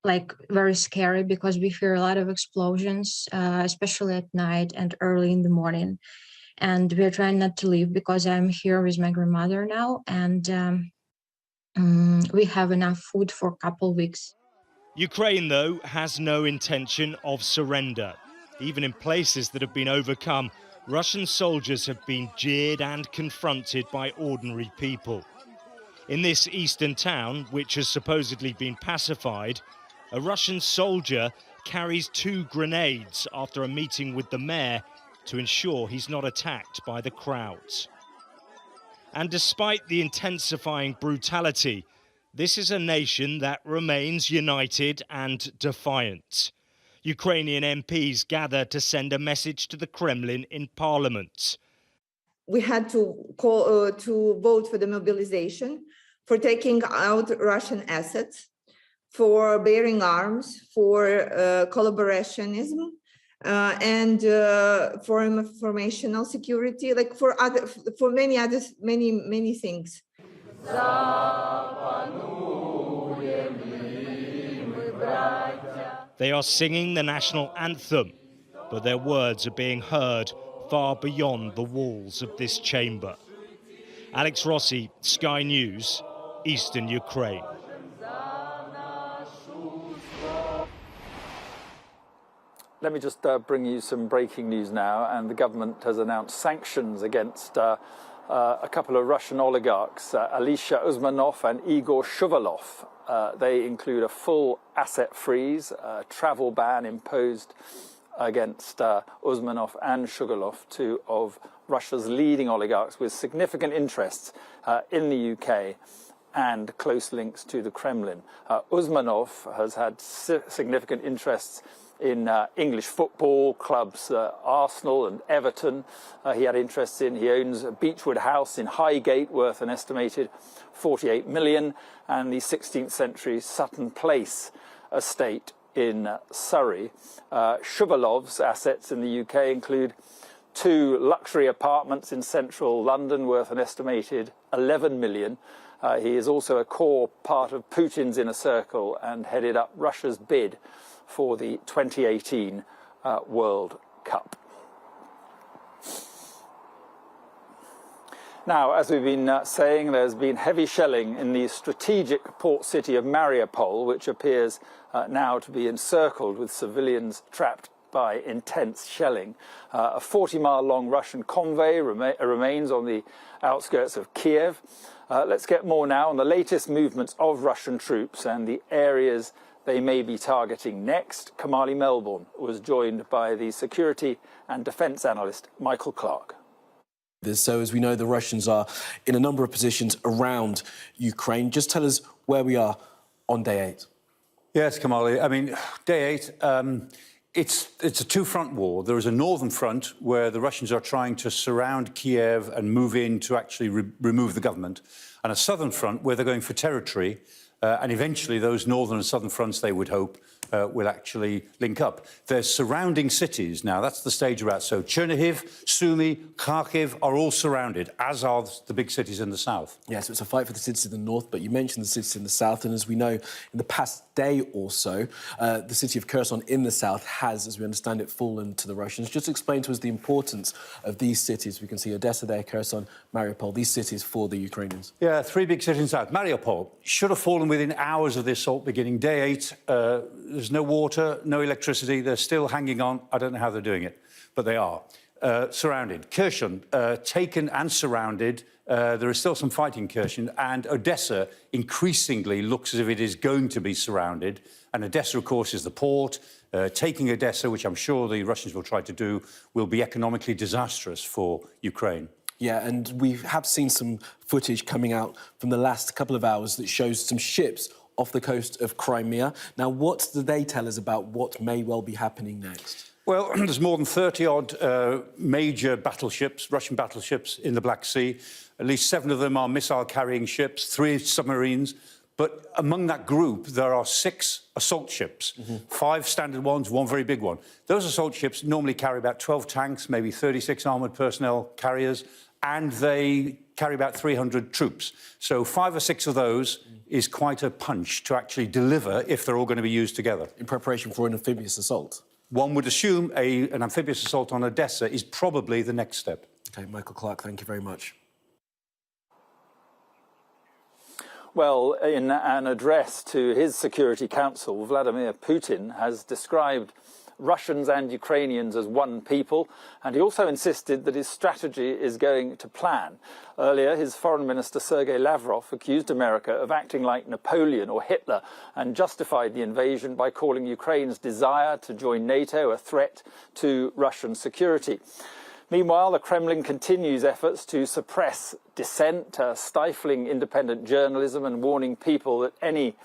very scary because we hear a lot of explosions, especially at night and early in the morning. And we're trying not to leave because I'm here with my grandmother now, and we have enough food for a couple weeks. Ukraine, though, has no intention of surrender. Even in places that have been overcome, Russian soldiers have been jeered and confronted by ordinary people. In this eastern town, which has supposedly been pacified, a Russian soldier carries 2 grenades after a meeting with the mayor to ensure he's not attacked by the crowds. And despite the intensifying brutality, this is a nation that remains united and defiant. Ukrainian MPs gather to send a message to the Kremlin in Parliament. We had to call to vote for the mobilization, for taking out Russian assets, for bearing arms, for collaborationism, and for informational security, like for many others, many things. They are singing the national anthem, but their words are being heard far beyond the walls of this chamber. Alex Rossi, Sky News, Eastern Ukraine. Let me just bring you some breaking news now, and the government has announced sanctions against a couple of Russian oligarchs, Alisher Usmanov and Igor Shuvalov. They include a full asset freeze, a travel ban imposed against Usmanov and Shuvalov, 2 of Russia's leading oligarchs with significant interests in the UK and close links to the Kremlin. Usmanov has had significant interests in English football clubs, Arsenal and Everton. He had interests in, he owns a Beechwood house in Highgate worth an estimated 48 million, and the 16th century Sutton Place estate in Surrey. Shuvalov's assets in the UK include 2 luxury apartments in central London worth an estimated 11 million. He is also a core part of Putin's inner circle and headed up Russia's bid for the 2018 World Cup. Now, as we've been saying, there's been heavy shelling in the strategic port city of Mariupol, which appears now to be encircled with civilians trapped by intense shelling. A 40-mile-long Russian convoy remains on the outskirts of Kiev. Let's get more now on the latest movements of Russian troops and the areas they may be targeting next. Kamali Melbourne was joined by the security and defence analyst Michael Clark. So as we know, the Russians are in a number of positions around Ukraine. Just tell us where we are on day 8. Yes, Kamali. I mean, day 8, It's a two-front war. There is a northern front where the Russians are trying to surround Kiev and move in to actually remove the government, and a southern front where they're going for territory, and eventually those northern and southern fronts, they would hope, will actually link up. There's surrounding cities now. That's the stage we're at. So Chernihiv, Sumy, Kharkiv are all surrounded, as are the big cities in the south. Yeah, so it's a fight for the cities in the north, but you mentioned the cities in the south, and as we know, in the past day or so, the city of Kherson in the south has, as we understand it, fallen to the Russians. Just explain to us the importance of these cities. We can see Odessa there, Kherson, Mariupol, these cities for the Ukrainians. Yeah, three big cities in the south. Mariupol should have fallen within hours of the assault beginning. Day 8, there's no water, no electricity. They're still hanging on. I don't know how they're doing it, but they are. Surrounded. Kherson, taken and surrounded. There is still some fighting in Kherson, and Odessa increasingly looks as if it is going to be surrounded. And Odessa, of course, is the port. Taking Odessa, which I'm sure the Russians will try to do, will be economically disastrous for Ukraine. Yeah, and we have seen some footage coming out from the last couple of hours that shows some ships off the coast of Crimea. Now, what do they tell us about what may well be happening next? Well, there's more than 30-odd major battleships, Russian battleships in the Black Sea. At least 7 of them are missile-carrying ships, 3 submarines. But among that group, there are 6 assault ships, 5 standard ones, 1 very big one. Those assault ships normally carry about 12 tanks, maybe 36 armoured personnel carriers, and they carry about 300 troops. So 5 or 6 of those is quite a punch to actually deliver if they're all going to be used together. In preparation for an amphibious assault? One would assume an amphibious assault on Odessa is probably the next step. OK, Michael Clark, thank you very much. Well, in an address to his Security Council, Vladimir Putin has described Russians and Ukrainians as one people, and he also insisted that his strategy is going to plan. Earlier, his Foreign Minister Sergei Lavrov accused America of acting like Napoleon or Hitler and justified the invasion by calling Ukraine's desire to join NATO a threat to Russian security. Meanwhile, the Kremlin continues efforts to suppress dissent, stifling independent journalism and warning people that any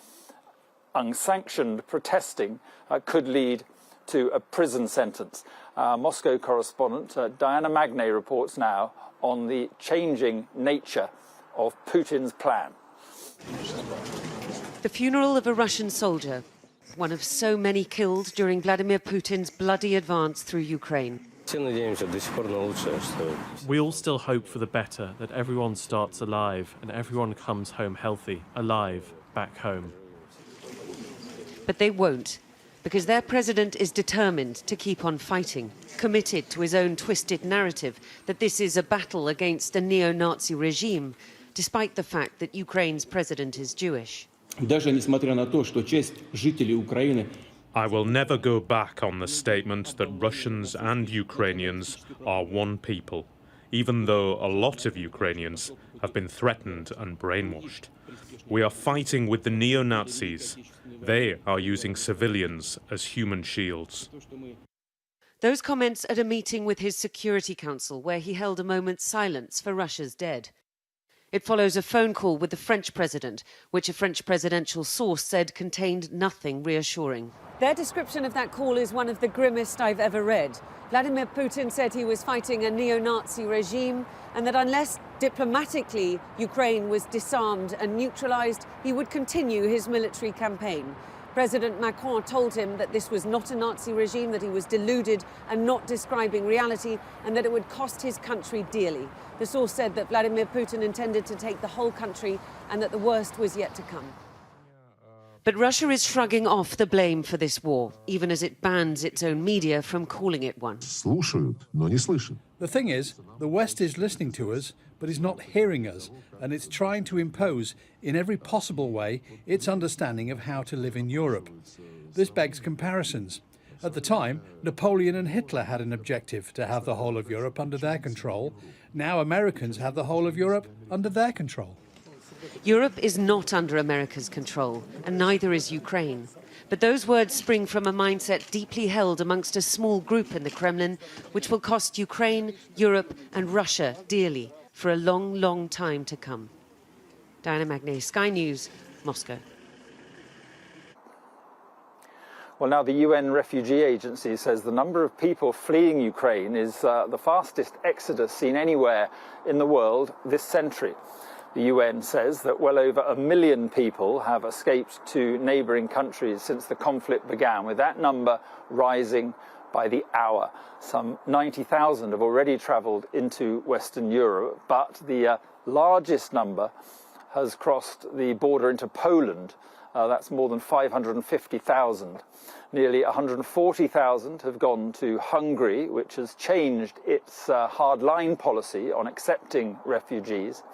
unsanctioned protesting could lead to a prison sentence. Moscow correspondent Diana Magne reports now on the changing nature of Putin's plan. The funeral of a Russian soldier, one of so many killed during Vladimir Putin's bloody advance through Ukraine. We all still hope for the better, that everyone starts alive and everyone comes home healthy, alive, back home. But they won't, because their president is determined to keep on fighting, committed to his own twisted narrative that this is a battle against a neo-Nazi regime, despite the fact that Ukraine's president is Jewish. I will never go back on the statement that Russians and Ukrainians are one people, even though a lot of Ukrainians have been threatened and brainwashed. We are fighting with the neo-Nazis. They are using civilians as human shields. Those comments at a meeting with his Security Council, where he held a moment's silence for Russia's dead. It follows a phone call with the French president, which a French presidential source said contained nothing reassuring. Their description of that call is one of the grimmest I've ever read. Vladimir Putin said he was fighting a neo-Nazi regime and that unless diplomatically Ukraine was disarmed and neutralized, he would continue his military campaign. President Macron told him that this was not a Nazi regime, that he was deluded and not describing reality, and that it would cost his country dearly. The source said that Vladimir Putin intended to take the whole country and that the worst was yet to come. But Russia is shrugging off the blame for this war, even as it bans its own media from calling it one. The thing is, the West is listening to us, but is not hearing us, and it's trying to impose, in every possible way, its understanding of how to live in Europe. This begs comparisons. At the time, Napoleon and Hitler had an objective to have the whole of Europe under their control. Now Americans have the whole of Europe under their control. Europe is not under America's control, and neither is Ukraine. But those words spring from a mindset deeply held amongst a small group in the Kremlin, which will cost Ukraine, Europe and Russia dearly for a long, long time to come. Diana Magne, Sky News, Moscow. Well, now the UN Refugee Agency says the number of people fleeing Ukraine is the fastest exodus seen anywhere in the world this century. The UN says that well over 1 million people have escaped to neighbouring countries since the conflict began, with that number rising by the hour. Some 90,000 have already travelled into Western Europe, but the largest number has crossed the border into Poland. That's more than 550,000. Nearly 140,000 have gone to Hungary, which has changed its hard-line policy on accepting refugees.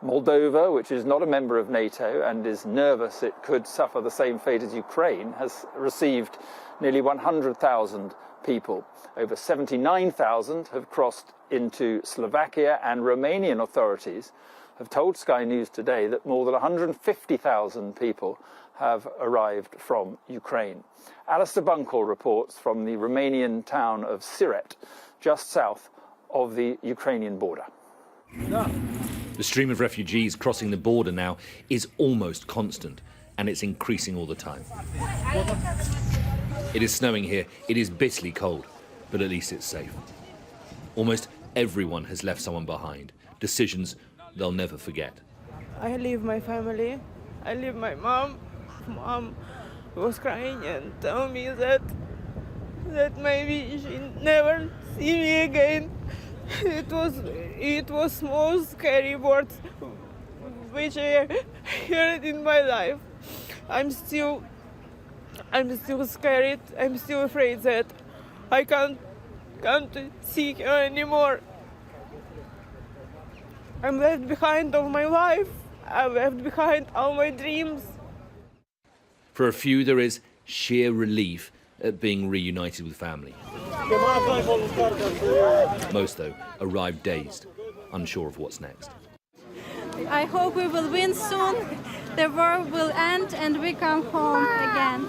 Moldova, which is not a member of NATO and is nervous it could suffer the same fate as Ukraine, has received nearly 100,000 people. Over 79,000 have crossed into Slovakia, and Romanian authorities have told Sky News today that more than 150,000 people have arrived from Ukraine. Alistair Bunkle reports from the Romanian town of Siret, just south of the Ukrainian border. The stream of refugees crossing the border now is almost constant, and it's increasing all the time. It is snowing here, it is bitterly cold, but at least it's safe. Almost everyone has left someone behind, decisions they'll never forget. I leave my family. I leave my mom. Mom was crying and told me that maybe she never see me again. It was most scary words which I heard in my life. I'm still scared. I'm still afraid that I can't see her anymore. I'm left behind all my life. I'm left behind all my dreams. For a few, there is sheer relief at being reunited with family. Most, though, arrive dazed, unsure of what's next. I hope we will win soon, the war will end and we come home again.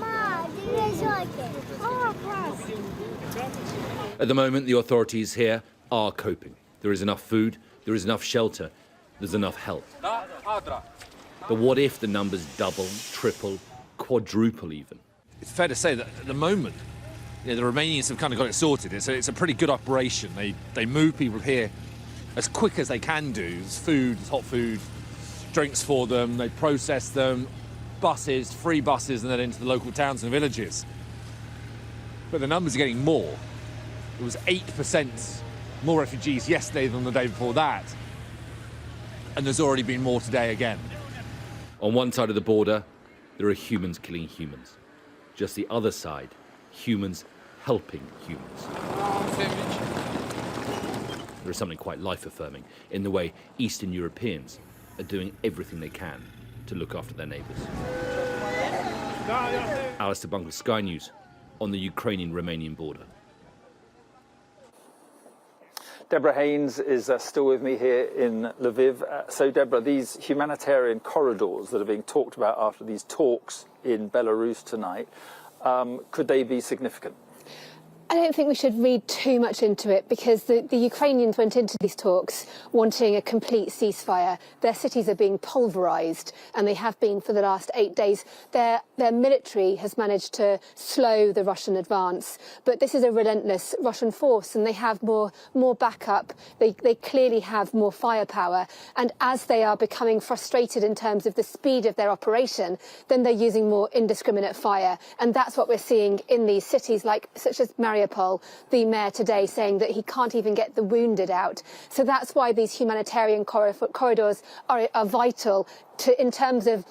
At the moment, the authorities here are coping. There is enough food, there is enough shelter, there's enough help. But what if the numbers double, triple, quadruple even? It's fair to say that at the moment, the Romanians have kind of got it sorted. It's a pretty good operation. They move people here as quick as they can do. There's food, there's hot food, drinks for them. They process them, buses, free buses, and then into the local towns and villages. But the numbers are getting more. It was 8% more refugees yesterday than the day before that. And there's already been more today again. On one side of the border, there are humans killing humans. Just the other side, humans helping humans. There is something quite life-affirming in the way Eastern Europeans are doing everything they can to look after their neighbours. Alistair Bunkle, Sky News, on the Ukrainian-Romanian border. Deborah Haynes is still with me here in Lviv. So, Deborah, these humanitarian corridors that are being talked about after these talks in Belarus tonight, could they be significant? I don't think we should read too much into it, because the Ukrainians went into these talks wanting a complete ceasefire. Their cities are being pulverised, and they have been for the last 8 days. Their military has managed to slow the Russian advance, but this is a relentless Russian force, and they have more backup. They clearly have more firepower, and as they are becoming frustrated in terms of the speed of their operation, then they're using more indiscriminate fire, and that's what we're seeing in these cities, such as Mariupol. The mayor today saying that he can't even get the wounded out. So that's why these humanitarian corridors are vital in terms of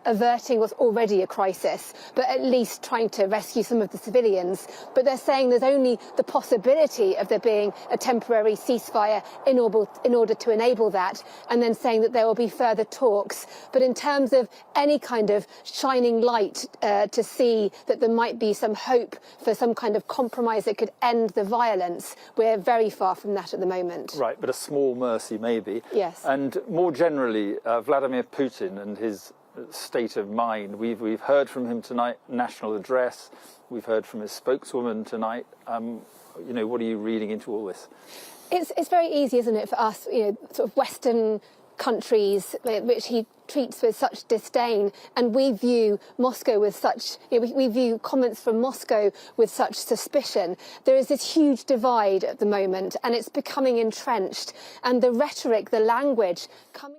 averting what's already a crisis, but at least trying to rescue some of the civilians. But they're saying there's only the possibility of there being a temporary ceasefire in order to enable that, and then saying that there will be further talks. But in terms of any kind of shining light to see that there might be some hope for some kind of compromise that could end the violence, we're very far from that at the moment. Right, but a small mercy maybe. Yes. And more generally, Vladimir Putin and his state of mind. We've heard from him tonight, national address. We've heard from his spokeswoman tonight. What are you reading into all this? It's very easy, isn't it, for us, sort of Western countries, which he treats with such disdain, and we view Moscow with such, we view comments from Moscow with such suspicion. There is this huge divide at the moment, and it's becoming entrenched, and the rhetoric, the language coming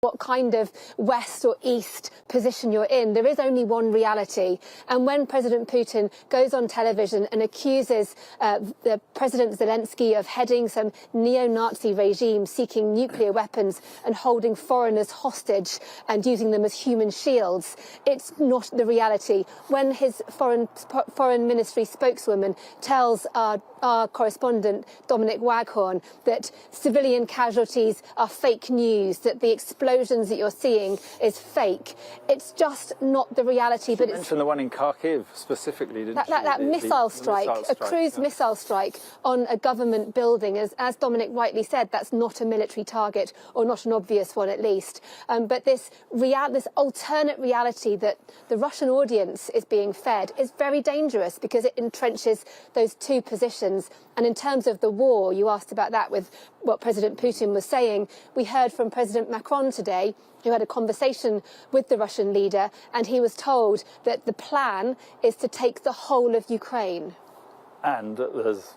what kind of west or east position you're in. There is only one reality. And when President Putin goes on television and accuses the President Zelensky of heading some neo-Nazi regime seeking nuclear weapons and holding foreigners hostage and using them as human shields, it's not the reality. When his foreign ministry spokeswoman tells our correspondent Dominic Waghorn that civilian casualties are fake news, that the explosions that you're seeing is fake. It's just not the reality. But you mentioned the one in Kharkiv specifically, didn't you? That missile strike, a cruise missile strike on a government building, as Dominic rightly said, that's not a military target, or not an obvious one at least. But this alternate reality that the Russian audience is being fed is very dangerous because it entrenches those two positions. And in terms of the war, you asked about that with what President Putin was saying. We heard from President Macron today, who had a conversation with the Russian leader, and he was told that the plan is to take the whole of Ukraine. And there's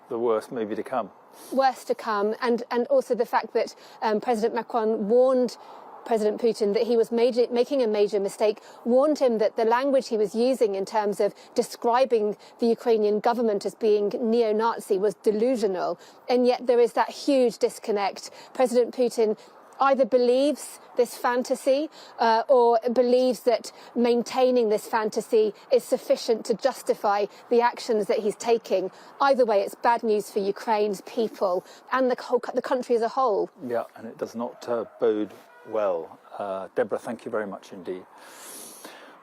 the worst maybe to come. Worse to come, and also the fact that President Macron warned President Putin that he was making a major mistake, warned him that the language he was using in terms of describing the Ukrainian government as being neo-Nazi was delusional. And yet there is that huge disconnect. President Putin either believes this fantasy or believes that maintaining this fantasy is sufficient to justify the actions that he's taking. Either way, it's bad news for Ukraine's people and the country as a whole. Yeah, and it does not bode well. Deborah, thank you very much indeed.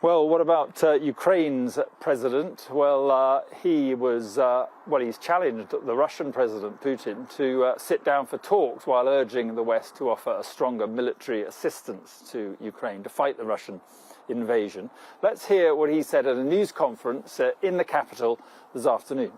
Well, what about Ukraine's president? Well, he's challenged the Russian President Putin to sit down for talks while urging the West to offer a stronger military assistance to Ukraine to fight the Russian invasion. Let's hear what he said at a news conference in the capital this afternoon.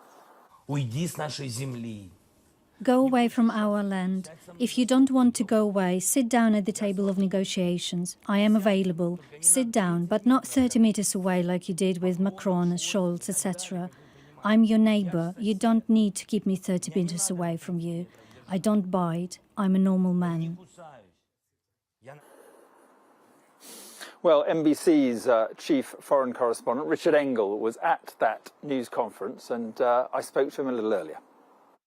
Go away from our land. If you don't want to go away, sit down at the table of negotiations. I am available. Sit down, but not 30 meters away like you did with Macron, Scholz, etc. I'm your neighbor. You don't need to keep me 30 meters away from you. I don't bite. I'm a normal man. Well, NBC's chief foreign correspondent, Richard Engel, was at that news conference, and I spoke to him a little earlier.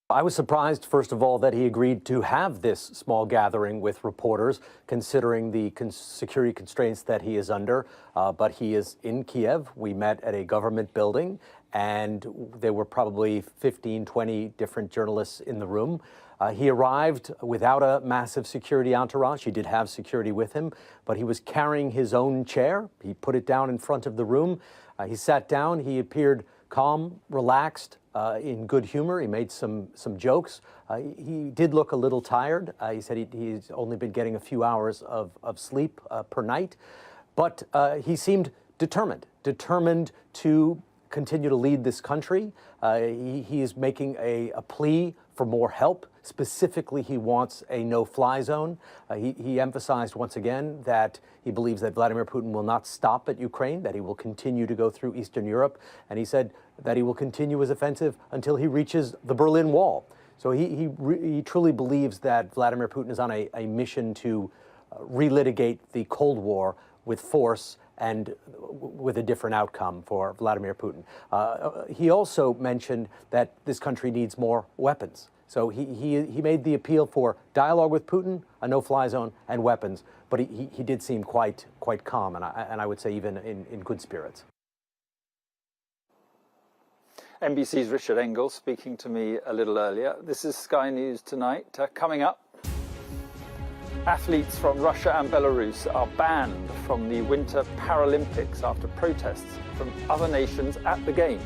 I was surprised, first of all, that he agreed to have this small gathering with reporters, considering the security constraints that he is under. But he is in Kiev. We met at a government building, and there were probably 15, 20 different journalists in the room. He arrived without a massive security entourage. He did have security with him, but he was carrying his own chair. He put it down in front of the room. He sat down. He appeared calm, relaxed, in good humor. He made some jokes. He did look a little tired. He said he's only been getting a few hours of sleep per night, but he seemed determined to continue to lead this country. He is making a plea for more help. Specifically, he wants a no-fly zone. He emphasized once again that he believes that Vladimir Putin will not stop at Ukraine, that he will continue to go through Eastern Europe, and he said that he will continue his offensive until he reaches the Berlin Wall. So he truly believes that Vladimir Putin is on a mission to relitigate the Cold War with force and with a different outcome for Vladimir Putin. He also mentioned that this country needs more weapons. So he made the appeal for dialogue with Putin, a no-fly zone, and weapons. But he did seem quite calm, and I would say even in good spirits. NBC's Richard Engel speaking to me a little earlier. This is Sky News Tonight. Coming up, athletes from Russia and Belarus are banned from the Winter Paralympics after protests from other nations at the Games.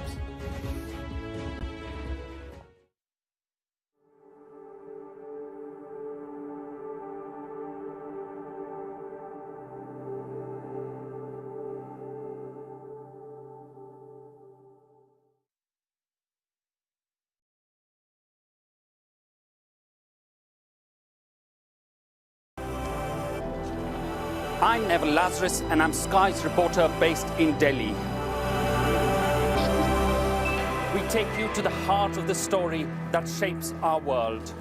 I'm Neville Lazarus, and I'm Sky's reporter based in Delhi. We take you to the heart of the story that shapes our world.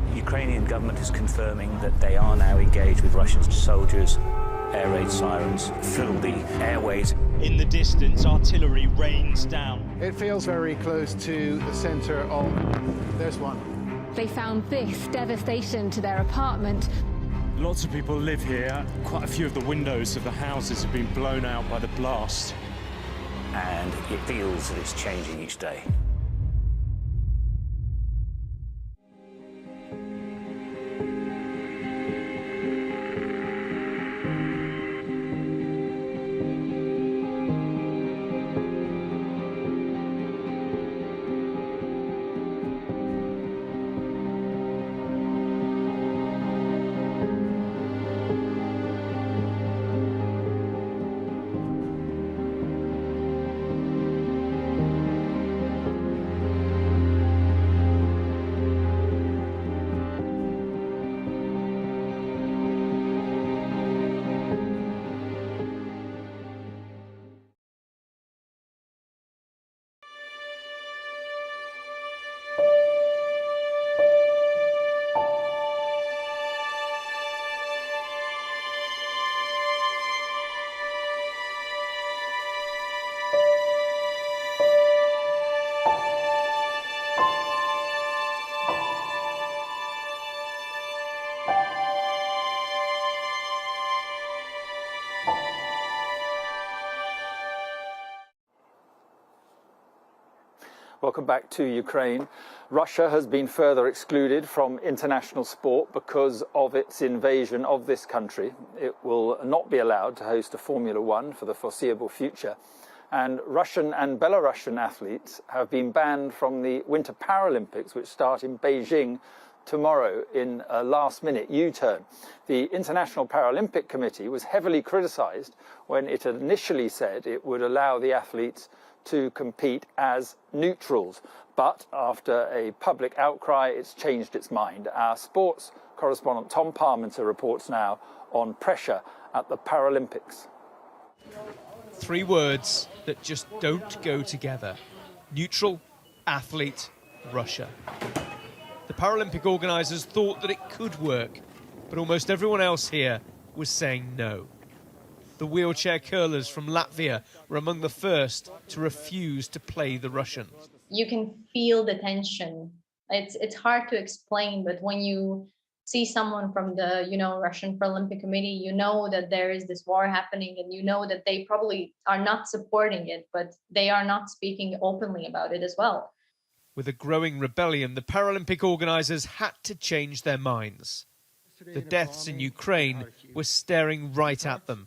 The Ukrainian government is confirming that they are now engaged with Russian soldiers. Air raid sirens fill the airways. In the distance, artillery rains down. It feels very close to the centre of... There's one. They found this devastation to their apartment. Lots of people live here. Quite a few of the windows of the houses have been blown out by the blast. And it feels that it's changing each day. Welcome back to Ukraine. Russia has been further excluded from international sport because of its invasion of this country. It will not be allowed to host a Formula One for the foreseeable future. And Russian and Belarusian athletes have been banned from the Winter Paralympics, which start in Beijing tomorrow in a last-minute U-turn. The International Paralympic Committee was heavily criticised when it initially said it would allow the athletes to compete as neutrals. But after a public outcry, it's changed its mind. Our sports correspondent Tom Parmenter reports now on pressure at the Paralympics. Three words that just don't go together. Neutral, athlete, Russia. The Paralympic organisers thought that it could work, but almost everyone else here was saying no. The wheelchair curlers from Latvia were among the first to refuse to play the Russians. You can feel the tension. It's hard to explain, but when you see someone from the Russian Paralympic Committee, you know that there is this war happening, and you know that they probably are not supporting it, but they are not speaking openly about it as well. With a growing rebellion, the Paralympic organisers had to change their minds. The deaths in Ukraine were staring right at them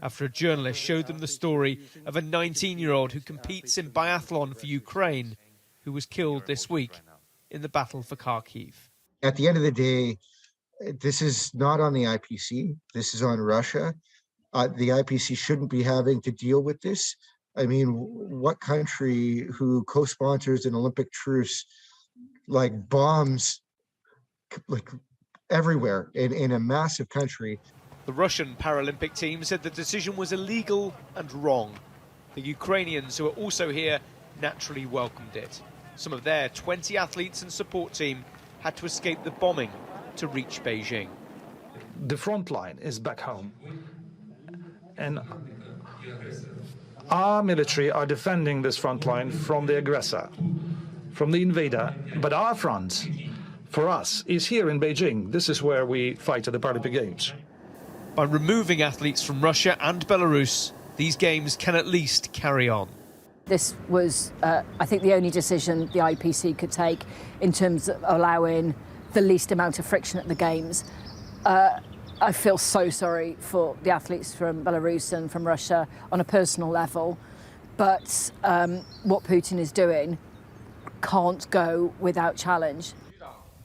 after a journalist showed them the story of a 19-year-old who competes in biathlon for Ukraine, who was killed this week in the battle for Kyiv. At the end of the day, this is not on the IPC. This is on Russia. The IPC shouldn't be having to deal with this. I mean, what country who co-sponsors an Olympic truce bombs everywhere in a massive country? The Russian Paralympic team said the decision was illegal and wrong. The Ukrainians, who are also here, naturally welcomed it. Some of their 20 athletes and support team had to escape the bombing to reach Beijing. The front line is back home, and our military are defending this front line from the aggressor, from the invader, but our front, for us, is here in Beijing. This is where we fight at the Paralympic Games. By removing athletes from Russia and Belarus, these games can at least carry on. This was, I think, the only decision the IPC could take in terms of allowing the least amount of friction at the Games. I feel so sorry for the athletes from Belarus and from Russia on a personal level, but what Putin is doing can't go without challenge.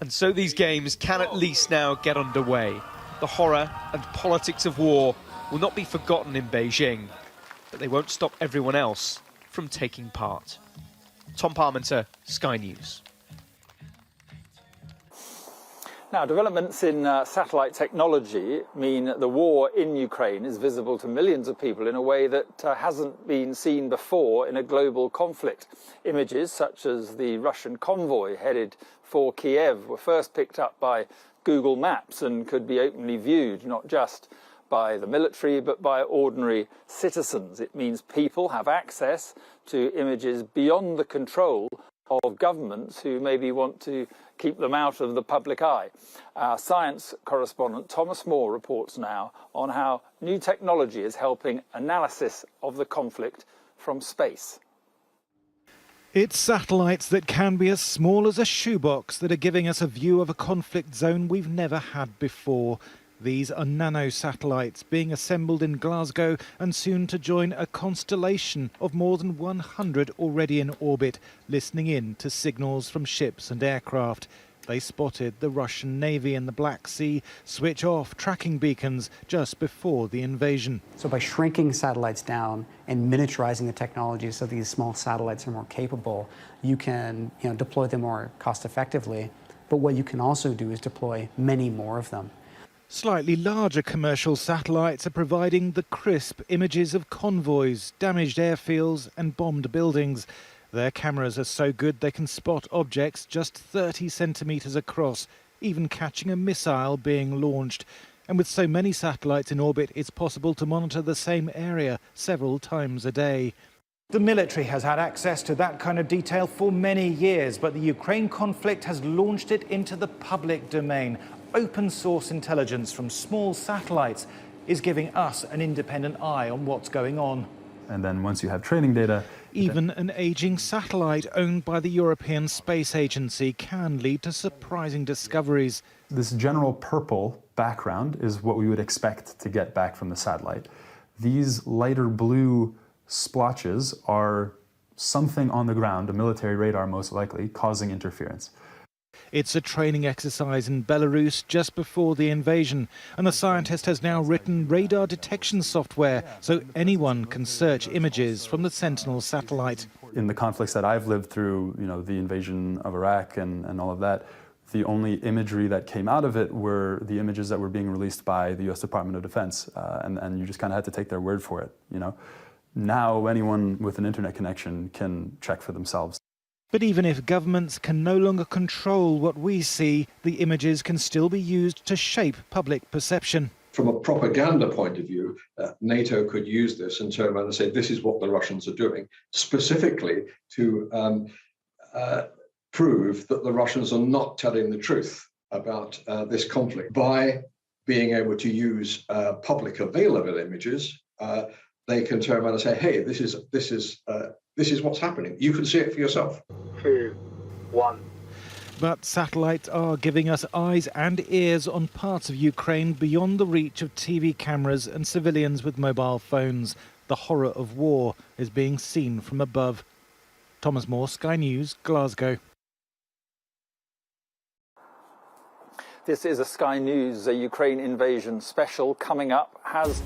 And so these games can at least now get underway. The horror and politics of war will not be forgotten in Beijing, but they won't stop everyone else from taking part. Tom Parmenter, Sky News. Now, developments in satellite technology mean the war in Ukraine is visible to millions of people in a way that hasn't been seen before in a global conflict. Images such as the Russian convoy headed for Kiev were first picked up by Google Maps and could be openly viewed not just by the military but by ordinary citizens. It means people have access to images beyond the control of governments who maybe want to keep them out of the public eye. Our science correspondent Thomas Moore reports now on how new technology is helping analysis of the conflict from space. It's satellites that can be as small as a shoebox that are giving us a view of a conflict zone we've never had before. These are nano-satellites being assembled in Glasgow and soon to join a constellation of more than 100 already in orbit, listening in to signals from ships and aircraft. They spotted the Russian Navy in the Black Sea switch off tracking beacons just before the invasion. So by shrinking satellites down and miniaturizing the technology so these small satellites are more capable, you can deploy them more cost effectively. But what you can also do is deploy many more of them. Slightly larger commercial satellites are providing the crisp images of convoys, damaged airfields and bombed buildings. Their cameras are so good they can spot objects just 30 centimetres across, even catching a missile being launched. And with so many satellites in orbit, it's possible to monitor the same area several times a day. The military has had access to that kind of detail for many years, but the Ukraine conflict has launched it into the public domain. Open source intelligence from small satellites is giving us an independent eye on what's going on. And then once you have training data... Even an aging satellite owned by the European Space Agency can lead to surprising discoveries. This general purple background is what we would expect to get back from the satellite. These lighter blue splotches are something on the ground, a military radar most likely, causing interference. It's a training exercise in Belarus just before the invasion, and the scientist has now written radar detection software so anyone can search images from the Sentinel satellite. In the conflicts that I've lived through, the invasion of Iraq and all of that, the only imagery that came out of it were the images that were being released by the U.S. Department of Defense, and you just kind of had to take their word for it, Now anyone with an internet connection can check for themselves. But even if governments can no longer control what we see, the images can still be used to shape public perception. From a propaganda point of view, NATO could use this and turn around and say, this is what the Russians are doing, specifically to prove that the Russians are not telling the truth about this conflict. By being able to use public available images, they can turn around and say, hey, this is what's happening. You can see it for yourself. 2, 1. But satellites are giving us eyes and ears on parts of Ukraine beyond the reach of TV cameras and civilians with mobile phones. The horror of war is being seen from above. Thomas Moore, Sky News, Glasgow. This is a Sky News Ukraine invasion special. Coming up, has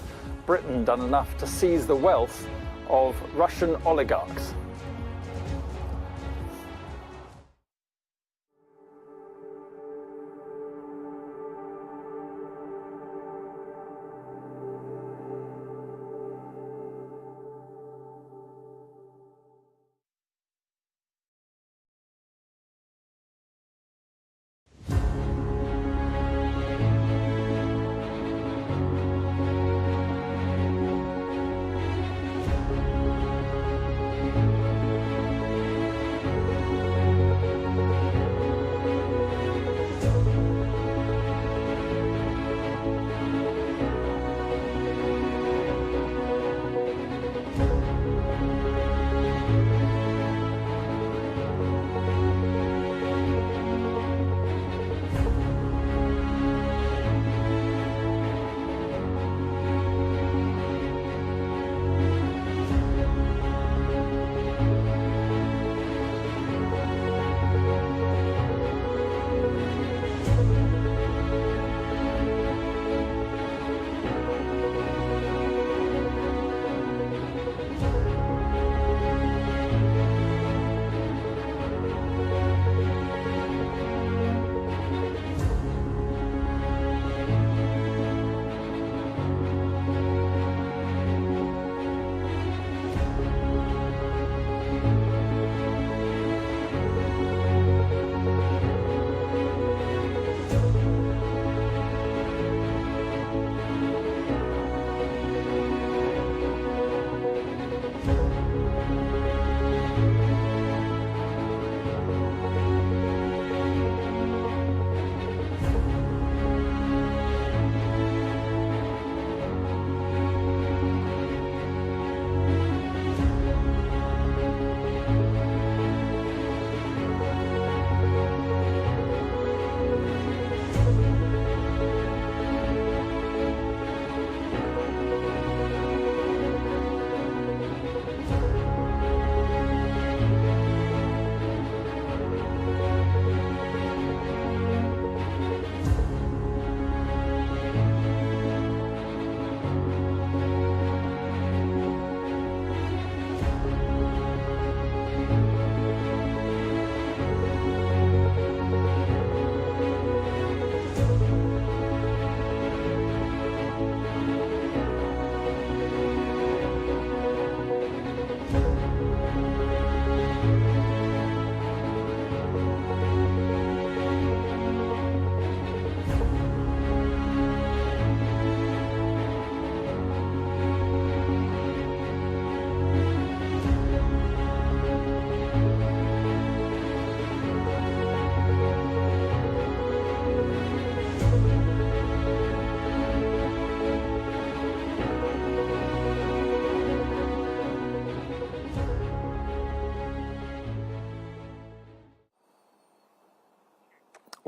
Britain done enough to seize the wealth of Russian oligarchs?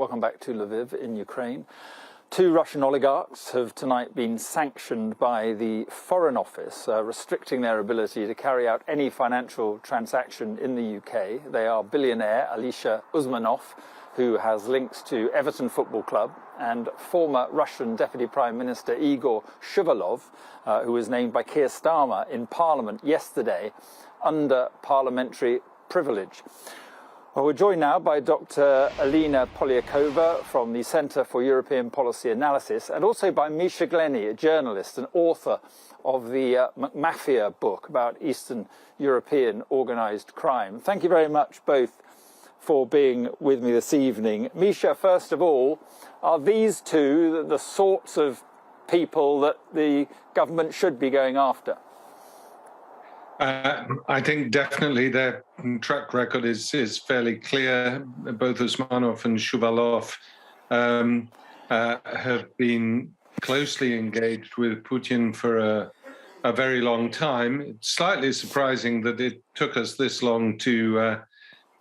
Welcome back to Lviv in Ukraine. 2 Russian oligarchs have tonight been sanctioned by the Foreign Office, restricting their ability to carry out any financial transaction in the UK. They are billionaire Alisher Usmanov, who has links to Everton Football Club, and former Russian Deputy Prime Minister Igor Shuvalov, who was named by Keir Starmer in Parliament yesterday under parliamentary privilege. Well, we're joined now by Dr. Alina Polyakova from the Centre for European Policy Analysis, and also by Misha Glenny, a journalist and author of the Mafia book about Eastern European organised crime. Thank you very much both for being with me this evening. Misha, first of all, are these two the sorts of people that the government should be going after? I think definitely their track record is fairly clear. Both Usmanov and Shuvalov have been closely engaged with Putin for a very long time. It's slightly surprising that it took us this long to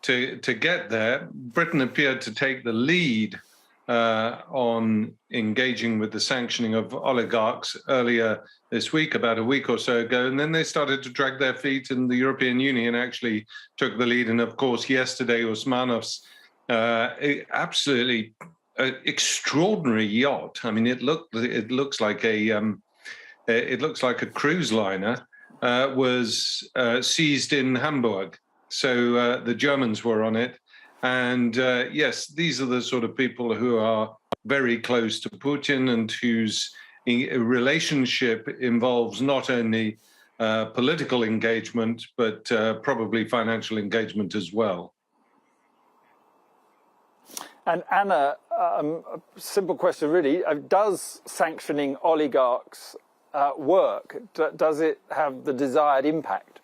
get there. Britain appeared to take the lead on engaging with the sanctioning of oligarchs earlier this week, about a week or so ago, and then they started to drag their feet, and the European Union actually took the lead. And of course, yesterday, Usmanov's absolutely extraordinary yacht. I mean, it looks like a cruise liner was seized in Hamburg. So the Germans were on it. And yes, these are the sort of people who are very close to Putin and whose relationship involves not only political engagement, but probably financial engagement as well. And Anna, a simple question really, does sanctioning oligarchs work? Does it have the desired impact?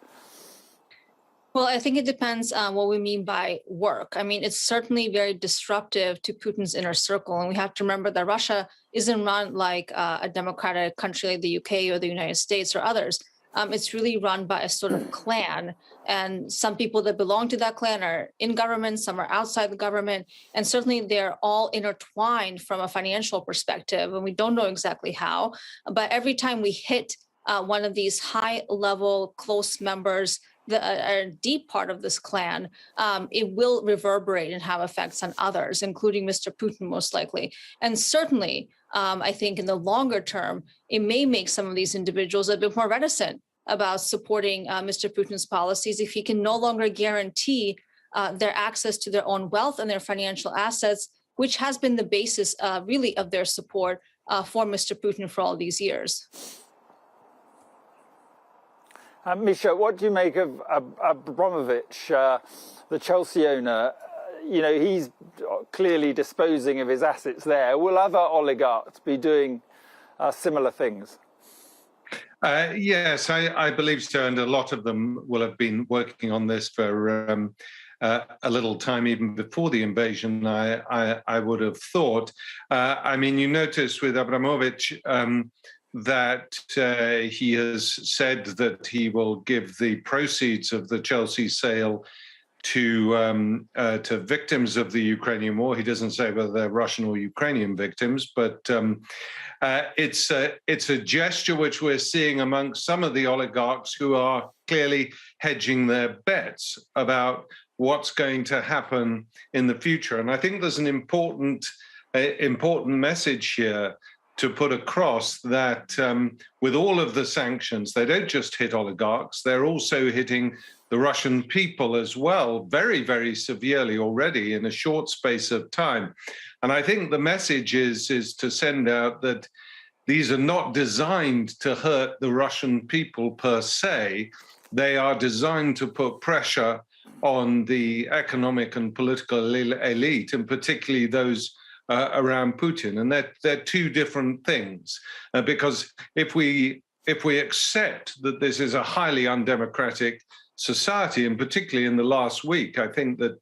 Well, I think it depends on what we mean by work. I mean, it's certainly very disruptive to Putin's inner circle. And we have to remember that Russia isn't run like a democratic country like the UK or the United States or others. It's really run by a sort of clan. And some people that belong to that clan are in government, some are outside the government. And certainly they're all intertwined from a financial perspective. And we don't know exactly how. But every time we hit one of these high-level close members, a deep part of this clan, it will reverberate and have effects on others, including Mr. Putin, most likely. And certainly, I think in the longer term, it may make some of these individuals a bit more reticent about supporting Mr. Putin's policies if he can no longer guarantee their access to their own wealth and their financial assets, which has been the basis really of their support for Mr. Putin for all these years. Misha, what do you make of Abramovich, the Chelsea owner? You know, he's clearly disposing of his assets there. Will other oligarchs be doing similar things? Yes, I believe so, and a lot of them will have been working on this for a little time, even before the invasion, I would have thought. I mean, you notice with Abramovich, that he has said that he will give the proceeds of the Chelsea sale to victims of the Ukrainian war. He doesn't say whether they're Russian or Ukrainian victims, but it's a gesture which we're seeing among some of the oligarchs who are clearly hedging their bets about what's going to happen in the future. And I think there's an important message here to put across that with all of the sanctions, they don't just hit oligarchs, they're also hitting the Russian people as well, very, very severely already in a short space of time. And I think the message is to send out that these are not designed to hurt the Russian people per se. They are designed to put pressure on the economic and political elite, and particularly those around Putin, and they're two different things. Because if we accept that this is a highly undemocratic society, and particularly in the last week, I think that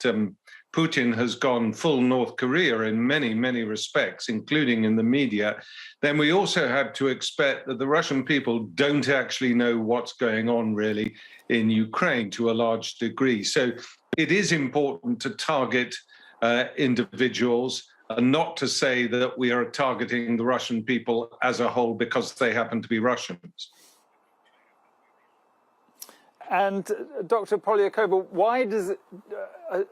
Putin has gone full North Korea in many, many respects, including in the media, then we also have to expect that the Russian people don't actually know what's going on really in Ukraine to a large degree. So it is important to target individuals and not to say that we are targeting the Russian people as a whole because they happen to be Russians. And Dr. Polyakova, why does it,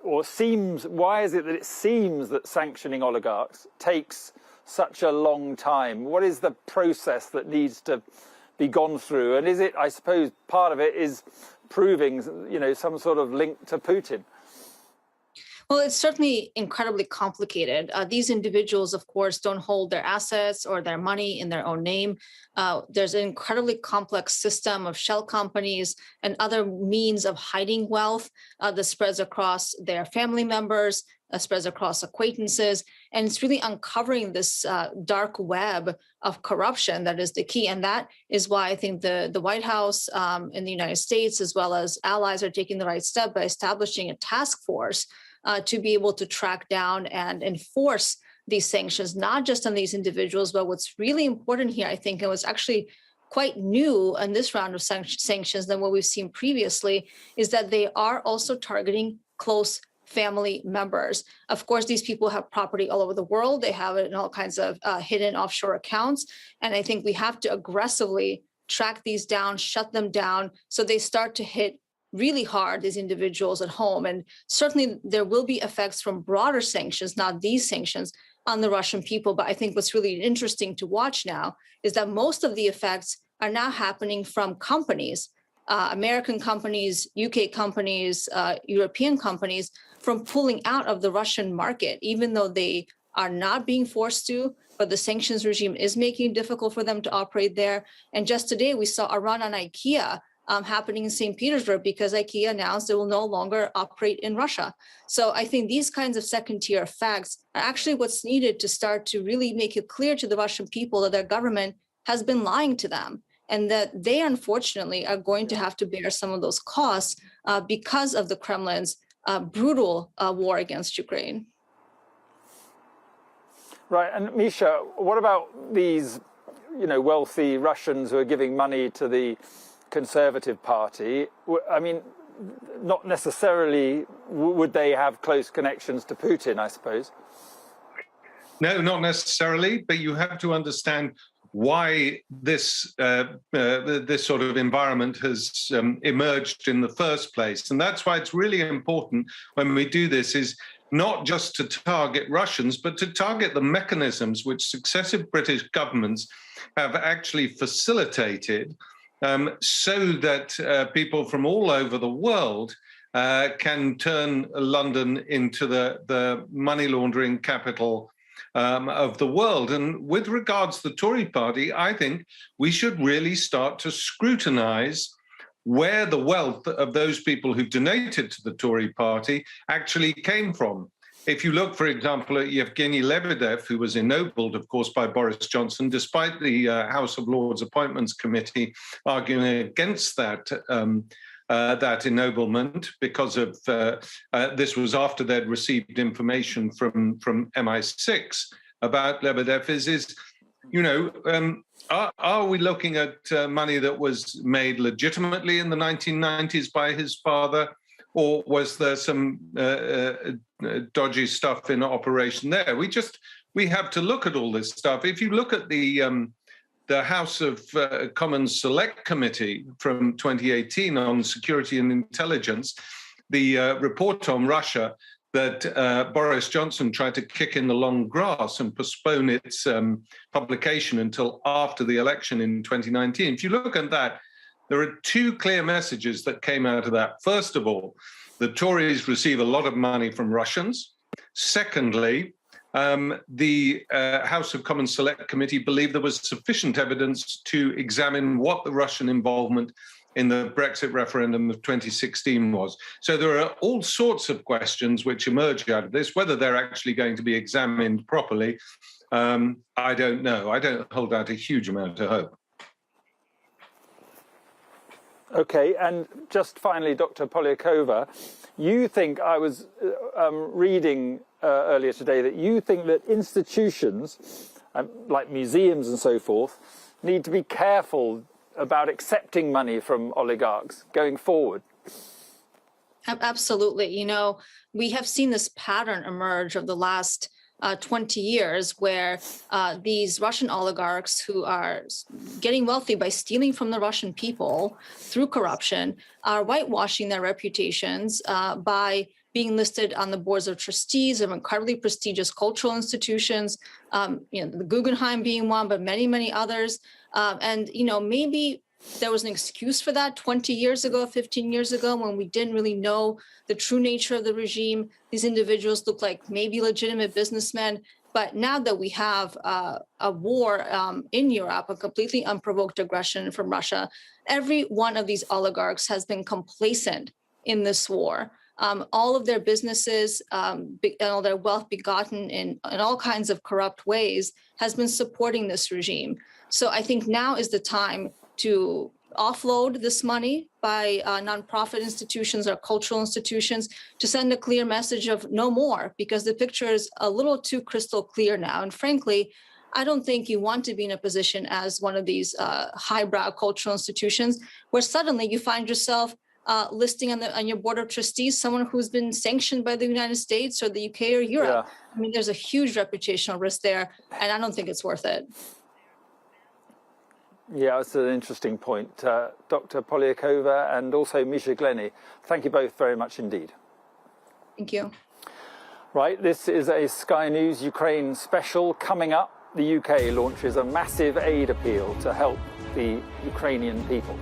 why is it that it seems that sanctioning oligarchs takes such a long time? What is the process that needs to be gone through? And is it, I suppose, part of it is proving, you know, some sort of link to Putin? Well, it's certainly incredibly complicated. These individuals, of course, don't hold their assets or their money in their own name. There's an incredibly complex system of shell companies and other means of hiding wealth that spreads across their family members, spreads across acquaintances. And it's really uncovering this dark web of corruption that is the key. And that is why I think the White House in the United States, as well as allies, are taking the right step by establishing a task force to be able to track down and enforce these sanctions, not just on these individuals, but what's really important here, I think, and what's actually quite new in this round of sanctions than what we've seen previously, is that they are also targeting close family members. Of course, these people have property all over the world. They have it in all kinds of hidden offshore accounts. And I think we have to aggressively track these down, shut them down, so they start to hit really hard, these individuals at home. And certainly there will be effects from broader sanctions, not these sanctions, on the Russian people. But I think what's really interesting to watch now is that most of the effects are now happening from companies, American companies, UK companies, European companies, from pulling out of the Russian market, even though they are not being forced to, but the sanctions regime is making it difficult for them to operate there. And just today we saw a run on IKEA happening in St. Petersburg because IKEA announced it will no longer operate in Russia. So I think these kinds of second-tier effects are actually what's needed to start to really make it clear to the Russian people that their government has been lying to them, and that they unfortunately are going to have to bear some of those costs because of the Kremlin's brutal war against Ukraine. Right, and Misha, what about these, you know, wealthy Russians who are giving money to the Conservative Party? I mean, not necessarily would they have close connections to Putin, I suppose? No, not necessarily, but you have to understand why this this sort of environment has emerged in the first place. And that's why it's really important when we do this is not just to target Russians, but to target the mechanisms which successive British governments have actually facilitated so that people from all over the world can turn London into the money laundering capital of the world. And with regards to the Tory party, I think we should really start to scrutinize where the wealth of those people who donated to the Tory party actually came from. If you look, for example, at Yevgeny Lebedev, who was ennobled, of course, by Boris Johnson, despite the House of Lords Appointments Committee arguing against that that ennoblement because of this was after they'd received information from MI6 about Lebedev, is you know, are we looking at money that was made legitimately in the 1990s by his father? Or was there some dodgy stuff in operation there? We have to look at all this stuff. If you look at the House of Commons Select Committee from 2018 on security and intelligence, the report on Russia that Boris Johnson tried to kick in the long grass and postpone its publication until after the election in 2019. If you look at that, there are two clear messages that came out of that. First of all, the Tories receive a lot of money from Russians. Secondly, the House of Commons Select Committee believed there was sufficient evidence to examine what the Russian involvement in the Brexit referendum of 2016 was. So there are all sorts of questions which emerge out of this. Whether they're actually going to be examined properly, I don't know. I don't hold out a huge amount of hope. Okay, and just finally, Dr. Polyakova, you think, I was reading earlier today, that you think that institutions, like museums and so forth, need to be careful about accepting money from oligarchs going forward. Absolutely. You know, we have seen this pattern emerge of the last 20 years where these Russian oligarchs who are getting wealthy by stealing from the Russian people through corruption are whitewashing their reputations by being listed on the boards of trustees of incredibly prestigious cultural institutions, the Guggenheim being one, but many, many others. And maybe there was an excuse for that 20 years ago, 15 years ago, when we didn't really know the true nature of the regime. These individuals looked like maybe legitimate businessmen. But now that we have a war in Europe, a completely unprovoked aggression from Russia, every one of these oligarchs has been complacent in this war. All of their businesses and all their wealth begotten in all kinds of corrupt ways has been supporting this regime. So I think now is the time to offload this money by nonprofit institutions or cultural institutions to send a clear message of no more, because the picture is a little too crystal clear now. And frankly, I don't think you want to be in a position as one of these highbrow cultural institutions where suddenly you find yourself listing on your board of trustees someone who's been sanctioned by the United States or the UK or Europe. Yeah. I mean, there's a huge reputational risk there, and I don't think it's worth it. Yeah, it's an interesting point. Dr. Polyakova and also Misha Glenny, thank you both very much indeed. Thank you. Right, this is a Sky News Ukraine special. Coming up, the UK launches a massive aid appeal to help the Ukrainian people.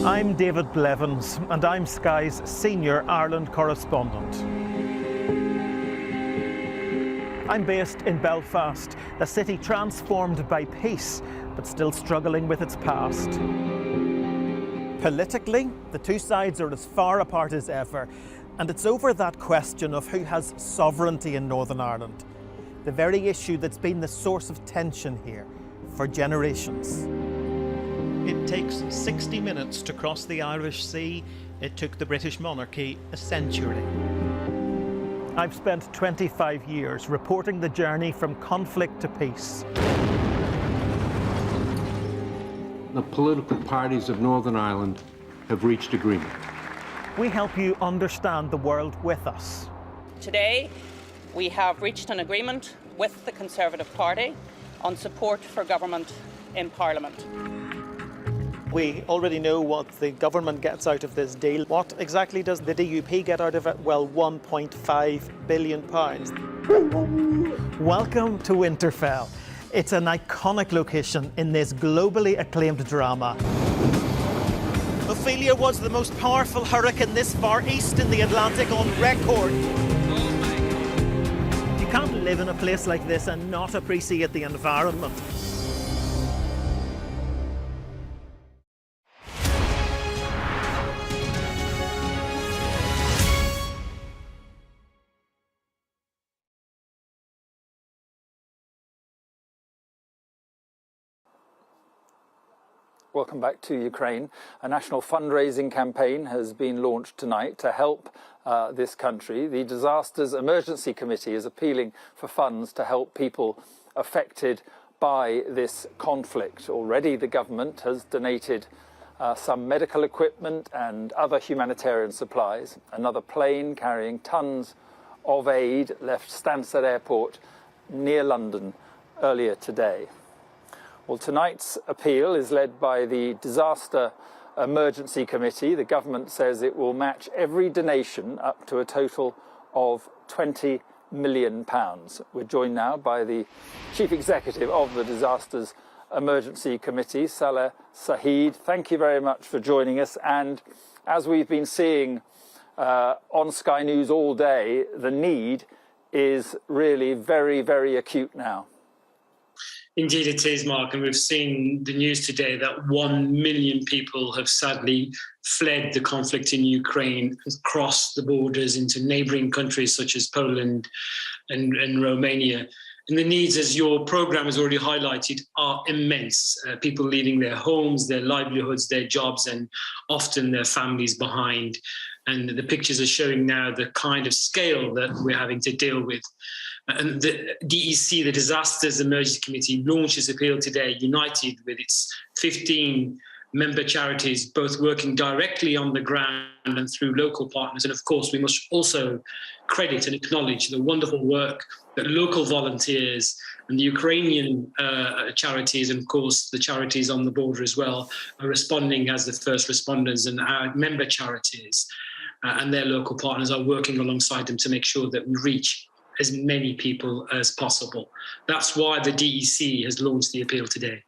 I'm David Blevins, and I'm Sky's senior Ireland correspondent. I'm based in Belfast, a city transformed by peace, but still struggling with its past. Politically, the two sides are as far apart as ever, and it's over that question of who has sovereignty in Northern Ireland, the very issue that's been the source of tension here for generations. It takes 60 minutes to cross the Irish Sea. It took the British monarchy a century. I've spent 25 years reporting the journey from conflict to peace. The political parties of Northern Ireland have reached agreement. We help you understand the world with us. Today, we have reached an agreement with the Conservative Party on support for government in Parliament. We already know what the government gets out of this deal. What exactly does the DUP get out of it? Well, £1.5 billion. Welcome to Winterfell. It's an iconic location in this globally acclaimed drama. Ophelia was the most powerful hurricane this far east in the Atlantic on record. You can't live in a place like this and not appreciate the environment. Welcome back to Ukraine. A national fundraising campaign has been launched tonight to help this country. The Disasters Emergency Committee is appealing for funds to help people affected by this conflict. Already the government has donated some medical equipment and other humanitarian supplies. Another plane carrying tons of aid left Stansted Airport near London earlier today. Well, tonight's appeal is led by the Disaster Emergency Committee. The government says it will match every donation up to a total of £20 million. We're joined now by the Chief Executive of the Disasters Emergency Committee, Salah Saeed. Thank you very much for joining us. And as we've been seeing on Sky News all day, the need is really very, very acute now. Indeed it is, Mark, and we've seen the news today that 1 million people have sadly fled the conflict in Ukraine, across the borders into neighbouring countries such as Poland and Romania. And the needs, as your programme has already highlighted, are immense. People leaving their homes, their livelihoods, their jobs, and often their families behind. And the pictures are showing now the kind of scale that we're having to deal with. And the DEC, the Disasters Emergency Committee, launched its appeal today, united with its 15 member charities, both working directly on the ground and through local partners. And of course, we must also credit and acknowledge the wonderful work that local volunteers and the Ukrainian charities, and of course the charities on the border as well, are responding as the first responders, and our member charities and their local partners are working alongside them to make sure that we reach as many people as possible. That's why the DEC has launched the appeal today.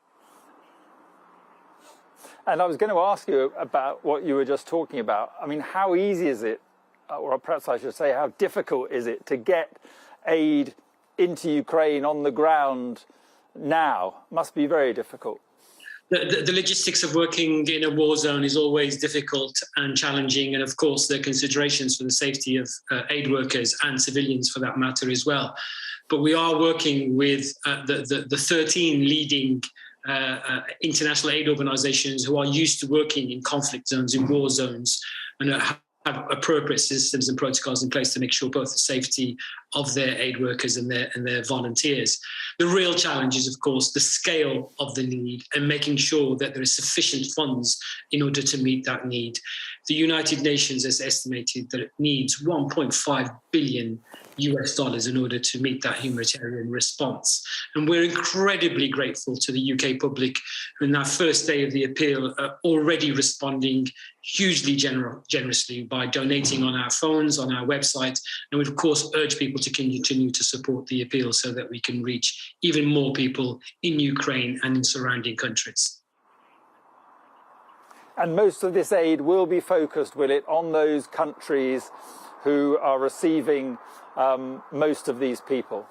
And I was going to ask you about what you were just talking about. I mean, how easy is it, or perhaps I should say, how difficult is it to get aid into Ukraine on the ground now? Must be very difficult. The logistics of working in a war zone is always difficult and challenging, and of course there are considerations for the safety of aid workers and civilians for that matter as well. But we are working with the 13 leading international aid organisations who are used to working in conflict zones, in war zones, and have appropriate systems and protocols in place to make sure both the safety of their aid workers and their volunteers. The real challenge is, of course, the scale of the need and making sure that there is sufficient funds in order to meet that need. The United Nations has estimated that it needs $1.5 billion in order to meet that humanitarian response. And we're incredibly grateful to the UK public who in that first day of the appeal are already responding hugely generously by donating on our phones, on our website. And we of course urge people to continue to support the appeal so that we can reach even more people in Ukraine and in surrounding countries. And most of this aid will be focused, will it, on those countries who are receiving most of these people?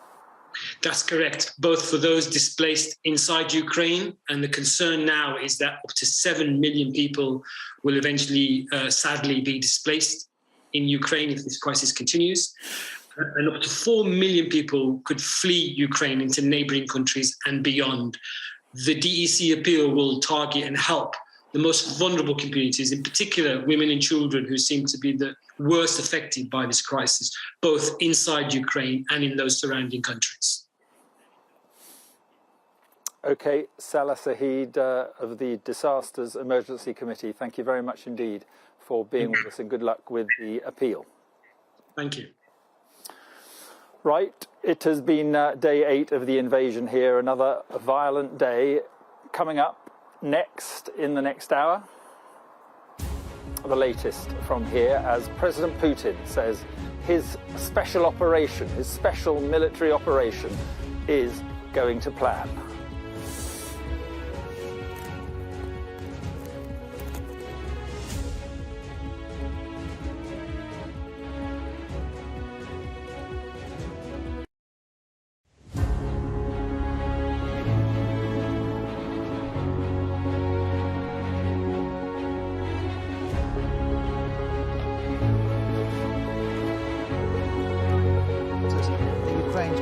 That's correct, both for those displaced inside Ukraine, and the concern now is that up to 7 million people will eventually, sadly, be displaced in Ukraine if this crisis continues. And up to 4 million people could flee Ukraine into neighbouring countries and beyond. The DEC appeal will target and help the most vulnerable communities, in particular women and children who seem to be the worst affected by this crisis, both inside Ukraine and in those surrounding countries. Okay, Salah Saeed of the Disasters Emergency Committee, thank you very much indeed for being with us, and good luck with the appeal. Thank you. Right, it has been day 8 of the invasion here, another violent day. Coming up next in the next hour, the latest from here as President Putin says his special operation, his special military operation is going to plan.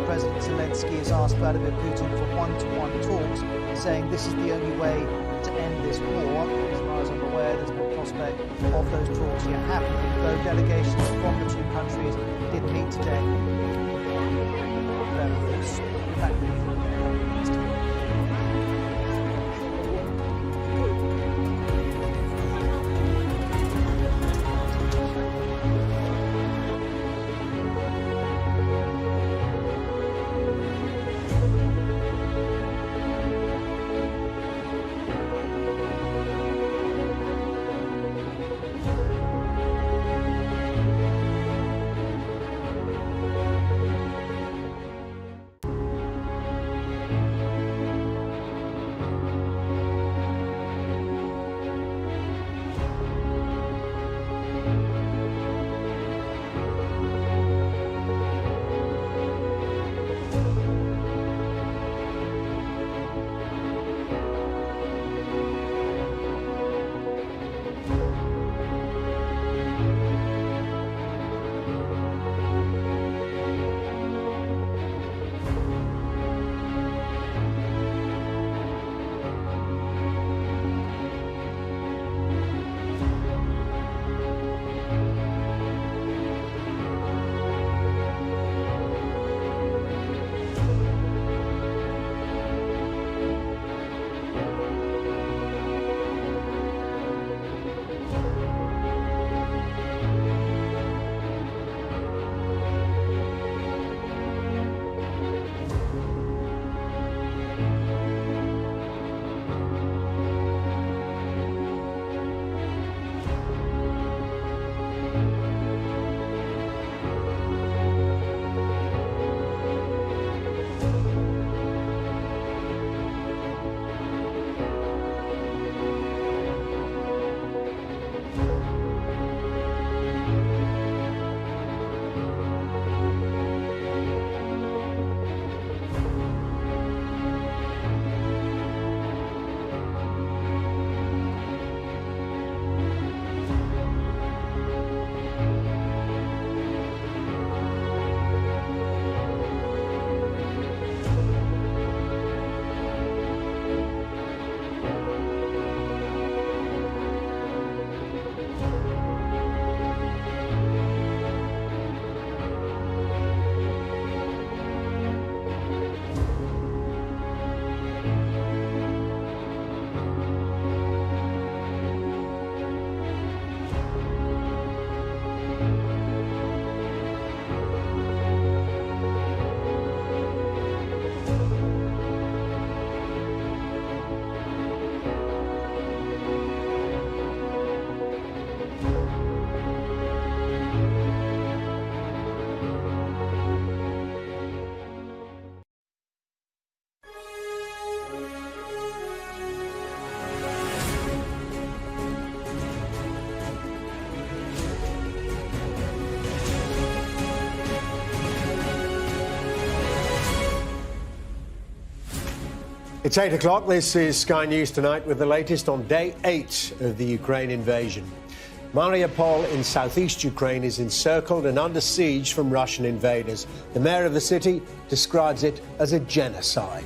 President Zelensky has asked Vladimir Putin for one-to-one talks, saying this is the only way to end this war. As far as I'm aware, there's no prospect of those talks yet happening, though delegations from the two countries did meet today. It's 8 o'clock. This is Sky News Tonight with the latest on day 8 of the Ukraine invasion. Mariupol in southeast Ukraine is encircled and under siege from Russian invaders. The mayor of the city describes it as a genocide.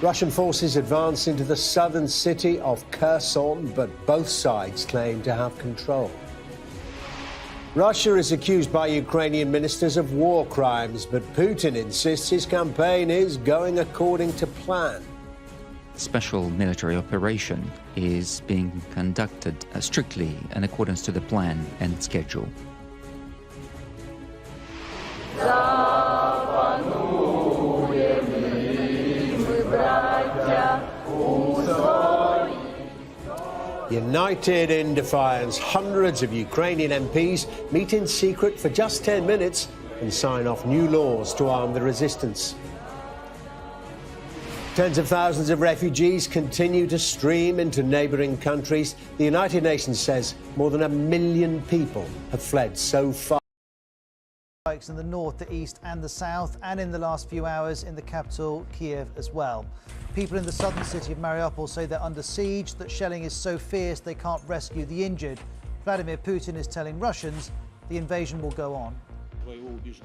Russian forces advance into the southern city of Kherson, but both sides claim to have control. Russia is accused by Ukrainian ministers of war crimes, but Putin insists his campaign is going according to plan. Special military operation is being conducted strictly in accordance to the plan and schedule. United in defiance, hundreds of Ukrainian MPs meet in secret for just 10 minutes and sign off new laws to arm the resistance. Tens of thousands of refugees continue to stream into neighbouring countries. The United Nations says more than 1 million people have fled so far. Strikes in the north, the east and the south, and in the last few hours in the capital, Kiev, as well. People in the southern city of Mariupol say they're under siege, that shelling is so fierce they can't rescue the injured. Vladimir Putin is telling Russians the invasion will go on.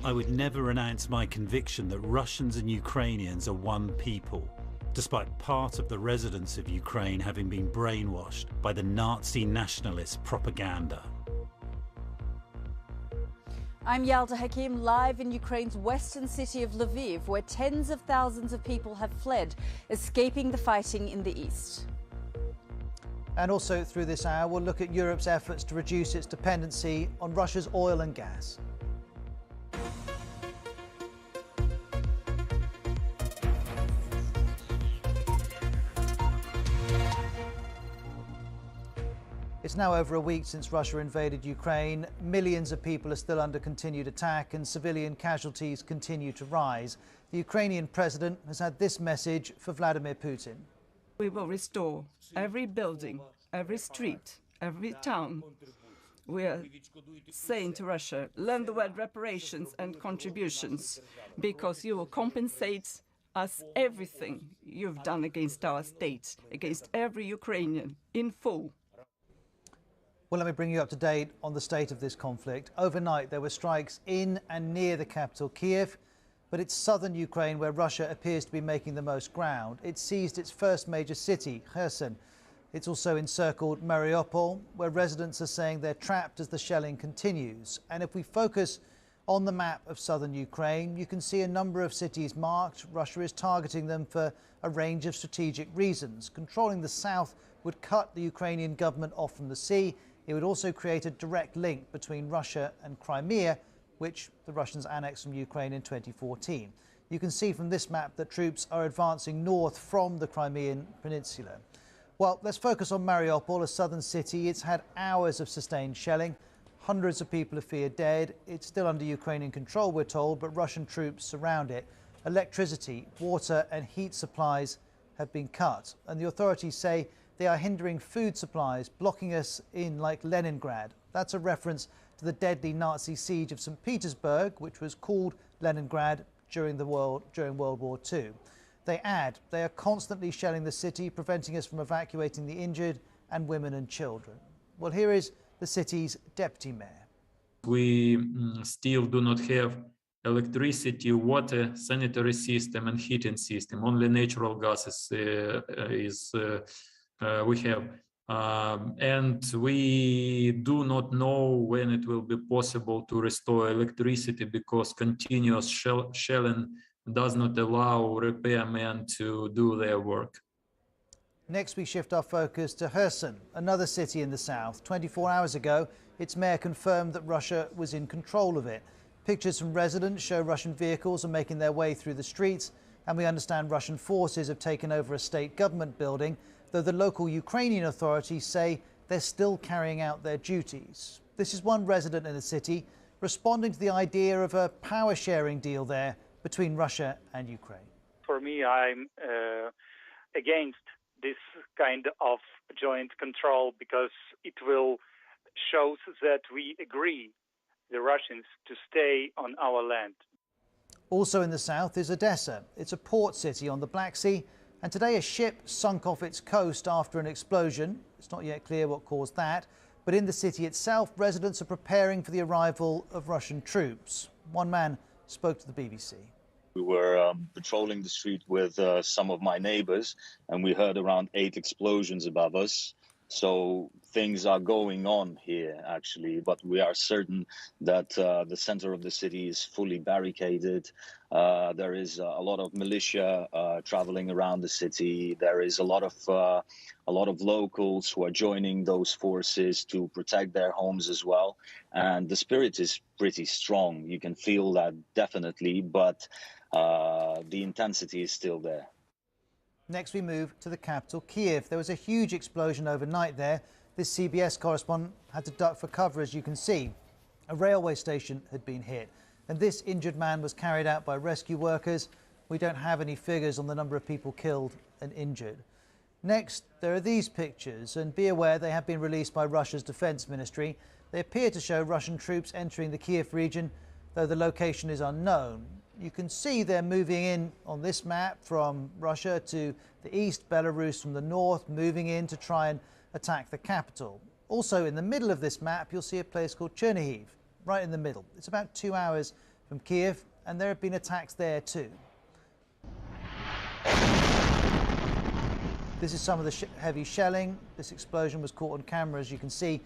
I would never renounce my conviction that Russians and Ukrainians are one people, despite part of the residents of Ukraine having been brainwashed by the Nazi nationalist propaganda. I'm Yalda Hakim, live in Ukraine's western city of Lviv, where tens of thousands of people have fled, escaping the fighting in the east. And also through this hour, we'll look at Europe's efforts to reduce its dependency on Russia's oil and gas. It's now over a week since Russia invaded Ukraine. Millions of people are still under continued attack and civilian casualties continue to rise. The Ukrainian president has had this message for Vladimir Putin. We will restore every building, every street, every town. We are saying to Russia, learn the word reparations and contributions, because you will compensate us everything you've done against our state, against every Ukrainian, in full. Well, let me bring you up to date on the state of this conflict. Overnight, there were strikes in and near the capital, Kiev, but it's southern Ukraine where Russia appears to be making the most ground. It seized its first major city, Kherson. It's also encircled Mariupol, where residents are saying they're trapped as the shelling continues. And if we focus on the map of southern Ukraine, you can see a number of cities marked. Russia is targeting them for a range of strategic reasons. Controlling the south would cut the Ukrainian government off from the sea. It would also create a direct link between Russia and Crimea, which the Russians annexed from Ukraine in 2014. You can see from this map that troops are advancing north from the Crimean Peninsula. Well, let's focus on Mariupol, a southern city. It's had hours of sustained shelling. Hundreds of people are feared dead. It's still under Ukrainian control, we're told, but Russian troops surround it. Electricity, water and heat supplies have been cut, and the authorities say they are hindering food supplies, blocking us in like Leningrad. That's a reference to the deadly Nazi siege of St. Petersburg, which was called Leningrad during World War II. They add they are constantly shelling the city, preventing us from evacuating the injured and women and children. Well, here is the city's deputy mayor. We still do not have electricity, water, sanitary system and heating system. Only natural gases we have, and we do not know when it will be possible to restore electricity, because continuous shelling does not allow repairmen to do their work. Next, we shift our focus to Kherson, another city in the south. 24 hours ago, its mayor confirmed that Russia was in control of it. Pictures from residents show Russian vehicles are making their way through the streets, and we understand Russian forces have taken over a state government building, though the local Ukrainian authorities say they're still carrying out their duties. This is one resident in the city responding to the idea of a power-sharing deal there between Russia and Ukraine. For me, I'm against this kind of joint control, because it will show that we agree, the Russians, to stay on our land. Also in the south is Odessa. It's a port city on the Black Sea, And today a ship sunk off its coast after an explosion. It's not yet clear what caused that. But in the city itself, residents are preparing for the arrival of Russian troops. One man spoke to the BBC. We were patrolling the street with some of my neighbors, and we heard around 8 explosions above us. So things are going on here, actually, but we are certain that the center of the city is fully barricaded. There is a lot of militia traveling around the city. There is a lot of locals who are joining those forces to protect their homes as well. And the spirit is pretty strong. You can feel that definitely, but the intensity is still there. Next we move to the capital, Kiev. There was a huge explosion overnight there. This CBS correspondent had to duck for cover, as you can see. A railway station had been hit, and this injured man was carried out by rescue workers. We don't have any figures on the number of people killed and injured. Next, there are these pictures, and be aware they have been released by Russia's defense ministry. They appear to show Russian troops entering the Kiev region, though the location is unknown. You can see they're moving in on this map from Russia to the east, Belarus from the north, moving in to try and attack the capital. Also in the middle of this map, you'll see a place called Chernihiv, right in the middle. It's about 2 hours from Kiev, and there have been attacks there too. This is some of the heavy shelling. This explosion was caught on camera, as you can see.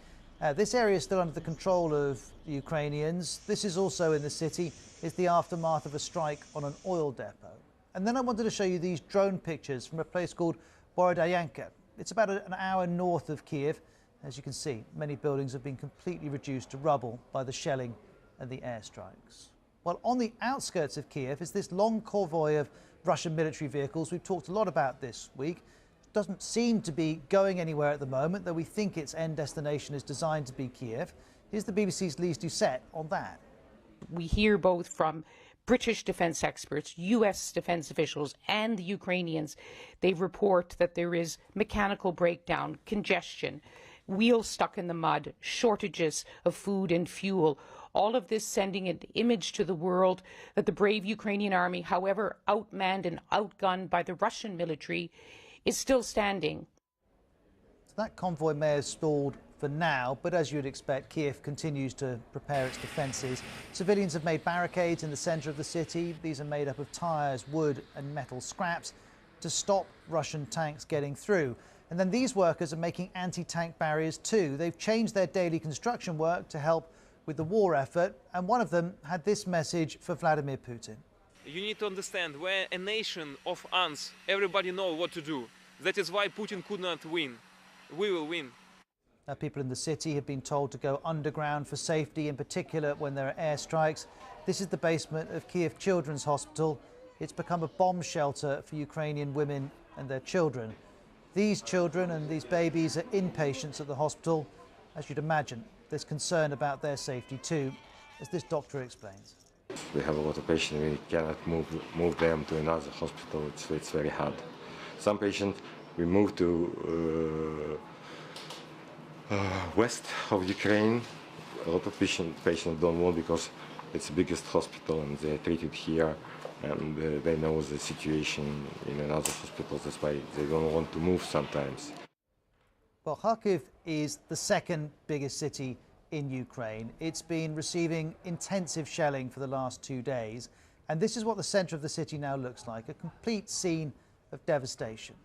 This area is still under the control of the Ukrainians. This is also in the city. It's the aftermath of a strike on an oil depot. And then I wanted to show you these drone pictures from a place called Borodyanka. It's about an hour north of Kiev. As you can see, many buildings have been completely reduced to rubble by the shelling and the airstrikes. Well, on the outskirts of Kiev is this long convoy of Russian military vehicles. We've talked a lot about this week. Doesn't seem to be going anywhere at the moment, though we think its end destination is designed to be Kiev. Here's the BBC's Lise Doucette on that. We hear both from British defence experts, US defence officials and the Ukrainians. They report that there is mechanical breakdown, congestion, wheels stuck in the mud, shortages of food and fuel. All of this sending an image to the world that the brave Ukrainian army, however outmanned and outgunned by the Russian military, is still standing. So that convoy may have stalled for now, but as you'd expect, Kiev continues to prepare its defences. Civilians have made barricades in the centre of the city. These are made up of tyres, wood and metal scraps to stop Russian tanks getting through. And then these workers are making anti-tank barriers too. They've changed their daily construction work to help with the war effort, and one of them had this message for Vladimir Putin. You need to understand, we're a nation of ants. Everybody knows what to do. That is why Putin could not win. We will win. Now, people in the city have been told to go underground for safety, in particular when there are airstrikes. This is the basement of Kiev Children's Hospital. It's become a bomb shelter for Ukrainian women and their children. These children and these babies are inpatients at the hospital. As you'd imagine, there's concern about their safety too, as this doctor explains. We have a lot of patients, we cannot move them to another hospital, it's very hard. Some patients we move to west of Ukraine. A lot of patients don't want because it's the biggest hospital and they're treated here and they know the situation in another hospital, that's why they don't want to move sometimes. Well, Kharkiv is the second biggest city in Ukraine. It's been receiving intensive shelling for the last 2 days, and this is what the centre of the city now looks like, a complete scene of devastation.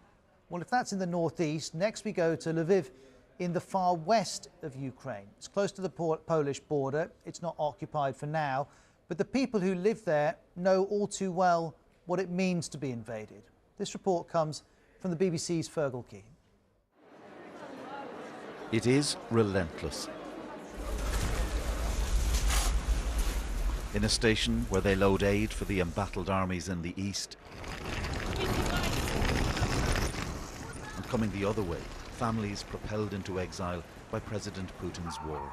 Well, if that's in the northeast, next we go to Lviv in the far west of Ukraine. It's close to the Polish border. It's not occupied for now, but the people who live there know all too well what it means to be invaded. This report comes from the BBC's Fergal Keane. It is relentless. In a station where they load aid for the embattled armies in the east, and coming the other way, families propelled into exile by President Putin's war.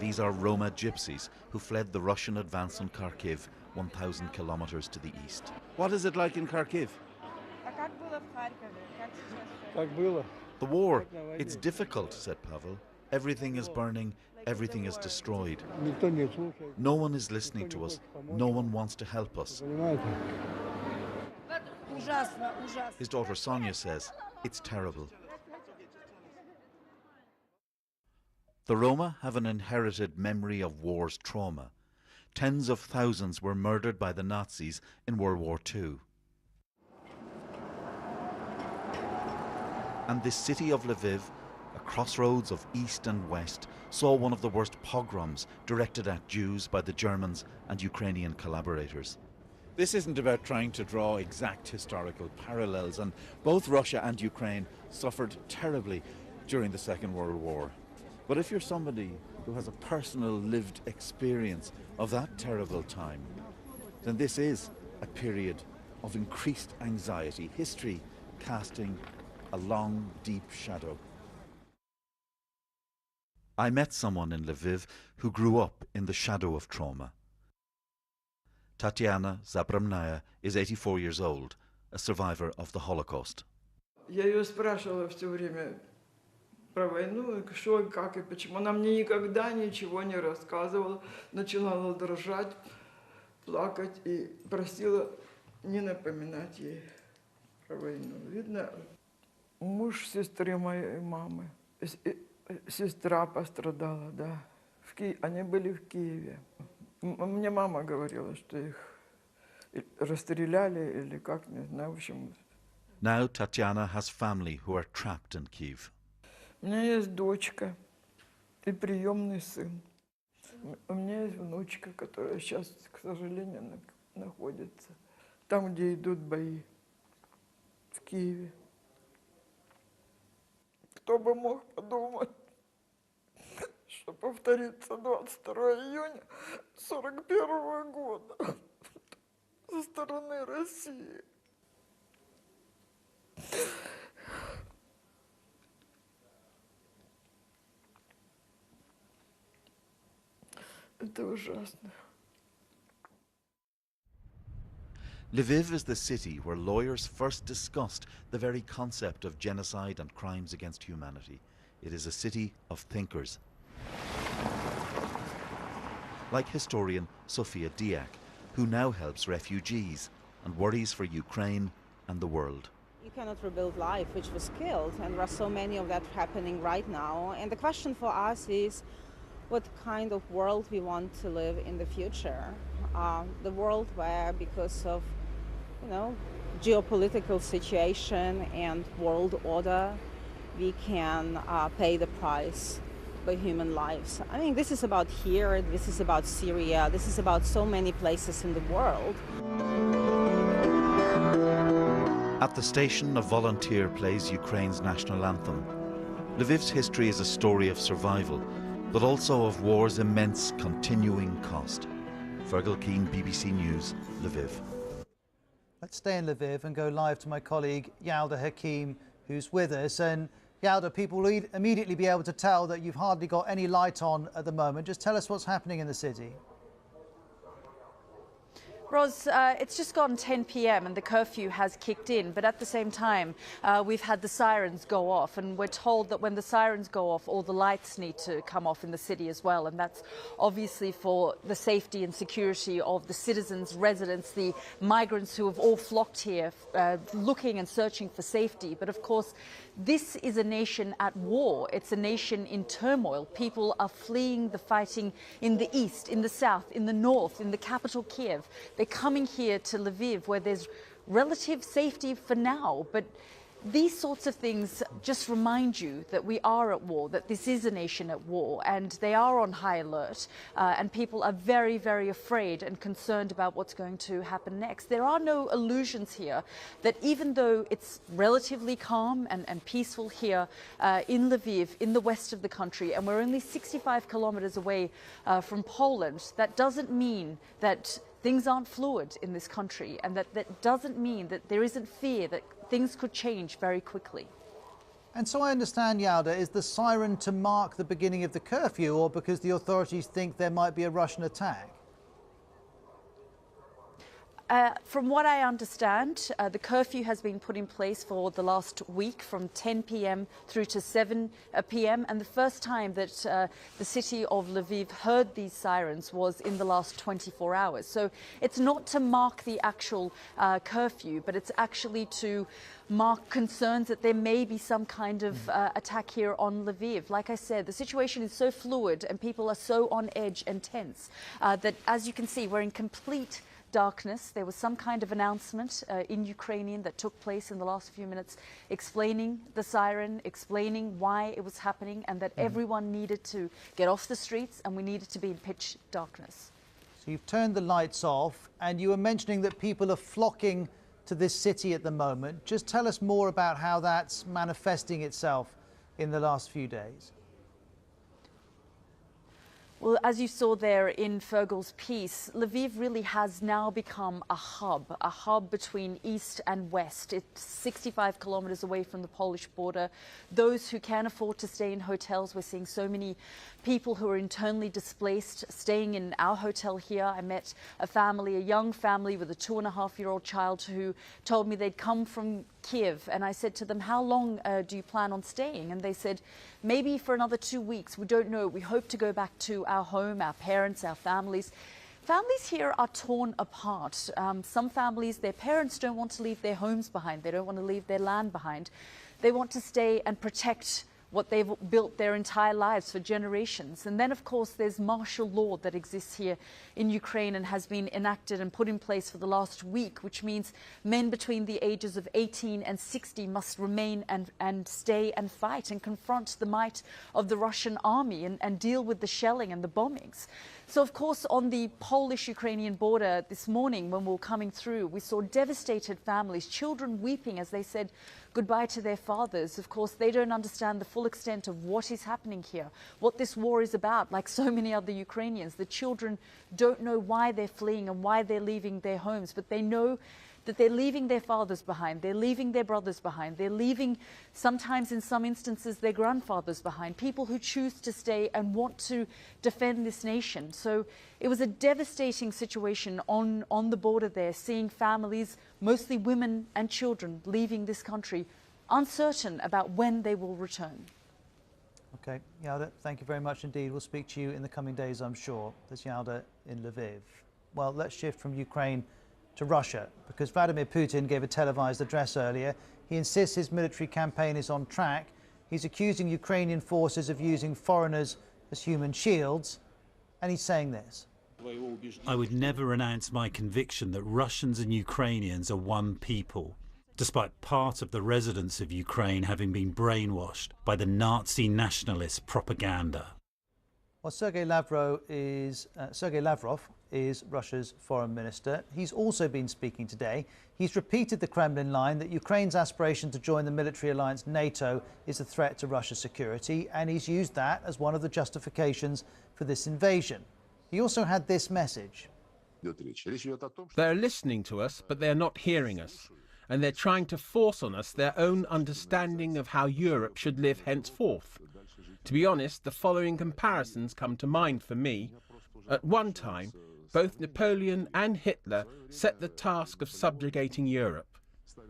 These are Roma gypsies who fled the Russian advance on Kharkiv, 1,000 kilometers to the east. What is it like in Kharkiv? The war, it's difficult, said Pavel. Everything is burning, everything is destroyed. No one is listening to us, no one wants to help us. His daughter Sonia says it's terrible. The Roma have an inherited memory of war's trauma. Tens of thousands were murdered by the Nazis in World War II. And this city of Lviv, a crossroads of east and west, saw one of the worst pogroms directed at Jews by the Germans and Ukrainian collaborators. This isn't about trying to draw exact historical parallels, and both Russia and Ukraine suffered terribly during the Second World War. But if you're somebody who has a personal lived experience of that terrible time, then this is a period of increased anxiety, history casting a long, deep shadow. I met someone in Lviv who grew up in the shadow of trauma. Tatiana Zabramnaya is 84 years old, a survivor of the Holocaust. Я ее спрашивала все время про войну, что, как и почему. Она мне никогда ничего не рассказывала, начинала дрожать, плакать и просила не напоминать ей про войну. Видно, муж сестры моей мамы, сестра пострадала, да. Они были в Киеве. Мне мама говорила, что их расстреляли или как, не знаю, в общем. Now Tatiana has family who are trapped in Kyiv. У меня есть дочка и приемный сын. У меня есть внучка, которая сейчас, к сожалению, находится там, где идут бои, в Киеве. Кто бы мог подумать, что повторится 22 июня 1941 года со стороны России. Это ужасно. Lviv is the city where lawyers first discussed the very concept of genocide and crimes against humanity. It is a city of thinkers. Like historian Sofia Diak, who now helps refugees and worries for Ukraine and the world. You cannot rebuild life which was killed, and there are so many of that happening right now. And the question for us is what kind of world we want to live in the future. The world where, because of geopolitical situation and world order, we can pay the price by human lives. I mean, this is about here, this is about Syria, this is about so many places in the world. At the station, a volunteer plays Ukraine's national anthem. Lviv's history is a story of survival, but also of war's immense continuing cost. Fergal Keane, BBC News, Lviv. Let's stay in Lviv and go live to my colleague Yalda Hakim, who's with us. And Yalda, people will immediately be able to tell that you've hardly got any light on at the moment. Just tell us what's happening in the city. Ros, it's just gone 10 p.m. and the curfew has kicked in, but at the same time, we've had the sirens go off, and we're told that when the sirens go off, all the lights need to come off in the city as well, and that's obviously for the safety and security of the citizens, residents, the migrants who have all flocked here looking and searching for safety. But of course, this is a nation at war. It's a nation in turmoil. People are fleeing the fighting in the east, in the south, in the north, in the capital Kiev. They're coming here to Lviv, where there's relative safety for now, but these sorts of things just remind you that we are at war, that this is a nation at war, and they are on high alert, and people are very, very afraid and concerned about what's going to happen next. There are no illusions here that even though it's relatively calm and peaceful here in Lviv, in the west of the country, and we're only 65 kilometers away from Poland, that doesn't mean that things aren't fluid in this country, and that doesn't mean that there isn't fear that things could change very quickly. And so I understand, Yalda, is the siren to mark the beginning of the curfew, or because the authorities think there might be a Russian attack? From what I understand, the curfew has been put in place for the last week from 10 p.m. through to 7 p.m. And the first time that the city of Lviv heard these sirens was in the last 24 hours. So it's not to mark the actual curfew, but it's actually to mark concerns that there may be some kind of attack here on Lviv. Like I said, the situation is so fluid and people are so on edge and tense that, as you can see, we're in complete darkness. There was some kind of announcement in Ukrainian that took place in the last few minutes explaining the siren, explaining why it was happening, and that everyone needed to get off the streets and we needed to be in pitch darkness. So you've turned the lights off and you were mentioning that people are flocking to this city at the moment. Just tell us more about how that's manifesting itself in the last few days. Well, as you saw there in Fergal's piece, Lviv really has now become a hub between east and west. It's 65 kilometers away from the Polish border. Those who can afford to stay in hotels, we're seeing so many people who are internally displaced staying in our hotel here. I met a family, a young family with a 2.5-year-old child who told me they'd come from Kiev, and I said to them, how long do you plan on staying? And they said, maybe for another 2 weeks. We don't know. We hope to go back to our home, our parents, our families. Families here are torn apart. Some families, their parents don't want to leave their homes behind. They don't want to leave their land behind. They want to stay and protect what they've built their entire lives for generations. And then, of course, there's martial law that exists here in Ukraine and has been enacted and put in place for the last week, which means men between the ages of 18 and 60 must remain and stay and fight and confront the might of the Russian army and deal with the shelling and the bombings. So, of course, on the Polish-Ukrainian border this morning when we were coming through, we saw devastated families, children weeping as they said goodbye to their fathers. Of course, they don't understand the full extent of what is happening here, what this war is about. Like so many other Ukrainians, the children don't know why they're fleeing and why they're leaving their homes, but they know that they're leaving their fathers behind, they're leaving their brothers behind, they're leaving, sometimes in some instances, their grandfathers behind, people who choose to stay and want to defend this nation. So it was a devastating situation on the border there, seeing families, mostly women and children, leaving this country, uncertain about when they will return. Okay, Yalda, thank you very much indeed. We'll speak to you in the coming days, I'm sure. There's Yalda in Lviv. Well, let's shift from Ukraine to Russia, because Vladimir Putin gave a televised address earlier. He insists his military campaign is on track. He's accusing Ukrainian forces of using foreigners as human shields, and he's saying this. I would never renounce my conviction that Russians and Ukrainians are one people, despite part of the residents of Ukraine having been brainwashed by the Nazi nationalist propaganda. Well, Sergei Lavrov is Russia's foreign minister. He's also been speaking today. He's repeated the Kremlin line that Ukraine's aspiration to join the military alliance NATO is a threat to Russia's security, and he's used that as one of the justifications for this invasion. He also had this message. They're listening to us, but they're not hearing us. And they're trying to force on us their own understanding of how Europe should live henceforth. To be honest, the following comparisons come to mind for me. At one time, both Napoleon and Hitler set the task of subjugating Europe.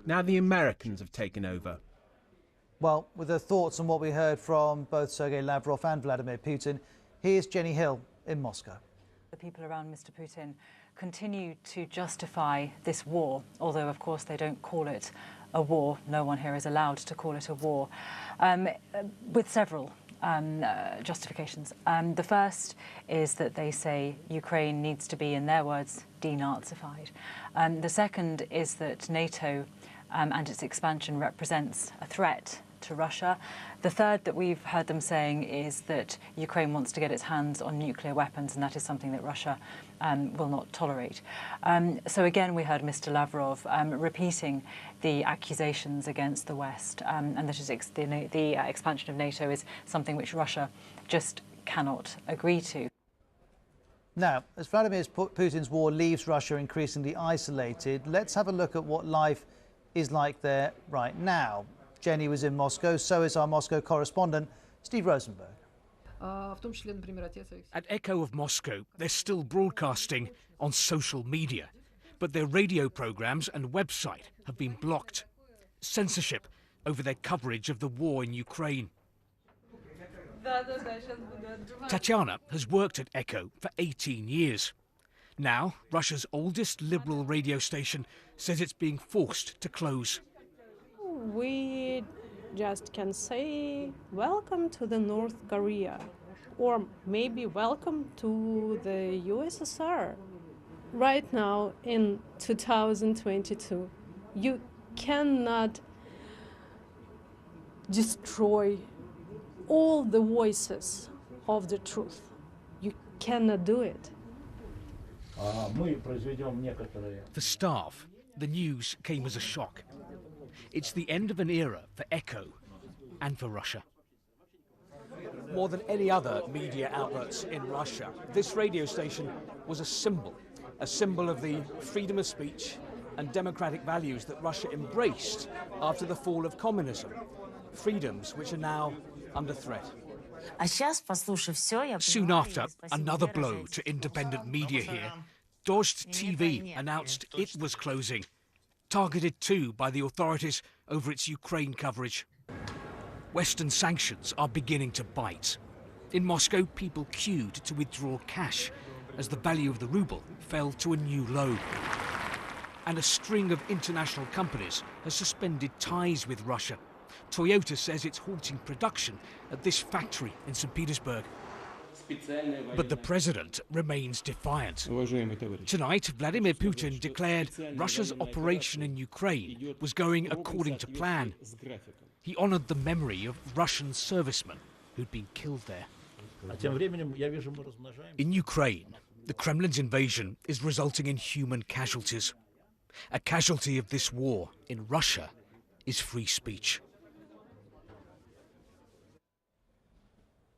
Now the Americans have taken over. Well, with her thoughts on what we heard from both Sergei Lavrov and Vladimir Putin, here's Jenny Hill in Moscow. The people around Mr. Putin continue to justify this war, although of course they don't call it a war. No one here is allowed to call it a war, with several justifications. The first is that they say Ukraine needs to be, in their words, denazified. The second is that NATO and its expansion represents a threat to Russia. The third that we've heard them saying is that Ukraine wants to get its hands on nuclear weapons, and that is something that Russia will not tolerate. So again, we heard Mr. Lavrov repeating the accusations against the West, and that is the expansion of NATO is something which Russia just cannot agree to. Now, as Vladimir Putin's war leaves Russia increasingly isolated, let's have a look at what life is like there right now. Jenny was in Moscow, so is our Moscow correspondent, Steve Rosenberg. At Echo of Moscow, they're still broadcasting on social media. but their radio programmes and website have been blocked. Censorship over their coverage of the war in Ukraine. Tatiana has worked at Echo for 18 years. Now, Russia's oldest liberal radio station says it's being forced to close. We just can say welcome to the North Korea, or maybe welcome to the USSR. Right now, in 2022, you cannot destroy all the voices of the truth. You cannot do it. For staff, the news came as a shock. It's the end of an era for Echo and for Russia. More than any other media outlets in Russia, this radio station was a symbol of the freedom of speech and democratic values that Russia embraced after the fall of communism, freedoms which are now under threat. Soon after, another blow to independent media here. Dozhd TV announced it was closing, targeted too by the authorities over its Ukraine coverage. Western sanctions are beginning to bite. In Moscow, people queued to withdraw cash as the value of the ruble fell to a new low. And a string of international companies has suspended ties with Russia. Toyota says it's halting production at this factory in St. Petersburg. But the president remains defiant. Tonight, Vladimir Putin declared Russia's operation in Ukraine was going according to plan. He honoured the memory of Russian servicemen who'd been killed there. In Ukraine, the Kremlin's invasion is resulting in human casualties. A casualty of this war in Russia is free speech.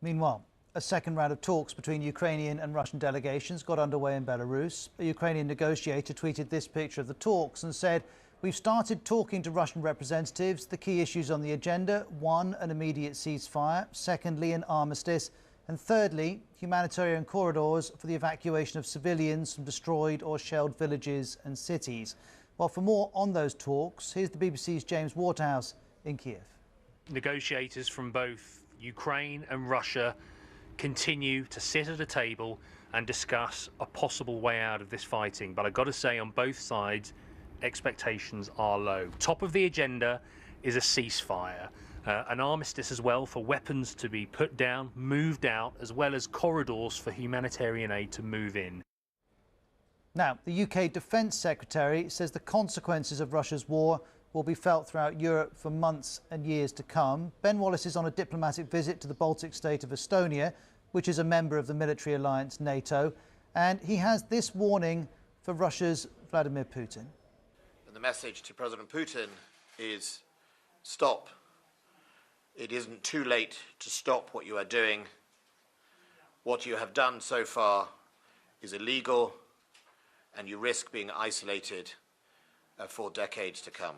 Meanwhile, a second round of talks between Ukrainian and Russian delegations got underway in Belarus. A Ukrainian negotiator tweeted this picture of the talks and said, "We've started talking to Russian representatives. The key issues on the agenda: one, an immediate ceasefire; secondly, an armistice; and thirdly, humanitarian corridors for the evacuation of civilians from destroyed or shelled villages and cities." Well, for more on those talks, here's the BBC's James Waterhouse in Kiev. Negotiators from both Ukraine and Russia continue to sit at a table and discuss a possible way out of this fighting. But I've got to say, on both sides, expectations are low. Top of the agenda is a ceasefire, an armistice as well for weapons to be put down, moved out, as well as corridors for humanitarian aid to move in. Now, the UK Defence Secretary says the consequences of Russia's war will be felt throughout Europe for months and years to come. Ben Wallace is on a diplomatic visit to the Baltic state of Estonia, which is a member of the military alliance NATO, and he has this warning for Russia's Vladimir Putin. And the message to President Putin is stop. It isn't too late to stop what you are doing. What you have done so far is illegal, and you risk being isolated for decades to come.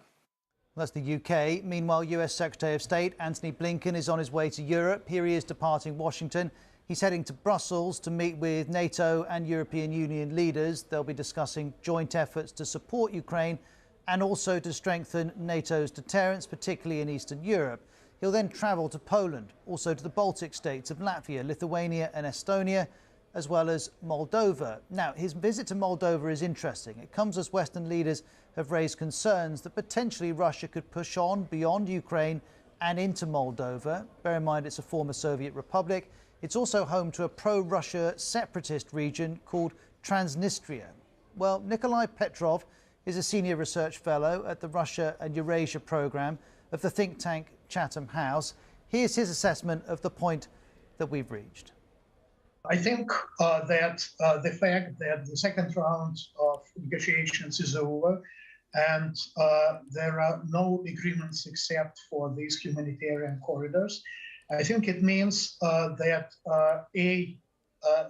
That's the UK. Meanwhile, US Secretary of State Antony Blinken is on his way to Europe. Here he is departing Washington. He's heading to Brussels to meet with NATO and European Union leaders. They'll be discussing joint efforts to support Ukraine and also to strengthen NATO's deterrence, particularly in Eastern Europe. He'll then travel to Poland, also to the Baltic states of Latvia, Lithuania and Estonia, as well as Moldova. Now, his visit to Moldova is interesting. It comes as Western leaders have raised concerns that potentially Russia could push on beyond Ukraine and into Moldova. Bear in mind, it's a former Soviet republic. It's also home to a pro-Russia separatist region called Transnistria. Well, Nikolai Petrov is a senior research fellow at the Russia and Eurasia program of the think tank Chatham House. Here's his assessment of the point that we've reached. I think that the fact that the second round of negotiations is over and there are no agreements except for these humanitarian corridors, I think it means that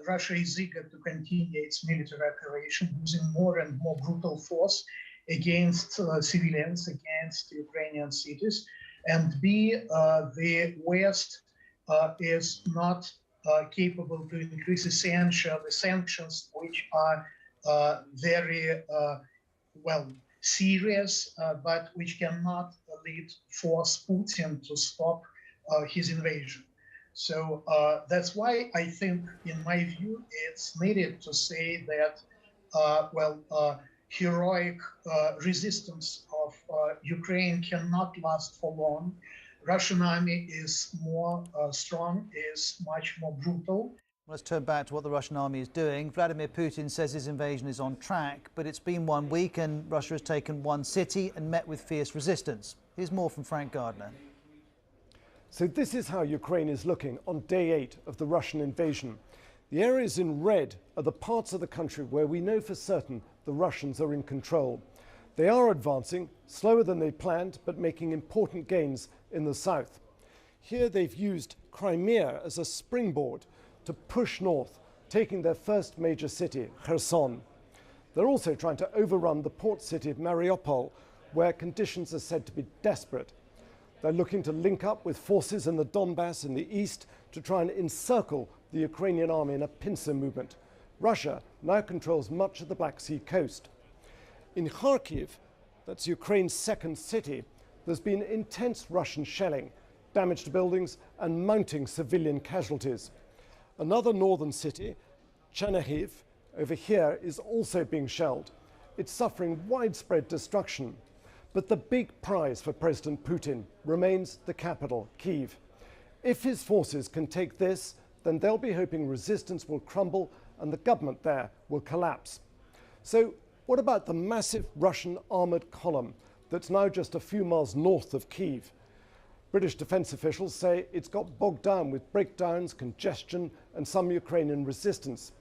Russia is eager to continue its military operation using more and more brutal force against civilians, against Ukrainian cities, and B, the West is not capable to increase the sanctions which are very well, serious, but which cannot force Putin to stop his invasion. So that's why I think, in my view, it's needed to say that, heroic resistance of Ukraine cannot last for long. Russian army is more strong, is much more brutal. Let's turn back to what the Russian army is doing. Vladimir Putin says his invasion is on track, but it's been 1 week and Russia has taken one city and met with fierce resistance. Here's more from Frank Gardner. So this is how Ukraine is looking on day 8 of the Russian invasion. The areas in red are the parts of the country where we know for certain the Russians are in control. They are advancing, slower than they planned, but making important gains in the south. Here they've used Crimea as a springboard to push north, taking their first major city, Kherson. They're also trying to overrun the port city of Mariupol, where conditions are said to be desperate. They're looking to link up with forces in the Donbass in the east to try and encircle the Ukrainian army in a pincer movement. Russia now controls much of the Black Sea coast. In Kharkiv, that's Ukraine's second city, there's been intense Russian shelling, damage to buildings and mounting civilian casualties. Another northern city, Chernihiv, over here is also being shelled. It's suffering widespread destruction. But the big prize for President Putin remains the capital, Kyiv. If his forces can take this, then they'll be hoping resistance will crumble and the government there will collapse. So what about the massive Russian armoured column that's now just a few miles north of Kyiv? British defence officials say it's got bogged down with breakdowns, congestion and some Ukrainian resistance.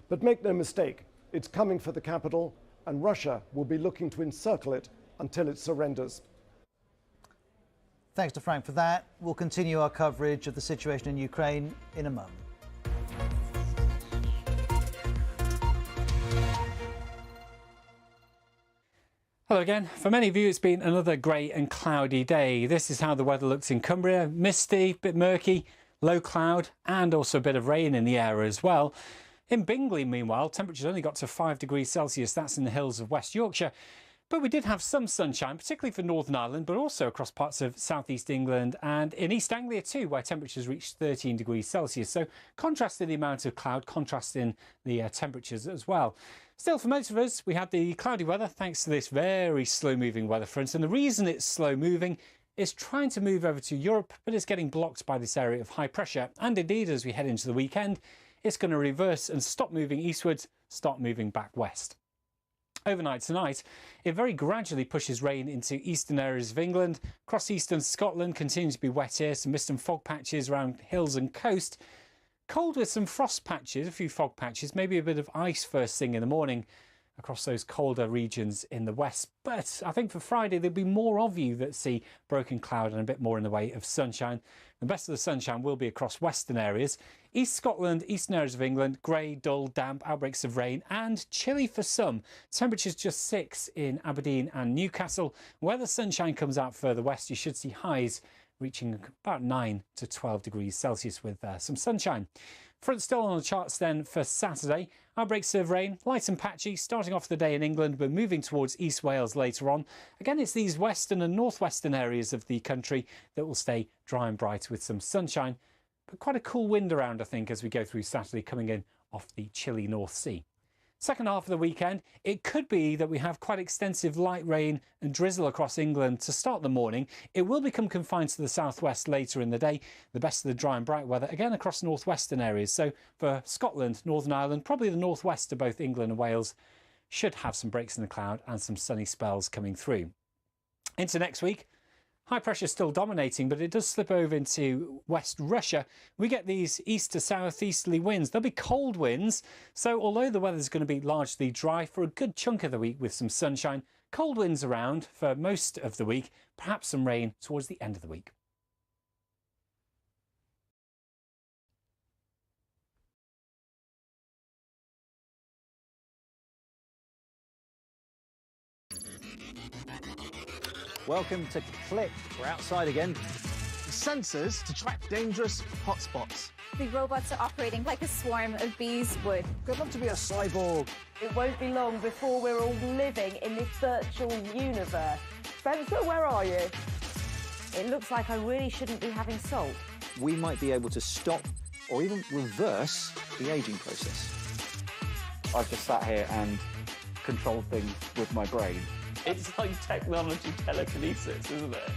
But make no mistake, it's coming for the capital and Russia will be looking to encircle it until it surrenders. Thanks to Frank for that. We'll continue our coverage of the situation in Ukraine in a moment. Hello again. For many of you, it's been another grey and cloudy day. This is how the weather looks in Cumbria. Misty, bit murky, low cloud, and also a bit of rain in the air as well. In Bingley, meanwhile, temperatures only got to 5 degrees Celsius. That's in the hills of West Yorkshire. But we did have some sunshine, particularly for Northern Ireland, but also across parts of southeast England and in East Anglia too, where temperatures reached 13 degrees Celsius. So contrasting the amount of cloud, contrasting the temperatures as well. Still, for most of us, we had the cloudy weather thanks to this very slow-moving weather front. And the reason it's slow-moving is trying to move over to Europe, but it's getting blocked by this area of high pressure. And indeed, as we head into the weekend, it's going to reverse and stop moving eastwards, start moving back west. Overnight tonight, it very gradually pushes rain into eastern areas of England. Across eastern Scotland, continues to be wet here, some mist and fog patches around hills and coast. Cold with some frost patches, a few fog patches, maybe a bit of ice first thing in the morning across those colder regions in the west. But I think for Friday, there'll be more of you that see broken cloud and a bit more in the way of sunshine. The best of the sunshine will be across western areas. East Scotland, eastern areas of England, grey, dull, damp, outbreaks of rain and chilly for some. Temperatures just 6 in Aberdeen and Newcastle. Where the sunshine comes out further west, you should see highs reaching about 9 to 12 degrees Celsius with some sunshine. Front still on the charts then for Saturday. Outbreaks of rain, light and patchy, starting off the day in England, but moving towards East Wales later on. Again, it's these western and northwestern areas of the country that will stay dry and bright with some sunshine. But quite a cool wind around, I think, as we go through Saturday, coming in off the chilly North Sea. Second half of the weekend, it could be that we have quite extensive light rain and drizzle across England to start the morning. It will become confined to the southwest later in the day. The best of the dry and bright weather, again, across northwestern areas. So for Scotland, Northern Ireland, probably the northwest of both England and Wales, should have some breaks in the cloud and some sunny spells coming through. Into next week, high pressure still dominating, but it does slip over into West Russia. We get these east to southeasterly winds. There'll be cold winds, so although the weather's going to be largely dry for a good chunk of the week with some sunshine, cold winds around for most of the week, perhaps some rain towards the end of the week. Welcome to Click. We're outside again. The sensors to track dangerous hotspots. The robots are operating like a swarm of bees would. I'd love to be a cyborg. It won't be long before we're all living in this virtual universe. Spencer, where are you? It looks like I really shouldn't be having salt. We might be able to stop or even reverse the aging process. I've just sat here and controlled things with my brain. It's like technology telekinesis, isn't it?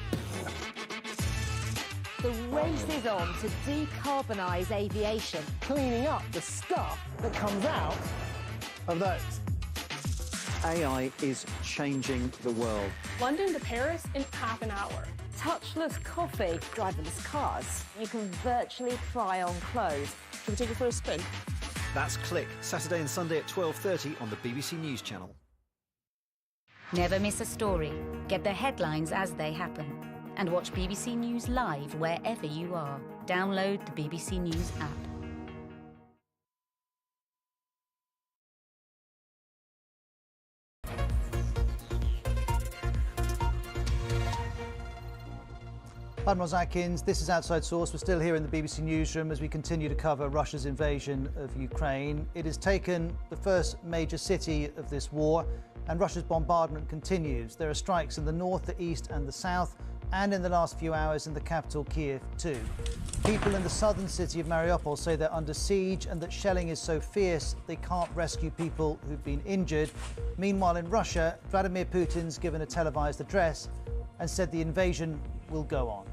The race is on to decarbonise aviation. Cleaning up the stuff that comes out of those. AI is changing the world. London to Paris in half an hour. Touchless coffee, driverless cars. You can virtually try on clothes. Should we take it for a spin? That's Click, Saturday and Sunday at 12:30 on the BBC News Channel. Never miss a story. Get the headlines as they happen. And watch BBC News live wherever you are. Download the BBC News app. I'm Ros Atkins, this is Outside Source. We're still here in the BBC newsroom as we continue to cover Russia's invasion of Ukraine. It has taken the first major city of this war, and Russia's bombardment continues. There are strikes in the north, the east and the south, and in the last few hours in the capital Kiev too. People in the southern city of Mariupol say they're under siege and that shelling is so fierce they can't rescue people who've been injured. Meanwhile in Russia, Vladimir Putin's given a televised address and said the invasion will go on.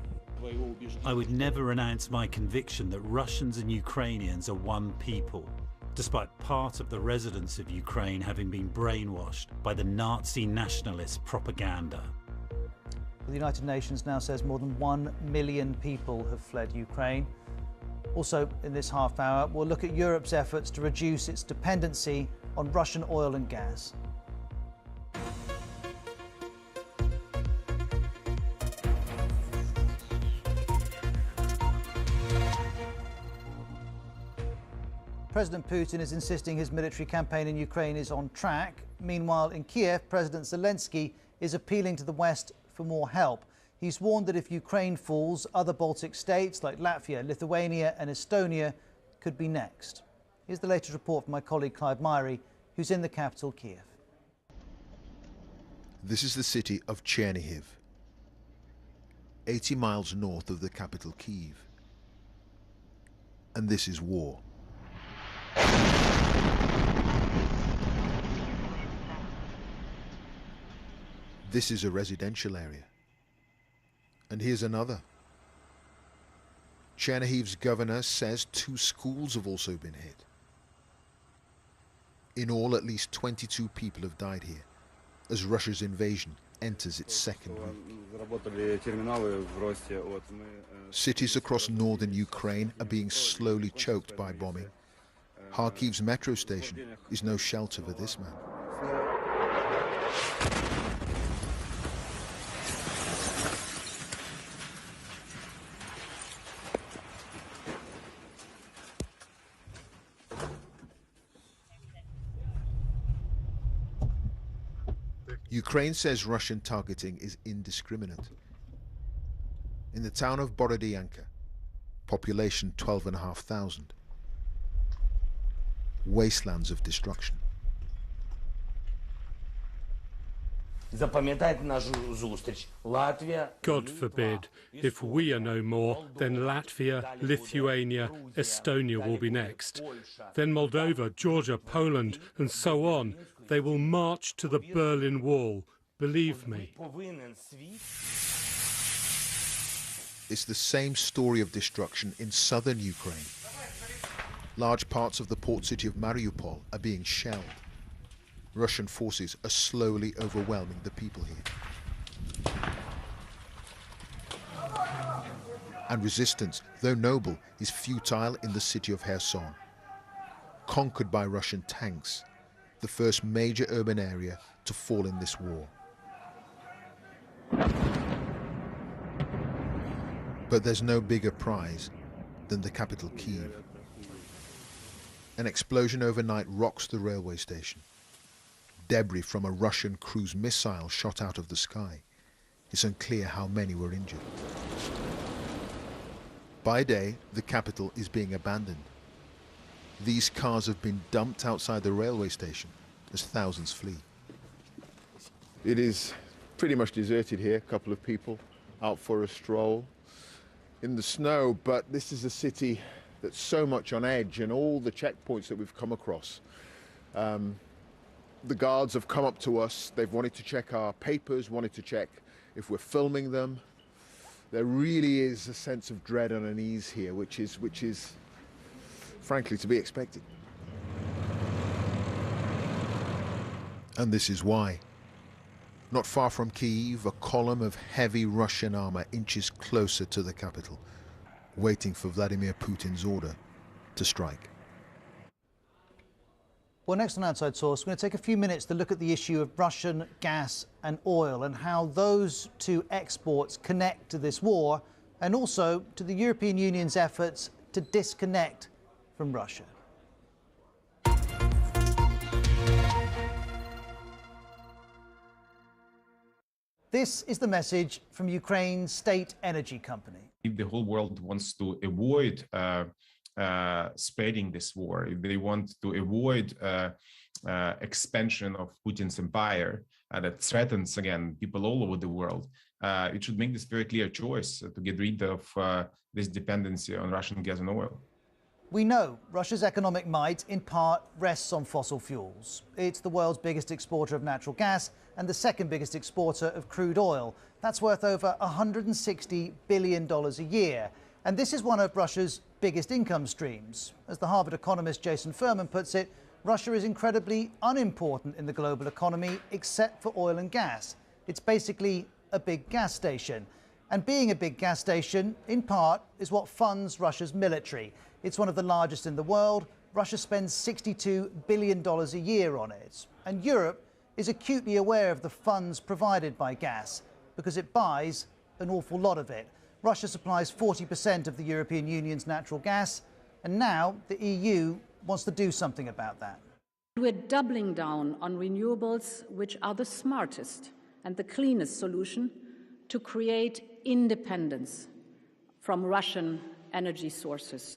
I would never renounce my conviction that Russians and Ukrainians are one people, despite part of the residents of Ukraine having been brainwashed by the Nazi nationalist propaganda. The United Nations now says more than 1 million people have fled Ukraine. Also, in this half hour, we'll look at Europe's efforts to reduce its dependency on Russian oil and gas. President Putin is insisting his military campaign in Ukraine is on track. Meanwhile, in Kiev, President Zelensky is appealing to the West for more help. He's warned that if Ukraine falls, other Baltic states like Latvia, Lithuania and Estonia could be next. Here's the latest report from my colleague Clive Myrie, who's in the capital, Kiev. This is the city of Chernihiv, 80 miles north of the capital, Kyiv. And this is war. This is a residential area. And here's another. Chernihiv's governor says 2 schools have also been hit. In all, at least 22 people have died here as Russia's invasion enters its second week. Cities across northern Ukraine are being slowly choked by bombing. Kharkiv's metro station is no shelter for this man. Ukraine says Russian targeting is indiscriminate. In the town of Borodyanka, population 12,500, wastelands of destruction. God forbid, if we are no more, then Latvia, Lithuania, Estonia will be next. Then Moldova, Georgia, Poland, and so on. They will march to the Berlin Wall, believe me. It's the same story of destruction in southern Ukraine. Large parts of the port city of Mariupol are being shelled. Russian forces are slowly overwhelming the people here. And resistance, though noble, is futile in the city of Kherson. Conquered by Russian tanks, the first major urban area to fall in this war. But there's no bigger prize than the capital, Kyiv. An explosion overnight rocks the railway station. Debris from a Russian cruise missile shot out of the sky. It's unclear how many were injured. By day, the capital is being abandoned. These cars have been dumped outside the railway station as thousands flee. It is pretty much deserted here, a couple of people out for a stroll in the snow, but this is a city that's so much on edge, and all the checkpoints that we've come across. The guards have come up to us, they've wanted to check our papers, wanted to check if we're filming them. There really is a sense of dread and unease here, which is frankly to be expected. And this is why. Not far from Kyiv, a column of heavy Russian armor inches closer to the capital, waiting for Vladimir Putin's order to strike. Well, next on Outside Source, we're going to take a few minutes to look at the issue of Russian gas and oil and how those two exports connect to this war, and also to the European Union's efforts to disconnect from Russia. This is the message from Ukraine's state energy company. If the whole world wants to avoid spreading this war, if they want to avoid expansion of Putin's empire that threatens, again, people all over the world, it should make this very clear choice to get rid of this dependency on Russian gas and oil. We know Russia's economic might in part rests on fossil fuels. It's the world's biggest exporter of natural gas and the second biggest exporter of crude oil. That's worth over $160 billion a year. And this is one of Russia's biggest income streams. As the Harvard economist Jason Furman puts it, Russia is incredibly unimportant in the global economy except for oil and gas. It's basically a big gas station. And being a big gas station, in part, is what funds Russia's military. It's one of the largest in the world. Russia spends $62 billion a year on it. And Europe is acutely aware of the funds provided by gas because it buys an awful lot of it. Russia supplies 40% of the European Union's natural gas, and now the EU wants to do something about that. We're doubling down on renewables, which are the smartest and the cleanest solution to create independence from Russian energy sources.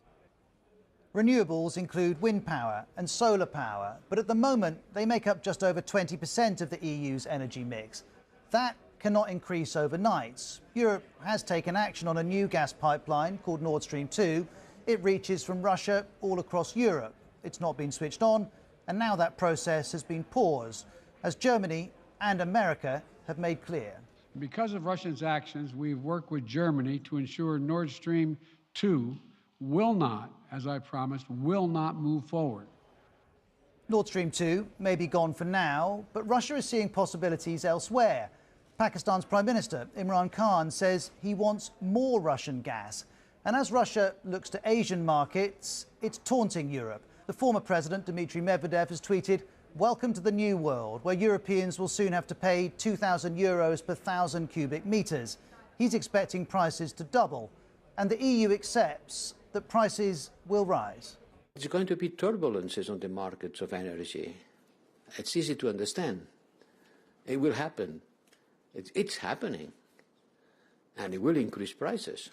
Renewables include wind power and solar power, but at the moment they make up just over 20% of the EU's energy mix. That cannot increase overnight. Europe has taken action on a new gas pipeline called Nord Stream 2. It reaches from Russia all across Europe. It's not been switched on, and now that process has been paused, as Germany and America have made clear. Because of Russia's actions, we've worked with Germany to ensure Nord Stream 2 will not, as I promised, will not move forward. Nord Stream 2 may be gone for now, but Russia is seeing possibilities elsewhere. Pakistan's Prime Minister Imran Khan says he wants more Russian gas. And as Russia looks to Asian markets, it's taunting Europe. The former president, Dmitry Medvedev, has tweeted, "Welcome to the new world, where Europeans will soon have to pay 2,000 euros per 1,000 cubic meters." He's expecting prices to double. And the EU accepts that prices will rise. There's going to be turbulences on the markets of energy. It's easy to understand. It will happen. It's happening. And it will increase prices.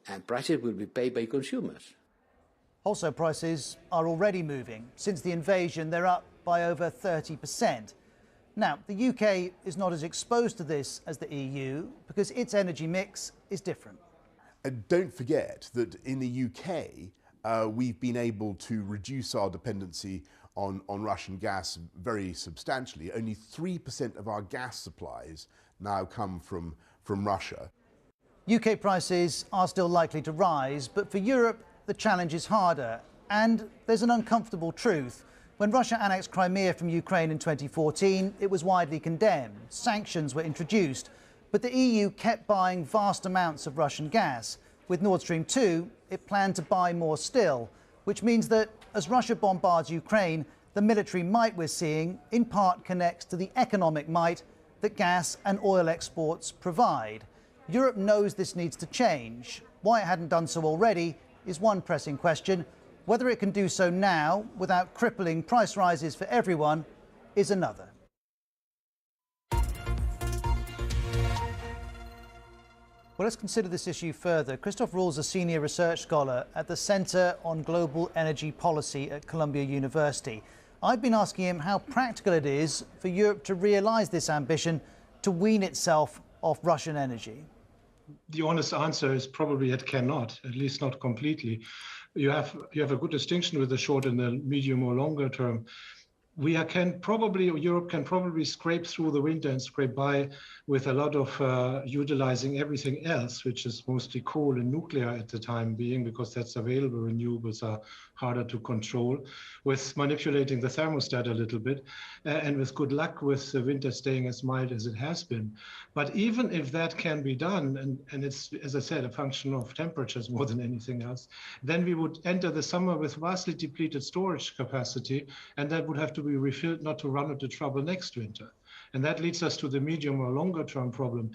And prices will be paid by consumers. Wholesale prices are already moving. Since the invasion, they're up by over 30%. Now, the UK is not as exposed to this as the EU because its energy mix is different. And don't forget that in the UK, we've been able to reduce our dependency on Russian gas very substantially. Only 3% of our gas supplies now come from Russia. UK prices are still likely to rise, but for Europe, the challenge is harder. And there's an uncomfortable truth. When Russia annexed Crimea from Ukraine in 2014, it was widely condemned. Sanctions were introduced. But the EU kept buying vast amounts of Russian gas. With Nord Stream 2, it planned to buy more still, which means that as Russia bombards Ukraine, the military might we're seeing in part connects to the economic might that gas and oil exports provide. Europe knows this needs to change. Why it hadn't done so already is one pressing question. Whether it can do so now without crippling price rises for everyone is another. Well, let's consider this issue further. Christoph Ruhl's a senior research scholar at the Center on Global Energy Policy at Columbia University. I've been asking him how practical it is for Europe to realise this ambition to wean itself off Russian energy. The honest answer is probably it cannot, at least not completely. You have a good distinction with the short and the medium or longer term. Europe can probably scrape through the winter and scrape by with a lot of utilizing everything else, which is mostly coal and nuclear at the time being, because that's available. Renewables are harder to control, with manipulating the thermostat a little bit, and with good luck with the winter staying as mild as it has been. But even if that can be done, and it's, as I said, a function of temperatures more than anything else, then we would enter the summer with vastly depleted storage capacity, and that would have to be refilled not to run into trouble next winter. And that leads us to the medium or longer term problem.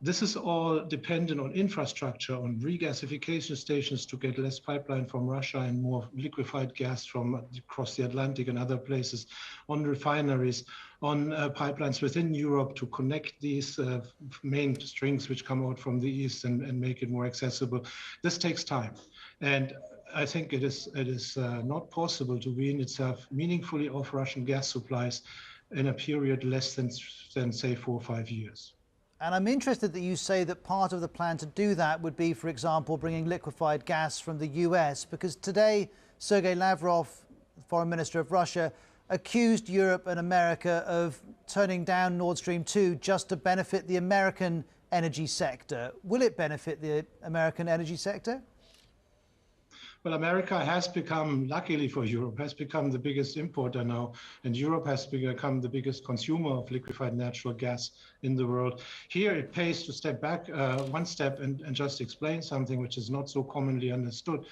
This is all dependent on infrastructure, on regasification stations to get less pipeline from Russia and more liquefied gas from across the Atlantic and other places, on refineries, on pipelines within Europe to connect these main strings which come out from the east and make it more accessible. This takes time. And I think it is not possible to wean itself meaningfully off Russian gas supplies in a period less than say 4 or 5 years. And I'm interested that you say that part of the plan to do that would be, for example, bringing liquefied gas from the US, because today Sergei Lavrov, Foreign Minister of Russia, accused Europe and America of turning down Nord Stream 2 just to benefit the American energy sector. Will it benefit the American energy sector? Well, America has become, luckily for Europe, has become the biggest importer now, and Europe has become the biggest consumer of liquefied natural gas in the world. Here it pays to step back one step and just explain something which is not so commonly understood.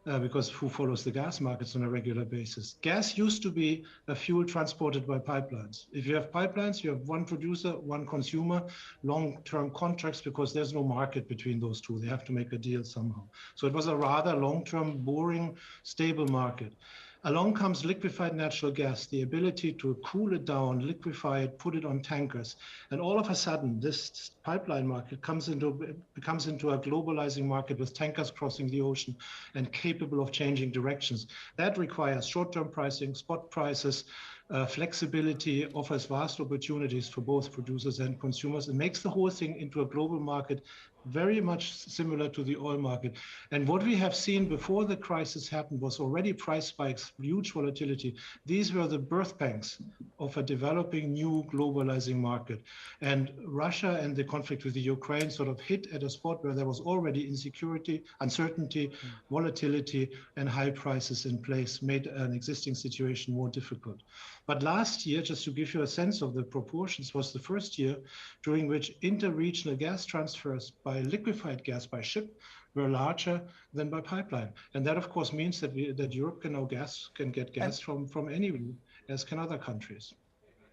Because who follows the gas markets on a regular basis? Gas used to be a fuel transported by pipelines. If you have pipelines, you have one producer, one consumer, long-term contracts, because there's no market between those two. They have to make a deal somehow. So it was a rather long-term, boring, stable market. Along comes liquefied natural gas, the ability to cool it down, liquefy it, put it on tankers. And all of a sudden, this pipeline market becomes into a globalizing market with tankers crossing the ocean and capable of changing directions. That requires short-term pricing, spot prices, flexibility, offers vast opportunities for both producers and consumers, and makes the whole thing into a global market very much similar to the oil market. And what we have seen before the crisis happened was already price spikes, huge volatility. These were the birth pangs of a developing new globalizing market. And Russia and the conflict with the Ukraine sort of hit at a spot where there was already insecurity, uncertainty, volatility, and high prices in place, made an existing situation more difficult. But last year, just to give you a sense of the proportions, was the first year during which interregional gas transfers by liquefied gas by ship were larger than by pipeline. And that, of course, means that Europe can now get gas from anywhere, as can other countries.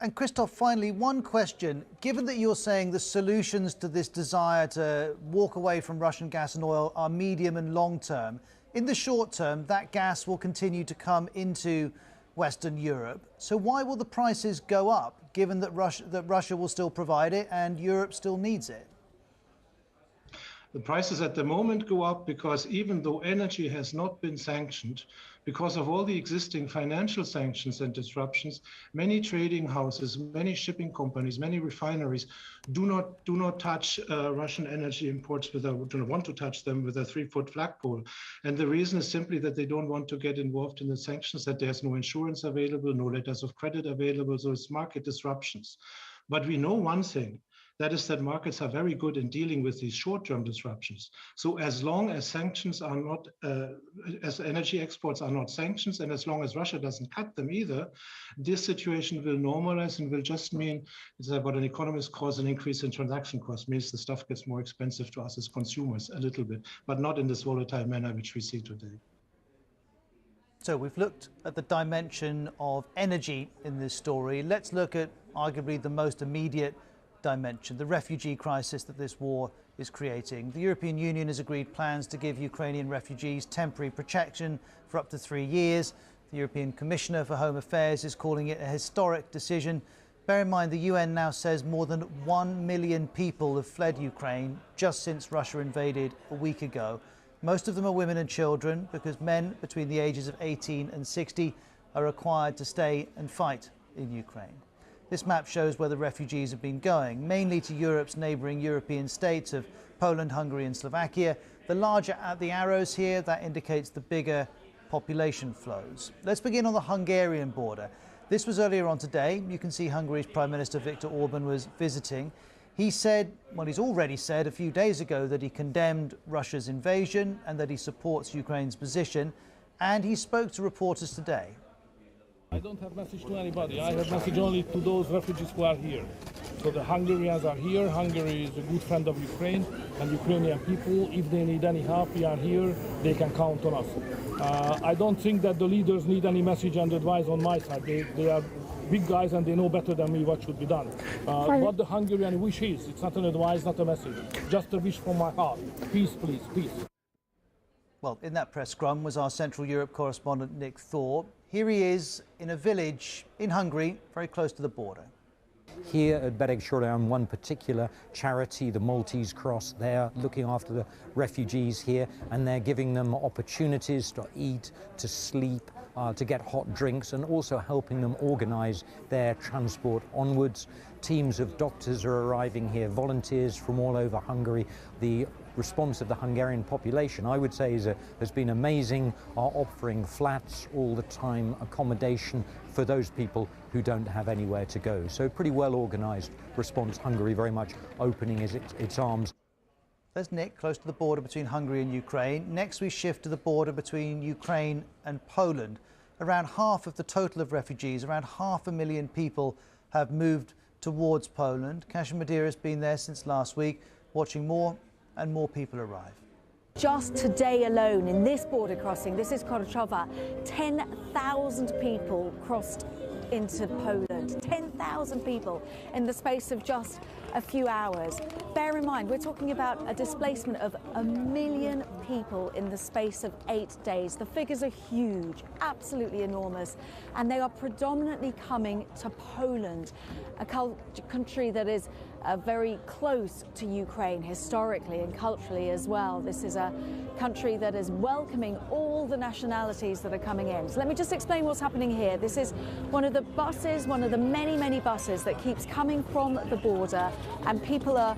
And Christoph, finally, one question. Given that you're saying the solutions to this desire to walk away from Russian gas and oil are medium and long term, in the short term, that gas will continue to come into Western Europe. So why will the prices go up, given that Russia will still provide it and Europe still needs it? The prices at the moment go up because even though energy has not been sanctioned, because of all the existing financial sanctions and disruptions, many trading houses, many shipping companies, many refineries do not touch Russian energy imports do not want to touch them with a 3-foot flagpole. And the reason is simply that they don't want to get involved in the sanctions, that there's no insurance available, no letters of credit available, so it's market disruptions. But we know one thing. That is that markets are very good in dealing with these short-term disruptions. So as long as sanctions are not, as energy exports are not sanctions, and as long as Russia doesn't cut them either, this situation will normalize and will just mean, it's what an economist calls an increase in transaction costs, means the stuff gets more expensive to us as consumers a little bit, but not in this volatile manner which we see today. So we've looked at the dimension of energy in this story. Let's look at arguably the most immediate dimension, the refugee crisis that this war is creating. The European Union has agreed plans to give Ukrainian refugees temporary protection for up to 3 years. The European Commissioner for Home Affairs is calling it a historic decision. Bear in mind, the UN now says more than 1 million people have fled Ukraine just since Russia invaded a week ago. Most of them are women and children because men between the ages of 18 and 60 are required to stay and fight in Ukraine. This map shows where the refugees have been going, mainly to Europe's neighbouring European states of Poland, Hungary and Slovakia. The larger the arrows here, that indicates the bigger population flows. Let's begin on the Hungarian border. This was earlier on today. You can see Hungary's Prime Minister Viktor Orban was visiting. He said, well, he's already said a few days ago that he condemned Russia's invasion and that he supports Ukraine's position. And he spoke to reporters today. I don't have message to anybody. I have message only to those refugees who are here. So the Hungarians are here. Hungary is a good friend of Ukraine and Ukrainian people. If they need any help, we are here. They can count on us. I don't think that the leaders need any message and advice on my side. They are big guys and they know better than me what should be done. What the Hungarian wish is, it's not an advice, not a message. Just a wish from my heart. Peace, please, peace. Well, in that press scrum was our Central Europe correspondent Nick Thorpe. Here he is in a village in Hungary, very close to the border. Here at Beregshorán, one particular charity, the Maltese Cross, they're looking after the refugees here and they're giving them opportunities to eat, to sleep, to get hot drinks, and also helping them organise their transport onwards. Teams of doctors are arriving here, volunteers from all over Hungary. The response of the Hungarian population, I would say, has been amazing, are offering flats all the time, accommodation for those people who don't have anywhere to go. So pretty well organised response. Hungary very much opening its arms. There's Nick, close to the border between Hungary and Ukraine. Next we shift to the border between Ukraine and Poland. Around half of the total of refugees, around 500,000 people, have moved towards Poland. Kasia Madeira has been there since last week, watching more and more people arrive. Just today alone, in this border crossing, this is Korczowa, 10,000 people crossed into Poland. 10,000 people in the space of just a few hours. Bear in mind, we're talking about a displacement of 1 million people in the space of 8 days. The figures are huge, absolutely enormous, and they are predominantly coming to Poland, a country that is very close to Ukraine historically and culturally as well. This is a country that is welcoming all the nationalities that are coming in. So let me just explain what's happening here. This is one of the buses, one of the many, many buses that keeps coming from the border, and people are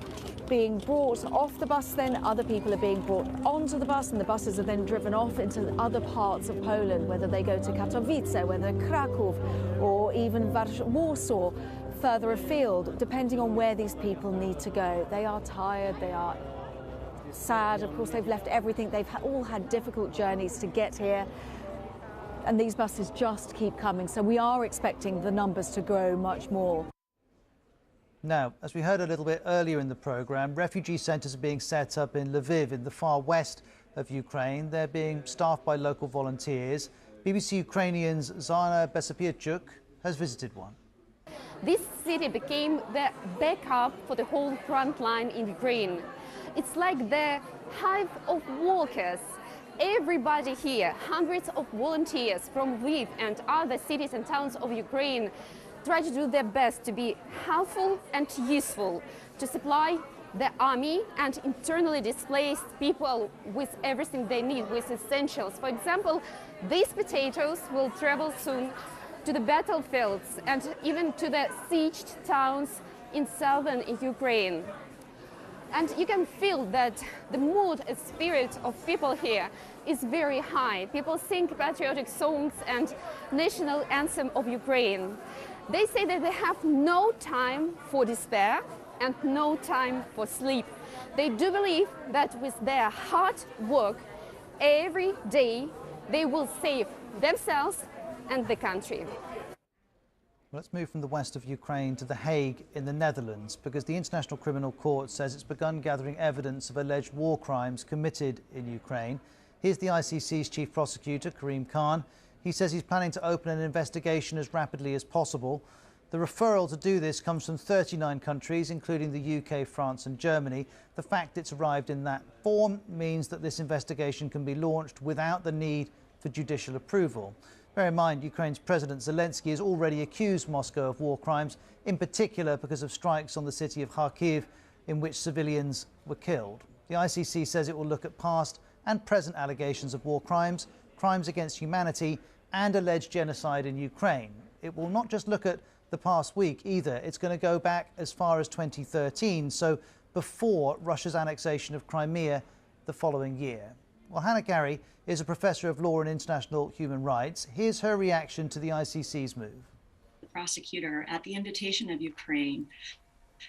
being brought off the bus, then other people are being brought onto the bus, and the buses are then driven off into other parts of Poland, whether they go to Katowice, whether Kraków, or even Warsaw, further afield, depending on where these people need to go. They are tired, they are sad, of course they've left everything, they've all had difficult journeys to get here, and these buses just keep coming, so we are expecting the numbers to grow much more. Now, as we heard a little bit earlier in the programme, refugee centres are being set up in Lviv, in the far west of Ukraine. They're being staffed by local volunteers. BBC Ukrainian's Zana Besapirchuk has visited one. This city became the backup for the whole front line in Ukraine. It's like the hive of workers. Everybody here, hundreds of volunteers from Lviv and other cities and towns of Ukraine, try to do their best to be helpful and useful, to supply the army and internally displaced people with everything they need, with essentials. For example, these potatoes will travel soon to the battlefields and even to the sieged towns in southern Ukraine. And you can feel that the mood and spirit of people here is very high. People sing patriotic songs and national anthem of Ukraine. They say that they have no time for despair and no time for sleep. They do believe that with their hard work, every day they will save themselves and the country. Let's move from the west of Ukraine to The Hague in the Netherlands, because the International Criminal Court says it's begun gathering evidence of alleged war crimes committed in Ukraine. Here's the ICC's chief prosecutor, Karim Khan. He says he's planning to open an investigation as rapidly as possible. The referral to do this comes from 39 countries, including the UK, France and Germany. The fact it's arrived in that form means that this investigation can be launched without the need for judicial approval. Bear in mind, Ukraine's President Zelensky has already accused Moscow of war crimes, in particular because of strikes on the city of Kharkiv, in which civilians were killed. The ICC says it will look at past and present allegations of war crimes, crimes against humanity, and alleged genocide in Ukraine. It will not just look at the past week either. It's going to go back as far as 2013, so before Russia's annexation of Crimea the following year. Well, Hannah Gary is a professor of law and international human rights. Here's her reaction to the ICC's move. The prosecutor, at the invitation of Ukraine,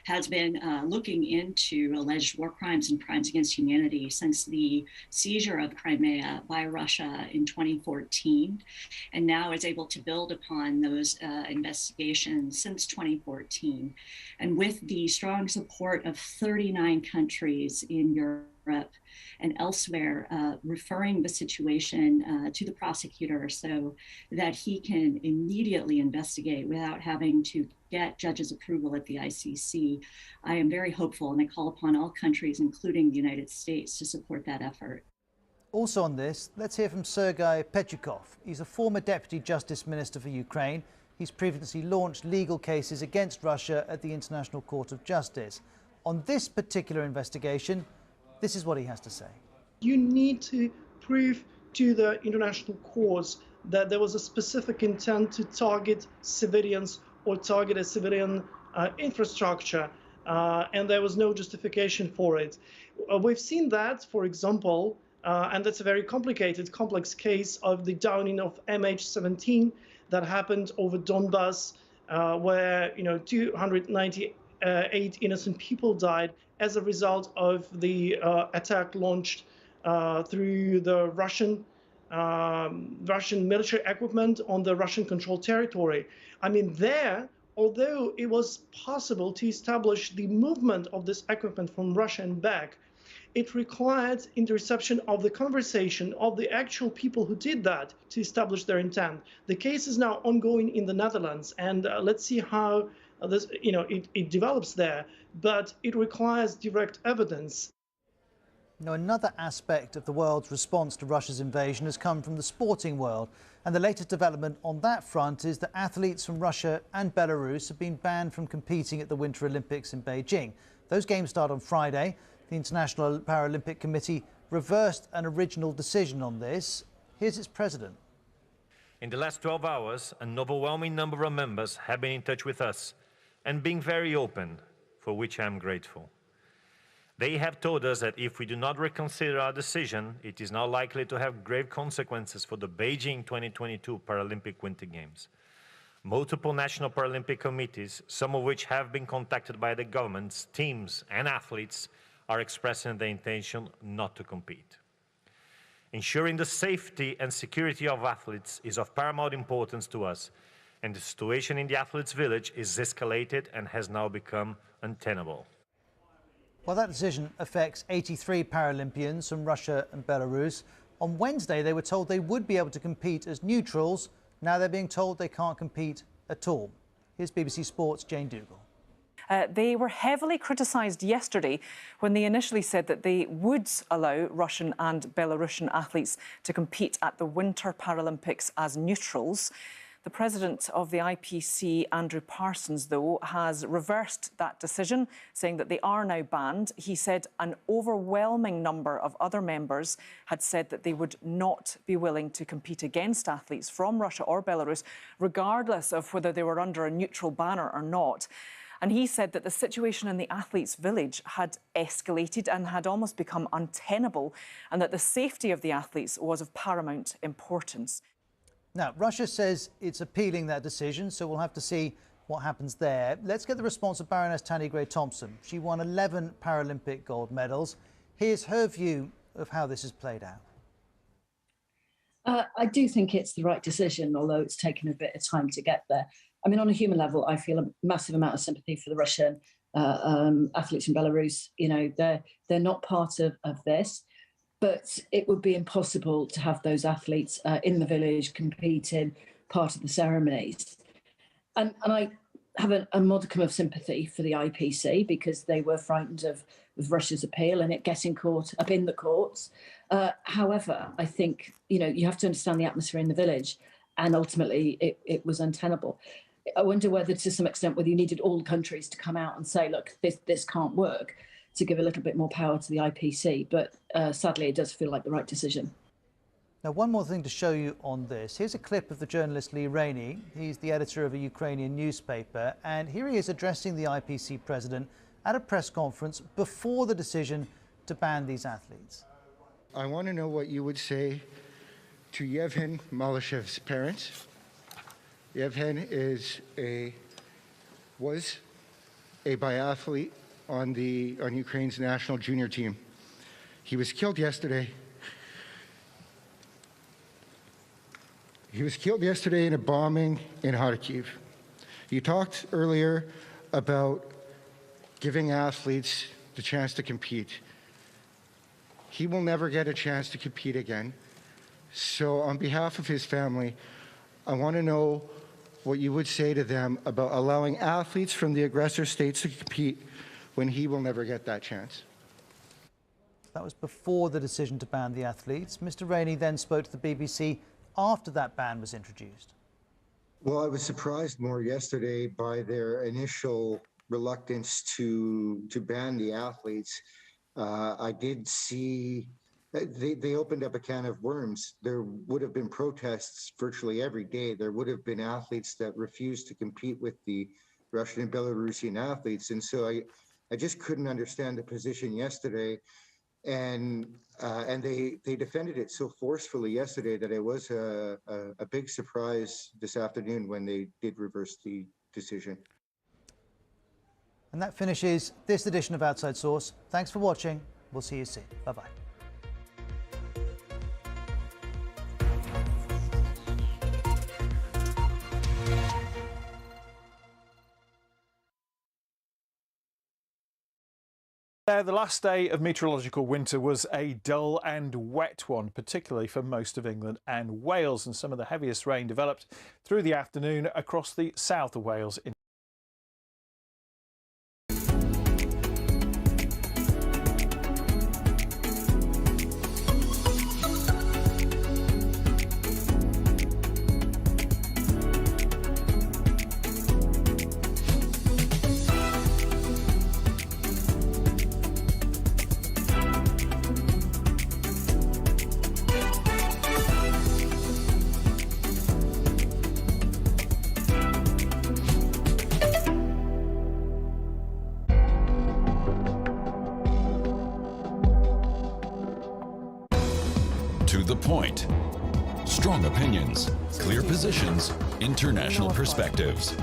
has been looking into alleged war crimes and crimes against humanity since the seizure of Crimea by Russia in 2014, and now is able to build upon those investigations since 2014. And with the strong support of 39 countries in Europe and elsewhere, referring the situation to the prosecutor so that he can immediately investigate without having to get judges' approval at the ICC. I am very hopeful, and I call upon all countries, including the United States, to support that effort. Also on this, let's hear from Sergei Petyukov. He's a former Deputy Justice Minister for Ukraine. He's previously launched legal cases against Russia at the International Court of Justice. On this particular investigation, this is what he has to say. You need to prove to the international courts that there was a specific intent to target civilians or target a civilian infrastructure, and there was no justification for it. We've seen that, for example, and that's a very complicated, complex case of the downing of MH17 that happened over Donbass, where 298 innocent people died as a result of the attack launched through the Russian military equipment on the Russian-controlled territory. I mean, there, although it was possible to establish the movement of this equipment from Russia and back, it required interception of the conversation of the actual people who did that to establish their intent. The case is now ongoing in the Netherlands, and let's see how this, it develops there. But it requires direct evidence. Now, another aspect of the world's response to Russia's invasion has come from the sporting world. And the latest development on that front is that athletes from Russia and Belarus have been banned from competing at the Winter Olympics in Beijing. Those games start on Friday. The International Paralympic Committee reversed an original decision on this. Here's its president. In the last 12 hours, an overwhelming number of members have been in touch with us and being very open, for which I am grateful. They have told us that if we do not reconsider our decision, it is now likely to have grave consequences for the Beijing 2022 Paralympic Winter Games. Multiple national Paralympic committees, some of which have been contacted by the governments, teams and athletes, are expressing their intention not to compete. Ensuring the safety and security of athletes is of paramount importance to us, and the situation in the athletes' village is escalated and has now become untenable. Well, that decision affects 83 Paralympians from Russia and Belarus. On Wednesday, they were told they would be able to compete as neutrals. Now they're being told they can't compete at all. Here's BBC Sport's Jane Dougal. They were heavily criticised yesterday when they initially said that they would allow Russian and Belarusian athletes to compete at the Winter Paralympics as neutrals. The president of the IPC, Andrew Parsons, though, has reversed that decision, saying that they are now banned. He said an overwhelming number of other members had said that they would not be willing to compete against athletes from Russia or Belarus, regardless of whether they were under a neutral banner or not. And he said that the situation in the athletes' village had escalated and had almost become untenable, and that the safety of the athletes was of paramount importance. Now, Russia says it's appealing that decision, so we'll have to see what happens there. Let's get the response of Baroness Tanni Grey-Thompson. She won 11 Paralympic gold medals. Here's her view of how this has played out. I do think it's the right decision, although it's taken a bit of time to get there. I mean, on a human level, I feel a massive amount of sympathy for the Russian athletes in Belarus. You know, they're not part of this. But it would be impossible to have those athletes in the village competing part of the ceremonies. And I have a modicum of sympathy for the IPC because they were frightened of Russia's appeal and it getting caught up in the courts. However, I think, you know, you have to understand the atmosphere in the village. and ultimately it was untenable. I wonder whether, to some extent, whether you needed all countries to come out and say, look, this can't work, to give a little bit more power to the IPC. But sadly, it does feel like the right decision. Now, one more thing to show you on this. Here's a clip of the journalist Lee Rainey. He's the editor of a Ukrainian newspaper, and here he is addressing the IPC president at a press conference before the decision to ban these athletes. I want to know what you would say to Yevhen Malashev's parents. Yevhen was a biathlete on Ukraine's national junior team. He was killed yesterday. He was killed yesterday in a bombing in Kyiv. You talked earlier about giving athletes the chance to compete. He will never get a chance to compete again. So on behalf of his family, I want to know what you would say to them about allowing athletes from the aggressor states to compete when he will never get that chance. That was before the decision to ban the athletes. Mr. Rainey then spoke to the BBC after that ban was introduced. Well, I was surprised more yesterday by their initial reluctance to ban the athletes. I did see they opened up a can of worms. There would have been protests virtually every day. There would have been athletes that refused to compete with the Russian and Belarusian athletes. And so I just couldn't understand the position yesterday. And they defended it so forcefully yesterday that it was a big surprise this afternoon when they did reverse the decision. And that finishes this edition of Outside Source. Thanks for watching. We'll see you soon. Bye-bye. The last day of meteorological winter was a dull and wet one, particularly for most of England and Wales, and some of the heaviest rain developed through the afternoon across the south of Wales. To the point. Strong opinions, clear positions, international perspectives.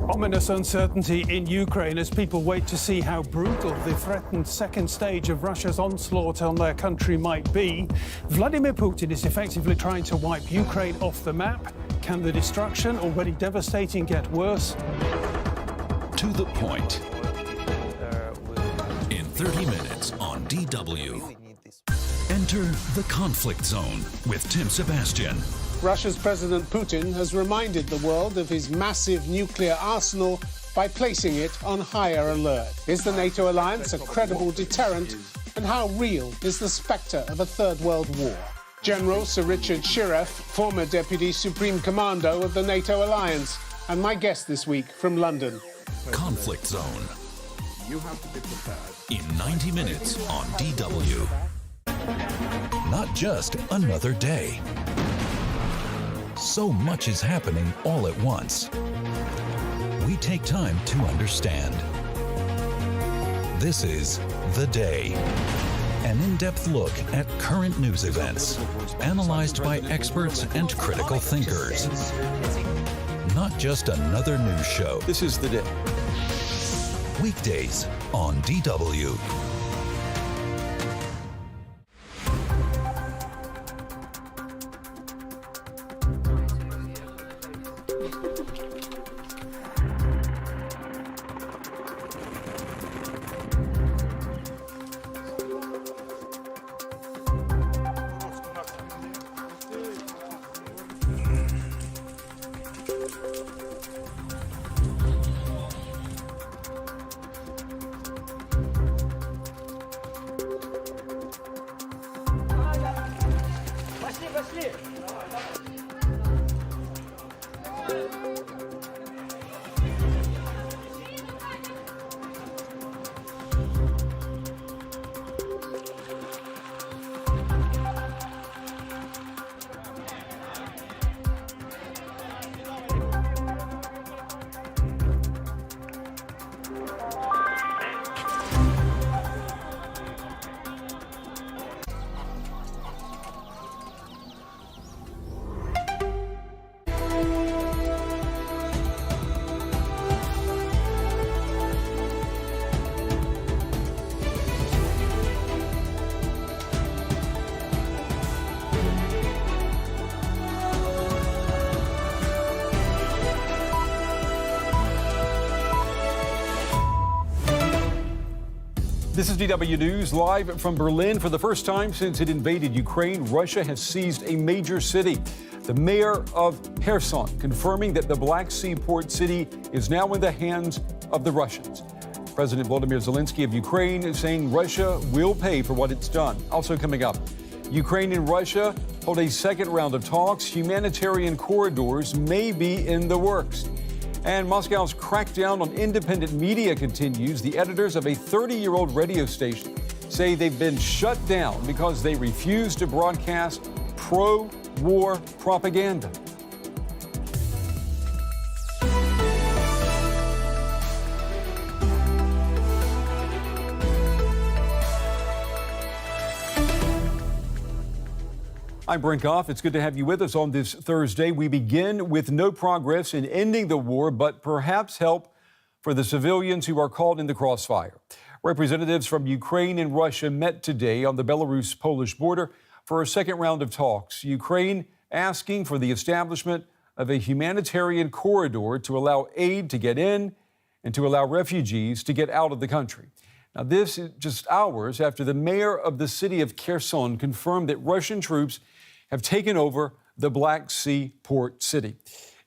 Ominous uncertainty in Ukraine as people wait to see how brutal the threatened second stage of Russia's onslaught on their country might be. Vladimir Putin is effectively trying to wipe Ukraine off the map. Can the destruction, already devastating, get worse? To the point. In 30 minutes on DW. Enter the conflict zone with Tim Sebastian. Russia's President Putin has reminded the world of his massive nuclear arsenal by placing it on higher alert. Is the NATO alliance a credible deterrent? And how real is the spectre of a Third World War? General Sir Richard Shirreff, former Deputy Supreme Commando of the NATO alliance, and my guest this week from London. Conflict zone. You have to be prepared. In 90 minutes on DW. Not just another day. So much is happening all at once. We take time to understand. This is The Day, an in-depth look at current news events, analyzed by experts and critical thinkers. Not just another news show. This is The Day. Weekdays on DW. This is DW News, live from Berlin. For the first time since it invaded Ukraine, Russia has seized a major city. The mayor of Kherson confirming that the Black Sea port city is now in the hands of the Russians. President Volodymyr Zelensky of Ukraine is saying Russia will pay for what it's done. Also coming up, Ukraine and Russia hold a second round of talks. Humanitarian corridors may be in the works. And Moscow's crackdown on independent media continues. The editors of a 30-year-old radio station say they've been shut down because they refuse to broadcast pro-war propaganda. I'm Brent Goff. It's good to have you with us on this Thursday. We begin with no progress in ending the war, but perhaps help for the civilians who are caught in the crossfire. Representatives from Ukraine and Russia met today on the Belarus-Polish border for a second round of talks. Ukraine asking for the establishment of a humanitarian corridor to allow aid to get in and to allow refugees to get out of the country. Now, this is just hours after the mayor of the city of Kherson confirmed that Russian troops have taken over the Black Sea port city.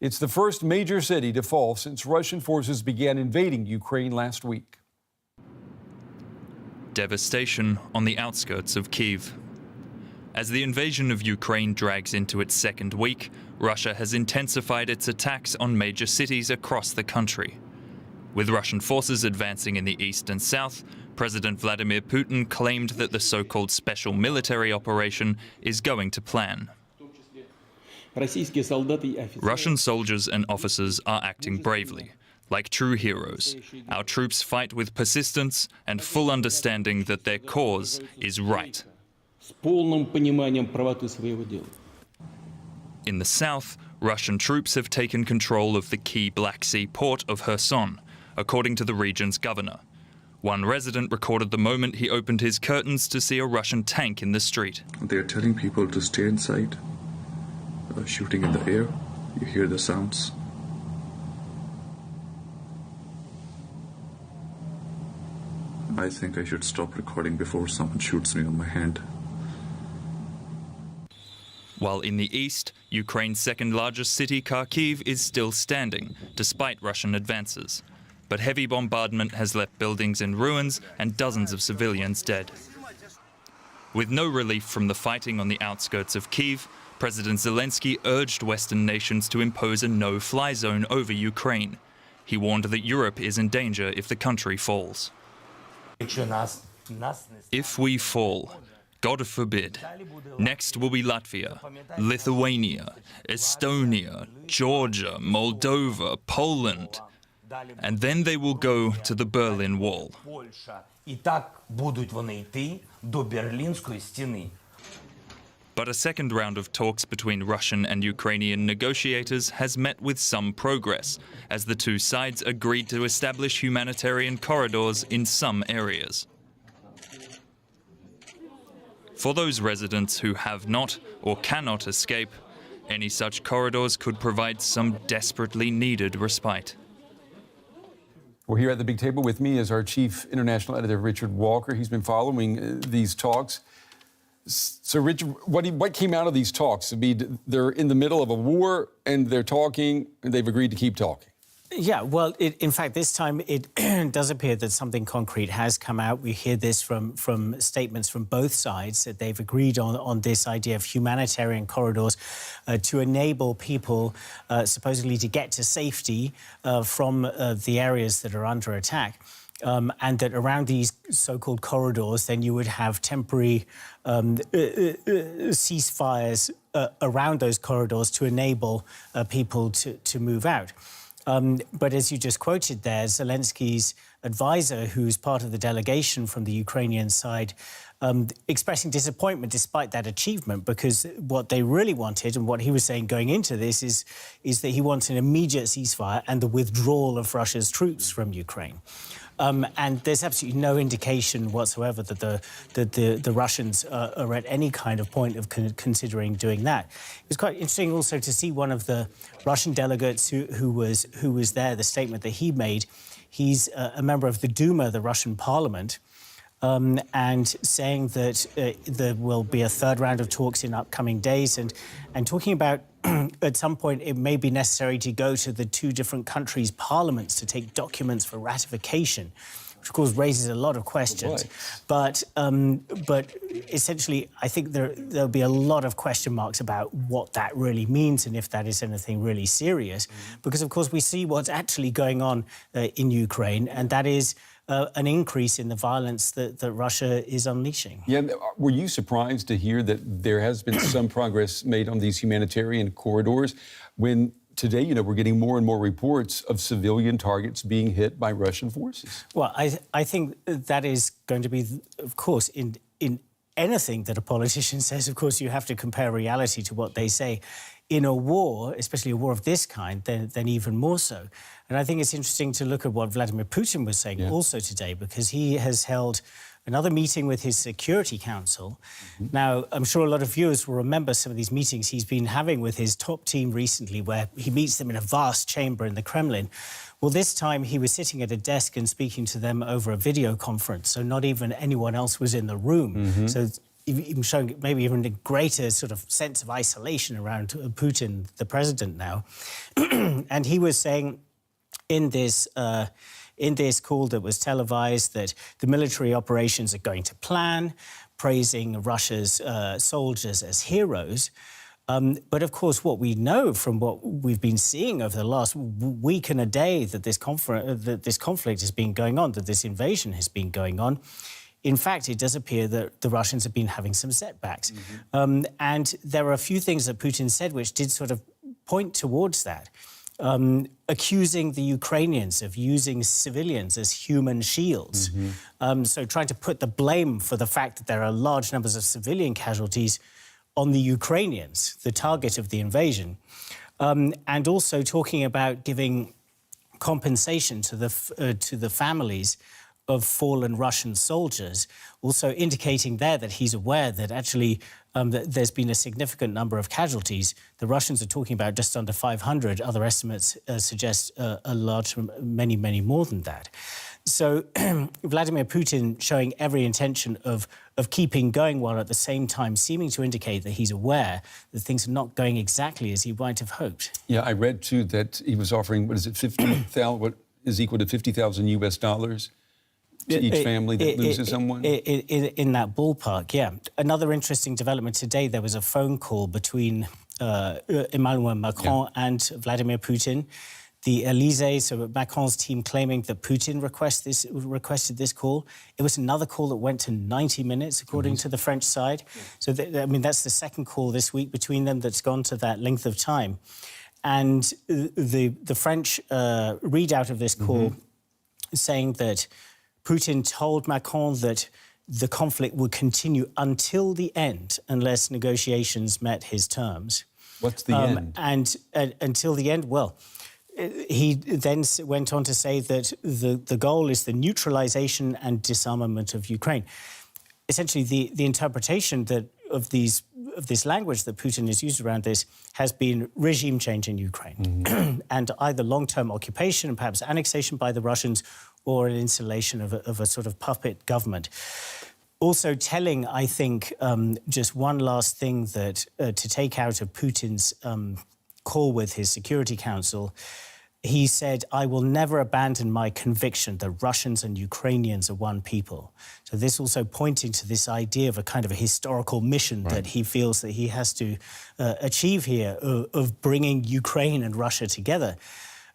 It's the first major city to fall since Russian forces began invading Ukraine last week. Devastation on the outskirts of Kyiv. As the invasion of Ukraine drags into its second week, Russia has intensified its attacks on major cities across the country. With Russian forces advancing in the east and south, President Vladimir Putin claimed that the so-called special military operation is going to plan. Russian soldiers and officers are acting bravely, like true heroes. Our troops fight with persistence and full understanding that their cause is right. In the south, Russian troops have taken control of the key Black Sea port of Kherson, according to the region's governor. One resident recorded the moment he opened his curtains to see a Russian tank in the street. They are telling people to stay inside, shooting in the air. You hear the sounds. I think I should stop recording before someone shoots me on my hand. While in the east, Ukraine's second-largest city, Kyiv, is still standing, despite Russian advances. But heavy bombardment has left buildings in ruins and dozens of civilians dead. With no relief from the fighting on the outskirts of Kyiv, President Zelensky urged Western nations to impose a no-fly zone over Ukraine. He warned that Europe is in danger if the country falls. If we fall, God forbid, next will be Latvia, Lithuania, Estonia, Georgia, Moldova, Poland, and then they will go to the Berlin Wall. But a second round of talks between Russian and Ukrainian negotiators has met with some progress, as the two sides agreed to establish humanitarian corridors in some areas. For those residents who have not or cannot escape, any such corridors could provide some desperately needed respite. Well, here at the big table with me is our chief international editor, Richard Walker. He's been following these talks. So, Richard, what came out of these talks? I mean, they're in the middle of a war, and they're talking, and they've agreed to keep talking. Yeah, well, in fact, this time it does appear that something concrete has come out. We hear this from statements from both sides, that they've agreed on this idea of humanitarian corridors to enable people supposedly to get to safety from the areas that are under attack. And that around these so-called corridors, then you would have temporary ceasefires around those corridors to enable people to move out. But as you just quoted there, Zelensky's advisor, who's part of the delegation from the Ukrainian side, expressing disappointment despite that achievement, because what they really wanted, and what he was saying going into this, is that he wants an immediate ceasefire and the withdrawal of Russia's troops from Ukraine. And there's absolutely no indication whatsoever that the Russians are at any kind of point of considering doing that. It was quite interesting also to see one of the Russian delegates who was there, the statement that he made. He's a member of the Duma, the Russian parliament, and saying that there will be a third round of talks in upcoming days, and talking about at some point it may be necessary to go to the two different countries' parliaments to take documents for ratification, which of course raises a lot of questions. But essentially, I think there'll be a lot of question marks about what that really means and if that is anything really serious, because of course we see what's actually going on in Ukraine, and that is an increase in the violence that Russia is unleashing. Yeah, were you surprised to hear that there has been some progress made on these humanitarian corridors when today, you know, we're getting more and more reports of civilian targets being hit by Russian forces? Well, I think that is going to be, of course, in anything that a politician says, of course, you have to compare reality to what they say. In a war, especially a war of this kind, then even more so. And I think it's interesting to look at what Vladimir Putin was saying also today, because he has held another meeting with his Security Council. Now, I'm sure a lot of viewers will remember some of these meetings he's been having with his top team recently, where he meets them in a vast chamber in the Kremlin. Well, this time he was sitting at a desk and speaking to them over a video conference, so not even anyone else was in the room. So even showing maybe even a greater sort of sense of isolation around Putin, the president now. And he was saying in this call that was televised that the military operations are going to plan, praising Russia's soldiers as heroes. But of course, what we know from what we've been seeing over the last week and a day that this conflict has been going on, that this invasion has been going on, in fact, it does appear that the Russians have been having some setbacks. And there are a few things that Putin said which did sort of point towards that. Accusing the Ukrainians of using civilians as human shields. So trying to put the blame for the fact that there are large numbers of civilian casualties on the Ukrainians, the target of the invasion. And also talking about giving compensation to the families of fallen Russian soldiers, also indicating there that he's aware that actually that there's been a significant number of casualties. The Russians are talking about just under 500. Other estimates suggest a large, many more than that. So Vladimir Putin showing every intention of keeping going, while at the same time seeming to indicate that he's aware that things are not going exactly as he might have hoped. Yeah, I read too that he was offering, what is it, 50,000, what is equal to $50,000 US to each family that loses someone? In that ballpark, yeah. Another interesting development today, there was a phone call between Emmanuel Macron and Vladimir Putin. The Élysée, so Macron's team claiming that Putin requested this call. It was another call that went to 90 minutes, according to the French side. So, I mean, that's the second call this week between them that's gone to that length of time. And the French readout of this call saying that Putin told Macron that the conflict would continue until the end unless negotiations met his terms. What's the end? And until the end, well, he then went on to say that the goal is the neutralization and disarmament of Ukraine. Essentially, the interpretation of this language that Putin has used around this has been regime change in Ukraine and either long-term occupation and perhaps annexation by the Russians or an installation of a sort of puppet government. Also telling, I think, just one last thing that to take out of Putin's call with his Security Council, he said, "I will never abandon my conviction that Russians and Ukrainians are one people." So this also pointing to this idea of a kind of a historical mission that he feels that he has to achieve here of bringing Ukraine and Russia together.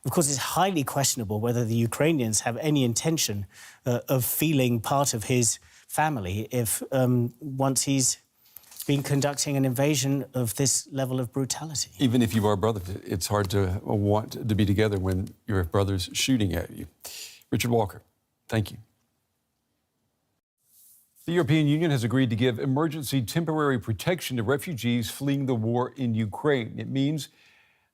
Of course, it's highly questionable whether the Ukrainians have any intention of feeling part of his family if once he's been conducting an invasion of this level of brutality. Even if you are brothers, it's hard to want to be together when your brother's shooting at you. Richard Walker, thank you. The European Union has agreed to give emergency temporary protection to refugees fleeing the war in Ukraine. It means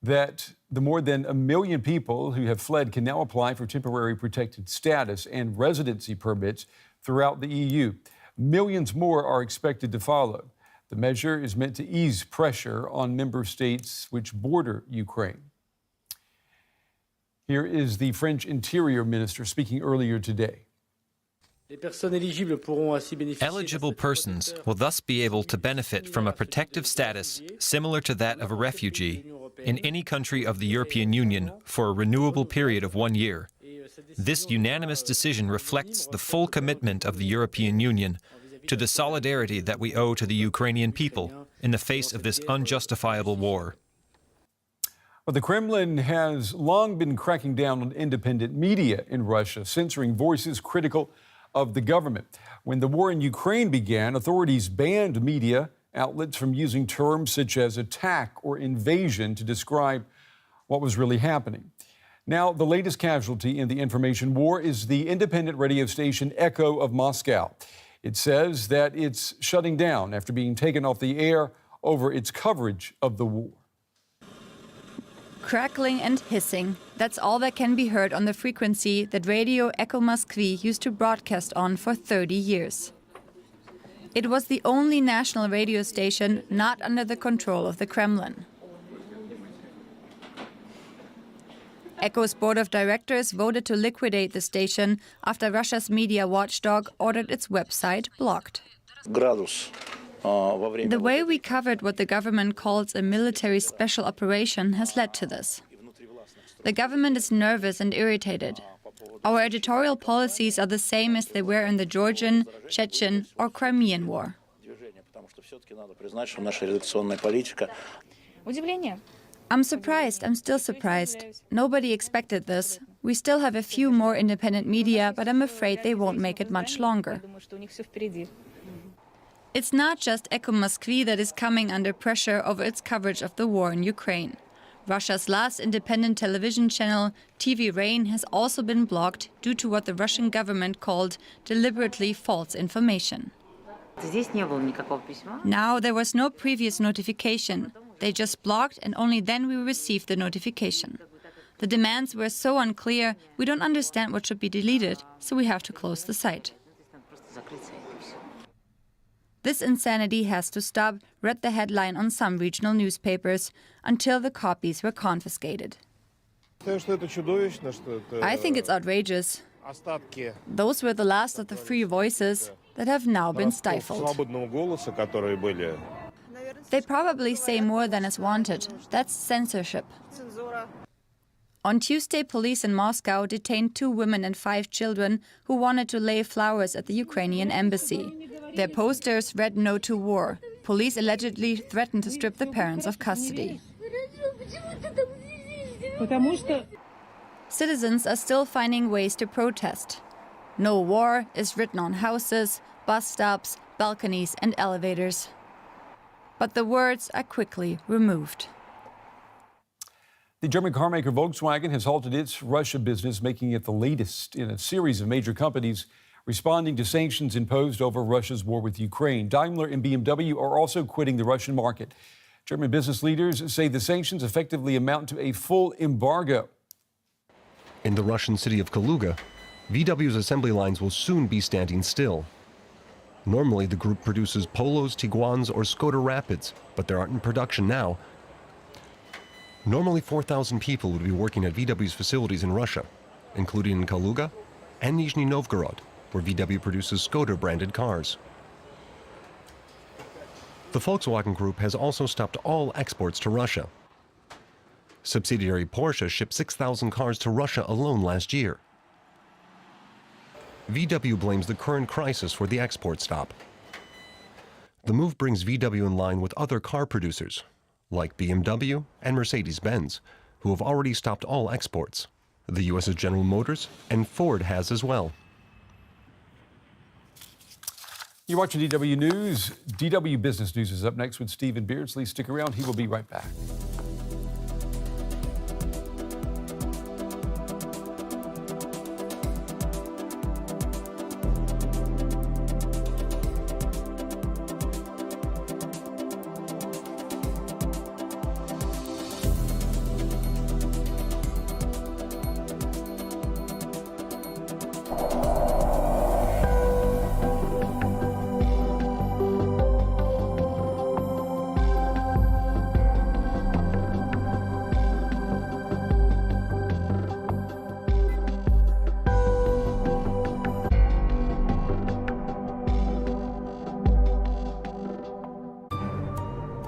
that the more than 1 million people who have fled can now apply for temporary protected status and residency permits throughout the EU. Millions more are expected to follow. The measure is meant to ease pressure on member states which border Ukraine. Here is the French Interior Minister speaking earlier today. Eligible persons will thus be able to benefit from a protective status similar to that of a refugee in any country of the European Union for a renewable period of 1 year. This unanimous decision reflects the full commitment of the European Union to the solidarity that we owe to the Ukrainian people in the face of this unjustifiable war. Well, the Kremlin has long been cracking down on independent media in Russia, censoring voices critical of the government. When the war in Ukraine began, authorities banned media outlets from using terms such as attack or invasion to describe what was really happening. Now, the latest casualty in the information war is the independent radio station Echo of Moscow. It says that it's shutting down after being taken off the air over its coverage of the war. Crackling and hissing, that's all that can be heard on the frequency that Radio Echo Moskwy used to broadcast on for 30 years. It was the only national radio station not under the control of the Kremlin. Echo's board of directors voted to liquidate the station after Russia's media watchdog ordered its website blocked. The way we covered what the government calls a military special operation has led to this. The government is nervous and irritated. Our editorial policies are the same as they were in the Georgian, Chechen or Crimean War. I'm surprised. I'm still surprised. Nobody expected this. We still have a few more independent media, but I'm afraid they won't make it much longer. It's not just Echo Moskwy that is coming under pressure over its coverage of the war in Ukraine. Russia's last independent television channel, TV Rain, has also been blocked due to what the Russian government called deliberately false information. Now, there was no previous notification. They just blocked, and only then we received the notification. The demands were so unclear, we don't understand what should be deleted, so we have to close the site. This insanity has to stop, read the headline on some regional newspapers, until the copies were confiscated. I think it's outrageous. Those were the last of the free voices that have now been stifled. They probably say more than is wanted. That's censorship. On Tuesday, police in Moscow detained 2 women and 5 children who wanted to lay flowers at the Ukrainian embassy. Their posters read "No to War." Police allegedly threatened to strip the parents of custody. Citizens are still finding ways to protest. "No war" is written on houses, bus stops, balconies and elevators. But the words are quickly removed. The German carmaker Volkswagen has halted its Russia business, making it the latest in a series of major companies responding to sanctions imposed over Russia's war with Ukraine. Daimler and BMW are also quitting the Russian market. German business leaders say the sanctions effectively amount to a full embargo. In the Russian city of Kaluga, VW's assembly lines will soon be standing still. Normally, the group produces Polos, Tiguans, or Skoda Rapids, but they aren't in production now. Normally, 4,000 people would be working at VW's facilities in Russia, including in Kaluga and Nizhny Novgorod, where VW produces Skoda-branded cars. The Volkswagen Group has also stopped all exports to Russia. Subsidiary Porsche shipped 6,000 cars to Russia alone last year. VW blames the current crisis for the export stop. The move brings VW in line with other car producers, like BMW and Mercedes-Benz, who have already stopped all exports. The U.S.'s General Motors and Ford has as well. You're watching DW News. DW Business News is up next with Stephen Beardsley. Stick around. He will be right back.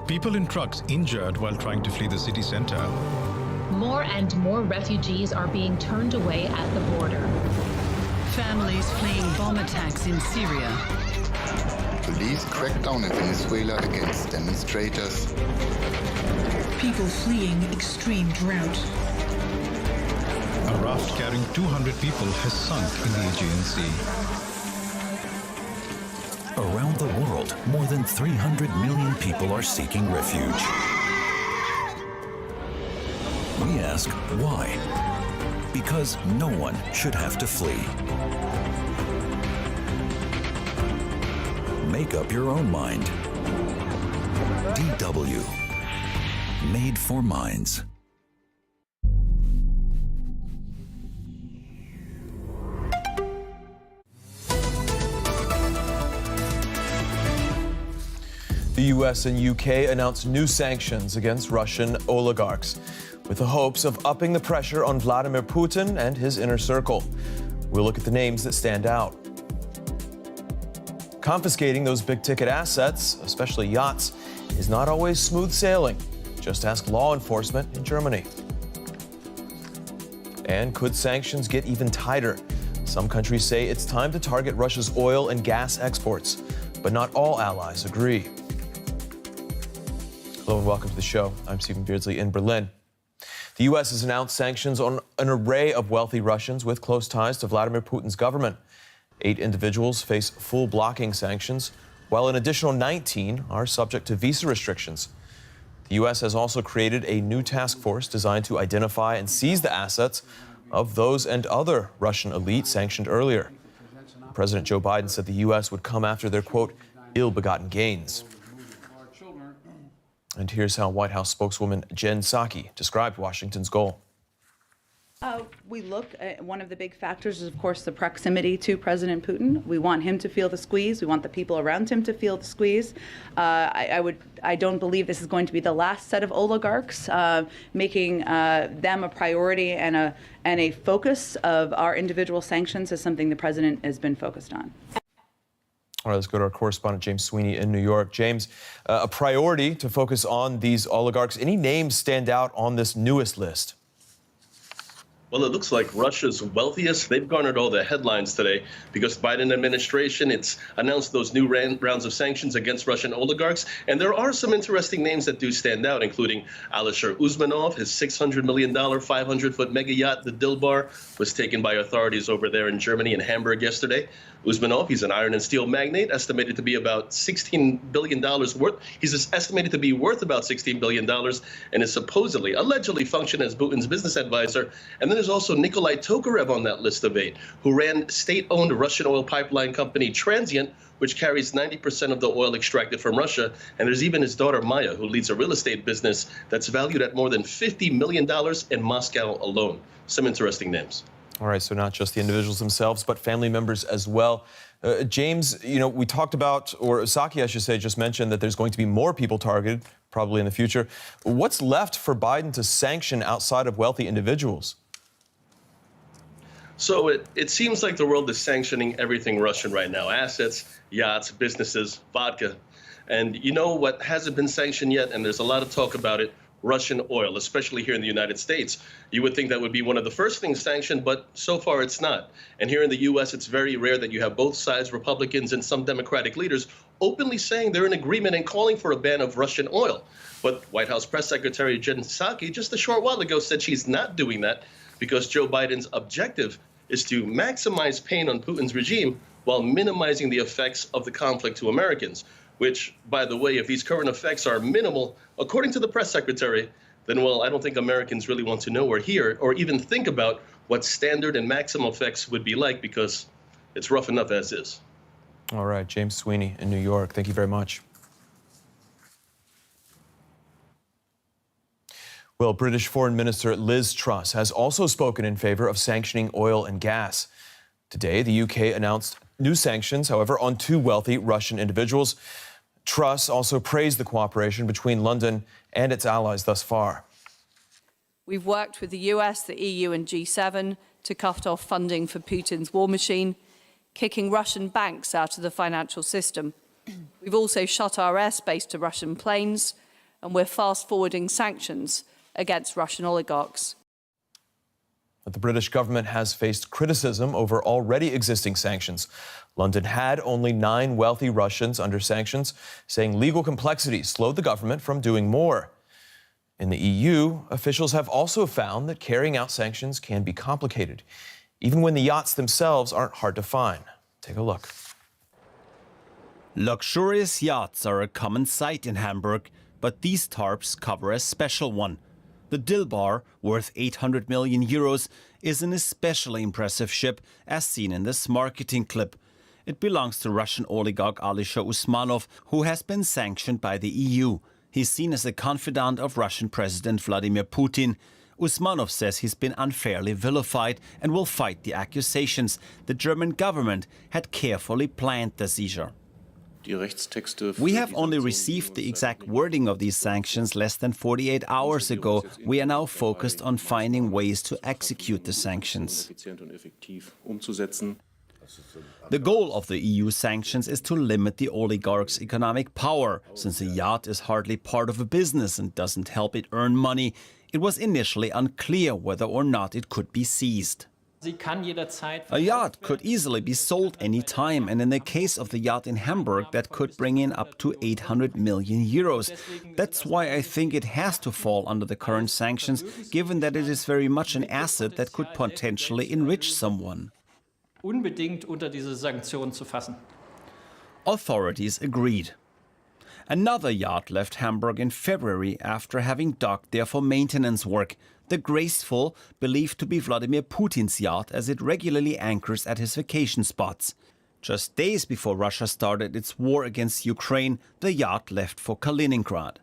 People in trucks injured while trying to flee the city center. More and more refugees are being turned away at the border. Families fleeing bomb attacks in Syria. Police crackdown in Venezuela against demonstrators. People fleeing extreme drought. A raft carrying 200 people has sunk in the Aegean Sea. Around the world, more than 300 million people are seeking refuge. We ask why? Because no one should have to flee. Make up your own mind. DW. Made for minds. The US and UK announced new sanctions against Russian oligarchs, with the hopes of upping the pressure on Vladimir Putin and his inner circle. We'll look at the names that stand out. Confiscating those big-ticket assets, especially yachts, is not always smooth sailing. Just ask law enforcement in Germany. And could sanctions get even tighter? Some countries say it's time to target Russia's oil and gas exports, but not all allies agree. Hello and welcome to the show. I'm Stephen Beardsley in Berlin. The U.S. has announced sanctions on an array of wealthy Russians with close ties to Vladimir Putin's government. 8 individuals face full blocking sanctions, while an additional 19 are subject to visa restrictions. The U.S. has also created a new task force designed to identify and seize the assets of those and other Russian elite sanctioned earlier. President Joe Biden said the U.S. would come after their, quote, ill-begotten gains. And here's how White House spokeswoman Jen Psaki described Washington's goal. We look at one of the big factors is, of course, the proximity to President Putin. We want him to feel the squeeze. We want the people around him to feel the squeeze. I don't believe this is going to be the last set of oligarchs. Making them a priority and a focus of our individual sanctions is something the president has been focused on. All right, let's go to our correspondent, James Sweeney in New York. James, a priority to focus on these oligarchs. Any names stand out on this newest list? Well, it looks like Russia's wealthiest. They've garnered all the headlines today because the Biden administration, it's announced those new rounds of sanctions against Russian oligarchs. And there are some interesting names that do stand out, including Alisher Usmanov. His $600 million, 500-foot mega yacht, the Dilbar, was taken by authorities over there in Germany and Hamburg yesterday. Usmanov, he's an iron and steel magnate, estimated to be about $16 billion worth. He's estimated to be worth about $16 billion and is supposedly, allegedly functioned as Putin's business advisor. And then there's also Nikolai Tokarev on that list of 8, who ran state-owned Russian oil pipeline company Transient, which carries 90% of the oil extracted from Russia. And there's even his daughter Maya, who leads a real estate business that's valued at more than $50 million in Moscow alone. Some interesting names. All right, so not just the individuals themselves, but family members as well. James, you know, we talked about, or Psaki, I should say, just mentioned that there's going to be more people targeted, probably in the future. What's left for Biden to sanction outside of wealthy individuals? So it seems like the world is sanctioning everything Russian right now. Assets, yachts, businesses, vodka. And you know what hasn't been sanctioned yet, and there's a lot of talk about it, Russian oil, especially here in the United States. You would think that would be one of the first things sanctioned, but so far it's not. And here in the U.S., it's very rare that you have both sides, Republicans and some Democratic leaders, openly saying they're in agreement and calling for a ban of Russian oil. But White House Press Secretary Jen Psaki just a short while ago said she's not doing that because Joe Biden's objective is to maximize pain on Putin's regime while minimizing the effects of the conflict to Americans. Which, by the way, if these current effects are minimal, according to the press secretary, then, well, I don't think Americans really want to know or hear or even think about what standard and maximum effects would be like because it's rough enough as is. All right, James Sweeney in New York. Thank you very much. Well, British Foreign Minister Liz Truss has also spoken in favor of sanctioning oil and gas. Today, the UK announced new sanctions, however, on 2 wealthy Russian individuals. Truss also praised the cooperation between London and its allies thus far. We've worked with the US, the EU and G7 to cut off funding for Putin's war machine, kicking Russian banks out of the financial system. We've also shut our airspace to Russian planes, and we're fast-forwarding sanctions against Russian oligarchs. But the British government has faced criticism over already existing sanctions. London had only 9 wealthy Russians under sanctions, saying legal complexities slowed the government from doing more. In the EU, officials have also found that carrying out sanctions can be complicated, even when the yachts themselves aren't hard to find. Take a look. Luxurious yachts are a common sight in Hamburg, but these tarps cover a special one. The Dilbar, worth 800 million euros, is an especially impressive ship, as seen in this marketing clip. It belongs to Russian oligarch Alisher Usmanov, who has been sanctioned by the EU. He's seen as a confidant of Russian President Vladimir Putin. Usmanov says he's been unfairly vilified and will fight the accusations. The German government had carefully planned the seizure. We have only received the exact wording of these sanctions less than 48 hours ago. We are now focused on finding ways to execute the sanctions. The goal of the EU sanctions is to limit the oligarch's economic power. Since a yacht is hardly part of a business and doesn't help it earn money, it was initially unclear whether or not it could be seized. A yacht could easily be sold any time, and in the case of the yacht in Hamburg, that could bring in up to 800 million euros. That's why I think it has to fall under the current sanctions, given that it is very much an asset that could potentially enrich someone. Authorities agreed. Another yacht left Hamburg in February after having docked there for maintenance work. The Graceful, believed to be Vladimir Putin's yacht, as it regularly anchors at his vacation spots. Just days before Russia started its war against Ukraine, the yacht left for Kaliningrad.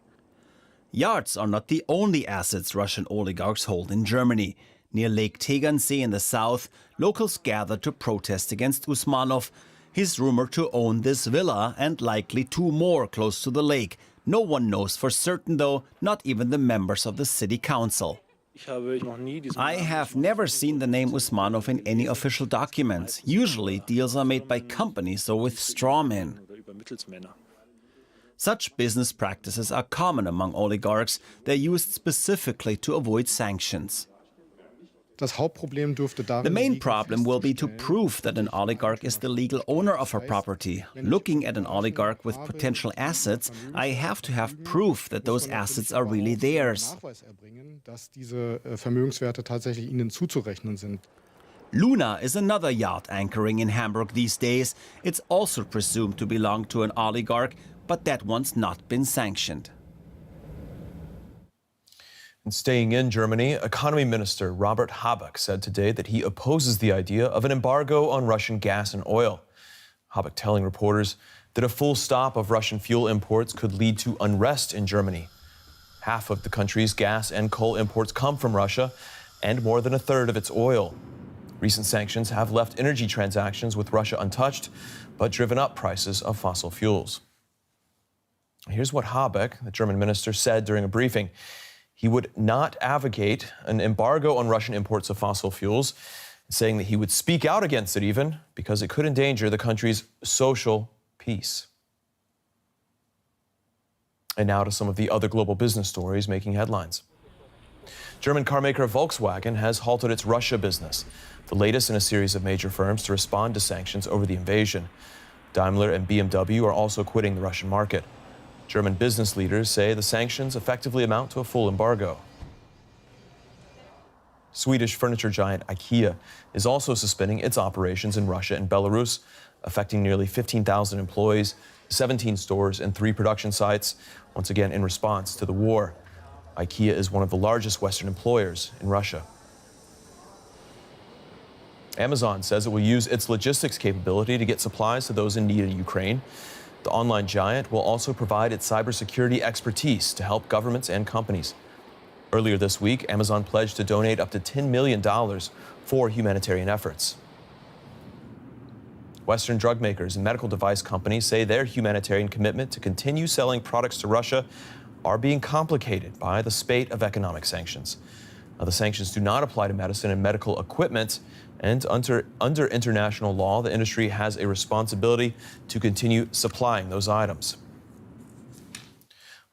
Yachts are not the only assets Russian oligarchs hold in Germany. Near Lake Tegernsee in the south, locals gathered to protest against Usmanov. He's rumored to own this villa and likely 2 more close to the lake. No one knows for certain, though, not even the members of the city council. I have never seen the name Usmanov in any official documents. Usually deals are made by companies or with strawmen. Such business practices are common among oligarchs. They're used specifically to avoid sanctions. The main problem will be to prove that an oligarch is the legal owner of a property. Looking at an oligarch with potential assets, I have to have proof that those assets are really theirs. Luna is another yacht anchoring in Hamburg these days. It's also presumed to belong to an oligarch, but that one's not been sanctioned. And staying in Germany, Economy Minister Robert Habeck said today that he opposes the idea of an embargo on Russian gas and oil. Habeck telling reporters that a full stop of Russian fuel imports could lead to unrest in Germany. Half of the country's gas and coal imports come from Russia, and more than a third of its oil. Recent sanctions have left energy transactions with Russia untouched, but driven up prices of fossil fuels. Here's what Habeck, the German minister, said during a briefing. He would not advocate an embargo on Russian imports of fossil fuels, saying that he would speak out against it even because it could endanger the country's social peace. And now to some of the other global business stories making headlines. German carmaker Volkswagen has halted its Russia business, the latest in a series of major firms to respond to sanctions over the invasion. Daimler and BMW are also quitting the Russian market. German business leaders say the sanctions effectively amount to a full embargo. Swedish furniture giant IKEA is also suspending its operations in Russia and Belarus, affecting nearly 15,000 employees, 17 stores, and 3 production sites, once again in response to the war. IKEA is one of the largest Western employers in Russia. Amazon says it will use its logistics capability to get supplies to those in need in Ukraine. The online giant will also provide its cybersecurity expertise to help governments and companies. Earlier this week, Amazon pledged to donate up to $10 million for humanitarian efforts. Western drug makers and medical device companies say their humanitarian commitment to continue selling products to Russia are being complicated by the spate of economic sanctions. Now, the sanctions do not apply to medicine and medical equipment, and under international law, the industry has a responsibility to continue supplying those items.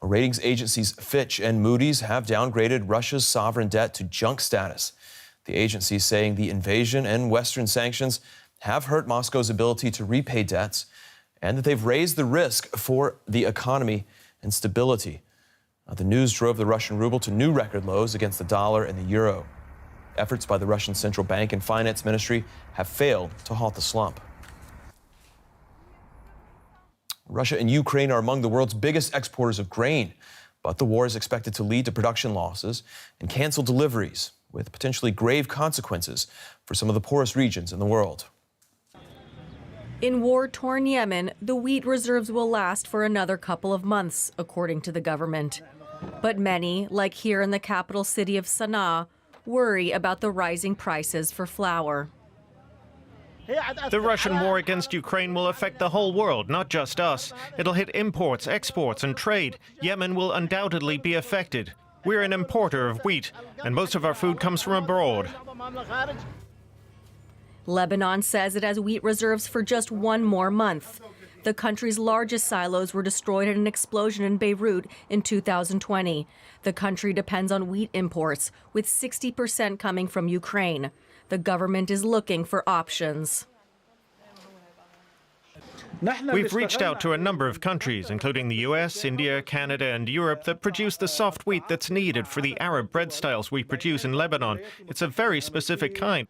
Ratings agencies Fitch and Moody's have downgraded Russia's sovereign debt to junk status. The agencies saying the invasion and Western sanctions have hurt Moscow's ability to repay debts and that they've raised the risk for the economy and stability. The news drove the Russian ruble to new record lows against the dollar and the euro. Efforts by the Russian Central Bank and Finance Ministry have failed to halt the slump. Russia and Ukraine are among the world's biggest exporters of grain, but the war is expected to lead to production losses and cancel deliveries, with potentially grave consequences for some of the poorest regions in the world. In war-torn Yemen, the wheat reserves will last for another couple of months, according to the government. But many, like here in the capital city of Sana'a, worry about the rising prices for flour. The Russian war against Ukraine will affect the whole world, not just us. It'll hit imports, exports, and trade. Yemen will undoubtedly be affected. We're an importer of wheat, and most of our food comes from abroad. Lebanon says it has wheat reserves for just one more month. The country's largest silos were destroyed in an explosion in Beirut in 2020. The country depends on wheat imports, with 60% coming from Ukraine. The government is looking for options. We've reached out to a number of countries, including the US, India, Canada, and Europe, that produce the soft wheat that's needed for the Arab bread styles we produce in Lebanon. It's a very specific kind.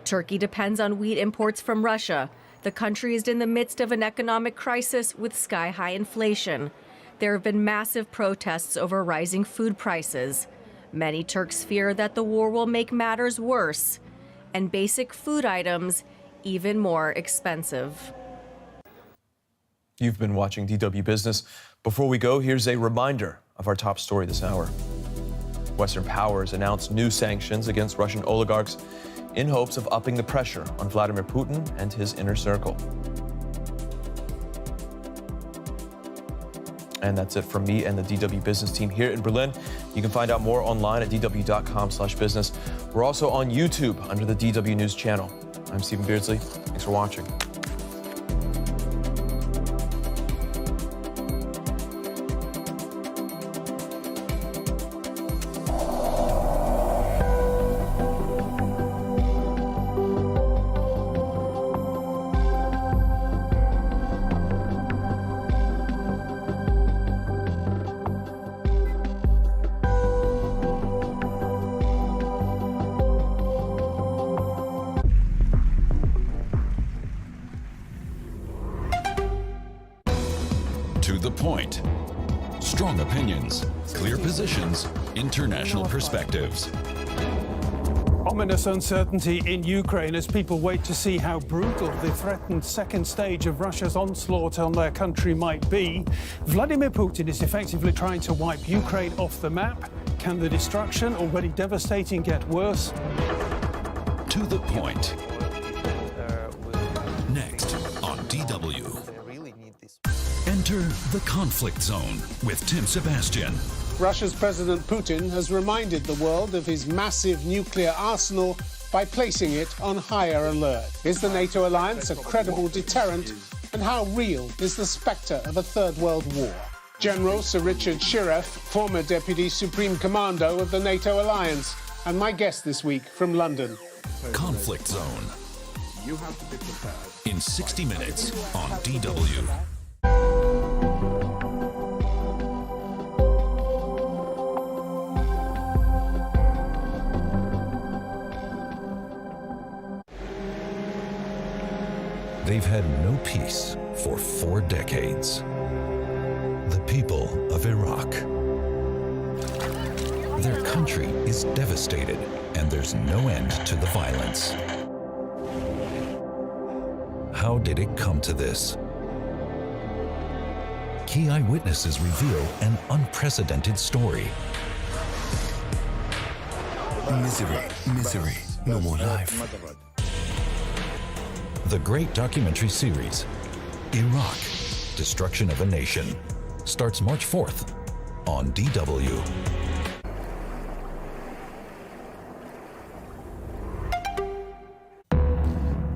Turkey depends on wheat imports from Russia. The country is in the midst of an economic crisis with sky-high inflation. There have been massive protests over rising food prices. Many Turks fear that the war will make matters worse and basic food items even more expensive. You've been watching DW Business. Before we go, here's a reminder of our top story this hour. Western powers announced new sanctions against Russian oligarchs in hopes of upping the pressure on Vladimir Putin and his inner circle. And that's it from me and the DW Business team here in Berlin. You can find out more online at dw.com/business. We're also on YouTube under the DW News channel. I'm Stephen Beardsley. Thanks for watching. To the point. Strong opinions, clear positions, international perspectives. Ominous uncertainty in Ukraine as people wait to see how brutal the threatened second stage of Russia's onslaught on their country might be. Vladimir Putin is effectively trying to wipe Ukraine off the map. Can the destruction, already devastating, get worse? To the point. Next on DW. Enter the conflict zone with Tim Sebastian. Russia's President Putin has reminded the world of his massive nuclear arsenal by placing it on higher alert. Is the NATO alliance a credible deterrent? And how real is the spectre of a Third World War? General Sir Richard Shirreff, former Deputy Supreme Commando of the NATO alliance, and my guest this week from London. Conflict zone. You have to be prepared. In 60 minutes on DW. They've had no peace for 4 decades. The people of Iraq. Their country is devastated, and there's no end to the violence. How did it come to this? Key eyewitnesses reveal an unprecedented story. Misery, no more life. The great documentary series, Iraq, Destruction of a Nation, starts March 4th on DW.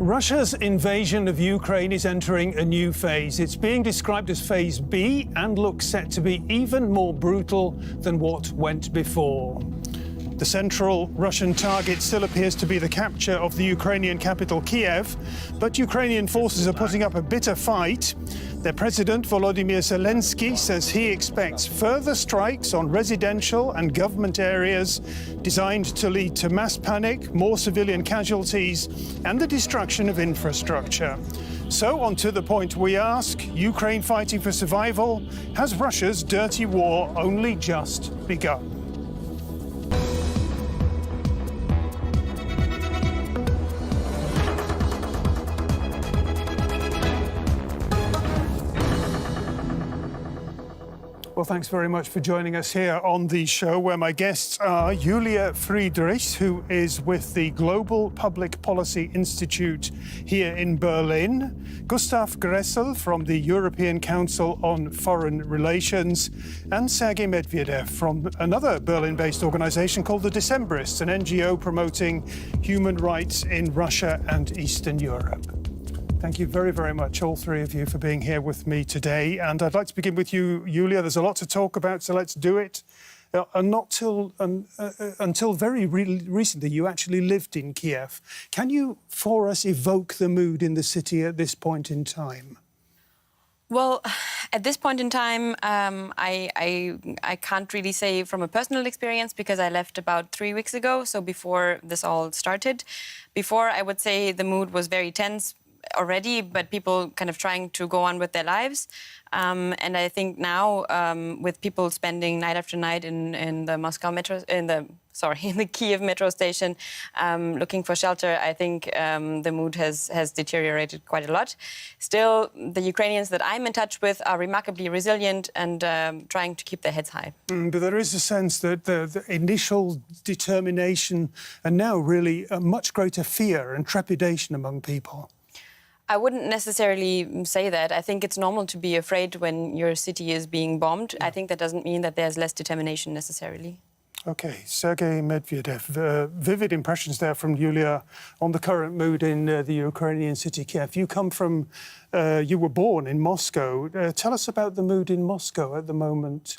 Russia's invasion of Ukraine is entering a new phase. It's being described as Phase B and looks set to be even more brutal than what went before. The central Russian target still appears to be the capture of the Ukrainian capital Kiev, but Ukrainian forces are putting up a bitter fight. Their president, Volodymyr Zelensky, says he expects further strikes on residential and government areas designed to lead to mass panic, more civilian casualties, and the destruction of infrastructure. So, on to the point we ask, Ukraine fighting for survival, has Russia's dirty war only just begun? Well, thanks very much for joining us here on the show, where my guests are Julia Friedrich, who is with the Global Public Policy Institute here in Berlin, Gustav Gressel from the European Council on Foreign Relations, and Sergei Medvedev from another Berlin-based organization called the Decembrists, an NGO promoting human rights in Russia and Eastern Europe. Thank you very, very much, all three of you, for being here with me today. And I'd like to begin with you, Julia. There's a lot to talk about, so let's do it. Until very recently, you actually lived in Kiev. Can you, for us, evoke the mood in the city at this point in time? Well, at this point in time, I can't really say from a personal experience because I left about 3 weeks ago, so before this all started. Before, I would say the mood was very tense already, but people kind of trying to go on with their lives. And I think now, with people spending night after night in the Moscow metro, in the Kiev metro station, looking for shelter, I think the mood has deteriorated quite a lot. Still, the Ukrainians that I'm in touch with are remarkably resilient and trying to keep their heads high. But there is a sense that the initial determination and now really a much greater fear and trepidation among people. I wouldn't necessarily say that. I think it's normal to be afraid when your city is being bombed. I think that doesn't mean that there's less determination necessarily. Okay, Sergei Medvedev, vivid impressions there from Julia on the current mood in the Ukrainian city Kiev. You come from, you were born in Moscow. Tell us about the mood in Moscow at the moment.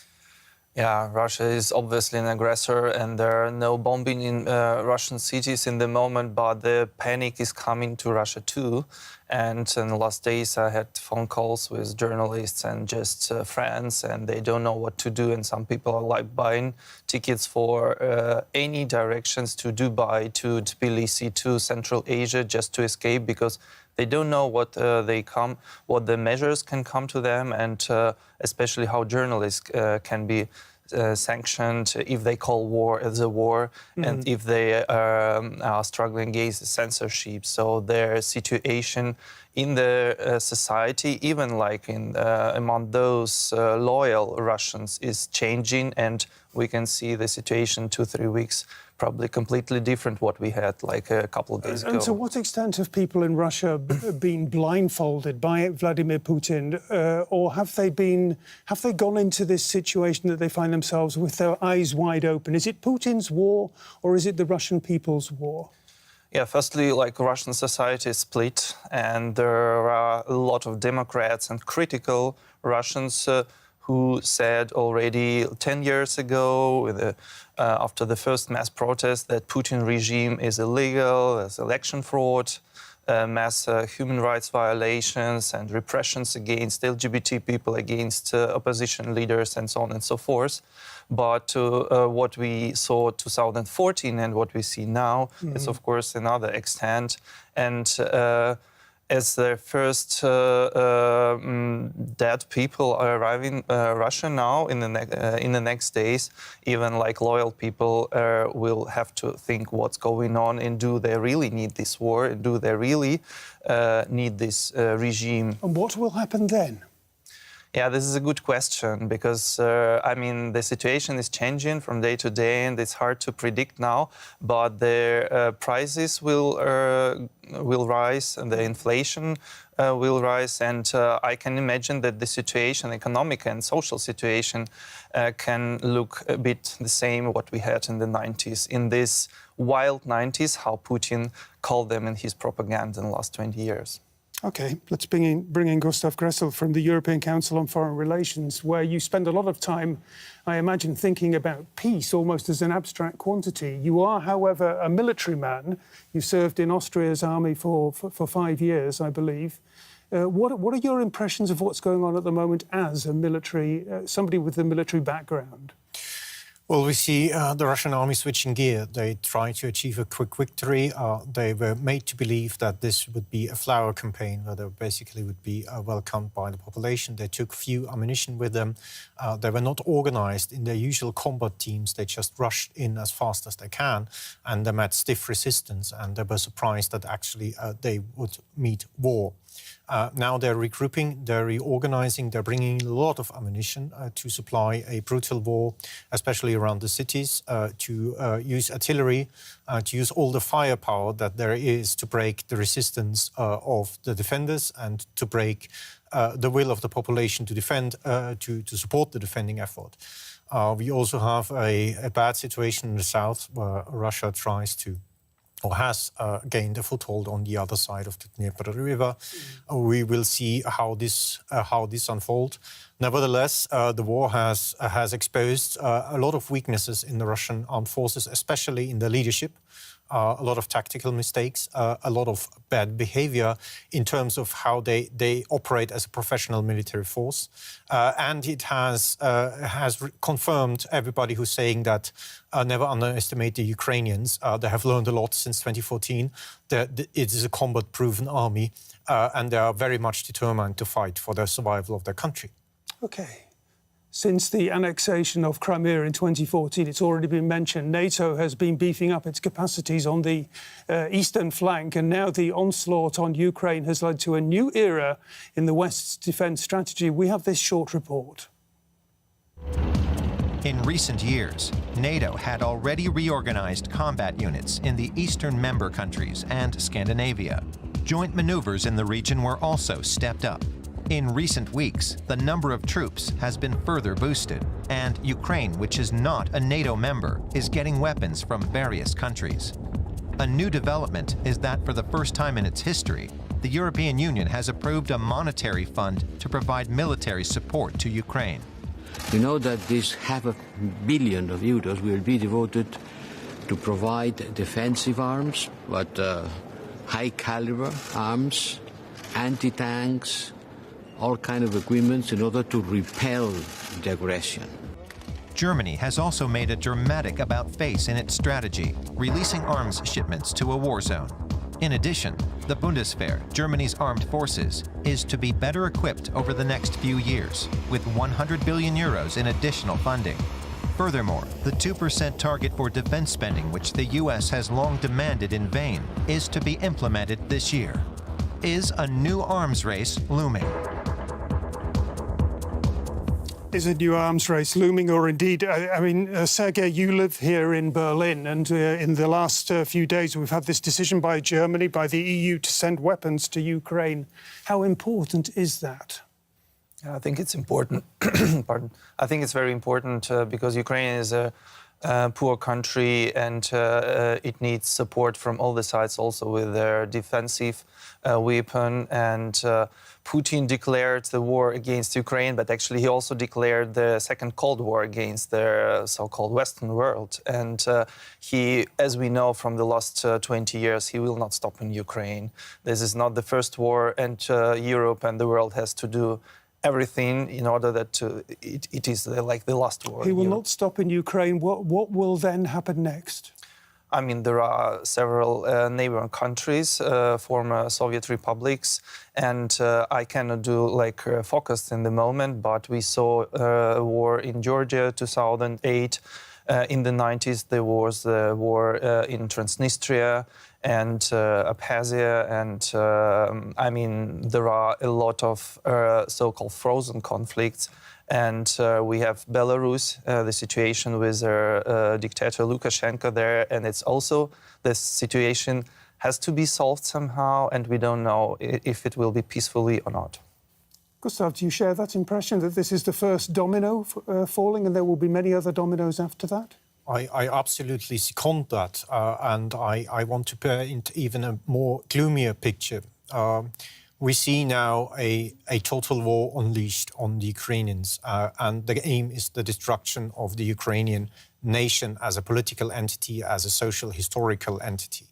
Yeah, Russia is obviously an aggressor and there are no bombing in Russian cities in the moment, but the panic is coming to Russia too. And in the last days I had phone calls with journalists and just friends, and they don't know what to do. And some people are like buying tickets for any directions to Dubai, to Tbilisi, to Central Asia just to escape because they don't know what the measures can come to them, and especially how journalists can be sanctioned if they call war as a war, and if they are struggling against censorship. So their situation in the society, even like among those loyal Russians, is changing, and we can see the situation 2-3 weeks probably completely different what we had like a couple of days ago. And to what extent have people in Russia been blindfolded by Vladimir Putin, or have they gone into this situation that they find themselves with their eyes wide open? Is it Putin's war or is it the Russian people's war? Yeah, firstly, like Russian society is split, and there are a lot of Democrats and critical Russians who said already 10 years ago, after the first mass protest, that Putin regime is illegal, there's election fraud, mass human rights violations and repressions against LGBT people, against opposition leaders, and so on and so forth. But what we saw 2014 and what we see now is, of course, another extent. And as the first dead people are arriving Russia now in the next days, even like loyal people will have to think what's going on, and do they really need this war, and do they really need this regime? And what will happen then? Yeah, this is a good question because, I mean, the situation is changing from day to day and it's hard to predict now, but the prices will rise and the inflation will rise, and I can imagine that the situation, economic and social situation, can look a bit the same what we had in the 90s, in this wild 90s, how Putin called them in his propaganda in the last 20 years. OK, let's bring in Gustav Gressel from the European Council on Foreign Relations, where you spend a lot of time, I imagine, thinking about peace almost as an abstract quantity. You are, however, a military man. You served in Austria's army for 5 years, I believe. What are your impressions of what's going on at the moment as a military, somebody with a military background? Well, we see the Russian army switching gear. They try to achieve a quick victory. They were made to believe that this would be a flower campaign, where they basically would be welcomed by the population. They took few ammunition with them. They were not organized in their usual combat teams. They just rushed in as fast as they can, and they met stiff resistance, and they were surprised that actually they would meet war. Now they're regrouping, they're reorganizing, they're bringing a lot of ammunition to supply a brutal war, especially around the cities, to use artillery, to use all the firepower that there is to break the resistance of the defenders and to break the will of the population to defend, to support the defending effort. We also have a bad situation in the south where Russia tries to or has gained a foothold on the other side of the Dnieper River. We will see how this unfolds. Nevertheless, the war has exposed a lot of weaknesses in the Russian armed forces, especially in the leadership. A lot of tactical mistakes, a lot of bad behavior in terms of how they operate as a professional military force. And it has confirmed everybody who's saying that never underestimate the Ukrainians. They have learned a lot since 2014. It is a combat-proven army, and they are very much determined to fight for the survival of their country. OK. Since the annexation of Crimea in 2014, it's already been mentioned, NATO has been beefing up its capacities on the eastern flank, and now the onslaught on Ukraine has led to a new era in the West's defence strategy. We have this short report. In recent years, NATO had already reorganized combat units in the eastern member countries and Scandinavia. Joint maneuvers in the region were also stepped up. In recent weeks, the number of troops has been further boosted, and Ukraine, which is not a NATO member, is getting weapons from various countries. A new development is that for the first time in its history, the European Union has approved a monetary fund to provide military support to Ukraine. You know that this €500 million will be devoted to provide defensive arms, but high-caliber arms, anti-tanks, all kinds of equipment in order to repel the aggression. Germany has also made a dramatic about-face in its strategy, releasing arms shipments to a war zone. In addition, the Bundeswehr, Germany's armed forces, is to be better equipped over the next few years, with €100 billion in additional funding. Furthermore, the 2% target for defense spending, which the U.S. has long demanded in vain, is to be implemented this year. Is a new arms race looming? Is a new arms race looming, or indeed, I mean, Sergei, you live here in Berlin, and in the last few days we've had this decision by Germany, by the EU, to send weapons to Ukraine. How important is that? I think it's important. Pardon. I think it's very important because Ukraine is a poor country, and it needs support from all the sides, also with their defensive weapon. And Putin declared the war against Ukraine, but actually he also declared the second Cold War against the so-called Western world. And he, as we know from the last 20 years, he will not stop in Ukraine. This is not the first war, and Europe and the world has to do everything in order that it is like the last war. He will not stop in Ukraine. What will then happen next? I mean, there are several neighboring countries, former Soviet republics, and I cannot do focus in the moment, but we saw a war in Georgia, 2008. In the 90s, there was the war in Transnistria, and Abkhazia, and I mean, there are a lot of so-called frozen conflicts. And we have Belarus, the situation with dictator Lukashenko there, and it's also this situation has to be solved somehow, and we don't know if it will be peacefully or not. Gustav, do you share that impression that this is the first domino falling and there will be many other dominoes after that? I absolutely second that, and I want to paint even a more gloomier picture. We see now a total war unleashed on the Ukrainians, and the aim is the destruction of the Ukrainian nation as a political entity, as a social, historical entity.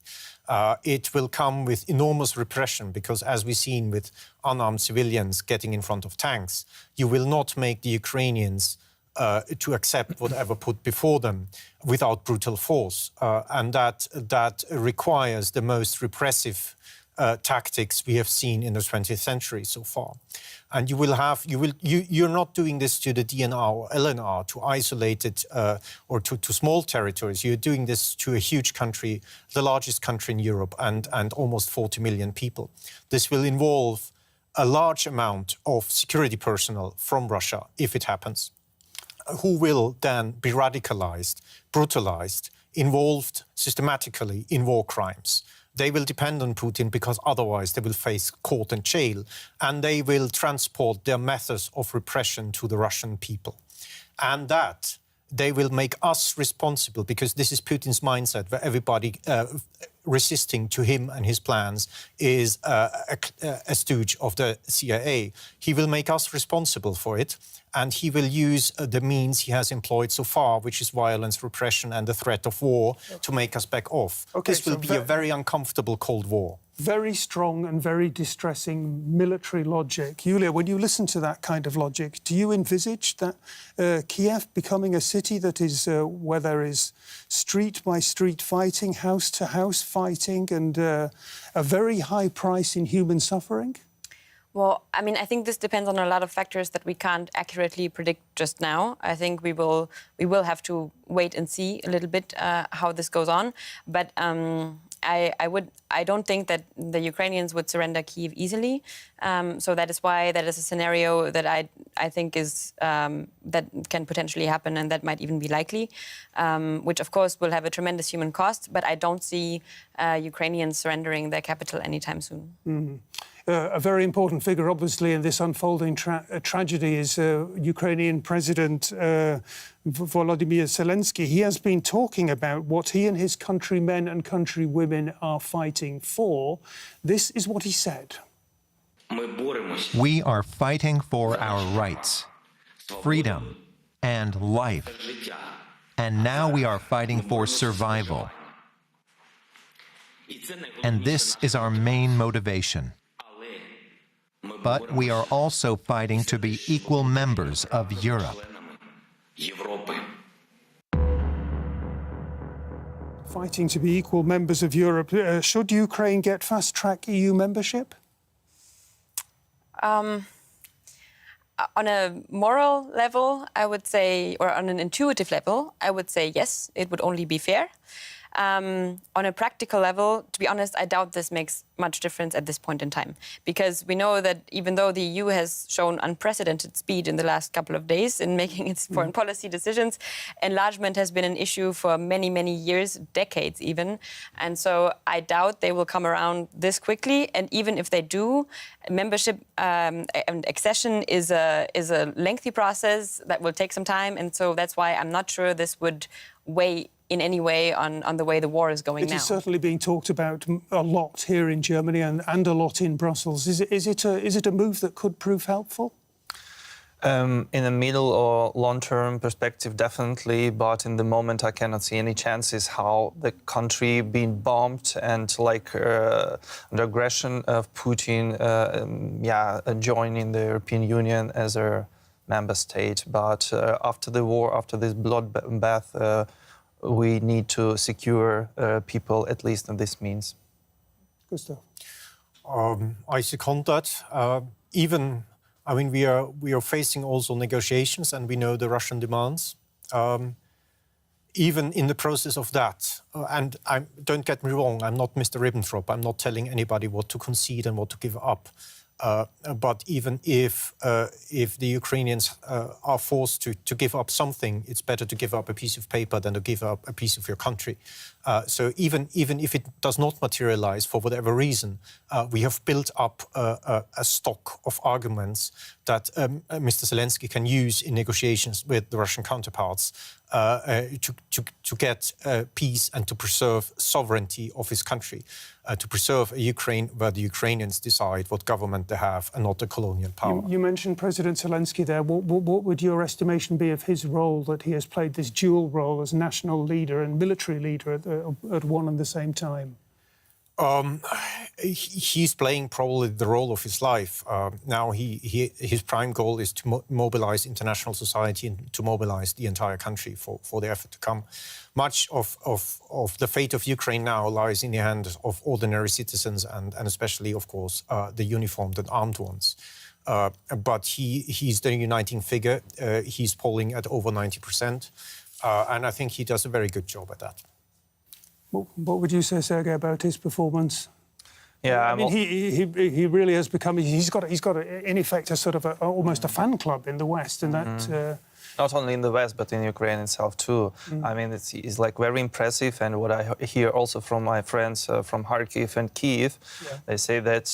It will come with enormous repression because, as we've seen with unarmed civilians getting in front of tanks, you will not make the Ukrainians to accept whatever put before them without brutal force, and that requires the most repressive tactics we have seen in the 20th century so far. And you're not doing this to the DNR or LNR, to isolated or to small territories. You're doing this to a huge country, the largest country in Europe, and almost 40 million people. This will involve a large amount of security personnel from Russia, if it happens, who will then be radicalized, brutalized, involved systematically in war crimes. They will depend on Putin because otherwise they will face court and jail, and they will transport their methods of repression to the Russian people. And that they will make us responsible, because this is Putin's mindset, where everybody resisting to him and his plans is a stooge of the CIA. He will make us responsible for it, and he will use the means he has employed so far, which is violence, repression, and the threat of war, to make us back off. Okay, this will be a very uncomfortable Cold War. Very strong and very distressing military logic. Julia, when you listen to that kind of logic, do you envisage that Kiev becoming a city that is where there is street-by-street fighting, house-to-house fighting, and a very high price in human suffering? Well, I mean, I think this depends on a lot of factors that we can't accurately predict just now. I think we will have to wait and see a little bit how this goes on. But I don't think that the Ukrainians would surrender Kyiv easily. So that is why that is a scenario that I think is that can potentially happen, and that might even be likely, which of course will have a tremendous human cost. But I don't see Ukrainians surrendering their capital anytime soon. Mm-hmm. A very important figure, obviously, in this unfolding tragedy is Ukrainian President Volodymyr Zelensky. He has been talking about what he and his countrymen and countrywomen are fighting for. This is what he said. We are fighting for our rights, freedom, and life. And now we are fighting for survival. And this is our main motivation. But we are also fighting to be equal members of Europe. Fighting to be equal members of Europe. Should Ukraine get fast-track EU membership? On a moral level, I would say, or on an intuitive level, I would say yes, it would only be fair. On a practical level, to be honest, I doubt this makes much difference at this point in time, because we know that even though the EU has shown unprecedented speed in the last couple of days in making its foreign policy decisions, enlargement has been an issue for many, many years, decades even. And so I doubt they will come around this quickly. And even if they do, membership and accession is a lengthy process that will take some time. And so that's why I'm not sure this would weigh in any way on the way the war is going now. It is certainly being talked about a lot here in Germany and a lot in Brussels. Is it a move that could prove helpful? In a middle or long-term perspective, definitely, but in the moment I cannot see any chances how the country being bombed and under aggression of Putin, joining the European Union as a member state. But after the war, after this bloodbath, we need to secure people, at least in this means. Gustav? I second that. We are facing also negotiations, and we know the Russian demands. even in the process of that, and don't get me wrong, I'm not Mr. Ribbentrop. I'm not telling anybody what to concede and what to give up. But even if the Ukrainians are forced to give up something, it's better to give up a piece of paper than to give up a piece of your country. So even if it does not materialize for whatever reason, we have built up a stock of arguments that Mr. Zelensky can use in negotiations with the Russian counterparts to get peace and to preserve sovereignty of his country, to preserve a Ukraine where the Ukrainians decide what government they have and not a colonial power. You mentioned President Zelensky there. What would your estimation be of his role, that he has played this dual role as national leader and military leader at one and the same time? He's playing probably the role of his life. Now his prime goal is to mobilize international society and to mobilize the entire country for the effort to come. Much of the fate of Ukraine now lies in the hands of ordinary citizens and especially, of course, the uniformed and armed ones. But he's the uniting figure. He's polling at over 90%. And I think he does a very good job at that. What would you say, Sergei, about his performance? Yeah, I mean, he really has become. He's got in effect a sort of almost a fan club in the West, and that. Not only in the West, but in Ukraine itself too. I mean, it's like very impressive, and what I hear also from my friends from Kharkiv and Kiev, they say that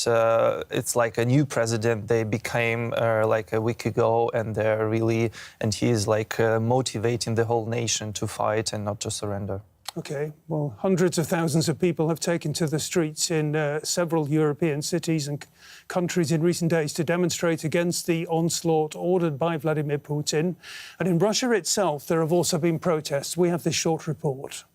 it's like a new president they became like a week ago, and they're really, and he is like motivating the whole nation to fight and not to surrender. OK, well, hundreds of thousands of people have taken to the streets in several European cities and countries in recent days to demonstrate against the onslaught ordered by Vladimir Putin. And in Russia itself, there have also been protests. We have this short report.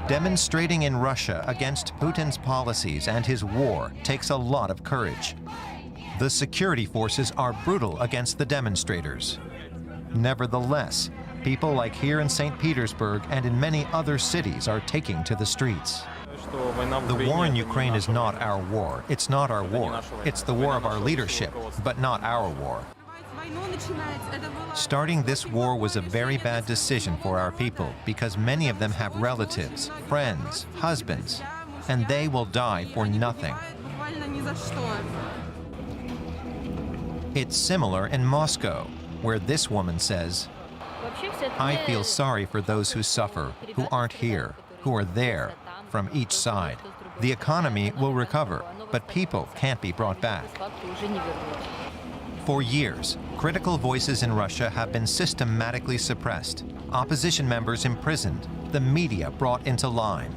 Demonstrating in Russia against Putin's policies and his war takes a lot of courage. The security forces are brutal against the demonstrators. Nevertheless, people like here in St. Petersburg and in many other cities are taking to the streets. The war in Ukraine is not our war. It's not our war. It's the war of our leadership, but not our war. Starting this war was a very bad decision for our people because many of them have relatives, friends, husbands, and they will die for nothing. It's similar in Moscow, where this woman says, I feel sorry for those who suffer, who aren't here, who are there, from each side. The economy will recover, but people can't be brought back. For years, critical voices in Russia have been systematically suppressed, opposition members imprisoned, the media brought into line.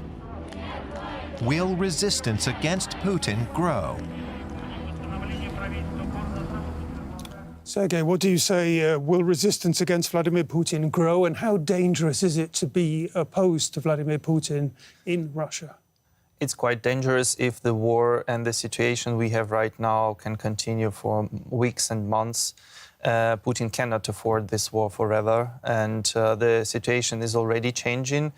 Will resistance against Putin grow? Sergei, what do you say? Will resistance against Vladimir Putin grow, and how dangerous is it to be opposed to Vladimir Putin in Russia? It's quite dangerous if the war and the situation we have right now can continue for weeks and months. Putin cannot afford this war forever, and the situation is already changing.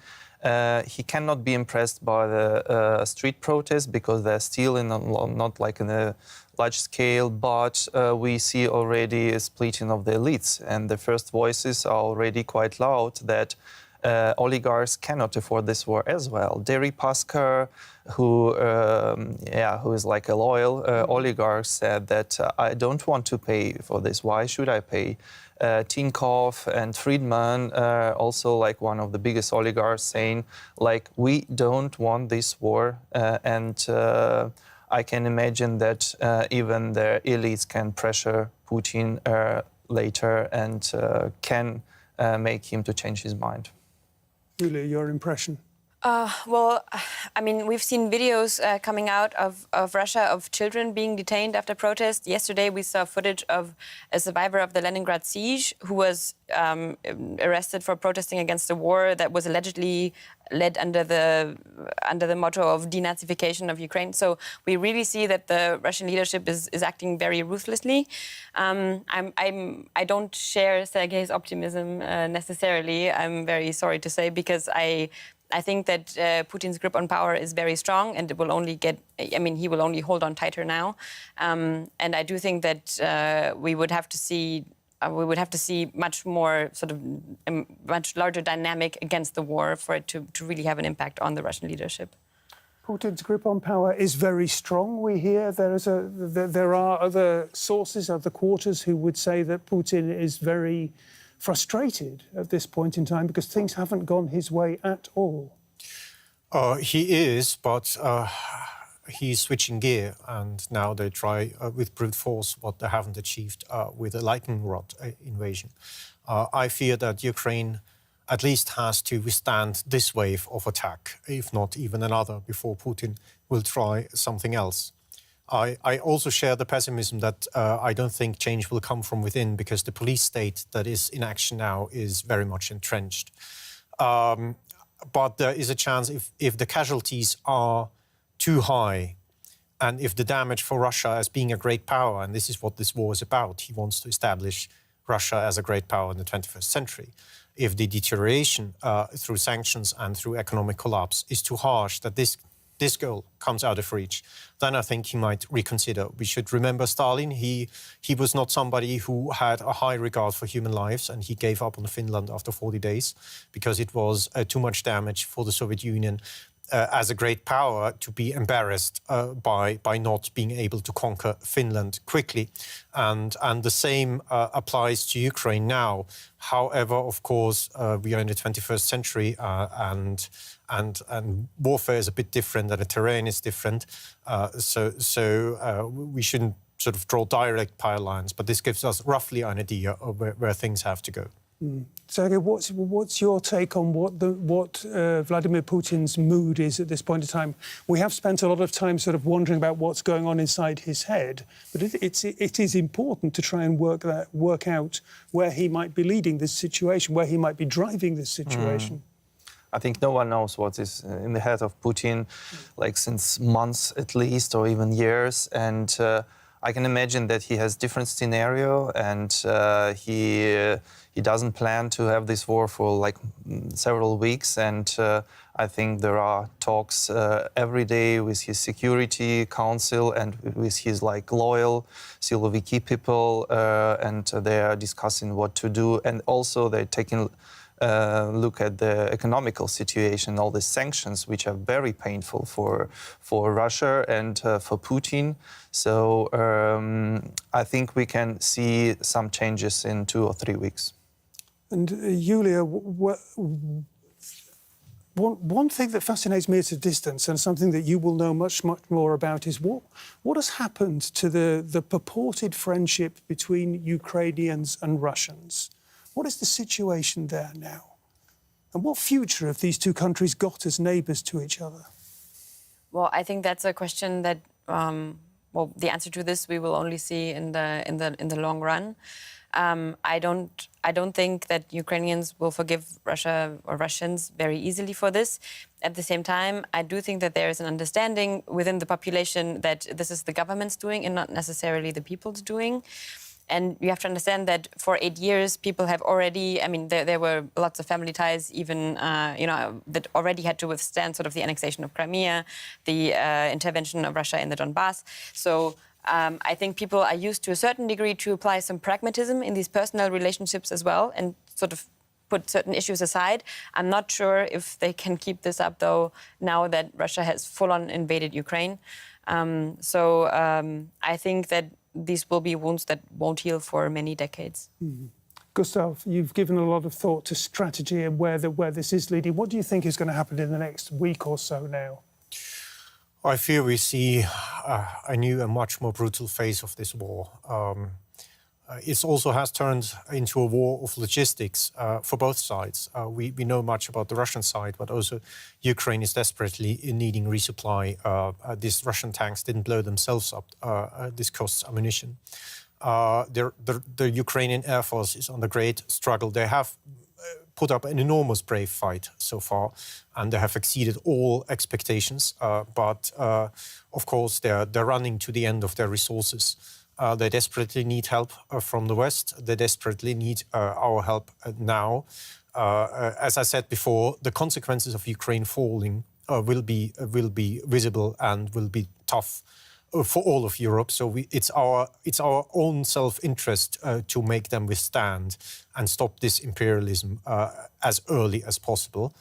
He cannot be impressed by the street protests because they're still not like in a large scale, but we see already a splitting of the elites, and the first voices are already quite loud that oligarchs cannot afford this war as well. Deripaska, who is like a loyal oligarch, said that I don't want to pay for this. Why should I pay? Tinkov and Friedman, also like one of the biggest oligarchs, saying like we don't want this war, and I can imagine that even the elites can pressure Putin later and can make him to change his mind. Julia, your impression? Well, I mean, we've seen videos coming out of Russia of children being detained after protests. Yesterday, we saw footage of a survivor of the Leningrad siege who was arrested for protesting against a war that was allegedly led under the motto of denazification of Ukraine. So we really see that the Russian leadership is acting very ruthlessly. I don't share Sergei's optimism necessarily. I'm very sorry to say, because I think that Putin's grip on power is very strong, and it will only he will only hold on tighter now. And I do think that we would have to see we would have to see much more sort of much larger dynamic against the war for it to really have an impact on the Russian leadership. Putin's grip on power is very strong. We hear there are other sources, other quarters, who would say that Putin is very frustrated at this point in time because things haven't gone his way at all. He is, but he's switching gear, and now they try with brute force what they haven't achieved with a lightning rod invasion. I fear that Ukraine at least has to withstand this wave of attack, if not even another, before Putin will try something else. I also share the pessimism that I don't think change will come from within, because the police state that is in action now is very much entrenched. But there is a chance, if the casualties are too high, and if the damage for Russia as being a great power, and this is what this war is about, he wants to establish Russia as a great power in the 21st century. If the deterioration through sanctions and through economic collapse is too harsh, that this goal comes out of reach, then I think he might reconsider. We should remember Stalin. He was not somebody who had a high regard for human lives, and he gave up on Finland after 40 days because it was too much damage for the Soviet Union as a great power to be embarrassed by not being able to conquer Finland quickly. And the same applies to Ukraine now. However, of course, we are in the 21st century and warfare is a bit different and the terrain is different. So we shouldn't sort of draw direct power lines, but this gives us roughly an idea of where things have to go. Sergei, what's your take on what Vladimir Putin's mood is at this point in time? We have spent a lot of time sort of wondering about what's going on inside his head, but it is important to try and work out where he might be leading this situation, where he might be driving this situation. I think no one knows what is in the head of Putin, like since months at least, or even years, and I can imagine that he has different scenario, and he doesn't plan to have this war for like several weeks, and I think there are talks every day with his security council and with his like loyal Siloviki people, and they are discussing what to do, and also they're taking look at the economical situation, all the sanctions, which are very painful for Russia and for Putin. So I think we can see some changes in 2 or 3 weeks. And Julia, one thing that fascinates me at a distance, and something that you will know much more about, is what has happened to the purported friendship between Ukrainians and Russians? What is the situation there now? And what future have these two countries got as neighbours to each other? Well, I think that's a question that, well, the answer to this we will only see in the long run. I don't think that Ukrainians will forgive Russia or Russians very easily for this. At the same time, I do think that there is an understanding within the population that this is the government's doing and not necessarily the people's doing. And you have to understand that for 8 years, people have already, I mean, there were lots of family ties even, that already had to withstand sort of the annexation of Crimea, the intervention of Russia in the Donbass. So I think people are used to a certain degree to apply some pragmatism in these personal relationships as well and sort of put certain issues aside. I'm not sure if they can keep this up, though, now that Russia has full-on invaded Ukraine. I think that these will be wounds that won't heal for many decades. Mm-hmm. Gustav, you've given a lot of thought to strategy and where this is leading. What do you think is going to happen in the next week or so now? I fear we see a new and much more brutal phase of this war. It also has turned into a war of logistics for both sides. We know much about the Russian side, but also Ukraine is desperately needing resupply. These Russian tanks didn't blow themselves up. This costs ammunition. The Ukrainian Air Force is under great struggle. They have put up an enormous brave fight so far, and they have exceeded all expectations. But of course, they're running to the end of their resources. They desperately need help from the West. They desperately need our help now. As I said before, the consequences of Ukraine falling will be visible and will be tough for all of Europe. So it's our own self-interest to make them withstand and stop this imperialism as early as possible.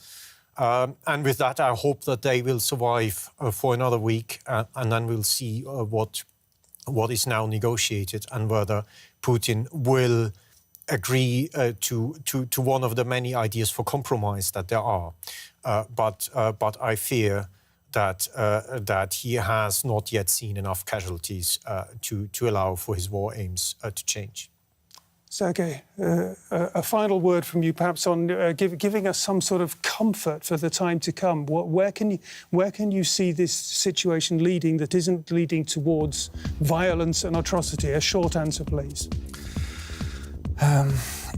And with that, I hope that they will survive for another week, and then we'll see what is now negotiated and whether Putin will agree to one of the many ideas for compromise that there are. But I fear that he has not yet seen enough casualties to allow for his war aims to change. Sergei, a final word from you, perhaps on giving us some sort of comfort for the time to come. Where can you see this situation leading that isn't leading towards violence and atrocity? A short answer, please.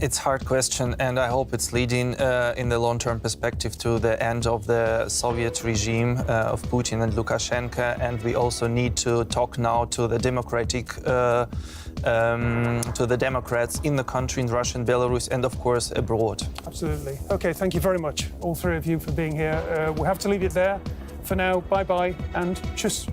It's a hard question, and I hope it's leading in the long-term perspective to the end of the Soviet regime of Putin and Lukashenko. And we also need to talk now to the Democrats in the country, in Russia and Belarus, and of course abroad. Absolutely. Okay, thank you very much, all three of you, for being here. We'll have to leave it there for now. Bye-bye and tschüss.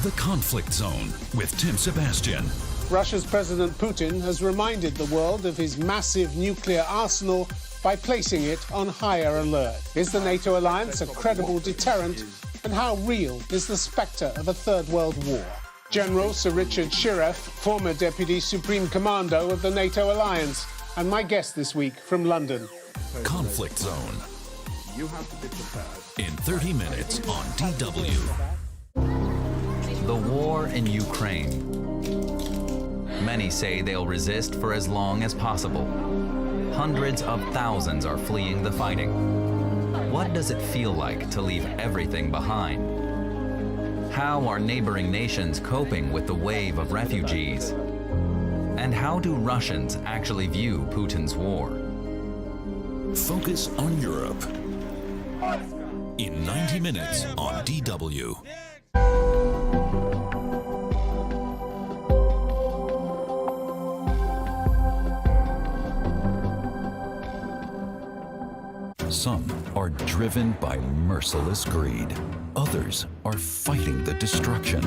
The conflict zone with Tim Sebastian. Russia's President Putin has reminded the world of his massive nuclear arsenal by placing it on higher alert. Is the NATO alliance a credible deterrent? And how real is the spectre of a Third World War? General Sir Richard Shirreff, former Deputy Supreme Commando of the NATO alliance, and my guest this week from London. Conflict zone. You have to be prepared. In 30 minutes on DW. The war in Ukraine. Many say they'll resist for as long as possible. Hundreds of thousands are fleeing the fighting. What does it feel like to leave everything behind? How are neighboring nations coping with the wave of refugees? And how do Russians actually view Putin's war? Focus on Europe. In 90 minutes on DW. Some are driven by merciless greed. Others are fighting the destruction.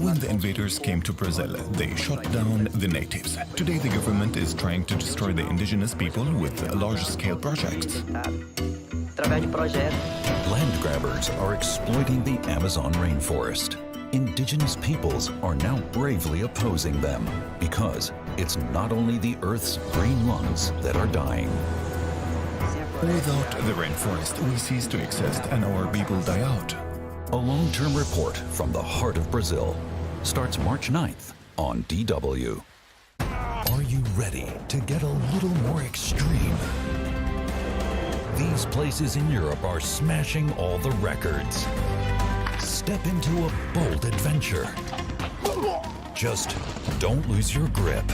When the invaders came to Brazil, they shot down the natives. Today, the government is trying to destroy the indigenous people with large-scale projects. Land grabbers are exploiting the Amazon rainforest. Indigenous peoples are now bravely opposing them because it's not only the Earth's green lungs that are dying. Without the rainforest, we cease to exist and our people die out. A long-term report from the heart of Brazil starts March 9th on DW. Are you ready to get a little more extreme? These places in Europe are smashing all the records. Step into a bold adventure. Just don't lose your grip.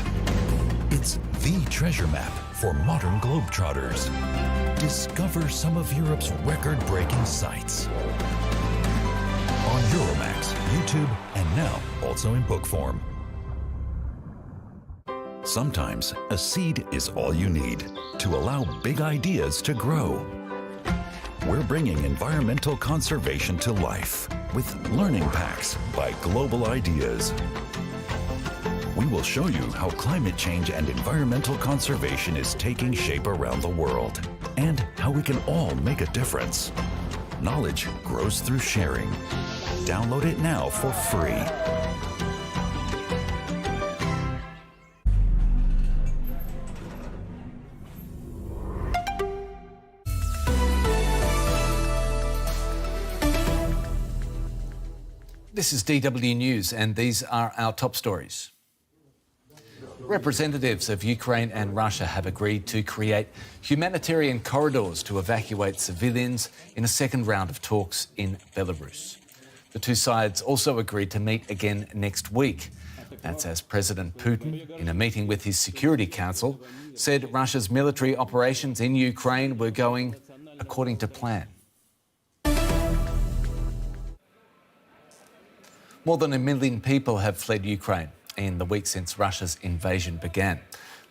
It's the treasure map for modern globetrotters. discover some of Europe's record-breaking sights. On Euromax, YouTube, and now also in book form. Sometimes a seed is all you need to allow big ideas to grow. We're bringing environmental conservation to life with learning packs by Global Ideas. We will show you how climate change and environmental conservation is taking shape around the world and how we can all make a difference. Knowledge grows through sharing. Download it now for free. This is DW News, and these are our top stories. Representatives of Ukraine and Russia have agreed to create humanitarian corridors to evacuate civilians in a second round of talks in Belarus. The two sides also agreed to meet again next week. That's as President Putin, in a meeting with his Security Council, said Russia's military operations in Ukraine were going according to plan. More than 1 million people have fled Ukraine in the week since Russia's invasion began.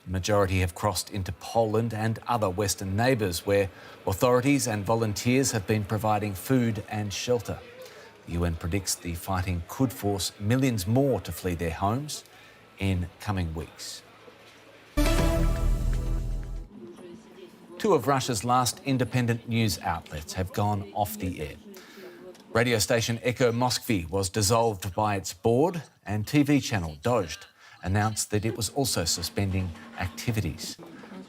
The majority have crossed into Poland and other Western neighbours, where authorities and volunteers have been providing food and shelter. The UN predicts the fighting could force millions more to flee their homes in coming weeks. Two of Russia's last independent news outlets have gone off the air. Radio station Echo Moskvy was dissolved by its board, and TV channel Dozhd announced that it was also suspending activities.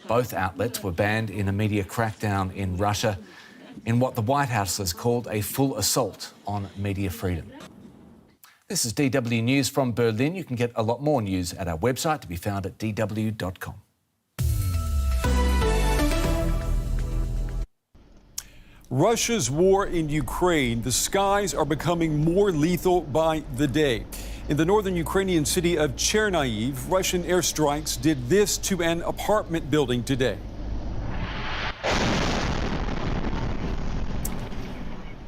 Both outlets were banned in a media crackdown in Russia in what the White House has called a full assault on media freedom. This is DW News from Berlin. You can get a lot more news at our website, to be found at dw.com. Russia's war in Ukraine, the skies are becoming more lethal by the day. In the northern Ukrainian city of Chernihiv, Russian airstrikes did this to an apartment building today.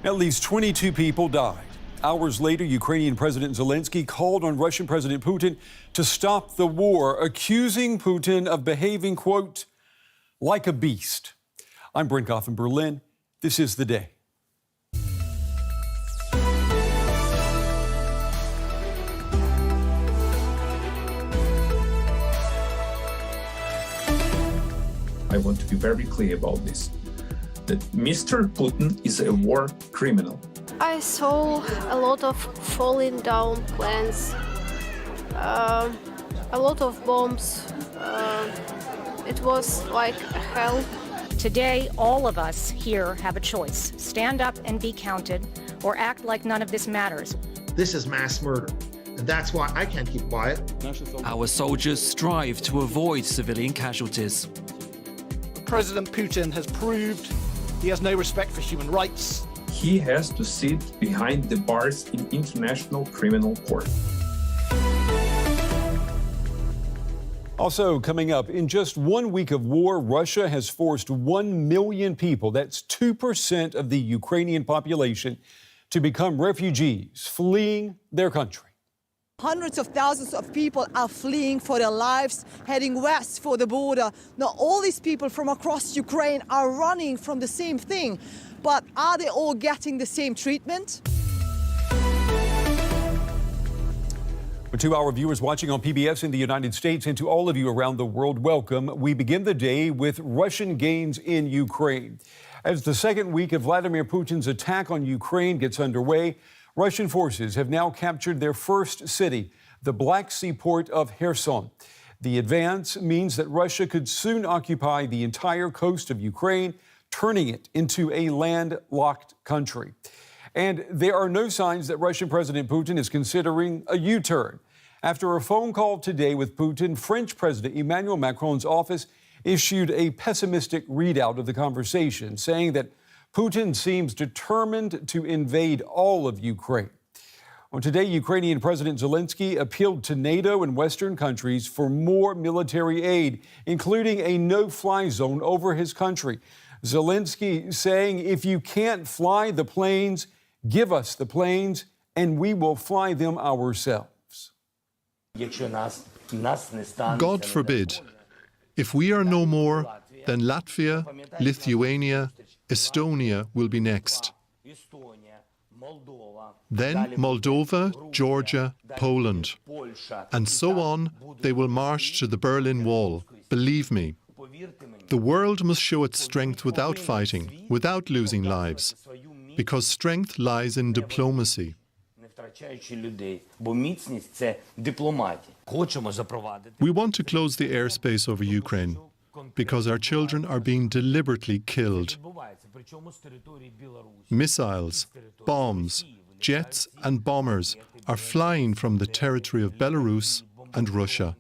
At least 22 people died. Hours later, Ukrainian President Zelensky called on Russian President Putin to stop the war, accusing Putin of behaving, quote, like a beast. I'm Brinkoff in Berlin. This is The Day. I want to be very clear about this, that Mr. Putin is a war criminal. I saw a lot of falling down plants, a lot of bombs. It was like hell. Today, all of us here have a choice. Stand up and be counted, or act like none of this matters. This is mass murder, and that's why I can't keep quiet. Our soldiers strive to avoid civilian casualties. President Putin has proved he has no respect for human rights. He has to sit behind the bars in International Criminal Court. Also coming up, in just 1 week of war, Russia has forced 1 million people, that's 2% of the Ukrainian population, to become refugees, fleeing their country. Hundreds of thousands of people are fleeing for their lives, heading west for the border. Now, all these people from across Ukraine are running from the same thing, but are they all getting the same treatment? To our viewers watching on PBS in the United States and to all of you around the world, welcome. We begin the day with Russian gains in Ukraine. As the second week of Vladimir Putin's attack on Ukraine gets underway, Russian forces have now captured their first city, the Black Sea port of Kherson. The advance means that Russia could soon occupy the entire coast of Ukraine, turning it into a landlocked country. And there are no signs that Russian President Putin is considering a U-turn. After a phone call today with Putin, French President Emmanuel Macron's office issued a pessimistic readout of the conversation, saying that Putin seems determined to invade all of Ukraine. Well, today, Ukrainian President Zelensky appealed to NATO and Western countries for more military aid, including a no-fly zone over his country. Zelensky saying, if you can't fly the planes, give us the planes and we will fly them ourselves. God forbid. If we are no more, then Latvia, Lithuania, Estonia will be next. Then Moldova, Georgia, Poland. And so on, they will march to the Berlin Wall. Believe me. The world must show its strength without fighting, without losing lives, because strength lies in diplomacy. We want to close the airspace over Ukraine because our children are being deliberately killed. Missiles, bombs, jets and bombers are flying from the territory of Belarus and Russia.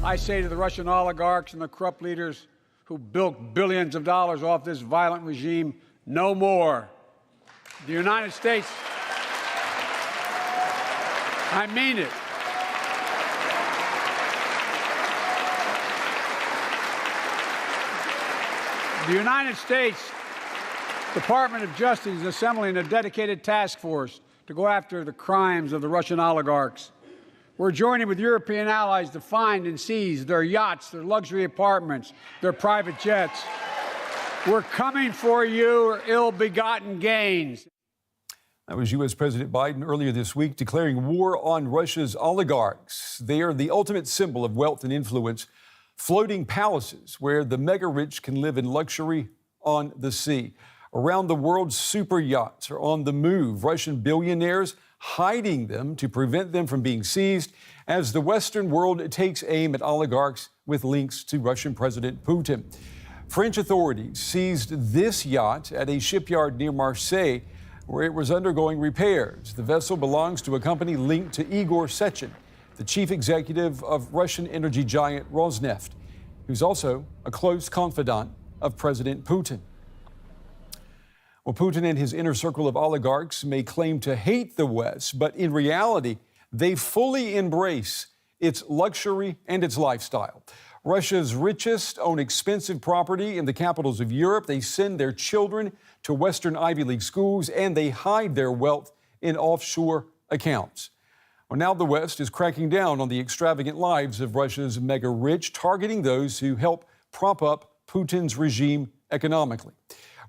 I say to the Russian oligarchs and the corrupt leaders who bilked billions of dollars off this violent regime, no more. The United States, I mean it. The United States Department of Justice is assembling a dedicated task force to go after the crimes of the Russian oligarchs. We're joining with European allies to find and seize their yachts, their luxury apartments, their private jets. We're coming for your ill-begotten gains. That was U.S. President Biden earlier this week declaring war on Russia's oligarchs. They are the ultimate symbol of wealth and influence, floating palaces where the mega-rich can live in luxury on the sea. Around the world, super yachts are on the move. Russian billionaires hiding them to prevent them from being seized as the Western world takes aim at oligarchs with links to Russian President Putin. French authorities seized this yacht at a shipyard near Marseille where it was undergoing repairs. The vessel belongs to a company linked to Igor Sechin, the chief executive of Russian energy giant Rosneft, who's also a close confidant of President Putin. Well, Putin and his inner circle of oligarchs may claim to hate the West, but in reality, they fully embrace its luxury and its lifestyle. Russia's richest own expensive property in the capitals of Europe. They send their children to Western Ivy League schools, and they hide their wealth in offshore accounts. Well, now the West is cracking down on the extravagant lives of Russia's mega-rich, targeting those who help prop up Putin's regime economically.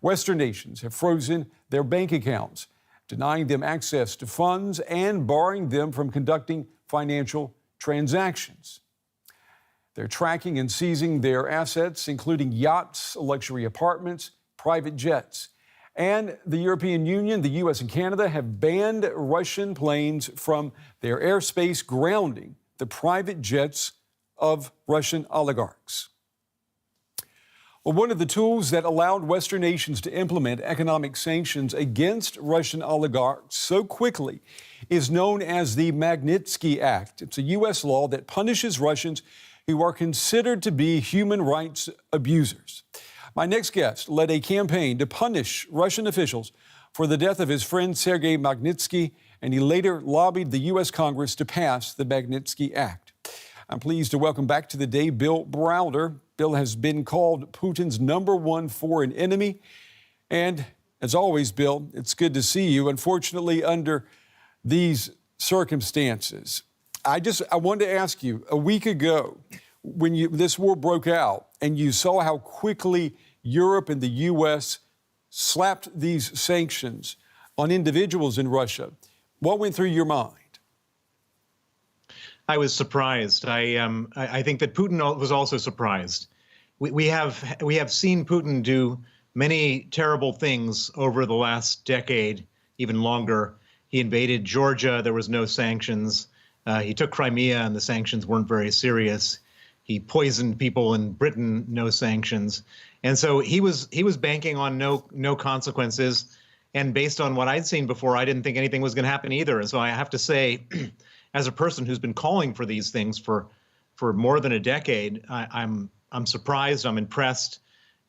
Western nations have frozen their bank accounts, denying them access to funds and barring them from conducting financial transactions. They're tracking and seizing their assets, including yachts, luxury apartments, private jets. And the European Union, the U.S. and Canada have banned Russian planes from their airspace, grounding the private jets of Russian oligarchs. Well, one of the tools that allowed Western nations to implement economic sanctions against Russian oligarchs so quickly is known as the Magnitsky Act. It's a U.S. law that punishes Russians who are considered to be human rights abusers. My next guest led a campaign to punish Russian officials for the death of his friend Sergei Magnitsky, and he later lobbied the U.S. Congress to pass the Magnitsky Act. I'm pleased to welcome back to the day Bill Browder. Bill has been called Putin's #1 foreign enemy. And as always, Bill, it's good to see you. Unfortunately, under these circumstances, I wanted to ask you, a week ago, when this war broke out and you saw how quickly Europe and the U.S. slapped these sanctions on individuals in Russia, what went through your mind? I was surprised. I think that Putin was also surprised. We have seen Putin do many terrible things over the last decade, even longer. He invaded Georgia. There was no sanctions. He took Crimea, and the sanctions weren't very serious. He poisoned people in Britain, no sanctions. And so he was banking on no consequences. And based on what I'd seen before, I didn't think anything was going to happen either. And so I have to say, as a person who's been calling for these things for more than a decade, I'm surprised, I'm impressed,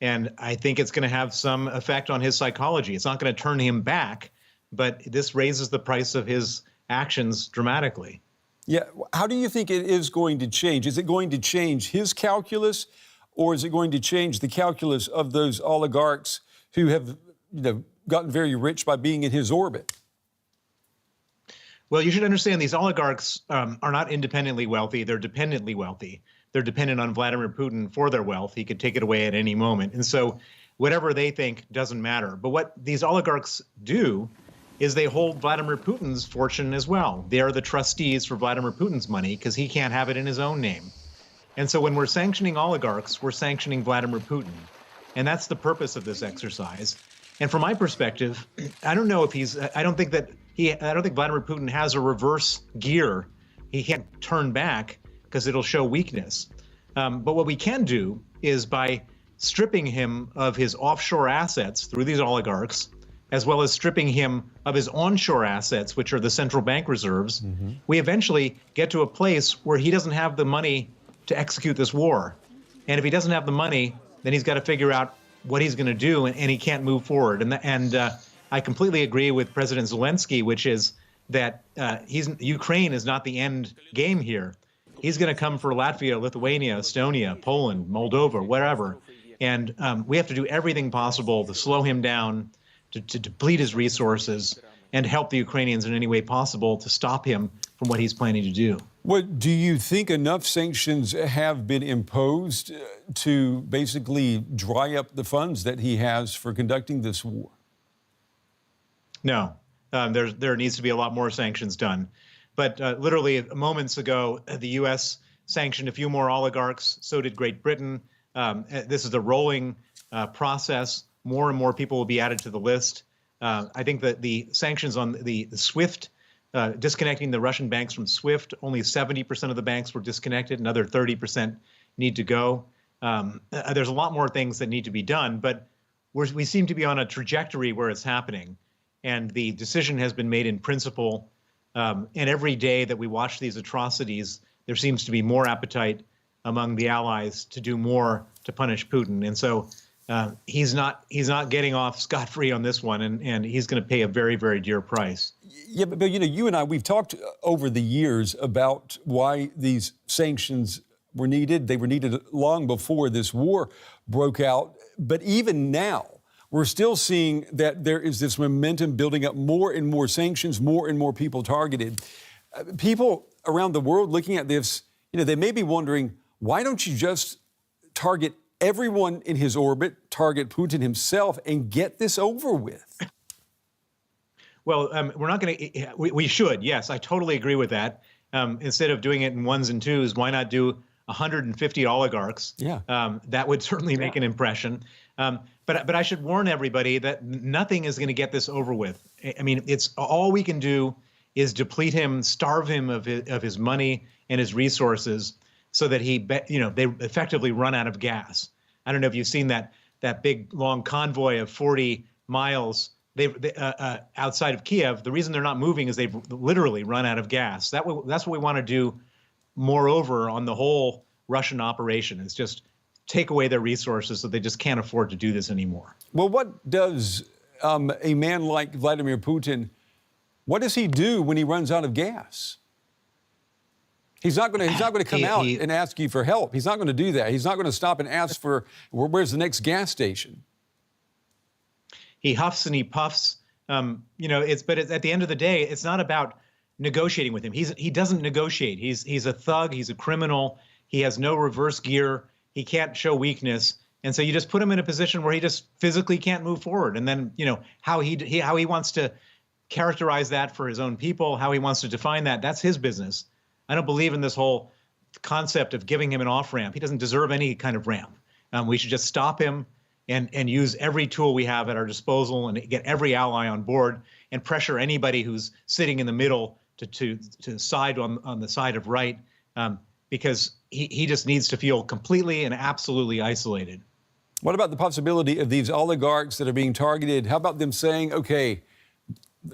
and I think it's going to have some effect on his psychology. It's not going to turn him back, but this raises the price of his actions dramatically. Yeah. How do you think it is going to change? Is it going to change his calculus, or is it going to change the calculus of those oligarchs who have, gotten very rich by being in his orbit? Well, you should understand these oligarchs are not independently wealthy. They're dependently wealthy. They're dependent on Vladimir Putin for their wealth. He could take it away at any moment. And so whatever they think doesn't matter. But what these oligarchs do is they hold Vladimir Putin's fortune as well. They are the trustees for Vladimir Putin's money because he can't have it in his own name. And so when we're sanctioning oligarchs, we're sanctioning Vladimir Putin. And that's the purpose of this exercise. And from my perspective, I don't know if I don't think Vladimir Putin has a reverse gear. He can't turn back because it'll show weakness. But what we can do is by stripping him of his offshore assets through these oligarchs, as well as stripping him of his onshore assets, which are the central bank reserves, we eventually get to a place where he doesn't have the money to execute this war. And if he doesn't have the money, then he's got to figure out what he's going to do, and he can't move forward. And I completely agree with President Zelensky, which is that Ukraine is not the end game here. He's going to come for Latvia, Lithuania, Estonia, Poland, Moldova, wherever. And we have to do everything possible to slow him down, to deplete his resources, and help the Ukrainians in any way possible to stop him from what he's planning to do. What do you think enough sanctions have been imposed to basically dry up the funds that he has for conducting this war? No, there needs to be a lot more sanctions done. But literally moments ago, the U.S. sanctioned a few more oligarchs. So did Great Britain. This is a rolling process. More and more people will be added to the list. I think that the sanctions on the SWIFT, disconnecting the Russian banks from SWIFT, only 70% of the banks were disconnected. Another 30% need to go. There's a lot more things that need to be done, but we seem to be on a trajectory where it's happening. And the decision has been made in principle. And every day that we watch these atrocities, there seems to be more appetite among the allies to do more to punish Putin. And so he's not getting off scot-free on this one, and he's going to pay a very, very dear price. Yeah, but you and I, we've talked over the years about why these sanctions were needed. They were needed long before this war broke out. But even now, we're still seeing that there is this momentum building up, more and more sanctions, more and more people targeted. People around the world looking at this, they may be wondering, why don't you just target everyone in his orbit, target Putin himself, and get this over with? Well, we're not going to, we should, yes, I totally agree with that. Instead of doing it in ones and twos, why not do 150 oligarchs? Yeah. That would certainly make an impression. But I should warn everybody that nothing is going to get this over with. I mean, it's all we can do is deplete him, starve him of his money and his resources, so that they effectively run out of gas. I don't know if you've seen that big long convoy of 40 miles outside of Kiev. The reason they're not moving is they've literally run out of gas. That's what we want to do. Moreover, on the whole Russian operation, is just take away their resources so they just can't afford to do this anymore. Well, what does a man like Vladimir Putin, what does he do when he runs out of gas? He's not going to come out and ask you for help. He's not going to do that. He's not going to stop and ask for where's the next gas station. He huffs and he puffs. But at the end of the day, it's not about negotiating with him. He doesn't negotiate. He's a thug. He's a criminal. He has no reverse gear. He can't show weakness. And so you just put him in a position where he just physically can't move forward. And then, how he wants to characterize that for his own people, how he wants to define that, that's his business. I don't believe in this whole concept of giving him an off-ramp. He doesn't deserve any kind of ramp. We should just stop him and use every tool we have at our disposal and get every ally on board and pressure anybody who's sitting in the middle to side on the side of right, because he just needs to feel completely and absolutely isolated. What about the possibility of these oligarchs that are being targeted? How about them saying, okay,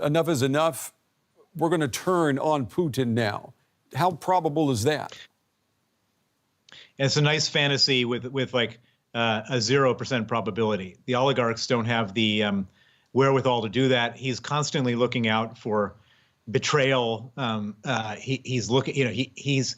enough is enough, we're going to turn on Putin now? How probable is that? It's a nice fantasy with like a 0% probability. The oligarchs don't have the wherewithal to do that. He's constantly looking out for betrayal. He's looking, he's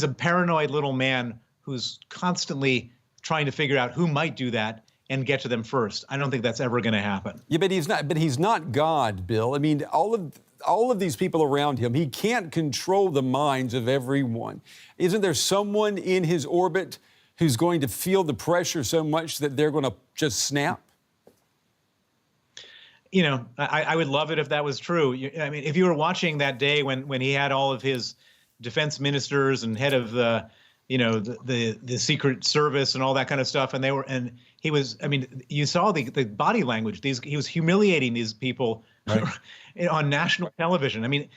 a paranoid little man who's constantly trying to figure out who might do that and get to them first. I don't think that's ever going to happen. Yeah, but he's not God, Bill. I mean, all of these people around him, he can't control the minds of everyone. Isn't there someone in his orbit who's going to feel the pressure so much that they're going to just snap? You know, I would love it if that was true. I mean, if you were watching that day when he had all of his defense ministers and head of the, you know, the Secret Service and all that kind of stuff, and he was, I mean, you saw the body language. He was humiliating these people right. on national television. I mean,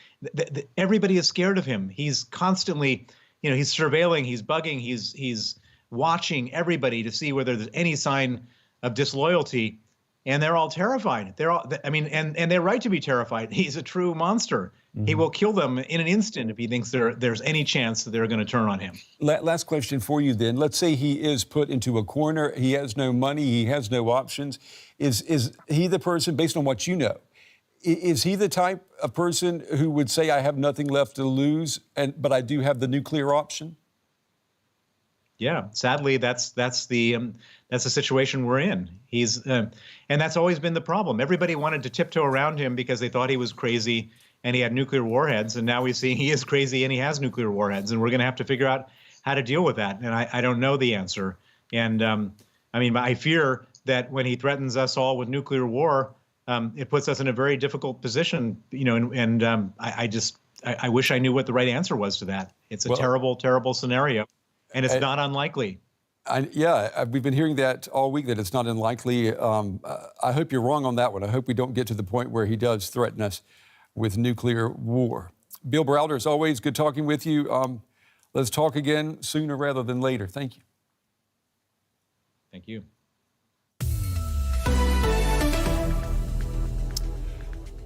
everybody is scared of him. He's constantly, you know, he's surveilling, he's bugging, he's watching everybody to see whether there's any sign of disloyalty. And they're all terrified. They're all, I mean, and they're right to be terrified. He's a true monster. Mm-hmm. He will kill them in an instant if he thinks there's any chance that they're going to turn on him. Last question for you then. Let's say he is put into a corner. He has no money. He has no options. Is he the person, based on what you know, is he the type of person who would say, I have nothing left to lose, but I do have the nuclear option? Yeah, sadly, that's the situation we're in. He's and that's always been the problem. Everybody wanted to tiptoe around him because they thought he was crazy and he had nuclear warheads. And now we see he is crazy and he has nuclear warheads. And we're going to have to figure out how to deal with that. And I don't know the answer. And I mean, I fear that when he threatens us all with nuclear war, it puts us in a very difficult position. You know, and I wish I knew what the right answer was to that. It's a terrible, terrible scenario. And it's not unlikely. We've been hearing that all week, that it's not unlikely. I hope you're wrong on that one. I hope we don't get to the point where he does threaten us with nuclear war. Bill Browder, as always, good talking with you. Let's talk again sooner rather than later. Thank you. Thank you.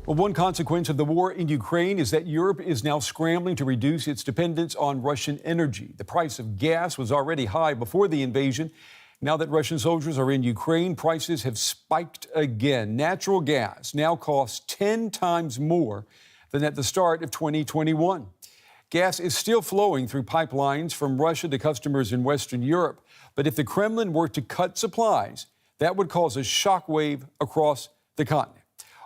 Well, one consequence of the war in Ukraine is that Europe is now scrambling to reduce its dependence on Russian energy. The price of gas was already high before the invasion. Now that Russian soldiers are in Ukraine, prices have spiked again. Natural gas now costs 10 times more than at the start of 2021. Gas is still flowing through pipelines from Russia to customers in Western Europe. But if the Kremlin were to cut supplies, that would cause a shockwave across the continent.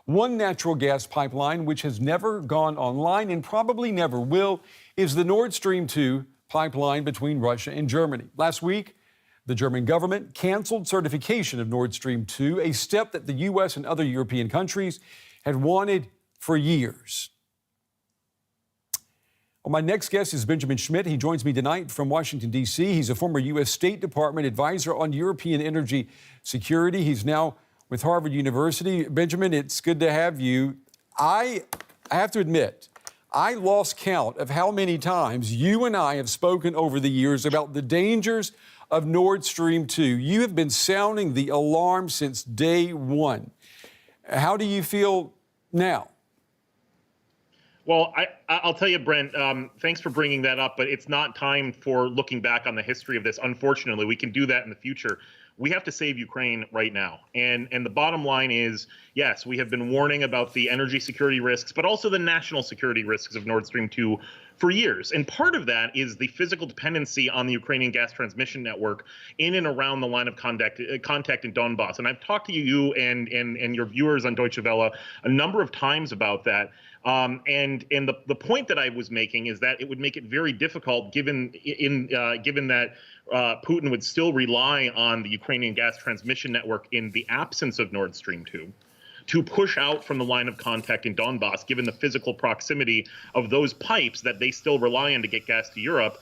One natural gas pipeline which has never gone online and probably never will is the Nord Stream 2 pipeline between Russia and Germany. Last week, the German government canceled certification of Nord Stream 2, a step that the U.S. and other European countries had wanted for years. Well, my next guest is Benjamin Schmidt. He joins me tonight from Washington, D.C. He's a former U.S. State Department advisor on European energy security. He's now with Harvard University. Benjamin, it's good to have you. I have to admit, I lost count of how many times you and I have spoken over the years about the dangers of Nord Stream 2. You have been sounding the alarm since day one. How do you feel now? Well, I'll tell you, Brent, thanks for bringing that up, but it's not time for looking back on the history of this. Unfortunately, we can do that in the future. We have to save Ukraine right now. And the bottom line is, yes, we have been warning about the energy security risks, but also the national security risks of Nord Stream 2 for years. And part of that is the physical dependency on the Ukrainian gas transmission network in and around the line of contact in Donbass. And I've talked to you and your viewers on Deutsche Welle a number of times about that. And the point that I was making is that it would make it very difficult, given that Putin would still rely on the Ukrainian gas transmission network in the absence of Nord Stream 2, to push out from the line of contact in Donbass, given the physical proximity of those pipes that they still rely on to get gas to Europe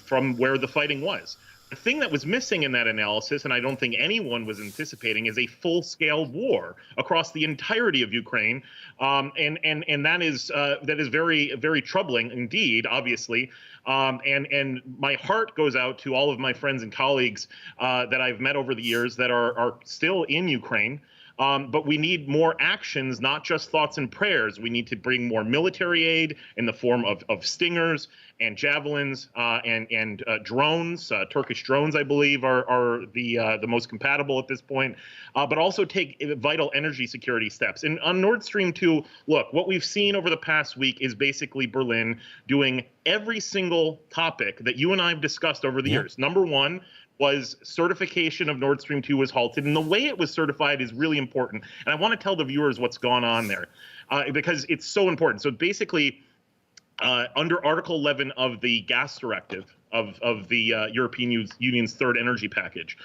from where the fighting was. The thing that was missing in that analysis, and I don't think anyone was anticipating, is a full-scale war across the entirety of Ukraine, and that is very, very troubling indeed, obviously. And my heart goes out to all of my friends and colleagues that I've met over the years that are still in Ukraine. But we need more actions, not just thoughts and prayers. We need to bring more military aid in the form of Stingers and Javelins and drones. Turkish drones, I believe, are the most compatible at this point. But also take vital energy security steps. And on Nord Stream 2, look, what we've seen over the past week is basically Berlin doing every single topic that you and I have discussed over the years. Number one, was certification of Nord Stream 2 was halted, and the way it was certified is really important. And I want to tell the viewers what's gone on there because it's so important. So basically, under Article 11 of the gas directive of the European Union's third energy package,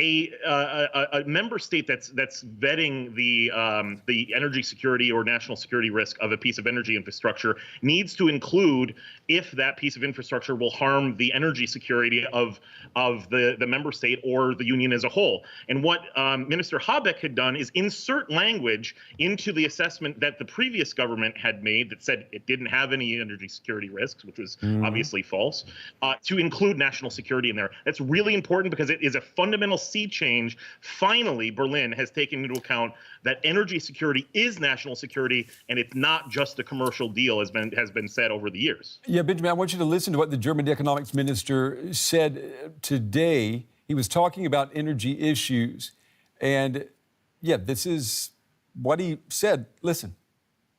a member state that's vetting the energy security or national security risk of a piece of energy infrastructure needs to include if that piece of infrastructure will harm the energy security of the member state or the union as a whole. And what Minister Habeck had done is insert language into the assessment that the previous government had made that said it didn't have any energy security risks, which was obviously false, to include national security in there. That's really important because it is a fundamental sea change. Finally, Berlin has taken into account that energy security is national security, and it's not just a commercial deal, as has been said over the years. Yeah, Benjamin, I want you to listen to what the German economics minister said today. He was talking about energy issues, and yeah, this is what he said. Listen.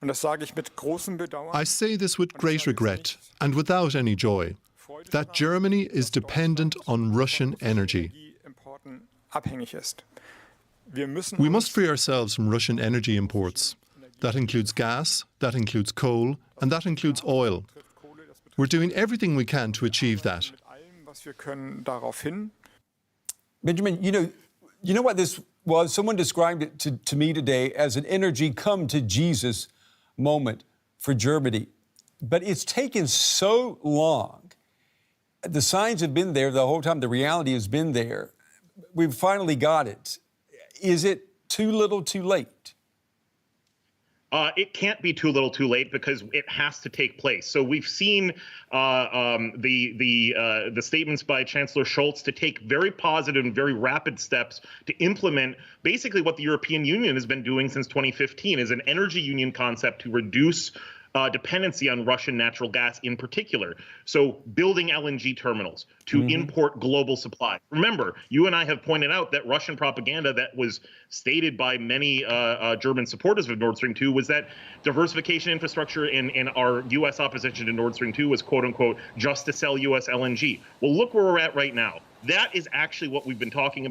I say this with great regret and without any joy, that Germany is dependent on Russian energy. We must free ourselves from Russian energy imports. That includes gas, that includes coal, and that includes oil. We're doing everything we can to achieve that. Benjamin, you know what this was? Someone described it to me today as an energy come to Jesus moment for Germany. But it's taken so long. The signs have been there the whole time. The reality has been there. We've finally got it. Is it too little too late? It can't be too little too late because it has to take place. So we've seen the statements by Chancellor Scholz to take very positive and very rapid steps to implement basically what the European Union has been doing since 2015 is an energy union concept to reduce dependency on Russian natural gas in particular. So building LNG terminals to import global supply. Remember, you and I have pointed out that Russian propaganda that was stated by many German supporters of Nord Stream 2 was that diversification infrastructure in our U.S. opposition to Nord Stream 2 was, quote unquote, just to sell U.S. LNG. Well, look where we're at right now. That is actually what we've been talking about.